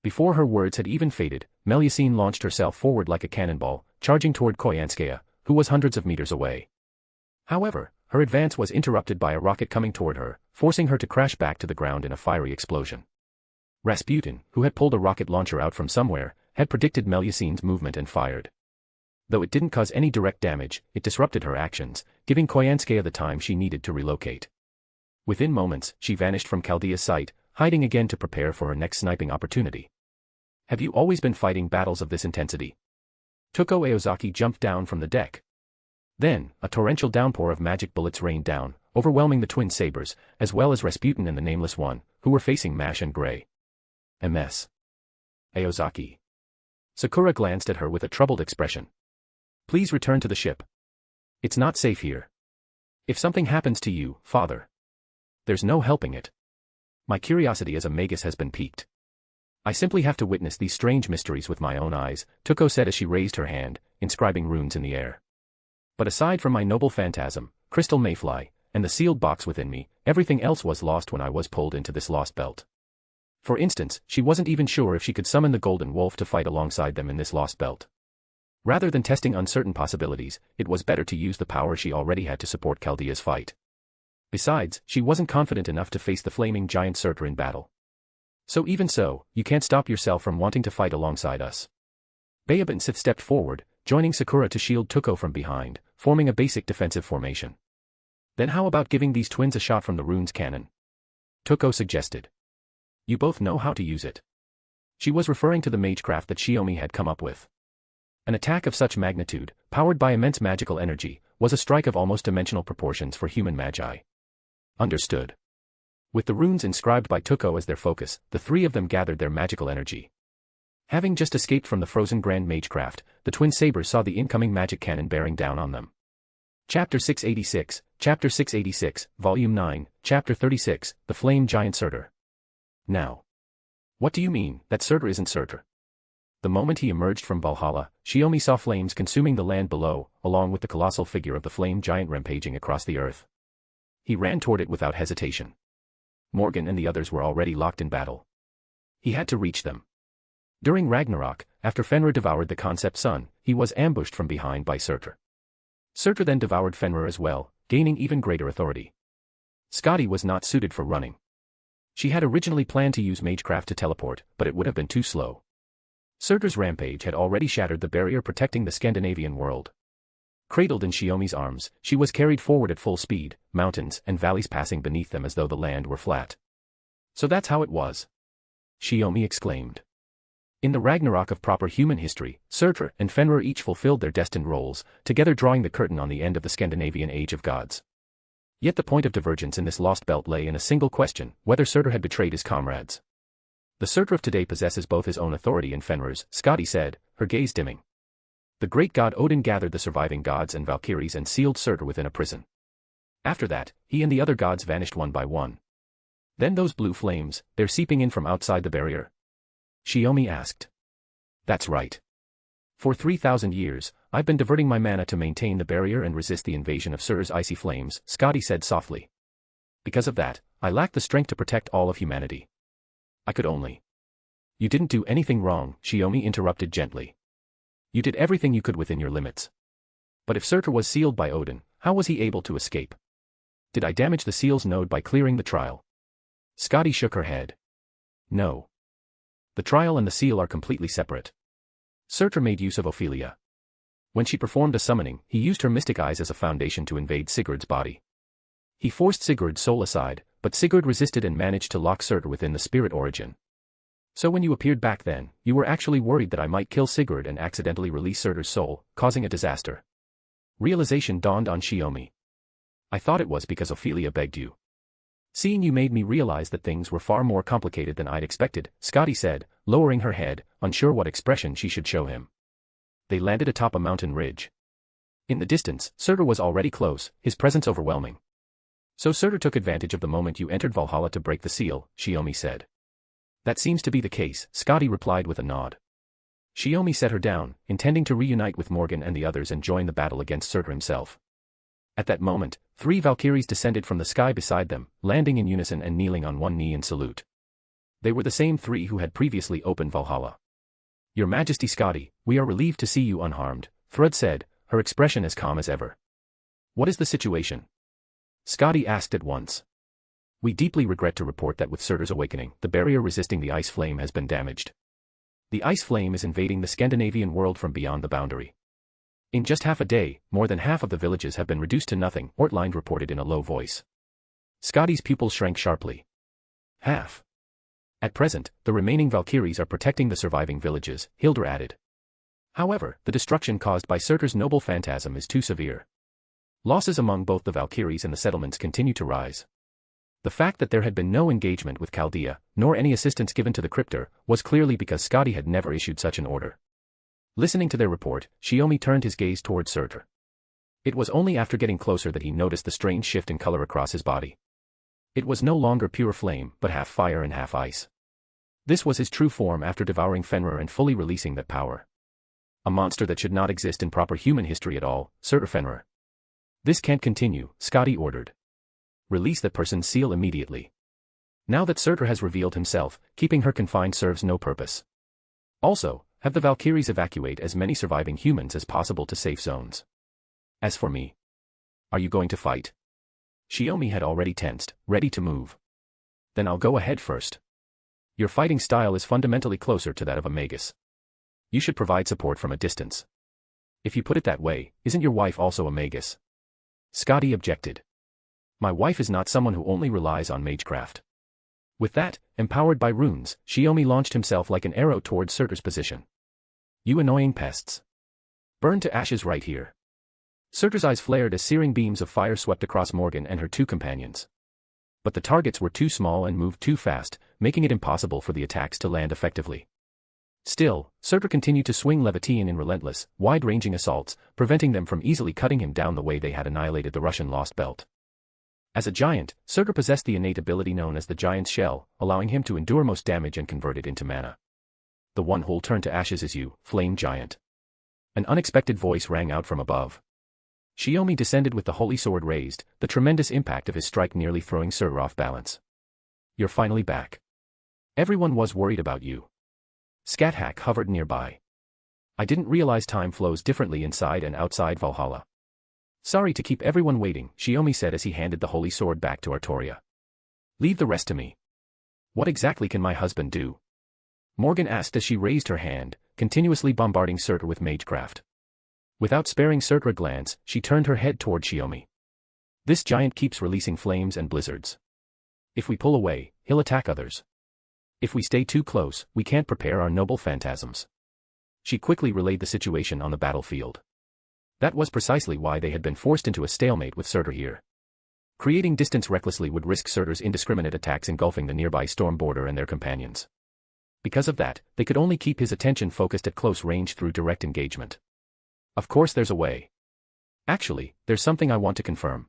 Before her words had even faded, Melusine launched herself forward like a cannonball, charging toward Koyanskaya, who was hundreds of meters away. However, her advance was interrupted by a rocket coming toward her, forcing her to crash back to the ground in a fiery explosion. Rasputin, who had pulled a rocket launcher out from somewhere, had predicted Melusine's movement and fired. Though it didn't cause any direct damage, it disrupted her actions, giving Koyanskaya the time she needed to relocate. Within moments, she vanished from Chaldea's sight, hiding again to prepare for her next sniping opportunity. Have you always been fighting battles of this intensity? Tuko Aozaki jumped down from the deck. Then, a torrential downpour of magic bullets rained down, overwhelming the twin sabers, as well as Rasputin and the Nameless One, who were facing Mash and Grey. MS. Aozaki. Sakura glanced at her with a troubled expression. Please return to the ship. It's not safe here. If something happens to you, father, there's no helping it. My curiosity as a magus has been piqued. I simply have to witness these strange mysteries with my own eyes, Tuko said as she raised her hand, inscribing runes in the air. But aside from my noble phantasm, Crystal Mayfly, and the sealed box within me, everything else was lost when I was pulled into this lost belt. For instance, she wasn't even sure if she could summon the Golden Wolf to fight alongside them in this lost belt. Rather than testing uncertain possibilities, it was better to use the power she already had to support Chaldea's fight. Besides, she wasn't confident enough to face the flaming giant Surtur in battle. So even so, you can't stop yourself from wanting to fight alongside us. Babe and Sith stepped forward, joining Sakura to shield Tuko from behind, forming a basic defensive formation. Then how about giving these twins a shot from the rune's cannon? Tuko suggested. You both know how to use it. She was referring to the magecraft that Shiomi had come up with. An attack of such magnitude, powered by immense magical energy, was a strike of almost dimensional proportions for human magi. Understood. With the runes inscribed by Tuko as their focus, the three of them gathered their magical energy. Having just escaped from the frozen Grand Magecraft, the twin sabers saw the incoming magic cannon bearing down on them. Chapter 686, Volume 9, Chapter 36, The Flame Giant Surtur. Now. What do you mean, that Surtur isn't Surtur? The moment he emerged from Valhalla, Shiomi saw flames consuming the land below, along with the colossal figure of the flame giant rampaging across the earth. He ran toward it without hesitation. Morgan and the others were already locked in battle. He had to reach them. During Ragnarok, after Fenrir devoured the concept sun, he was ambushed from behind by Surtur. Surtur then devoured Fenrir as well, gaining even greater authority. Scotty was not suited for running. She had originally planned to use magecraft to teleport, but it would have been too slow. Surtur's rampage had already shattered the barrier protecting the Scandinavian world. Cradled in Shiomi's arms, she was carried forward at full speed, mountains and valleys passing beneath them as though the land were flat. So that's how it was. Shiomi exclaimed. In the Ragnarok of proper human history, Surtur and Fenrir each fulfilled their destined roles, together drawing the curtain on the end of the Scandinavian Age of Gods. Yet the point of divergence in this lost belt lay in a single question, whether Surtur had betrayed his comrades. The Surtur of today possesses both his own authority and Fenrir's, Scotty said, her gaze dimming. The great god Odin gathered the surviving gods and Valkyries and sealed Surtur within a prison. After that, he and the other gods vanished one by one. Then those blue flames, they're seeping in from outside the barrier? Shiomi asked. That's right. For 3,000 years, I've been diverting my mana to maintain the barrier and resist the invasion of Surtur's icy flames, Scotty said softly. Because of that, I lack the strength to protect all of humanity. I could only. You didn't do anything wrong, Shiomi interrupted gently. You did everything you could within your limits. But if Surtur was sealed by Odin, how was he able to escape? Did I damage the seal's node by clearing the trial? Scotty shook her head. No. The trial and the seal are completely separate. Surtur made use of Ophelia. When she performed a summoning, he used her mystic eyes as a foundation to invade Sigurd's body. He forced Sigurd's soul aside, but Sigurd resisted and managed to lock Surtur within the spirit origin. So when you appeared back then, you were actually worried that I might kill Sigurd and accidentally release Surtur's soul, causing a disaster. Realization dawned on Shiomi. I thought it was because Ophelia begged you. Seeing you made me realize that things were far more complicated than I'd expected, Scotty said, lowering her head, unsure what expression she should show him. They landed atop a mountain ridge. In the distance, Surtur was already close, his presence overwhelming. So Surtur took advantage of the moment you entered Valhalla to break the seal, Shiomi said. That seems to be the case, Scotty replied with a nod. Shiomi set her down, intending to reunite with Morgan and the others and join the battle against Surtur himself. At that moment, 3 Valkyries descended from the sky beside them, landing in unison and kneeling on one knee in salute. They were the same 3 who had previously opened Valhalla. Your Majesty Scotty, we are relieved to see you unharmed, Thrud said, her expression as calm as ever. What is the situation? Scotty asked at once. We deeply regret to report that with Surtur's awakening, the barrier resisting the ice flame has been damaged. The ice flame is invading the Scandinavian world from beyond the boundary. In just half a day, more than half of the villages have been reduced to nothing, Ortlind reported in a low voice. Scotty's pupils shrank sharply. Half. At present, the remaining Valkyries are protecting the surviving villages, Hildur added. However, the destruction caused by Surtur's noble phantasm is too severe. Losses among both the Valkyries and the settlements continue to rise. The fact that there had been no engagement with Chaldea, nor any assistance given to the cryptor, was clearly because Scotty had never issued such an order. Listening to their report, Shiomi turned his gaze toward Surtur. It was only after getting closer that he noticed the strange shift in color across his body. It was no longer pure flame, but half fire and half ice. This was his true form after devouring Fenrir and fully releasing that power. A monster that should not exist in proper human history at all, Surtur Fenrir. This can't continue, Scotty ordered. Release that person's seal immediately. Now that Surtur has revealed himself, keeping her confined serves no purpose. Also, have the Valkyries evacuate as many surviving humans as possible to safe zones. As for me, are you going to fight? Shiomi had already tensed, ready to move. Then I'll go ahead first. Your fighting style is fundamentally closer to that of a Magus. You should provide support from a distance. If you put it that way, isn't your wife also a Magus? Scotty objected. My wife is not someone who only relies on magecraft. With that, empowered by runes, Shiomi launched himself like an arrow towards Surtur's position. You annoying pests. Burn to ashes right here. Surtur's eyes flared as searing beams of fire swept across Morgan and her two companions. But the targets were too small and moved too fast, making it impossible for the attacks to land effectively. Still, Surtur continued to swing Levitian in relentless, wide-ranging assaults, preventing them from easily cutting him down the way they had annihilated the Russian Lost Belt. As a giant, Surtur possessed the innate ability known as the Giant's Shell, allowing him to endure most damage and convert it into mana. The one who'll turn to ashes is you, Flame Giant. An unexpected voice rang out from above. Shiomi descended with the holy sword raised, the tremendous impact of his strike nearly throwing Surtur off balance. You're finally back. Everyone was worried about you. Scáthach hovered nearby. I didn't realize time flows differently inside and outside Valhalla. Sorry to keep everyone waiting, Shiomi said as he handed the holy sword back to Artoria. Leave the rest to me. What exactly can my husband do? Morgan asked as she raised her hand, continuously bombarding Surtur with magecraft. Without sparing Surtur a glance, she turned her head toward Shiomi. This giant keeps releasing flames and blizzards. If we pull away, he'll attack others. If we stay too close, we can't prepare our noble phantasms. She quickly relayed the situation on the battlefield. That was precisely why they had been forced into a stalemate with Surtur here. Creating distance recklessly would risk Surtur's indiscriminate attacks engulfing the nearby storm border and their companions. Because of that, they could only keep his attention focused at close range through direct engagement. Of course there's a way. Actually, there's something I want to confirm.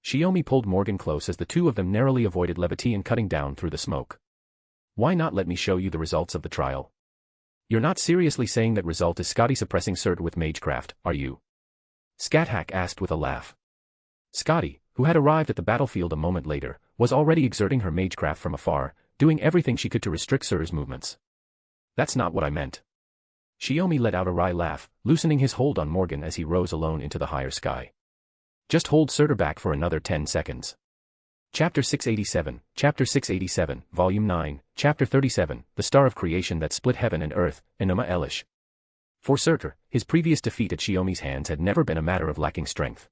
Shiomi pulled Morgan close as the two of them narrowly avoided Levitian cutting down through the smoke. Why not let me show you the results of the trial? You're not seriously saying that result is Scotty suppressing Surtur with magecraft, are you? Scáthach asked with a laugh. Scotty, who had arrived at the battlefield a moment later, was already exerting her magecraft from afar, doing everything she could to restrict Surtur's movements. That's not what I meant. Shiomi let out a wry laugh, loosening his hold on Morgan as he rose alone into the higher sky. Just hold Surtur back for another 10 seconds. Chapter 687, Volume 9, Chapter 37, The Star of Creation That Split Heaven and Earth, Enuma Elish. For Surtur, his previous defeat at Shiomi's hands had never been a matter of lacking strength.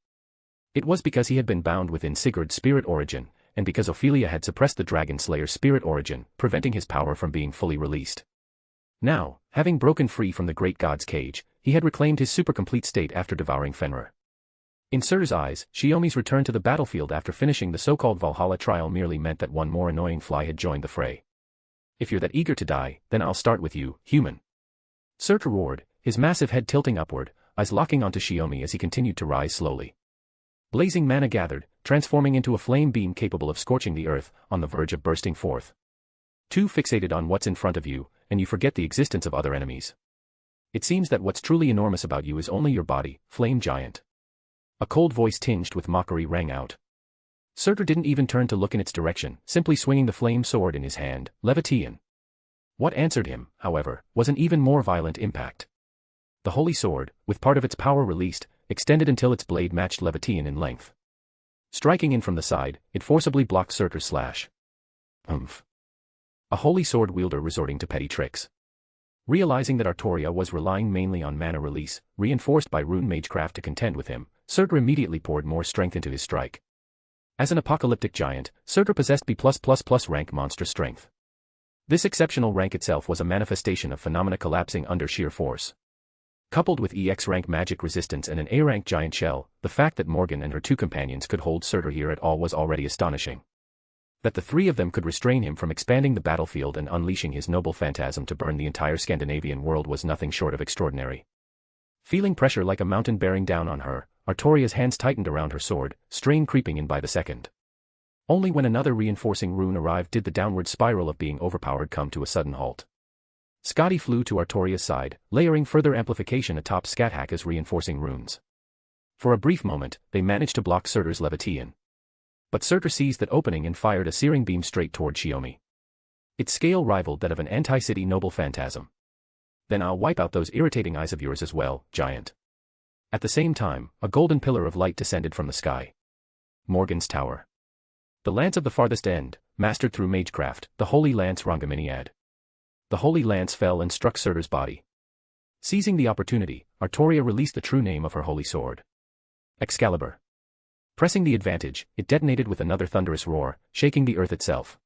It was because he had been bound within Sigurd's spirit origin, and because Ophelia had suppressed the Dragon Slayer's spirit origin, preventing his power from being fully released. Now, having broken free from the great god's cage, he had reclaimed his super-complete state after devouring Fenrir. In Surtur's eyes, Shiomi's return to the battlefield after finishing the so-called Valhalla trial merely meant that one more annoying fly had joined the fray. If you're that eager to die, then I'll start with you, human. Surtur roared, his massive head tilting upward, eyes locking onto Shiomi as he continued to rise slowly. Blazing mana gathered, transforming into a flame beam capable of scorching the earth, on the verge of bursting forth. Too fixated on what's in front of you, and you forget the existence of other enemies. It seems that what's truly enormous about you is only your body, Flame Giant. A cold voice tinged with mockery rang out. Surtur didn't even turn to look in its direction, simply swinging the flame sword in his hand, Levitian. What answered him, however, was an even more violent impact. The holy sword, with part of its power released, extended until its blade matched Levitian in length. Striking in from the side, it forcibly blocked Surtur's slash. Humph. A holy sword wielder resorting to petty tricks. Realizing that Artoria was relying mainly on mana release, reinforced by rune magecraft to contend with him, Surtur immediately poured more strength into his strike. As an apocalyptic giant, Surtur possessed B+++ rank monster strength. This exceptional rank itself was a manifestation of phenomena collapsing under sheer force. Coupled with EX rank magic resistance and an A rank giant shell, the fact that Morgan and her two companions could hold Surtur here at all was already astonishing. That the three of them could restrain him from expanding the battlefield and unleashing his noble phantasm to burn the entire Scandinavian world was nothing short of extraordinary. Feeling pressure like a mountain bearing down on her, Artoria's hands tightened around her sword, strain creeping in by the second. Only when another reinforcing rune arrived did the downward spiral of being overpowered come to a sudden halt. Scotty flew to Artoria's side, layering further amplification atop Scáthach's reinforcing runes. For a brief moment, they managed to block Surtur's Levitian. But Surtur seized that opening and fired a searing beam straight toward Shiomi. Its scale rivaled that of an anti-city noble phantasm. Then I'll wipe out those irritating eyes of yours as well, giant. At the same time, a golden pillar of light descended from the sky. Morgan's Tower. The lance of the farthest end, mastered through magecraft, the Holy Lance Rangaminiad. The Holy Lance fell and struck Surtur's body. Seizing the opportunity, Artoria released the true name of her holy sword. Excalibur. Pressing the advantage, it detonated with another thunderous roar, shaking the earth itself.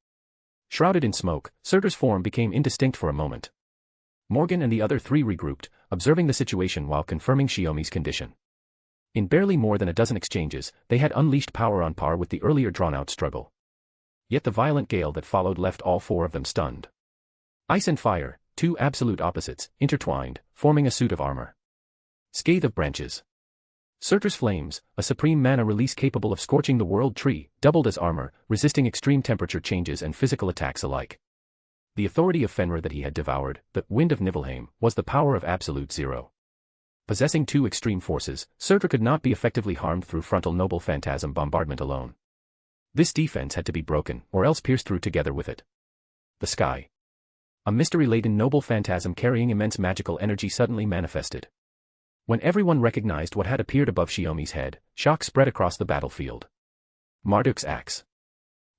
Shrouded in smoke, Surtur's form became indistinct for a moment. Morgan and the other three regrouped, observing the situation while confirming Shiomi's condition. In barely more than a dozen exchanges, they had unleashed power on par with the earlier drawn-out struggle. Yet the violent gale that followed left all four of them stunned. Ice and fire, two absolute opposites, intertwined, forming a suit of armor. Scathe of branches. Surtur's flames, a supreme mana release capable of scorching the world tree, doubled as armor, resisting extreme temperature changes and physical attacks alike. The authority of Fenrir that he had devoured, the Wind of Niflheim, was the power of absolute zero. Possessing two extreme forces, Surtur could not be effectively harmed through frontal noble phantasm bombardment alone. This defense had to be broken, or else pierced through together with it. The sky. A mystery-laden noble phantasm carrying immense magical energy suddenly manifested. When everyone recognized what had appeared above Shiomi's head, shock spread across the battlefield. Marduk's axe.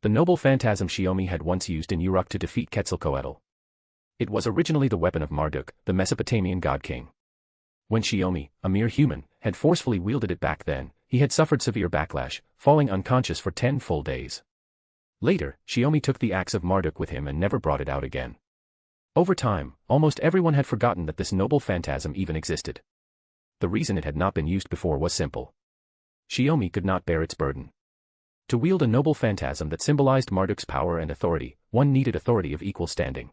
The noble phantasm Shiomi had once used in Uruk to defeat Quetzalcoatl. It was originally the weapon of Marduk, the Mesopotamian god-king. When Shiomi, a mere human, had forcefully wielded it back then, he had suffered severe backlash, falling unconscious for 10 full days. Later, Shiomi took the axe of Marduk with him and never brought it out again. Over time, almost everyone had forgotten that this noble phantasm even existed. The reason it had not been used before was simple. Shiomi could not bear its burden. To wield a noble phantasm that symbolized Marduk's power and authority, one needed authority of equal standing.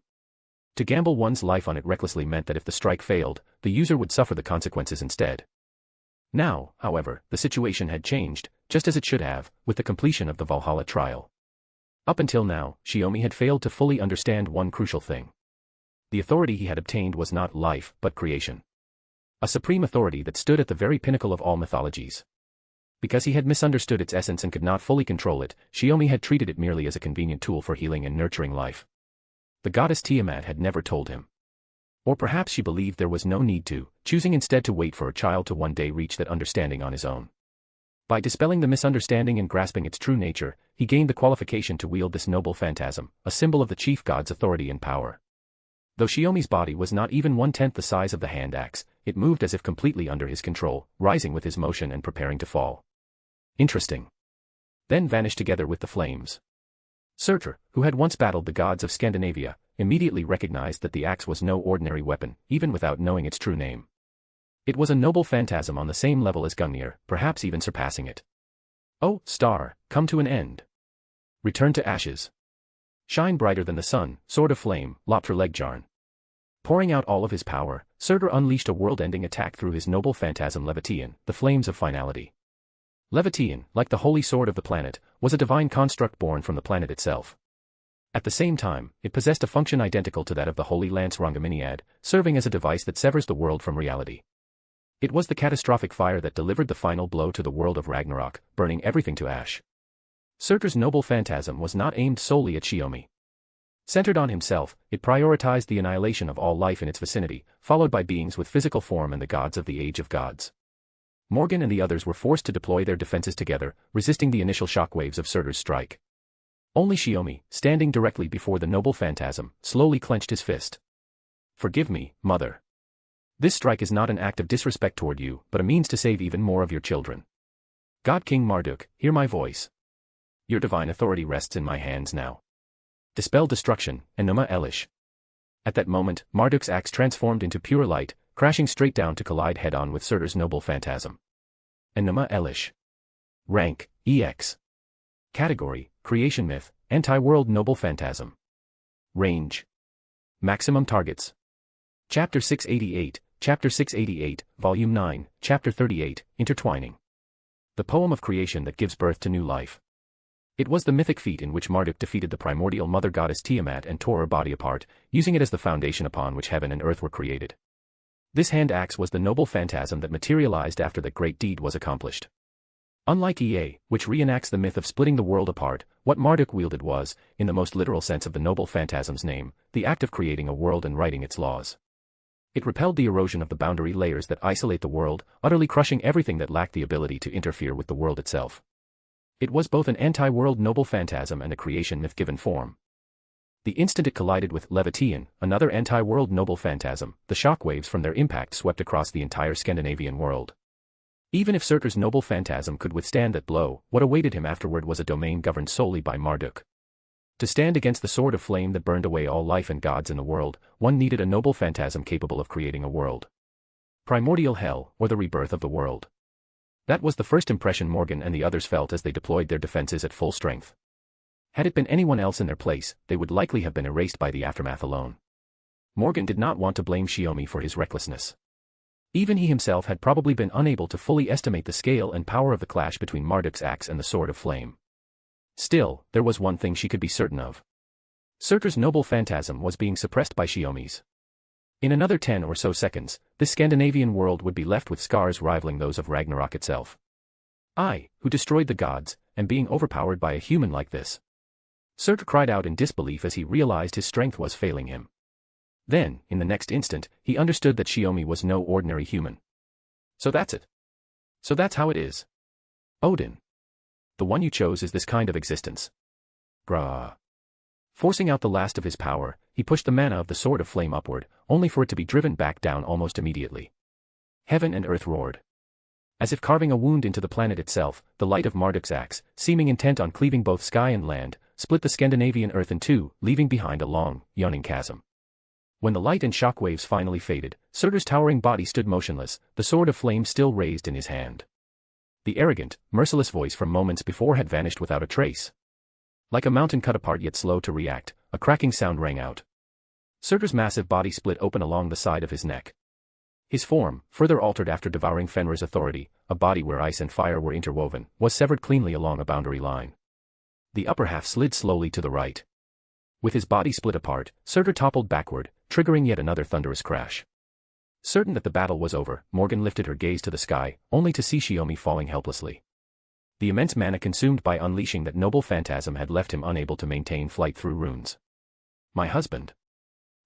To gamble one's life on it recklessly meant that if the strike failed, the user would suffer the consequences instead. Now, however, the situation had changed, just as it should have, with the completion of the Valhalla trial. Up until now, Shiomi had failed to fully understand one crucial thing. The authority he had obtained was not life, but creation. A supreme authority that stood at the very pinnacle of all mythologies. Because he had misunderstood its essence and could not fully control it, Shiomi had treated it merely as a convenient tool for healing and nurturing life. The goddess Tiamat had never told him. Or perhaps she believed there was no need to, choosing instead to wait for a child to one day reach that understanding on his own. By dispelling the misunderstanding and grasping its true nature, he gained the qualification to wield this noble phantasm, a symbol of the chief god's authority and power. Though Shiomi's body was not even 1/10 the size of the hand axe, it moved as if completely under his control, rising with his motion and preparing to fall. Interesting. Then vanished together with the flames. Surtur, who had once battled the gods of Scandinavia, immediately recognized that the axe was no ordinary weapon, even without knowing its true name. It was a noble phantasm on the same level as Gungnir, perhaps even surpassing it. Oh, star, come to an end. Return to ashes. Shine brighter than the sun, sword of flame, Lopter Legjarn. Pouring out all of his power, Surtur unleashed a world-ending attack through his noble phantasm Levitian, the flames of finality. Levitian, like the holy sword of the planet, was a divine construct born from the planet itself. At the same time, it possessed a function identical to that of the Holy Lance Rangaminiad, serving as a device that severs the world from reality. It was the catastrophic fire that delivered the final blow to the world of Ragnarok, burning everything to ash. Surtur's noble phantasm was not aimed solely at Shiomi. Centered on himself, it prioritized the annihilation of all life in its vicinity, followed by beings with physical form and the gods of the Age of Gods. Morgan and the others were forced to deploy their defenses together, resisting the initial shockwaves of Surtur's strike. Only Shiomi, standing directly before the noble phantasm, slowly clenched his fist. Forgive me, mother. This strike is not an act of disrespect toward you, but a means to save even more of your children. God King Marduk, hear my voice. Your divine authority rests in my hands now. Dispel destruction, Enuma Elish. At that moment, Marduk's axe transformed into pure light, crashing straight down to collide head-on with Surtur's noble phantasm. Enuma Elish. Rank, EX. Category, Creation Myth, Anti-World Noble Phantasm. Range. Maximum Targets. Chapter 688, Volume 9, Chapter 38, Intertwining. The poem of creation that gives birth to new life. It was the mythic feat in which Marduk defeated the primordial mother goddess Tiamat and tore her body apart, using it as the foundation upon which heaven and earth were created. This hand axe was the noble phantasm that materialized after that great deed was accomplished. Unlike Ea, which reenacts the myth of splitting the world apart, what Marduk wielded was, in the most literal sense of the noble phantasm's name, the act of creating a world and writing its laws. It repelled the erosion of the boundary layers that isolate the world, utterly crushing everything that lacked the ability to interfere with the world itself. It was both an anti-world noble phantasm and a creation myth given form. The instant it collided with Levitian, another anti-world noble phantasm, the shockwaves from their impact swept across the entire Scandinavian world. Even if Surtur's noble phantasm could withstand that blow, what awaited him afterward was a domain governed solely by Marduk. To stand against the sword of flame that burned away all life and gods in the world, one needed a noble phantasm capable of creating a world. Primordial hell, or the rebirth of the world. That was the first impression Morgan and the others felt as they deployed their defenses at full strength. Had it been anyone else in their place, they would likely have been erased by the aftermath alone. Morgan did not want to blame Shiomi for his recklessness. Even he himself had probably been unable to fully estimate the scale and power of the clash between Marduk's axe and the sword of flame. Still, there was one thing she could be certain of. Surtur's noble phantasm was being suppressed by Shiomi's. In another 10 or so seconds, this Scandinavian world would be left with scars rivaling those of Ragnarok itself. I, who destroyed the gods, am being overpowered by a human like this. Surtur cried out in disbelief as he realized his strength was failing him. Then, in the next instant, he understood that Shiomi was no ordinary human. So that's it. So that's how it is. Odin. The one you chose is this kind of existence. Grah. Forcing out the last of his power, he pushed the mana of the sword of flame upward, only for it to be driven back down almost immediately. Heaven and earth roared. As if carving a wound into the planet itself, the light of Marduk's axe, seeming intent on cleaving both sky and land, split the Scandinavian earth in two, leaving behind a long, yawning chasm. When the light and shockwaves finally faded, Surtur's towering body stood motionless, the sword of flame still raised in his hand. The arrogant, merciless voice from moments before had vanished without a trace. Like a mountain cut apart yet slow to react, a cracking sound rang out. Surtur's massive body split open along the side of his neck. His form, further altered after devouring Fenrir's authority, a body where ice and fire were interwoven, was severed cleanly along a boundary line. The upper half slid slowly to the right. With his body split apart, Surtur toppled backward, triggering yet another thunderous crash. Certain that the battle was over, Morgan lifted her gaze to the sky, only to see Shiomi falling helplessly. The immense mana consumed by unleashing that noble phantasm had left him unable to maintain flight through runes. My husband.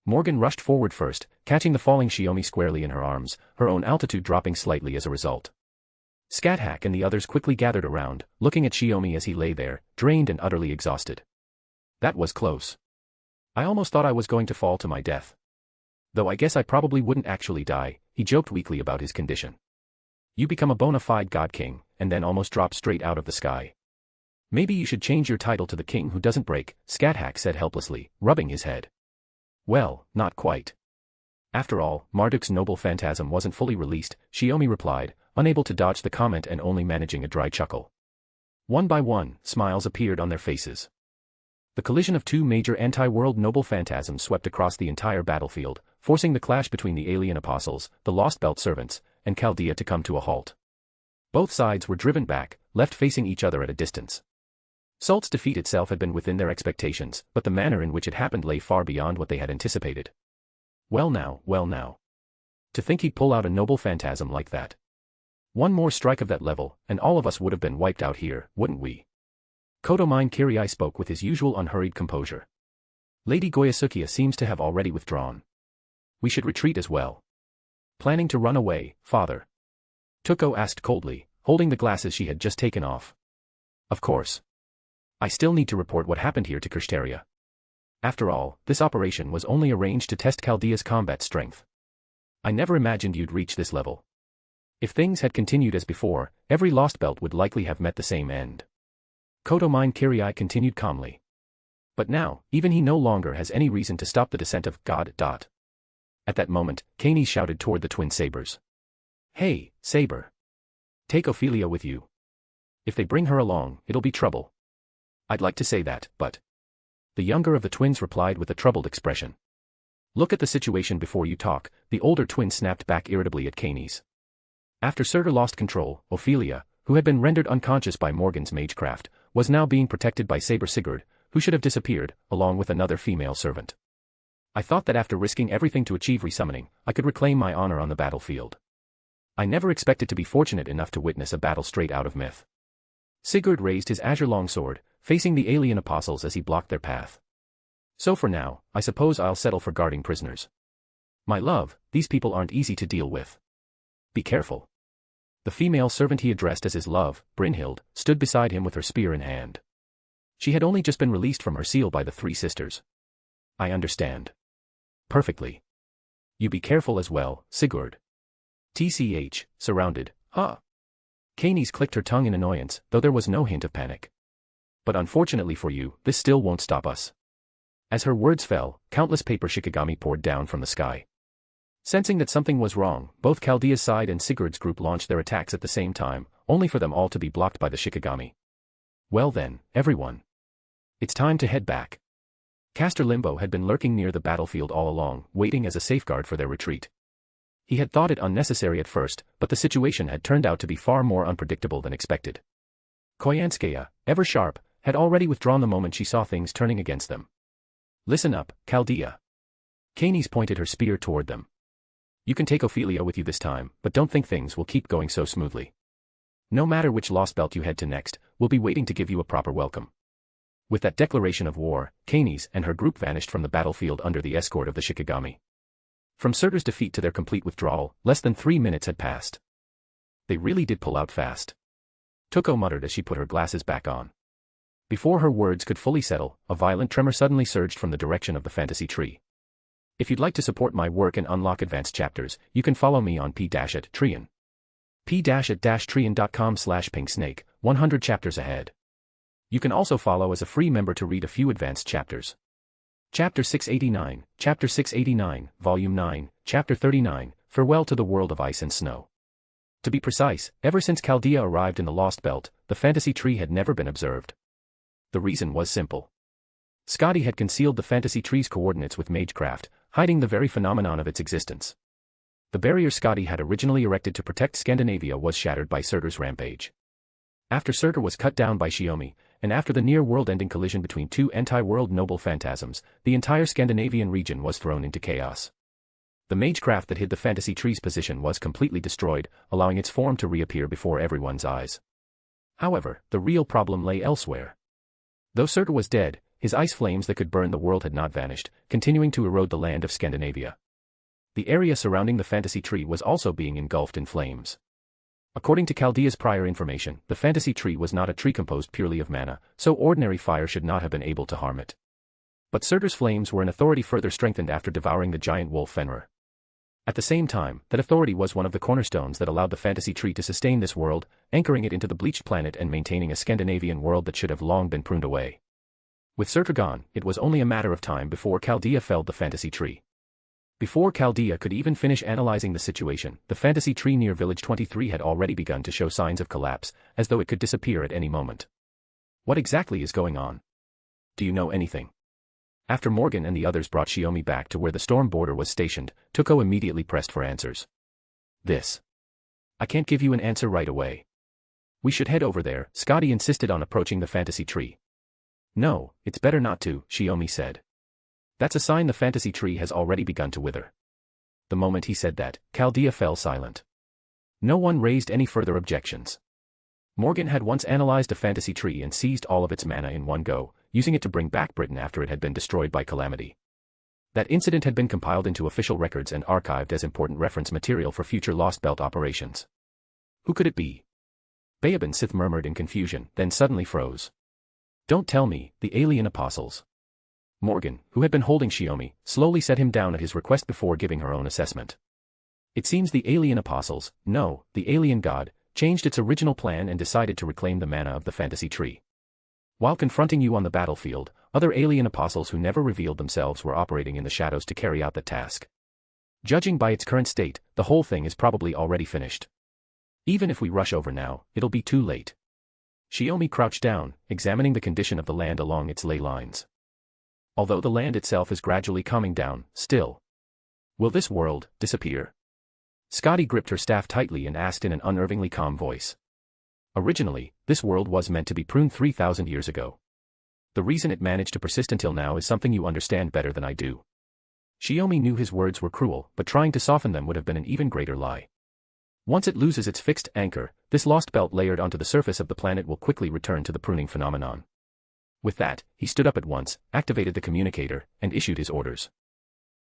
Morgan rushed forward first, catching the falling Shiomi squarely in her arms, her own altitude dropping slightly as a result. Scáthach and the others quickly gathered around, looking at Shiomi as he lay there, drained and utterly exhausted. That was close. I almost thought I was going to fall to my death. Though I guess I probably wouldn't actually die, he joked weakly about his condition. You become a bona fide god king, and then almost drop straight out of the sky. Maybe you should change your title to the king who doesn't break, Scáthach said helplessly, rubbing his head. Well, not quite. After all, Marduk's noble phantasm wasn't fully released, Shiomi replied, unable to dodge the comment and only managing a dry chuckle. One by one, smiles appeared on their faces. The collision of two major anti-world noble phantasms swept across the entire battlefield, forcing the clash between the alien apostles, the Lost Belt servants, and Chaldea to come to a halt. Both sides were driven back, left facing each other at a distance. Sult's defeat itself had been within their expectations, but the manner in which it happened lay far beyond what they had anticipated. Well now. To think he'd pull out a noble phantasm like that. One more strike of that level, and all of us would have been wiped out here, wouldn't we? Kodomine Kirei spoke with his usual unhurried composure. Lady Goyasukia seems to have already withdrawn. We should retreat as well. Planning to run away, father? Tuko asked coldly, holding the glasses she had just taken off. Of course. I still need to report what happened here to Kirsteria. After all, this operation was only arranged to test Chaldea's combat strength. I never imagined you'd reach this level. If things had continued as before, every Lost Belt would likely have met the same end. Kodomine Kirei continued calmly. But now, even he no longer has any reason to stop the descent of God. At that moment, Kani shouted toward the twin sabers. Hey, Saber. Take Ophelia with you. If they bring her along, it'll be trouble. I'd like to say that, but... The younger of the twins replied with a troubled expression. Look at the situation before you talk, the older twin snapped back irritably at Kani's. After Surtur lost control, Ophelia, who had been rendered unconscious by Morgan's magecraft, was now being protected by Saber Sigurd, who should have disappeared, along with another female servant. I thought that after risking everything to achieve resummoning, I could reclaim my honor on the battlefield. I never expected to be fortunate enough to witness a battle straight out of myth. Sigurd raised his azure longsword, facing the alien apostles as he blocked their path. So for now, I suppose I'll settle for guarding prisoners. My love, these people aren't easy to deal with. Be careful. The female servant he addressed as his love, Brynhild, stood beside him with her spear in hand. She had only just been released from her seal by the three sisters. I understand. Perfectly. You be careful as well, Sigurd. TCH, surrounded, huh? Kanes clicked her tongue in annoyance, though there was no hint of panic. But unfortunately for you, this still won't stop us. As her words fell, countless paper shikigami poured down from the sky. Sensing that something was wrong, both Chaldea's side and Sigurd's group launched their attacks at the same time, only for them all to be blocked by the shikigami. Well then, everyone. It's time to head back. Caster Limbo had been lurking near the battlefield all along, waiting as a safeguard for their retreat. He had thought it unnecessary at first, but the situation had turned out to be far more unpredictable than expected. Koyanskaya, ever sharp, had already withdrawn the moment she saw things turning against them. Listen up, Chaldea. Kanes pointed her spear toward them. You can take Ophelia with you this time, but don't think things will keep going so smoothly. No matter which lost belt you head to next, we'll be waiting to give you a proper welcome. With that declaration of war, Kanes and her group vanished from the battlefield under the escort of the shikigami. From Surtur's defeat to their complete withdrawal, less than 3 minutes had passed. They really did pull out fast. Toko muttered as she put her glasses back on. Before her words could fully settle, a violent tremor suddenly surged from the direction of the fantasy tree. If you'd like to support my work and unlock advanced chapters, you can follow me on p-at-trian. p-at-trian.com/pinksnake, 100 chapters ahead. You can also follow as a free member to read a few advanced chapters. Chapter 689, Volume 9, Chapter 39, Farewell to the World of Ice and Snow. To be precise, ever since Chaldea arrived in the Lost Belt, the fantasy tree had never been observed. The reason was simple. Scotty had concealed the fantasy tree's coordinates with magecraft, hiding the very phenomenon of its existence. The barrier Scotty had originally erected to protect Scandinavia was shattered by Surtur's rampage. After Surtur was cut down by Shiomi, and after the near-world-ending collision between two anti-world noble phantasms, the entire Scandinavian region was thrown into chaos. The magecraft that hid the fantasy tree's position was completely destroyed, allowing its form to reappear before everyone's eyes. However, the real problem lay elsewhere. Though Surtur was dead, his ice flames that could burn the world had not vanished, continuing to erode the land of Scandinavia. The area surrounding the fantasy tree was also being engulfed in flames. According to Chaldea's prior information, the fantasy tree was not a tree composed purely of mana, so ordinary fire should not have been able to harm it. But Surtur's flames were an authority further strengthened after devouring the giant wolf Fenrir. At the same time, that authority was one of the cornerstones that allowed the fantasy tree to sustain this world, anchoring it into the bleached planet and maintaining a Scandinavian world that should have long been pruned away. With Surtur gone, it was only a matter of time before Chaldea felled the fantasy tree. Before Chaldea could even finish analyzing the situation, the fantasy tree near Village 23 had already begun to show signs of collapse, as though it could disappear at any moment. What exactly is going on? Do you know anything? After Morgan and the others brought Shiomi back to where the storm border was stationed, Toko immediately pressed for answers. I can't give you an answer right away. We should head over there, Scotty insisted on approaching the fantasy tree. No, it's better not to, Shiomi said. That's a sign the fantasy tree has already begun to wither. The moment he said that, Chaldea fell silent. No one raised any further objections. Morgan had once analyzed a fantasy tree and seized all of its mana in one go, using it to bring back Britain after it had been destroyed by calamity. That incident had been compiled into official records and archived as important reference material for future Lost Belt operations. Who could it be? Bayaban Sith murmured in confusion, then suddenly froze. Don't tell me, the alien apostles. Morgan, who had been holding Shiomi, slowly set him down at his request before giving her own assessment. It seems the alien apostles, no, the alien god, changed its original plan and decided to reclaim the mana of the fantasy tree. While confronting you on the battlefield, other alien apostles who never revealed themselves were operating in the shadows to carry out that task. Judging by its current state, the whole thing is probably already finished. Even if we rush over now, it'll be too late. Shiomi crouched down, examining the condition of the land along its ley lines. Although the land itself is gradually calming down, still. Will this world disappear? Scotty gripped her staff tightly and asked in an unnervingly calm voice. Originally, this world was meant to be pruned 3,000 years ago. The reason it managed to persist until now is something you understand better than I do. Shiomi knew his words were cruel, but trying to soften them would have been an even greater lie. Once it loses its fixed anchor, this lost belt layered onto the surface of the planet will quickly return to the pruning phenomenon. With that, he stood up at once, activated the communicator, and issued his orders.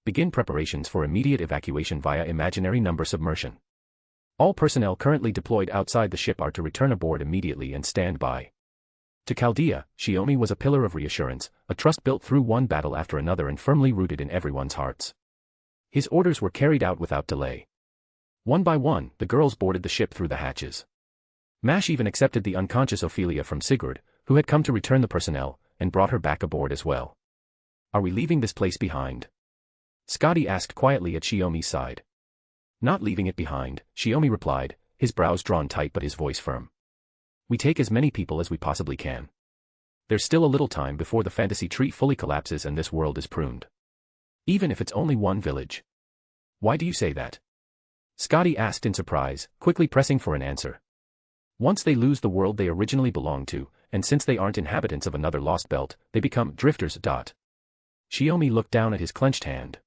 Begin preparations for immediate evacuation via imaginary number submersion. All personnel currently deployed outside the ship are to return aboard immediately and stand by. To Chaldea, Shiomi was a pillar of reassurance, a trust built through one battle after another and firmly rooted in everyone's hearts. His orders were carried out without delay. One by one, the girls boarded the ship through the hatches. Mash even accepted the unconscious Ophelia from Sigurd, who had come to return the personnel, and brought her back aboard as well. Are we leaving this place behind? Scotty asked quietly at Shiomi's side. Not leaving it behind, Shiomi replied, his brows drawn tight but his voice firm. We take as many people as we possibly can. There's still a little time before the fantasy tree fully collapses and this world is pruned. Even if it's only one village. Why do you say that? Scotty asked in surprise, quickly pressing for an answer. Once they lose the world they originally belonged to, and since they aren't inhabitants of another lost belt, they become drifters. Shiomi looked down at his clenched hand.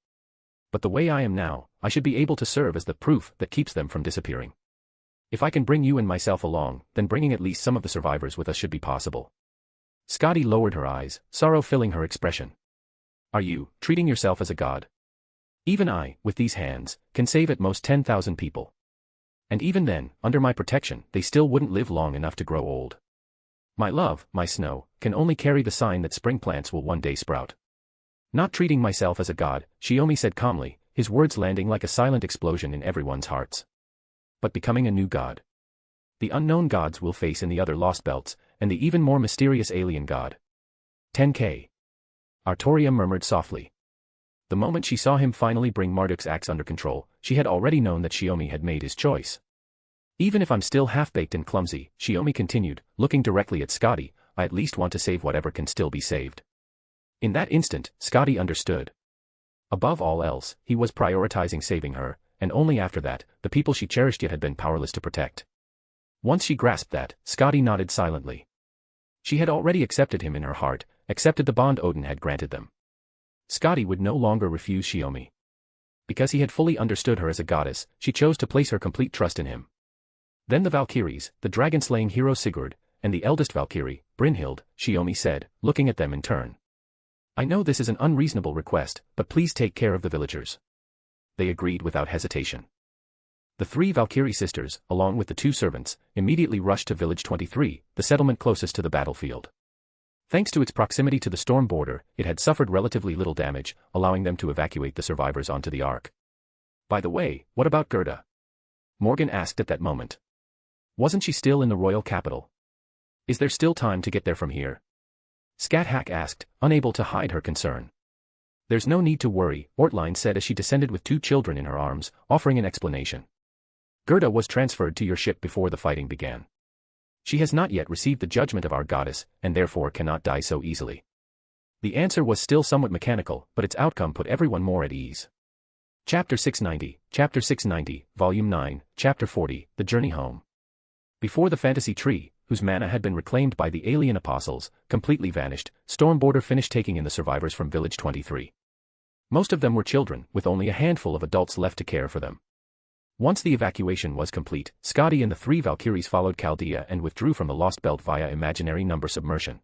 But the way I am now, I should be able to serve as the proof that keeps them from disappearing. If I can bring you and myself along, then bringing at least some of the survivors with us should be possible. Scotty lowered her eyes, sorrow filling her expression. Are you treating yourself as a god? Even I, with these hands, can save at most 10,000 people. And even then, under my protection, they still wouldn't live long enough to grow old. My love, my snow, can only carry the sign that spring plants will one day sprout. Not treating myself as a god, Shiomi said calmly, his words landing like a silent explosion in everyone's hearts. But becoming a new god. The unknown gods we'll face in the other lost belts, and the even more mysterious alien god. Tenkei. Artoria murmured softly. The moment she saw him finally bring Marduk's axe under control, she had already known that Shiomi had made his choice. Even if I'm still half-baked and clumsy, Shiomi continued, looking directly at Scotty, I at least want to save whatever can still be saved. In that instant, Scotty understood. Above all else, he was prioritizing saving her, and only after that, the people she cherished yet had been powerless to protect. Once she grasped that, Scotty nodded silently. She had already accepted him in her heart, accepted the bond Odin had granted them. Scotty would no longer refuse Shiomi. Because he had fully understood her as a goddess, she chose to place her complete trust in him. Then the Valkyries, the dragon-slaying hero Sigurd, and the eldest Valkyrie, Brynhild, Shiomi said, looking at them in turn. I know this is an unreasonable request, but please take care of the villagers. They agreed without hesitation. The 3 Valkyrie sisters, along with the 2 servants, immediately rushed to Village 23, the settlement closest to the battlefield. Thanks to its proximity to the storm border, it had suffered relatively little damage, allowing them to evacuate the survivors onto the Ark. By the way, what about Gerda? Morgan asked at that moment. Wasn't she still in the royal capital? Is there still time to get there from here? Scáthach asked, unable to hide her concern. There's no need to worry, Ortline said as she descended with 2 children in her arms, offering an explanation. Gerda was transferred to your ship before the fighting began. She has not yet received the judgment of our goddess, and therefore cannot die so easily. The answer was still somewhat mechanical, but its outcome put everyone more at ease. Chapter 690, Volume 9, Chapter 40, The Journey Home. Before the fantasy tree, whose mana had been reclaimed by the alien apostles, completely vanished, Stormborder finished taking in the survivors from Village 23. Most of them were children, with only a handful of adults left to care for them. Once the evacuation was complete, Scotty and the 3 Valkyries followed Chaldea and withdrew from the Lost Belt via imaginary number submersion.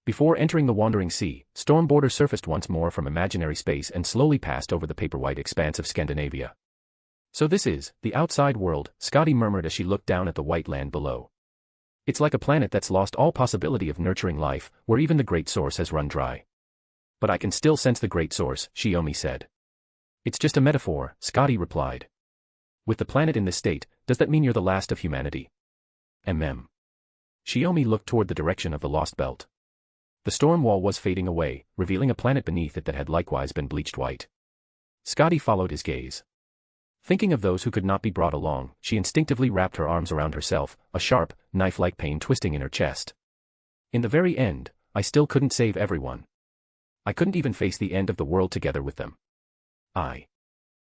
Before entering the Wandering Sea, Stormborder surfaced once more from imaginary space and slowly passed over the paper-white expanse of Scandinavia. So this is the outside world, Scotty murmured as she looked down at the white land below. It's like a planet that's lost all possibility of nurturing life, where even the Great Source has run dry. But I can still sense the Great Source, Shiomi said. It's just a metaphor, Scotty replied. With the planet in this state, does that mean you're the last of humanity? Shiomi looked toward the direction of the Lost Belt. The storm wall was fading away, revealing a planet beneath it that had likewise been bleached white. Scotty followed his gaze. Thinking of those who could not be brought along, she instinctively wrapped her arms around herself, a sharp, knife-like pain twisting in her chest. In the very end, I still couldn't save everyone. I couldn't even face the end of the world together with them.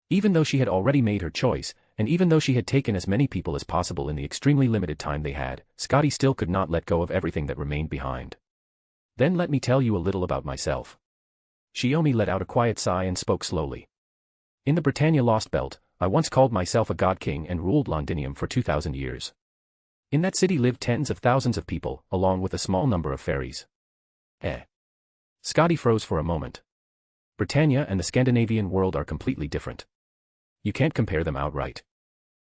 Even though she had already made her choice, and even though she had taken as many people as possible in the extremely limited time they had, Scotty still could not let go of everything that remained behind. Then let me tell you a little about myself. Shiomi let out a quiet sigh and spoke slowly. In the Britannia Lost Belt, I once called myself a god king and ruled Londinium for 2,000 years. In that city lived tens of thousands of people, along with a small number of fairies. Scotty froze for a moment. Britannia and the Scandinavian world are completely different. You can't compare them outright.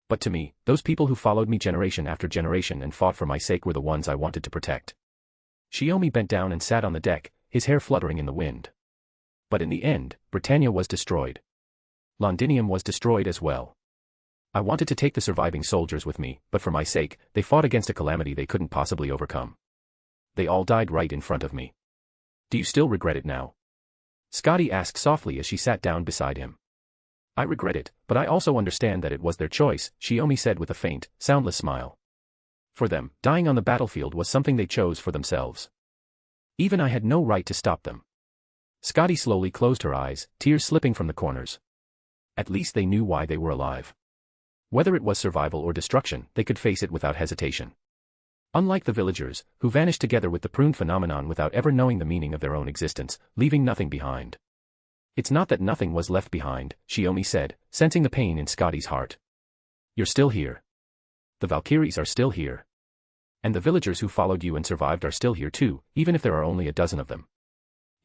But to me, those people who followed me generation after generation and fought for my sake were the ones I wanted to protect. Shiomi bent down and sat on the deck, his hair fluttering in the wind. But in the end, Britannia was destroyed. Londinium was destroyed as well. I wanted to take the surviving soldiers with me, but for my sake, they fought against a calamity they couldn't possibly overcome. They all died right in front of me. Do you still regret it now? Scotty asked softly as she sat down beside him. I regret it, but I also understand that it was their choice, Shiomi said with a faint, soundless smile. For them, dying on the battlefield was something they chose for themselves. Even I had no right to stop them. Scotty slowly closed her eyes, tears slipping from the corners. At least they knew why they were alive. Whether it was survival or destruction, they could face it without hesitation. Unlike the villagers, who vanished together with the prune phenomenon without ever knowing the meaning of their own existence, leaving nothing behind. It's not that nothing was left behind, Shiomi said, sensing the pain in Scotty's heart. You're still here. The Valkyries are still here. And the villagers who followed you and survived are still here too, even if there are only a dozen of them.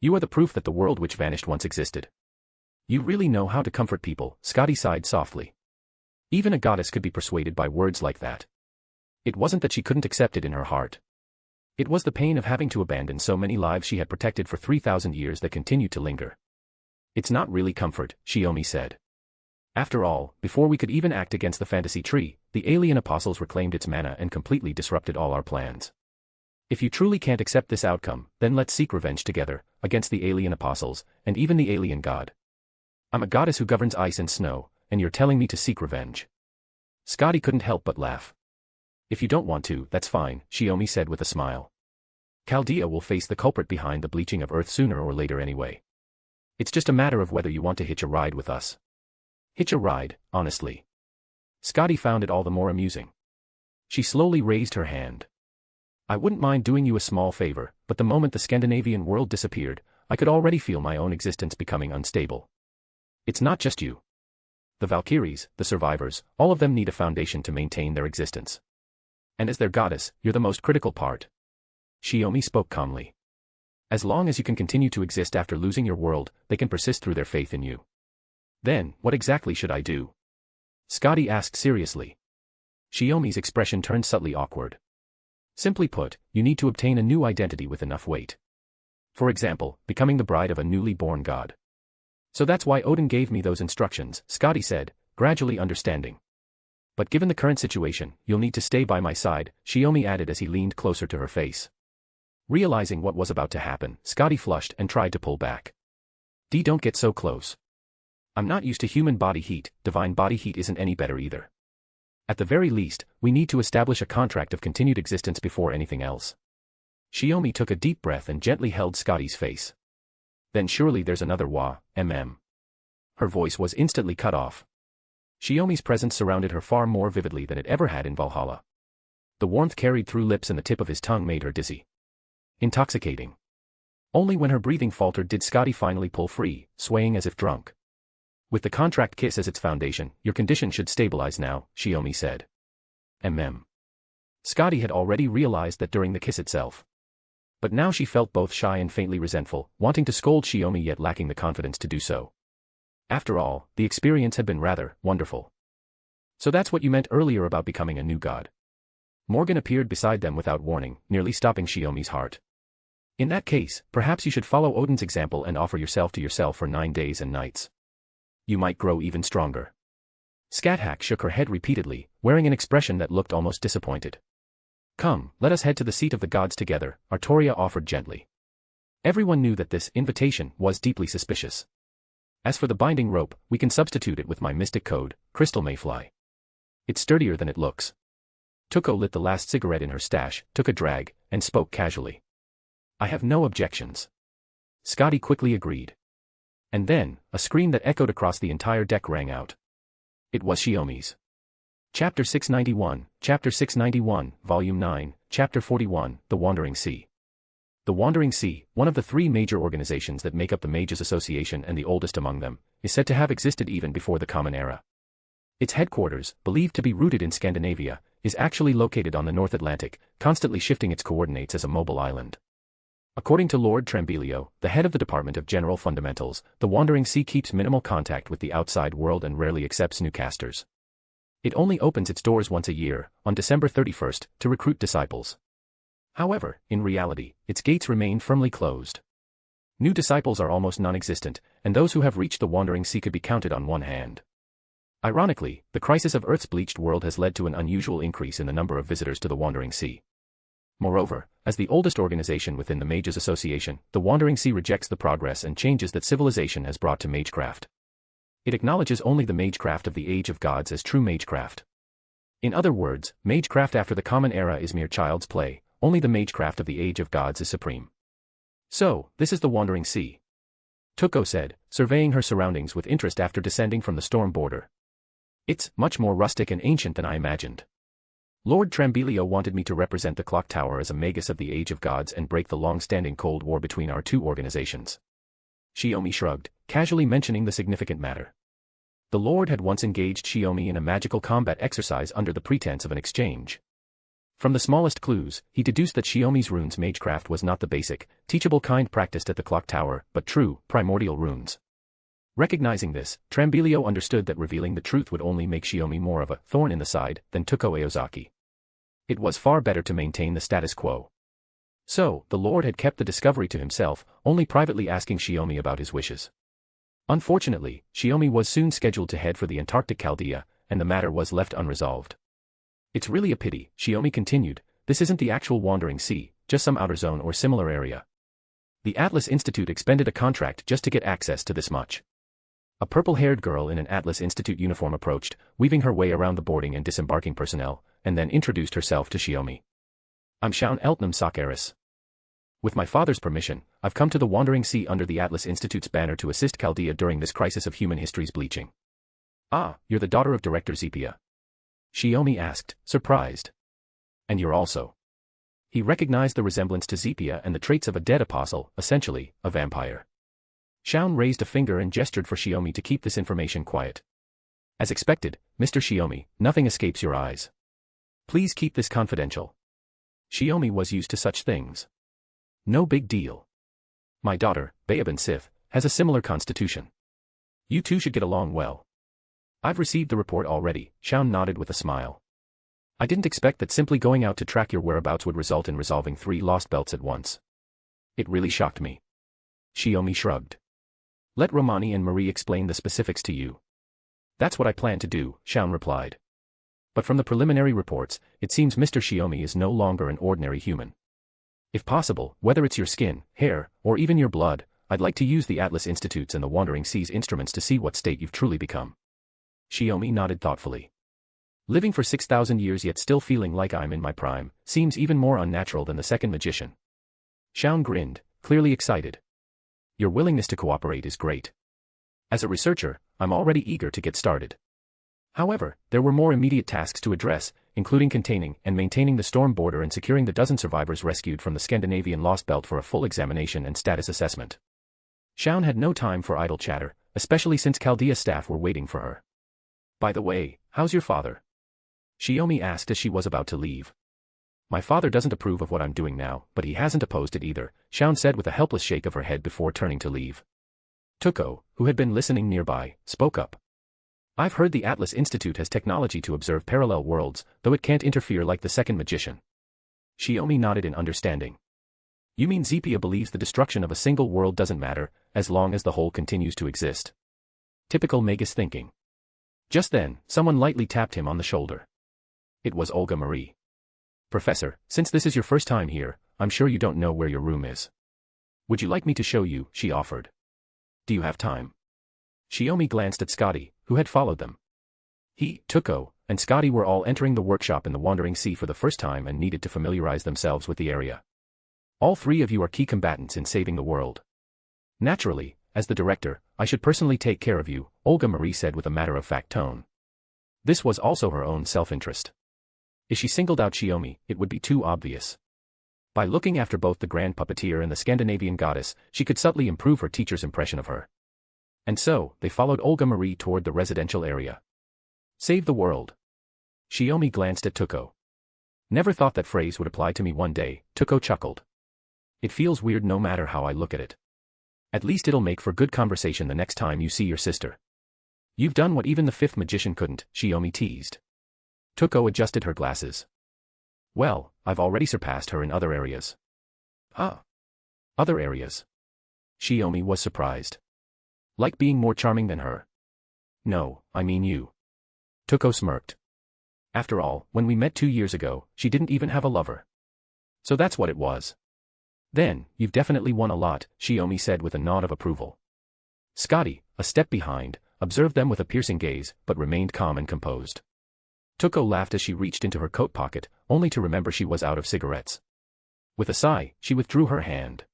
You are the proof that the world which vanished once existed. You really know how to comfort people, Scotty sighed softly. Even a goddess could be persuaded by words like that. It wasn't that she couldn't accept it in her heart. It was the pain of having to abandon so many lives she had protected for 3,000 years that continued to linger. It's not really comfort, Shiomi said. After all, before we could even act against the fantasy tree, the alien apostles reclaimed its mana and completely disrupted all our plans. If you truly can't accept this outcome, then let's seek revenge together, against the alien apostles, and even the alien god. I'm a goddess who governs ice and snow, and you're telling me to seek revenge. Scotty couldn't help but laugh. If you don't want to, that's fine, Shiomi said with a smile. Chaldea will face the culprit behind the bleaching of Earth sooner or later anyway. It's just a matter of whether you want to hitch a ride with us. Hitch a ride, honestly. Scotty found it all the more amusing. She slowly raised her hand. I wouldn't mind doing you a small favor, but the moment the Scandinavian world disappeared, I could already feel my own existence becoming unstable. It's not just you. The Valkyries, the survivors, all of them need a foundation to maintain their existence. And as their goddess, you're the most critical part. Shiomi spoke calmly. As long as you can continue to exist after losing your world, they can persist through their faith in you. Then, what exactly should I do? Scotty asked seriously. Shiomi's expression turned subtly awkward. Simply put, you need to obtain a new identity with enough weight. For example, becoming the bride of a newly born god. So that's why Odin gave me those instructions, Scotty said, gradually understanding. But given the current situation, you'll need to stay by my side, Shiomi added as he leaned closer to her face. Realizing what was about to happen, Scotty flushed and tried to pull back. Don't get so close. I'm not used to human body heat, divine body heat isn't any better either. At the very least, we need to establish a contract of continued existence before anything else. Shiomi took a deep breath and gently held Scotty's face. Then surely there's another Her voice was instantly cut off. Shiomi's presence surrounded her far more vividly than it ever had in Valhalla. The warmth carried through lips and the tip of his tongue made her dizzy. Intoxicating. Only when her breathing faltered did Scotty finally pull free, swaying as if drunk. With the contract kiss as its foundation, your condition should stabilize now, Shiomi said. Scotty had already realized that during the kiss itself. But now she felt both shy and faintly resentful, wanting to scold Shiomi yet lacking the confidence to do so. After all, the experience had been rather wonderful. So that's what you meant earlier about becoming a new god. Morgan appeared beside them without warning, nearly stopping Shiomi's heart. In that case, perhaps you should follow Odin's example and offer yourself to yourself for 9 days and nights. You might grow even stronger. Scáthach shook her head repeatedly, wearing an expression that looked almost disappointed. Come, let us head to the seat of the gods together, Artoria offered gently. Everyone knew that this invitation was deeply suspicious. As for the binding rope, we can substitute it with my mystic code, Crystal Mayfly. It's sturdier than it looks. Tuko lit the last cigarette in her stash, took a drag, and spoke casually. I have no objections. Scotty quickly agreed. And then, a scream that echoed across the entire deck rang out. It was Shiomi's. Chapter 691, Volume 9, Chapter 41, The Wandering Sea. The Wandering Sea, one of the 3 major organizations that make up the Mages Association and the oldest among them, is said to have existed even before the Common Era. Its headquarters, believed to be rooted in Scandinavia, is actually located on the North Atlantic, constantly shifting its coordinates as a mobile island. According to Lord Trembilio, the head of the Department of General Fundamentals, the Wandering Sea keeps minimal contact with the outside world and rarely accepts new casters. It only opens its doors once a year, on December 31st, to recruit disciples. However, in reality, its gates remain firmly closed. New disciples are almost non-existent, and those who have reached the Wandering Sea could be counted on one hand. Ironically, the crisis of Earth's bleached world has led to an unusual increase in the number of visitors to the Wandering Sea. Moreover, as the oldest organization within the Mages Association, the Wandering Sea rejects the progress and changes that civilization has brought to magecraft. It acknowledges only the magecraft of the Age of Gods as true magecraft. In other words, magecraft after the Common Era is mere child's play, only the magecraft of the Age of Gods is supreme. So, this is the Wandering Sea. Tuko said, surveying her surroundings with interest after descending from the storm border. It's much more rustic and ancient than I imagined. Lord Trembilio wanted me to represent the clock tower as a magus of the Age of Gods and break the long-standing Cold War between our two organizations. Shiomi shrugged, casually mentioning the significant matter. The Lord had once engaged Shiomi in a magical combat exercise under the pretense of an exchange. From the smallest clues, he deduced that Shiomi's runes magecraft was not the basic, teachable kind practiced at the clock tower, but true, primordial runes. Recognizing this, Trembilio understood that revealing the truth would only make Shiomi more of a thorn in the side than Tuko Aozaki. It was far better to maintain the status quo. So, the Lord had kept the discovery to himself, only privately asking Shiomi about his wishes. Unfortunately, Shiomi was soon scheduled to head for the Antarctic Chaldea, and the matter was left unresolved. It's really a pity, Shiomi continued, this isn't the actual Wandering Sea, just some outer zone or similar area. The Atlas Institute expended a contract just to get access to this much. A purple-haired girl in an Atlas Institute uniform approached, weaving her way around the boarding and disembarking personnel, and then introduced herself to Shiomi. I'm Shaun Eltnam Sakaris. With my father's permission, I've come to the Wandering Sea under the Atlas Institute's banner to assist Chaldea during this crisis of human history's bleaching. Ah, you're the daughter of Director Zepia? Shiomi asked, surprised. And you're also. He recognized the resemblance to Zepia and the traits of a dead apostle, essentially, a vampire. Shaun raised a finger and gestured for Shiomi to keep this information quiet. As expected, Mr. Shiomi, nothing escapes your eyes. Please keep this confidential. Shiomi was used to such things. No big deal. My daughter, Bayaban Sith, has a similar constitution. You two should get along well. I've received the report already, Shaun nodded with a smile. I didn't expect that simply going out to track your whereabouts would result in resolving 3 lost belts at once. It really shocked me. Shiomi shrugged. Let Romani and Marie explain the specifics to you. That's what I plan to do, Shaun replied. But from the preliminary reports, it seems Mr. Shiomi is no longer an ordinary human. If possible, whether it's your skin, hair, or even your blood, I'd like to use the Atlas Institute's and the Wandering Sea's instruments to see what state you've truly become. Shiomi nodded thoughtfully. Living for 6,000 years yet still feeling like I'm in my prime, seems even more unnatural than the second magician. Shaun grinned, clearly excited. Your willingness to cooperate is great. As a researcher, I'm already eager to get started. However, there were more immediate tasks to address, including containing and maintaining the storm border and securing the dozen survivors rescued from the Scandinavian Lost Belt for a full examination and status assessment. Shaun had no time for idle chatter, especially since Chaldea staff were waiting for her. By the way, how's your father? Shiomi asked as she was about to leave. My father doesn't approve of what I'm doing now, but he hasn't opposed it either, Shaun said with a helpless shake of her head before turning to leave. Tuko, who had been listening nearby, spoke up. I've heard the Atlas Institute has technology to observe parallel worlds, though it can't interfere like the second magician. Shiomi nodded in understanding. You mean Zepia believes the destruction of a single world doesn't matter, as long as the whole continues to exist? Typical Magus thinking. Just then, someone lightly tapped him on the shoulder. It was Olga Marie. Professor, since this is your first time here, I'm sure you don't know where your room is. Would you like me to show you, she offered. Do you have time? Shiomi glanced at Scotty, who had followed them. He, Tuko, and Scotty were all entering the workshop in the Wandering Sea for the first time and needed to familiarize themselves with the area. All 3 of you are key combatants in saving the world. Naturally, as the director, I should personally take care of you, Olga Marie said with a matter-of-fact tone. This was also her own self-interest. If she singled out Shiomi, it would be too obvious. By looking after both the Grand Puppeteer and the Scandinavian Goddess, she could subtly improve her teacher's impression of her. And so, they followed Olga Marie toward the residential area. Save the world. Shiomi glanced at Tuko. Never thought that phrase would apply to me one day, Tuko chuckled. It feels weird no matter how I look at it. At least it'll make for good conversation the next time you see your sister. You've done what even the fifth magician couldn't, Shiomi teased. Toko adjusted her glasses. Well, I've already surpassed her in other areas. Ah. Other areas? Shiomi was surprised. Like being more charming than her? No, I mean you. Toko smirked. After all, when we met 2 years ago, she didn't even have a lover. So that's what it was. Then, you've definitely won a lot, Shiomi said with a nod of approval. Scotty, a step behind, observed them with a piercing gaze, but remained calm and composed. Toko laughed as she reached into her coat pocket, only to remember she was out of cigarettes. With a sigh, she withdrew her hand.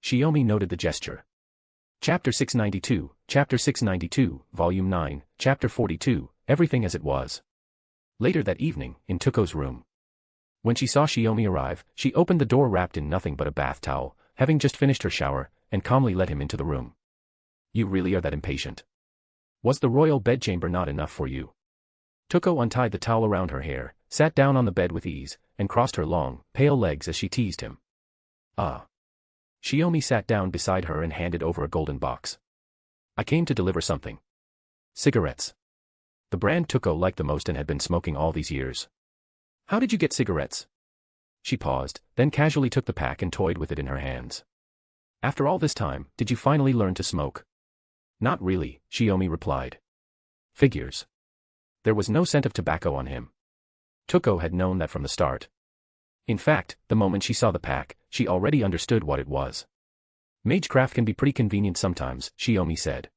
Shiomi noted the gesture. Chapter 692, Volume 9, Chapter 42, Everything as it was. Later that evening, in Toko's room. When she saw Shiomi arrive, she opened the door wrapped in nothing but a bath towel, having just finished her shower, and calmly led him into the room. You really are that impatient? Was the royal bedchamber not enough for you? Toko untied the towel around her hair, sat down on the bed with ease, and crossed her long, pale legs as she teased him. Ah. Shiomi sat down beside her and handed over a golden box. I came to deliver something. Cigarettes. The brand Toko liked the most and had been smoking all these years. How did you get cigarettes? She paused, then casually took the pack and toyed with it in her hands. After all this time, did you finally learn to smoke? Not really, Shiomi replied. Figures. There was no scent of tobacco on him. Toko had known that from the start. In fact, the moment she saw the pack, she already understood what it was. Magecraft can be pretty convenient sometimes, Shiomi said.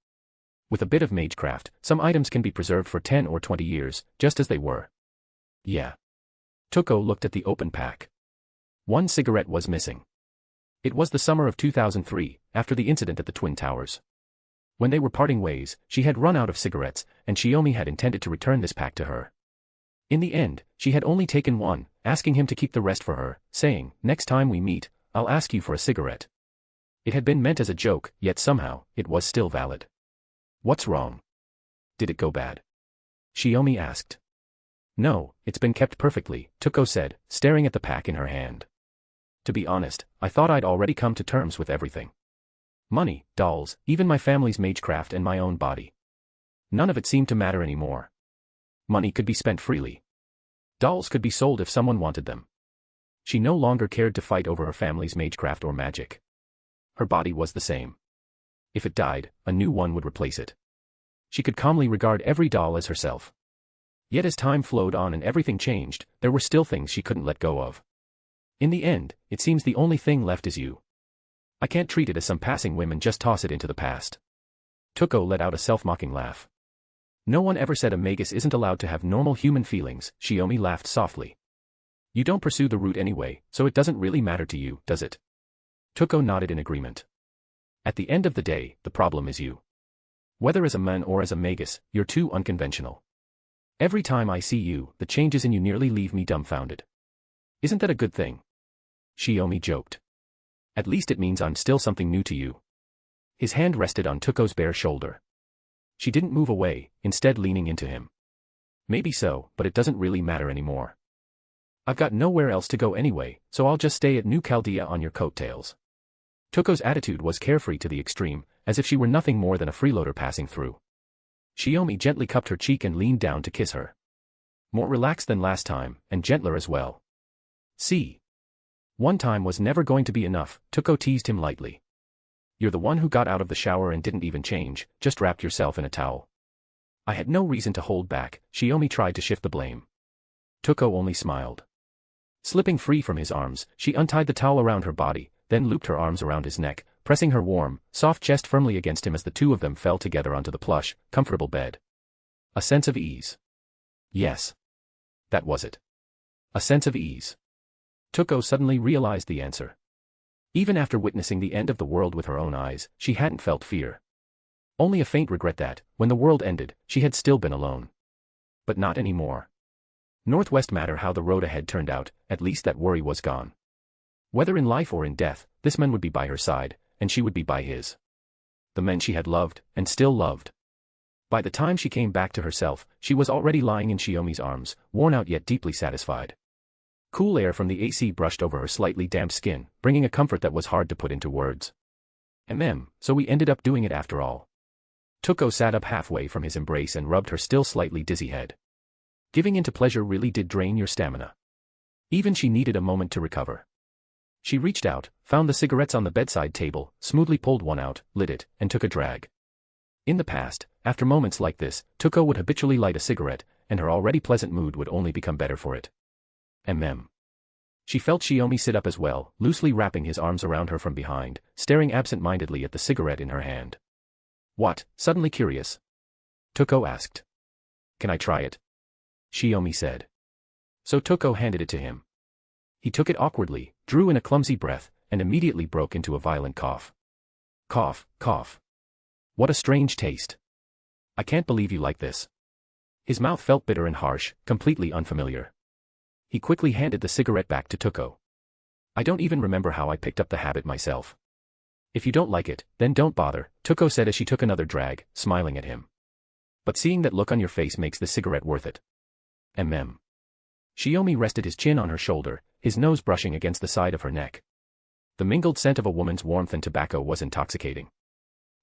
With a bit of magecraft, some items can be preserved for 10 or 20 years, just as they were. Yeah. Toko looked at the open pack. One cigarette was missing. It was the summer of 2003, after the incident at the Twin Towers. When they were parting ways, she had run out of cigarettes, and Shiomi had intended to return this pack to her. In the end, she had only taken one, asking him to keep the rest for her, saying, next time we meet, I'll ask you for a cigarette. It had been meant as a joke, yet somehow, it was still valid. What's wrong? Did it go bad? Shiomi asked. No, it's been kept perfectly, Toko said, staring at the pack in her hand. To be honest, I thought I'd already come to terms with everything. Money, dolls, even my family's magecraft and my own body. None of it seemed to matter anymore. Money could be spent freely. Dolls could be sold if someone wanted them. She no longer cared to fight over her family's magecraft or magic. Her body was the same. If it died, a new one would replace it. She could calmly regard every doll as herself. Yet as time flowed on and everything changed, there were still things she couldn't let go of. In the end, it seems the only thing left is you. I can't treat it as some passing whim and just toss it into the past. Toko let out a self-mocking laugh. No one ever said a Magus isn't allowed to have normal human feelings, Shiomi laughed softly. You don't pursue the route anyway, so it doesn't really matter to you, does it? Toko nodded in agreement. At the end of the day, the problem is you. Whether as a man or as a Magus, you're too unconventional. Every time I see you, the changes in you nearly leave me dumbfounded. Isn't that a good thing? Shiomi joked. At least it means I'm still something new to you. His hand rested on Toko's bare shoulder. She didn't move away, instead leaning into him. Maybe so, but it doesn't really matter anymore. I've got nowhere else to go anyway, so I'll just stay at New Chaldea on your coattails. Toko's attitude was carefree to the extreme, as if she were nothing more than a freeloader passing through. Shiomi gently cupped her cheek and leaned down to kiss her. More relaxed than last time, and gentler as well. See? One time was never going to be enough, Toko teased him lightly. You're the one who got out of the shower and didn't even change, just wrapped yourself in a towel. I had no reason to hold back, Shiomi tried to shift the blame. Toko only smiled. Slipping free from his arms, she untied the towel around her body, then looped her arms around his neck, pressing her warm, soft chest firmly against him as the two of them fell together onto the plush, comfortable bed. A sense of ease. Yes. That was it. A sense of ease. Toko suddenly realized the answer. Even after witnessing the end of the world with her own eyes, she hadn't felt fear. Only a faint regret that, when the world ended, she had still been alone. But not anymore. Northwest matter how the road ahead turned out, at least that worry was gone. Whether in life or in death, this man would be by her side, and she would be by his. The men she had loved, and still loved. By the time she came back to herself, she was already lying in Shiomi's arms, worn out yet deeply satisfied. Cool air from the AC brushed over her slightly damp skin, bringing a comfort that was hard to put into words. So we ended up doing it after all. Toko sat up halfway from his embrace and rubbed her still slightly dizzy head. Giving into pleasure really did drain your stamina. Even she needed a moment to recover. She reached out, found the cigarettes on the bedside table, smoothly pulled one out, lit it, and took a drag. In the past, after moments like this, Toko would habitually light a cigarette, and her already pleasant mood would only become better for it. She felt Shiomi sit up as well, loosely wrapping his arms around her from behind, staring absent-mindedly at the cigarette in her hand. What? Suddenly curious. Toko asked. Can I try it? Shiomi said. So Toko handed it to him. He took it awkwardly, drew in a clumsy breath, and immediately broke into a violent cough. Cough, cough. What a strange taste. I can't believe you like this. His mouth felt bitter and harsh, completely unfamiliar. He quickly handed the cigarette back to Toko. I don't even remember how I picked up the habit myself. If you don't like it, then don't bother, Toko said as she took another drag, smiling at him. But seeing that look on your face makes the cigarette worth it. Shiomi rested his chin on her shoulder, his nose brushing against the side of her neck. The mingled scent of a woman's warmth and tobacco was intoxicating.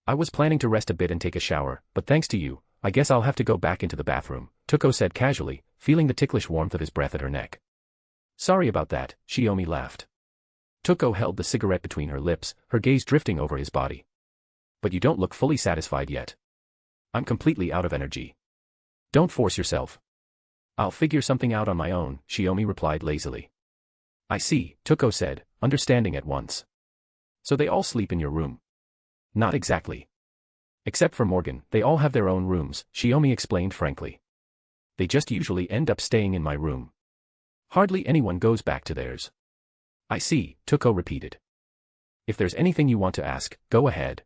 I was planning to rest a bit and take a shower, but thanks to you, I guess I'll have to go back into the bathroom, Toko said casually, feeling the ticklish warmth of his breath at her neck. Sorry about that, Shiomi laughed. Toko held the cigarette between her lips, her gaze drifting over his body. But you don't look fully satisfied yet. I'm completely out of energy. Don't force yourself. I'll figure something out on my own, Shiomi replied lazily. I see, Toko said, understanding at once. So they all sleep in your room? Not exactly. Except for Morgan, they all have their own rooms, Shiomi explained frankly. They just usually end up staying in my room. Hardly anyone goes back to theirs. I see, Toko repeated. If there's anything you want to ask, go ahead.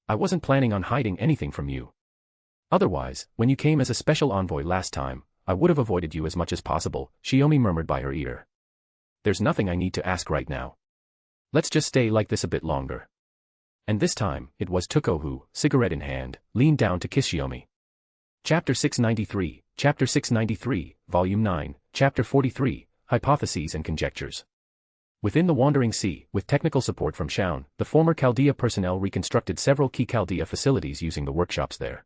I wasn't planning on hiding anything from you. Otherwise, when you came as a special envoy last time, I would have avoided you as much as possible, Shiomi murmured by her ear. There's nothing I need to ask right now. Let's just stay like this a bit longer. And this time, it was Toko who, cigarette in hand, leaned down to kiss Shiomi. Chapter 693, Volume 9, Chapter 43, Hypotheses and Conjectures. Within the Wandering Sea, with technical support from Shaun, the former Chaldea personnel reconstructed several key Chaldea facilities using the workshops there.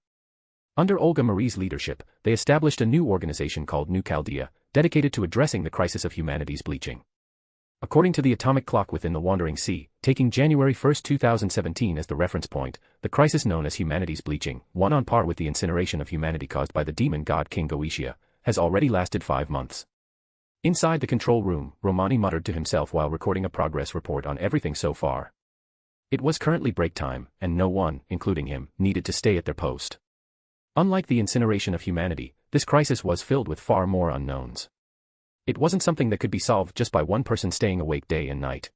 Under Olga Marie's leadership, they established a new organization called New Chaldea, dedicated to addressing the crisis of humanity's bleaching. According to the atomic clock within the Wandering Sea, taking January 1, 2017 as the reference point, the crisis known as humanity's bleaching, one on par with the incineration of humanity caused by the demon god King Goetia, has already lasted 5 months. Inside the control room, Romani muttered to himself while recording a progress report on everything so far. It was currently break time, and no one, including him, needed to stay at their post. Unlike the incineration of humanity, this crisis was filled with far more unknowns. It wasn't something that could be solved just by one person staying awake day and night.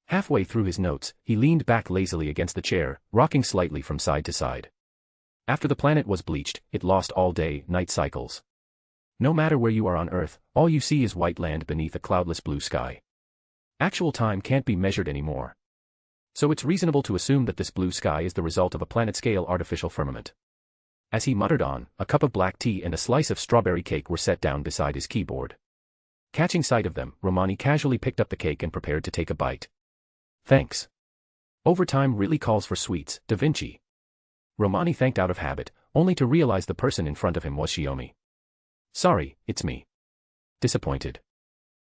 Halfway through his notes, he leaned back lazily against the chair, rocking slightly from side to side. After the planet was bleached, it lost all day-night cycles. No matter where you are on Earth, all you see is white land beneath a cloudless blue sky. Actual time can't be measured anymore. So it's reasonable to assume that this blue sky is the result of a planet-scale artificial firmament. As he muttered on, a cup of black tea and a slice of strawberry cake were set down beside his keyboard. Catching sight of them, Romani casually picked up the cake and prepared to take a bite. Thanks. Overtime really calls for sweets, Da Vinci. Romani thanked out of habit, only to realize the person in front of him was Shiomi. Sorry, it's me. Disappointed.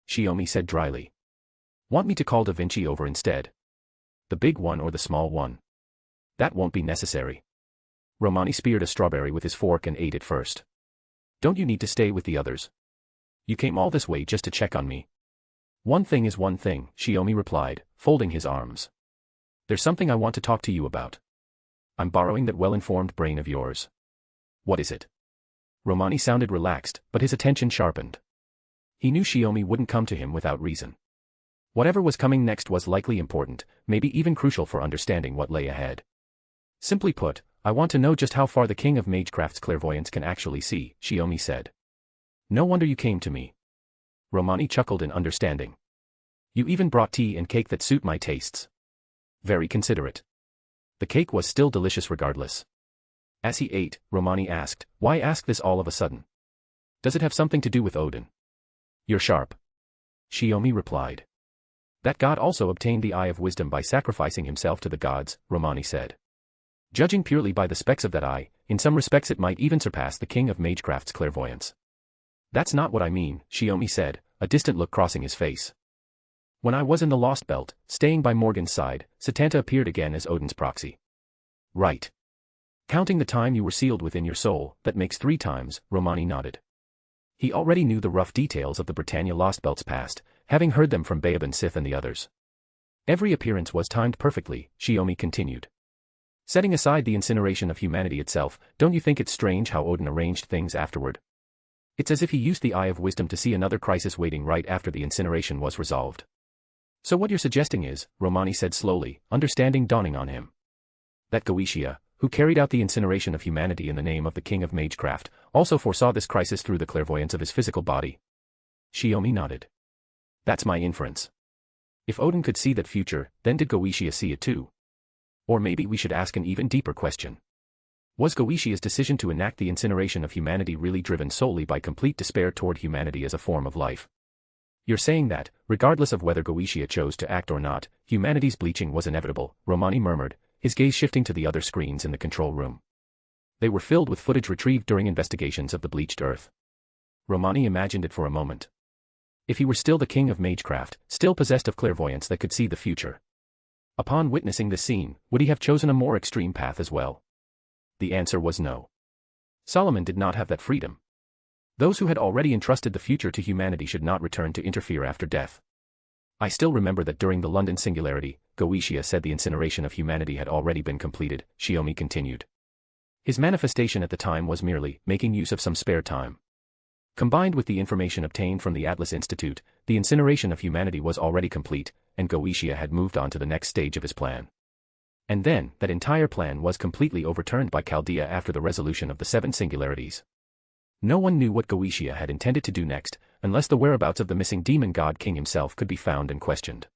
Shiomi said dryly. Want me to call Da Vinci over instead? The big one or the small one? That won't be necessary. Romani speared a strawberry with his fork and ate it first. Don't you need to stay with the others? You came all this way just to check on me. One thing is one thing, Shiomi replied, folding his arms. There's something I want to talk to you about. I'm borrowing that well-informed brain of yours. What is it? Romani sounded relaxed, but his attention sharpened. He knew Shiomi wouldn't come to him without reason. Whatever was coming next was likely important, maybe even crucial for understanding what lay ahead. Simply put, I want to know just how far the king of magecraft's clairvoyance can actually see, Shiomi said. No wonder you came to me. Romani chuckled in understanding. You even brought tea and cake that suit my tastes. Very considerate. The cake was still delicious regardless. As he ate, Romani asked, why ask this all of a sudden? Does it have something to do with Odin? You're sharp. Shiomi replied. That god also obtained the Eye of Wisdom by sacrificing himself to the gods, Romani said. Judging purely by the specs of that eye, in some respects it might even surpass the king of magecraft's clairvoyance. That's not what I mean, Shiomi said, a distant look crossing his face. When I was in the Lost Belt, staying by Morgan's side, Satanta appeared again as Odin's proxy. Right. Counting the time you were sealed within your soul, that makes 3 times, Romani nodded. He already knew the rough details of the Britannia Lost Belt's past, having heard them from Baobin Sith and the others. Every appearance was timed perfectly, Shiomi continued. Setting aside the incineration of humanity itself, don't you think it's strange how Odin arranged things afterward? It's as if he used the Eye of Wisdom to see another crisis waiting right after the incineration was resolved. So what you're suggesting is, Romani said slowly, understanding dawning on him. That Goetia, who carried out the incineration of humanity in the name of the king of magecraft, also foresaw this crisis through the clairvoyance of his physical body. Shiomi nodded. That's my inference. If Odin could see that future, then did Goetia see it too? Or maybe we should ask an even deeper question. Was Goetia's decision to enact the incineration of humanity really driven solely by complete despair toward humanity as a form of life? You're saying that, regardless of whether Goetia chose to act or not, humanity's bleaching was inevitable, Romani murmured, his gaze shifting to the other screens in the control room. They were filled with footage retrieved during investigations of the bleached Earth. Romani imagined it for a moment. If he were still the king of magecraft, still possessed of clairvoyance that could see the future. Upon witnessing this scene, would he have chosen a more extreme path as well? The answer was no. Solomon did not have that freedom. Those who had already entrusted the future to humanity should not return to interfere after death. I still remember that during the London Singularity, Goetia said the incineration of humanity had already been completed, Shiomi continued. His manifestation at the time was merely making use of some spare time. Combined with the information obtained from the Atlas Institute, the incineration of humanity was already complete, and Goetia had moved on to the next stage of his plan. And then, that entire plan was completely overturned by Chaldea after the resolution of the 7 singularities. No one knew what Goetia had intended to do next, unless the whereabouts of the missing demon god king himself could be found and questioned.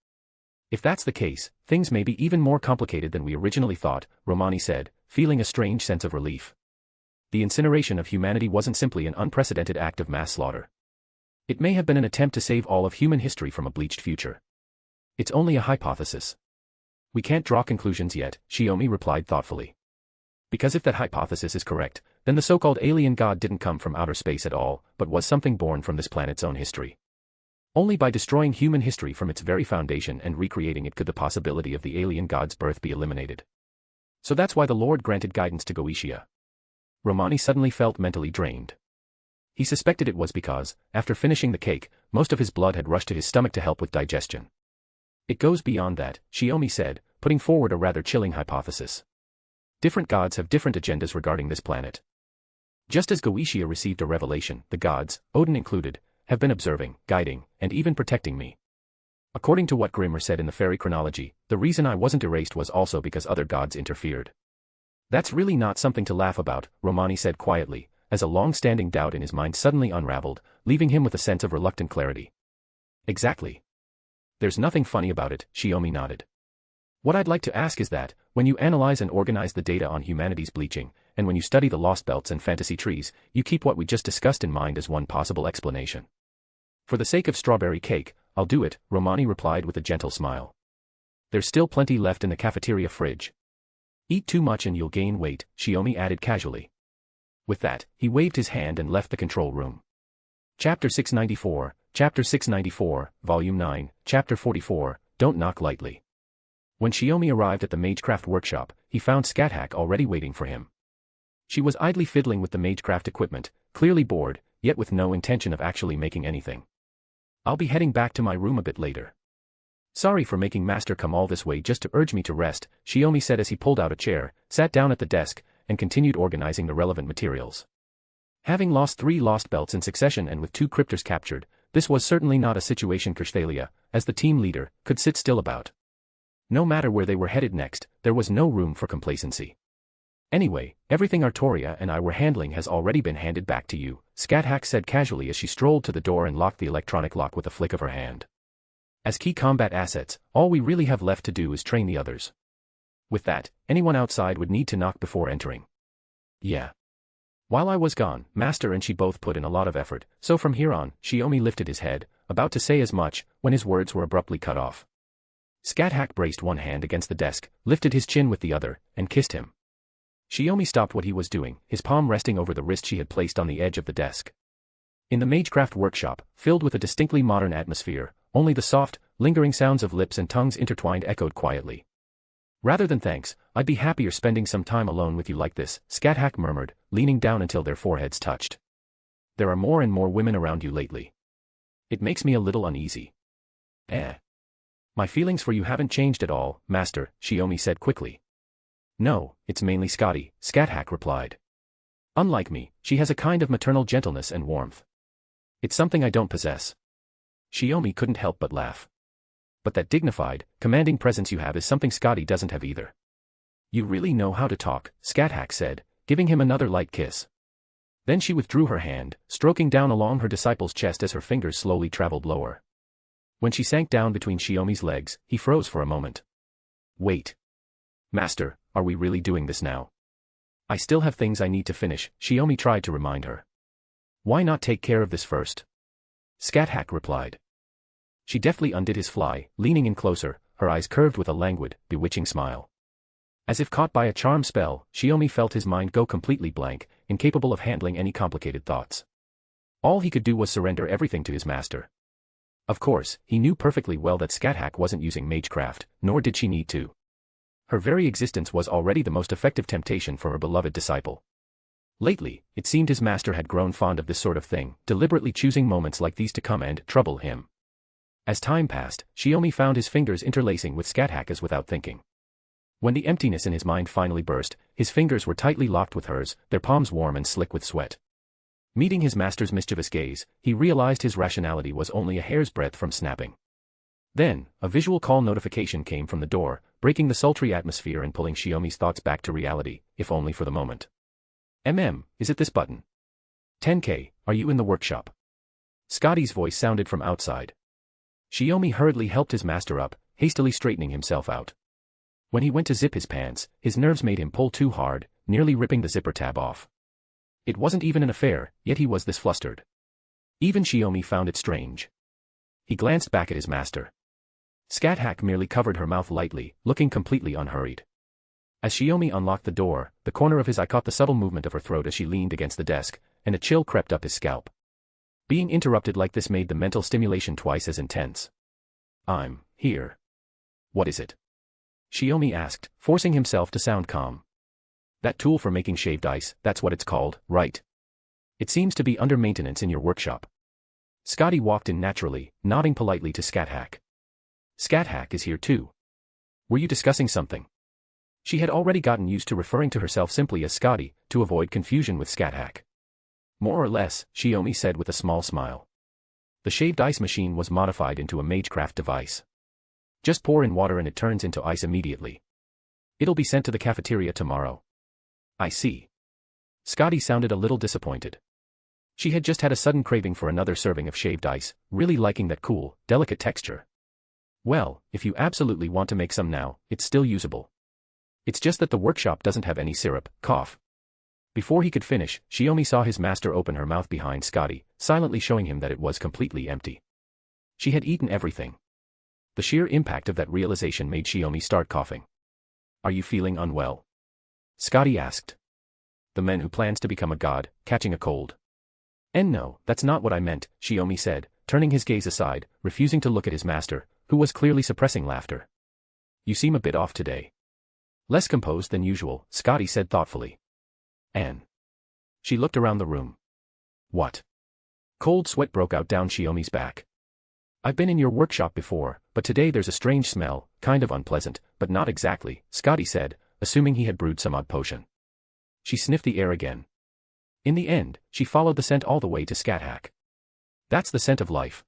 If that's the case, things may be even more complicated than we originally thought, Romani said, feeling a strange sense of relief. The incineration of humanity wasn't simply an unprecedented act of mass slaughter. It may have been an attempt to save all of human history from a bleached future. It's only a hypothesis. We can't draw conclusions yet, Shiomi replied thoughtfully. Because if that hypothesis is correct, then the so-called alien god didn't come from outer space at all, but was something born from this planet's own history. Only by destroying human history from its very foundation and recreating it could the possibility of the alien god's birth be eliminated. So that's why the Lord granted guidance to Goetia. Romani suddenly felt mentally drained. He suspected it was because, after finishing the cake, most of his blood had rushed to his stomach to help with digestion. It goes beyond that, Shiomi said, putting forward a rather chilling hypothesis. Different gods have different agendas regarding this planet. Just as Goetia received a revelation, the gods, Odin included, have been observing, guiding, and even protecting me. According to what Grimmer said in the fairy chronology, the reason I wasn't erased was also because other gods interfered. That's really not something to laugh about, Romani said quietly, as a long-standing doubt in his mind suddenly unraveled, leaving him with a sense of reluctant clarity. Exactly. There's nothing funny about it, Shiomi nodded. What I'd like to ask is that, when you analyze and organize the data on humanity's bleaching, and when you study the lost belts and fantasy trees, you keep what we just discussed in mind as one possible explanation. For the sake of strawberry cake, I'll do it, Romani replied with a gentle smile. There's still plenty left in the cafeteria fridge. Eat too much and you'll gain weight, Shiomi added casually. With that, he waved his hand and left the control room. Chapter 694, Chapter 694, Volume 9, Chapter 44, Don't Knock Lightly. When Shiomi arrived at the Magecraft workshop, he found Scáthach already waiting for him. She was idly fiddling with the Magecraft equipment, clearly bored, yet with no intention of actually making anything. I'll be heading back to my room a bit later. Sorry for making Master come all this way just to urge me to rest, Shiomi said as he pulled out a chair, sat down at the desk, and continued organizing the relevant materials. Having lost 3 lost belts in succession and with 2 cryptors captured, this was certainly not a situation Kirsthalia, as the team leader, could sit still about. No matter where they were headed next, there was no room for complacency. Anyway, everything Artoria and I were handling has already been handed back to you, Scáthach said casually as she strolled to the door and locked the electronic lock with a flick of her hand. As key combat assets, all we really have left to do is train the others. With that, anyone outside would need to knock before entering. Yeah. While I was gone, Master and she both put in a lot of effort, so from here on, Shiomi lifted his head, about to say as much, when his words were abruptly cut off. Scáthach braced one hand against the desk, lifted his chin with the other, and kissed him. Shiomi stopped what he was doing, his palm resting over the wrist she had placed on the edge of the desk. In the magecraft workshop, filled with a distinctly modern atmosphere, only the soft, lingering sounds of lips and tongues intertwined echoed quietly. Rather than thanks, I'd be happier spending some time alone with you like this, Scáthach murmured, leaning down until their foreheads touched. There are more and more women around you lately. It makes me a little uneasy. My feelings for you haven't changed at all, Master, Shiomi said quickly. No, it's mainly Scotty, Scáthach replied. Unlike me, she has a kind of maternal gentleness and warmth. It's something I don't possess. Shiomi couldn't help but laugh. But that dignified, commanding presence you have is something Scotty doesn't have either. You really know how to talk, Scáthach said, giving him another light kiss. Then she withdrew her hand, stroking down along her disciple's chest as her fingers slowly traveled lower. When she sank down between Shiomi's legs, he froze for a moment. Wait. Master, are we really doing this now? I still have things I need to finish, Shiomi tried to remind her. Why not take care of this first? Scáthach replied. She deftly undid his fly, leaning in closer, her eyes curved with a languid, bewitching smile. As if caught by a charm spell, Shiomi felt his mind go completely blank, incapable of handling any complicated thoughts. All he could do was surrender everything to his master. Of course, he knew perfectly well that Scáthach wasn't using magecraft, nor did she need to. Her very existence was already the most effective temptation for her beloved disciple. Lately, it seemed his master had grown fond of this sort of thing, deliberately choosing moments like these to come and trouble him. As time passed, Shiomi found his fingers interlacing with Scáthach's without thinking. When the emptiness in his mind finally burst, his fingers were tightly locked with hers, their palms warm and slick with sweat. Meeting his master's mischievous gaze, he realized his rationality was only a hair's breadth from snapping. Then, a visual call notification came from the door, breaking the sultry atmosphere and pulling Shiomi's thoughts back to reality, if only for the moment. Is it this button? Tenkei, are you in the workshop? Scotty's voice sounded from outside. Shiomi hurriedly helped his master up, hastily straightening himself out. When he went to zip his pants, his nerves made him pull too hard, nearly ripping the zipper tab off. It wasn't even an affair, yet he was this flustered. Even Shiomi found it strange. He glanced back at his master. Scáthach merely covered her mouth lightly, looking completely unhurried. As Shiomi unlocked the door, the corner of his eye caught the subtle movement of her throat as she leaned against the desk, and a chill crept up his scalp. Being interrupted like this made the mental stimulation twice as intense. I'm here. What is it? Shiomi asked, forcing himself to sound calm. That tool for making shaved ice, that's what it's called, right? It seems to be under maintenance in your workshop. Scotty walked in naturally, nodding politely to Scáthach. Scáthach is here too. Were you discussing something? She had already gotten used to referring to herself simply as Scotty, to avoid confusion with Scáthach. More or less, Shiomi said with a small smile. The shaved ice machine was modified into a magecraft device. Just pour in water and it turns into ice immediately. It'll be sent to the cafeteria tomorrow. I see. Scotty sounded a little disappointed. She had just had a sudden craving for another serving of shaved ice, really liking that cool, delicate texture. Well, if you absolutely want to make some now, it's still usable. It's just that the workshop doesn't have any syrup, cough. Before he could finish, Shiomi saw his master open her mouth behind Scotty, silently showing him that it was completely empty. She had eaten everything. The sheer impact of that realization made Shiomi start coughing. Are you feeling unwell? Scotty asked. The man who plans to become a god, catching a cold. No, that's not what I meant, Shiomi said, turning his gaze aside, refusing to look at his master, who was clearly suppressing laughter. You seem a bit off today. Less composed than usual, Scotty said thoughtfully. Anne. She looked around the room. What? Cold sweat broke out down Shiomi's back. I've been in your workshop before, but today there's a strange smell, kind of unpleasant, but not exactly, Scotty said, assuming he had brewed some odd potion. She sniffed the air again. In the end, she followed the scent all the way to Scáthach. That's the scent of life.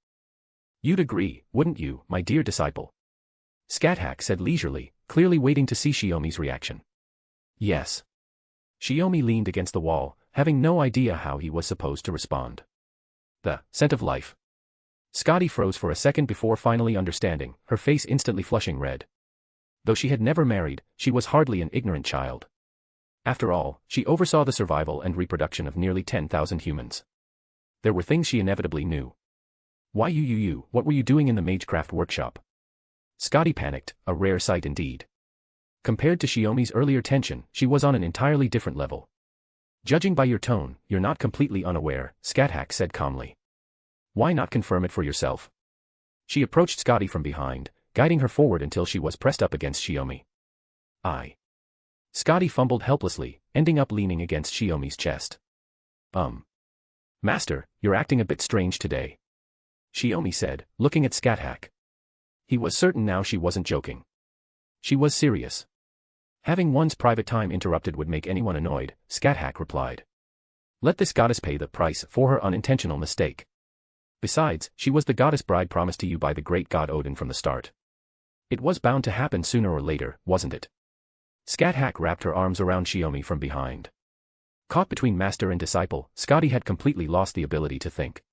You'd agree, wouldn't you, my dear disciple? Scáthach said leisurely, clearly waiting to see Shiomi's reaction. Yes. Shiomi leaned against the wall, having no idea how he was supposed to respond. The scent of life. Scotty froze for a second before finally understanding, her face instantly flushing red. Though she had never married, she was hardly an ignorant child. After all, she oversaw the survival and reproduction of nearly 10,000 humans. There were things she inevitably knew. Why you, what were you doing in the Magecraft workshop? Scotty panicked, a rare sight indeed. Compared to Shiomi's earlier tension, she was on an entirely different level. Judging by your tone, you're not completely unaware, Scáthach said calmly. Why not confirm it for yourself? She approached Scotty from behind, guiding her forward until she was pressed up against Shiomi. Scotty fumbled helplessly, ending up leaning against Shiomi's chest. Master, you're acting a bit strange today, Shiomi said, looking at Scáthach. He was certain now she wasn't joking. She was serious. Having one's private time interrupted would make anyone annoyed, Scáthach replied. Let this goddess pay the price for her unintentional mistake. Besides, she was the goddess bride promised to you by the great god Odin from the start. It was bound to happen sooner or later, wasn't it? Scáthach wrapped her arms around Shiomi from behind. Caught between master and disciple, Scotty had completely lost the ability to think.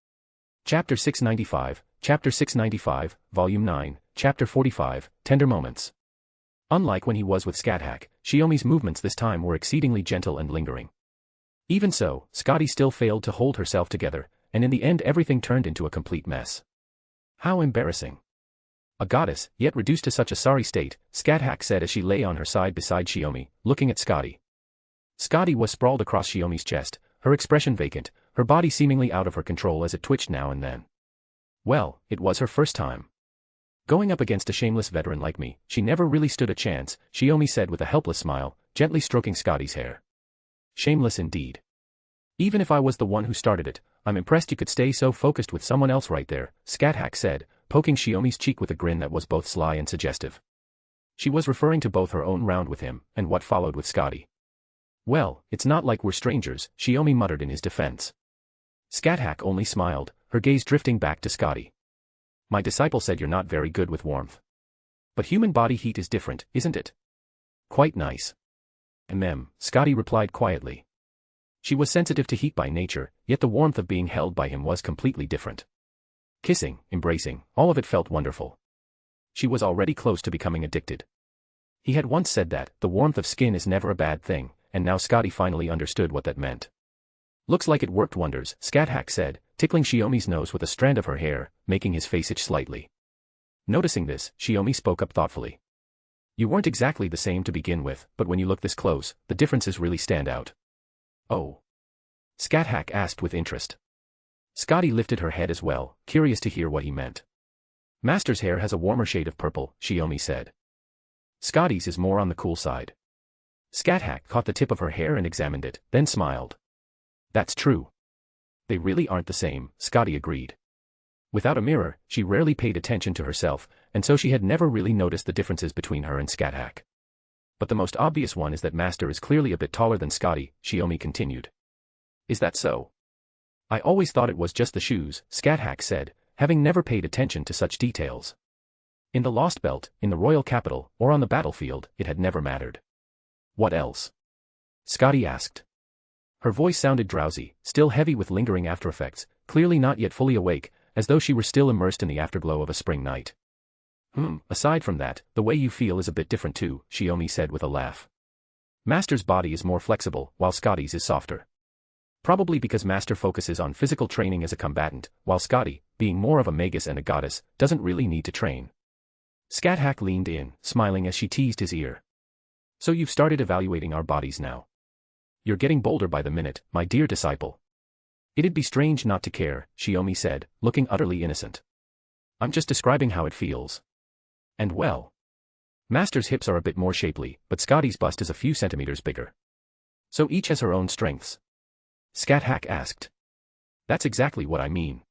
Chapter 695, Volume 9, Chapter 45, Tender Moments. Unlike when he was with Scáthach, Shiomi's movements this time were exceedingly gentle and lingering. Even so, Scotty still failed to hold herself together, and in the end everything turned into a complete mess. How embarrassing. A goddess, yet reduced to such a sorry state, Scáthach said as she lay on her side beside Shiomi, looking at Scotty. Scotty was sprawled across Shiomi's chest, her expression vacant, her body seemingly out of her control as it twitched now and then. Well, it was her first time. Going up against a shameless veteran like me, she never really stood a chance, Shiomi said with a helpless smile, gently stroking Scotty's hair. Shameless indeed. Even if I was the one who started it, I'm impressed you could stay so focused with someone else right there, Scáthach said, poking Shiomi's cheek with a grin that was both sly and suggestive. She was referring to both her own round with him, and what followed with Scotty. Well, it's not like we're strangers, Shiomi muttered in his defense. Scáthach only smiled, her gaze drifting back to Scotty. My disciple said you're not very good with warmth. But human body heat is different, isn't it? Quite nice. Scotty replied quietly. She was sensitive to heat by nature, yet the warmth of being held by him was completely different. Kissing, embracing, all of it felt wonderful. She was already close to becoming addicted. He had once said that, the warmth of skin is never a bad thing, and now Scotty finally understood what that meant. Looks like it worked wonders, Scáthach said, tickling Shiomi's nose with a strand of her hair, making his face itch slightly. Noticing this, Shiomi spoke up thoughtfully. You weren't exactly the same to begin with, but when you look this close, the differences really stand out. Oh? Scáthach asked with interest. Scotty lifted her head as well, curious to hear what he meant. Master's hair has a warmer shade of purple, Shiomi said. Scotty's is more on the cool side. Scáthach caught the tip of her hair and examined it, then smiled. That's true. They really aren't the same, Scotty agreed. Without a mirror, she rarely paid attention to herself, and so she had never really noticed the differences between her and Scáthach. But the most obvious one is that Master is clearly a bit taller than Scotty, Shiomi continued. Is that so? I always thought it was just the shoes, Scáthach said, having never paid attention to such details. In the Lost Belt, in the royal capital, or on the battlefield, it had never mattered. What else? Scotty asked. Her voice sounded drowsy, still heavy with lingering aftereffects, clearly not yet fully awake, as though she were still immersed in the afterglow of a spring night. Aside from that, the way you feel is a bit different too, Shiomi said with a laugh. Master's body is more flexible, while Scotty's is softer. Probably because Master focuses on physical training as a combatant, while Scotty, being more of a magus and a goddess, doesn't really need to train. Scáthach leaned in, smiling as she teased his ear. So you've started evaluating our bodies now. You're getting bolder by the minute, my dear disciple. It'd be strange not to care, Shiomi said, looking utterly innocent. I'm just describing how it feels. And well. Master's hips are a bit more shapely, but Scotty's bust is a few centimeters bigger. So each has her own strengths. Scáthach asked. That's exactly what I mean.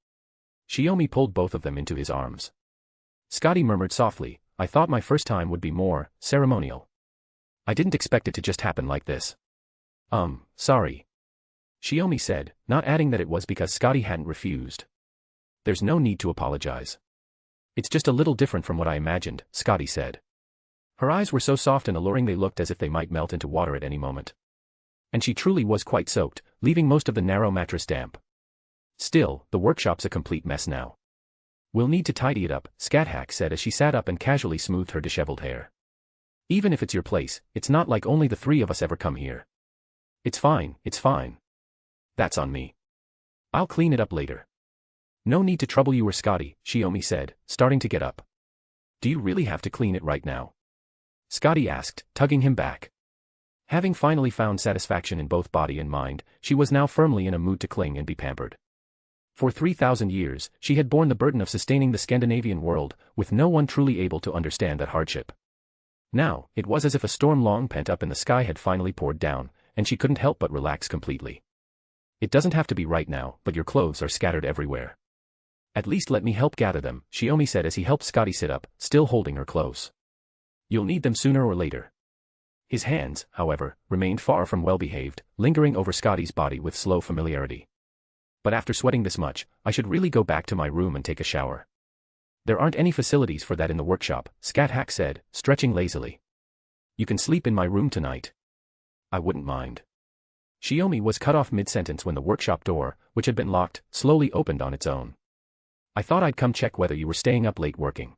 Shiomi pulled both of them into his arms. Scotty murmured softly, I thought my first time would be more ceremonial. I didn't expect it to just happen like this. Sorry. Shiomi said, not adding that it was because Scotty hadn't refused. There's no need to apologize. It's just a little different from what I imagined, Scotty said. Her eyes were so soft and alluring they looked as if they might melt into water at any moment. And she truly was quite soaked, leaving most of the narrow mattress damp. Still, the workshop's a complete mess now. We'll need to tidy it up, Scáthach said as she sat up and casually smoothed her disheveled hair. Even if it's your place, it's not like only the three of us ever come here. It's fine, it's fine. That's on me. I'll clean it up later. No need to trouble you or Scotty, Shiomi said, starting to get up. Do you really have to clean it right now? Scotty asked, tugging him back. Having finally found satisfaction in both body and mind, she was now firmly in a mood to cling and be pampered. For 3,000 years, she had borne the burden of sustaining the Scandinavian world, with no one truly able to understand that hardship. Now, it was as if a storm long pent up in the sky had finally poured down, and she couldn't help but relax completely. It doesn't have to be right now, but your clothes are scattered everywhere. At least let me help gather them, Shiomi said as he helped Scotty sit up, still holding her close. You'll need them sooner or later. His hands, however, remained far from well-behaved, lingering over Scotty's body with slow familiarity. But after sweating this much, I should really go back to my room and take a shower. There aren't any facilities for that in the workshop, Scáthach said, stretching lazily. You can sleep in my room tonight. I wouldn't mind. Shiomi was cut off mid-sentence when the workshop door, which had been locked, slowly opened on its own. I thought I'd come check whether you were staying up late working.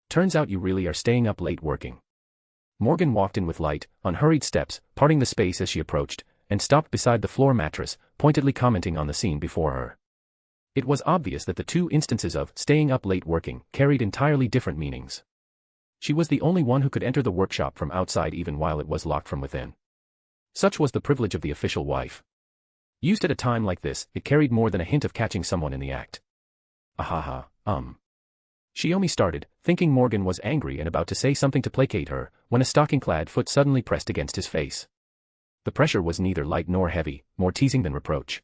Turns out you really are staying up late working. Morgan walked in with light, unhurried steps, parting the space as she approached, and stopped beside the floor mattress, pointedly commenting on the scene before her. It was obvious that the two instances of staying up late working carried entirely different meanings. She was the only one who could enter the workshop from outside even while it was locked from within. Such was the privilege of the official wife. Used at a time like this, it carried more than a hint of catching someone in the act. Ahaha, Shiomi started, thinking Morgan was angry and about to say something to placate her, when a stocking-clad foot suddenly pressed against his face. The pressure was neither light nor heavy, more teasing than reproach.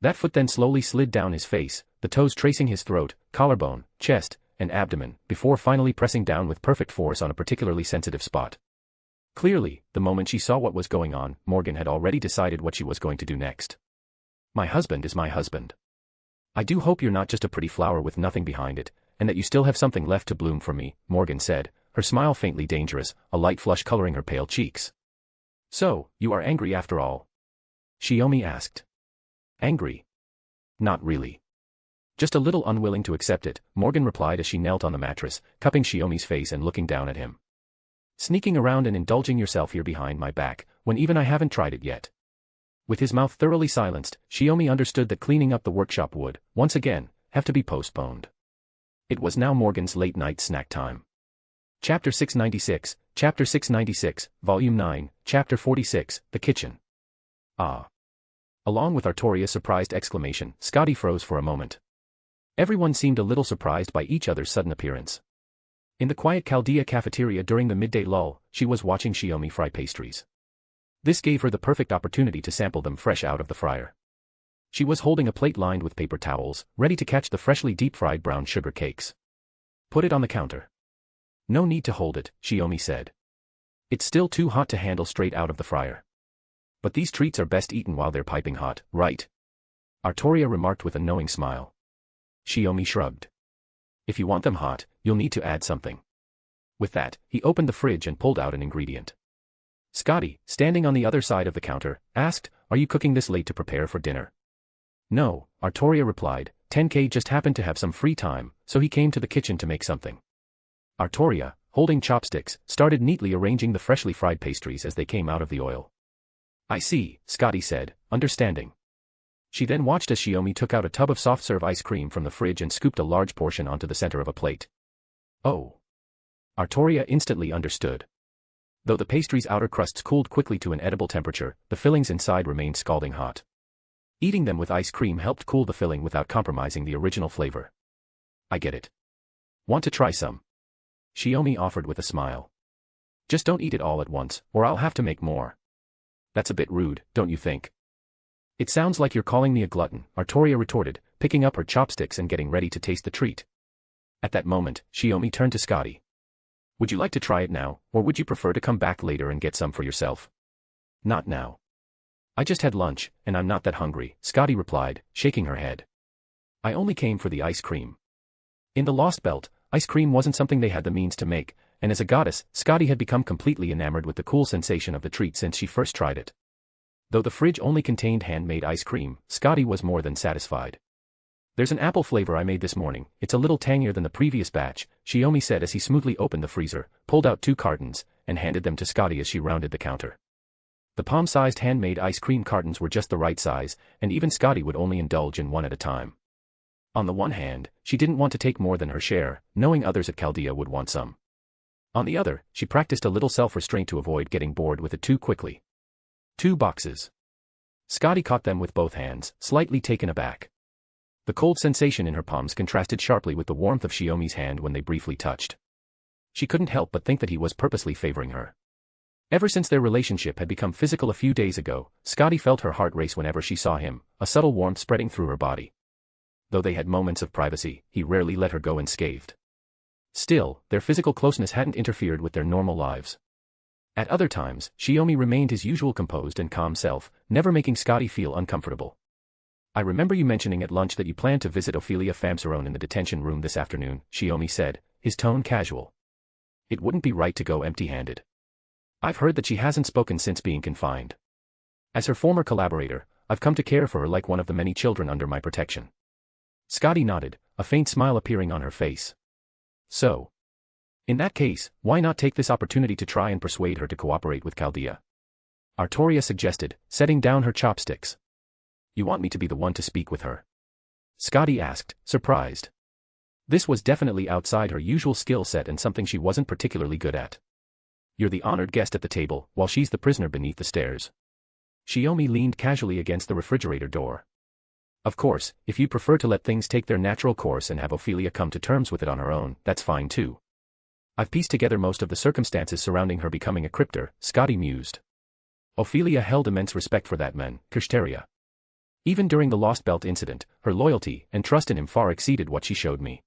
That foot then slowly slid down his face, the toes tracing his throat, collarbone, chest, and abdomen, before finally pressing down with perfect force on a particularly sensitive spot. Clearly, the moment she saw what was going on, Morgan had already decided what she was going to do next. My husband is my husband. I do hope you're not just a pretty flower with nothing behind it, and that you still have something left to bloom for me, Morgan said, her smile faintly dangerous, a light flush coloring her pale cheeks. So, you are angry after all? Shiomi asked. Angry? Not really. Just a little unwilling to accept it, Morgan replied as she knelt on the mattress, cupping Shiomi's face and looking down at him. Sneaking around and indulging yourself here behind my back, when even I haven't tried it yet. With his mouth thoroughly silenced, Shiomi understood that cleaning up the workshop would, once again, have to be postponed. It was now Morgan's late-night snack time. Chapter 696, Chapter 696, Volume 9, Chapter 46, The Kitchen. Ah. Along with Artoria's surprised exclamation, Scotty froze for a moment. Everyone seemed a little surprised by each other's sudden appearance. In the quiet Chaldea cafeteria during the midday lull, she was watching Shiomi fry pastries. This gave her the perfect opportunity to sample them fresh out of the fryer. She was holding a plate lined with paper towels, ready to catch the freshly deep-fried brown sugar cakes. Put it on the counter. No need to hold it, Shiomi said. It's still too hot to handle straight out of the fryer. But these treats are best eaten while they're piping hot, right? Artoria remarked with a knowing smile. Shiomi shrugged. If you want them hot, you'll need to add something. With that, he opened the fridge and pulled out an ingredient. Scotty, standing on the other side of the counter, asked, "Are you cooking this late to prepare for dinner?" No, Artoria replied. Tenkei just happened to have some free time, so he came to the kitchen to make something. Artoria, holding chopsticks, started neatly arranging the freshly fried pastries as they came out of the oil. I see, Scotty said, understanding. She then watched as Shiomi took out a tub of soft-serve ice cream from the fridge and scooped a large portion onto the center of a plate. Oh. Artoria instantly understood. Though the pastry's outer crusts cooled quickly to an edible temperature, the fillings inside remained scalding hot. Eating them with ice cream helped cool the filling without compromising the original flavor. I get it. Want to try some? Shiomi offered with a smile. Just don't eat it all at once, or I'll have to make more. That's a bit rude, don't you think? It sounds like you're calling me a glutton, Artoria retorted, picking up her chopsticks and getting ready to taste the treat. At that moment, Shiomi turned to Scotty. Would you like to try it now, or would you prefer to come back later and get some for yourself? Not now. I just had lunch, and I'm not that hungry, Scotty replied, shaking her head. I only came for the ice cream. In the Lost Belt, ice cream wasn't something they had the means to make, and as a goddess, Scotty had become completely enamored with the cool sensation of the treat since she first tried it. Though the fridge only contained handmade ice cream, Scotty was more than satisfied. There's an apple flavor I made this morning, it's a little tangier than the previous batch, Shiomi said as he smoothly opened the freezer, pulled out 2 cartons, and handed them to Scotty as she rounded the counter. The palm-sized handmade ice cream cartons were just the right size, and even Scotty would only indulge in one at a time. On the one hand, she didn't want to take more than her share, knowing others at Chaldea would want some. On the other, she practiced a little self-restraint to avoid getting bored with it too quickly. 2 boxes. Scotty caught them with both hands, slightly taken aback. The cold sensation in her palms contrasted sharply with the warmth of Shiomi's hand when they briefly touched. She couldn't help but think that he was purposely favoring her. Ever since their relationship had become physical a few days ago, Scotty felt her heart race whenever she saw him, a subtle warmth spreading through her body. Though they had moments of privacy, he rarely let her go unscathed. Still, their physical closeness hadn't interfered with their normal lives. At other times, Shiomi remained his usual composed and calm self, never making Scotty feel uncomfortable. I remember you mentioning at lunch that you planned to visit Ophelia Famsaron in the detention room this afternoon, Shiomi said, his tone casual. It wouldn't be right to go empty-handed. I've heard that she hasn't spoken since being confined. As her former collaborator, I've come to care for her like one of the many children under my protection. Scotty nodded, a faint smile appearing on her face. So. In that case, why not take this opportunity to try and persuade her to cooperate with Chaldea? Artoria suggested, setting down her chopsticks. You want me to be the one to speak with her? Scotty asked, surprised. This was definitely outside her usual skill set and something she wasn't particularly good at. You're the honored guest at the table, while she's the prisoner beneath the stairs. Shiomi leaned casually against the refrigerator door. Of course, if you prefer to let things take their natural course and have Ophelia come to terms with it on her own, that's fine too. I've pieced together most of the circumstances surrounding her becoming a cryptor, Scotty mused. Ophelia held immense respect for that man, Kirsteria. Even during the Lost Belt incident, her loyalty and trust in him far exceeded what she showed me.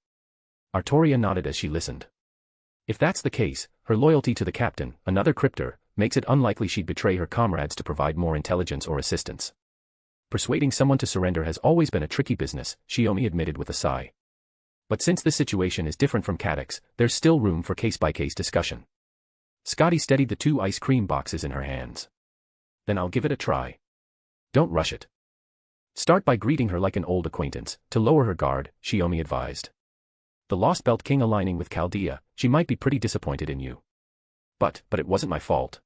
Artoria nodded as she listened. If that's the case, her loyalty to the captain, another cryptor, makes it unlikely she'd betray her comrades to provide more intelligence or assistance. Persuading someone to surrender has always been a tricky business, Shiomi admitted with a sigh. But since this situation is different from Scáthach's, there's still room for case-by-case discussion. Scotty steadied the 2 ice cream boxes in her hands. Then I'll give it a try. Don't rush it. Start by greeting her like an old acquaintance, to lower her guard, Shiomi advised. The Lost Belt King aligning with Chaldea, she might be pretty disappointed in you. But it wasn't my fault.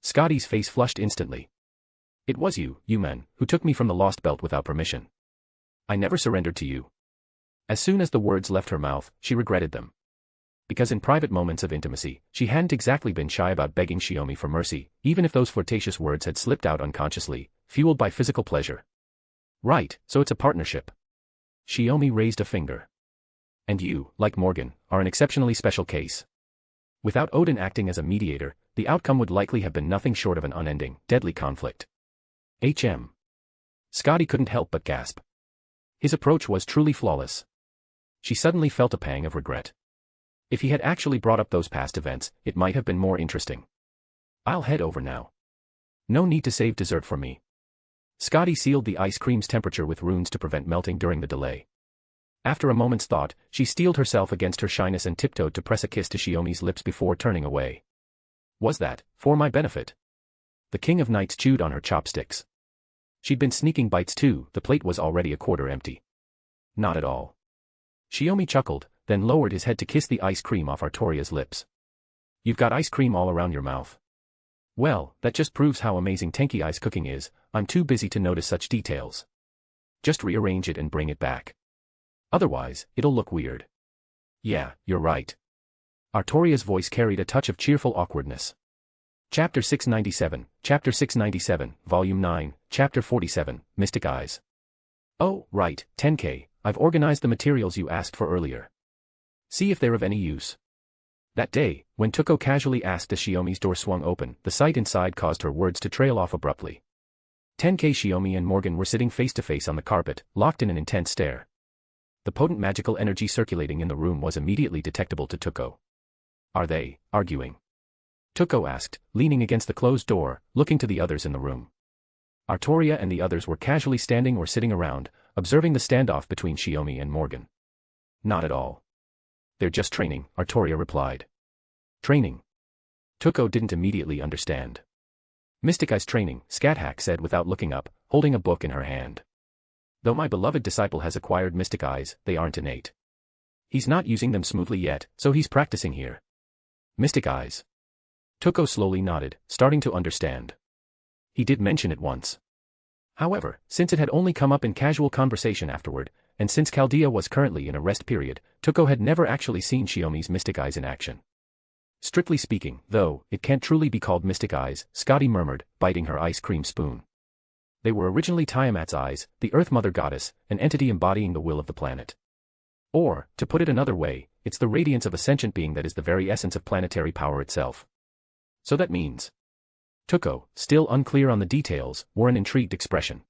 Scotty's face flushed instantly. It was you men, who took me from the Lost Belt without permission. I never surrendered to you. As soon as the words left her mouth, she regretted them. Because in private moments of intimacy, she hadn't exactly been shy about begging Shiomi for mercy, even if those flirtatious words had slipped out unconsciously, fueled by physical pleasure. Right, so it's a partnership. Shiomi raised a finger. And you, like Morgan, are an exceptionally special case. Without Odin acting as a mediator, the outcome would likely have been nothing short of an unending, deadly conflict. Scotty couldn't help but gasp. His approach was truly flawless. She suddenly felt a pang of regret. If he had actually brought up those past events, it might have been more interesting. I'll head over now. No need to save dessert for me. Scotty sealed the ice cream's temperature with runes to prevent melting during the delay. After a moment's thought, she steeled herself against her shyness and tiptoed to press a kiss to Shiomi's lips before turning away. Was that, for my benefit? The King of Knights chewed on her chopsticks. She'd been sneaking bites too, the plate was already a quarter empty. Not at all. Shiomi chuckled, then lowered his head to kiss the ice cream off Artoria's lips. You've got ice cream all around your mouth. Well, that just proves how amazing Tenkei ice cooking is, I'm too busy to notice such details. Just rearrange it and bring it back. Otherwise, it'll look weird. Yeah, you're right. Artoria's voice carried a touch of cheerful awkwardness. Chapter 697, Volume 9, Chapter 47, Mystic Eyes. Oh, right, Tenkei, I've organized the materials you asked for earlier. See if they're of any use. That day, when Tuko casually asked as Shiomi's door swung open, the sight inside caused her words to trail off abruptly. Tenkei Shiomi and Morgan were sitting face to face on the carpet, locked in an intense stare. The potent magical energy circulating in the room was immediately detectable to Tuko. Are they arguing? Tuko asked, leaning against the closed door, looking to the others in the room. Artoria and the others were casually standing or sitting around, observing the standoff between Shiomi and Morgan. Not at all. They're just training, Artoria replied. Training? Tuko didn't immediately understand. Mystic Eyes training, Scáthach said without looking up, holding a book in her hand. Though my beloved disciple has acquired mystic eyes, they aren't innate. He's not using them smoothly yet, so he's practicing here. Mystic eyes. Tuko slowly nodded, starting to understand. He did mention it once. However, since it had only come up in casual conversation afterward, and since Chaldea was currently in a rest period, Toko had never actually seen Shiomi's mystic eyes in action. Strictly speaking, though, it can't truly be called mystic eyes, Scotty murmured, biting her ice cream spoon. They were originally Tiamat's eyes, the Earth Mother Goddess, an entity embodying the will of the planet. Or, to put it another way, it's the radiance of a sentient being that is the very essence of planetary power itself. So that means. Toko, still unclear on the details, wore an intrigued expression.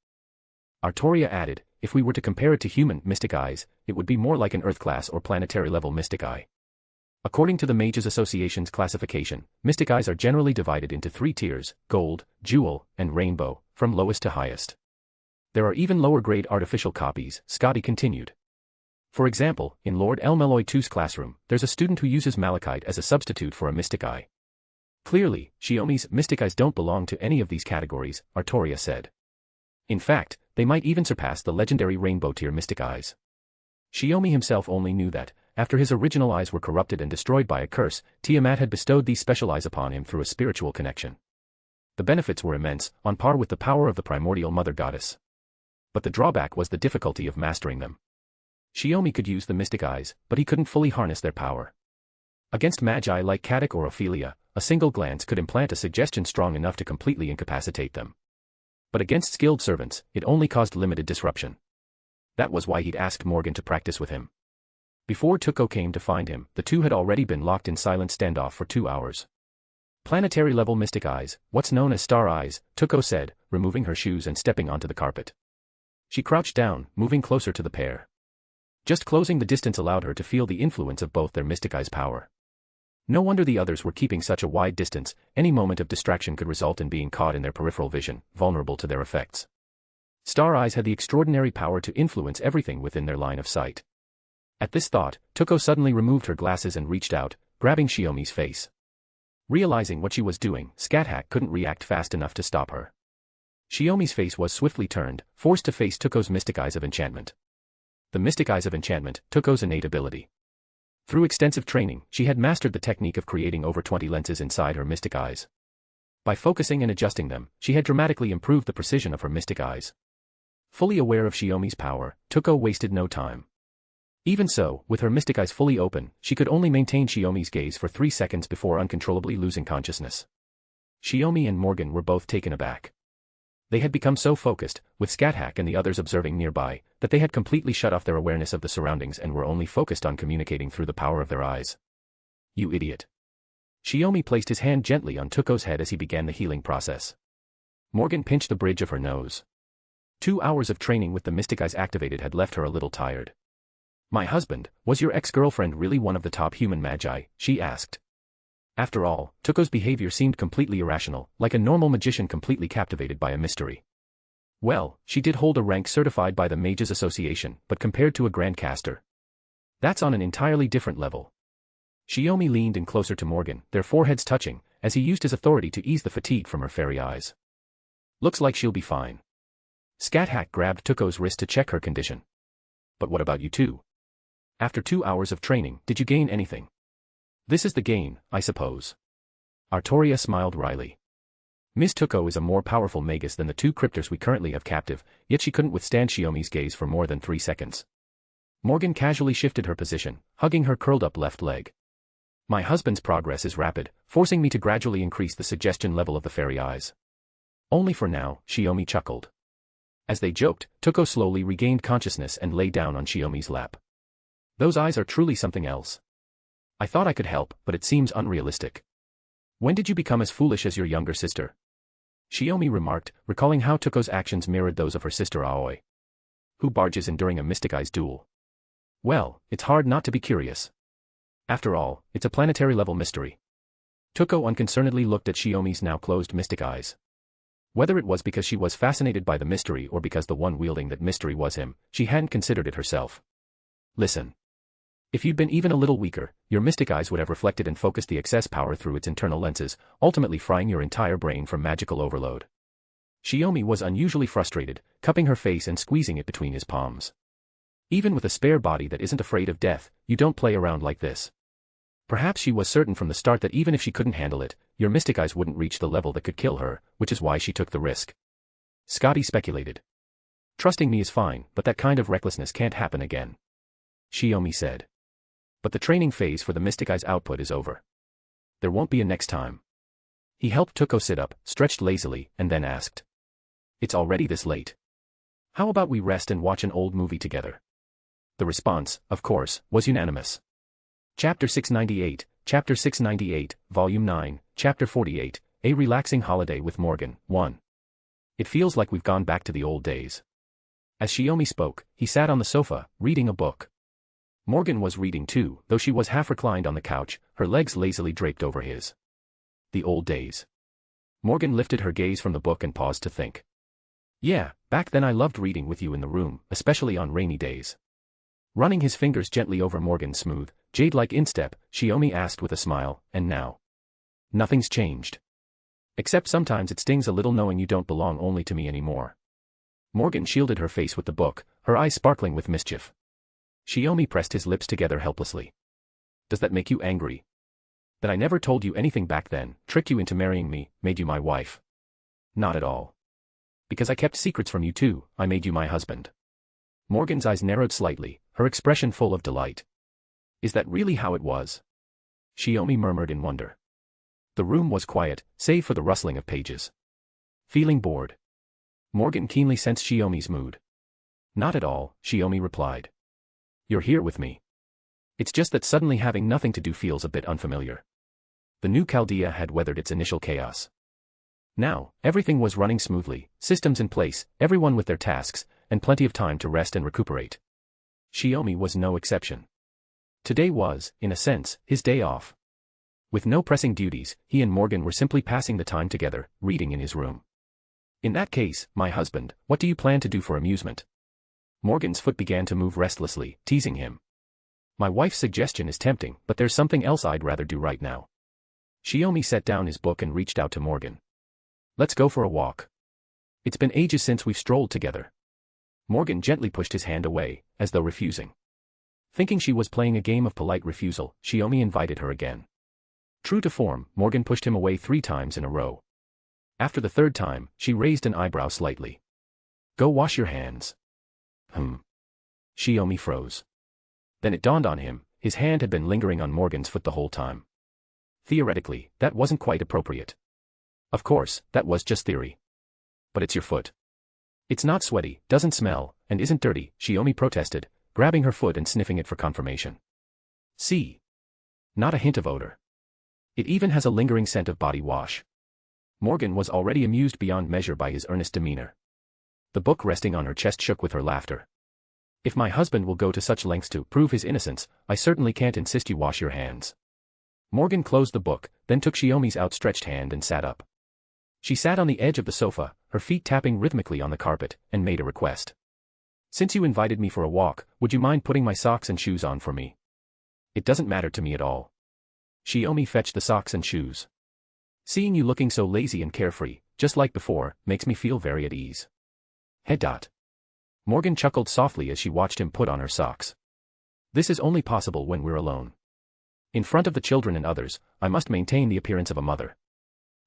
Artoria added, if we were to compare it to human mystic eyes, it would be more like an Earth-class or planetary-level mystic eye. According to the Mages Association's classification, mystic eyes are generally divided into 3 tiers, gold, jewel, and rainbow, from lowest to highest. There are even lower-grade artificial copies, Scotty continued. For example, in Lord Elmeloy II's classroom, there's a student who uses malachite as a substitute for a mystic eye. Clearly, Shiomi's mystic eyes don't belong to any of these categories, Artoria said. In fact, they might even surpass the legendary rainbow-tier mystic eyes. Shiomi himself only knew that, after his original eyes were corrupted and destroyed by a curse, Tiamat had bestowed these special eyes upon him through a spiritual connection. The benefits were immense, on par with the power of the primordial mother goddess. But the drawback was the difficulty of mastering them. Shiomi could use the mystic eyes, but he couldn't fully harness their power. Against magi like Scáthach or Ophelia, a single glance could implant a suggestion strong enough to completely incapacitate them. But against skilled servants, it only caused limited disruption. That was why he'd asked Morgan to practice with him. Before Toko came to find him, the two had already been locked in silent standoff for 2 hours. Planetary-level mystic eyes, what's known as star eyes, Toko said, removing her shoes and stepping onto the carpet. She crouched down, moving closer to the pair. Just closing the distance allowed her to feel the influence of both their mystic eyes' power. No wonder the others were keeping such a wide distance, any moment of distraction could result in being caught in their peripheral vision, vulnerable to their effects. Star eyes had the extraordinary power to influence everything within their line of sight. At this thought, Toko suddenly removed her glasses and reached out, grabbing Shiomi's face. Realizing what she was doing, Scáthach couldn't react fast enough to stop her. Shiomi's face was swiftly turned, forced to face Toko's mystic eyes of enchantment. The mystic eyes of enchantment, Toko's innate ability. Through extensive training, she had mastered the technique of creating over 20 lenses inside her mystic eyes. By focusing and adjusting them, she had dramatically improved the precision of her mystic eyes. Fully aware of Shiomi's power, Toko wasted no time. Even so, with her mystic eyes fully open, she could only maintain Shiomi's gaze for 3 seconds before uncontrollably losing consciousness. Shiomi and Morgan were both taken aback. They had become so focused, with Scáthach and the others observing nearby, that they had completely shut off their awareness of the surroundings and were only focused on communicating through the power of their eyes. You idiot. Shiomi placed his hand gently on Toko's head as he began the healing process. Morgan pinched the bridge of her nose. 2 hours of training with the mystic eyes activated had left her a little tired. My husband, was your ex-girlfriend really one of the top human magi? She asked. After all, Toko's behavior seemed completely irrational, like a normal magician completely captivated by a mystery. Well, she did hold a rank certified by the Mages Association, but compared to a Grand Caster, that's on an entirely different level. Shiomi leaned in closer to Morgan, their foreheads touching, as he used his authority to ease the fatigue from her fairy eyes. Looks like she'll be fine. Scáthach grabbed Toko's wrist to check her condition. But what about you two? After 2 hours of training, did you gain anything? This is the gain, I suppose. Artoria smiled wryly. Miss Toko is a more powerful magus than the 2 cryptors we currently have captive, yet she couldn't withstand Shiomi's gaze for more than 3 seconds. Morgan casually shifted her position, hugging her curled-up left leg. My husband's progress is rapid, forcing me to gradually increase the suggestion level of the fairy eyes. Only for now, Shiomi chuckled. As they joked, Toko slowly regained consciousness and lay down on Shiomi's lap. Those eyes are truly something else. I thought I could help, but it seems unrealistic. When did you become as foolish as your younger sister? Shiomi remarked, recalling how Toko's actions mirrored those of her sister Aoi, who barges in during a mystic eyes duel. Well, it's hard not to be curious. After all, it's a planetary-level mystery. Toko unconcernedly looked at Shiomi's now closed mystic eyes. Whether it was because she was fascinated by the mystery or because the one wielding that mystery was him, she hadn't considered it herself. Listen. If you'd been even a little weaker, your mystic eyes would have reflected and focused the excess power through its internal lenses, ultimately frying your entire brain from magical overload. Shiomi was unusually frustrated, cupping her face and squeezing it between his palms. Even with a spare body that isn't afraid of death, you don't play around like this. Perhaps she was certain from the start that even if she couldn't handle it, your mystic eyes wouldn't reach the level that could kill her, which is why she took the risk. Scotty speculated. Trusting me is fine, but that kind of recklessness can't happen again. Shiomi said. But the training phase for the Mystic Eye's output is over. There won't be a next time. He helped Tuko sit up, stretched lazily, and then asked. It's already this late. How about we rest and watch an old movie together? The response, of course, was unanimous. Chapter 698, Volume 9, Chapter 48, A Relaxing Holiday with Morgan, 1. It feels like we've gone back to the old days. As Shiomi spoke, he sat on the sofa, reading a book. Morgan was reading too, though she was half reclined on the couch, her legs lazily draped over his. The old days. Morgan lifted her gaze from the book and paused to think. Yeah, back then I loved reading with you in the room, especially on rainy days. Running his fingers gently over Morgan's smooth, jade-like instep, Shiomi asked with a smile, and now? Nothing's changed. Except sometimes it stings a little knowing you don't belong only to me anymore. Morgan shielded her face with the book, her eyes sparkling with mischief. Shiomi pressed his lips together helplessly. Does that make you angry? That I never told you anything back then, tricked you into marrying me, made you my wife? Not at all. Because I kept secrets from you too, I made you my husband. Morgan's eyes narrowed slightly, her expression full of delight. Is that really how it was? Shiomi murmured in wonder. The room was quiet, save for the rustling of pages. Feeling bored? Morgan keenly sensed Shiomi's mood. Not at all, Shiomi replied. You're here with me. It's just that suddenly having nothing to do feels a bit unfamiliar. The new Chaldea had weathered its initial chaos. Now, everything was running smoothly, systems in place, everyone with their tasks, and plenty of time to rest and recuperate. Shiomi was no exception. Today was, in a sense, his day off. With no pressing duties, he and Morgan were simply passing the time together, reading in his room. In that case, my husband, what do you plan to do for amusement? Morgan's foot began to move restlessly, teasing him. My wife's suggestion is tempting, but there's something else I'd rather do right now. Shiomi set down his book and reached out to Morgan. Let's go for a walk. It's been ages since we've strolled together. Morgan gently pushed his hand away, as though refusing. Thinking she was playing a game of polite refusal, Shiomi invited her again. True to form, Morgan pushed him away 3 times in a row. After the 3rd time, she raised an eyebrow slightly. Go wash your hands. Shiomi froze. Then it dawned on him, his hand had been lingering on Morgan's foot the whole time. Theoretically, that wasn't quite appropriate. Of course, that was just theory. But it's your foot. It's not sweaty, doesn't smell, and isn't dirty, Shiomi protested, grabbing her foot and sniffing it for confirmation. See? Not a hint of odor. It even has a lingering scent of body wash. Morgan was already amused beyond measure by his earnest demeanor. The book resting on her chest shook with her laughter. If my husband will go to such lengths to prove his innocence, I certainly can't insist you wash your hands. Morgan closed the book, then took Shiomi's outstretched hand and sat up. She sat on the edge of the sofa, her feet tapping rhythmically on the carpet, and made a request. Since you invited me for a walk, would you mind putting my socks and shoes on for me? It doesn't matter to me at all. Shiomi fetched the socks and shoes. Seeing you looking so lazy and carefree, just like before, makes me feel very at ease. Head. Morgan chuckled softly as she watched him put on her socks. This is only possible when we're alone. In front of the children and others, I must maintain the appearance of a mother.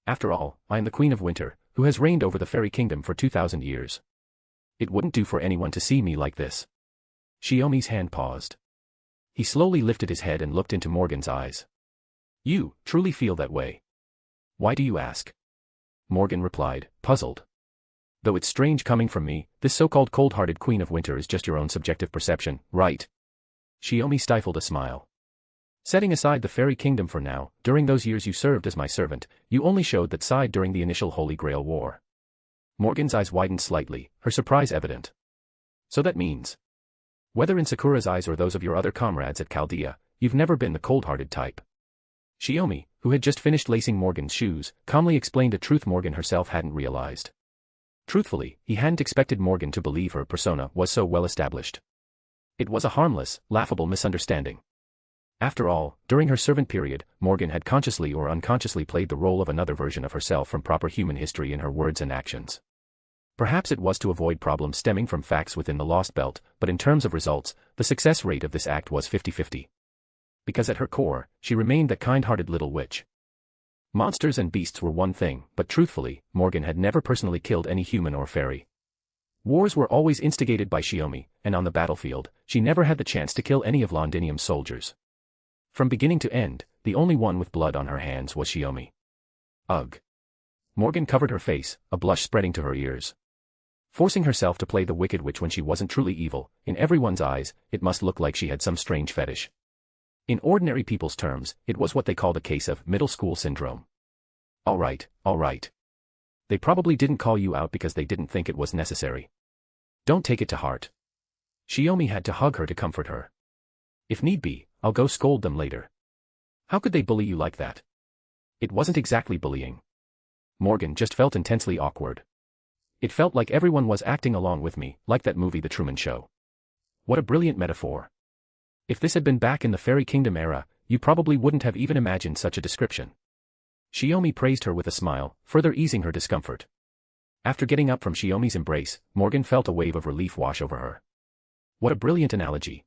After all, I am the Queen of Winter, who has reigned over the fairy kingdom for 2,000 years. It wouldn't do for anyone to see me like this. Shiomi's hand paused. He slowly lifted his head and looked into Morgan's eyes. You truly feel that way? Why do you ask? Morgan replied, puzzled. Though it's strange coming from me, this so-called cold-hearted Queen of Winter is just your own subjective perception, right? Shiomi stifled a smile. Setting aside the fairy kingdom for now, during those years you served as my servant, you only showed that side during the initial Holy Grail War. Morgan's eyes widened slightly, her surprise evident. So that means, whether in Sakura's eyes or those of your other comrades at Chaldea, you've never been the cold-hearted type. Shiomi, who had just finished lacing Morgan's shoes, calmly explained a truth Morgan herself hadn't realized. Truthfully, he hadn't expected Morgan to believe her persona was so well established. It was a harmless, laughable misunderstanding. After all, during her servant period, Morgan had consciously or unconsciously played the role of another version of herself from proper human history in her words and actions. Perhaps it was to avoid problems stemming from facts within the Lost Belt, but in terms of results, the success rate of this act was 50-50. Because at her core, she remained that kind-hearted little witch. Monsters and beasts were one thing, but truthfully, Morgan had never personally killed any human or fairy. Wars were always instigated by Shiomi, and on the battlefield, she never had the chance to kill any of Londinium's soldiers. From beginning to end, the only one with blood on her hands was Shiomi. Ugh. Morgan covered her face, a blush spreading to her ears. Forcing herself to play the wicked witch when she wasn't truly evil, in everyone's eyes, it must look like she had some strange fetish. In ordinary people's terms, it was what they called a case of middle school syndrome. All right. They probably didn't call you out because they didn't think it was necessary. Don't take it to heart. Shiomi had to hug her to comfort her. If need be, I'll go scold them later. How could they bully you like that? It wasn't exactly bullying. Morgan just felt intensely awkward. It felt like everyone was acting along with me, like that movie The Truman Show. What a brilliant metaphor. If this had been back in the Fairy Kingdom era, you probably wouldn't have even imagined such a description. Shiomi praised her with a smile, further easing her discomfort. After getting up from Shiomi's embrace, Morgan felt a wave of relief wash over her. What a brilliant analogy.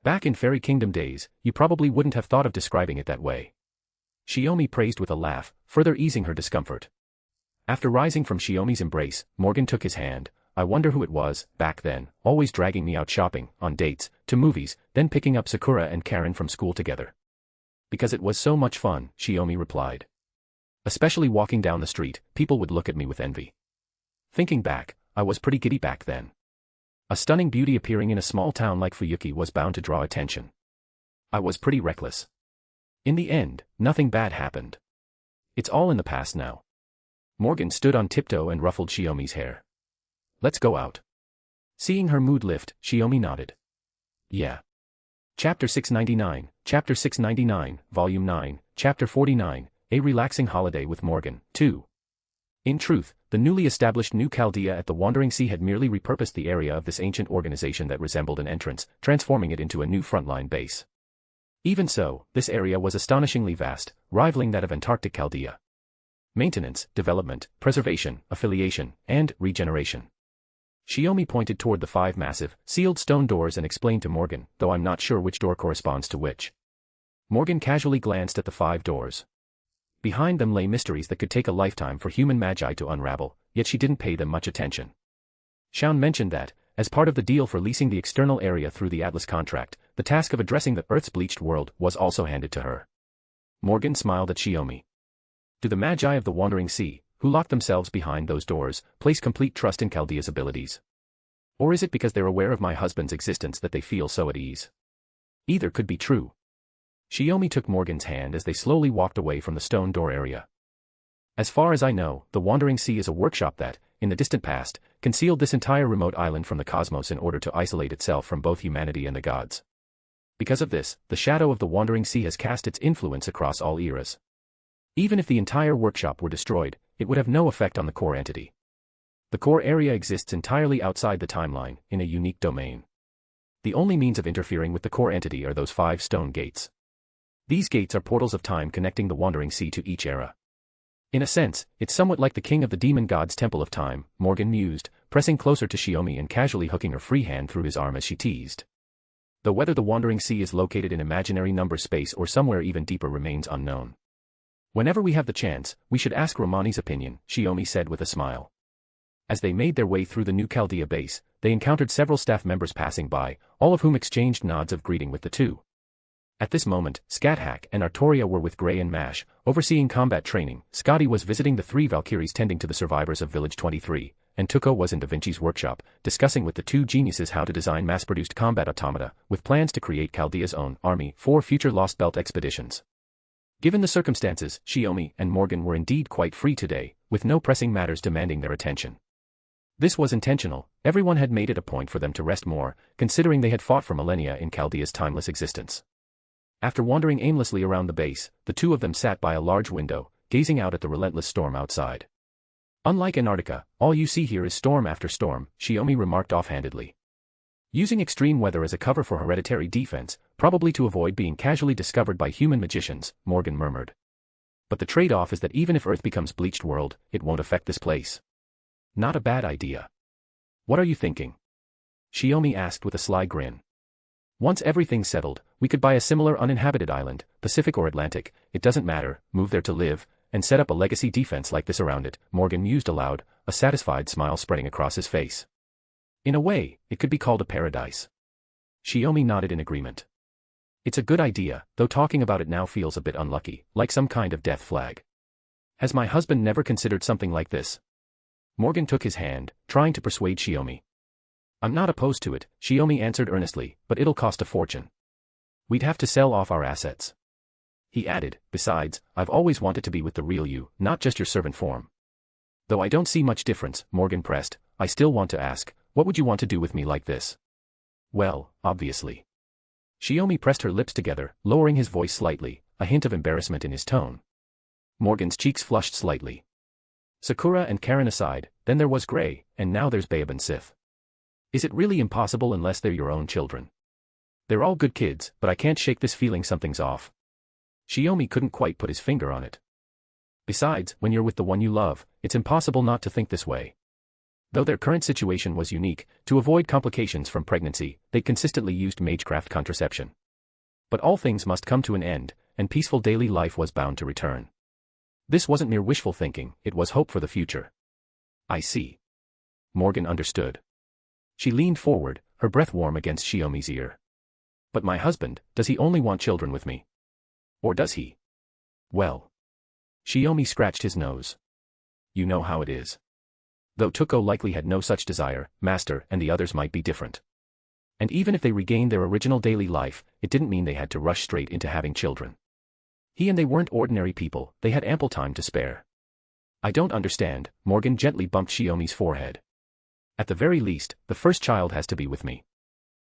Back in Fairy Kingdom days, you probably wouldn't have thought of describing it that way. Shiomi praised with a laugh, further easing her discomfort. After rising from Shiomi's embrace, Morgan took his hand. I wonder who it was, back then, always dragging me out shopping, on dates, to movies, then picking up Sakura and Caren from school together. Because it was so much fun, Shiomi replied. Especially walking down the street, people would look at me with envy. Thinking back, I was pretty giddy back then. A stunning beauty appearing in a small town like Fuyuki was bound to draw attention. I was pretty reckless. In the end, nothing bad happened. It's all in the past now. Morgan stood on tiptoe and ruffled Shiomi's hair. Let's go out. Seeing her mood lift, Shiomi nodded. Yeah. Chapter 699, Volume 9, Chapter 49, A Relaxing Holiday with Morgan, 2. In truth, the newly established New Chaldea at the Wandering Sea had merely repurposed the area of this ancient organization that resembled an entrance, transforming it into a new frontline base. Even so, this area was astonishingly vast, rivaling that of Antarctic Chaldea. Maintenance, development, preservation, affiliation, and regeneration. Shiomi pointed toward the 5 massive, sealed stone doors and explained to Morgan, though I'm not sure which door corresponds to which. Morgan casually glanced at the 5 doors. Behind them lay mysteries that could take a lifetime for human magi to unravel, yet she didn't pay them much attention. Shaun mentioned that, as part of the deal for leasing the external area through the Atlas contract, the task of addressing the Earth's bleached world was also handed to her. Morgan smiled at Shiomi. Do the magi of the Wandering Sea, who locked themselves behind those doors, place complete trust in Chaldea's abilities? Or is it because they're aware of my husband's existence that they feel so at ease? Either could be true. Shiomi took Morgan's hand as they slowly walked away from the stone door area. As far as I know, the Wandering Sea is a workshop that, in the distant past, concealed this entire remote island from the cosmos in order to isolate itself from both humanity and the gods. Because of this, the shadow of the Wandering Sea has cast its influence across all eras. Even if the entire workshop were destroyed, it would have no effect on the core entity. The core area exists entirely outside the timeline, in a unique domain. The only means of interfering with the core entity are those 5 stone gates. These gates are portals of time connecting the Wandering Sea to each era. In a sense, it's somewhat like the king of the demon god's temple of time, Morgan mused, pressing closer to Shiomi and casually hooking her free hand through his arm as she teased. Though whether the Wandering Sea is located in imaginary number space or somewhere even deeper remains unknown. Whenever we have the chance, we should ask Romani's opinion, Shiomi said with a smile. As they made their way through the New Chaldea base, they encountered several staff members passing by, all of whom exchanged nods of greeting with the two. At this moment, Scáthach and Artoria were with Gray and Mash, overseeing combat training. Scotty was visiting the 3 Valkyries tending to the survivors of Village 23, and Tuco was in Da Vinci's workshop, discussing with the 2 geniuses how to design mass-produced combat automata, with plans to create Chaldea's own army for future Lost Belt expeditions. Given the circumstances, Shiomi and Morgan were indeed quite free today, with no pressing matters demanding their attention. This was intentional. Everyone had made it a point for them to rest more, considering they had fought for millennia in Chaldea's timeless existence. After wandering aimlessly around the base, the 2 of them sat by a large window, gazing out at the relentless storm outside. Unlike Antarctica, all you see here is storm after storm, Shiomi remarked offhandedly. Using extreme weather as a cover for hereditary defense, probably to avoid being casually discovered by human magicians, Morgan murmured. But the trade-off is that even if Earth becomes bleached world, it won't affect this place. Not a bad idea. What are you thinking? Shiomi asked with a sly grin. Once everything's settled, we could buy a similar uninhabited island, Pacific or Atlantic, it doesn't matter, move there to live, and set up a legacy defense like this around it, Morgan mused aloud, a satisfied smile spreading across his face. In a way, it could be called a paradise. Shiomi nodded in agreement. It's a good idea, though talking about it now feels a bit unlucky, like some kind of death flag. Has my husband never considered something like this? Morgan took his hand, trying to persuade Shiomi. I'm not opposed to it, Shiomi answered earnestly, but it'll cost a fortune. We'd have to sell off our assets. He added, besides, I've always wanted to be with the real you, not just your servant form. Though I don't see much difference, Morgan pressed, I still want to ask, what would you want to do with me like this? Well, obviously. Shiomi pressed her lips together, lowering his voice slightly, a hint of embarrassment in his tone. Morgan's cheeks flushed slightly. Sakura and Caren aside, then there was Gray, and now there's Babe and Sith. Is it really impossible unless they're your own children? They're all good kids, but I can't shake this feeling something's off. Shiomi couldn't quite put his finger on it. Besides, when you're with the one you love, it's impossible not to think this way. Though their current situation was unique, to avoid complications from pregnancy, they consistently used magecraft contraception. But all things must come to an end, and peaceful daily life was bound to return. This wasn't mere wishful thinking, it was hope for the future. I see. Morgan understood. She leaned forward, her breath warm against Shiomi's ear. But my husband, does he only want children with me? Or does he? Well. Shiomi scratched his nose. You know how it is. Though Tuko likely had no such desire, Master and the others might be different. And even if they regained their original daily life, it didn't mean they had to rush straight into having children. He and they weren't ordinary people, they had ample time to spare. I don't understand, Morgan gently bumped Shiomi's forehead. At the very least, the first child has to be with me.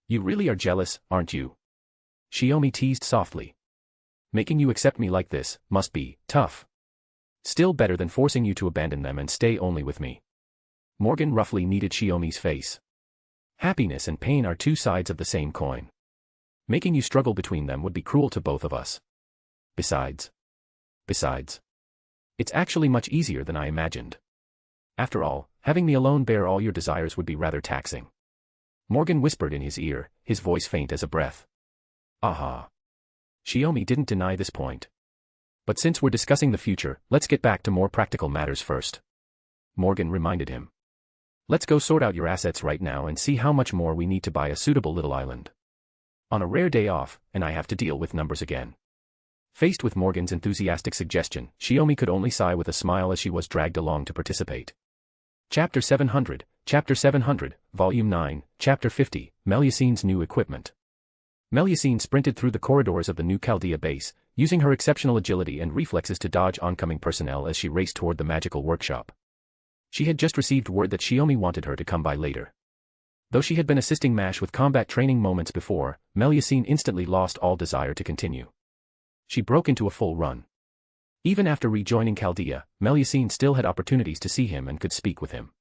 You really are jealous, aren't you? Shiomi teased softly. Making you accept me like this must be tough. Still better than forcing you to abandon them and stay only with me. Morgan roughly kneaded Shiomi's face. Happiness and pain are two sides of the same coin. Making you struggle between them would be cruel to both of us. Besides, it's actually much easier than I imagined. After all, having me alone bear all your desires would be rather taxing. Morgan whispered in his ear, his voice faint as a breath. Aha. Shiomi didn't deny this point. But since we're discussing the future, let's get back to more practical matters first. Morgan reminded him. Let's go sort out your assets right now and see how much more we need to buy a suitable little island. On a rare day off, and I have to deal with numbers again. Faced with Morgan's enthusiastic suggestion, Shiomi could only sigh with a smile as she was dragged along to participate. Chapter 700, Volume 9, Chapter 50, Melusine's New Equipment. Melusine sprinted through the corridors of the new Chaldea base, using her exceptional agility and reflexes to dodge oncoming personnel as she raced toward the magical workshop. She had just received word that Shiomi wanted her to come by later. Though she had been assisting MASH with combat training moments before, Melusine instantly lost all desire to continue. She broke into a full run. Even after rejoining Chaldea, Melusine still had opportunities to see him and could speak with him.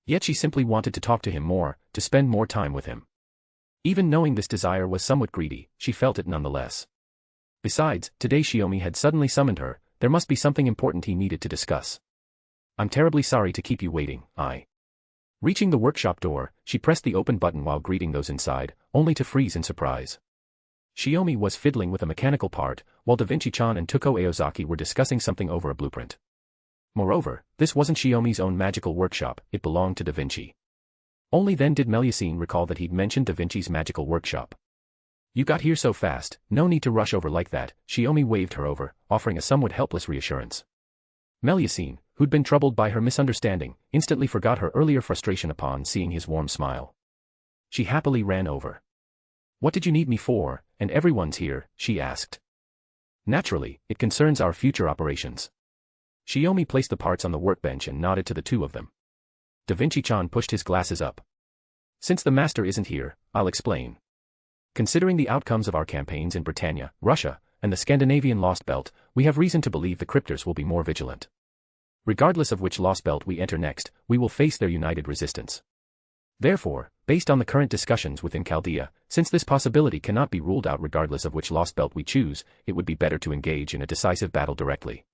Yet she simply wanted to talk to him more, to spend more time with him. Even knowing this desire was somewhat greedy, she felt it nonetheless. Besides, today Shiomi had suddenly summoned her, there must be something important he needed to discuss. I'm terribly sorry to keep you waiting, Reaching the workshop door, she pressed the open button while greeting those inside, only to freeze in surprise. Shiomi was fiddling with a mechanical part, while Da Vinci-chan and Tuko Aozaki were discussing something over a blueprint. Moreover, this wasn't Shiomi's own magical workshop, it belonged to Da Vinci. Only then did Melusine recall that he'd mentioned Da Vinci's magical workshop. You got here so fast, no need to rush over like that, Shiomi waved her over, offering a somewhat helpless reassurance. Melusine, who'd been troubled by her misunderstanding, instantly forgot her earlier frustration upon seeing his warm smile. She happily ran over. What did you need me for, and everyone's here, she asked. Naturally, it concerns our future operations. Shiomi placed the parts on the workbench and nodded to the two of them. Da Vinci-chan pushed his glasses up. Since the master isn't here, I'll explain. Considering the outcomes of our campaigns in Britannia, Russia, and the Scandinavian Lost Belt, we have reason to believe the cryptors will be more vigilant. Regardless of which Lost Belt we enter next, we will face their united resistance. Therefore, based on the current discussions within Chaldea, since this possibility cannot be ruled out regardless of which Lost Belt we choose, it would be better to engage in a decisive battle directly.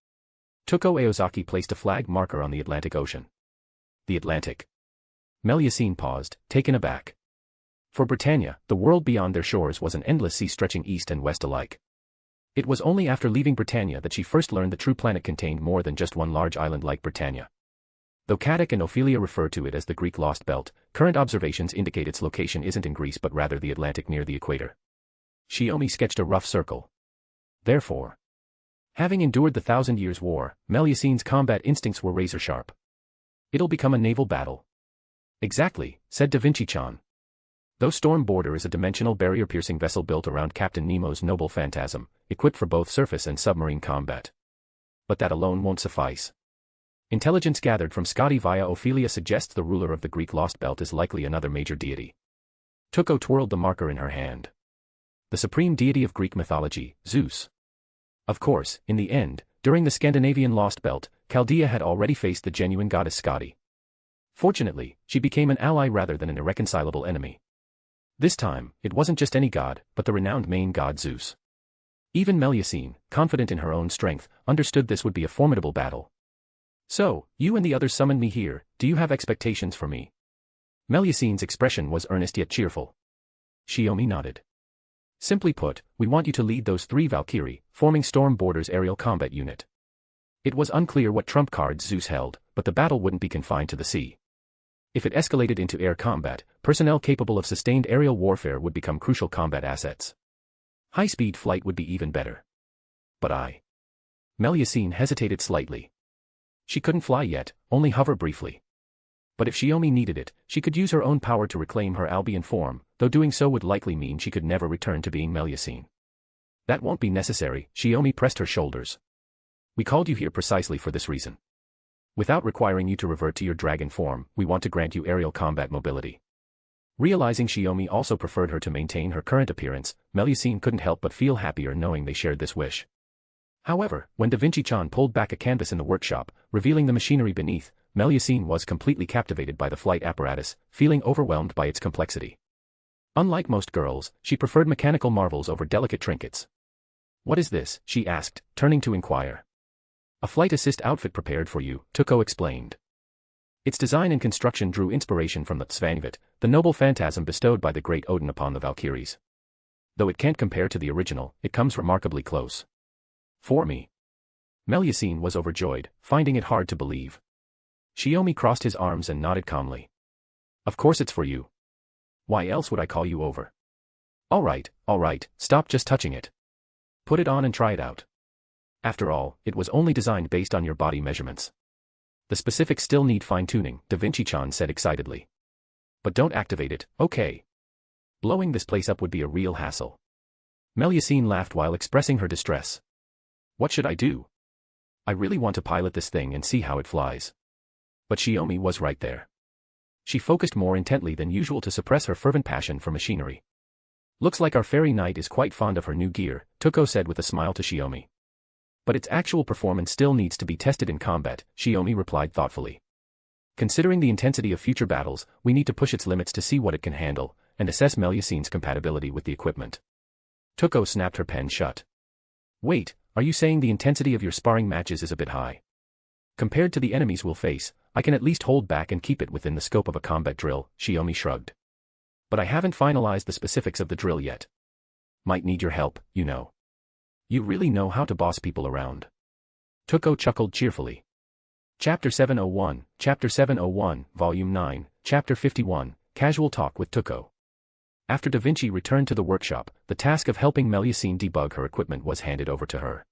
Tuko Aozaki placed a flag marker on the Atlantic Ocean. The Atlantic. Melusine paused, taken aback. For Britannia, the world beyond their shores was an endless sea stretching east and west alike. It was only after leaving Britannia that she first learned the true planet contained more than just one large island like Britannia. Though Scáthach and Ophelia refer to it as the Greek Lost Belt, current observations indicate its location isn't in Greece but rather the Atlantic near the equator. Shiomi sketched a rough circle. Therefore, having endured the 1,000 Years' War, Melusina's combat instincts were razor-sharp. It'll become a naval battle. Exactly, said Da Vinci-chan. Though Storm Border is a dimensional barrier-piercing vessel built around Captain Nemo's noble Phantasm, equipped for both surface and submarine combat. But that alone won't suffice. Intelligence gathered from Scotty via Ophelia suggests the ruler of the Greek Lost Belt is likely another major deity. Tuko twirled the marker in her hand. The supreme deity of Greek mythology, Zeus. Of course, in the end, during the Scandinavian Lost Belt, Chaldea had already faced the genuine goddess Scotty. Fortunately, she became an ally rather than an irreconcilable enemy. This time, it wasn't just any god, but the renowned main god Zeus. Even Melusina, confident in her own strength, understood this would be a formidable battle. So, you and the others summoned me here, do you have expectations for me? Melusina's expression was earnest yet cheerful. Shiomi nodded. Simply put, we want you to lead those 3 Valkyrie, forming Storm Border's aerial combat unit. It was unclear what trump cards Zeus held, but the battle wouldn't be confined to the sea. If it escalated into air combat, personnel capable of sustained aerial warfare would become crucial combat assets. High-speed flight would be even better. But Melusina hesitated slightly. She couldn't fly yet, only hover briefly. But if Shiomi needed it, she could use her own power to reclaim her Albion form, though doing so would likely mean she could never return to being Melusina. That won't be necessary, Shiomi pressed her shoulders. We called you here precisely for this reason. Without requiring you to revert to your dragon form, we want to grant you aerial combat mobility. Realizing Shiomi also preferred her to maintain her current appearance, Melusina couldn't help but feel happier knowing they shared this wish. However, when Da Vinci-chan pulled back a canvas in the workshop, revealing the machinery beneath, Melusina was completely captivated by the flight apparatus, feeling overwhelmed by its complexity. Unlike most girls, she preferred mechanical marvels over delicate trinkets. What is this? She asked, turning to inquire. A flight assist outfit prepared for you, Tuko explained. Its design and construction drew inspiration from the Svanvit, the noble phantasm bestowed by the great Odin upon the Valkyries. Though it can't compare to the original, it comes remarkably close. For me. Melusina was overjoyed, finding it hard to believe. Shiomi crossed his arms and nodded calmly. Of course it's for you. Why else would I call you over? All right, stop just touching it. Put it on and try it out. After all, it was only designed based on your body measurements. The specifics still need fine-tuning, Da Vinci-chan said excitedly. But don't activate it, okay? Blowing this place up would be a real hassle. Melusina laughed while expressing her distress. What should I do? I really want to pilot this thing and see how it flies. But Shiomi was right there. She focused more intently than usual to suppress her fervent passion for machinery. Looks like our fairy knight is quite fond of her new gear, Tuko said with a smile to Shiomi. But its actual performance still needs to be tested in combat, Shiomi replied thoughtfully. Considering the intensity of future battles, we need to push its limits to see what it can handle, and assess Melusina's compatibility with the equipment. Tuko snapped her pen shut. Wait, are you saying the intensity of your sparring matches is a bit high? Compared to the enemies we'll face, I can at least hold back and keep it within the scope of a combat drill, Shiomi shrugged. But I haven't finalized the specifics of the drill yet. Might need your help, you know. You really know how to boss people around. Tuko chuckled cheerfully. Chapter 701, Volume 9, Chapter 51, Casual Talk with Tuko. After Da Vinci returned to the workshop, the task of helping Melusina debug her equipment was handed over to her.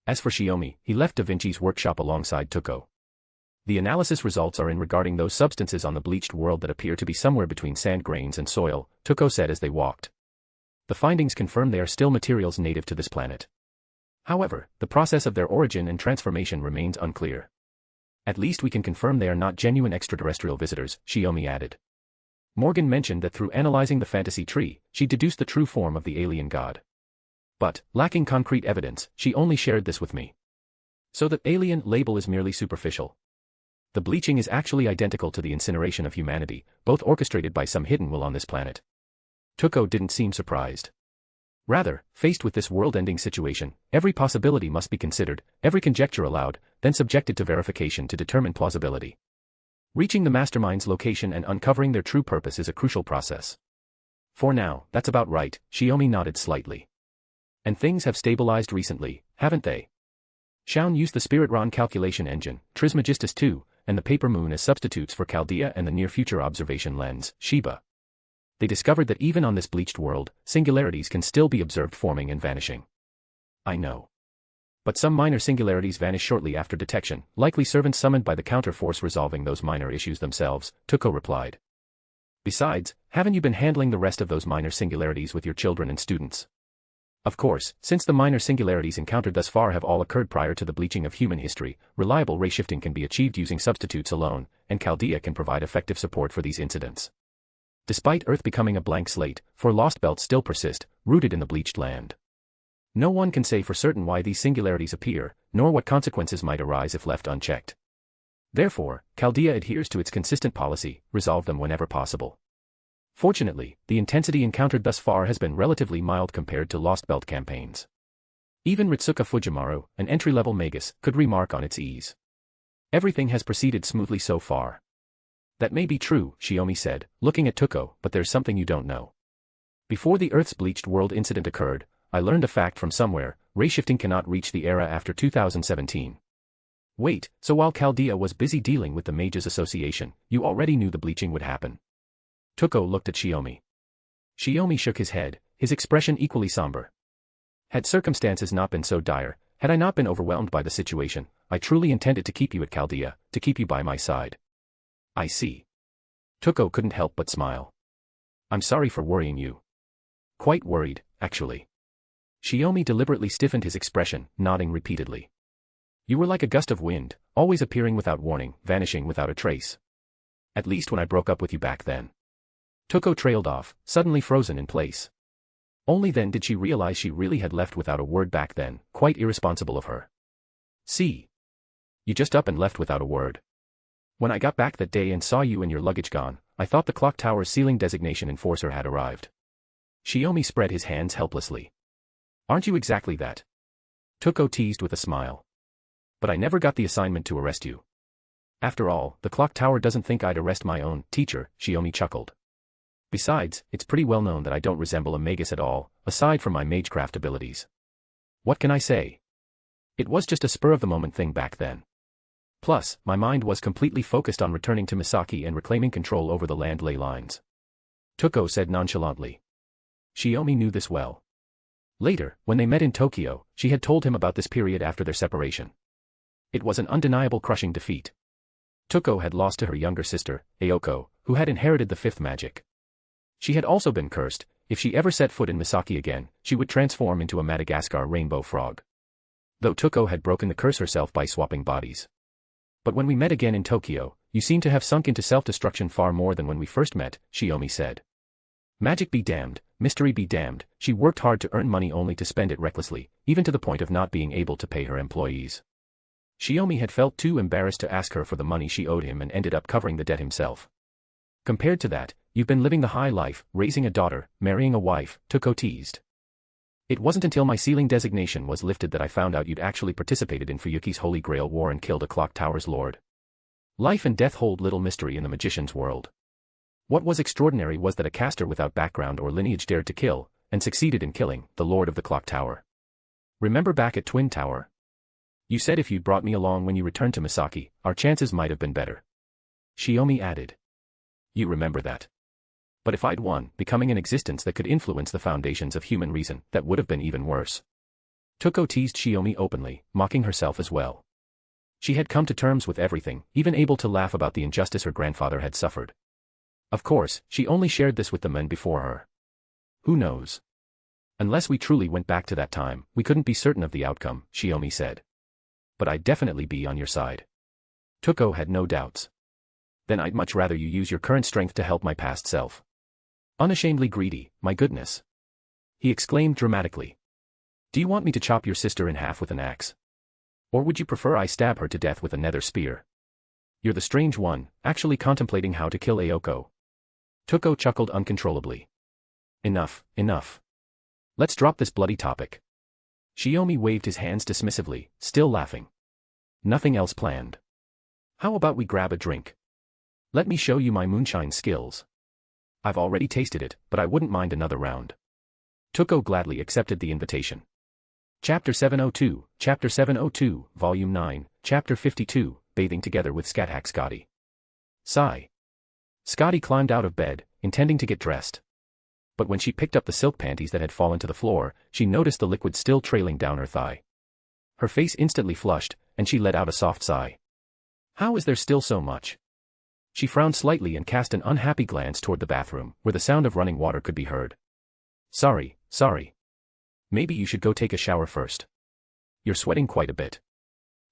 As for Shiomi, he left Da Vinci's workshop alongside Tuko. The analysis results are in regarding those substances on the bleached world that appear to be somewhere between sand grains and soil, Tuko said as they walked. The findings confirm they are still materials native to this planet. However, the process of their origin and transformation remains unclear. At least we can confirm they are not genuine extraterrestrial visitors, Shiomi added. Morgan mentioned that through analyzing the fantasy tree, she deduced the true form of the alien god. But, lacking concrete evidence, she only shared this with me. So the alien label is merely superficial. The bleaching is actually identical to the incineration of humanity, both orchestrated by some hidden will on this planet. Tuko didn't seem surprised. Rather, faced with this world-ending situation, every possibility must be considered, every conjecture allowed, then subjected to verification to determine plausibility. Reaching the mastermind's location and uncovering their true purpose is a crucial process. For now, that's about right, Shiomi nodded slightly. And things have stabilized recently, haven't they? Shaun used the Spirit Ron calculation engine, Trismegistus 2, and the paper moon as substitutes for Chaldea and the near-future observation lens, Sheba. They discovered that even on this bleached world, singularities can still be observed forming and vanishing. I know. But some minor singularities vanish shortly after detection, likely servants summoned by the counterforce resolving those minor issues themselves, Toko replied. Besides, haven't you been handling the rest of those minor singularities with your children and students? Of course, since the minor singularities encountered thus far have all occurred prior to the bleaching of human history, reliable ray shifting can be achieved using substitutes alone, and Chaldea can provide effective support for these incidents. Despite Earth becoming a blank slate, 4 lost belts still persist, rooted in the bleached land. No one can say for certain why these singularities appear, nor what consequences might arise if left unchecked. Therefore, Chaldea adheres to its consistent policy, resolve them whenever possible. Fortunately, the intensity encountered thus far has been relatively mild compared to Lost Belt campaigns. Even Ritsuka Fujimaru, an entry-level Magus, could remark on its ease. Everything has proceeded smoothly so far. That may be true, Shiomi said, looking at Toko, but there's something you don't know. Before the Earth's bleached world incident occurred, I learned a fact from somewhere, ray shifting cannot reach the era after 2017. Wait, so while Chaldea was busy dealing with the Mages Association, you already knew the bleaching would happen? Toko looked at Shiomi. Shiomi shook his head, his expression equally somber. Had circumstances not been so dire, had I not been overwhelmed by the situation, I truly intended to keep you at Chaldea, to keep you by my side. I see. Toko couldn't help but smile. I'm sorry for worrying you. Quite worried, actually. Shiomi deliberately stiffened his expression, nodding repeatedly. You were like a gust of wind, always appearing without warning, vanishing without a trace. At least when I broke up with you back then. Toko trailed off, suddenly frozen in place. Only then did she realize she really had left without a word back then, quite irresponsible of her. See? You just up and left without a word. When I got back that day and saw you and your luggage gone, I thought the clock tower's ceiling designation enforcer had arrived. Shiomi spread his hands helplessly. Aren't you exactly that? Toko teased with a smile. But I never got the assignment to arrest you. After all, the clock tower doesn't think I'd arrest my own teacher, Shiomi chuckled. Besides, it's pretty well known that I don't resemble a Magus at all, aside from my magecraft abilities. What can I say? It was just a spur-of-the-moment thing back then. Plus, my mind was completely focused on returning to Misaki and reclaiming control over the land ley lines. Toko said nonchalantly. Shiomi knew this well. Later, when they met in Tokyo, she had told him about this period after their separation. It was an undeniable crushing defeat. Toko had lost to her younger sister, Ayoko, who had inherited the 5th magic. She had also been cursed. If she ever set foot in Misaki again, she would transform into a Madagascar rainbow frog. Though Toko had broken the curse herself by swapping bodies. But when we met again in Tokyo, you seem to have sunk into self-destruction far more than when we first met, Shiomi said. Magic be damned, mystery be damned, she worked hard to earn money only to spend it recklessly, even to the point of not being able to pay her employees. Shiomi had felt too embarrassed to ask her for the money she owed him and ended up covering the debt himself. Compared to that, you've been living the high life, raising a daughter, marrying a wife, Toko teased. It wasn't until my sealing designation was lifted that I found out you'd actually participated in Fuyuki's Holy Grail War and killed a clock tower's lord. Life and death hold little mystery in the magician's world. What was extraordinary was that a caster without background or lineage dared to kill, and succeeded in killing, the lord of the clock tower. Remember back at Twin Tower? You said if you'd brought me along when you returned to Misaki, our chances might have been better. Shiomi added. You remember that. But if I'd won, becoming an existence that could influence the foundations of human reason, that would have been even worse. Toko teased Shiomi openly, mocking herself as well. She had come to terms with everything, even able to laugh about the injustice her grandfather had suffered. Of course, she only shared this with the men before her. Who knows? Unless we truly went back to that time, we couldn't be certain of the outcome, Shiomi said. But I'd definitely be on your side. Toko had no doubts. Then I'd much rather you use your current strength to help my past self. Unashamedly greedy, my goodness. He exclaimed dramatically. Do you want me to chop your sister in half with an axe? Or would you prefer I stab her to death with a nether spear? You're the strange one, actually contemplating how to kill Ayoko. Toko chuckled uncontrollably. Enough, enough. Let's drop this bloody topic. Shiomi waved his hands dismissively, still laughing. Nothing else planned. How about we grab a drink? Let me show you my moonshine skills. I've already tasted it, but I wouldn't mind another round. Toko gladly accepted the invitation. Chapter 702, Chapter 702, Volume 9, Chapter 52, Bathing Together with Scáthach Scotty. Sigh. Scotty climbed out of bed, intending to get dressed. But when she picked up the silk panties that had fallen to the floor, she noticed the liquid still trailing down her thigh. Her face instantly flushed, and she let out a soft sigh. How is there still so much? She frowned slightly and cast an unhappy glance toward the bathroom, where the sound of running water could be heard. Sorry. Maybe you should go take a shower first. You're sweating quite a bit.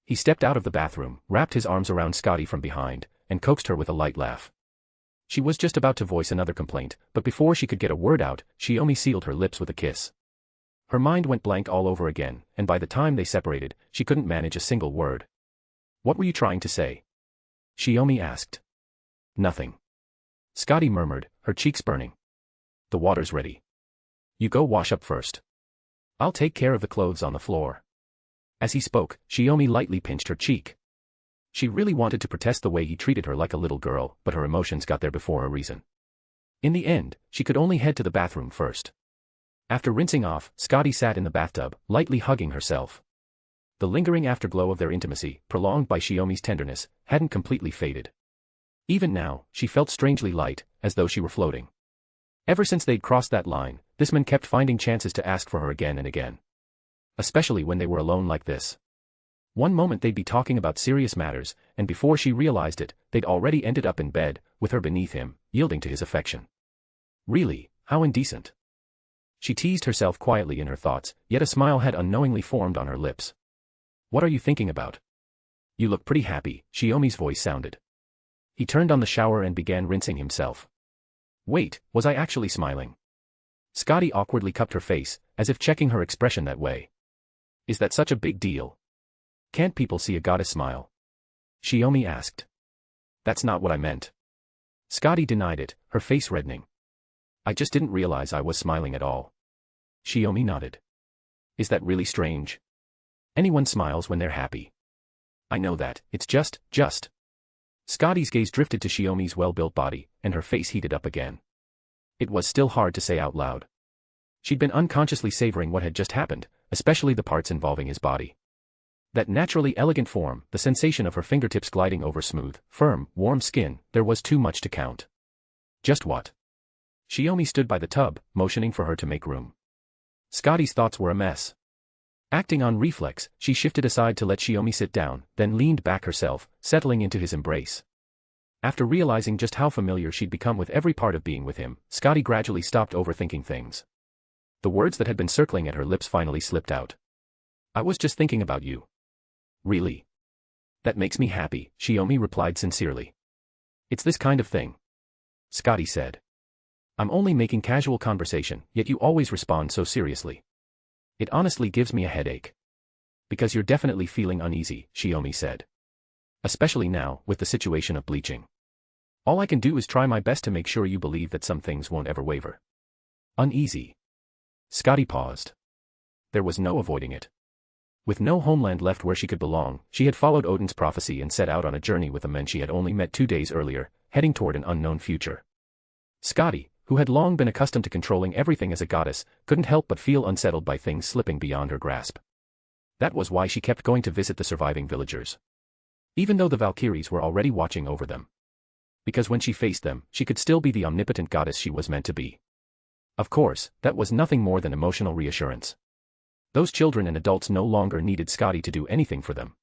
He stepped out of the bathroom, wrapped his arms around Scotty from behind, and coaxed her with a light laugh. She was just about to voice another complaint, but before she could get a word out, Shiomi sealed her lips with a kiss. Her mind went blank all over again, and by the time they separated, she couldn't manage a single word. What were you trying to say? Shiomi asked. Nothing. Scotty murmured, her cheeks burning. The water's ready. You go wash up first. I'll take care of the clothes on the floor. As he spoke, Shiomi lightly pinched her cheek. She really wanted to protest the way he treated her like a little girl, but her emotions got there before her reason. In the end, she could only head to the bathroom first. After rinsing off, Scotty sat in the bathtub, lightly hugging herself. The lingering afterglow of their intimacy, prolonged by Shiomi's tenderness, hadn't completely faded. Even now, she felt strangely light, as though she were floating. Ever since they'd crossed that line, this man kept finding chances to ask for her again and again. Especially when they were alone like this. One moment they'd be talking about serious matters, and before she realized it, they'd already ended up in bed, with her beneath him, yielding to his affection. Really, how indecent. She teased herself quietly in her thoughts, yet a smile had unknowingly formed on her lips. What are you thinking about? You look pretty happy, Shiomi's voice sounded. He turned on the shower and began rinsing himself. Wait, was I actually smiling? Scotty awkwardly cupped her face, as if checking her expression that way. Is that such a big deal? Can't people see a goddess smile? Shiomi asked. That's not what I meant. Scotty denied it, her face reddening. I just didn't realize I was smiling at all. Shiomi nodded. Is that really strange? Anyone smiles when they're happy. I know that, it's just. Scotty's gaze drifted to Shiomi's well-built body, and her face heated up again. It was still hard to say out loud. She'd been unconsciously savoring what had just happened, especially the parts involving his body. That naturally elegant form, the sensation of her fingertips gliding over smooth, firm, warm skin, there was too much to count. Just what? Shiomi stood by the tub, motioning for her to make room. Scotty's thoughts were a mess. Acting on reflex, she shifted aside to let Shiomi sit down, then leaned back herself, settling into his embrace. After realizing just how familiar she'd become with every part of being with him, Scotty gradually stopped overthinking things. The words that had been circling at her lips finally slipped out. I was just thinking about you. Really? That makes me happy, Shiomi replied sincerely. It's this kind of thing. Scotty said. I'm only making casual conversation, yet you always respond so seriously. It honestly gives me a headache. Because you're definitely feeling uneasy, Shiomi said. Especially now, with the situation of bleaching. All I can do is try my best to make sure you believe that some things won't ever waver. Uneasy. Scotty paused. There was no avoiding it. With no homeland left where she could belong, she had followed Odin's prophecy and set out on a journey with the men she had only met 2 days earlier, heading toward an unknown future. Scotty, who had long been accustomed to controlling everything as a goddess, couldn't help but feel unsettled by things slipping beyond her grasp. That was why she kept going to visit the surviving villagers. Even though the Valkyries were already watching over them. Because when she faced them, she could still be the omnipotent goddess she was meant to be. Of course, that was nothing more than emotional reassurance. Those children and adults no longer needed Scotty to do anything for them.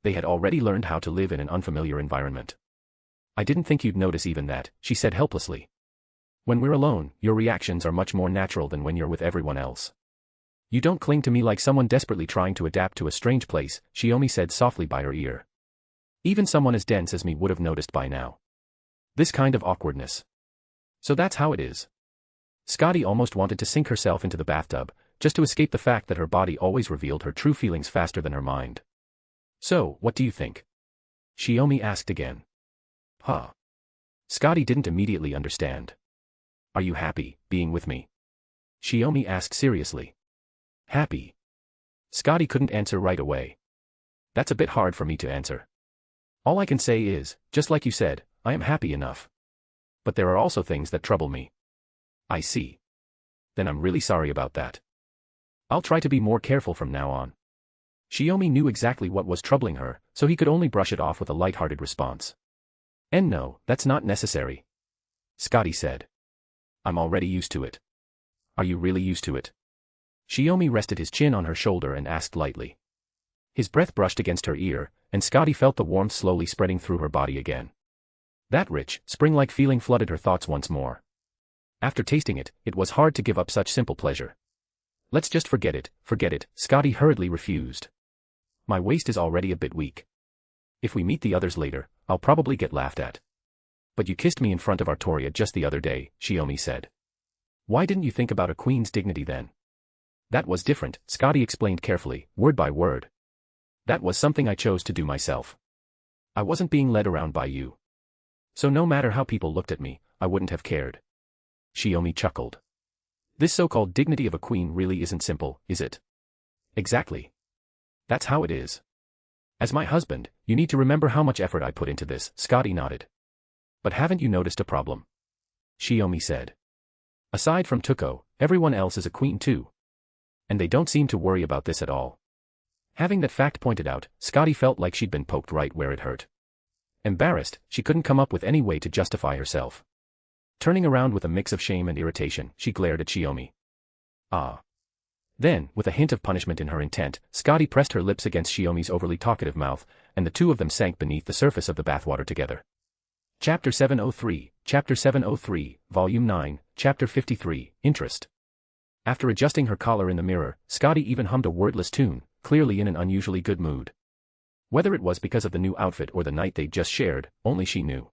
They had already learned how to live in an unfamiliar environment. I didn't think you'd notice even that, she said helplessly. When we're alone, your reactions are much more natural than when you're with everyone else. You don't cling to me like someone desperately trying to adapt to a strange place, Shiomi said softly by her ear. Even someone as dense as me would have noticed by now. This kind of awkwardness. So that's how it is. Scotty almost wanted to sink herself into the bathtub, just to escape the fact that her body always revealed her true feelings faster than her mind. So, what do you think? Shiomi asked again. Huh. Scotty didn't immediately understand. Are you happy, being with me? Shiomi asked seriously. Happy? Scotty couldn't answer right away. That's a bit hard for me to answer. All I can say is, just like you said, I am happy enough. But there are also things that trouble me. I see. Then I'm really sorry about that. I'll try to be more careful from now on. Shiomi knew exactly what was troubling her, so he could only brush it off with a light-hearted response. And no, that's not necessary. Scotty said. I'm already used to it. Are you really used to it? Shiomi rested his chin on her shoulder and asked lightly. His breath brushed against her ear, and Scotty felt the warmth slowly spreading through her body again. That rich, spring-like feeling flooded her thoughts once more. After tasting it, it was hard to give up such simple pleasure. Let's just forget it, Scotty hurriedly refused. My waist is already a bit weak. If we meet the others later, I'll probably get laughed at. But you kissed me in front of Artoria just the other day, Shiomi said. Why didn't you think about a queen's dignity then? That was different, Scotty explained carefully, word by word. That was something I chose to do myself. I wasn't being led around by you. So no matter how people looked at me, I wouldn't have cared. Shiomi chuckled. This so-called dignity of a queen really isn't simple, is it? Exactly. That's how it is. As my husband, you need to remember how much effort I put into this, Scotty nodded. But haven't you noticed a problem? Shiomi said. Aside from Tuko, everyone else is a queen too. And they don't seem to worry about this at all. Having that fact pointed out, Scotty felt like she'd been poked right where it hurt. Embarrassed, she couldn't come up with any way to justify herself. Turning around with a mix of shame and irritation, she glared at Shiomi. Ah. Then, with a hint of punishment in her intent, Scotty pressed her lips against Shiomi's overly talkative mouth, and the two of them sank beneath the surface of the bathwater together. Chapter 703, Volume 9, Chapter 53, Interest. After adjusting her collar in the mirror, Scotty even hummed a wordless tune, clearly in an unusually good mood. Whether it was because of the new outfit or the night they'd just shared, only she knew.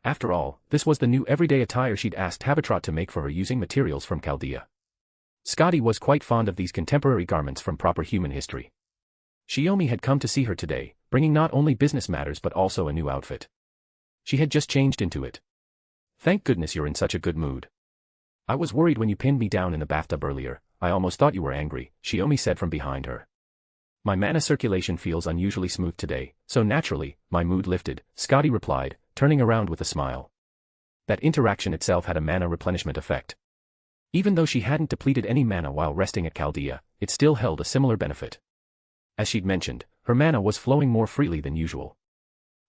After all, this was the new everyday attire she'd asked Habitrot to make for her using materials from Chaldea. Scotty was quite fond of these contemporary garments from proper human history. Shiomi had come to see her today, bringing not only business matters but also a new outfit. She had just changed into it. Thank goodness you're in such a good mood. I was worried when you pinned me down in the bathtub earlier, I almost thought you were angry, Shiomi said from behind her. My mana circulation feels unusually smooth today, so naturally, my mood lifted, Scotty replied, turning around with a smile. That interaction itself had a mana replenishment effect. Even though she hadn't depleted any mana while resting at Chaldea, it still held a similar benefit. As she'd mentioned, her mana was flowing more freely than usual.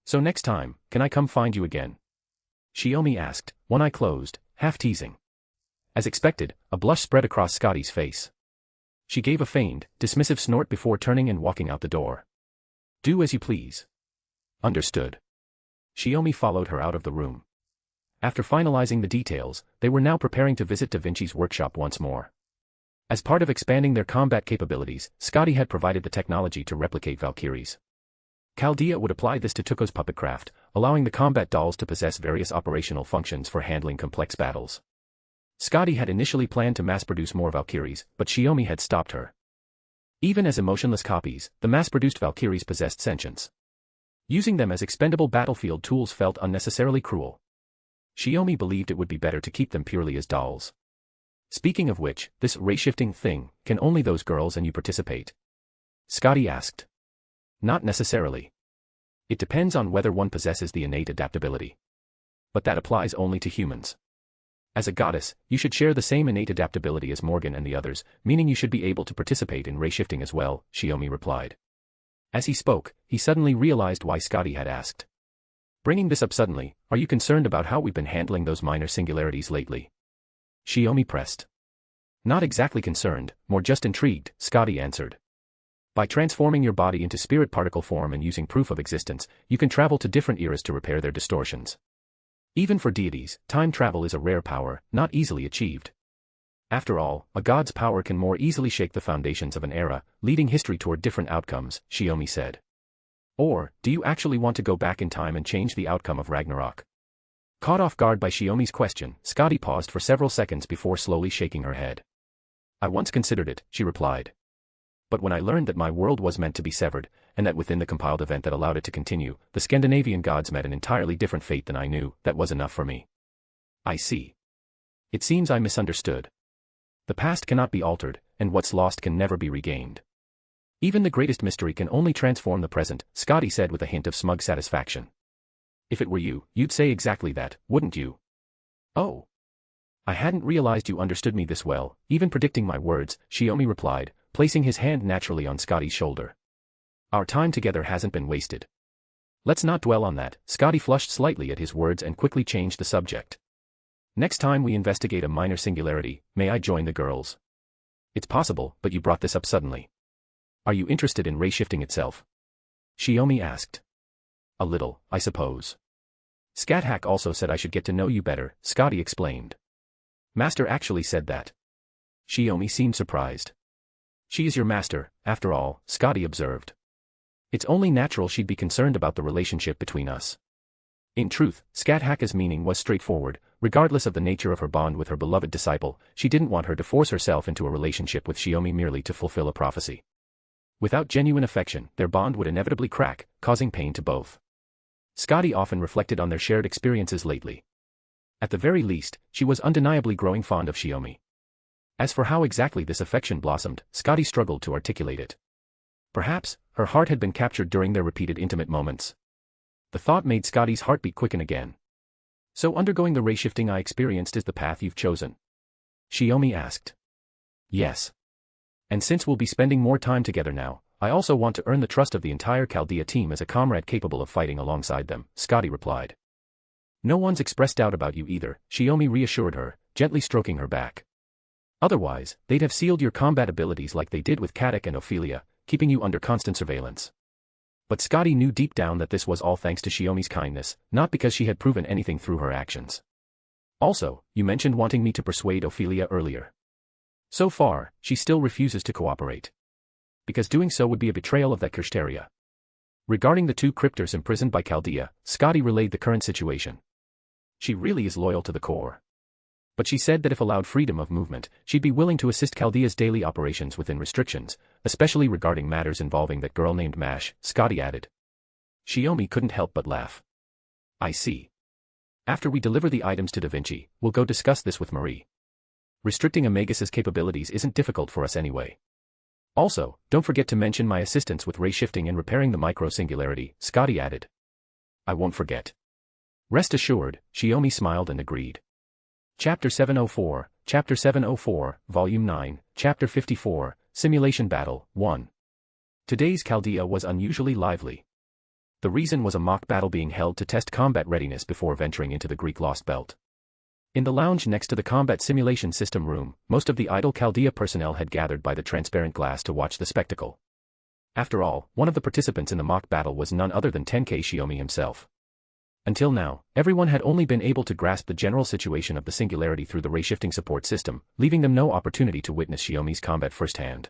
So next time, can I come find you again? Shiomi asked, one eye closed, half teasing. As expected, a blush spread across Scotty's face. She gave a feigned, dismissive snort before turning and walking out the door. Do as you please. Understood. Shiomi followed her out of the room. After finalizing the details, they were now preparing to visit Da Vinci's workshop once more. As part of expanding their combat capabilities, Scotty had provided the technology to replicate Valkyries. Chaldea would apply this to Tuko's puppet craft, allowing the combat dolls to possess various operational functions for handling complex battles. Scotty had initially planned to mass-produce more Valkyries, but Shiomi had stopped her. Even as emotionless copies, the mass-produced Valkyries possessed sentience. Using them as expendable battlefield tools felt unnecessarily cruel. Shiomi believed it would be better to keep them purely as dolls. Speaking of which, this ray-shifting thing, can only those girls and you participate? Scotty asked. Not necessarily. It depends on whether one possesses the innate adaptability. But that applies only to humans. As a goddess, you should share the same innate adaptability as Morgan and the others, meaning you should be able to participate in ray-shifting as well, Shiomi replied. As he spoke, he suddenly realized why Scotty had asked. Bringing this up suddenly, are you concerned about how we've been handling those minor singularities lately? Shiomi pressed. Not exactly concerned, more just intrigued, Scotty answered. By transforming your body into spirit particle form and using proof of existence, you can travel to different eras to repair their distortions. Even for deities, time travel is a rare power, not easily achieved. After all, a god's power can more easily shake the foundations of an era, leading history toward different outcomes, Shiomi said. Or, do you actually want to go back in time and change the outcome of Ragnarok? Caught off guard by Shiomi's question, Scotty paused for several seconds before slowly shaking her head. I once considered it, she replied. But when I learned that my world was meant to be severed, and that within the compiled event that allowed it to continue, the Scandinavian gods met an entirely different fate than I knew, that was enough for me. I see. It seems I misunderstood. The past cannot be altered, and what's lost can never be regained. Even the greatest mystery can only transform the present, Scotty said with a hint of smug satisfaction. If it were you, you'd say exactly that, wouldn't you? Oh. I hadn't realized you understood me this well, even predicting my words, Shiomi replied, placing his hand naturally on Scotty's shoulder. Our time together hasn't been wasted. Let's not dwell on that. Scotty flushed slightly at his words and quickly changed the subject. Next time we investigate a minor singularity, may I join the girls? It's possible, but you brought this up suddenly. Are you interested in ray shifting itself? Shiomi asked. A little, I suppose. Scáthach also said I should get to know you better, Scotty explained. Master actually said that. Shiomi seemed surprised. She is your master, after all, Scotty observed. It's only natural she'd be concerned about the relationship between us. In truth, Scáthach's meaning was straightforward. Regardless of the nature of her bond with her beloved disciple, she didn't want her to force herself into a relationship with Shiomi merely to fulfill a prophecy. Without genuine affection, their bond would inevitably crack, causing pain to both. Scotty often reflected on their shared experiences lately. At the very least, she was undeniably growing fond of Shiomi. As for how exactly this affection blossomed, Scotty struggled to articulate it. Perhaps, her heart had been captured during their repeated intimate moments. The thought made Scotty's heartbeat quicken again. So undergoing the ray shifting I experienced is the path you've chosen? Shiomi asked. Yes. And since we'll be spending more time together now, I also want to earn the trust of the entire Chaldea team as a comrade capable of fighting alongside them, Scotty replied. No one's expressed doubt about you either, Shiomi reassured her, gently stroking her back. Otherwise, they'd have sealed your combat abilities like they did with Scáthach and Ophelia, keeping you under constant surveillance. But Scotty knew deep down that this was all thanks to Shiomi's kindness, not because she had proven anything through her actions. Also, you mentioned wanting me to persuade Ophelia earlier. So far, she still refuses to cooperate. Because doing so would be a betrayal of that Kirsteria. Regarding the two cryptors imprisoned by Chaldea, Scotty relayed the current situation. She really is loyal to the core. But she said that if allowed freedom of movement, she'd be willing to assist Chaldea's daily operations within restrictions, especially regarding matters involving that girl named Mash, Scotty added. Shiomi couldn't help but laugh. I see. After we deliver the items to Da Vinci, we'll go discuss this with Marie. Restricting a Magus's capabilities isn't difficult for us anyway. Also, don't forget to mention my assistance with ray shifting and repairing the micro-singularity, Scotty added. I won't forget. Rest assured, Shiomi smiled and agreed. Chapter 704, Volume 9, Chapter 54, Simulation Battle, 1. Today's Chaldea was unusually lively. The reason was a mock battle being held to test combat readiness before venturing into the Greek Lost Belt. In the lounge next to the combat simulation system room, most of the idle Chaldea personnel had gathered by the transparent glass to watch the spectacle. After all, one of the participants in the mock battle was none other than Tenkei Shiomi himself. Until now, everyone had only been able to grasp the general situation of the singularity through the ray-shifting support system, leaving them no opportunity to witness Shiomi's combat firsthand.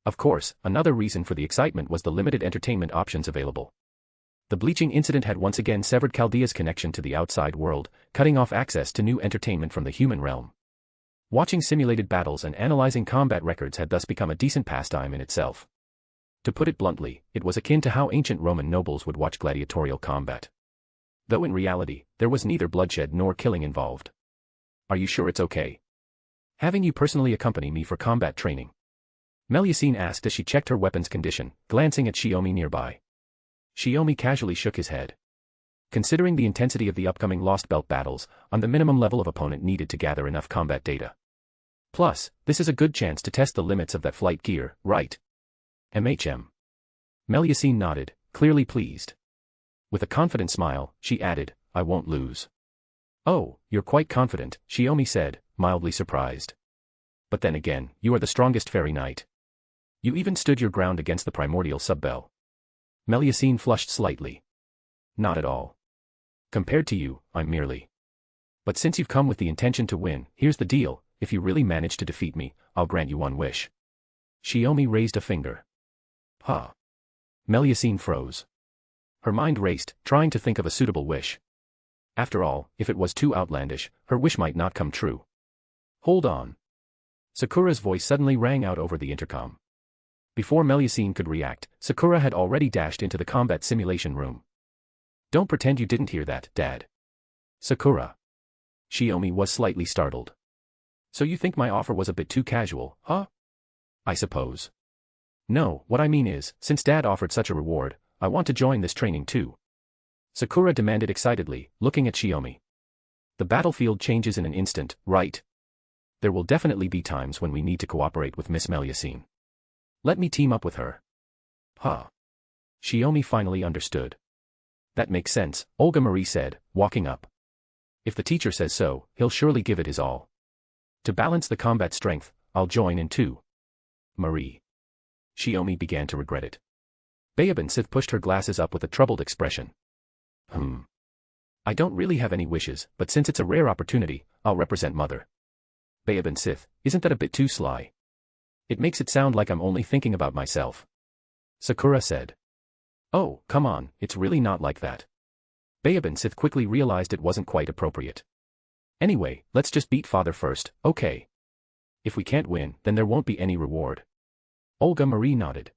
Of course, another reason for the excitement was the limited entertainment options available. The bleaching incident had once again severed Chaldea's connection to the outside world, cutting off access to new entertainment from the human realm. Watching simulated battles and analyzing combat records had thus become a decent pastime in itself. To put it bluntly, it was akin to how ancient Roman nobles would watch gladiatorial combat. Though in reality, there was neither bloodshed nor killing involved. Are you sure it's okay? Having you personally accompany me for combat training? Melusine asked as she checked her weapon's condition, glancing at Shiomi nearby. Shiomi casually shook his head. Considering the intensity of the upcoming Lost Belt battles, I'm the minimum level of opponent needed to gather enough combat data. Plus, this is a good chance to test the limits of that flight gear, right? Melusine nodded, clearly pleased. With a confident smile, she added, I won't lose. Oh, you're quite confident, Shiomi said, mildly surprised. But then again, you are the strongest fairy knight. You even stood your ground against the primordial subbell. Melusine flushed slightly. Not at all. Compared to you, I'm merely. But since you've come with the intention to win, here's the deal, if you really manage to defeat me, I'll grant you one wish. Shiomi raised a finger. Huh. Melusine froze. Her mind raced, trying to think of a suitable wish. After all, if it was too outlandish, her wish might not come true. Hold on. Sakura's voice suddenly rang out over the intercom. Before Melusine could react, Sakura had already dashed into the combat simulation room. Don't pretend you didn't hear that, Dad. Sakura. Shiomi was slightly startled. So you think my offer was a bit too casual, huh? I suppose. No, what I mean is, since Dad offered such a reward, I want to join this training too. Sakura demanded excitedly, looking at Shiomi. The battlefield changes in an instant, right? There will definitely be times when we need to cooperate with Miss Melusine. Let me team up with her. Huh. Shiomi finally understood. That makes sense, Olga Marie said, walking up. If the teacher says so, he'll surely give it his all. To balance the combat strength, I'll join in too. Marie. Shiomi began to regret it. Bayaban Sith pushed her glasses up with a troubled expression. I don't really have any wishes, but since it's a rare opportunity, I'll represent Mother. Bayaban Sith, isn't that a bit too sly? It makes it sound like I'm only thinking about myself. Sakura said. Oh, come on, it's really not like that. Bayaban Sith quickly realized it wasn't quite appropriate. Anyway, let's just beat Father first, okay? If we can't win, then there won't be any reward. Olga Marie nodded.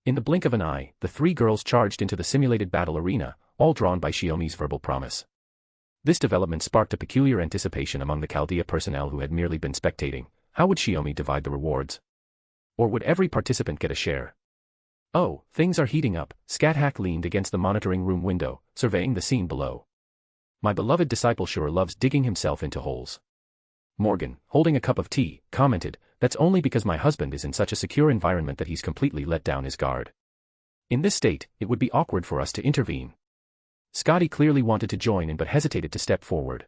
In the blink of an eye, the three girls charged into the simulated battle arena, all drawn by Shiomi's verbal promise. This development sparked a peculiar anticipation among the Chaldea personnel who had merely been spectating. How would Shiomi divide the rewards? Or would every participant get a share? Oh, things are heating up. Scáthach leaned against the monitoring room window, surveying the scene below. My beloved disciple sure loves digging himself into holes. Morgan, holding a cup of tea, commented, that's only because my husband is in such a secure environment that he's completely let down his guard. In this state, it would be awkward for us to intervene. Scotty clearly wanted to join in but hesitated to step forward.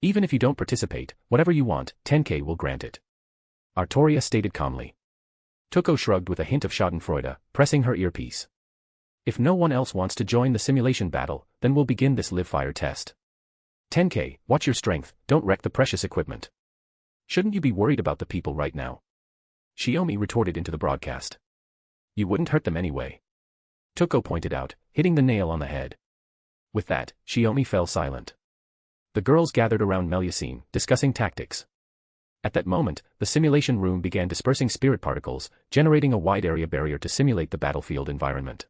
Even if you don't participate, whatever you want, Tenkei will grant it. Artoria stated calmly. Tuko shrugged with a hint of schadenfreude, pressing her earpiece. If no one else wants to join the simulation battle, then we'll begin this live-fire test. Tenkei, watch your strength, don't wreck the precious equipment. Shouldn't you be worried about the people right now? Shiomi retorted into the broadcast. You wouldn't hurt them anyway. Tuko pointed out, hitting the nail on the head. With that, Shiomi fell silent. The girls gathered around Melusine, discussing tactics. At that moment, the simulation room began dispersing spirit particles, generating a wide area barrier to simulate the battlefield environment.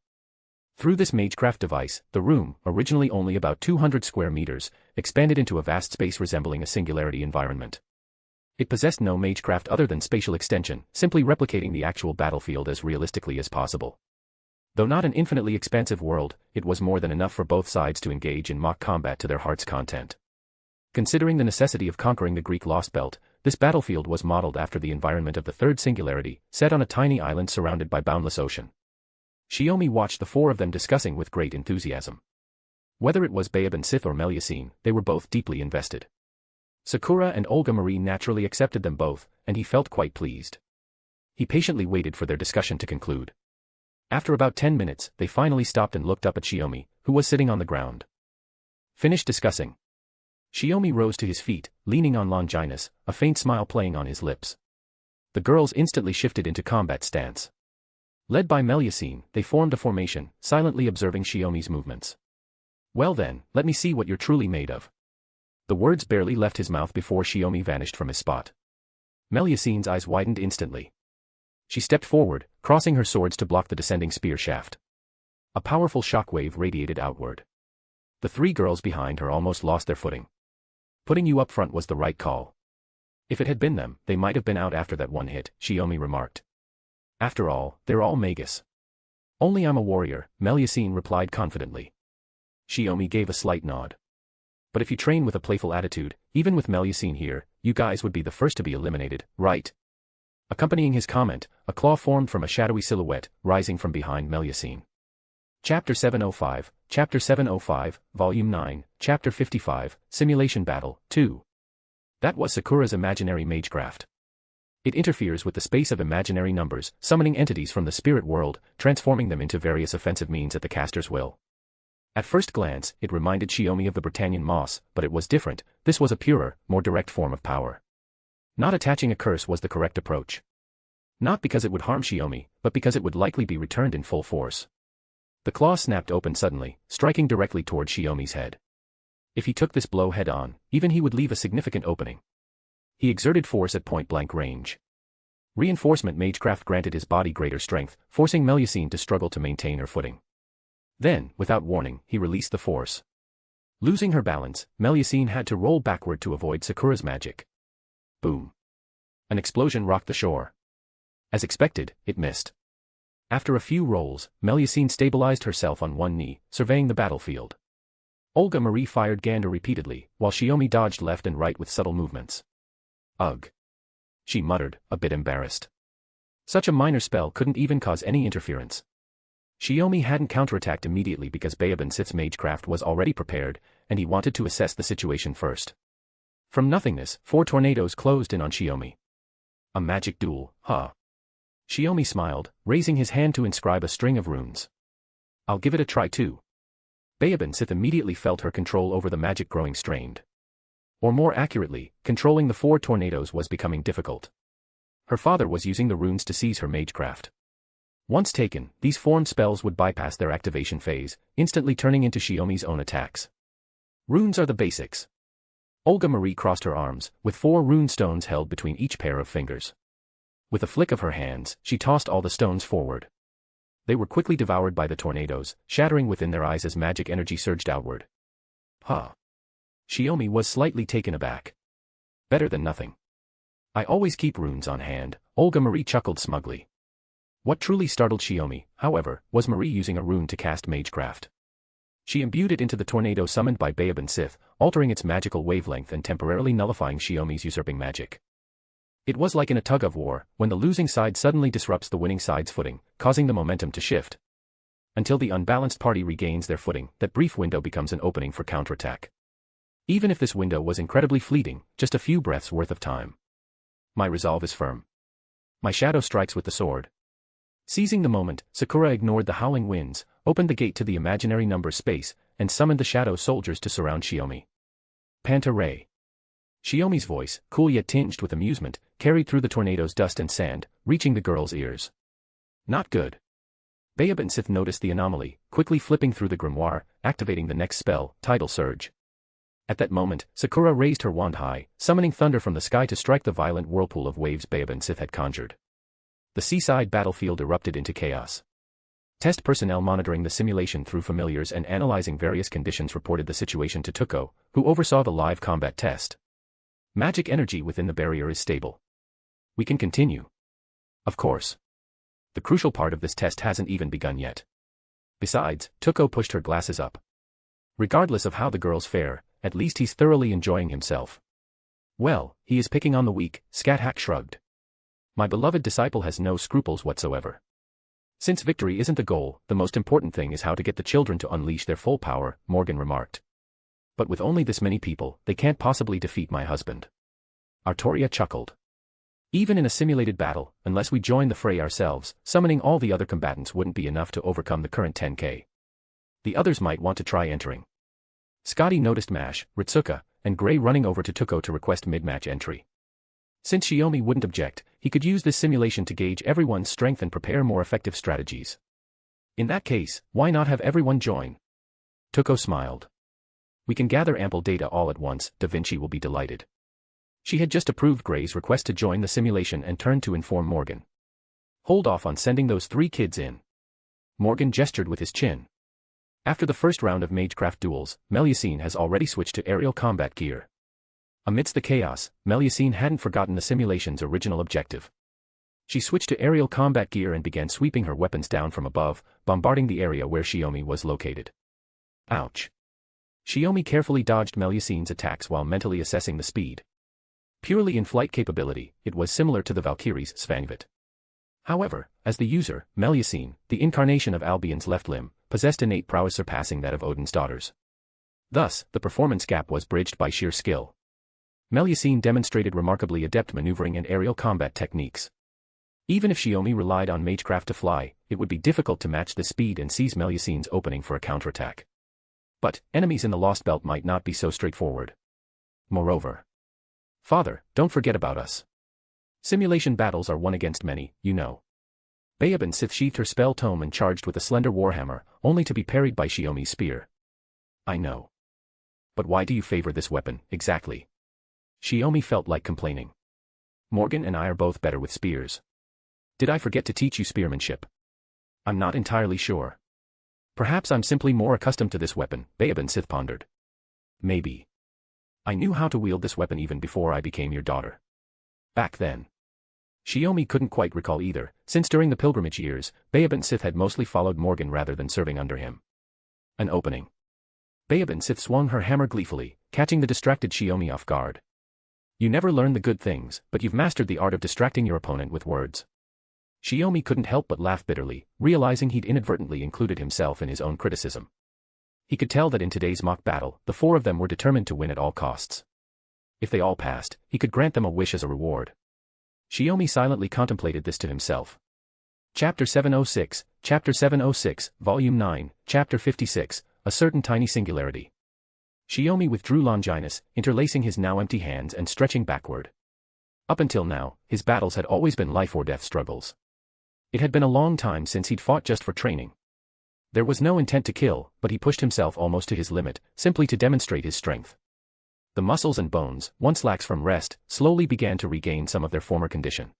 Through this magecraft device, the room, originally only about 200 square meters, expanded into a vast space resembling a singularity environment. It possessed no magecraft other than spatial extension, simply replicating the actual battlefield as realistically as possible. Though not an infinitely expansive world, it was more than enough for both sides to engage in mock combat to their heart's content. Considering the necessity of conquering the Greek Lost Belt, this battlefield was modeled after the environment of the Third Singularity, set on a tiny island surrounded by boundless ocean. Shiomi watched the four of them discussing with great enthusiasm. Whether it was Bayaban Sith or Melusine, they were both deeply invested. Sakura and Olga Marie naturally accepted them both, and he felt quite pleased. He patiently waited for their discussion to conclude. After about 10 minutes, they finally stopped and looked up at Shiomi, who was sitting on the ground. Finished discussing. Shiomi rose to his feet, leaning on Longinus, a faint smile playing on his lips. The girls instantly shifted into combat stance. Led by Melusine, they formed a formation, silently observing Shiomi's movements. Well then, let me see what you're truly made of. The words barely left his mouth before Shiomi vanished from his spot. Melusine's eyes widened instantly. She stepped forward, crossing her swords to block the descending spear shaft. A powerful shockwave radiated outward. The three girls behind her almost lost their footing. Putting you up front was the right call. If it had been them, they might have been out after that one hit, Shiomi remarked. After all, they're all Magus. Only I'm a warrior, Melusine replied confidently. Shiomi gave a slight nod. But if you train with a playful attitude, even with Melusine here, you guys would be the first to be eliminated, right? Accompanying his comment, a claw formed from a shadowy silhouette, rising from behind Melusine. Chapter 705, Volume 9, Chapter 55, Simulation Battle, 2. That was Sakura's imaginary magecraft. It interferes with the space of imaginary numbers, summoning entities from the spirit world, transforming them into various offensive means at the caster's will. At first glance, it reminded Shiomi of the Britannian moss, but it was different. This was a purer, more direct form of power. Not attaching a curse was the correct approach. Not because it would harm Shiomi, but because it would likely be returned in full force. The claw snapped open suddenly, striking directly toward Shiomi's head. If he took this blow head-on, even he would leave a significant opening. He exerted force at point-blank range. Reinforcement magecraft granted his body greater strength, forcing Melusine to struggle to maintain her footing. Then, without warning, he released the force. Losing her balance, Melusine had to roll backward to avoid Sakura's magic. Boom. An explosion rocked the shore. As expected, it missed. After a few rolls, Melusine stabilized herself on one knee, surveying the battlefield. Olga Marie fired Gander repeatedly, while Shiomi dodged left and right with subtle movements. Ugh. She muttered, a bit embarrassed. Such a minor spell couldn't even cause any interference. Shiomi hadn't counterattacked immediately because Bayaban Sith's magecraft was already prepared, and he wanted to assess the situation first. From nothingness, 4 tornadoes closed in on Shiomi. A magic duel, huh? Shiomi smiled, raising his hand to inscribe a string of runes. I'll give it a try too. Bayaban Sith immediately felt her control over the magic growing strained. Or more accurately, controlling the 4 tornadoes was becoming difficult. Her father was using the runes to seize her magecraft. Once taken, these formed spells would bypass their activation phase, instantly turning into Shiomi's own attacks. Runes are the basics. Olga Marie crossed her arms, with 4 rune stones held between each pair of fingers. With a flick of her hands, she tossed all the stones forward. They were quickly devoured by the tornadoes, shattering within their eyes as magic energy surged outward. Huh. Shiomi was slightly taken aback. Better than nothing. I always keep runes on hand, Olga Marie chuckled smugly. What truly startled Shiomi, however, was Marie using a rune to cast magecraft. She imbued it into the tornado summoned by Bayaban Sith, altering its magical wavelength and temporarily nullifying Shiomi's usurping magic. It was like in a tug-of-war, when the losing side suddenly disrupts the winning side's footing, causing the momentum to shift. Until the unbalanced party regains their footing, that brief window becomes an opening for counterattack. Even if this window was incredibly fleeting, just a few breaths worth of time. My resolve is firm. My shadow strikes with the sword. Seizing the moment, Sakura ignored the howling winds, opened the gate to the imaginary number space, and summoned the shadow soldiers to surround Shiomi. Panta Ray. Shiomi's voice, cool yet tinged with amusement, carried through the tornado's dust and sand, reaching the girl's ears. Not good. Bayaban Sith noticed the anomaly, quickly flipping through the grimoire, activating the next spell, Tidal Surge. At that moment, Sakura raised her wand high, summoning thunder from the sky to strike the violent whirlpool of waves Bayaban Sith had conjured. The seaside battlefield erupted into chaos. Test personnel monitoring the simulation through familiars and analyzing various conditions reported the situation to Tuko, who oversaw the live combat test. Magic energy within the barrier is stable. We can continue. Of course. The crucial part of this test hasn't even begun yet. Besides, Tuko pushed her glasses up. Regardless of how the girls fare, at least he's thoroughly enjoying himself. Well, he is picking on the weak, Scáthach shrugged. My beloved disciple has no scruples whatsoever. Since victory isn't the goal, the most important thing is how to get the children to unleash their full power, Morgan remarked. But with only this many people, they can't possibly defeat my husband. Artoria chuckled. Even in a simulated battle, unless we join the fray ourselves, summoning all the other combatants wouldn't be enough to overcome the current Tenkei. The others might want to try entering. Scotty noticed Mash, Ritsuka, and Gray running over to Tuko to request mid-match entry. Since Shiomi wouldn't object, he could use this simulation to gauge everyone's strength and prepare more effective strategies. In that case, why not have everyone join? Tuko smiled. We can gather ample data all at once, Da Vinci will be delighted. She had just approved Gray's request to join the simulation and turned to inform Morgan. Hold off on sending those 3 kids in. Morgan gestured with his chin. After the first round of magecraft duels, Melusine has already switched to aerial combat gear. Amidst the chaos, Melusine hadn't forgotten the simulation's original objective. She switched to aerial combat gear and began sweeping her weapons down from above, bombarding the area where Shiomi was located. Ouch. Shiomi carefully dodged Melusine's attacks while mentally assessing the speed. Purely in flight capability, it was similar to the Valkyrie's Svangvit. However, as the user, Melusine, the incarnation of Albion's left limb, possessed innate prowess surpassing that of Odin's daughters. Thus, the performance gap was bridged by sheer skill. Melusine demonstrated remarkably adept maneuvering and aerial combat techniques. Even if Shiomi relied on magecraft to fly, it would be difficult to match the speed and seize Melusine's opening for a counterattack. But, enemies in the Lost Belt might not be so straightforward. Moreover, Father, don't forget about us. Simulation battles are won against many, you know. Bayaban Sith sheathed her spell tome and charged with a slender warhammer, only to be parried by Shiomi's spear. I know. But why do you favor this weapon, exactly? Shiomi felt like complaining. Morgan and I are both better with spears. Did I forget to teach you spearmanship? I'm not entirely sure. Perhaps I'm simply more accustomed to this weapon, Bayaban Sith pondered. Maybe. I knew how to wield this weapon even before I became your daughter. Back then. Shiomi couldn't quite recall either, since during the pilgrimage years, Bayaban Sith had mostly followed Morgan rather than serving under him. An opening. Baobin Sith swung her hammer gleefully, catching the distracted Shiomi off guard. You never learn the good things, but you've mastered the art of distracting your opponent with words. Shiomi couldn't help but laugh bitterly, realizing he'd inadvertently included himself in his own criticism. He could tell that in today's mock battle, the four of them were determined to win at all costs. If they all passed, he could grant them a wish as a reward. Shiomi silently contemplated this to himself. Chapter 706, Chapter 706, Volume 9, Chapter 56, A Certain Tiny Singularity. Shiomi withdrew Longinus, interlacing his now empty hands and stretching backward. Up until now, his battles had always been life-or-death struggles. It had been a long time since he'd fought just for training. There was no intent to kill, but he pushed himself almost to his limit, simply to demonstrate his strength. The muscles and bones, once lax from rest, slowly began to regain some of their former condition.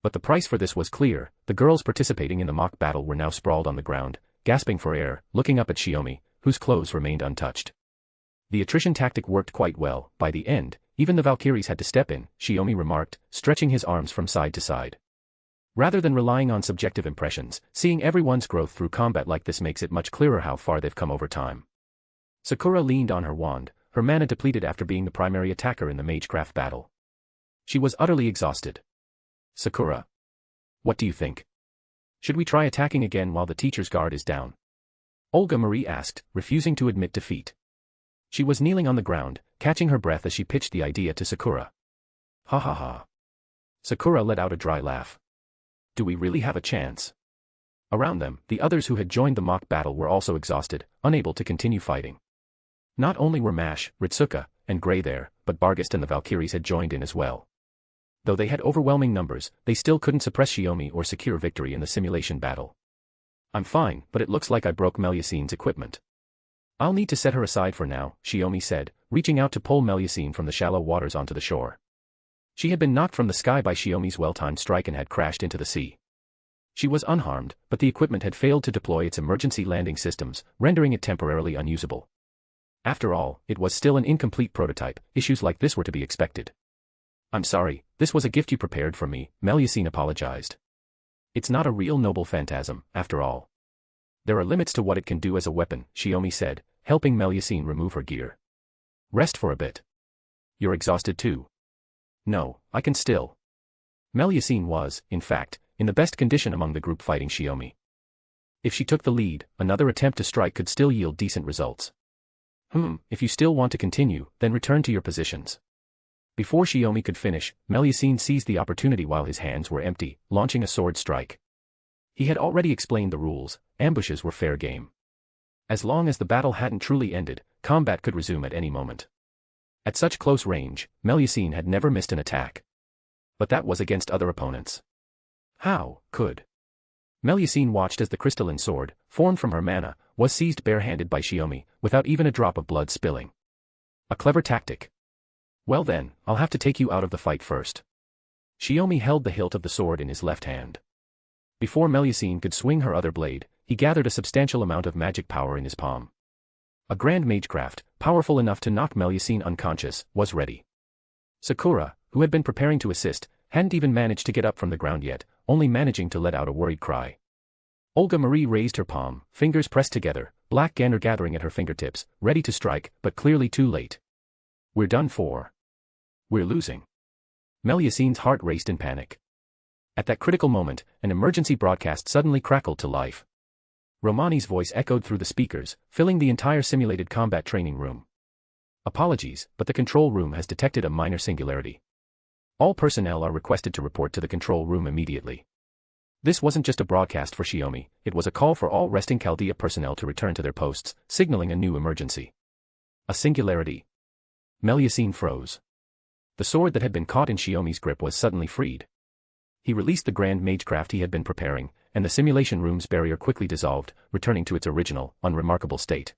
But the price for this was clear. The girls participating in the mock battle were now sprawled on the ground, gasping for air, looking up at Shiomi, whose clothes remained untouched. The attrition tactic worked quite well. By the end, even the Valkyries had to step in, Shiomi remarked, stretching his arms from side to side. Rather than relying on subjective impressions, seeing everyone's growth through combat like this makes it much clearer how far they've come over time. Sakura leaned on her wand, her mana depleted after being the primary attacker in the Magecraft battle. She was utterly exhausted. Sakura. What do you think? Should we try attacking again while the teacher's guard is down? Olga Marie asked, refusing to admit defeat. She was kneeling on the ground, catching her breath as she pitched the idea to Sakura. Ha ha ha. Sakura let out a dry laugh. Do we really have a chance? Around them, the others who had joined the mock battle were also exhausted, unable to continue fighting. Not only were Mash, Ritsuka, and Grey there, but Barghest and the Valkyries had joined in as well. Though they had overwhelming numbers, they still couldn't suppress Shiomi or secure victory in the simulation battle. I'm fine, but it looks like I broke Melusines' equipment. I'll need to set her aside for now, Shiomi said, reaching out to pull Melusine from the shallow waters onto the shore. She had been knocked from the sky by Shiomi's well-timed strike and had crashed into the sea. She was unharmed, but the equipment had failed to deploy its emergency landing systems, rendering it temporarily unusable. After all, it was still an incomplete prototype. Issues like this were to be expected. I'm sorry, this was a gift you prepared for me, Melusine apologized. It's not a real noble phantasm, after all. There are limits to what it can do as a weapon, Shiomi said, helping Melusine remove her gear. Rest for a bit. You're exhausted too. No, I can still. Melusine was, in fact, in the best condition among the group fighting Shiomi. If she took the lead, another attempt to strike could still yield decent results. If you still want to continue, then return to your positions. Before Shiomi could finish, Melusine seized the opportunity while his hands were empty, launching a sword strike. He had already explained the rules. Ambushes were fair game. As long as the battle hadn't truly ended, combat could resume at any moment. At such close range, Melusine had never missed an attack. But that was against other opponents. How could? Melusine watched as the crystalline sword, formed from her mana, was seized barehanded by Shiomi, without even a drop of blood spilling. A clever tactic. Well then, I'll have to take you out of the fight first. Shiomi held the hilt of the sword in his left hand. Before Melusine could swing her other blade, he gathered a substantial amount of magic power in his palm. A grand magecraft, powerful enough to knock Melusine unconscious, was ready. Sakura, who had been preparing to assist, hadn't even managed to get up from the ground yet, only managing to let out a worried cry. Olga Marie raised her palm, fingers pressed together, black gander gathering at her fingertips, ready to strike, but clearly too late. We're done for. We're losing. Melusine's heart raced in panic. At that critical moment, an emergency broadcast suddenly crackled to life. Romani's voice echoed through the speakers, filling the entire simulated combat training room. Apologies, but the control room has detected a minor singularity. All personnel are requested to report to the control room immediately. This wasn't just a broadcast for Shiomi, it was a call for all resting Chaldea personnel to return to their posts, signaling a new emergency. A singularity. Melusine froze. The sword that had been caught in Shiomi's grip was suddenly freed. He released the grand magecraft he had been preparing, and the simulation room's barrier quickly dissolved, returning to its original, unremarkable state.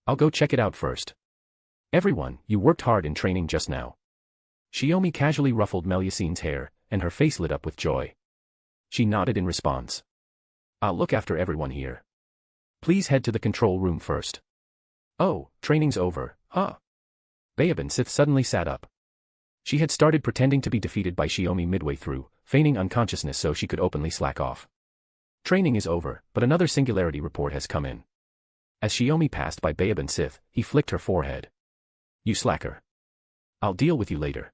I'll go check it out first. Everyone, you worked hard in training just now. Shiomi casually ruffled Melusine's hair, and her face lit up with joy. She nodded in response. I'll look after everyone here. Please head to the control room first. Oh, training's over, huh? Baobin Sith suddenly sat up. She had started pretending to be defeated by Shiomi midway through, feigning unconsciousness so she could openly slack off. Training is over, but another singularity report has come in. As Shiomi passed by Babe and Sith, he flicked her forehead. You slacker. I'll deal with you later.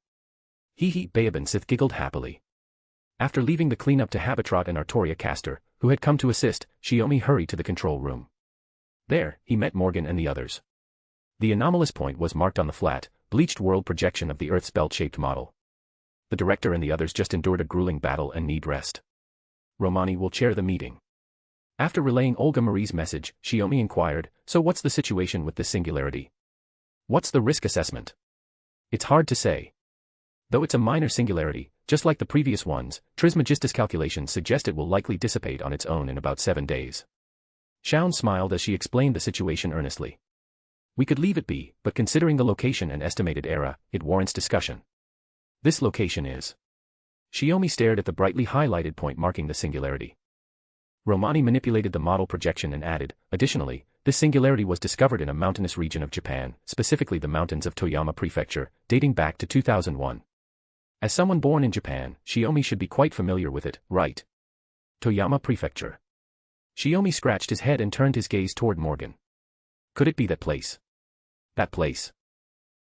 Hee, Babe and Sith giggled happily. After leaving the cleanup to Habitrot and Artoria Caster, who had come to assist, Shiomi hurried to the control room. There, he met Morgan and the others. The anomalous point was marked on the flat, bleached world projection of the Earth's belt-shaped model. The director and the others just endured a grueling battle and need rest. Romani will chair the meeting. After relaying Olga Marie's message, Shiomi inquired, so what's the situation with this singularity? What's the risk assessment? It's hard to say. Though it's a minor singularity, just like the previous ones, Trismegistus calculations suggest it will likely dissipate on its own in about 7 days. Shaun smiled as she explained the situation earnestly. We could leave it be, but considering the location and estimated era, it warrants discussion. This location is. Shiomi stared at the brightly highlighted point marking the singularity. Romani manipulated the model projection and added, additionally, this singularity was discovered in a mountainous region of Japan, specifically the mountains of Toyama Prefecture, dating back to 2001. As someone born in Japan, Shiomi should be quite familiar with it, right? Toyama Prefecture. Shiomi scratched his head and turned his gaze toward Morgan. Could it be that place? That place.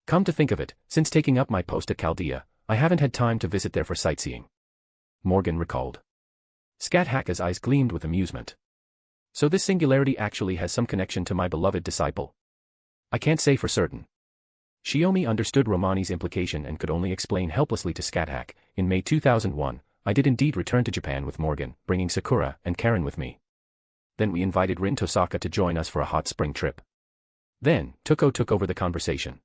Come to think of it, since taking up my post at Chaldea, I haven't had time to visit there for sightseeing. Morgan recalled. Scáthach's eyes gleamed with amusement. So this singularity actually has some connection to my beloved disciple? I can't say for certain. Shiomi understood Romani's implication and could only explain helplessly to Scáthach, in May 2001, I did indeed return to Japan with Morgan, bringing Sakura and Caren with me. Then we invited Rin Tosaka to join us for a hot spring trip. Then, Tuko took over the conversation.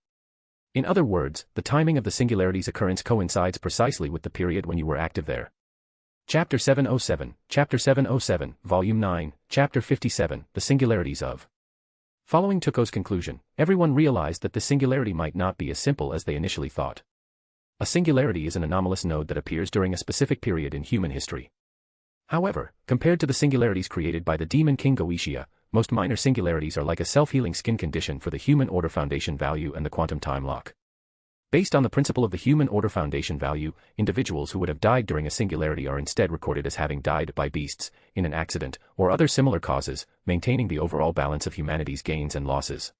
In other words, the timing of the singularity's occurrence coincides precisely with the period when you were active there. Chapter 707, Volume 9, Chapter 57, The Singularities of. Following Tuko's conclusion, everyone realized that the singularity might not be as simple as they initially thought. A singularity is an anomalous node that appears during a specific period in human history. However, compared to the singularities created by the Demon King Goetia, most minor singularities are like a self-healing skin condition for the Human Order Foundation value and the quantum time lock. Based on the principle of the Human Order Foundation value, individuals who would have died during a singularity are instead recorded as having died by beasts, in an accident, or other similar causes, maintaining the overall balance of humanity's gains and losses.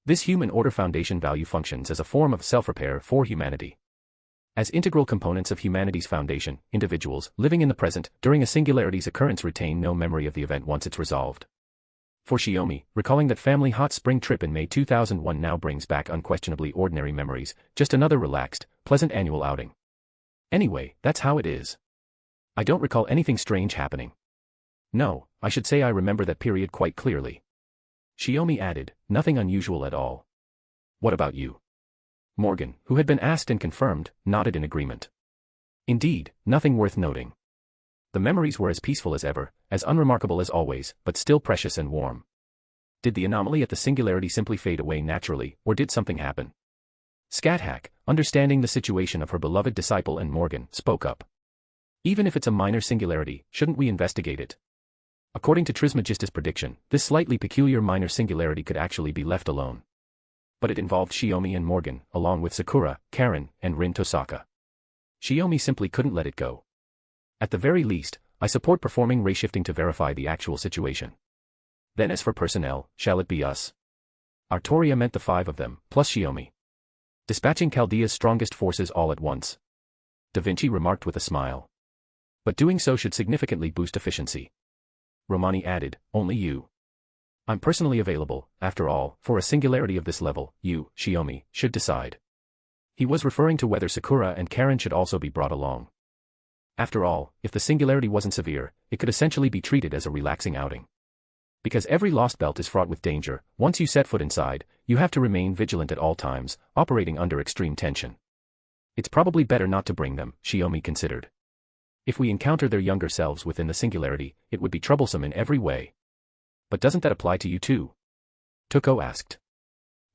This Human Order Foundation value functions as a form of self-repair for humanity. As integral components of humanity's foundation, individuals, living in the present, during a singularity's occurrence retain no memory of the event once it's resolved. For Shiomi, recalling that family hot spring trip in May 2001 now brings back unquestionably ordinary memories, just another relaxed, pleasant annual outing. Anyway, that's how it is. I don't recall anything strange happening. No, I should say I remember that period quite clearly. Shiomi added, nothing unusual at all. What about you? Morgan, who had been asked and confirmed, nodded in agreement. Indeed, nothing worth noting. The memories were as peaceful as ever, as unremarkable as always, but still precious and warm. Did the anomaly at the singularity simply fade away naturally, or did something happen? Scáthach, understanding the situation of her beloved disciple and Morgan, spoke up. Even if it's a minor singularity, shouldn't we investigate it? According to Trismegistus' prediction, this slightly peculiar minor singularity could actually be left alone. But it involved Shiomi and Morgan, along with Sakura, Caren, and Rin Tosaka. Shiomi simply couldn't let it go. At the very least, I support performing ray shifting to verify the actual situation. Then as for personnel, shall it be us? Artoria meant the 5 of them, plus Shiomi. Dispatching Chaldea's strongest forces all at once. Da Vinci remarked with a smile. But doing so should significantly boost efficiency. Romani added, only you. I'm personally available, after all, for a singularity of this level, you, Shiomi, should decide. He was referring to whether Sakura and Caren should also be brought along. After all, if the singularity wasn't severe, it could essentially be treated as a relaxing outing. Because every lost belt is fraught with danger, once you set foot inside, you have to remain vigilant at all times, operating under extreme tension. It's probably better not to bring them, Shiomi considered. If we encounter their younger selves within the singularity, it would be troublesome in every way. But doesn't that apply to you too? Tuko asked.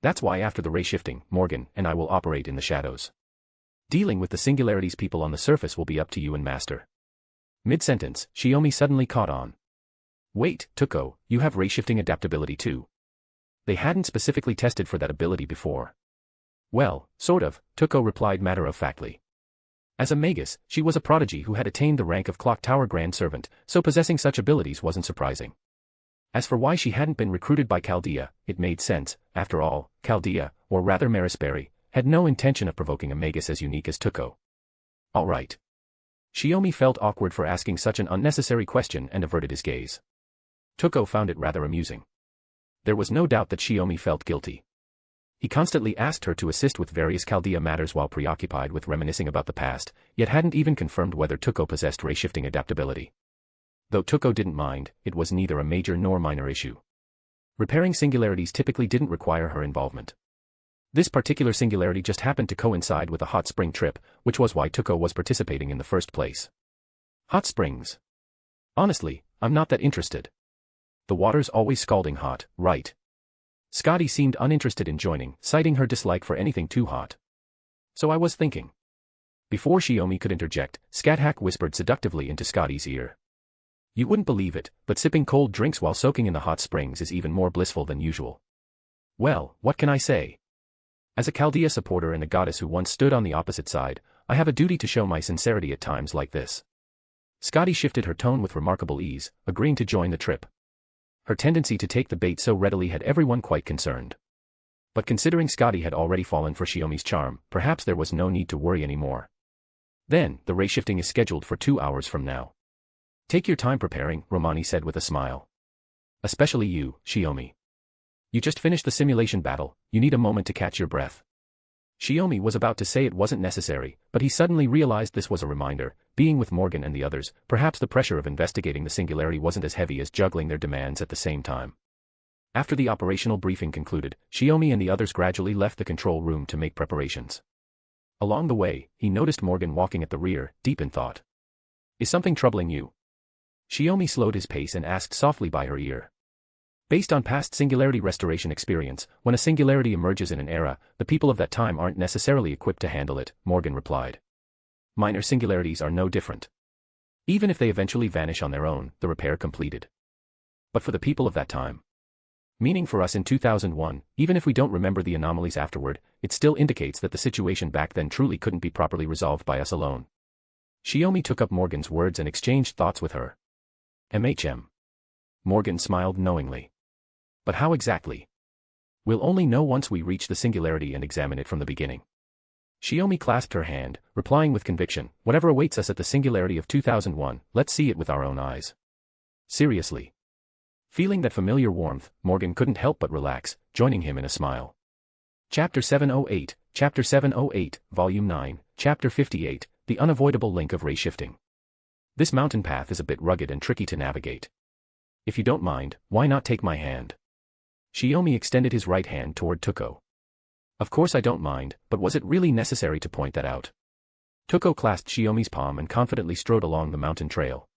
That's why after the ray shifting, Morgan and I will operate in the shadows. Dealing with the singularity's people on the surface will be up to you and Master. Mid-sentence, Shiomi suddenly caught on. Wait, Tuko, you have ray shifting adaptability too. They hadn't specifically tested for that ability before. Well, sort of, Tuko replied matter-of-factly. As a Magus, she was a prodigy who had attained the rank of Clock Tower Grand Servant, so possessing such abilities wasn't surprising. As for why she hadn't been recruited by Chaldea, it made sense. After all, Chaldea, or rather Marisberry, had no intention of provoking a Magus as unique as Tuko. Alright. Shiomi felt awkward for asking such an unnecessary question and averted his gaze. Tuko found it rather amusing. There was no doubt that Shiomi felt guilty. He constantly asked her to assist with various Chaldea matters while preoccupied with reminiscing about the past, yet hadn't even confirmed whether Tuko possessed ray-shifting adaptability. Though Tuko didn't mind, it was neither a major nor minor issue. Repairing singularities typically didn't require her involvement. This particular singularity just happened to coincide with a hot spring trip, which was why Tuko was participating in the first place. Hot springs. Honestly, I'm not that interested. The water's always scalding hot, right? Scotty seemed uninterested in joining, citing her dislike for anything too hot. So I was thinking. Before Shiomi could interject, Scáthach whispered seductively into Scotty's ear. You wouldn't believe it, but sipping cold drinks while soaking in the hot springs is even more blissful than usual. Well, what can I say? As a Chaldea supporter and a goddess who once stood on the opposite side, I have a duty to show my sincerity at times like this. Scotty shifted her tone with remarkable ease, agreeing to join the trip. Her tendency to take the bait so readily had everyone quite concerned. But considering Scotty had already fallen for Shiomi's charm, perhaps there was no need to worry anymore. Then, the ray shifting is scheduled for 2 hours from now. Take your time preparing, Romani said with a smile. Especially you, Shiomi. You just finished the simulation battle, you need a moment to catch your breath. Shiomi was about to say it wasn't necessary, but he suddenly realized this was a reminder. Being with Morgan and the others, perhaps the pressure of investigating the singularity wasn't as heavy as juggling their demands at the same time. After the operational briefing concluded, Shiomi and the others gradually left the control room to make preparations. Along the way, he noticed Morgan walking at the rear, deep in thought. Is something troubling you? Shiomi slowed his pace and asked softly by her ear. Based on past singularity restoration experience, when a singularity emerges in an era, the people of that time aren't necessarily equipped to handle it, Morgan replied. Minor singularities are no different. Even if they eventually vanish on their own, the repair completed. But for the people of that time. Meaning for us in 2001, even if we don't remember the anomalies afterward, it still indicates that the situation back then truly couldn't be properly resolved by us alone. Shiomi took up Morgan's words and exchanged thoughts with her. MHM. Morgan smiled knowingly. But how exactly? We'll only know once we reach the singularity and examine it from the beginning. Shiomi clasped her hand, replying with conviction, whatever awaits us at the singularity of 2001, let's see it with our own eyes. Seriously. Feeling that familiar warmth, Morgan couldn't help but relax, joining him in a smile. Chapter 708, Chapter 708, Volume 9, Chapter 58, The Unavoidable Link of Ray Shifting. This mountain path is a bit rugged and tricky to navigate. If you don't mind, why not take my hand? Shiomi extended his right hand toward Tuko. Of course I don't mind, but was it really necessary to point that out? Tuko clasped Shiomi's palm and confidently strode along the mountain trail.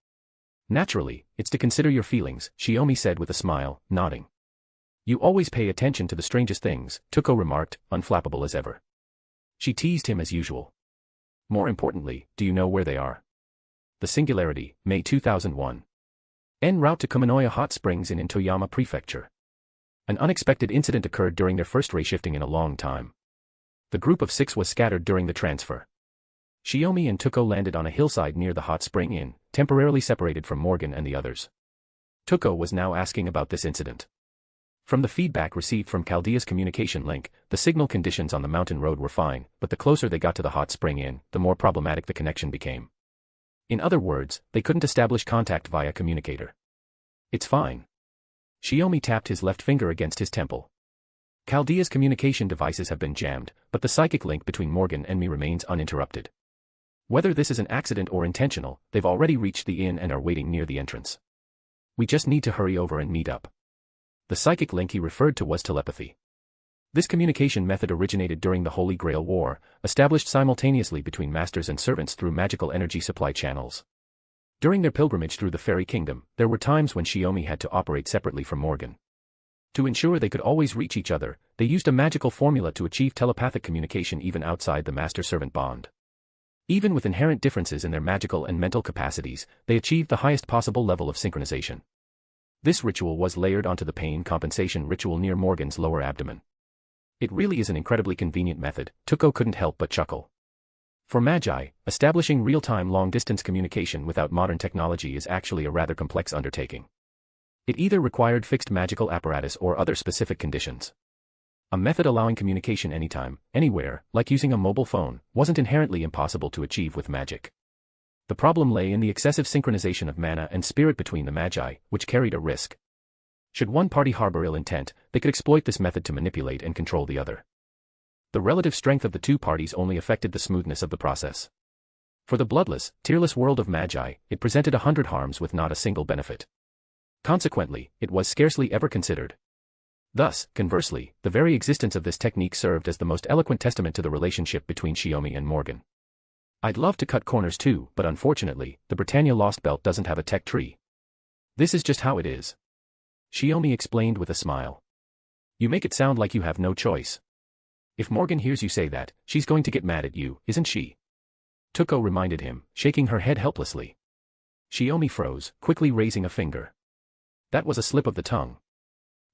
Naturally, it's to consider your feelings, Shiomi said with a smile, nodding. You always pay attention to the strangest things, Tuko remarked, unflappable as ever. She teased him as usual. More importantly, do you know where they are? The Singularity, May 2001. En route to Kumanoya Hot Springs in Toyama Prefecture. An unexpected incident occurred during their first ray shifting in a long time. The group of 6 was scattered during the transfer. Shiomi and Tuko landed on a hillside near the Hot Spring Inn, temporarily separated from Morgan and the others. Tuko was now asking about this incident. From the feedback received from Chaldea's communication link, the signal conditions on the mountain road were fine, but the closer they got to the Hot Spring Inn, the more problematic the connection became. In other words, they couldn't establish contact via communicator. It's fine. Shiomi tapped his left finger against his temple. Chaldea's communication devices have been jammed, but the psychic link between Morgan and me remains uninterrupted. Whether this is an accident or intentional, they've already reached the inn and are waiting near the entrance. We just need to hurry over and meet up. The psychic link he referred to was telepathy. This communication method originated during the Holy Grail War, established simultaneously between masters and servants through magical energy supply channels. During their pilgrimage through the Fairy Kingdom, there were times when Shiomi had to operate separately from Morgan. To ensure they could always reach each other, they used a magical formula to achieve telepathic communication even outside the master-servant bond. Even with inherent differences in their magical and mental capacities, they achieved the highest possible level of synchronization. This ritual was layered onto the pain compensation ritual near Morgan's lower abdomen. It really is an incredibly convenient method, Tuko couldn't help but chuckle. For Magi, establishing real-time long-distance communication without modern technology is actually a rather complex undertaking. It either required fixed magical apparatus or other specific conditions. A method allowing communication anytime, anywhere, like using a mobile phone, wasn't inherently impossible to achieve with magic. The problem lay in the excessive synchronization of mana and spirit between the magi, which carried a risk. Should one party harbor ill intent, they could exploit this method to manipulate and control the other. The relative strength of the two parties only affected the smoothness of the process. For the bloodless, tearless world of magi, it presented 100 harms with not a single benefit. Consequently, it was scarcely ever considered. Thus, conversely, the very existence of this technique served as the most eloquent testament to the relationship between Shiomi and Morgan. I'd love to cut corners too, but unfortunately, the Britannia Lost Belt doesn't have a tech tree. This is just how it is. Shiomi explained with a smile. You make it sound like you have no choice. If Morgan hears you say that, she's going to get mad at you, isn't she? Tuko reminded him, shaking her head helplessly. Shiomi froze, quickly raising a finger. That was a slip of the tongue.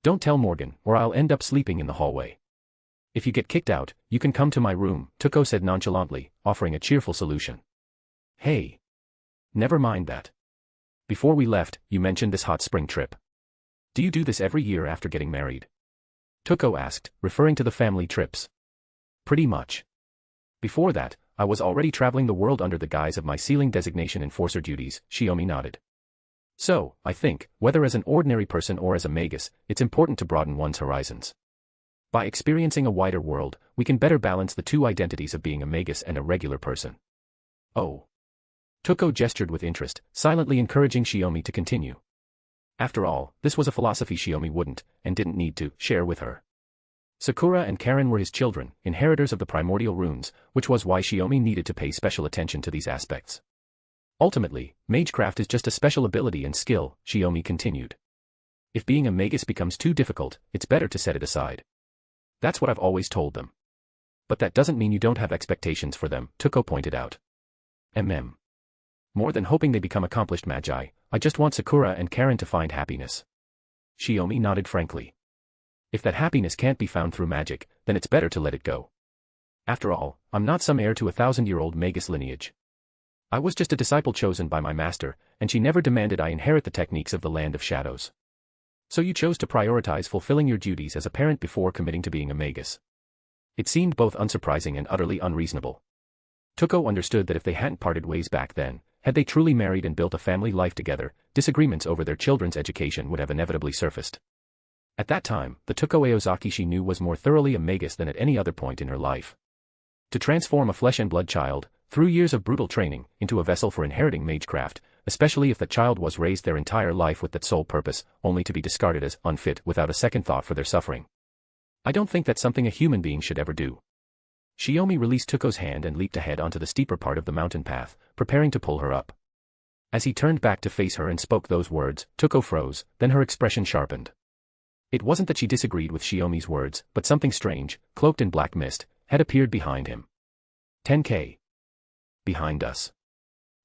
Don't tell Morgan, or I'll end up sleeping in the hallway. If you get kicked out, you can come to my room, Tuko said nonchalantly, offering a cheerful solution. Hey. Never mind that. Before we left, you mentioned this hot spring trip. Do you do this every year after getting married? Tuko asked, referring to the family trips. Pretty much. Before that, I was already traveling the world under the guise of my sealing designation enforcer duties, Shiomi nodded. So, I think, whether as an ordinary person or as a magus, it's important to broaden one's horizons. By experiencing a wider world, we can better balance the two identities of being a magus and a regular person. Oh. Tuko gestured with interest, silently encouraging Shiomi to continue. After all, this was a philosophy Shiomi wouldn't, and didn't need to, share with her. Sakura and Caren were his children, inheritors of the primordial runes, which was why Shiomi needed to pay special attention to these aspects. Ultimately, magecraft is just a special ability and skill, Shiomi continued. If being a magus becomes too difficult, it's better to set it aside. That's what I've always told them. But that doesn't mean you don't have expectations for them, Tuko pointed out. More than hoping they become accomplished magi, I just want Sakura and Caren to find happiness. Shiomi nodded frankly. If that happiness can't be found through magic, then it's better to let it go. After all, I'm not some heir to a 1,000-year-old magus lineage. I was just a disciple chosen by my master, and she never demanded I inherit the techniques of the Land of Shadows. So you chose to prioritize fulfilling your duties as a parent before committing to being a magus. It seemed both unsurprising and utterly unreasonable. Tuko understood that if they hadn't parted ways back then, had they truly married and built a family life together, disagreements over their children's education would have inevitably surfaced. At that time, the Tuko Aozaki she knew was more thoroughly a magus than at any other point in her life. To transform a flesh-and-blood child, through years of brutal training, into a vessel for inheriting magecraft, especially if the child was raised their entire life with that sole purpose, only to be discarded as unfit without a second thought for their suffering. I don't think that's something a human being should ever do. Shiomi released Tuko's hand and leaped ahead onto the steeper part of the mountain path, preparing to pull her up. As he turned back to face her and spoke those words, Tuko froze, then her expression sharpened. It wasn't that she disagreed with Shiomi's words, but something strange, cloaked in black mist, had appeared behind him. Tenkei. Behind us.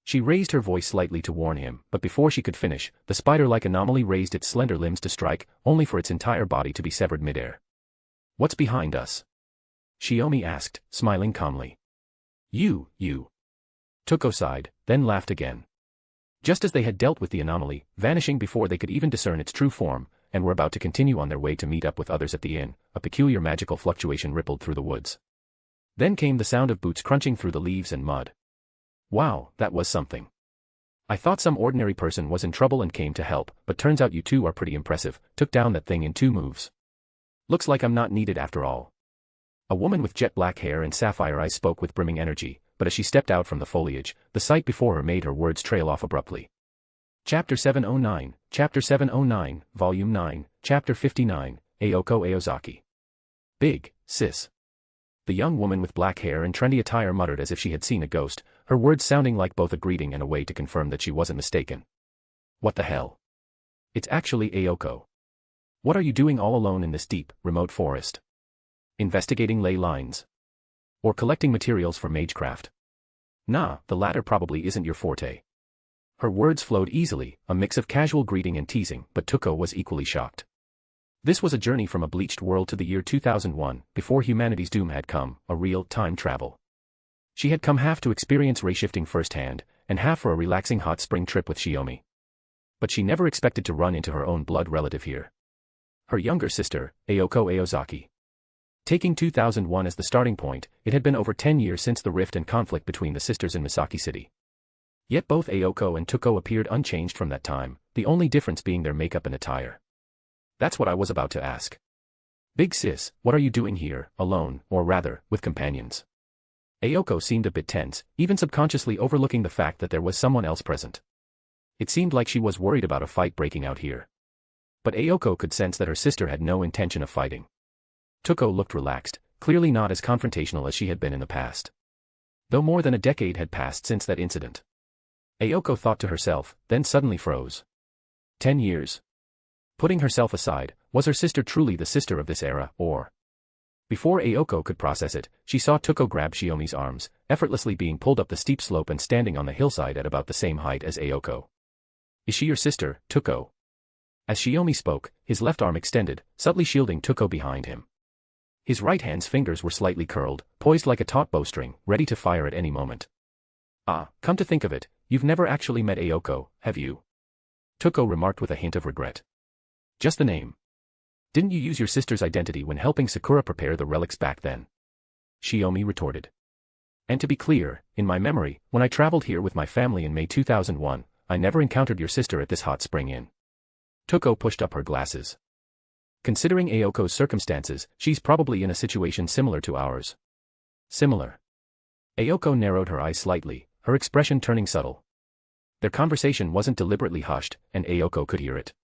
She raised her voice slightly to warn him, but before she could finish, the spider-like anomaly raised its slender limbs to strike, only for its entire body to be severed midair. What's behind us? Shiomi asked, smiling calmly. You. Tuko sighed, then laughed again. Just as they had dealt with the anomaly, vanishing before they could even discern its true form, and were about to continue on their way to meet up with others at the inn, a peculiar magical fluctuation rippled through the woods. Then came the sound of boots crunching through the leaves and mud. Wow, that was something. I thought some ordinary person was in trouble and came to help, but turns out you two are pretty impressive, took down that thing in 2 moves. Looks like I'm not needed after all. A woman with jet black hair and sapphire eyes spoke with brimming energy, but as she stepped out from the foliage, the sight before her made her words trail off abruptly. Chapter 709, Volume 9, Chapter 59, Aoko Aozaki. Big, sis. The young woman with black hair and trendy attire muttered as if she had seen a ghost, her words sounding like both a greeting and a way to confirm that she wasn't mistaken. What the hell? It's actually Aoko. What are you doing all alone in this deep, remote forest? Investigating ley lines? Or collecting materials for magecraft? Nah, the latter probably isn't your forte. Her words flowed easily, a mix of casual greeting and teasing, but Tuko was equally shocked. This was a journey from a bleached world to the year 2001, before humanity's doom had come, a real time travel. She had come half to experience ray-shifting firsthand, and half for a relaxing hot spring trip with Shiomi. but she never expected to run into her own blood relative here. Her younger sister, Ayoko Aozaki. Taking 2001 as the starting point, it had been over 10 years since the rift and conflict between the sisters in Misaki City. Yet both Ayoko and Tuko appeared unchanged from that time, the only difference being their makeup and attire. That's what I was about to ask. Big sis, what are you doing here, alone, or rather, with companions? Ayoko seemed a bit tense, even subconsciously overlooking the fact that there was someone else present. It seemed like she was worried about a fight breaking out here. But Ayoko could sense that her sister had no intention of fighting. Tuko looked relaxed, clearly not as confrontational as she had been in the past. Though more than a decade had passed since that incident. Ayoko thought to herself, then suddenly froze. 10 years. Putting herself aside, was her sister truly the sister of this era, or? Before Ayoko could process it, she saw Tuko grab Shiomi's arms, effortlessly being pulled up the steep slope and standing on the hillside at about the same height as Ayoko. Is she your sister, Tuko? As Shiomi spoke, his left arm extended, subtly shielding Tuko behind him. His right hand's fingers were slightly curled, poised like a taut bowstring, ready to fire at any moment. Ah, come to think of it, you've never actually met Ayoko, have you? Tuko remarked with a hint of regret. Just the name. Didn't you use your sister's identity when helping Sakura prepare the relics back then? Shiomi retorted. And to be clear, in my memory, when I traveled here with my family in May 2001, I never encountered your sister at this hot spring inn. Tuko pushed up her glasses. Considering Ayoko's circumstances, she's probably in a situation similar to ours. Similar. Ayoko narrowed her eyes slightly, her expression turning subtle. Their conversation wasn't deliberately hushed, and Ayoko could hear it.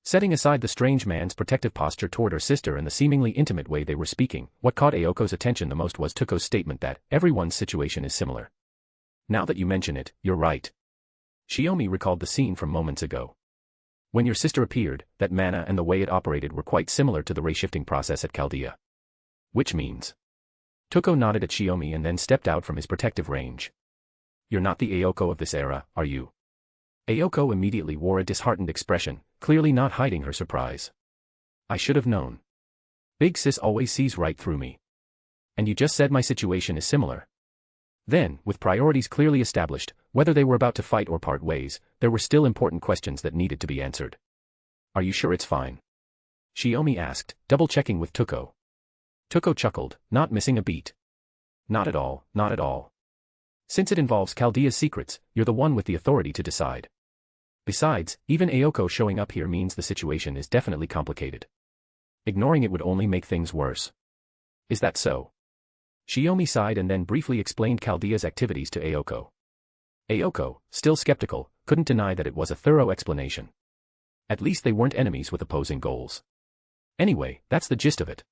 Setting aside the strange man's protective posture toward her sister and the seemingly intimate way they were speaking, what caught Ayoko's attention the most was Tuko's statement that everyone's situation is similar. Now that you mention it, you're right. Shiomi recalled the scene from moments ago. When your sister appeared, that mana and the way it operated were quite similar to the ray-shifting process at Chaldea. Which means? Tuko nodded at Shiomi and then stepped out from his protective range. You're not the Ayoko of this era, are you? Ayoko immediately wore a disheartened expression, clearly not hiding her surprise. I should have known. Big sis always sees right through me. And you just said my situation is similar. Then, with priorities clearly established, whether they were about to fight or part ways, there were still important questions that needed to be answered. Are you sure it's fine? Shiomi asked, double-checking with Tuko. Tuko chuckled, not missing a beat. Not at all, not at all. Since it involves Chaldea's secrets, you're the one with the authority to decide. Besides, even Ayoko showing up here means the situation is definitely complicated. Ignoring it would only make things worse. Is that so? Shiomi sighed and then briefly explained Chaldea's activities to Ayoko. Ayoko, still skeptical, couldn't deny that it was a thorough explanation. At least they weren't enemies with opposing goals. Anyway, that's the gist of it.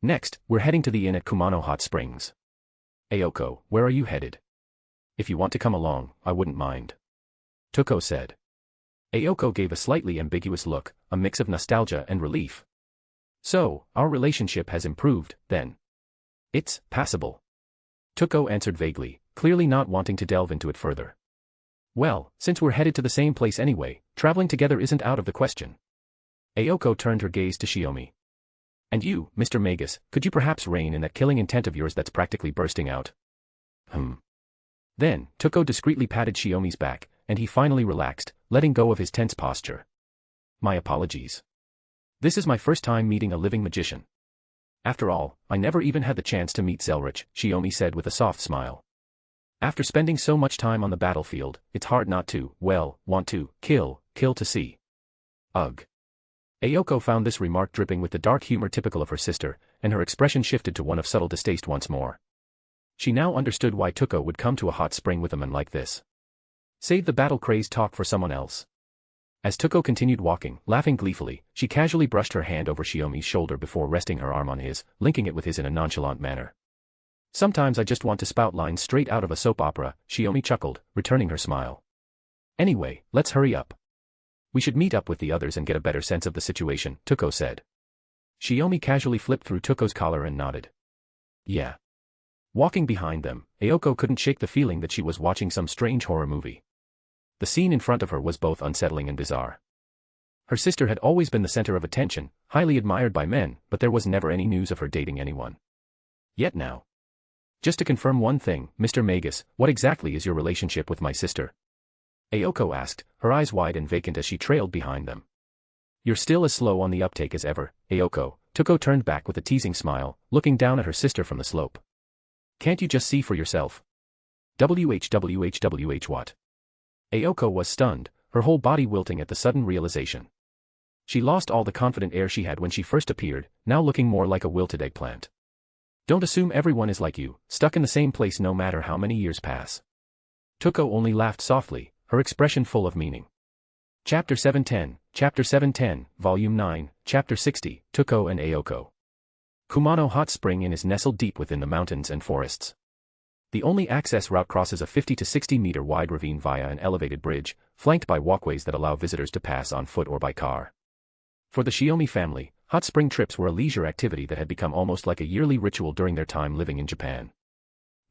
Next, we're heading to the inn at Kumano Hot Springs. Ayoko, where are you headed? If you want to come along, I wouldn't mind. Tuko said. Ayoko gave a slightly ambiguous look, a mix of nostalgia and relief. So, our relationship has improved, then. It's passable. Tuko answered vaguely, clearly not wanting to delve into it further. Well, since we're headed to the same place anyway, traveling together isn't out of the question. Ayoko turned her gaze to Shiomi. And you, Mr. Magus, could you perhaps rein in that killing intent of yours that's practically bursting out? Then, Tuko discreetly patted Shiomi's back, and he finally relaxed, letting go of his tense posture. My apologies. This is my first time meeting a living magician. After all, I never even had the chance to meet Zelrich, Shiomi said with a soft smile. After spending so much time on the battlefield, it's hard not to, well, want to, kill to see. Ugh. Ayoko found this remark dripping with the dark humor typical of her sister, and her expression shifted to one of subtle distaste once more. She now understood why Tuko would come to a hot spring with a man like this. Save the battle-crazed talk for someone else. As Tuko continued walking, laughing gleefully, she casually brushed her hand over Shiomi's shoulder before resting her arm on his, linking it with his in a nonchalant manner. Sometimes I just want to spout lines straight out of a soap opera, Shiomi chuckled, returning her smile. Anyway, let's hurry up. We should meet up with the others and get a better sense of the situation, Tuko said. Shiomi casually flipped through Tuko's collar and nodded. Yeah. Walking behind them, Ayoko couldn't shake the feeling that she was watching some strange horror movie. The scene in front of her was both unsettling and bizarre. Her sister had always been the center of attention, highly admired by men, but there was never any news of her dating anyone. Yet now. Just to confirm one thing, Mr. Magus, what exactly is your relationship with my sister? Ayoko asked, her eyes wide and vacant as she trailed behind them. You're still as slow on the uptake as ever, Ayoko. Tuko turned back with a teasing smile, looking down at her sister from the slope. Can't you just see for yourself? WHWHWH what? Ayoko was stunned, her whole body wilting at the sudden realization. She lost all the confident air she had when she first appeared, now looking more like a wilted eggplant. Don't assume everyone is like you, stuck in the same place no matter how many years pass. Tuko only laughed softly, her expression full of meaning. Chapter 710, Volume 9, Chapter 60, Tuko and Ayoko. Kumano Hot Spring Inn is nestled deep within the mountains and forests. The only access route crosses a 50 to 60 meter wide ravine via an elevated bridge, flanked by walkways that allow visitors to pass on foot or by car. For the Shiomi family, hot spring trips were a leisure activity that had become almost like a yearly ritual during their time living in Japan.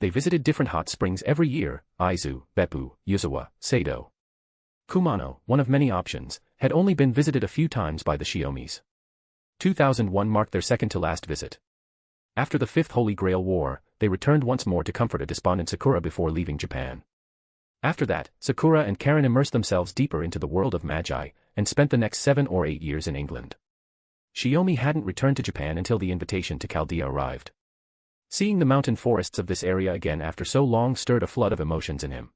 They visited different hot springs every year: Aizu, Beppu, Yuzawa, Sado. Kumano, one of many options, had only been visited a few times by the Shiomis. 2001 marked their second-to-last visit. After the Fifth Holy Grail War, they returned once more to comfort a despondent Sakura before leaving Japan. After that, Sakura and Caren immersed themselves deeper into the world of magi, and spent the next 7 or 8 years in England. Shiomi hadn't returned to Japan until the invitation to Chaldea arrived. Seeing the mountain forests of this area again after so long stirred a flood of emotions in him.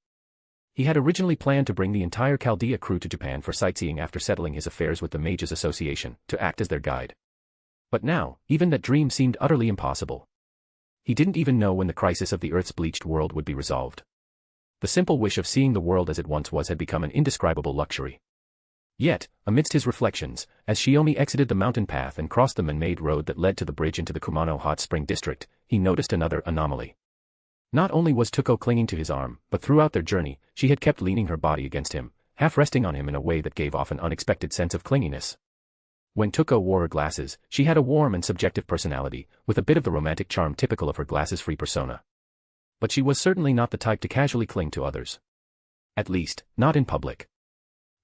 He had originally planned to bring the entire Chaldea crew to Japan for sightseeing after settling his affairs with the Mages Association, to act as their guide. But now, even that dream seemed utterly impossible. He didn't even know when the crisis of the Earth's bleached world would be resolved. The simple wish of seeing the world as it once was had become an indescribable luxury. Yet, amidst his reflections, as Shiomi exited the mountain path and crossed the man-made road that led to the bridge into the Kumano Hot Spring District, he noticed another anomaly. Not only was Tuko clinging to his arm, but throughout their journey, she had kept leaning her body against him, half resting on him in a way that gave off an unexpected sense of clinginess. When Tuko wore her glasses, she had a warm and subjective personality, with a bit of the romantic charm typical of her glasses-free persona. But she was certainly not the type to casually cling to others. At least, not in public.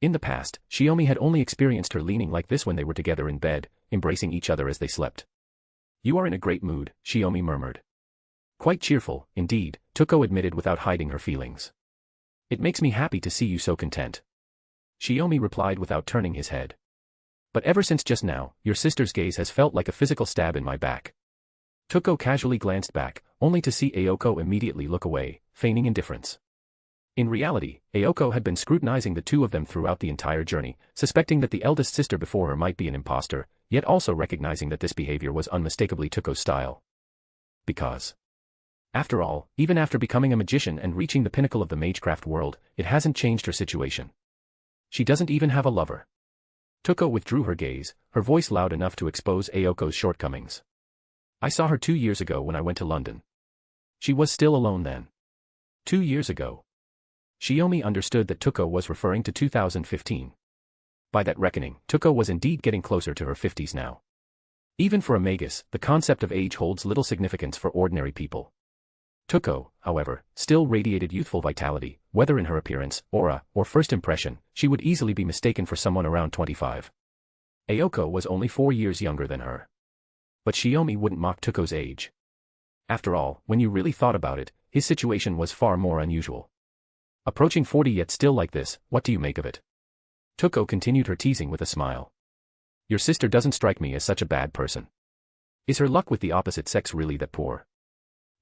In the past, Shiomi had only experienced her leaning like this when they were together in bed, embracing each other as they slept. You are in a great mood, Shiomi murmured. Quite cheerful, indeed, Tuko admitted without hiding her feelings. It makes me happy to see you so content. Shiomi replied without turning his head. But ever since just now, your sister's gaze has felt like a physical stab in my back. Tuko casually glanced back, only to see Ayoko immediately look away, feigning indifference. In reality, Ayoko had been scrutinizing the two of them throughout the entire journey, suspecting that the eldest sister before her might be an impostor, yet also recognizing that this behavior was unmistakably Tuko's style. Because, after all, even after becoming a magician and reaching the pinnacle of the magecraft world, it hasn't changed her situation. She doesn't even have a lover. Tuko withdrew her gaze, her voice loud enough to expose Ayoko's shortcomings. I saw her 2 years ago when I went to London. She was still alone then. 2 years ago. Shiomi understood that Tuko was referring to 2015. By that reckoning, Tuko was indeed getting closer to her 50s now. Even for a magus, the concept of age holds little significance for ordinary people. Tuko, however, still radiated youthful vitality, whether in her appearance, aura, or first impression, she would easily be mistaken for someone around 25. Ayoko was only 4 years younger than her. But Shiomi wouldn't mock Tuko's age. After all, when you really thought about it, his situation was far more unusual. Approaching 40 yet still like this, what do you make of it? Tuko continued her teasing with a smile. Your sister doesn't strike me as such a bad person. Is her luck with the opposite sex really that poor?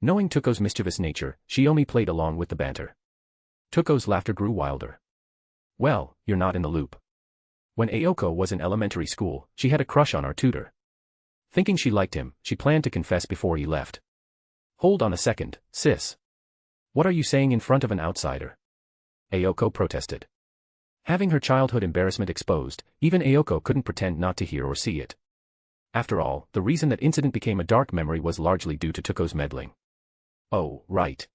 Knowing Tuko's mischievous nature, Shiomi played along with the banter. Tuko's laughter grew wilder. Well, you're not in the loop. When Ayoko was in elementary school, she had a crush on our tutor. Thinking she liked him, she planned to confess before he left. Hold on a second, sis. What are you saying in front of an outsider? Ayoko protested. Having her childhood embarrassment exposed, even Ayoko couldn't pretend not to hear or see it. After all, the reason that incident became a dark memory was largely due to Tuko's meddling. Oh, right.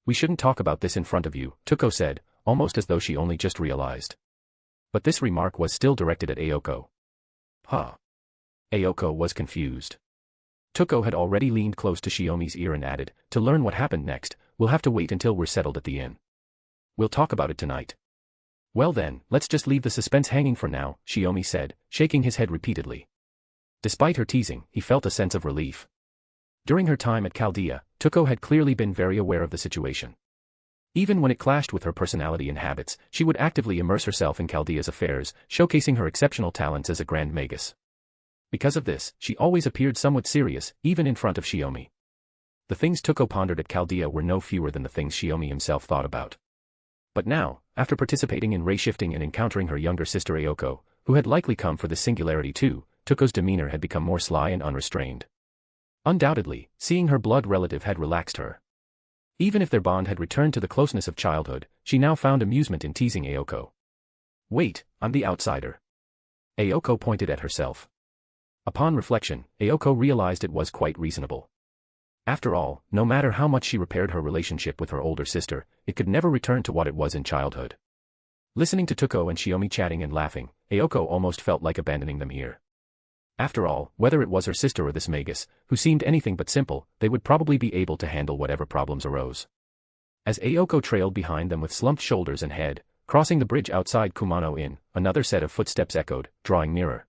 We shouldn't talk about this in front of you, Tuko said, almost as though she only just realized. But this remark was still directed at Ayoko. Huh. Ayoko was confused. Tuko had already leaned close to Shiomi's ear and added, to learn what happened next, we'll have to wait until we're settled at the inn. We'll talk about it tonight. Well then, let's just leave the suspense hanging for now, Shiomi said, shaking his head repeatedly. Despite her teasing, he felt a sense of relief. During her time at Chaldea, Tuko had clearly been very aware of the situation. Even when it clashed with her personality and habits, she would actively immerse herself in Chaldea's affairs, showcasing her exceptional talents as a Grand Magus. Because of this, she always appeared somewhat serious, even in front of Shiomi. The things Tuko pondered at Chaldea were no fewer than the things Shiomi himself thought about. But now, after participating in ray-shifting and encountering her younger sister Aoko, who had likely come for this singularity too, Tuko's demeanor had become more sly and unrestrained. Undoubtedly, seeing her blood relative had relaxed her. Even if their bond had returned to the closeness of childhood, she now found amusement in teasing Aoko. "Wait, I'm the outsider." Aoko pointed at herself. Upon reflection, Aoko realized it was quite reasonable. After all, no matter how much she repaired her relationship with her older sister, it could never return to what it was in childhood. Listening to Tuko and Shiomi chatting and laughing, Aoko almost felt like abandoning them here. After all, whether it was her sister or this Magus, who seemed anything but simple, they would probably be able to handle whatever problems arose. As Aoko trailed behind them with slumped shoulders and head, crossing the bridge outside Kumano Inn, another set of footsteps echoed, drawing nearer.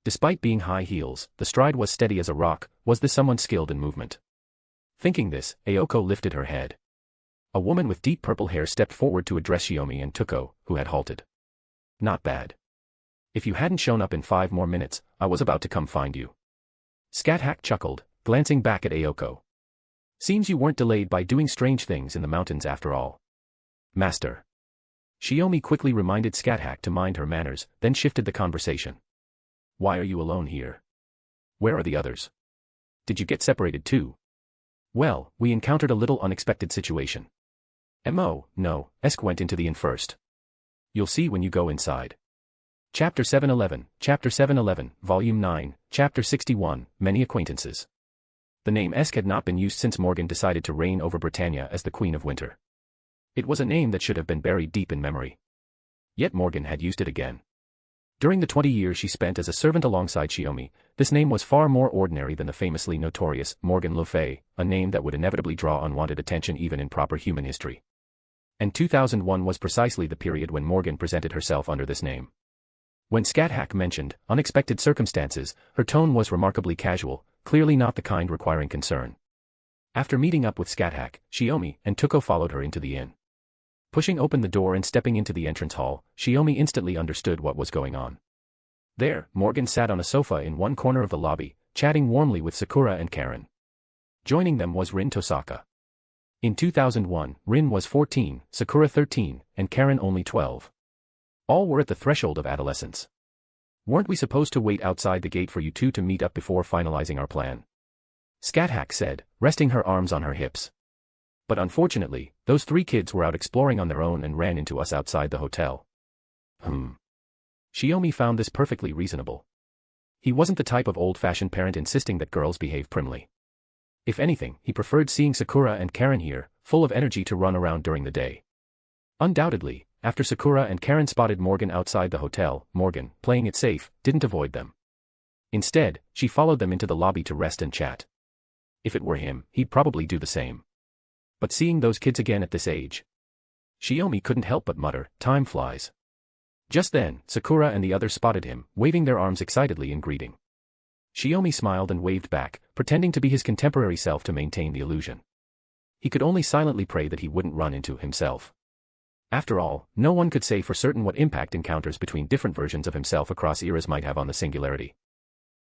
Despite being high heels, the stride was steady as a rock. Was this someone skilled in movement? Thinking this, Aoko lifted her head. A woman with deep purple hair stepped forward to address Shiomi and Tuko, who had halted. "Not bad. If you hadn't shown up in 5 more minutes, I was about to come find you." Scáthach chuckled, glancing back at Aoko. "Seems you weren't delayed by doing strange things in the mountains after all." "Master." Shiomi quickly reminded Scáthach to mind her manners, then shifted the conversation. "Why are you alone here? Where are the others? Did you get separated too?" "Well, we encountered a little unexpected situation." No, Esk went into the inn first. You'll see when you go inside." Chapter 711, Volume 9, Chapter 61, Many Acquaintances. The name Esk had not been used since Morgan decided to reign over Britannia as the Queen of Winter. It was a name that should have been buried deep in memory. Yet Morgan had used it again. During the 20 years she spent as a servant alongside Shiomi, this name was far more ordinary than the famously notorious Morgan Le Fay, a name that would inevitably draw unwanted attention even in proper human history. And 2001 was precisely the period when Morgan presented herself under this name. When Scáthach mentioned unexpected circumstances, her tone was remarkably casual, clearly not the kind requiring concern. After meeting up with Scáthach, Shiomi and Tuko followed her into the inn. Pushing open the door and stepping into the entrance hall, Shiomi instantly understood what was going on. There, Morgan sat on a sofa in one corner of the lobby, chatting warmly with Sakura and Caren. Joining them was Rin Tosaka. In 2001, Rin was 14, Sakura 13, and Caren only 12. All were at the threshold of adolescence. "Weren't we supposed to wait outside the gate for you two to meet up before finalizing our plan?" Scáthach said, resting her arms on her hips. "But unfortunately, those 3 kids were out exploring on their own and ran into us outside the hotel." Shiomi found this perfectly reasonable. He wasn't the type of old-fashioned parent insisting that girls behave primly. If anything, he preferred seeing Sakura and Caren here, full of energy to run around during the day. Undoubtedly, after Sakura and Caren spotted Morgan outside the hotel, Morgan, playing it safe, didn't avoid them. Instead, she followed them into the lobby to rest and chat. If it were him, he'd probably do the same. But seeing those kids again at this age, Shiomi couldn't help but mutter, "Time flies." Just then, Sakura and the others spotted him, waving their arms excitedly in greeting. Shiomi smiled and waved back, pretending to be his contemporary self to maintain the illusion. He could only silently pray that he wouldn't run into himself. After all, no one could say for certain what impact encounters between different versions of himself across eras might have on the singularity.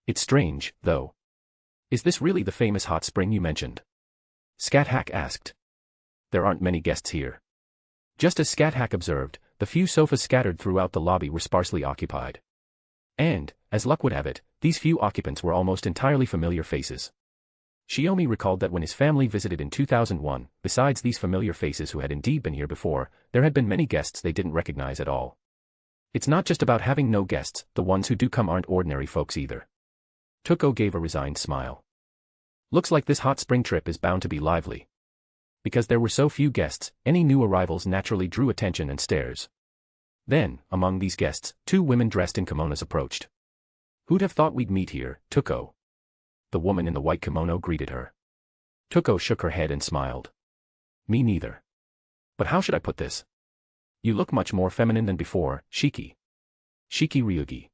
"It's strange, though. Is this really the famous hot spring you mentioned?" Scáthach asked. "There aren't many guests here." Just as Scáthach observed, the few sofas scattered throughout the lobby were sparsely occupied. And, as luck would have it, these few occupants were almost entirely familiar faces. Shiomi recalled that when his family visited in 2001, besides these familiar faces who had indeed been here before, there had been many guests they didn't recognize at all. It's not just about having no guests, the ones who do come aren't ordinary folks either. Tuko gave a resigned smile. "Looks like this hot spring trip is bound to be lively." Because there were so few guests, any new arrivals naturally drew attention and stares. Then, among these guests, 2 women dressed in kimonos approached. "Who'd have thought we'd meet here, Tuko?" The woman in the white kimono greeted her. Tuko shook her head and smiled. "Me neither. But how should I put this? You look much more feminine than before, Shiki." Shiki Ryugi.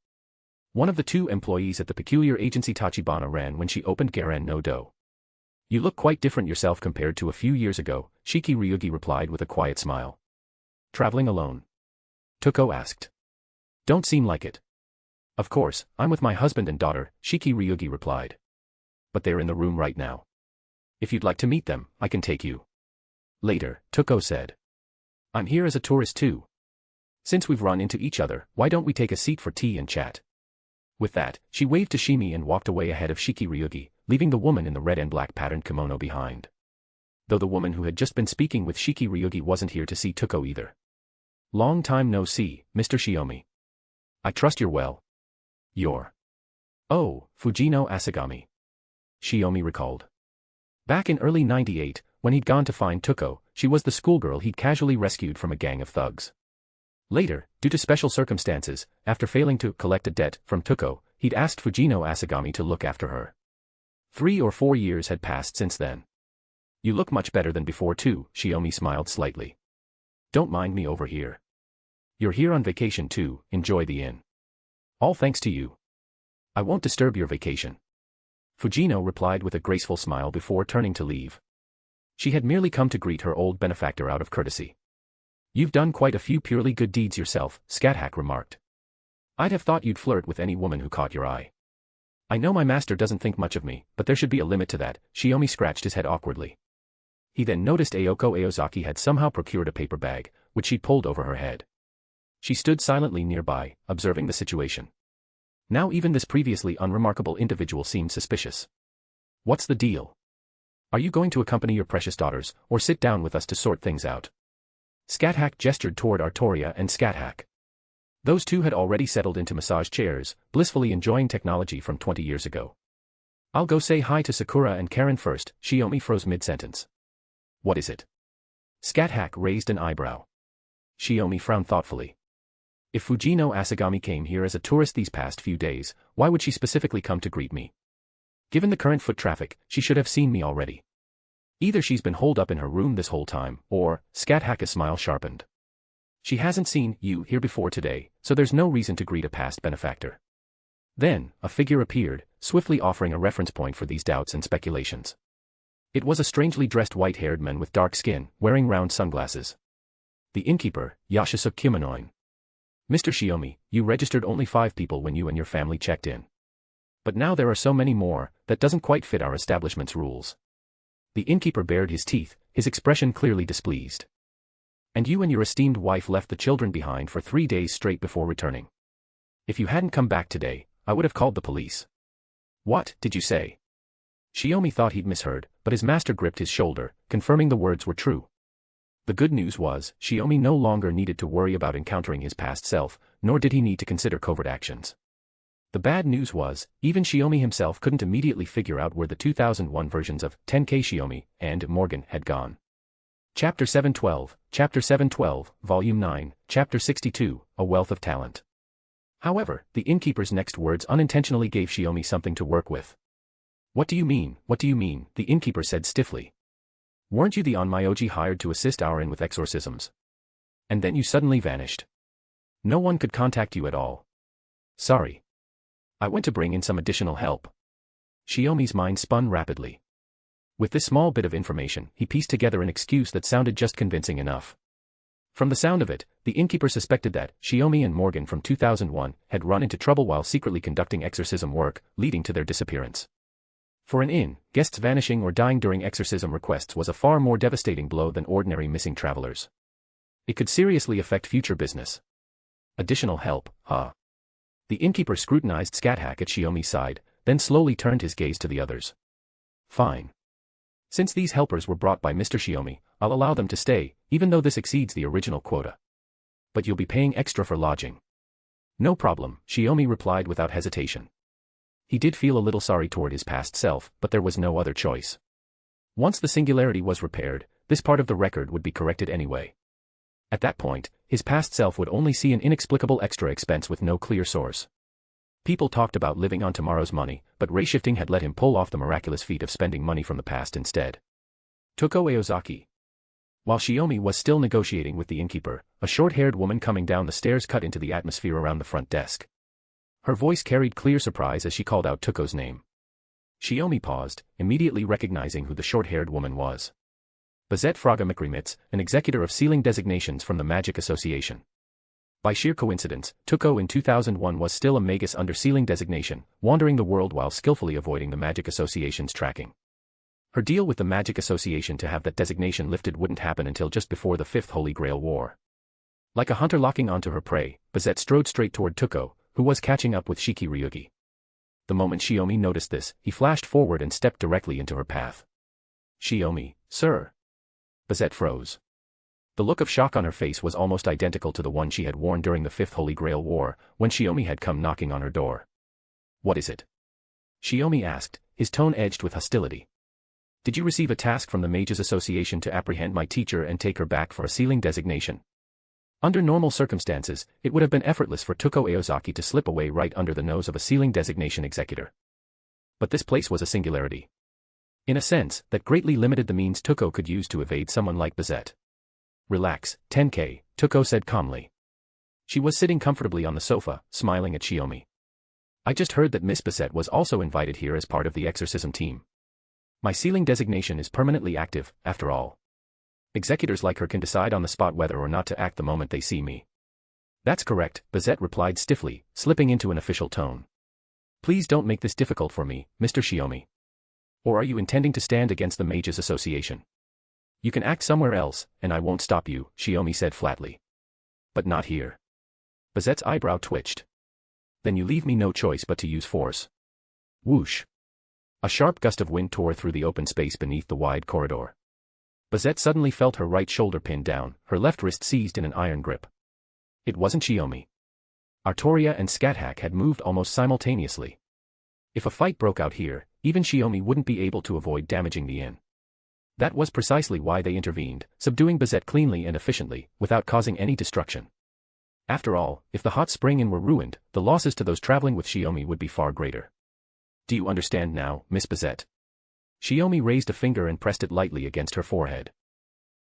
One of the 2 employees at the peculiar agency Tachibana ran when she opened Garen no Do. You look quite different yourself compared to a few years ago, Shiki Ryugi replied with a quiet smile. Traveling alone? Toko asked. Don't seem like it. Of course, I'm with my husband and daughter, Shiki Ryugi replied. But they're in the room right now. If you'd like to meet them, I can take you. Later, Toko said. I'm here as a tourist too. Since we've run into each other, why don't we take a seat for tea and chat? With that, she waved to Shimi and walked away ahead of Shiki Ryugi, leaving the woman in the red and black patterned kimono behind. Though the woman who had just been speaking with Shiki Ryugi wasn't here to see Toko either. Long time no see, Mr. Shiomi. I trust you're well. You're... Oh, Fujino Asagami. Shiomi recalled. Back in early 98, when he'd gone to find Toko, she was the schoolgirl he'd casually rescued from a gang of thugs. Later, due to special circumstances, after failing to collect a debt from Toko, he'd asked Fujino Asagami to look after her. 3 or 4 years had passed since then. You look much better than before too, Shiomi smiled slightly. Don't mind me over here. You're here on vacation too, enjoy the inn. All thanks to you. I won't disturb your vacation. Fujino replied with a graceful smile before turning to leave. She had merely come to greet her old benefactor out of courtesy. You've done quite a few purely good deeds yourself, Scáthach remarked. I'd have thought you'd flirt with any woman who caught your eye. I know my master doesn't think much of me, but there should be a limit to that, Shiomi scratched his head awkwardly. He then noticed Ayoko Aozaki had somehow procured a paper bag, which she'd pulled over her head. She stood silently nearby, observing the situation. Now even this previously unremarkable individual seemed suspicious. What's the deal? Are you going to accompany your precious daughters, or sit down with us to sort things out? Scáthach gestured toward Artoria and Scáthach. Those two had already settled into massage chairs, blissfully enjoying technology from 20 years ago. I'll go say hi to Sakura and Caren first, Shiomi froze mid-sentence. What is it? Scáthach raised an eyebrow. Shiomi frowned thoughtfully. If Fujino Asagami came here as a tourist these past few days, why would she specifically come to greet me? Given the current foot traffic, she should have seen me already. Either she's been holed up in her room this whole time, or, Scáthach's smile sharpened. She hasn't seen you here before today, so there's no reason to greet a past benefactor. Then, a figure appeared, swiftly offering a reference point for these doubts and speculations. It was a strangely dressed white-haired man with dark skin, wearing round sunglasses. The innkeeper, Yashisuke Kimonoin. Mr. Shiomi, you registered only 5 people when you and your family checked in. But now there are so many more, that doesn't quite fit our establishment's rules. The innkeeper bared his teeth, his expression clearly displeased. And you and your esteemed wife left the children behind for 3 days straight before returning. If you hadn't come back today, I would have called the police. What did you say? Shiomi thought he'd misheard, but his master gripped his shoulder, confirming the words were true. The good news was, Shiomi no longer needed to worry about encountering his past self, nor did he need to consider covert actions. The bad news was, even Shiomi himself couldn't immediately figure out where the 2001 versions of Tenkei Shiomi and Morgan had gone. Chapter 712, Volume 9, Chapter 62, A Wealth of Talent. However, the innkeeper's next words unintentionally gave Shiomi something to work with. What do you mean, the innkeeper said stiffly. Weren't you the Onmyoji hired to assist our inn with exorcisms? And then you suddenly vanished. No one could contact you at all. Sorry. I went to bring in some additional help. Shiomi's mind spun rapidly. With this small bit of information, he pieced together an excuse that sounded just convincing enough. From the sound of it, the innkeeper suspected that Shiomi and Morgan from 2001 had run into trouble while secretly conducting exorcism work, leading to their disappearance. For an inn, guests vanishing or dying during exorcism requests was a far more devastating blow than ordinary missing travelers. It could seriously affect future business. Additional help, huh? The innkeeper scrutinized Scáthach at Shiomi's side, then slowly turned his gaze to the others. Fine. Since these helpers were brought by Mr. Shiomi, I'll allow them to stay, even though this exceeds the original quota. But you'll be paying extra for lodging. No problem, Shiomi replied without hesitation. He did feel a little sorry toward his past self, but there was no other choice. Once the singularity was repaired, this part of the record would be corrected anyway. At that point, his past self would only see an inexplicable extra expense with no clear source. People talked about living on tomorrow's money, but ray-shifting had let him pull off the miraculous feat of spending money from the past instead. Toko Aozaki. While Shiomi was still negotiating with the innkeeper, a short-haired woman coming down the stairs cut into the atmosphere around the front desk. Her voice carried clear surprise as she called out Toko's name. Shiomi paused, immediately recognizing who the short-haired woman was. Bazette Fraga-Mikrimitz, an executor of sealing designations from the Magic Association. By sheer coincidence, Tuko in 2001 was still a magus under sealing designation, wandering the world while skillfully avoiding the Magic Association's tracking. Her deal with the Magic Association to have that designation lifted wouldn't happen until just before the Fifth Holy Grail War. Like a hunter locking onto her prey, Bazette strode straight toward Tuko, who was catching up with Shiki-Ryugi. The moment Shiomi noticed this, he flashed forward and stepped directly into her path. "Shiomi, sir." Bazette froze. The look of shock on her face was almost identical to the one she had worn during the Fifth Holy Grail War, when Shiomi had come knocking on her door. "What is it?" Shiomi asked, his tone edged with hostility. "Did you receive a task from the Mages Association to apprehend my teacher and take her back for a sealing designation?" Under normal circumstances, it would have been effortless for Tuko Aozaki to slip away right under the nose of a sealing designation executor. But this place was a singularity. In a sense, that greatly limited the means Tuko could use to evade someone like Bazette. "Relax, Tenkei," Tuko said calmly. She was sitting comfortably on the sofa, smiling at Shiomi. "I just heard that Miss Bazette was also invited here as part of the exorcism team. My sealing designation is permanently active, after all. Executors like her can decide on the spot whether or not to act the moment they see me." "That's correct," Bazette replied stiffly, slipping into an official tone. "Please don't make this difficult for me, Mr. Shiomi. Or are you intending to stand against the Mages Association? You can act somewhere else, and I won't stop you," Shiomi said flatly. "But not here." Bazette's eyebrow twitched. "Then you leave me no choice but to use force." Whoosh. A sharp gust of wind tore through the open space beneath the wide corridor. Bazette suddenly felt her right shoulder pinned down, her left wrist seized in an iron grip. It wasn't Shiomi. Artoria and Scáthach had moved almost simultaneously. If a fight broke out here, even Shiomi wouldn't be able to avoid damaging the inn. That was precisely why they intervened, subduing Bazette cleanly and efficiently, without causing any destruction. After all, if the hot spring inn were ruined, the losses to those traveling with Shiomi would be far greater. "Do you understand now, Miss Bazette?" Shiomi raised a finger and pressed it lightly against her forehead.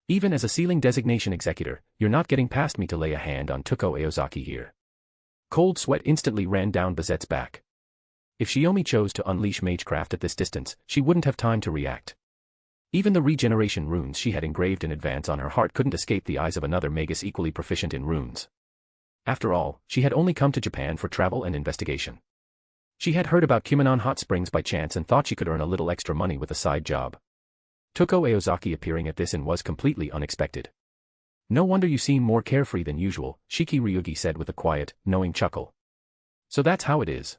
"Even as a sealing designation executor, you're not getting past me to lay a hand on Tuko Aozaki here." Cold sweat instantly ran down Bazette's back. If Shiomi chose to unleash magecraft at this distance, she wouldn't have time to react. Even the regeneration runes she had engraved in advance on her heart couldn't escape the eyes of another magus equally proficient in runes. After all, she had only come to Japan for travel and investigation. She had heard about Kumanon hot springs by chance and thought she could earn a little extra money with a side job. Tuko Aozaki appearing at this inn was completely unexpected. "No wonder you seem more carefree than usual," Shiki-Ryugi said with a quiet, knowing chuckle. "So that's how it is."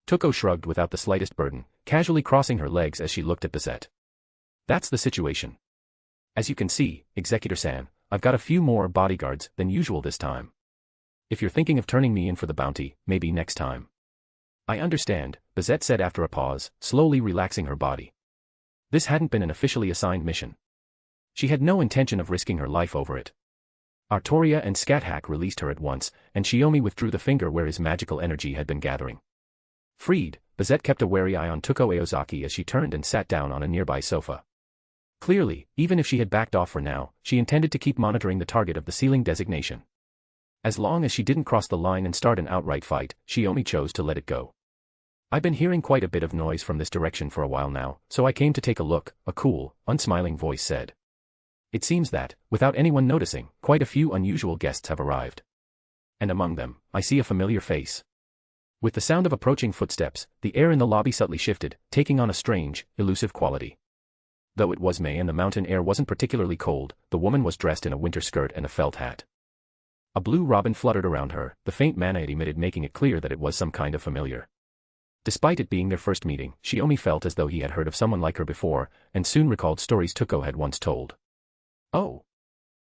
Tuko shrugged without the slightest burden, casually crossing her legs as she looked at Bazette. "That's the situation. As you can see, Executor-san, I've got a few more bodyguards than usual this time. If you're thinking of turning me in for the bounty, maybe next time." "I understand," Bazette said after a pause, slowly relaxing her body. This hadn't been an officially assigned mission. She had no intention of risking her life over it. Artoria and Scáthach released her at once, and Shiomi withdrew the finger where his magical energy had been gathering. Freed, Bazette kept a wary eye on Tuko Aozaki as she turned and sat down on a nearby sofa. Clearly, even if she had backed off for now, she intended to keep monitoring the target of the sealing designation. As long as she didn't cross the line and start an outright fight, Shiomi chose to let it go. "I've been hearing quite a bit of noise from this direction for a while now, so I came to take a look," a cool, unsmiling voice said. "It seems that, without anyone noticing, quite a few unusual guests have arrived. And among them, I see a familiar face." With the sound of approaching footsteps, the air in the lobby subtly shifted, taking on a strange, elusive quality. Though it was May and the mountain air wasn't particularly cold, the woman was dressed in a winter skirt and a felt hat. A blue robin fluttered around her, the faint mana it emitted making it clear that it was some kind of familiar. Despite it being their first meeting, Shiomi felt as though he had heard of someone like her before, and soon recalled stories Tuko had once told. "Oh.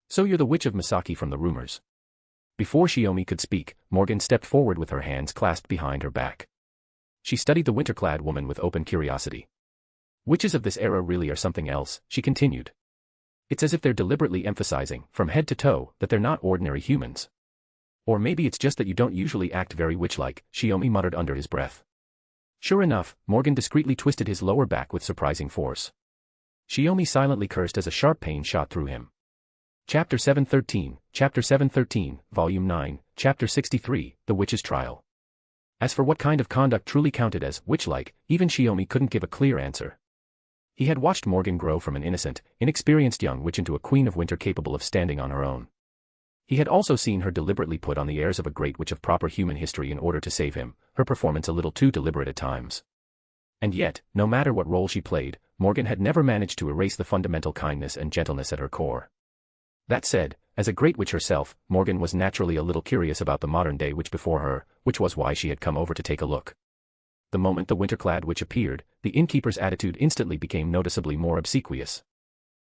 So you're the witch of Misaki from the rumors." Before Shiomi could speak, Morgan stepped forward with her hands clasped behind her back. She studied the winter-clad woman with open curiosity. "Witches of this era really are something else," she continued. "It's as if they're deliberately emphasizing, from head to toe, that they're not ordinary humans. Or maybe it's just that you don't usually act very witch-like," Shiomi muttered under his breath. Sure enough, Morgan discreetly twisted his lower back with surprising force. Shiomi silently cursed as a sharp pain shot through him. Chapter 713, Volume 9, Chapter 63, The Witch's Trial. As for what kind of conduct truly counted as witch-like, even Shiomi couldn't give a clear answer. He had watched Morgan grow from an innocent, inexperienced young witch into a queen of winter capable of standing on her own. He had also seen her deliberately put on the airs of a great witch of proper human history in order to save him, her performance a little too deliberate at times. And yet, no matter what role she played, Morgan had never managed to erase the fundamental kindness and gentleness at her core. That said, as a great witch herself, Morgan was naturally a little curious about the modern-day witch before her, which was why she had come over to take a look. The moment the winter-clad witch appeared, the innkeeper's attitude instantly became noticeably more obsequious.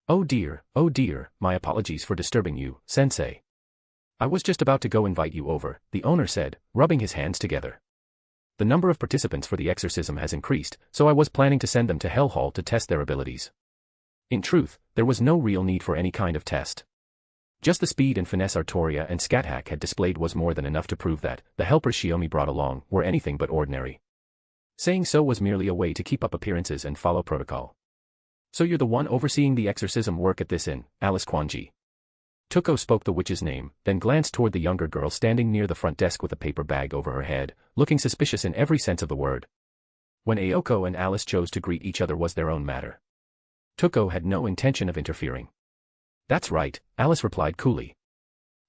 Oh dear, my apologies for disturbing you, sensei. I was just about to go invite you over, the owner said, rubbing his hands together. The number of participants for the exorcism has increased, so I was planning to send them to Hell Hall to test their abilities. In truth, there was no real need for any kind of test. Just the speed and finesse Artoria and Scáthach had displayed was more than enough to prove that the helpers Shiomi brought along were anything but ordinary. Saying so was merely a way to keep up appearances and follow protocol. So you're the one overseeing the exorcism work at this inn, Alice Kwanji. Tuko spoke the witch's name, then glanced toward the younger girl standing near the front desk with a paper bag over her head, looking suspicious in every sense of the word. When Ayoko and Alice chose to greet each other was their own matter. Tuko had no intention of interfering. That's right, Alice replied coolly.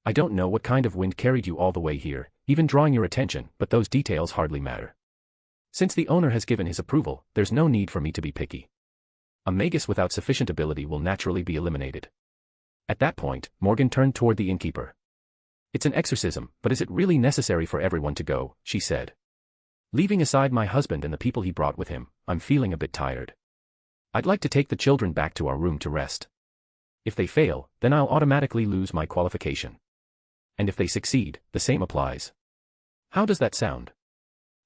I don't know what kind of wind carried you all the way here, even drawing your attention, but those details hardly matter. Since the owner has given his approval, there's no need for me to be picky. A magus without sufficient ability will naturally be eliminated. At that point, Morgan turned toward the innkeeper. It's an exorcism, but is it really necessary for everyone to go, she said. Leaving aside my husband and the people he brought with him, I'm feeling a bit tired. I'd like to take the children back to our room to rest. If they fail, then I'll automatically lose my qualification. And if they succeed, the same applies. How does that sound?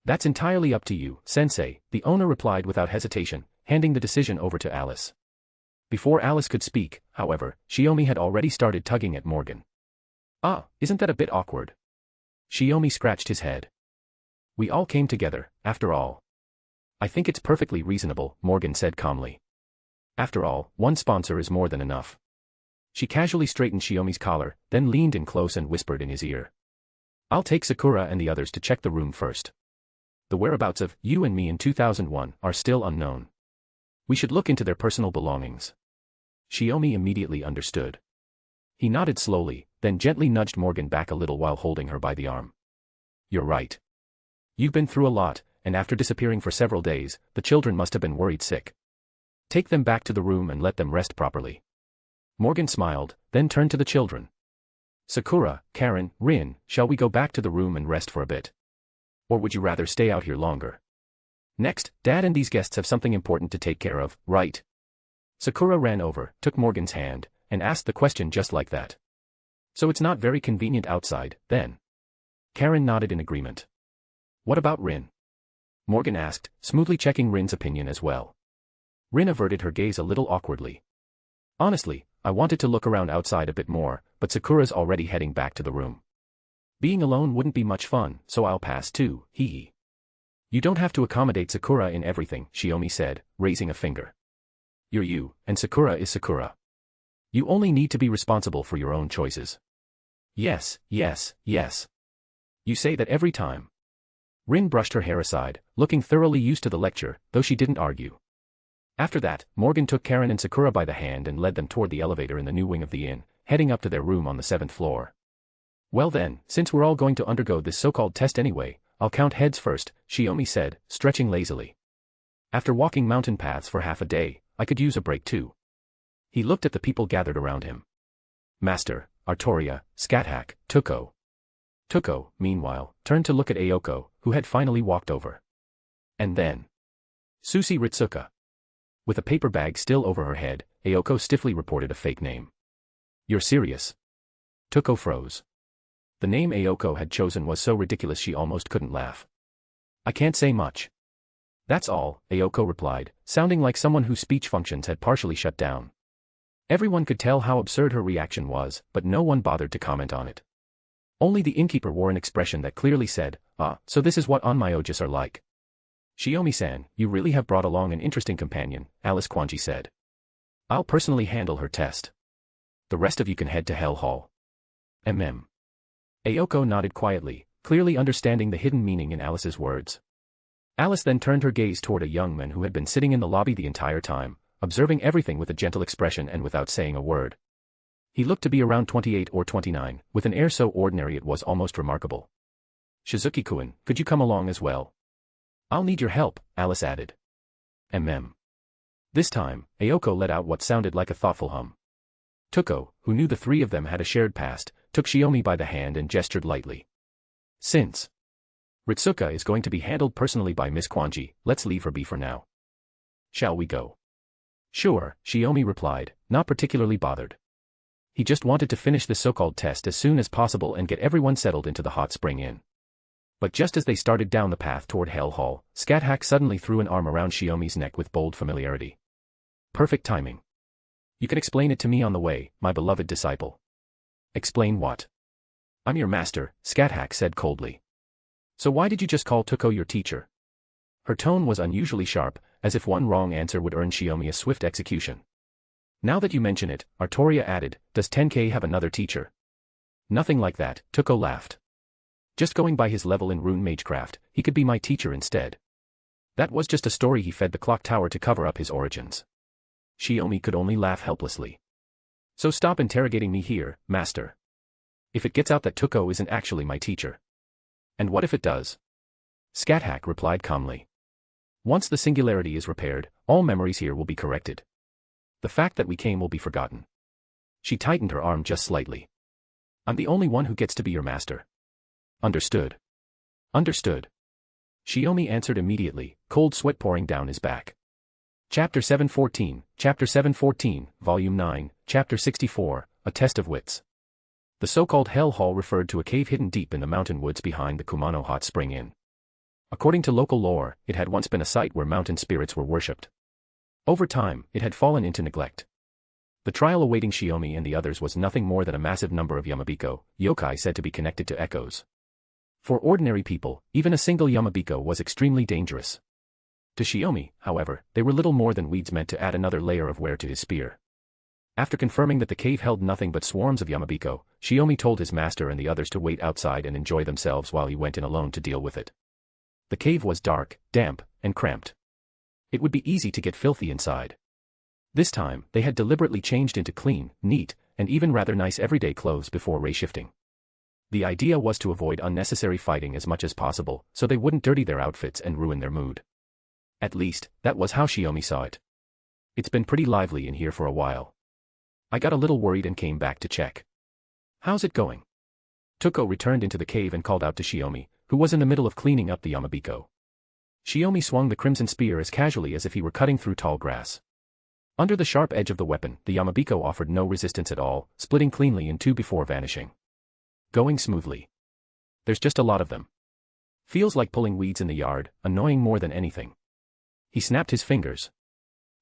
That's entirely up to you, sensei, the owner replied without hesitation, handing the decision over to Alice. Before Alice could speak, however, Shiomi had already started tugging at Morgan. Isn't that a bit awkward? Shiomi scratched his head. We all came together, after all. I think it's perfectly reasonable, Morgan said calmly. After all, one sponsor is more than enough. She casually straightened Shiomi's collar, then leaned in close and whispered in his ear. I'll take Sakura and the others to check the room first. The whereabouts of you and me in 2001 are still unknown. We should look into their personal belongings. Shiomi immediately understood. He nodded slowly, then gently nudged Morgan back a little while holding her by the arm. You're right. You've been through a lot, and after disappearing for several days, the children must have been worried sick. Take them back to the room and let them rest properly. Morgan smiled, then turned to the children. Sakura, Caren, Rin, shall we go back to the room and rest for a bit? Or would you rather stay out here longer? Next, Dad and these guests have something important to take care of, right? Sakura ran over, took Morgan's hand, and asked the question just like that. So it's not very convenient outside, then? Caren nodded in agreement. What about Rin? Morgan asked, smoothly checking Rin's opinion as well. Rin averted her gaze a little awkwardly. Honestly, I wanted to look around outside a bit more, but Sakura's already heading back to the room. Being alone wouldn't be much fun, so I'll pass too, hee. You don't have to accommodate Sakura in everything, Shiomi said, raising a finger. You're you, and Sakura is Sakura. You only need to be responsible for your own choices. Yes. You say that every time. Rin brushed her hair aside, looking thoroughly used to the lecture, though she didn't argue. After that, Morgan took Caren and Sakura by the hand and led them toward the elevator in the new wing of the inn, heading up to their room on the 7th floor. Well then, since we're all going to undergo this so-called test anyway, I'll count heads first, Shiomi said, stretching lazily. After walking mountain paths for half a day, I could use a break too. He looked at the people gathered around him. Master, Artoria, Scáthach, Tuko. Tuko, meanwhile, turned to look at Ayoko, who had finally walked over. And then Susie Ritsuka. With a paper bag still over her head, Ayoko stiffly reported a fake name. You're serious? Tuko froze. The name Ayoko had chosen was so ridiculous she almost couldn't laugh. I can't say much. That's all, Ayoko replied, sounding like someone whose speech functions had partially shut down. Everyone could tell how absurd her reaction was, but no one bothered to comment on it. Only the innkeeper wore an expression that clearly said, so this is what onmyojis are like. Shiomi-san, you really have brought along an interesting companion, Alice Kwanji said. I'll personally handle her test. The rest of you can head to Hell Hall. Ayoko nodded quietly, clearly understanding the hidden meaning in Alice's words. Alice then turned her gaze toward a young man who had been sitting in the lobby the entire time, observing everything with a gentle expression and without saying a word. He looked to be around 28 or 29, with an air so ordinary it was almost remarkable. "Shizuki-kun, could you come along as well?" "I'll need your help," Alice added. This time, Ayoko let out what sounded like a thoughtful hum. Tuko, who knew the three of them had a shared past, took Shiomi by the hand and gestured lightly. "Since Ritsuka is going to be handled personally by Miss Kwanji, let's leave her be for now. Shall we go?" "Sure," Shiomi replied, not particularly bothered. He just wanted to finish the so-called test as soon as possible and get everyone settled into the hot spring inn. But just as they started down the path toward Hell Hall, Scáthach suddenly threw an arm around Shiomi's neck with bold familiarity. "Perfect timing. You can explain it to me on the way, my beloved disciple." "Explain what?" "I'm your master," Scáthach said coldly. "So why did you just call Tuko your teacher?" Her tone was unusually sharp, as if one wrong answer would earn Shiomi a swift execution. "Now that you mention it," Artoria added, "does Tenkei have another teacher?" "Nothing like that," Tuko laughed. "Just going by his level in rune magecraft, he could be my teacher instead." That was just a story he fed the clock tower to cover up his origins. Shiomi could only laugh helplessly. "So stop interrogating me here, master. If it gets out that Tuko isn't actually my teacher." "And what if it does?" Scáthach replied calmly. "Once the singularity is repaired, all memories here will be corrected. The fact that we came will be forgotten." She tightened her arm just slightly. "I'm the only one who gets to be your master." "Understood." "Understood." Shiomi answered immediately, cold sweat pouring down his back. Chapter 714, Volume 9, Chapter 64, A Test of Wits. The so-called Hell Hall referred to a cave hidden deep in the mountain woods behind the Kumano Hot Spring Inn. According to local lore, it had once been a site where mountain spirits were worshipped. Over time, it had fallen into neglect. The trial awaiting Shiomi and the others was nothing more than a massive number of Yamabiko, yokai said to be connected to echoes. For ordinary people, even a single Yamabiko was extremely dangerous. To Shiomi, however, they were little more than weeds meant to add another layer of wear to his spear. After confirming that the cave held nothing but swarms of Yamabiko, Shiomi told his master and the others to wait outside and enjoy themselves while he went in alone to deal with it. The cave was dark, damp, and cramped. It would be easy to get filthy inside. This time, they had deliberately changed into clean, neat, and even rather nice everyday clothes before ray-shifting. The idea was to avoid unnecessary fighting as much as possible, so they wouldn't dirty their outfits and ruin their mood. At least, that was how Shiomi saw it. "It's been pretty lively in here for a while. I got a little worried and came back to check. How's it going?" Tuko returned into the cave and called out to Shiomi, who was in the middle of cleaning up the Yamabiko. Shiomi swung the crimson spear as casually as if he were cutting through tall grass. Under the sharp edge of the weapon, the Yamabiko offered no resistance at all, splitting cleanly in two before vanishing. "Going smoothly. There's just a lot of them. Feels like pulling weeds in the yard, annoying more than anything." He snapped his fingers.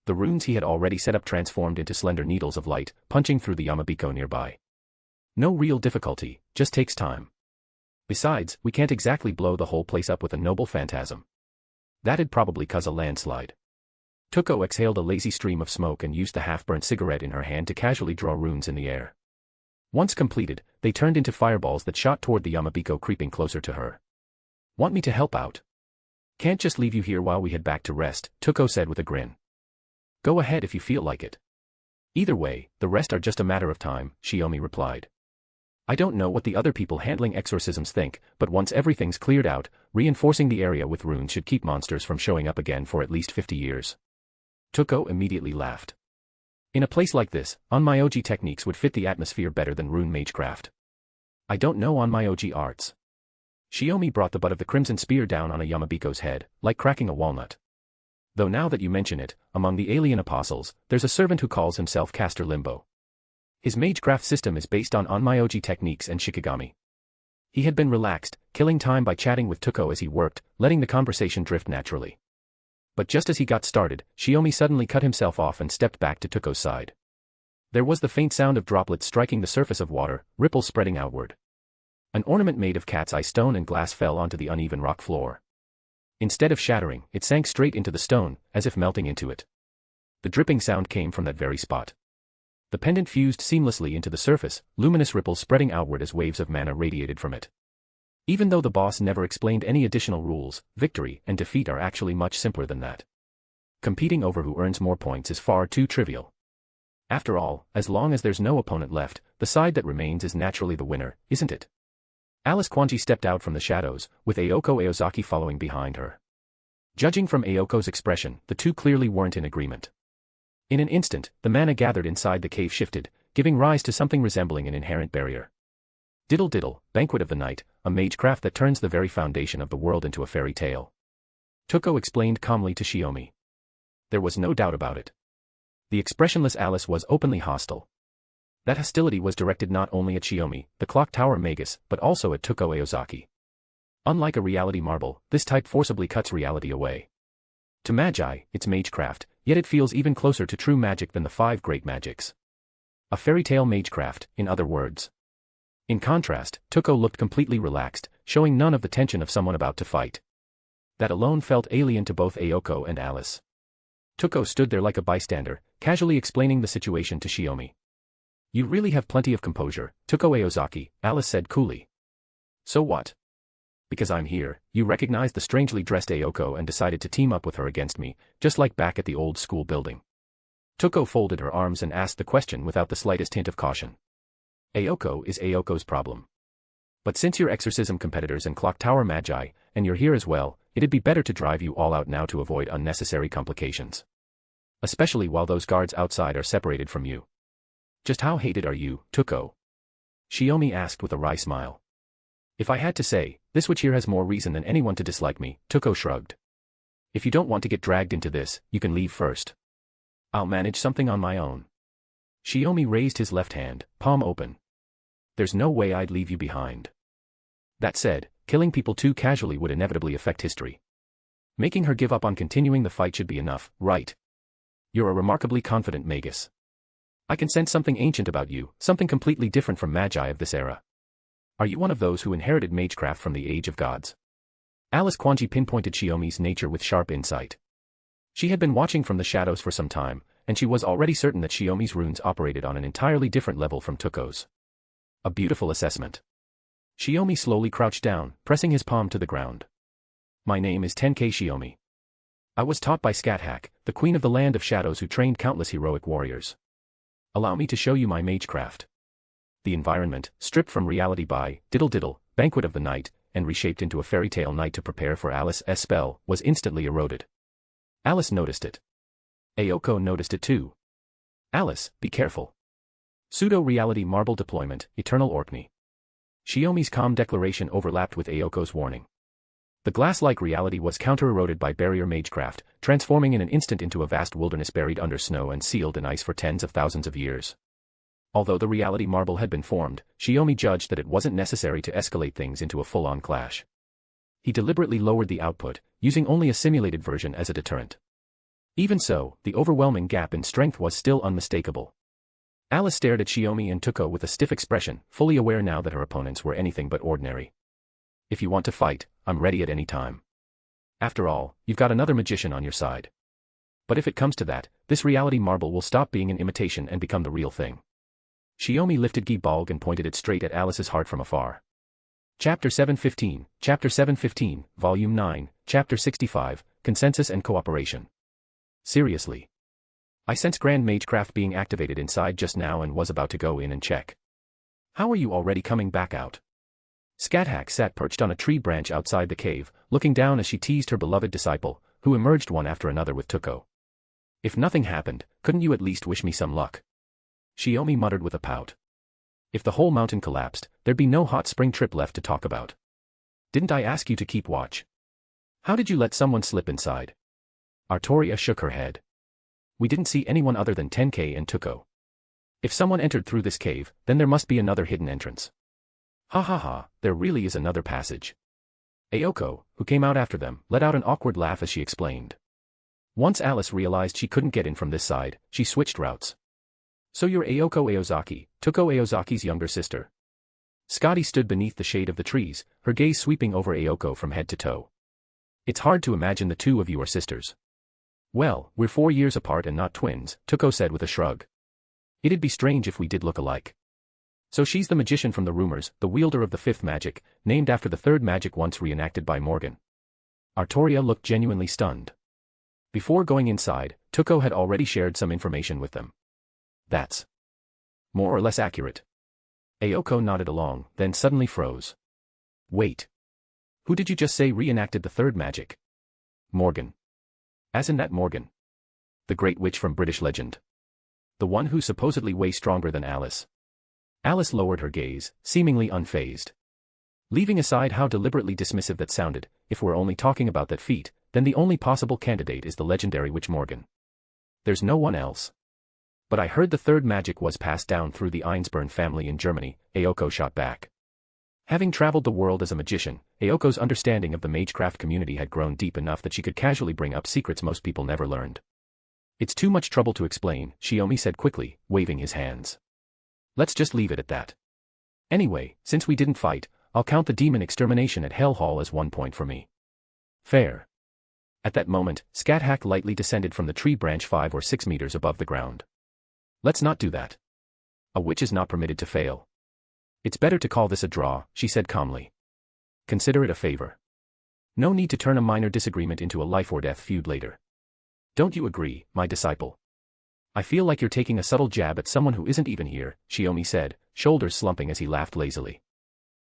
The runes he had already set up transformed into slender needles of light, punching through the Yamabiko nearby. "No real difficulty, just takes time. Besides, we can't exactly blow the whole place up with a noble phantasm. That'd probably cause a landslide." Tuko exhaled a lazy stream of smoke and used the half-burnt cigarette in her hand to casually draw runes in the air. Once completed, they turned into fireballs that shot toward the Yamabiko creeping closer to her. "Want me to help out?" "Can't just leave you here while we head back to rest," Tuko said with a grin. "Go ahead if you feel like it. Either way, the rest are just a matter of time," Shiomi replied. "I don't know what the other people handling exorcisms think, but once everything's cleared out, reinforcing the area with runes should keep monsters from showing up again for at least 50 years. Tuko immediately laughed. "In a place like this, Onmyoji techniques would fit the atmosphere better than rune magecraft. I don't know Onmyoji arts." Shiomi brought the butt of the crimson spear down on a Yamabiko's head, like cracking a walnut. "Though now that you mention it, among the alien apostles, there's a servant who calls himself Caster Limbo. His magecraft system is based on Onmyoji techniques and Shikigami. He had been relaxed, killing time by chatting with Tuko as he worked, letting the conversation drift naturally. But just as he got started, Shiomi suddenly cut himself off and stepped back to Tuko's side. There was the faint sound of droplets striking the surface of water, ripples spreading outward. An ornament made of cat's eye stone and glass fell onto the uneven rock floor. Instead of shattering, it sank straight into the stone, as if melting into it. The dripping sound came from that very spot. The pendant fused seamlessly into the surface, luminous ripples spreading outward as waves of mana radiated from it. Even though the boss never explained any additional rules, victory and defeat are actually much simpler than that. Competing over who earns more points is far too trivial. After all, as long as there's no opponent left, the side that remains is naturally the winner, isn't it? Alice Quanji stepped out from the shadows, with Ayako Aozaki following behind her. Judging from Ayoko's expression, the two clearly weren't in agreement. In an instant, the mana gathered inside the cave shifted, giving rise to something resembling an inherent barrier. Diddle diddle, Banquet of the Night, a magecraft that turns the very foundation of the world into a fairy tale. Tuko explained calmly to Shiomi. There was no doubt about it. The expressionless Alice was openly hostile. That hostility was directed not only at Shiomi, the clock tower Magus, but also at Tuko Aozaki. Unlike a reality marble, this type forcibly cuts reality away. To Magi, it's magecraft, yet it feels even closer to true magic than the 5 great magics. A fairy tale magecraft, in other words. In contrast, Tuko looked completely relaxed, showing none of the tension of someone about to fight. That alone felt alien to both Ayako and Alice. Tuko stood there like a bystander, casually explaining the situation to Shiomi. You really have plenty of composure, Tuko Aozaki, Alice said coolly. So what? Because I'm here, you recognized the strangely dressed Ayako and decided to team up with her against me, just like back at the old school building. Tuko folded her arms and asked the question without the slightest hint of caution. Ayako is Ayoko's problem. But since you're exorcism competitors and clock tower magi, and you're here as well, it'd be better to drive you all out now to avoid unnecessary complications. Especially while those guards outside are separated from you. Just how hated are you, Tuko? Shiomi asked with a wry smile. If I had to say, this witch here has more reason than anyone to dislike me, Tuko shrugged. If you don't want to get dragged into this, you can leave first. I'll manage something on my own. Shiomi raised his left hand, palm open. There's no way I'd leave you behind. That said, killing people too casually would inevitably affect history. Making her give up on continuing the fight should be enough, right? You're a remarkably confident Magus. I can sense something ancient about you, something completely different from magi of this era. Are you one of those who inherited magecraft from the Age of Gods? Alice Quanji pinpointed Shiomi's nature with sharp insight. She had been watching from the shadows for some time, and she was already certain that Shiomi's runes operated on an entirely different level from Tuko's. A beautiful assessment. Shiomi slowly crouched down, pressing his palm to the ground. My name is Tenkei Shiomi. I was taught by Scáthach, the queen of the land of shadows who trained countless heroic warriors. Allow me to show you my magecraft. The environment, stripped from reality by Diddle Diddle, Banquet of the Night, and reshaped into a fairy tale night to prepare for Alice's spell, was instantly eroded. Alice noticed it. Ayako noticed it too. Alice, be careful. Pseudo-reality marble deployment, Eternal Orkney. Shiomi's calm declaration overlapped with Ayoko's warning. The glass-like reality was counter-eroded by barrier magecraft, transforming in an instant into a vast wilderness buried under snow and sealed in ice for tens of thousands of years. Although the reality marble had been formed, Shiomi judged that it wasn't necessary to escalate things into a full-on clash. He deliberately lowered the output, using only a simulated version as a deterrent. Even so, the overwhelming gap in strength was still unmistakable. Alice stared at Shiomi and Tuko with a stiff expression, fully aware now that her opponents were anything but ordinary. If you want to fight, I'm ready at any time. After all, you've got another magician on your side. But if it comes to that, this reality marble will stop being an imitation and become the real thing. Shiomi lifted Gi-Balg and pointed it straight at Alice's heart from afar. Chapter 715, Volume 9, Chapter 65, Consensus and Cooperation. Seriously. I sense Grand Magecraft being activated inside just now and was about to go in and check. How are you already coming back out? Scáthach sat perched on a tree branch outside the cave, looking down as she teased her beloved disciple, who emerged one after another with Tuko. If nothing happened, couldn't you at least wish me some luck? Shiomi muttered with a pout. If the whole mountain collapsed, there'd be no hot spring trip left to talk about. Didn't I ask you to keep watch? How did you let someone slip inside? Artoria shook her head. We didn't see anyone other than Tenkei and Tuko. If someone entered through this cave, then there must be another hidden entrance. Ha ha ha, there really is another passage. Ayako, who came out after them, let out an awkward laugh as she explained. Once Alice realized she couldn't get in from this side, she switched routes. So you're Ayako Aozaki, Tuko Aozaki's younger sister. Scotty stood beneath the shade of the trees, her gaze sweeping over Ayako from head to toe. It's hard to imagine the two of you are sisters. Well, we're 4 years apart and not twins, Tuko said with a shrug. It'd be strange if we did look alike. So she's the magician from the rumors, the wielder of the fifth magic, named after the third magic once reenacted by Morgan. Artoria looked genuinely stunned. Before going inside, Tuko had already shared some information with them. That's more or less accurate. Ayoko nodded along, then suddenly froze. Wait. Who did you just say reenacted the third magic? Morgan. As in that Morgan. The great witch from British legend. The one who's supposedly way stronger than Alice. Alice lowered her gaze, seemingly unfazed. Leaving aside how deliberately dismissive that sounded, if we're only talking about that feat, then the only possible candidate is the legendary witch Morgan. There's no one else. But I heard the third magic was passed down through the Einsburn family in Germany, Ayoko shot back. Having traveled the world as a magician, Ayoko's understanding of the magecraft community had grown deep enough that she could casually bring up secrets most people never learned. It's too much trouble to explain, Shiomi said quickly, waving his hands. Let's just leave it at that. Anyway, since we didn't fight, I'll count the demon extermination at Hell Hall as 1 point for me. Fair. At that moment, Scáthach lightly descended from the tree branch 5 or 6 meters above the ground. Let's not do that. A witch is not permitted to fail. It's better to call this a draw, she said calmly. Consider it a favor. No need to turn a minor disagreement into a life-or-death feud later. Don't you agree, my disciple? I feel like you're taking a subtle jab at someone who isn't even here, Shiomi said, shoulders slumping as he laughed lazily.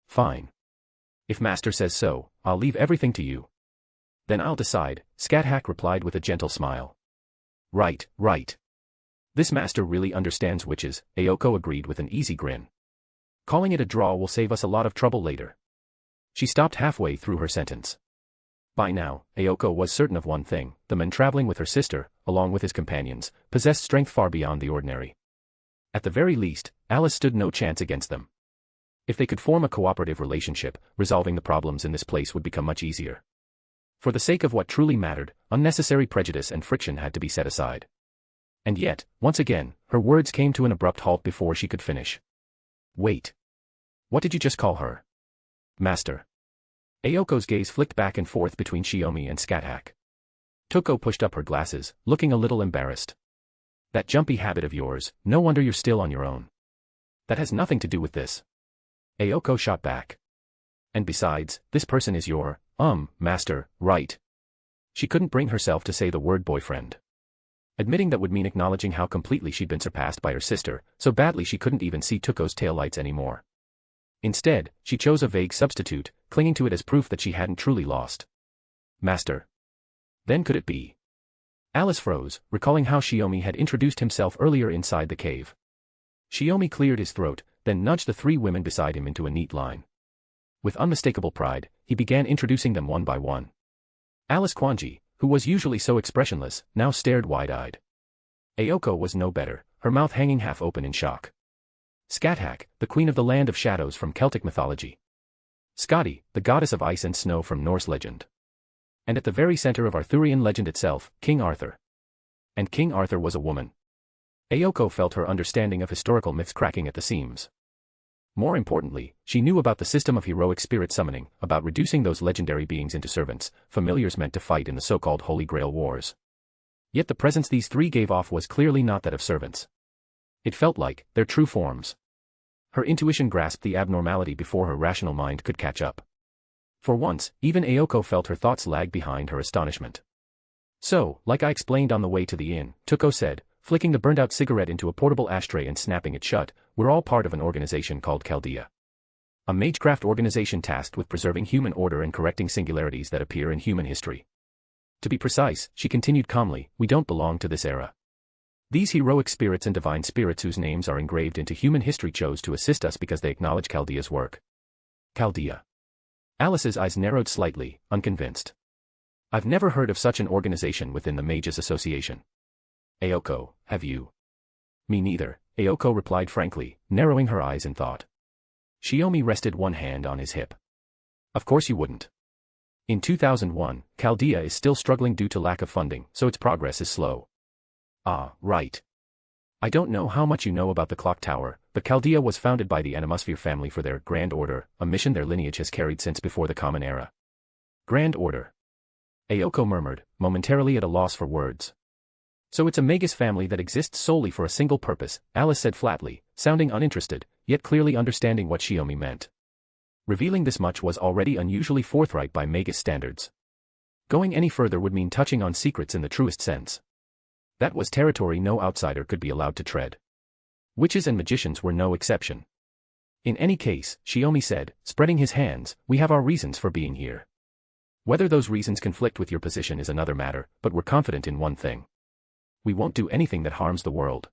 Fine. If Master says so, I'll leave everything to you. Then I'll decide, Scáthach replied with a gentle smile. Right, right. This Master really understands witches, Ayoko agreed with an easy grin. Calling it a draw will save us a lot of trouble later. She stopped halfway through her sentence. By now, Ayoko was certain of one thing: the man traveling with her sister, along with his companions, possessed strength far beyond the ordinary. At the very least, Alice stood no chance against them. If they could form a cooperative relationship, resolving the problems in this place would become much easier. For the sake of what truly mattered, unnecessary prejudice and friction had to be set aside. And yet, once again, her words came to an abrupt halt before she could finish. Wait. What did you just call her? Master. Ayoko's gaze flicked back and forth between Shiomi and Scáthach. Tuko pushed up her glasses, looking a little embarrassed. That jumpy habit of yours, no wonder you're still on your own. That has nothing to do with this. Ayoko shot back. And besides, this person is your, master, right? She couldn't bring herself to say the word boyfriend. Admitting that would mean acknowledging how completely she'd been surpassed by her sister, so badly she couldn't even see Tuko's taillights anymore. Instead, she chose a vague substitute, clinging to it as proof that she hadn't truly lost. Master. Then could it be? Alice froze, recalling how Shiomi had introduced himself earlier inside the cave. Shiomi cleared his throat, then nudged the 3 women beside him into a neat line. With unmistakable pride, he began introducing them one by one. Alice Kwanji, who was usually so expressionless, now stared wide-eyed. Ayoko was no better, her mouth hanging half open in shock. Scáthach, the queen of the land of shadows from Celtic mythology. Skadi, the goddess of ice and snow from Norse legend. And at the very center of Arthurian legend itself, King Arthur. And King Arthur was a woman. Ayoko felt her understanding of historical myths cracking at the seams. More importantly, she knew about the system of heroic spirit summoning, about reducing those legendary beings into servants, familiars meant to fight in the so-called Holy Grail Wars. Yet the presence these 3 gave off was clearly not that of servants. It felt like their true forms. Her intuition grasped the abnormality before her rational mind could catch up. For once, even Ayoko felt her thoughts lag behind her astonishment. So, like I explained on the way to the inn, Tuko said, flicking the burned-out cigarette into a portable ashtray and snapping it shut, we're all part of an organization called Chaldea. A magecraft organization tasked with preserving human order and correcting singularities that appear in human history. To be precise, she continued calmly, we don't belong to this era. These heroic spirits and divine spirits whose names are engraved into human history chose to assist us because they acknowledge Chaldea's work. Chaldea. Alice's eyes narrowed slightly, unconvinced. I've never heard of such an organization within the Mages Association. Ayoko, have you? Me neither, Ayoko replied frankly, narrowing her eyes in thought. Shiomi rested one hand on his hip. Of course you wouldn't. In 2001, Chaldea is still struggling due to lack of funding, so its progress is slow. Ah, right. I don't know how much you know about the clock tower, but Chaldea was founded by the Animosphere family for their Grand Order, a mission their lineage has carried since before the Common Era. Grand Order. Ayoko murmured, momentarily at a loss for words. So it's a Magus family that exists solely for a single purpose, Alice said flatly, sounding uninterested, yet clearly understanding what Shiomi meant. Revealing this much was already unusually forthright by Magus standards. Going any further would mean touching on secrets in the truest sense. That was territory no outsider could be allowed to tread. Witches and magicians were no exception. In any case, Shiomi said, spreading his hands, we have our reasons for being here. Whether those reasons conflict with your position is another matter, but we're confident in one thing. We won't do anything that harms the world.